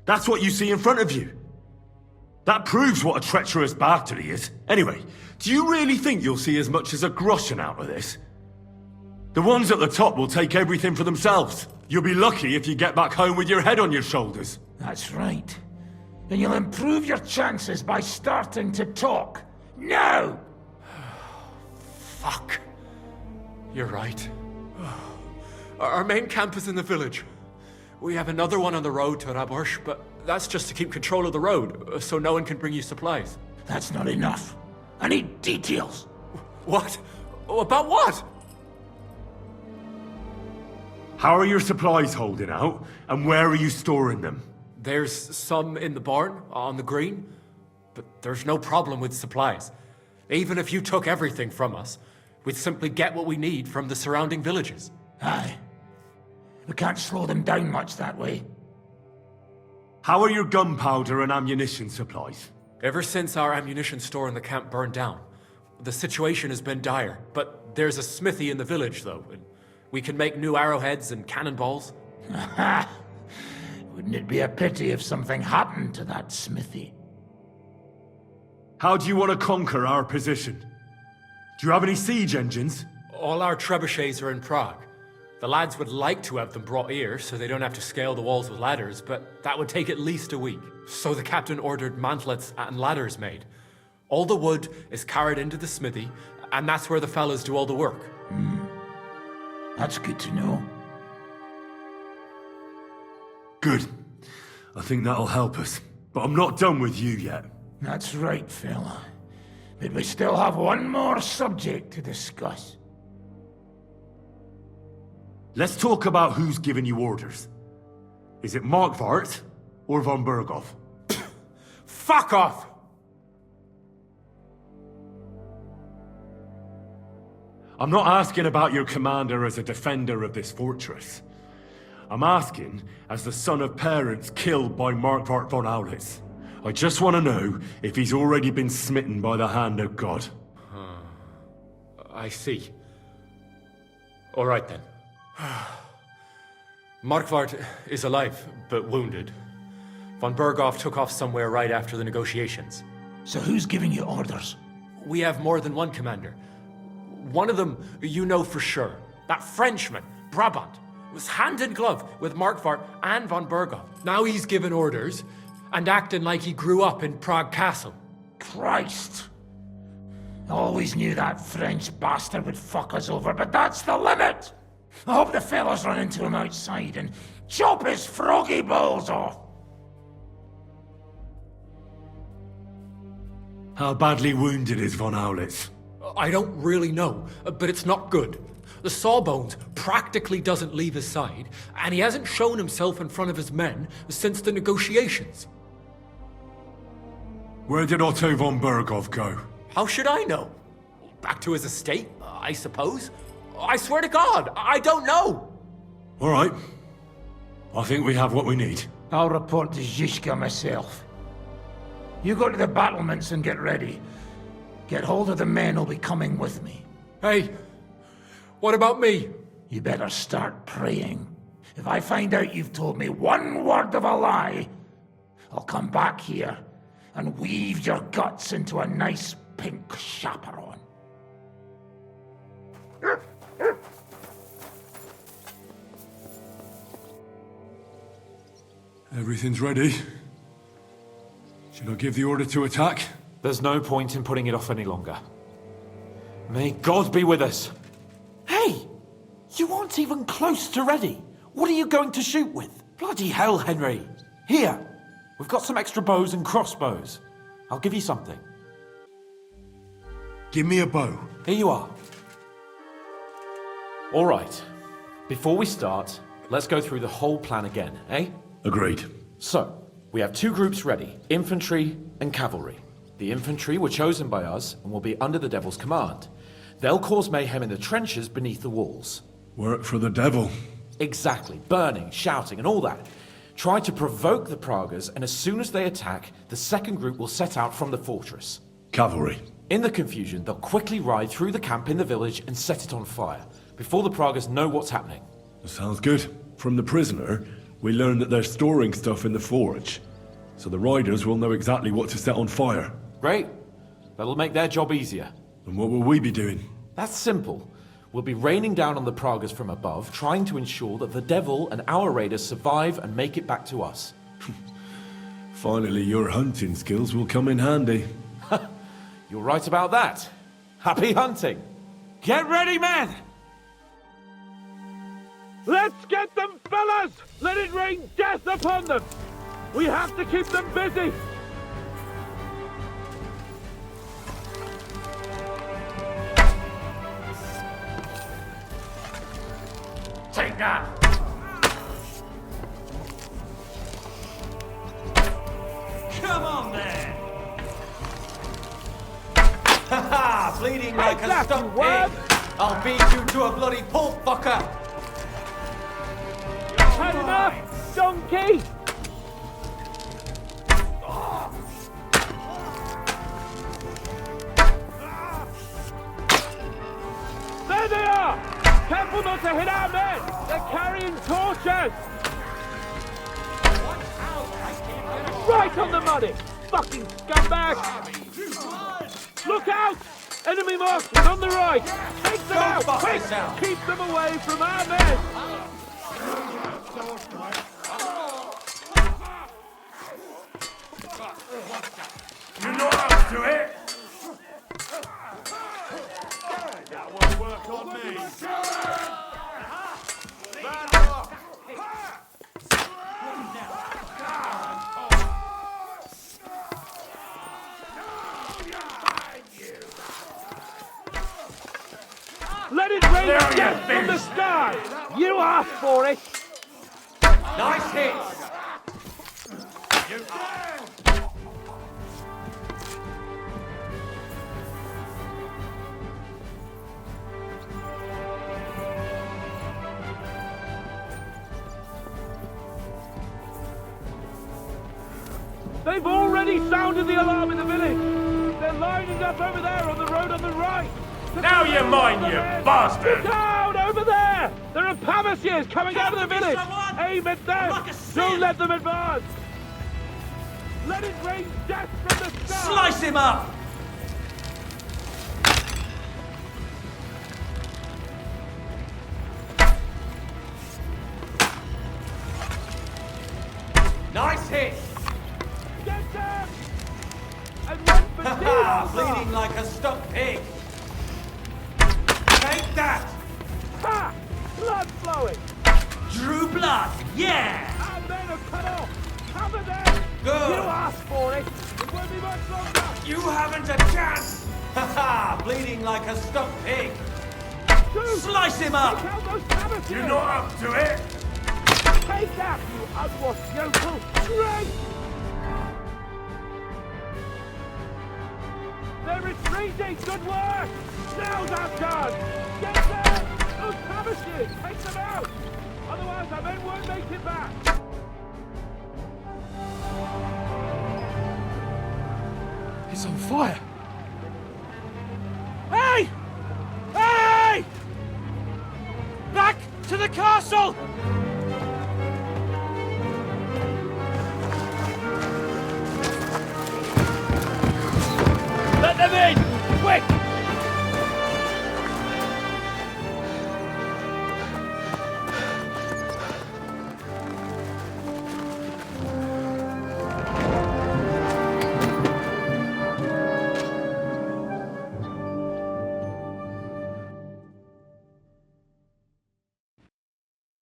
That's what you see in front of you. That proves what a treacherous bastard he is. Anyway, do you really think you'll see as much as a groschen out of this? The ones at the top will take everything for themselves. You'll be lucky if you get back home with your head on your shoulders. That's right. And you'll improve your chances by starting to talk. Now! Fuck. You're right. Our main camp is in the village. We have another one on the road to Raborsh, but that's just to keep control of the road, so no one can bring you supplies. That's not enough. I need details. What? About what? How are your supplies holding out, and where are you storing them? There's some in the barn, on the green, but there's no problem with supplies. Even if you took everything from us, we'd simply get what we need from the surrounding villages. Aye. We can't slow them down much that way. How are your gunpowder and ammunition supplies? Ever since our ammunition store in the camp burned down, The situation has been dire, but there's a smithy in the village, though. And we can make new arrowheads and cannonballs. Wouldn't it be a pity if something happened to that smithy? How do you want to conquer our position? Do you have any siege engines? All our trebuchets are in Prague. The lads would like to have them brought here, so they don't have to scale the walls with ladders, but that would take at least a week. So the captain ordered mantlets and ladders made. All the wood is carried into the smithy, and that's where the fellas do all the work. That's good to know. Good. I think that'll help us. But I'm not done with you yet. That's right, fella. But we still have one more subject to discuss. Let's talk about who's giving you orders. Is it Markvart or von Berghoff? Fuck off! I'm not asking about your commander as a defender of this fortress. I'm asking as the son of parents killed by Markvart von Aulitz. I just want to know if he's already been smitten by the hand of God. I see. All right then. Markvart is alive, but wounded. Von Berghoff took off somewhere right after the negotiations. So who's giving you orders? We have more than one commander. One of them you know for sure. That Frenchman, Brabant, was hand in glove with Markvart and von Berghoff. Now he's given orders and acting like he grew up in Prague Castle. Christ! Always knew that French bastard would fuck us over, but that's the limit! I hope the fellas run into him outside and chop his froggy balls off! How badly wounded is von Aulitz? I don't really know, but it's not good. The sawbones practically doesn't leave his side, and he hasn't shown himself in front of his men since the negotiations. Where did Otto von Berghoff go? How should I know? Back to his estate, I suppose? I swear to God, I don't know! All right. I think we have what we need. I'll report to Zizka myself. You go to the battlements and get ready. Get hold of the men who'll be coming with me. Hey, what about me? You better start praying. If I find out you've told me one word of a lie, I'll come back here and weave your guts into a nice pink chaperon. Everything's ready. Should I give the order to attack? There's no point in putting it off any longer. May God be with us. Hey! You aren't even close to ready. What are you going to shoot with? Bloody hell, Henry. Here, we've got some extra bows and crossbows. I'll give you something. Give me a bow. Here you are. All right. Before we start, let's go through the whole plan again, eh? Agreed. So, we have two groups ready, infantry and cavalry. The infantry were chosen by us and will be under the Devil's command. They'll cause mayhem in the trenches beneath the walls. Work for the devil. Exactly. Burning, shouting, and all that. Try to provoke the Praguers, and as soon as they attack, the second group will set out from the fortress. Cavalry. In the confusion, they'll quickly ride through the camp in the village and set it on fire, before the Praguers know what's happening. Sounds good. From the prisoner, we learned that they're storing stuff in the forge, so the riders will know exactly what to set on fire. Great. That'll make their job easier. And what will we be doing? That's simple. We'll be raining down on the Praguers from above, trying to ensure that the devil and our raiders survive and make it back to us. Finally, your hunting skills will come in handy. You're right about that. Happy hunting. Get ready, men! Let's get them, fellas! Let it rain death upon them! We have to keep them busy! Take that! Come on, then! Ha-ha! Bleeding like a stuck pig! I'll beat you to a bloody pulp, fucker! Had enough, donkey! Careful not to hit our men! They're carrying torches! Right on the money! Fucking scumbag! Look out! Enemy marksmen on the right! Take them out! Quick! Keep them away from our men! You're not up to it! That won't work on me! Let it rain death from the sky! You asked for it! Nice hits! They've already sounded the alarm in the village! They're lining up over there on the road on the right! Now you're mine, you bastard! Down over there! There are Pamasiers coming out of the village! Aim at them! Don't let them advance! Let it rain death from the sky! Slice him up! Nice hit! Get them! And run for Ha! Bleeding like a stuck pig! Take that! Ha! Blood flowing! Drew blood! Yeah! Our men are cut off! Cover them! Good! You asked for it! It won't be much longer! You haven't a chance! Ha ha! Bleeding like a stuck pig! Slice him up! Take out those Pamasiers! You're not up to it! Take that, you unwashed yokel! Great! They're retreating! Good work! Now's our chance! Get them! Those Pamasiers! Take them out! Otherwise our men won't make it back! It's on fire! Hey! Hey! Back to the castle! Let them in! Quick!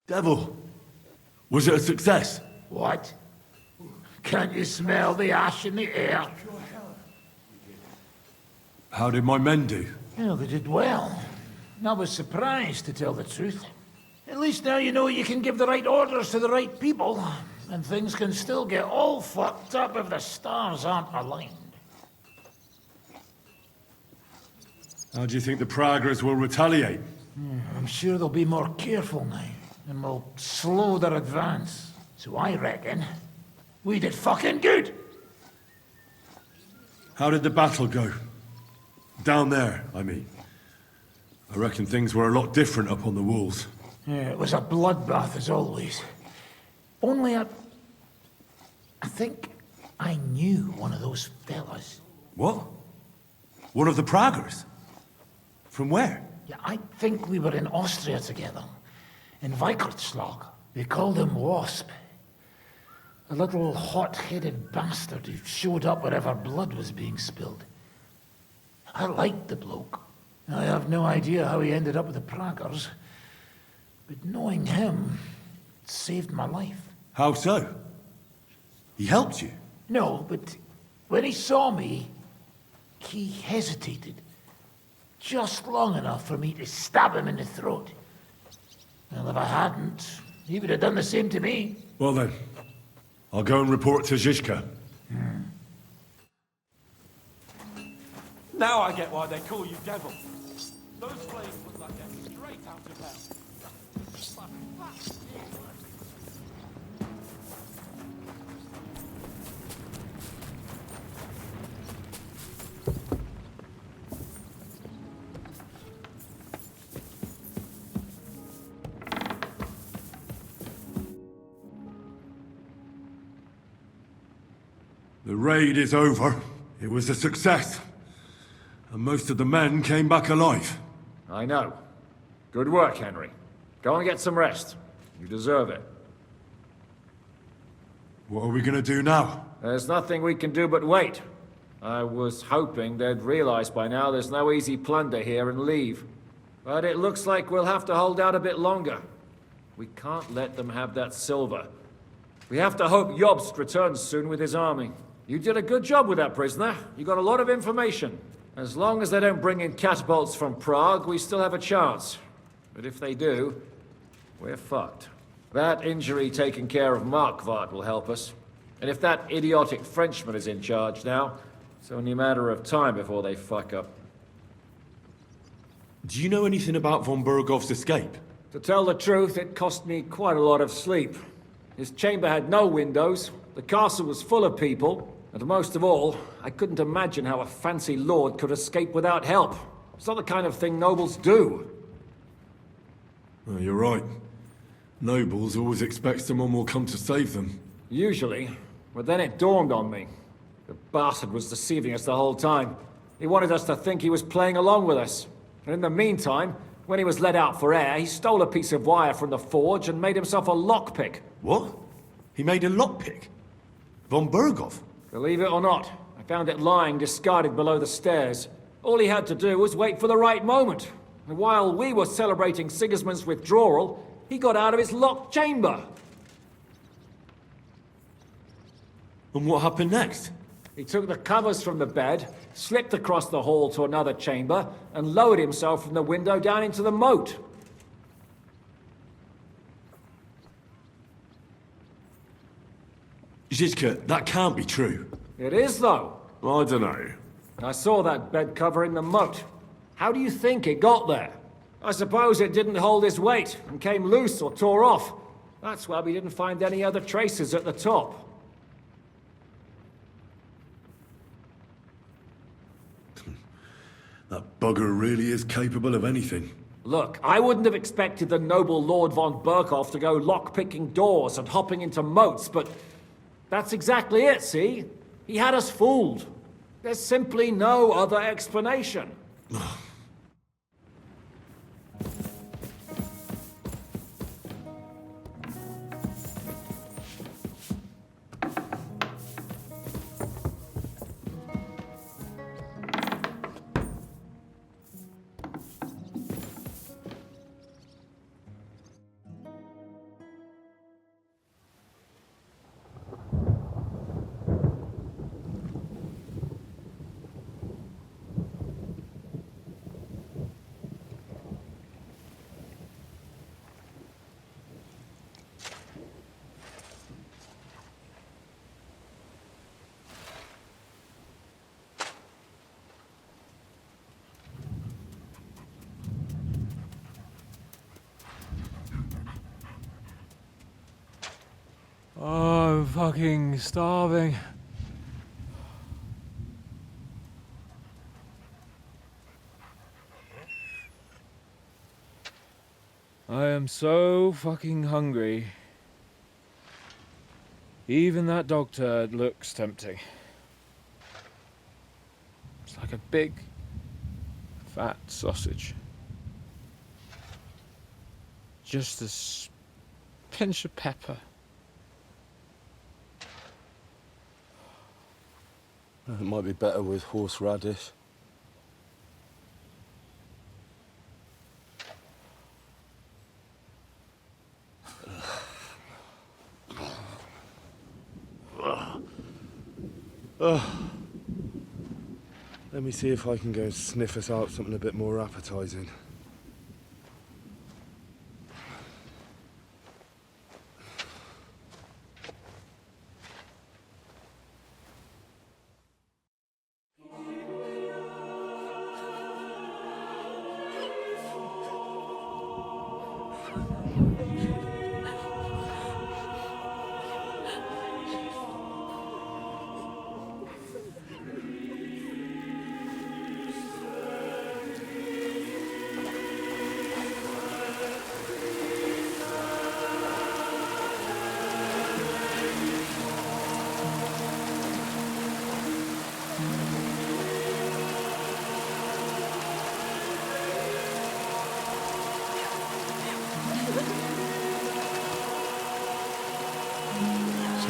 Devil, was it a success? What? Can't you smell the ash in the air? How did my men do? Well, they did well. I was surprised, to tell the truth. At least now you know you can give the right orders to the right people, and things can still get all fucked up if the stars aren't aligned. How do you think the Praggers will retaliate? I'm sure they'll be more careful now, and will slow their advance. So I reckon we did fucking good! How did the battle go? Down there, I mean. I reckon things were a lot different up on the walls. Yeah, it was a bloodbath as always. Only I think I knew one of those fellas. What? One of the Praggers? From where? Yeah, I think we were in Austria together. In Weikertslag. They called him Wasp. A little hot-headed bastard who showed up wherever blood was being spilled. I liked the bloke. I have no idea how he ended up with the Praggers. But knowing him saved my life. How so? He helped you? No, but when he saw me, he hesitated. Just long enough for me to stab him in the throat. Well, if I hadn't, he would have done the same to me. Well then, I'll go and report to Zizka. Now I get why they call you Devil. Those flames look like they're straight out of hell. raid is over. It was a success. And most of the men came back alive. I know. Good work, Henry. Go and get some rest. You deserve it. What are we gonna do now? There's nothing we can do but wait. I was hoping they'd realize by now there's no easy plunder here and leave. But it looks like we'll have to hold out a bit longer. We can't let them have that silver. We have to hope Jobst returns soon with his army. You did a good job with that prisoner. You got a lot of information. As long as they don't bring in catapults from Prague, we still have a chance. But if they do, we're fucked. That injury taken care of Markvart will help us. And if that idiotic Frenchman is in charge now, it's only a matter of time before they fuck up. Do you know anything about von Bergov's escape? To tell the truth, it cost me quite a lot of sleep. His chamber had no windows, the castle was full of people, and most of all, I couldn't imagine how a fancy lord could escape without help. It's not the kind of thing nobles do. Oh, you're right. Nobles always expect someone will come to save them. Usually, but then it dawned on me. The bastard was deceiving us the whole time. He wanted us to think he was playing along with us. And in the meantime, when he was let out for air, he stole a piece of wire from the forge and made himself a lockpick. What? He made a lockpick? Von Bergov? Believe it or not, I found it lying discarded below the stairs. All he had to do was wait for the right moment. And while we were celebrating Sigismund's withdrawal, he got out of his locked chamber. And what happened next? He took the covers from the bed, slipped across the hall to another chamber, and lowered himself from the window down into the moat. Zizka, that can't be true. It is, though. I don't know. I saw that bed cover in the moat. How do you think it got there? I suppose it didn't hold his weight and came loose or tore off. That's why we didn't find any other traces at the top. That bugger really is capable of anything. Look, I wouldn't have expected the noble Lord von Berkhoff to go lock-picking doors and hopping into moats, but that's exactly it, see? He had us fooled. There's simply no other explanation. Oh, I'm fucking starving. I am so fucking hungry. Even that dog turd looks tempting. It's like a big, fat sausage. Just a pinch of pepper. It might be better with horseradish. Let me see if I can go sniff us out something a bit more appetizing.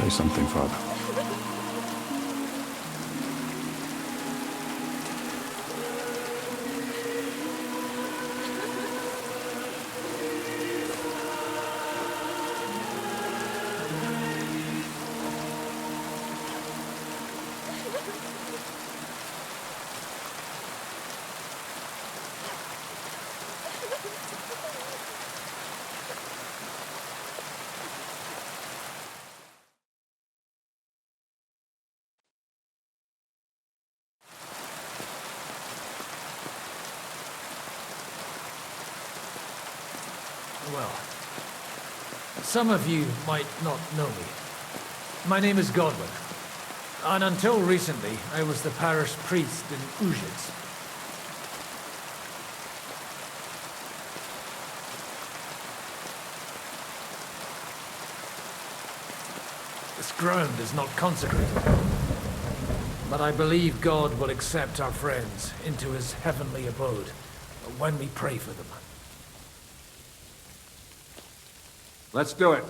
say something, Father. Well, some of you might not know me. My name is Godwin, and until recently, I was the parish priest in Ujits. This ground is not consecrated, but I believe God will accept our friends into his heavenly abode when we pray for them. Let's do it.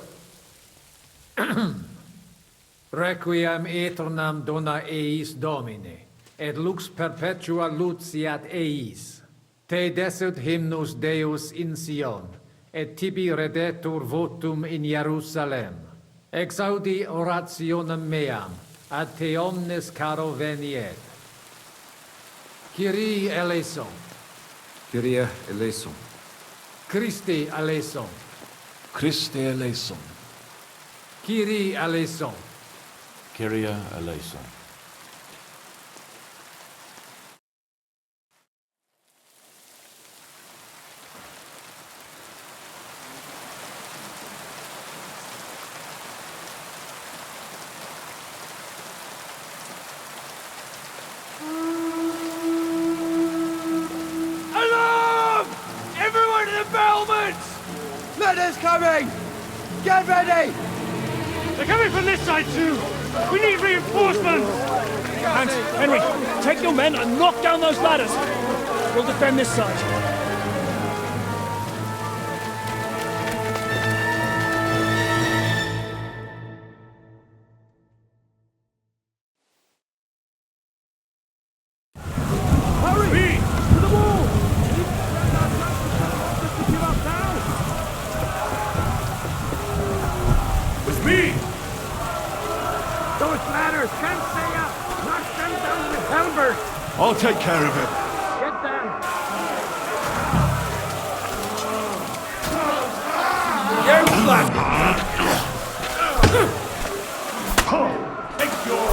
Requiem aeternam dona eis Domine, et lux perpetua luciat eis. Te desut hymnus Deus in Sion, et tibi redetur votum in Jerusalem. Exaudi orationem meam, ad te omnes caro veniet. Kyrie eleison. Kyrie eleison. Christe eleison. Christe eleison. Kyrie eleison. Kyrie eleison. Alarm! Everyone to the battlements! Letters coming! Get ready! They're coming from this side too! We need reinforcements! And, Henry, take your men and knock down those ladders! We'll defend this side. Hurry! To the wall! With me! Those ladders can't stay up! Knock them down with halberds! I'll take care of it. Get them! Get flat! Take your...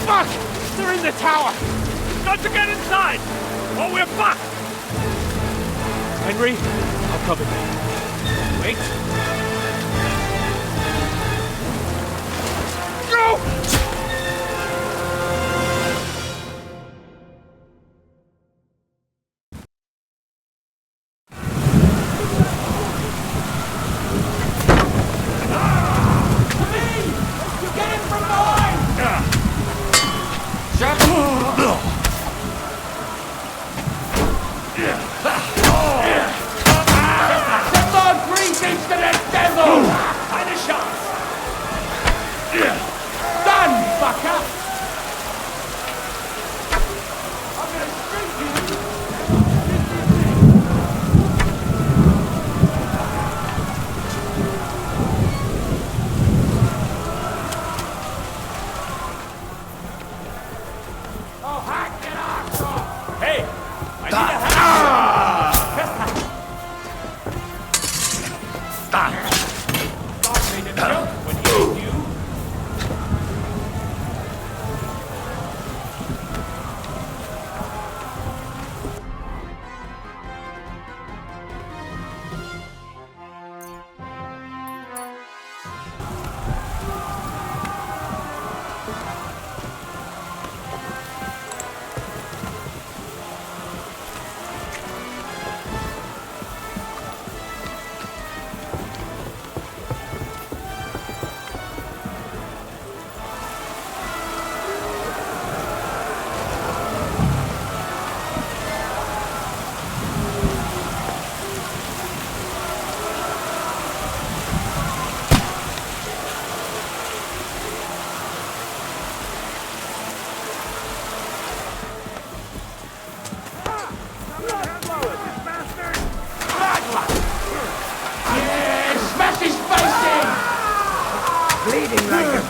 Fuck! They're in the tower! Got to get inside! Or we're fucked! Henry, I'll cover you. Wait. Go!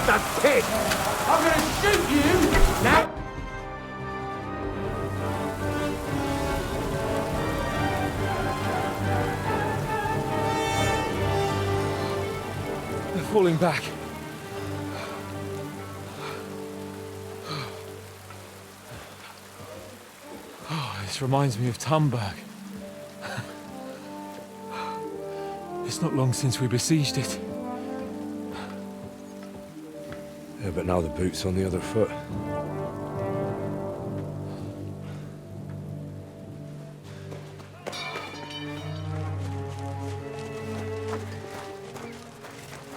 bastard pig! I'm gonna shoot you now! They're falling back. Oh, this reminds me of Tumberg. It's not long since we besieged it. Yeah, but now the boot's on the other foot.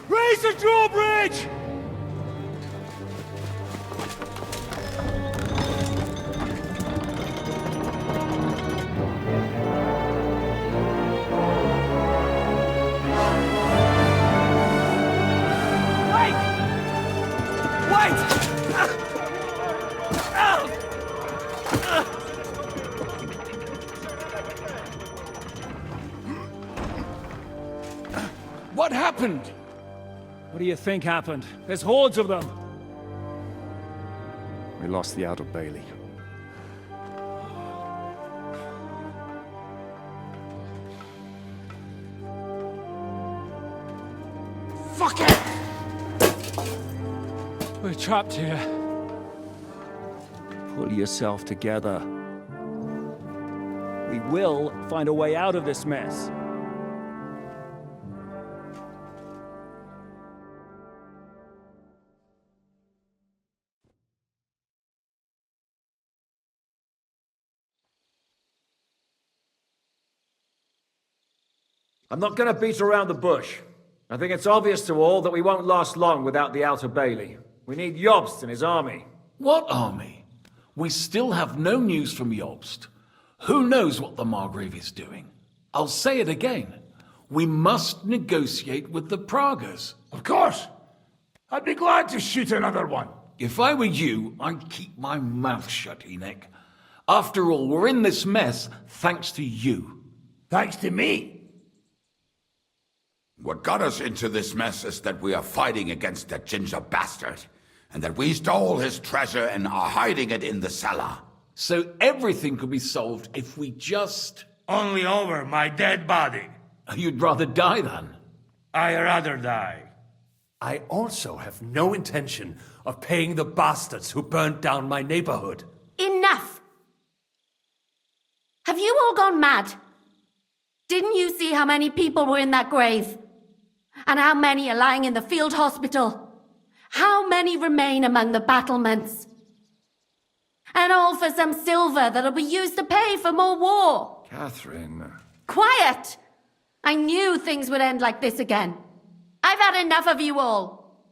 Raise the drawbridge! What happened? What do you think happened? There's hordes of them. We lost the Outer Bailey. Fuck it! We're trapped here. Pull yourself together. We will find a way out of this mess. I'm not going to beat around the bush. I think it's obvious to all that we won't last long without the Outer Bailey. We need Jobst and his army. What army? We still have no news from Jobst. Who knows what the Margrave is doing? I'll say it again. We must negotiate with the Pragas. Of course. I'd be glad to shoot another one. If I were you, I'd keep my mouth shut, Enoch. After all, we're in this mess thanks to you. Thanks to me? What got us into this mess is that we are fighting against that ginger bastard, and that we stole his treasure and are hiding it in the cellar. So everything could be solved if we just... Only over my dead body. You'd rather die then? I'd rather die. I also have no intention of paying the bastards who burnt down my neighborhood. Enough! Have you all gone mad? Didn't you see how many people were in that grave? And how many are lying in the field hospital? How many remain among the battlements? And all for some silver that'll be used to pay for more war. Catherine. Quiet! I knew things would end like this again. I've had enough of you all.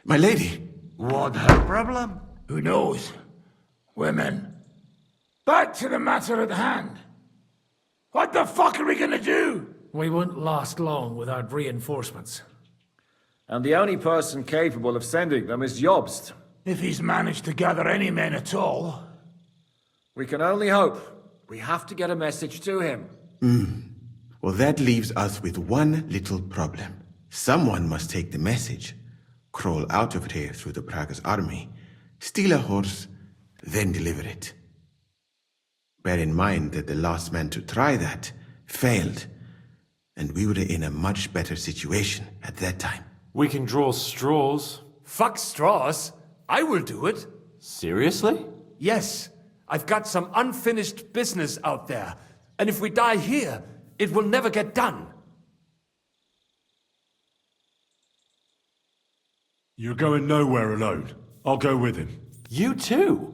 My lady. What her problem? Who knows? Women. Back to the matter at hand. What the fuck are we gonna do? We won't last long without reinforcements. And the only person capable of sending them is Jobst. If he's managed to gather any men at all. We can only hope. We have to get a message to him. Well, that leaves us with one little problem. Someone must take the message, crawl out of here through the Pragas army, steal a horse, then deliver it. Bear in mind that the last man to try that failed, and we were in a much better situation at that time. We can draw straws. Fuck straws. I will do it. Seriously? Yes. I've got some unfinished business out there. And if we die here, it will never get done. You're going nowhere alone. I'll go with him. You too?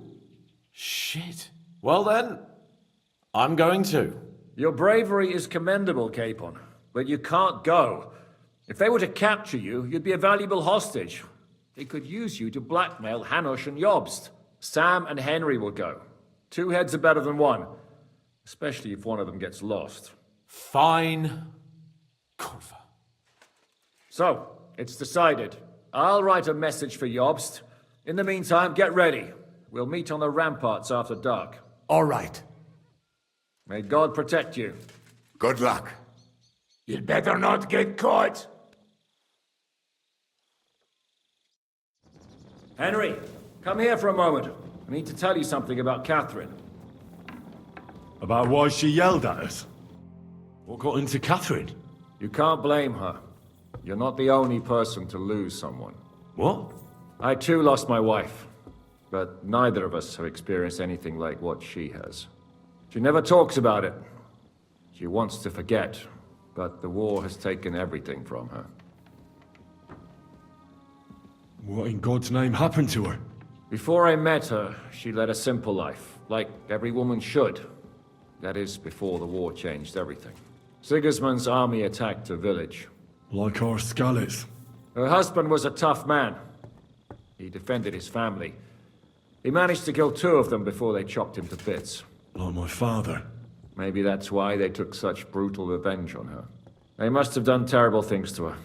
Shit. Well then, I'm going too. Your bravery is commendable, Capon, but you can't go. If they were to capture you, you'd be a valuable hostage. They could use you to blackmail Hanush and Jobst. Sam and Henry will go. 2 heads are better than 1, especially if one of them gets lost. Fine. Kurva. So, it's decided. I'll write a message for Jobst. In the meantime, get ready. We'll meet on the ramparts after dark. All right. May God protect you. Good luck. You'd better not get caught. Henry, come here for a moment. I need to tell you something about Catherine. About why she yelled at us? What got into Catherine? You can't blame her. You're not the only person to lose someone. What? I too lost my wife, but neither of us have experienced anything like what she has. She never talks about it. She wants to forget, but the war has taken everything from her. What in God's name happened to her? Before I met her, she led a simple life, like every woman should. That is, before the war changed everything. Sigismund's army attacked her village. Like our Scalets. Her husband was a tough man. He defended his family. He managed to kill 2 of them before they chopped him to bits. Like my father. Maybe that's why they took such brutal revenge on her. They must have done terrible things to her.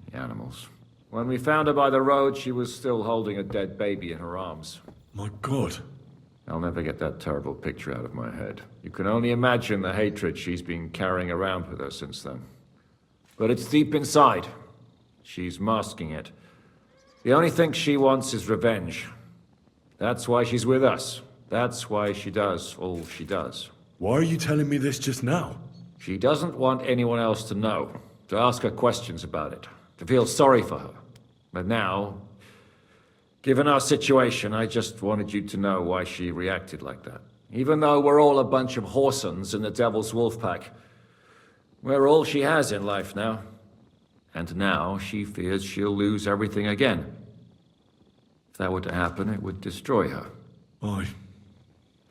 The animals. When we found her by the road, she was still holding a dead baby in her arms. My God. I'll never get that terrible picture out of my head. You can only imagine the hatred she's been carrying around with her since then. But it's deep inside. She's masking it. The only thing she wants is revenge. That's why she's with us. That's why she does all she does. Why are you telling me this just now? She doesn't want anyone else to know, to ask her questions about it, to feel sorry for her. But now, given our situation, I just wanted you to know why she reacted like that. Even though we're all a bunch of whoresons in the Devil's Wolf Pack, we're all she has in life now. And now she fears she'll lose everything again. If that were to happen, it would destroy her. Aye,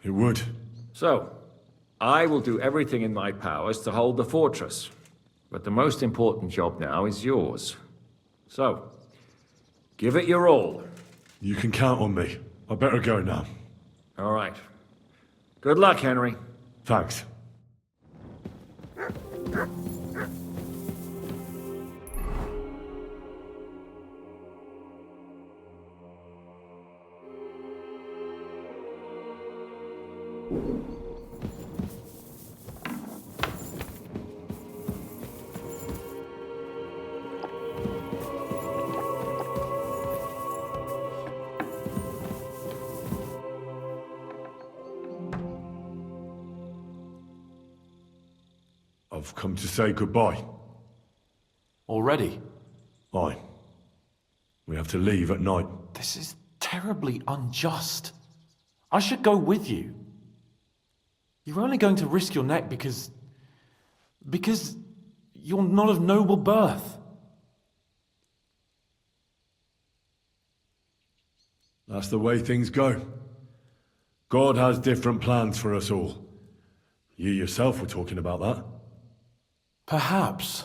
it would. So, I will do everything in my powers to hold the fortress. But the most important job now is yours. So, give it your all. You can count on me. I better go now. All right. Good luck, Henry. Thanks. I've come to say goodbye. Already? Aye. We have to leave at night. This is terribly unjust. I should go with you. You're only going to risk your neck because you're not of noble birth. That's the way things go. God has different plans for us all. You yourself were talking about that. Perhaps.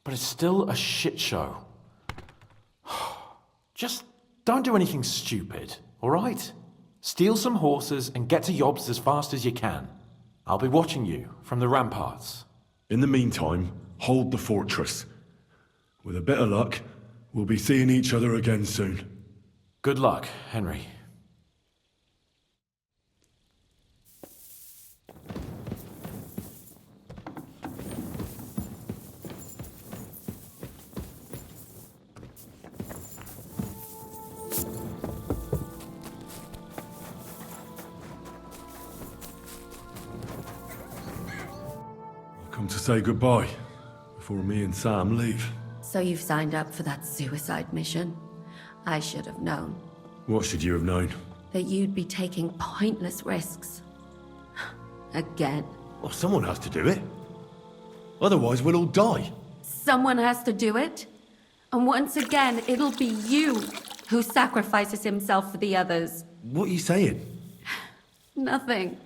But it's still a shit show. Just don't do anything stupid, all right? Steal some horses and get to Yobst as fast as you can. I'll be watching you from the ramparts. In the meantime, hold the fortress. With a bit of luck, we'll be seeing each other again soon. Good luck, Henry. Come to say goodbye before me and Sam leave. So you've signed up for that suicide mission? I should have known. What should you have known? That you'd be taking pointless risks. Again. Well, someone has to do it. Otherwise, we'll all die. Someone has to do it. And once again, it'll be you who sacrifices himself for the others. What are you saying? Nothing.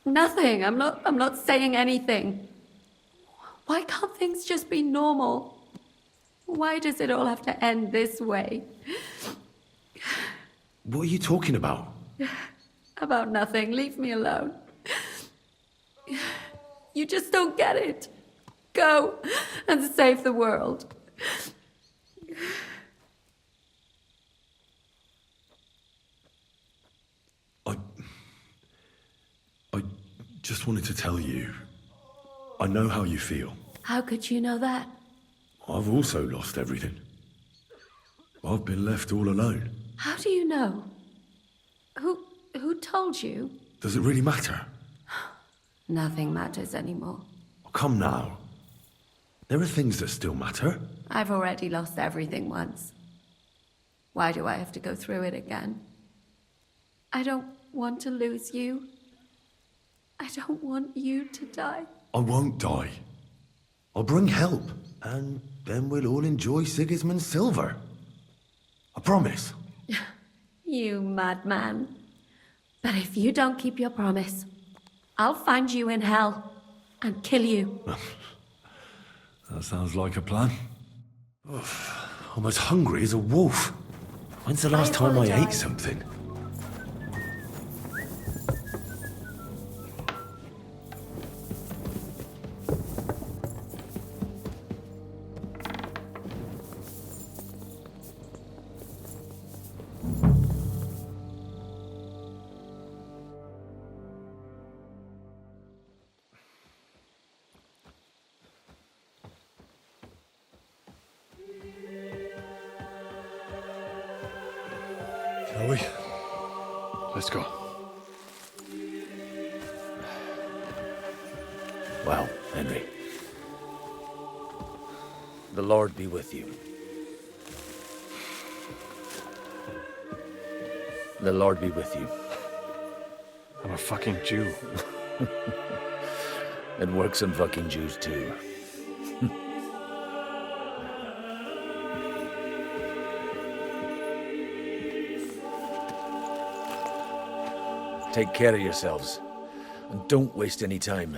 Nothing. I'm not saying anything. Why can't things just be normal? Why does it all have to end this way? What are you talking about? About nothing. Leave me alone. You just don't get it. Go and save the world. I just wanted to tell you, I know how you feel. How could you know that? I've also lost everything. I've been left all alone. How do you know? Who told you? Does it really matter? Nothing matters anymore. Oh, come now. There are things that still matter. I've already lost everything once. Why do I have to go through it again? I don't want to lose you. I don't want you to die. I won't die. I'll bring help, and then we'll all enjoy Sigismund's silver. I promise. You madman. But if you don't keep your promise, I'll find you in hell and kill you. That sounds like a plan. I'm as hungry as a wolf. When's the last time I ate something? Shall we? Let's go. Well, Henry. The Lord be with you. The Lord be with you. I'm a fucking Jew. It works on fucking Jews too. Take care of yourselves, and don't waste any time.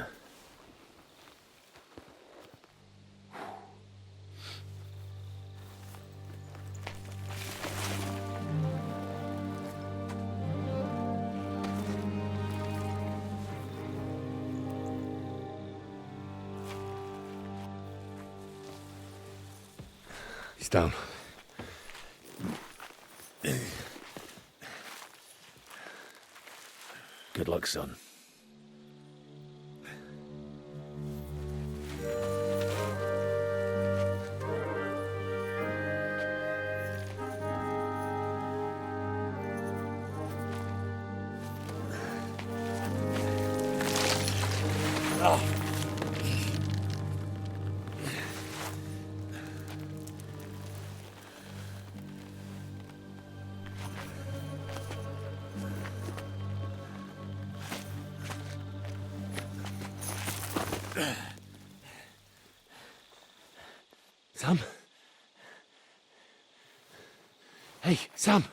He's down. Good luck, son. Sam? Hey, Sam!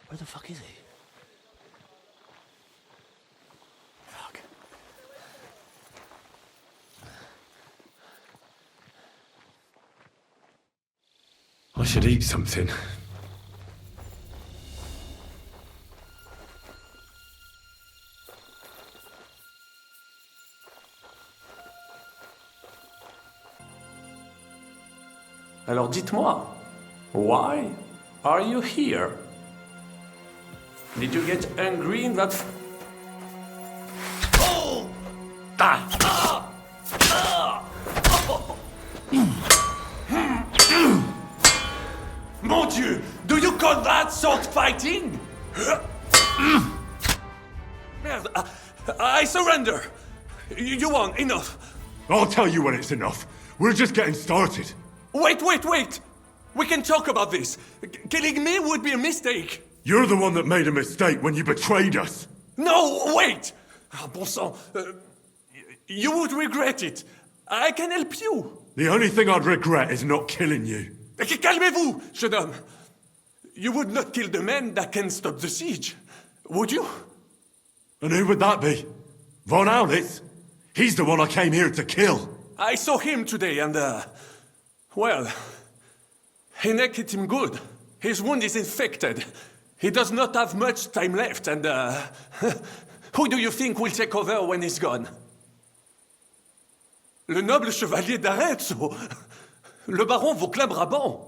Where the fuck is he? Fuck. I should eat something. Alors dites-moi, why are you here? Did you get angry in that... Oh! Mon Dieu! Do you call that sword fighting? Merde, I surrender! You won, enough! I'll tell you when it's enough. We're just getting started. Wait! We can talk about this. Killing me would be a mistake. You're the one that made a mistake when you betrayed us. No, wait! Bon sang, you would regret it. I can help you. The only thing I'd regret is not killing you. Calmez-vous, jeune homme. You would not kill the man that can stop the siege, would you? And who would that be? Von Aulitz? He's the one I came here to kill. I saw him today and, well, he naked him good. His wound is infected. He does not have much time left and, who do you think will take over when he's gone? Le noble chevalier d'Arezzo. Le baron Vauclin-Brabant.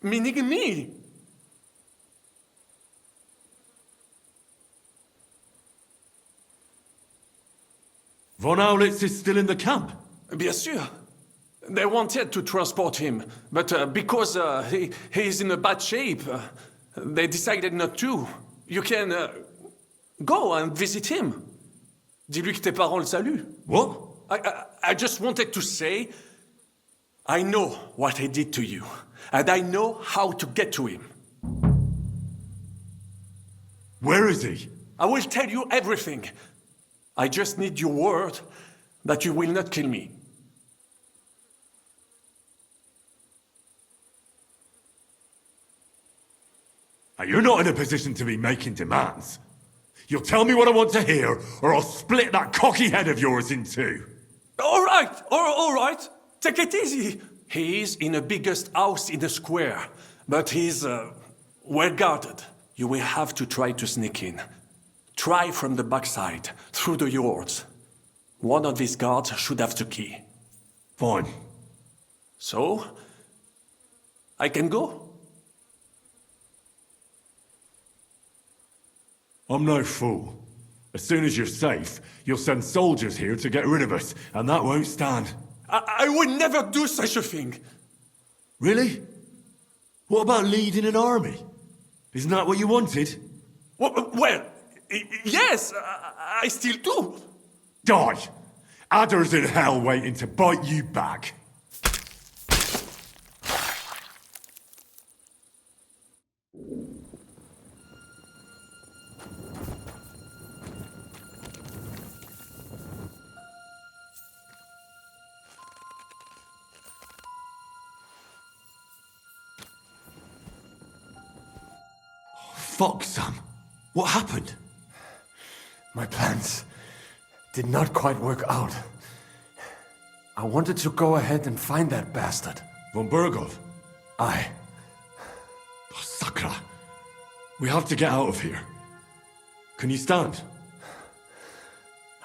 Minigmi. Von Aulitz is still in the camp? Bien sûr. They wanted to transport him, but because he's in a bad shape, they decided not to. You can go and visit him. Dis-lui que tes parents le saluent. What? I just wanted to say, I know what he did to you, and I know how to get to him. Where is he? I will tell you everything. I just need your word that you will not kill me. You're not in a position to be making demands. You'll tell me what I want to hear, or I'll split that cocky head of yours in two. All right. Take it easy. He's in the biggest house in the square, but he's well guarded. You will have to try to sneak in. Try from the backside, through the yards. One of these guards should have the key. Fine. So, I can go? I'm no fool. As soon as you're safe, you'll send soldiers here to get rid of us, and that won't stand. I would never do such a thing. Really? What about leading an army? Isn't that what you wanted? Well, yes, I still do. Die! Adders in hell waiting to bite you back. Fuck, Sam. What happened? My plans did not quite work out. I wanted to go ahead and find that bastard. Von Burgov? Aye. Oh, Sakra. We have to get out of here. Can you stand?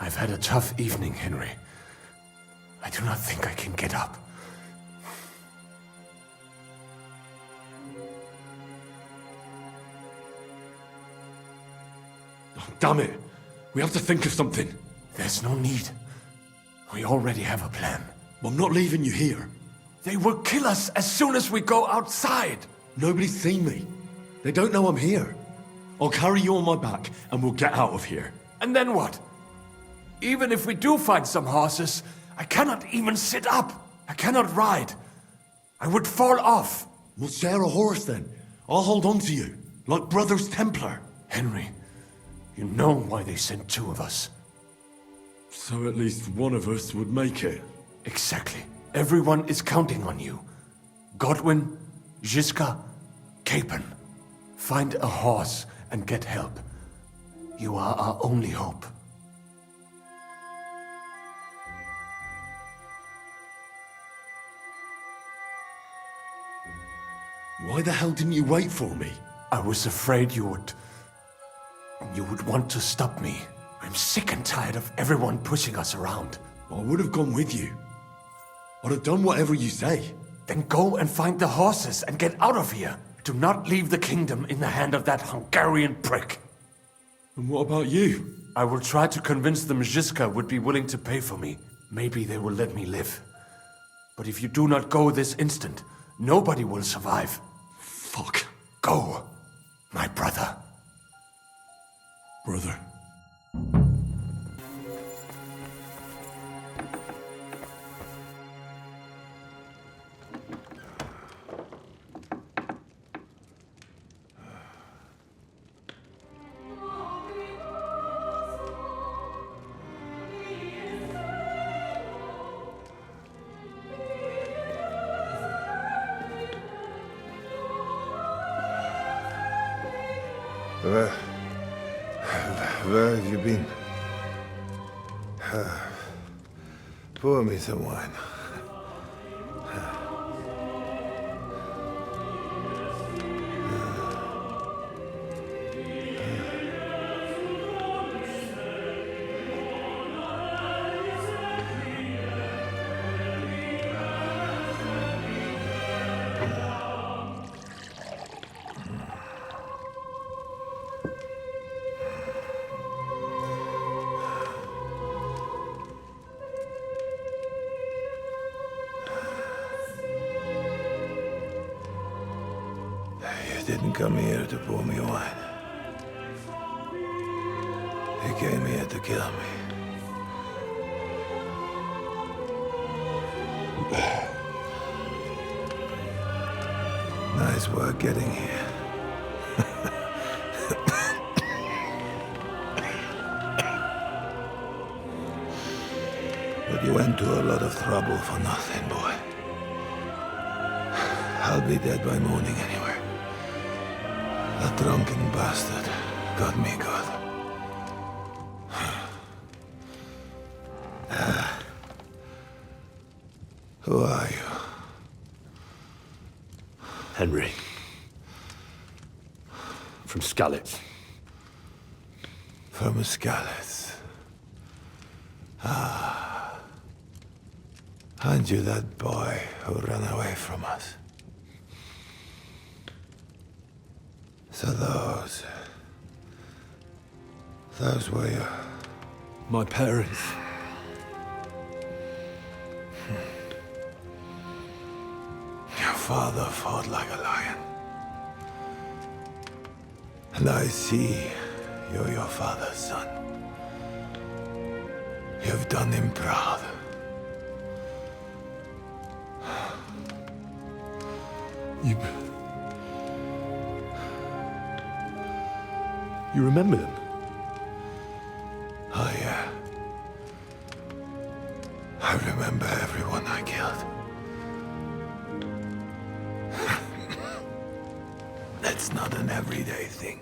I've had a tough evening, Henry. I do not think I can get up. Damn it. We have to think of something. There's no need. We already have a plan. I'm not leaving you here. They will kill us as soon as we go outside. Nobody's seen me. They don't know I'm here. I'll carry you on my back and we'll get out of here. And then what? Even if we do find some horses, I cannot even sit up. I cannot ride. I would fall off. We'll share a horse then. I'll hold on to you, like Brothers Templar. Henry, you know why they sent two of us. So at least one of us would make it. Exactly. Everyone is counting on you. Godwin, Žižka, Capon. Find a horse and get help. You are our only hope. Why the hell didn't you wait for me? I was afraid you would want to stop me. I'm sick and tired of everyone pushing us around. I would have gone with you. I'd have done whatever you say. Then go and find the horses and get out of here. Do not leave the kingdom in the hand of that Hungarian prick. And what about you? I will try to convince them Žižka would be willing to pay for me. Maybe they will let me live. But if you do not go this instant, nobody will survive. Fuck. Go, my brother. Brother. Where have you been? Pour me some wine. didn't come here to pour me wine. He came here to kill me. Nice work getting here. But you went to a lot of trouble for nothing, boy. I'll be dead by morning anyway. That drunken bastard got me good. Who are you? Henry. From Skalitz. From Skalitz. Ah. Aren't you that boy who ran away from us? So those were your... My parents. Your father fought like a lion. And I see you're your father's son. You've done him proud. You remember them? Oh, yeah. I remember everyone I killed. That's not an everyday thing.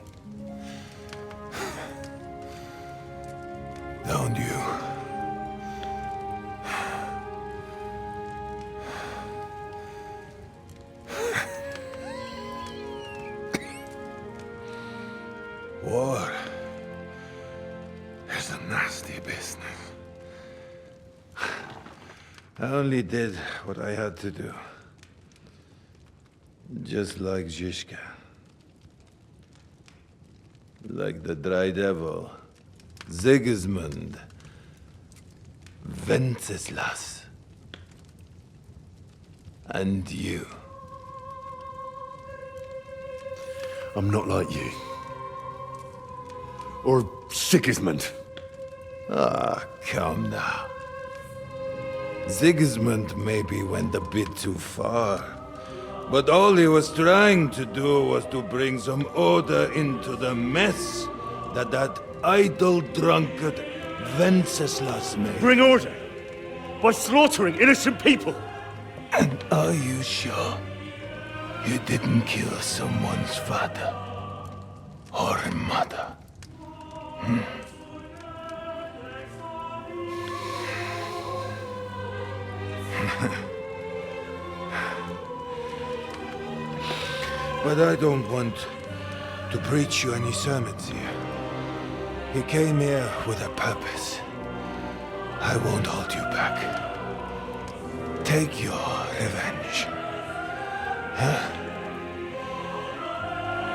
Don't you? War is a nasty business. I only did what I had to do. Just like Zizka. Like the Dry Devil, Sigismund, Wenceslas, and you. I'm not like you. Or Sigismund. Ah, come now. Sigismund maybe went a bit too far. But all he was trying to do was to bring some order into the mess that idle drunkard Wenceslas made. Bring order? By slaughtering innocent people? And are you sure you didn't kill someone's father or mother? But I don't want to preach you any sermons here. You came here with a purpose. I won't hold you back. Take your revenge. Huh?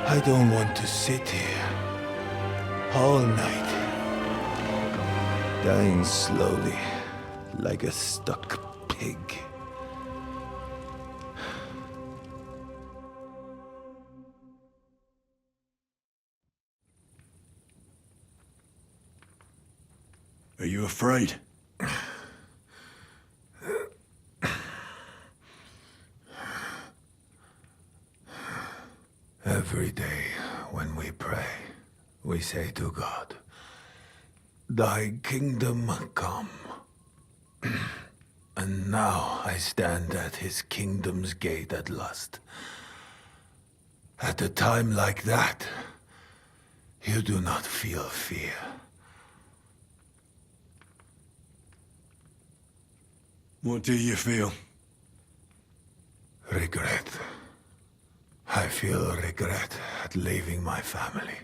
I don't want to sit here all night, dying slowly like a stuck pig. Are you afraid? Every day when we pray, we say to God, "Thy kingdom come." And now I stand at his kingdom's gate at last. At a time like that, you do not feel fear. What do you feel? Regret. I feel regret at leaving my family.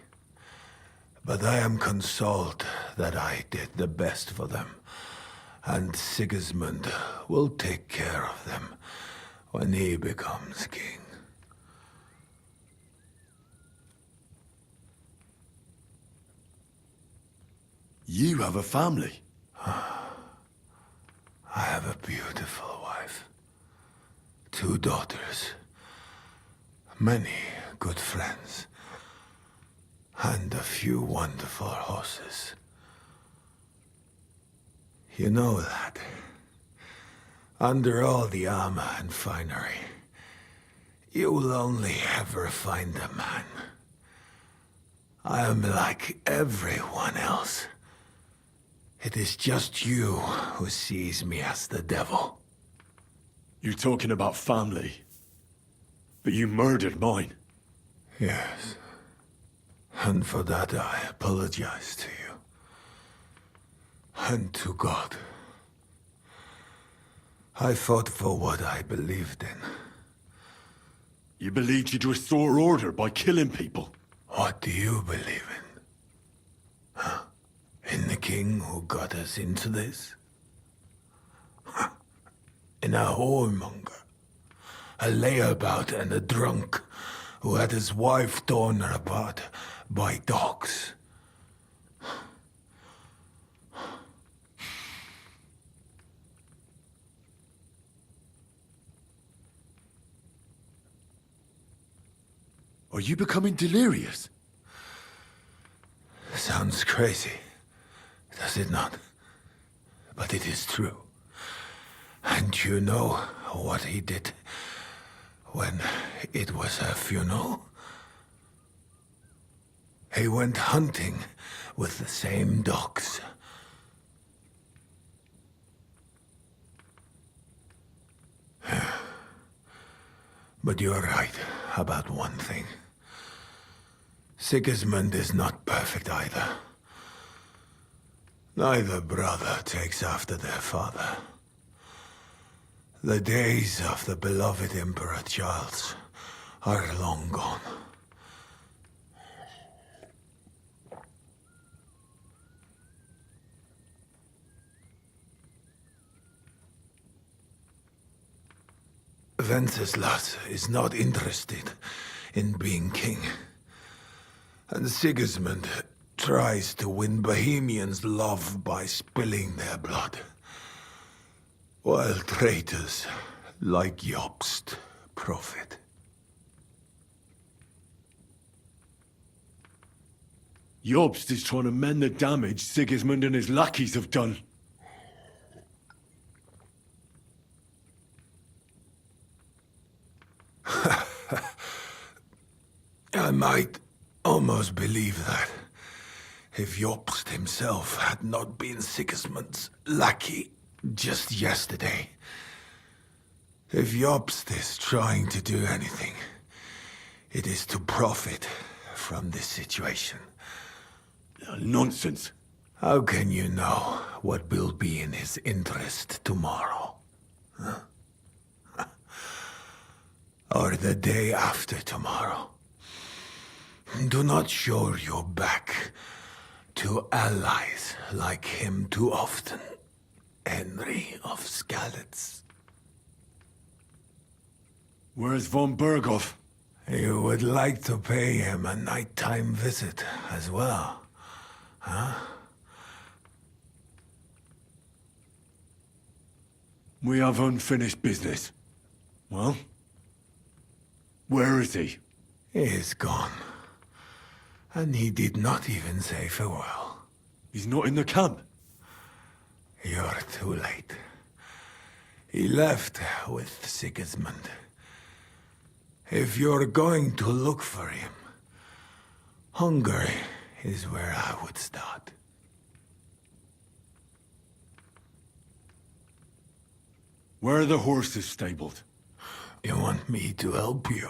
But I am consoled that I did the best for them. And Sigismund will take care of them when he becomes king. You have a family. I have a beautiful wife. 2 daughters. Many good friends. And a few wonderful horses. You know, lad, under all the armor and finery, you will only ever find a man. I am like everyone else. It is just you who sees me as the devil. You're talking about family. But you murdered mine. Yes. And for that I apologize to you. And to God. I fought for what I believed in. You believed you'd restore order by killing people? What do you believe in? Huh? In the king who got us into this? Huh? In a whoremonger? A layabout and a drunk who had his wife torn apart by dogs? Are you becoming delirious? Sounds crazy, does it not? But it is true. And you know what he did when it was her funeral? He went hunting with the same dogs. But you're right about one thing. Sigismund is not perfect either. Neither brother takes after their father. The days of the beloved Emperor Charles are long gone. Wenceslas is not interested in being king. And Sigismund tries to win Bohemians' love by spilling their blood. While traitors like Jobst profit. Jobst is trying to mend the damage Sigismund and his lackeys have done. I might almost believe that if Jobst himself had not been Sigismund's lackey just yesterday. If Jobst is trying to do anything, it is to profit from this situation. Nonsense. How can you know what will be in his interest tomorrow? Huh? Or the day after tomorrow? Do not show your back to allies like him too often, Henry of Skalitz. Where's von Berghoff? You would like to pay him a nighttime visit as well, huh? We have unfinished business. Well? Where is he? He is gone. And he did not even say farewell. He's not in the camp? You're too late. He left with Sigismund. If you're going to look for him, Hungary is where I would start. Where are the horses stabled? You want me to help you?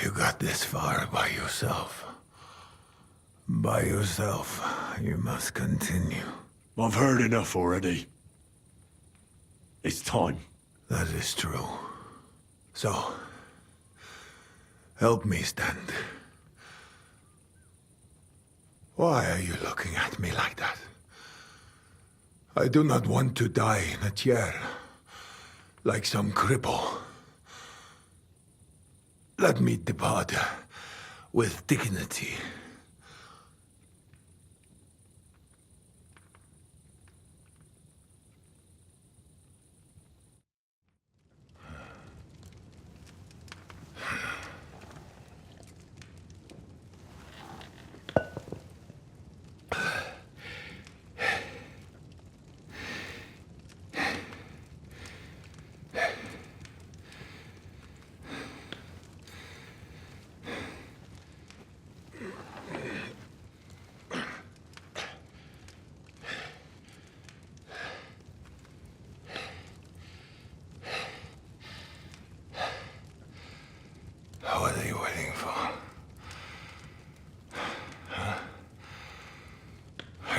You got this far by yourself. By yourself, you must continue. I've heard enough already. It's time. That is true. So, help me stand. Why are you looking at me like that? I do not want to die in a chair, like some cripple. Let me depart with dignity.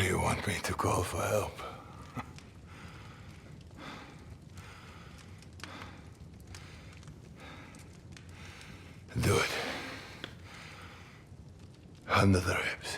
You want me to call for help? Do it. Under the ribs.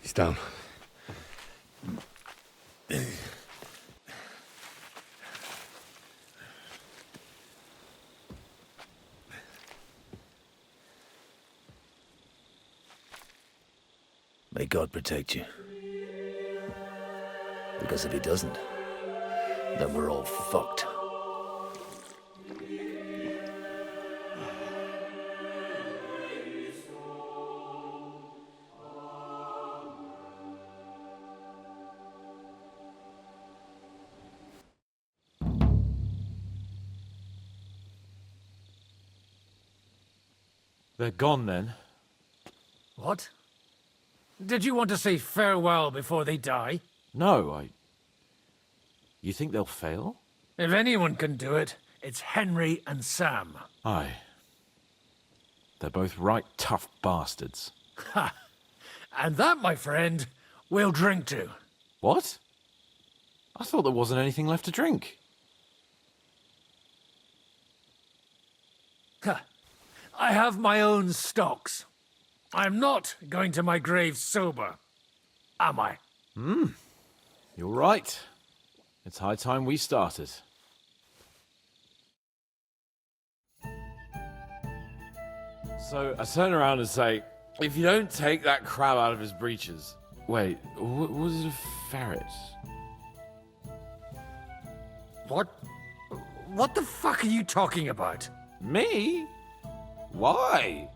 He's down. May God protect you. Because if he doesn't, then we're all fucked. They're gone then. What? Did you want to say farewell before they die? No, You think they'll fail? If anyone can do it, it's Henry and Sam. Aye. They're both right tough bastards. Ha! And that, my friend, we'll drink to. What? I thought there wasn't anything left to drink. Ha! I have my own stocks. I'm not going to my grave sober, am I? You're right. It's high time we started. So I turn around and say, if you don't take that crab out of his breeches... Wait, was it a ferret? What? What the fuck are you talking about? Me? Why?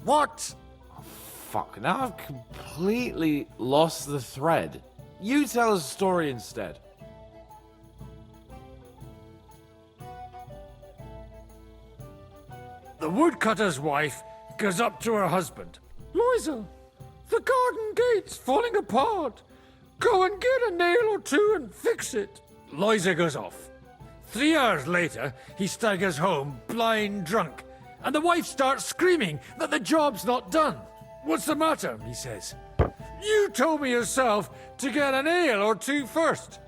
What? Oh, fuck, now I've completely lost the thread. You tell us a story instead. The woodcutter's wife goes up to her husband. Loisa, the garden gate's falling apart. Go and get a nail or two and fix it. Loisa goes off. 3 hours later, he staggers home, blind drunk, and the wife starts screaming that the job's not done. What's the matter? He says. You told me yourself to get a nail or two first.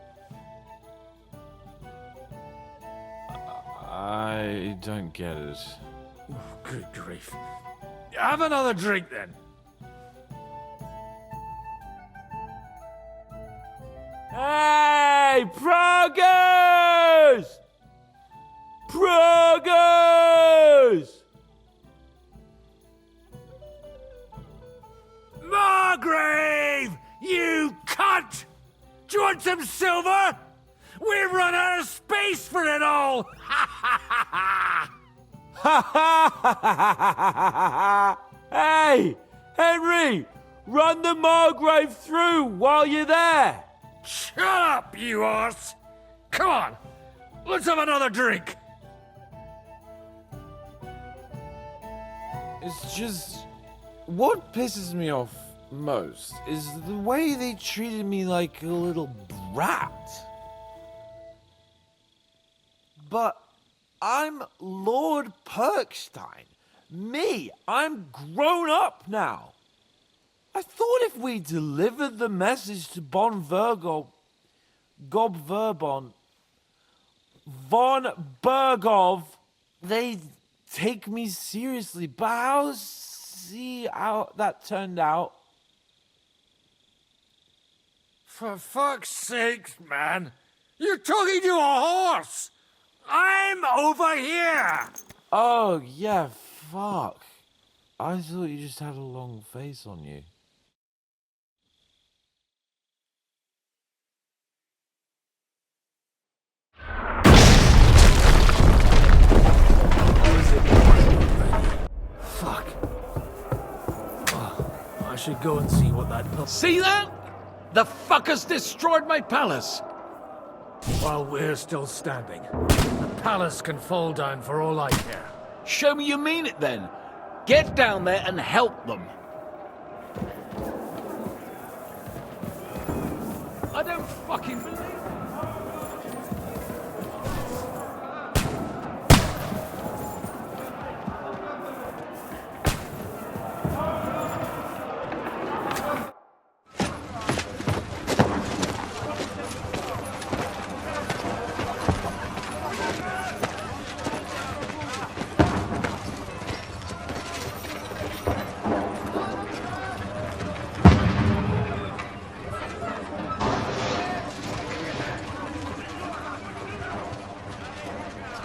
I don't get it. Oh, good grief. Have another drink then. Hey, progress! Progress! Margaret! Margrave! You cunt! Do you want some silver? We've run out of space for it all! Hey! Henry! Run the Margrave through while you're there! Shut up, you arse! Come on! Let's have another drink! It's just... What pisses me off most is the way they treated me like a little brat. But I'm Lord Perkstein. Me, I'm grown up now. I thought if we delivered the message to Von Vergob, Gob Verbon, Von Bergov, they'd take me seriously. But I'll see how that turned out. For fuck's sake, man! You're talking to a horse! I'm over here! Oh, yeah, fuck. I thought you just had a long face on you. Fuck. Oh, I should go and see what that... See that? The fuckers destroyed my palace. While we're still standing, the palace can fall down for all I care. Show me you mean it then. Get down there and help them. I don't fucking believe it.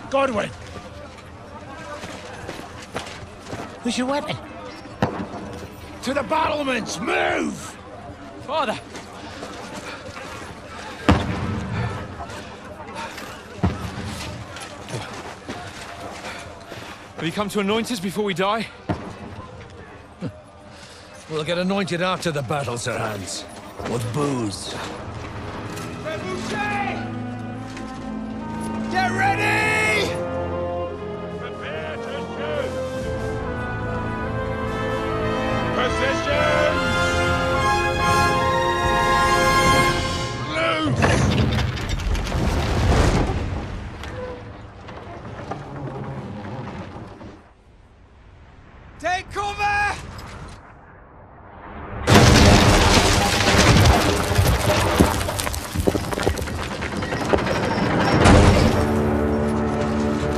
Godwin! Where's your weapon? To the battlements! Move! Father! Have you come to anoint us before we die? We'll get anointed after the battle, Sir Hans. With booze. Get ready! Take cover!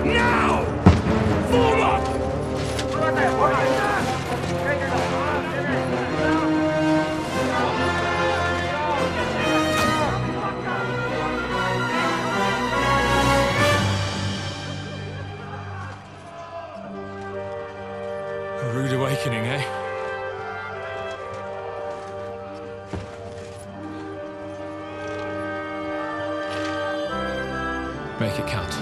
Now! Form up! A rude awakening, eh? Make it count.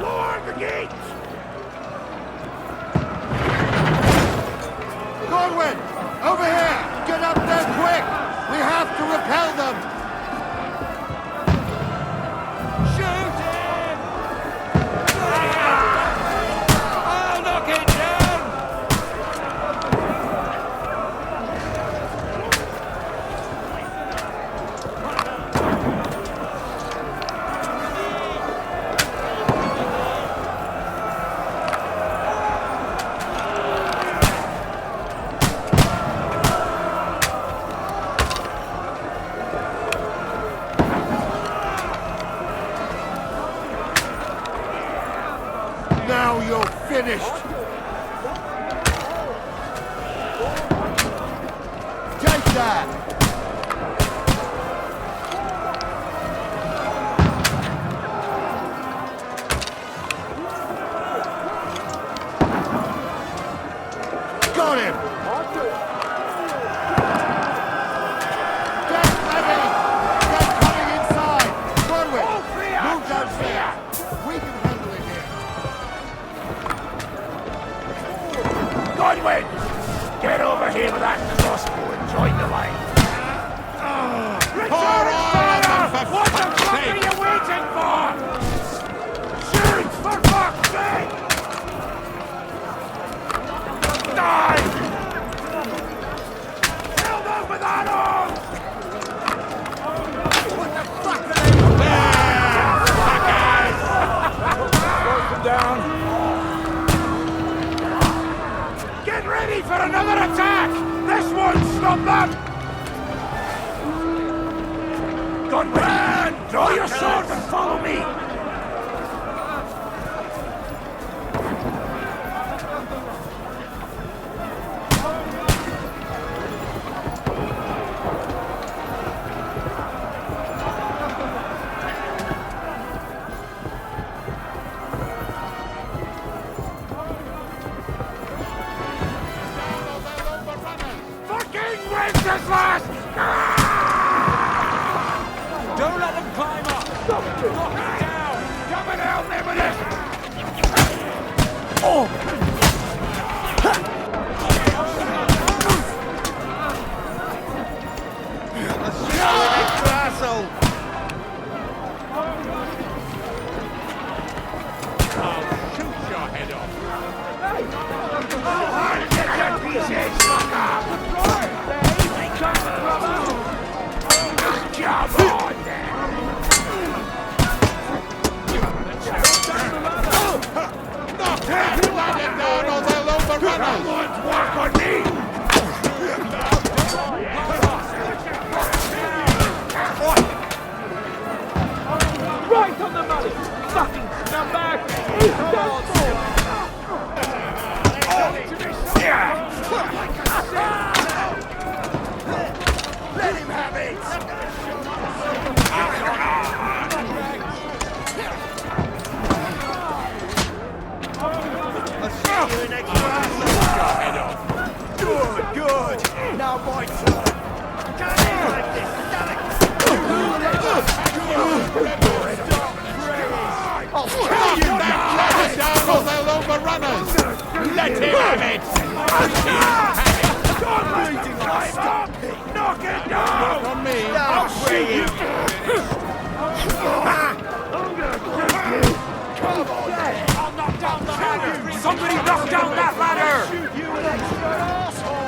Lower the gates! Godwin! Over here! Get up there quick! We have to repel them! Shoot him! I'll knock it down! Now you're finished! Take that! him! Godwin! Get over here with that crossbow and join the line. What the fuck are you waiting for? Shoot, for fuck's sake! Die! Kill them with arrows! What the fuck are they doing? Slow them down. Get ready for another attack! This won't stop them! Godwin! Draw your sword and follow me! Fucking Wenceslas! Don't let them climb up! Knock it down! Come and help me with this! Oh! Asshole! I'll shoot your head off! I'll get your pieces! Fuck off! Come on, then! Work on me! Right on the money! Fucking scumbag! Let him have it! Good, good! Now my turn! Get in like this! I'll kill you now! Down or they'll overrun us! Let him have it! Stop bleeding! Stop it! Knock it down! Not on me! I'll shoot you! I'm gonna kill you! Come on, then! I'll knock down the ladder! Somebody knock down that ladder! Shoot you, an extra asshole!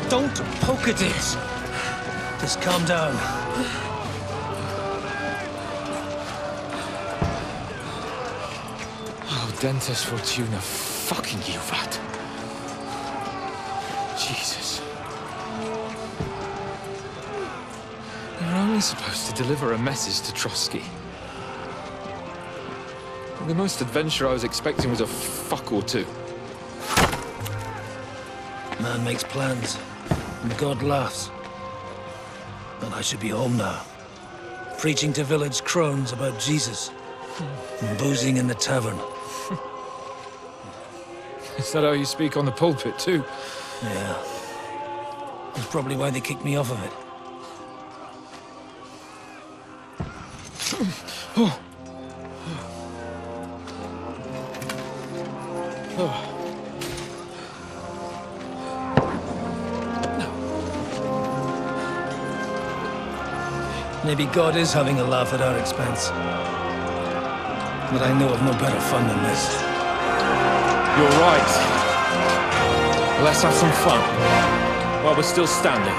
Don't poke at it. Just calm down. Oh, Dentes Fortuna, fucking you, Vat. Jesus. You're only supposed to deliver a message to Trotsky. The most adventure I was expecting was a fuck or two. Man makes plans, and God laughs. And I should be home now, preaching to village crones about Jesus, and boozing in the tavern. Is that how you speak on the pulpit, too? Yeah. That's probably why they kicked me off of it. Oh. Oh. Maybe God is having a laugh at our expense. But I know of no better fun than this. You're right. Let's have some fun. while we're still standing.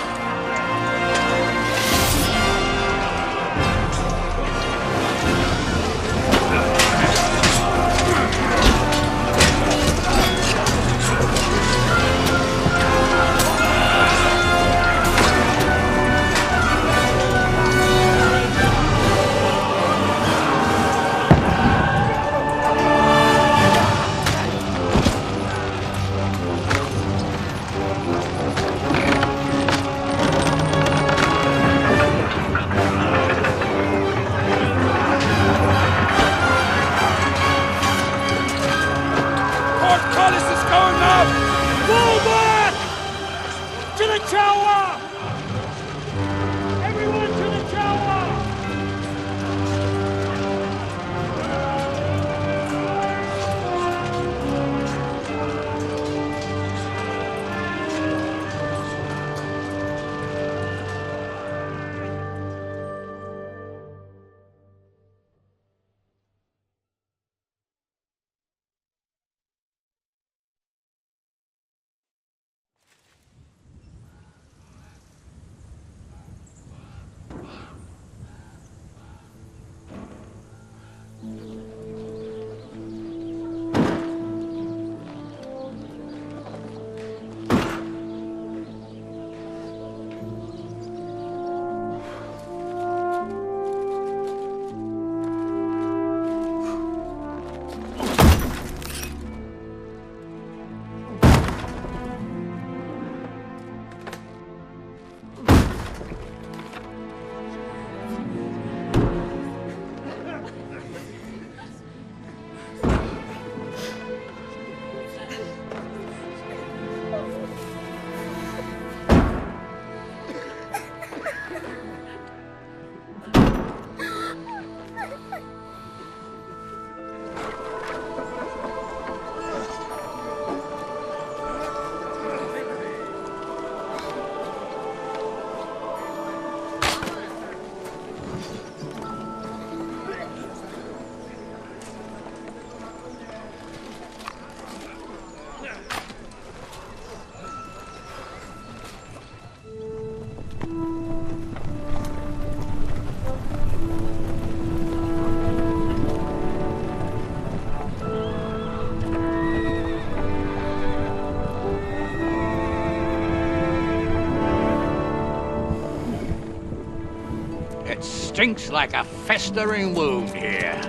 Stinks like a festering wound here.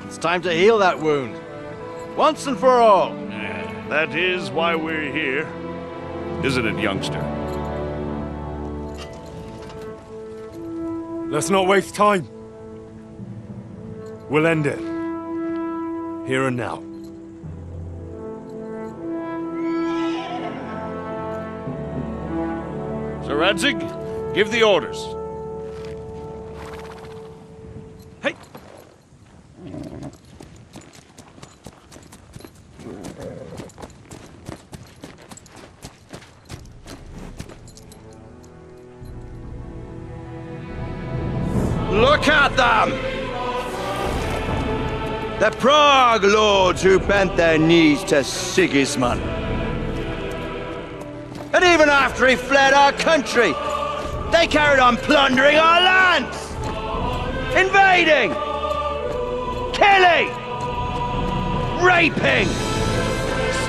It's time to heal that wound. Once and for all. That is why we're here. Isn't it, youngster? Let's not waste time. We'll end it. Here and now. Sir Radzig, give the orders. Hey! Look at them! The Prague lords who bent their knees to Sigismund. And even after he fled our country, they carried on plundering our lands! Invading! Killing! Raping!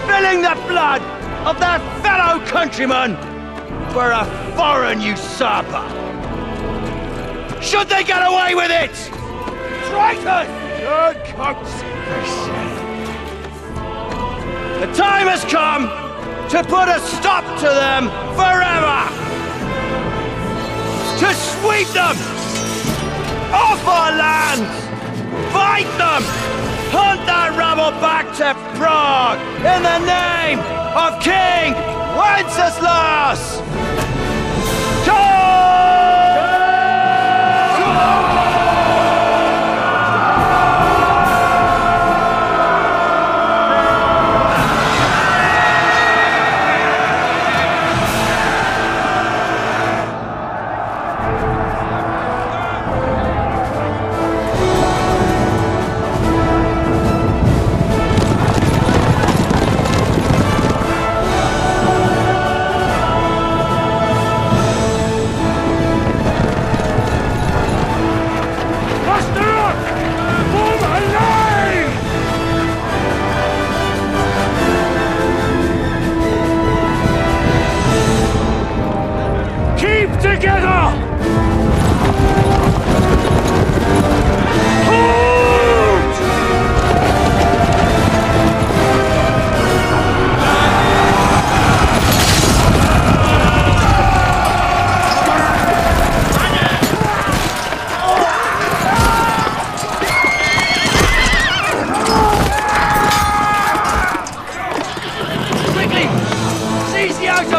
Spilling the blood of their fellow countrymen for a foreign usurper! Should they get away with it? Traitors! Good conspiracy! The time has come to put a stop to them forever! To sweep them off our lands! Fight them! Hunt that rabble back to Prague in the name of King Wenceslas!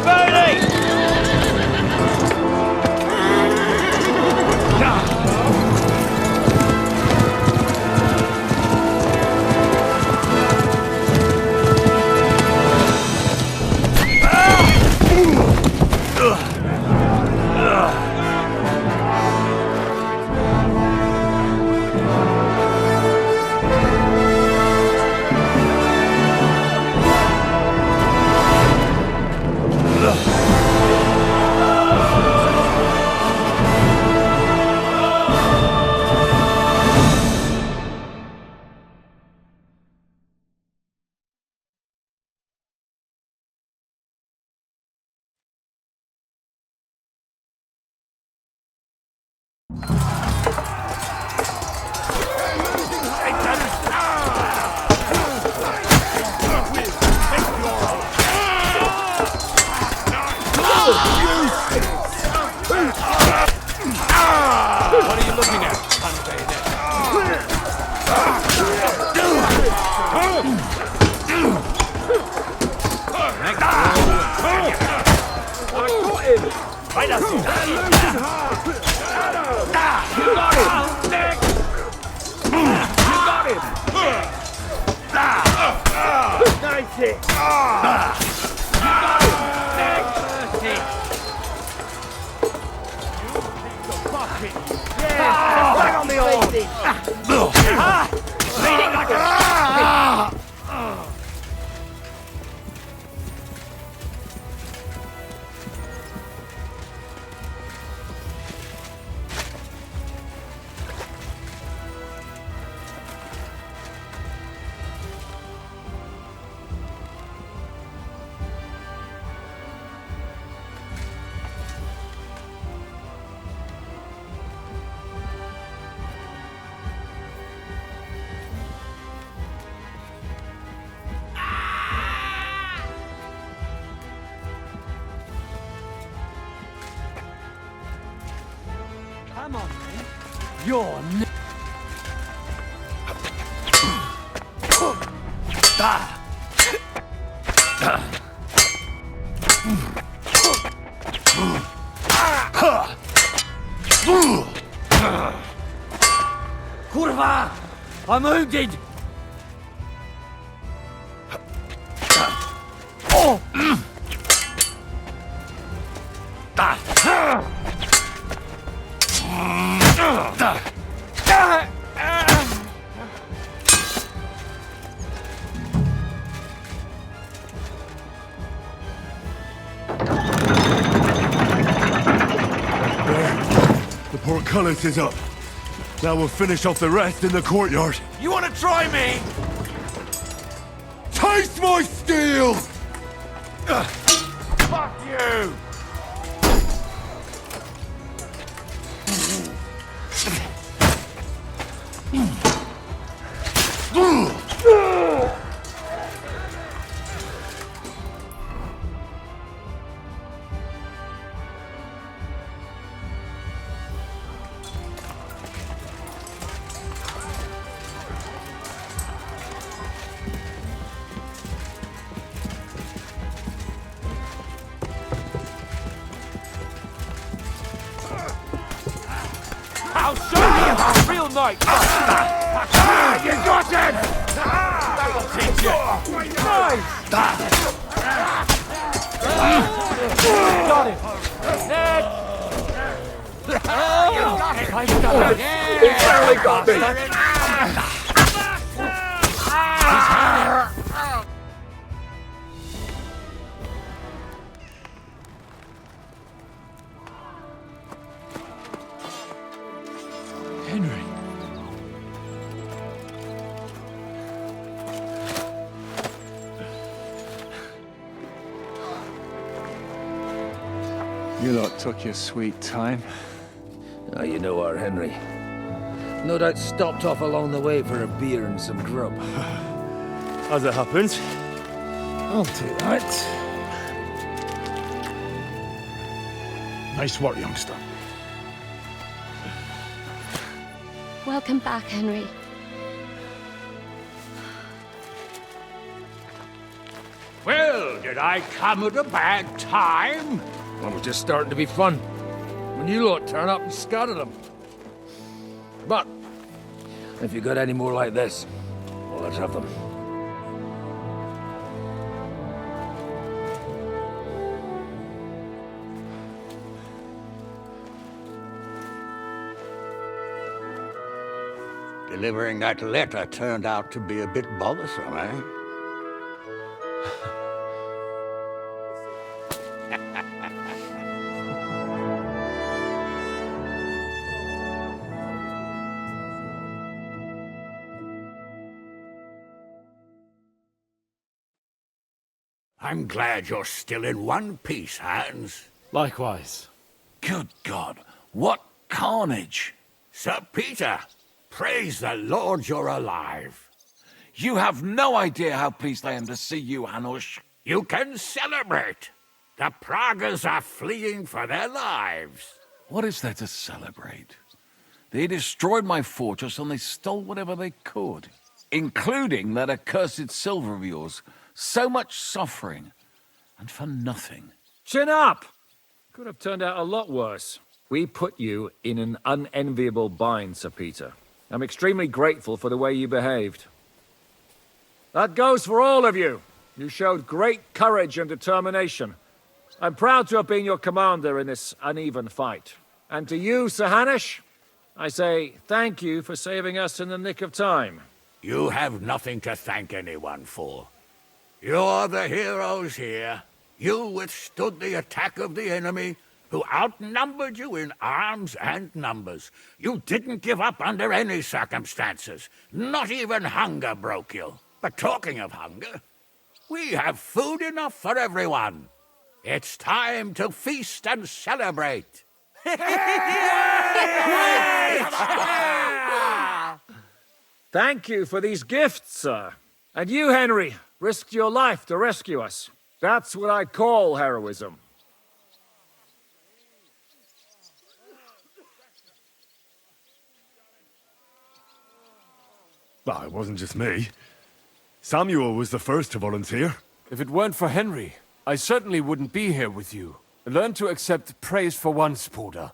the booty! What are you looking at, Come on, man. You're Kurwa! I'm wounded! Oh! The portcullis is up. Now we'll finish off the rest in the courtyard. You wanna try me? Taste my steel! Fuck you! I'll show you how real night. You got him! That'll teach you. Nice. Got him. Next. You got him. I got him. He barely got me. Henry. You lot took your sweet time. Now you know our Henry. No doubt stopped off along the way for a beer and some grub. As it happens. I'll take that. Nice work, youngster. Welcome back, Henry. Well, Did I come at a bad time? I was just starting to be fun. When you lot turn up and scatter them. But, if you got any more like this, well, let's have them. Delivering that letter turned out to be a bit bothersome, eh? I'm glad you're still in one piece, Hans. Likewise. Good God, what carnage! Sir Peter, praise the Lord you're alive. You have no idea how pleased I am to see you, Hanush. You can celebrate. The Pragas are fleeing for their lives. What is there to celebrate? They destroyed my fortress and they stole whatever they could, including that accursed silver of yours. So much suffering, and for nothing. Chin up! Could have turned out a lot worse. We put you in an unenviable bind, Sir Peter. I'm extremely grateful for the way you behaved. That goes for all of you. You showed great courage and determination. I'm proud to have been your commander in this uneven fight. And to you, Sir Hanush, I say thank you for saving us in the nick of time. You have nothing to thank anyone for. You're the heroes here. You withstood the attack of the enemy, who outnumbered you in arms and numbers. You didn't give up under any circumstances. Not even hunger broke you. But talking of hunger, we have food enough for everyone. It's time to feast and celebrate. Thank you for these gifts, sir. And you, Henry, risked your life to rescue us. That's what I call heroism. Well, it wasn't just me. Samuel was the first to volunteer. If it weren't for Henry, I certainly wouldn't be here with you. Learn to accept praise for once, Porter.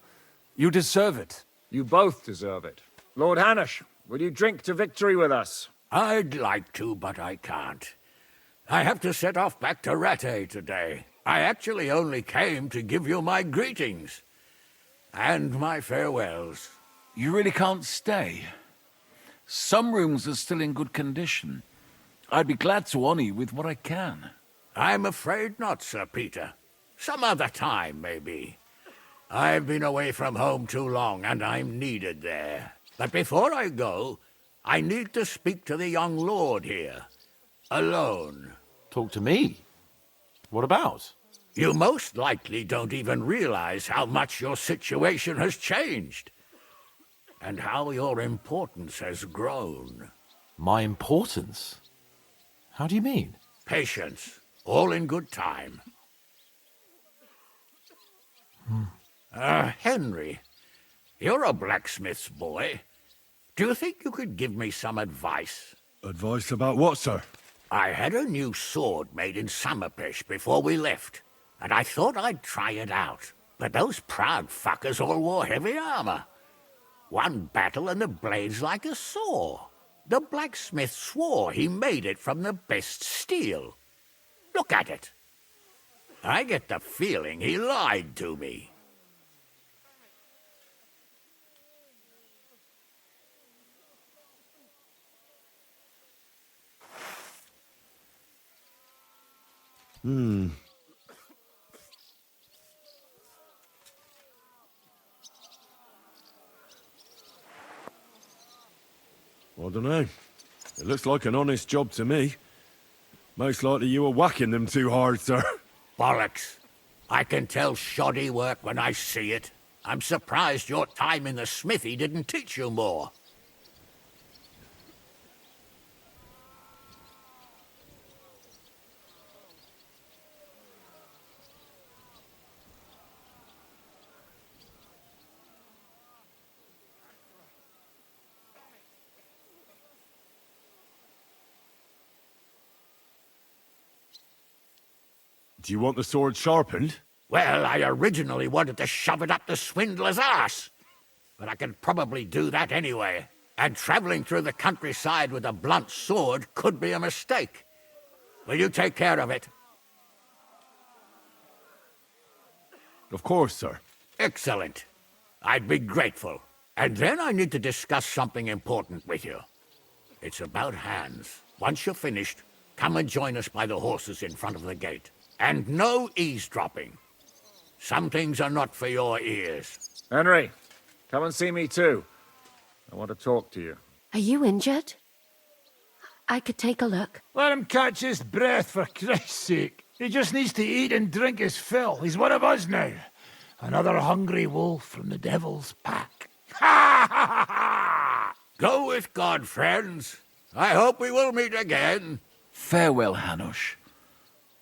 You deserve it. You both deserve it. Lord Hanush, will you drink to victory with us? I'd like to, but I can't. I have to set off back to Rattay today. I actually only came to give you my greetings. And my farewells. You really can't stay. Some rooms are still in good condition. I'd be glad to honor you with what I can. I'm afraid not, Sir Peter. Some other time, maybe. I've been away from home too long, and I'm needed there. But before I go, I need to speak to the young lord here. Alone. Talk to me? What about? You most likely don't even realize how much your situation has changed. And how your importance has grown. My importance? How do you mean? Patience. All in good time. Henry, you're a blacksmith's boy. Do you think you could give me some advice? Advice about what, sir? I had a new sword made in Summerpish before we left, and I thought I'd try it out. But those proud fuckers all wore heavy armor. One battle and the blade's like a saw. The blacksmith swore he made it from the best steel. Look at it. I get the feeling he lied to me. I don't know. It looks like an honest job to me. Most likely you were whacking them too hard, sir. Bollocks. I can tell shoddy work when I see it. I'm surprised your time in the smithy didn't teach you more. Do you want the sword sharpened? Well, I originally wanted to shove it up the swindler's ass. But I can probably do that anyway. And traveling through the countryside with a blunt sword could be a mistake. Will you take care of it? Of course, sir. Excellent. I'd be grateful. And then I need to discuss something important with you. It's about Hans. Once you're finished, come and join us by the horses in front of the gate. And no eavesdropping. Some things are not for your ears. Henry, come and see me too. I want to talk to you. Are you injured? I could take a look. Let him catch his breath, for Christ's sake. He just needs to eat and drink his fill. He's one of us now. Another hungry wolf from the devil's pack. Ha ha ha! Go with God, friends. I hope we will meet again. Farewell, Hanush.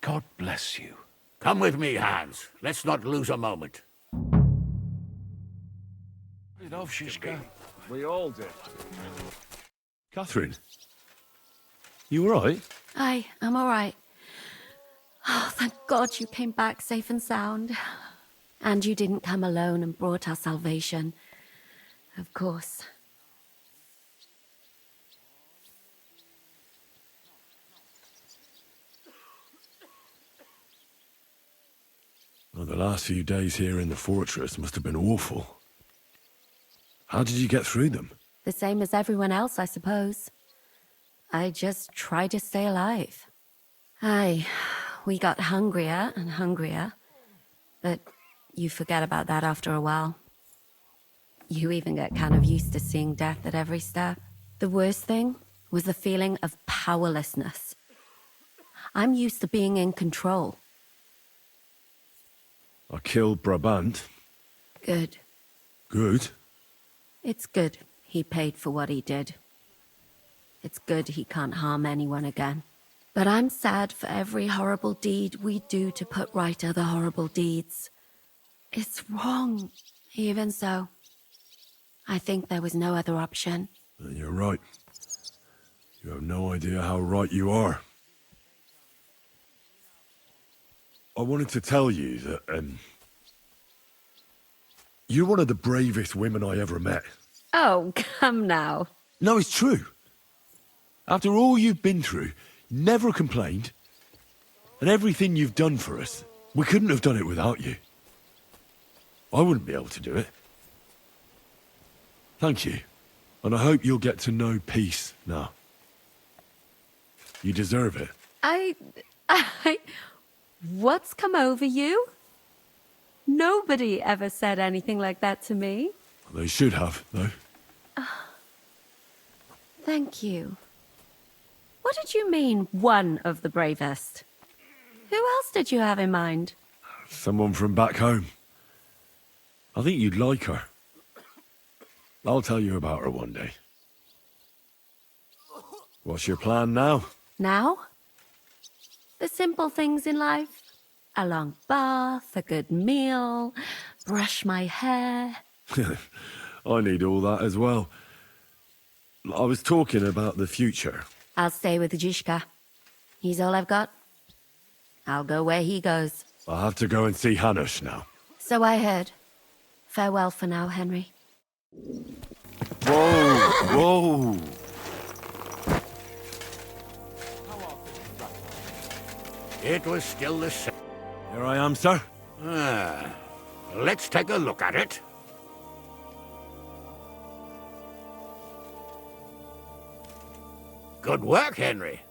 God bless you. Come with me, Hans. Let's not lose a moment. Get off, Shishka. We all did. Catherine, you all right? I'm all right. Oh, thank God you came back safe and sound. And you didn't come alone and brought our salvation. Of course. Well, the last few days here in the fortress must have been awful. How did you get through them? The same as everyone else, I suppose. I just try to stay alive. We got hungrier and hungrier. But you forget about that after a while. You even get kind of used to seeing death at every step. The worst thing was the feeling of powerlessness. I'm used to being in control. I killed Brabant. Good. Good? It's good he paid for what he did. It's good he can't harm anyone again. But I'm sad for every horrible deed we do to put right other horrible deeds. It's wrong. Even so, I think there was no other option. You're right. You have no idea how right you are. I wanted to tell you that, you're one of the bravest women I ever met. Oh, come now. No, it's true. After all you've been through, you never complained. And everything you've done for us, we couldn't have done it without you. I wouldn't be able to do it. Thank you. And I hope you'll get to know peace now. You deserve it. What's come over you? Nobody ever said anything like that to me. They should have, though. Thank you. What did you mean, one of the bravest? Who else did you have in mind? Someone from back home. I think you'd like her. I'll tell you about her one day. What's your plan now? Now? The simple things in life. A long bath, a good meal, brush my hair. I need all that as well. I was talking about the future. I'll stay with Zhishka. He's all I've got. I'll go where he goes. I have to go and see Hanush now. So I heard. Farewell for now, Henry. Whoa! It was still the same. Here I am, sir. Let's take a look at it. Good work, Henry.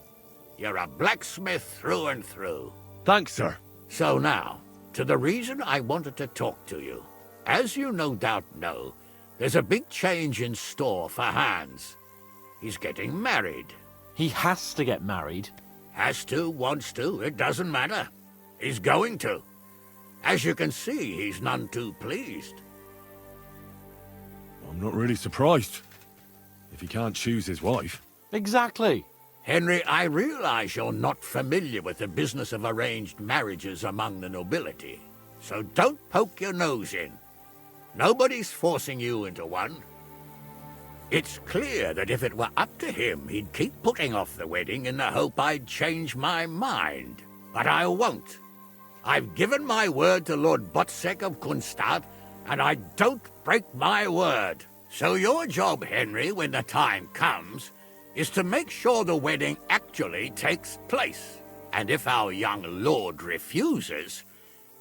You're a blacksmith through and through. Thanks, sir. So now, to the reason I wanted to talk to you. As you no doubt know, there's a big change in store for Hans. He's getting married. He has to get married. Has to, wants to, it doesn't matter. He's going to. As you can see, he's none too pleased. I'm not really surprised. If he can't choose his wife. Exactly. Henry, I realize you're not familiar with the business of arranged marriages among the nobility. So don't poke your nose in. Nobody's forcing you into one. It's clear that if it were up to him, he'd keep putting off the wedding in the hope I'd change my mind. But I won't. I've given my word to Lord Botsek of Kunstad, and I don't break my word. So your job, Henry, when the time comes, is to make sure the wedding actually takes place. And if our young lord refuses,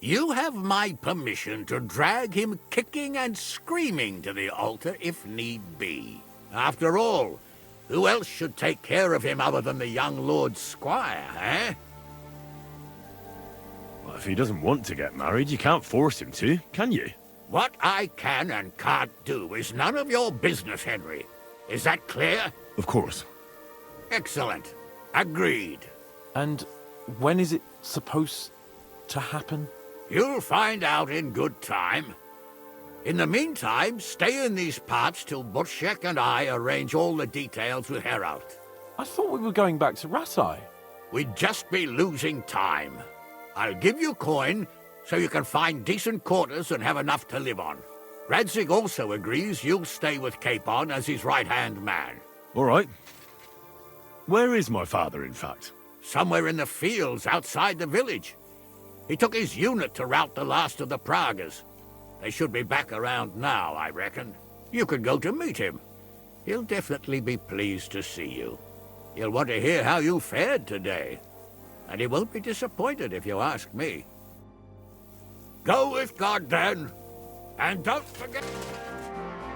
you have my permission to drag him kicking and screaming to the altar if need be. After all, who else should take care of him other than the young lord's squire, eh? Well, if he doesn't want to get married, you can't force him to, can you? What I can and can't do is none of your business, Henry. Is that clear? Of course. Excellent. Agreed. And when is it supposed to happen? You'll find out in good time. In the meantime, stay in these parts till Botsek and I arrange all the details with Herald. I thought we were going back to Ratai. We'd just be losing time. I'll give you coin so you can find decent quarters and have enough to live on. Radzig also agrees you'll stay with Capon as his right-hand man. All right. Where is my father, in fact? Somewhere in the fields outside the village. He took his unit to rout the last of the Pragas. They should be back around now, I reckon. You could go to meet him. He'll definitely be pleased to see you. He'll want to hear how you fared today. And he won't be disappointed if you ask me. Go with God, then. And don't forget...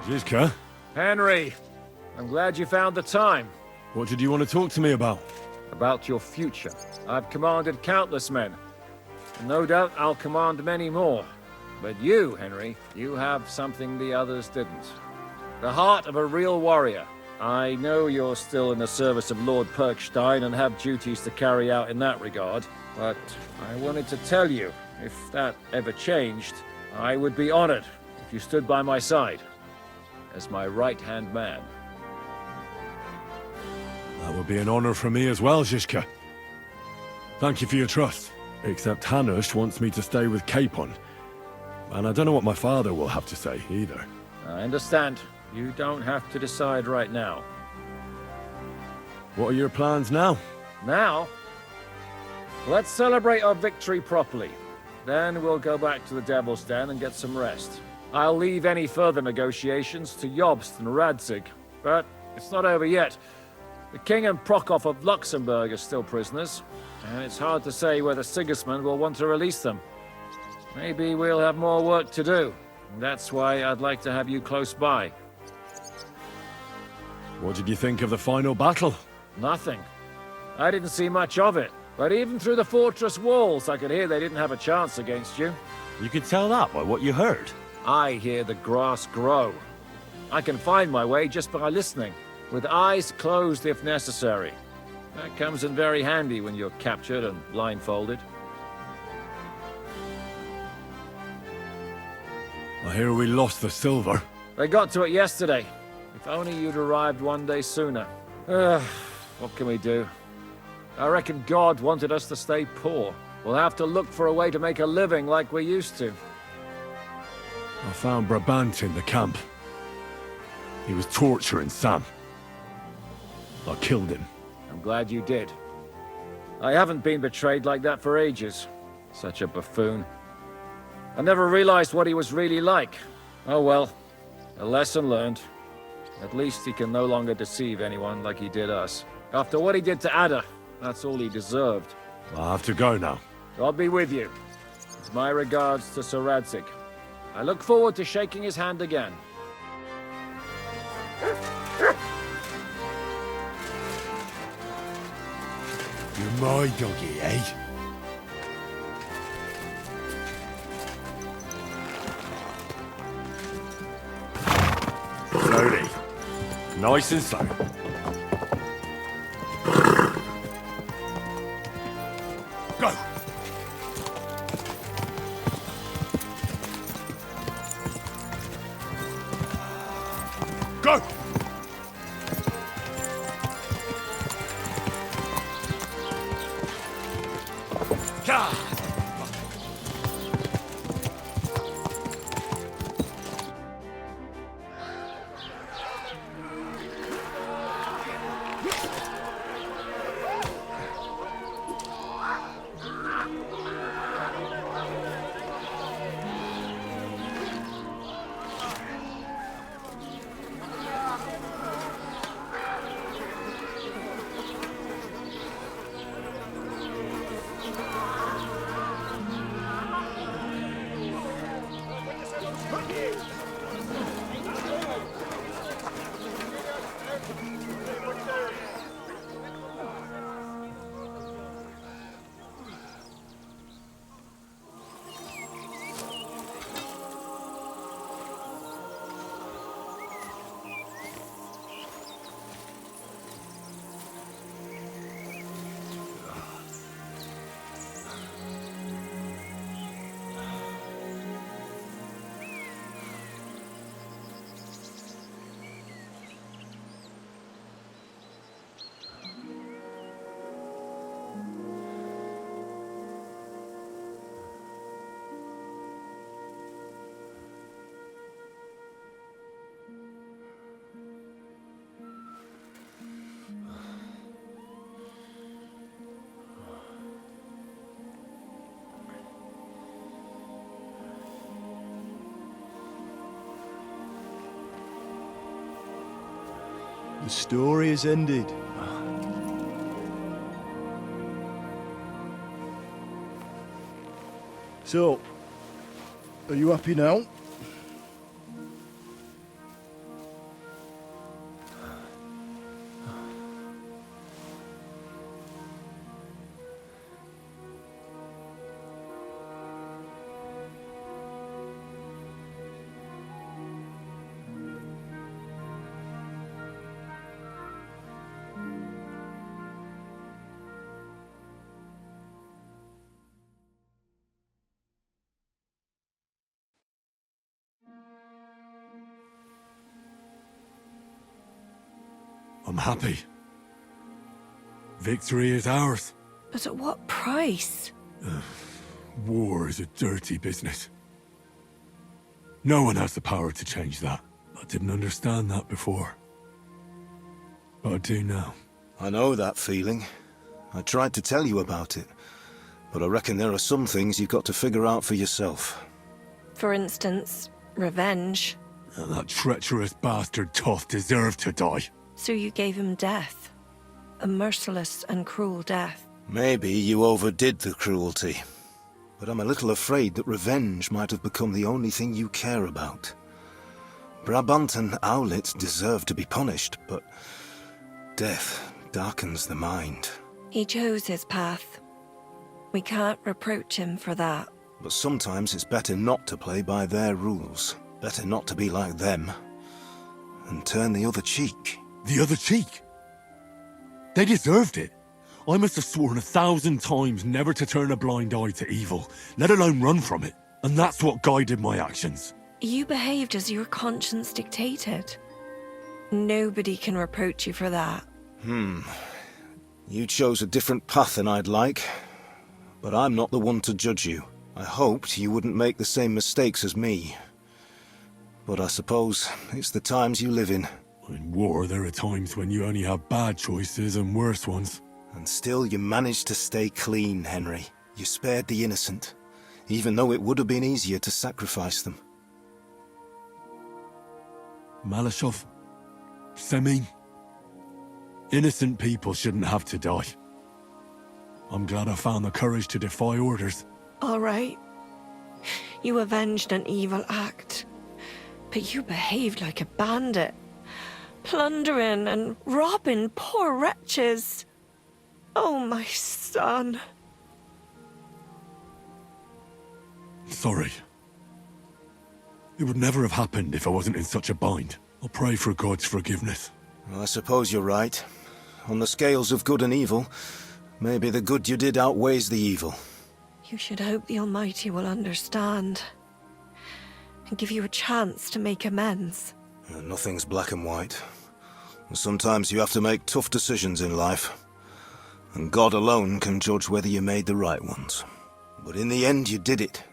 Zizka? Henry, I'm glad you found the time. What did you want to talk to me about? About your future. I've commanded countless men. And no doubt I'll command many more. But you, Henry, you have something the others didn't. The heart of a real warrior. I know you're still in the service of Lord Perkstein and have duties to carry out in that regard, but I wanted to tell you, if that ever changed, I would be honored if you stood by my side as my right-hand man. That would be an honor for me as well, Zizka. Thank you for your trust. Except Hanush wants me to stay with Capon. And I don't know what my father will have to say, either. I understand. You don't have to decide right now. What are your plans now? Now? Let's celebrate our victory properly. Then we'll go back to the Devil's Den and get some rest. I'll leave any further negotiations to Jobst and Radzig. But it's not over yet. The King and Prokop of Luxembourg are still prisoners, and it's hard to say whether Sigismund will want to release them. Maybe we'll have more work to do. That's why I'd like to have you close by. What did you think of the final battle? Nothing. I didn't see much of it. But even through the fortress walls, I could hear they didn't have a chance against you. You could tell that by what you heard. I hear the grass grow. I can find my way just by listening, with eyes closed if necessary. That comes in very handy when you're captured and blindfolded. I hear we lost the silver. They got to it yesterday. If only you'd arrived one day sooner. What can we do? I reckon God wanted us to stay poor. We'll have to look for a way to make a living like we used to. I found Brabant in the camp. He was torturing Sam. I killed him. I'm glad you did. I haven't been betrayed like that for ages. Such a buffoon. I never realized what he was really like. Oh well, a lesson learned. At least he can no longer deceive anyone like he did us. After what he did to Ada, that's all he deserved. I have to go now. God be with you. My regards to Sir Radzig. I look forward to shaking his hand again. You're my doggy, eh? Slowly. Nice and slow. Go! Go! God! The story is ended. So, are you happy now? I'm happy. Victory is ours. But at what price? War is a dirty business. No one has the power to change that. I didn't understand that before. But I do now. I know that feeling. I tried to tell you about it. But I reckon there are some things you've got to figure out for yourself. For instance, revenge. And that treacherous bastard Toth deserved to die. So you gave him death. A merciless and cruel death. Maybe you overdid the cruelty. But I'm a little afraid that revenge might have become the only thing you care about. Brabant and Owlet deserve to be punished, but death darkens the mind. He chose his path. We can't reproach him for that. But sometimes it's better not to play by their rules. Better not to be like them. And turn the other cheek. The other cheek? They deserved it. I must have sworn 1,000 times never to turn a blind eye to evil, let alone run from it. And that's what guided my actions. You behaved as your conscience dictated. Nobody can reproach you for that. You chose a different path than I'd like. But I'm not the one to judge you. I hoped you wouldn't make the same mistakes as me. But I suppose it's the times you live in. In war, there are times when you only have bad choices and worse ones. And still you managed to stay clean, Henry. You spared the innocent, even though it would have been easier to sacrifice them. Malashov, Semin. Innocent people shouldn't have to die. I'm glad I found the courage to defy orders. All right. You avenged an evil act. But you behaved like a bandit. Plundering and robbing poor wretches. Oh, my son. Sorry. It would never have happened if I wasn't in such a bind. I'll pray for God's forgiveness. Well, I suppose you're right. On the scales of good and evil, maybe the good you did outweighs the evil. You should hope the Almighty will understand. And give you a chance to make amends. Nothing's black and white. Sometimes you have to make tough decisions in life. And God alone can judge whether you made the right ones. But in the end, you did it.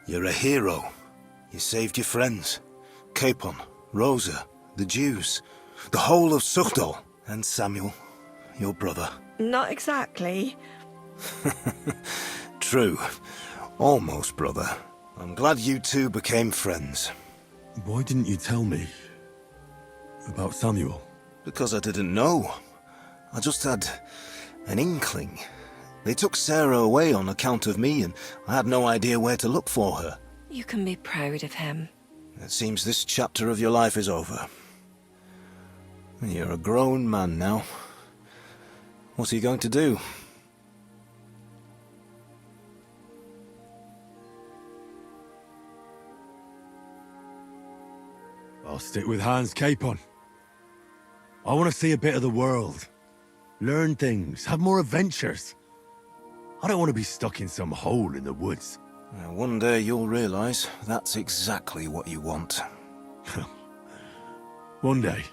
You're a hero. You saved your friends. Capon, Rosa, the Jews, the whole of Suchdol, and Samuel, your brother. Not exactly. True. Almost, brother. I'm glad you two became friends. Why didn't you tell me about Samuel? Because I didn't know. I just had an inkling. They took Sarah away on account of me, and I had no idea where to look for her. You can be proud of him. It seems this chapter of your life is over. You're a grown man now. What are you going to do? I'll stick with Hans Capon. I want to see a bit of the world. Learn things, have more adventures. I don't want to be stuck in some hole in the woods. One day you'll realize that's exactly what you want. One day.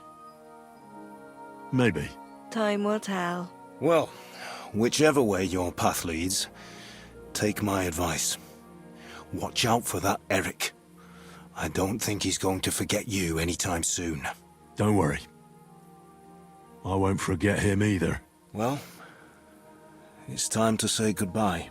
Maybe. Time will tell. Well, whichever way your path leads, take my advice. Watch out for that Eric. I don't think he's going to forget you anytime soon. Don't worry. I won't forget him either. Well, it's time to say goodbye.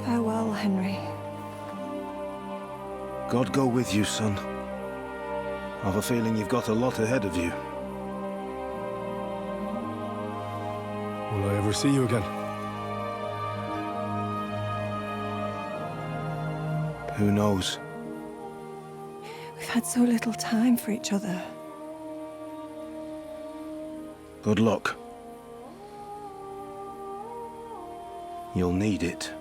Farewell, Henry. God go with you, son. I've a feeling you've got a lot ahead of you. Will I ever see you again? Who knows? We've had so little time for each other. Good luck. You'll need it.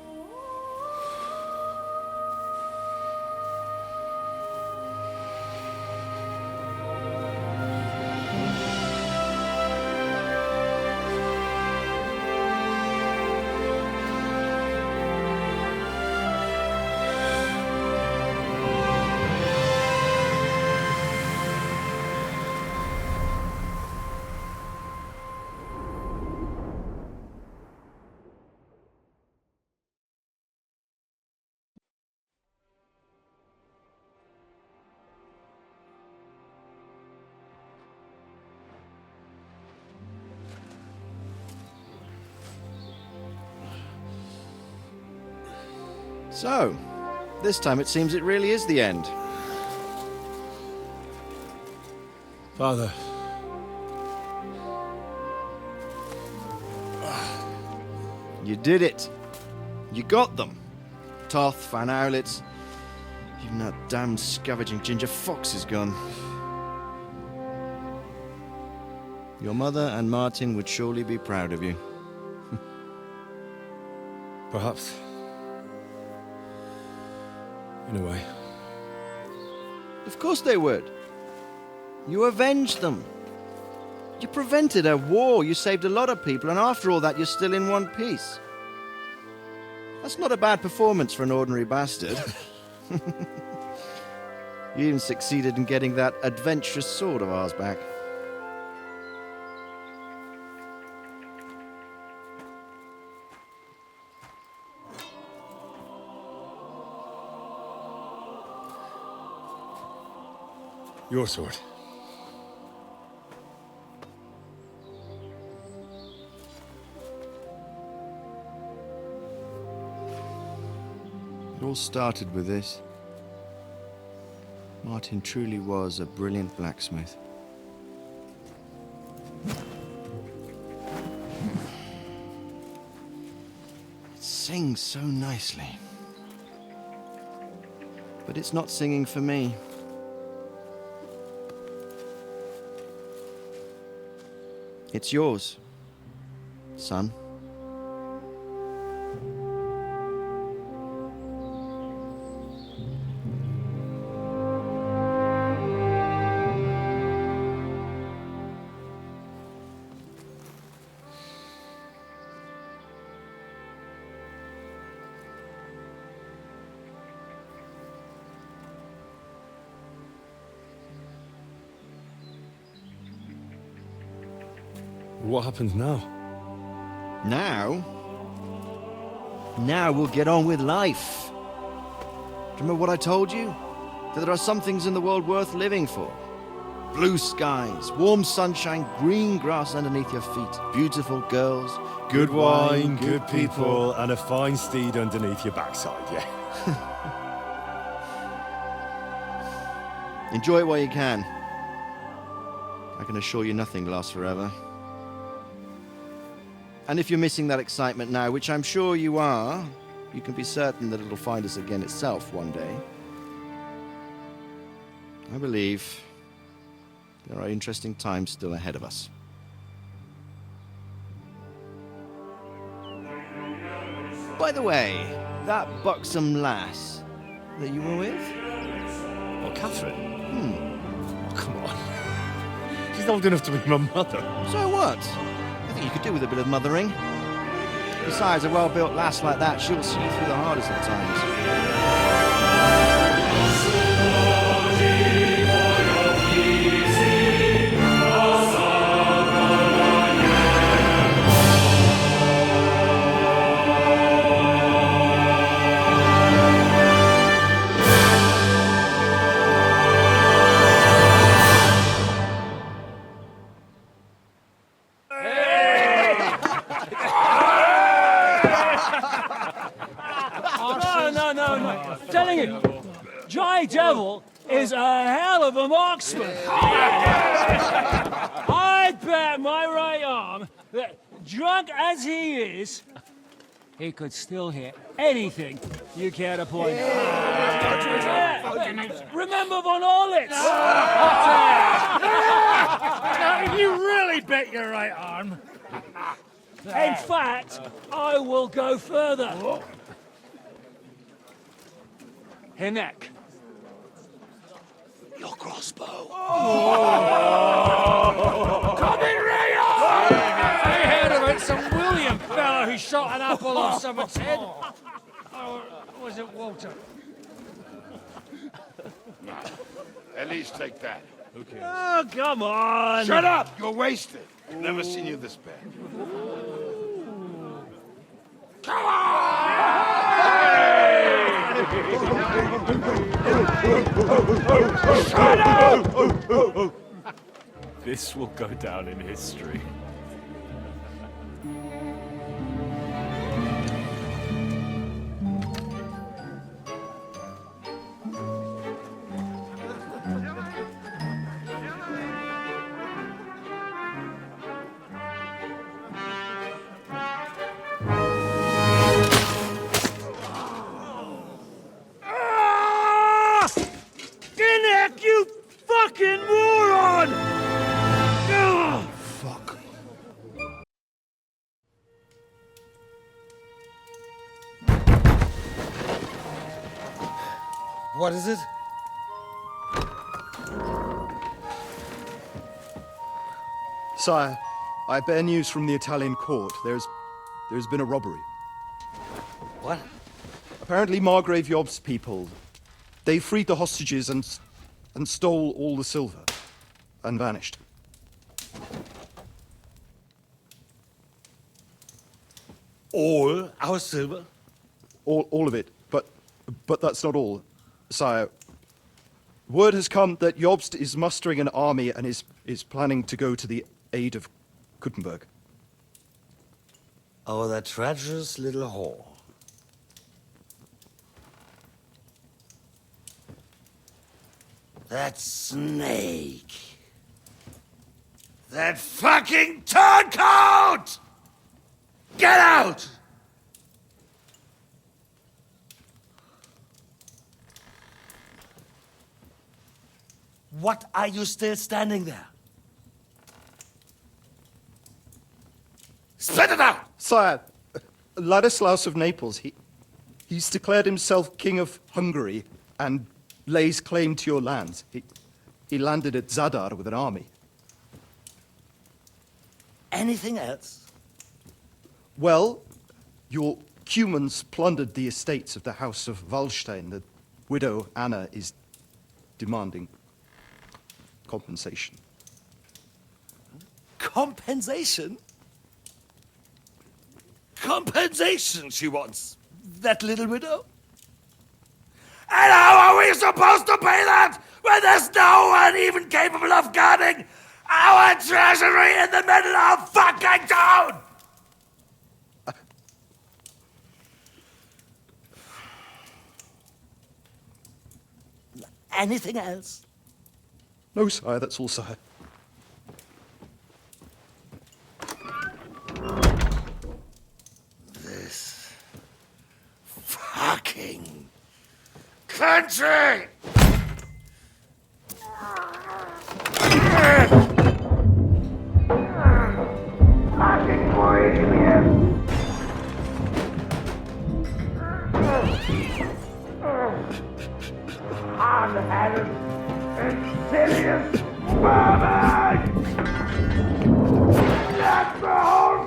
So, this time it seems it really is the end. Father. You did it. You got them. Toth, Van Owlitz. Even that damned scavenging ginger fox is gone. Your mother and Martin would surely be proud of you. Perhaps. In a way. Of course they would. You avenged them. You prevented a war, you saved a lot of people, and after all that you're still in one piece. That's not a bad performance for an ordinary bastard. You even succeeded in getting that adventurous sword of ours back. Your sword. It all started with this. Martin truly was a brilliant blacksmith. It sings so nicely. But it's not singing for me. It's yours, son. What happens now? Now? Now we'll get on with life. Do you remember what I told you? That there are some things in the world worth living for. Blue skies, warm sunshine, green grass underneath your feet, beautiful girls, Good wine, good people, and a fine steed underneath your backside, yeah. Enjoy it while you can. I can assure you nothing lasts forever. And if you're missing that excitement now, which I'm sure you are, you can be certain that it'll find us again itself one day. I believe there are interesting times still ahead of us. By the way, that buxom lass that you were with? Oh, Catherine? Oh, come on. She's old enough to be my mother. So what? I think you could do with a bit of mothering. Besides, a well-built lass like that, she'll see you through the hardest of times. no. Telling you, Jai Devil is a hell of a marksman. I bet my right arm that, drunk as he is, he could still hit anything you care to point out. Remember Von Orlitz? Now, you really bet your right arm. In fact, I will go further. Hinek. Your crossbow. Come in, Rayo! I heard of it. Some William fella who shot an apple off someone's head. Or was it Walter? At least take that. Who cares? Oh, come on! Shut up! You're wasted. I've never seen you this bad. Come on! Shut up! This will go down in history. You fucking moron! Fuck. What is it? Sire, I bear news from the Italian court. There's been a robbery. What? Apparently Margrave Yob's people, they freed the hostages and stole all the silver and vanished. All our silver? All of it, but that's not all, sire. Word has come that Jobst is mustering an army and is planning to go to the aid of Kuttenberg. Oh, that treacherous little whore. That snake. That fucking turncoat! Get out! What are you still standing there? Spit it out! Sire, Ladislaus of Naples, he's declared himself King of Hungary and lays claim to your lands. He landed at Zadar with an army. Anything else? Well, your Cumans plundered the estates of the House of Wallstein. The widow Anna is demanding compensation. Compensation? Compensation she wants. That little widow? And how are we supposed to pay that when there's no one even capable of guarding our treasury in the middle of fucking town? Anything else? No, sire, that's all, sire. This fucking country! Fucking Bohemian! Hard-headed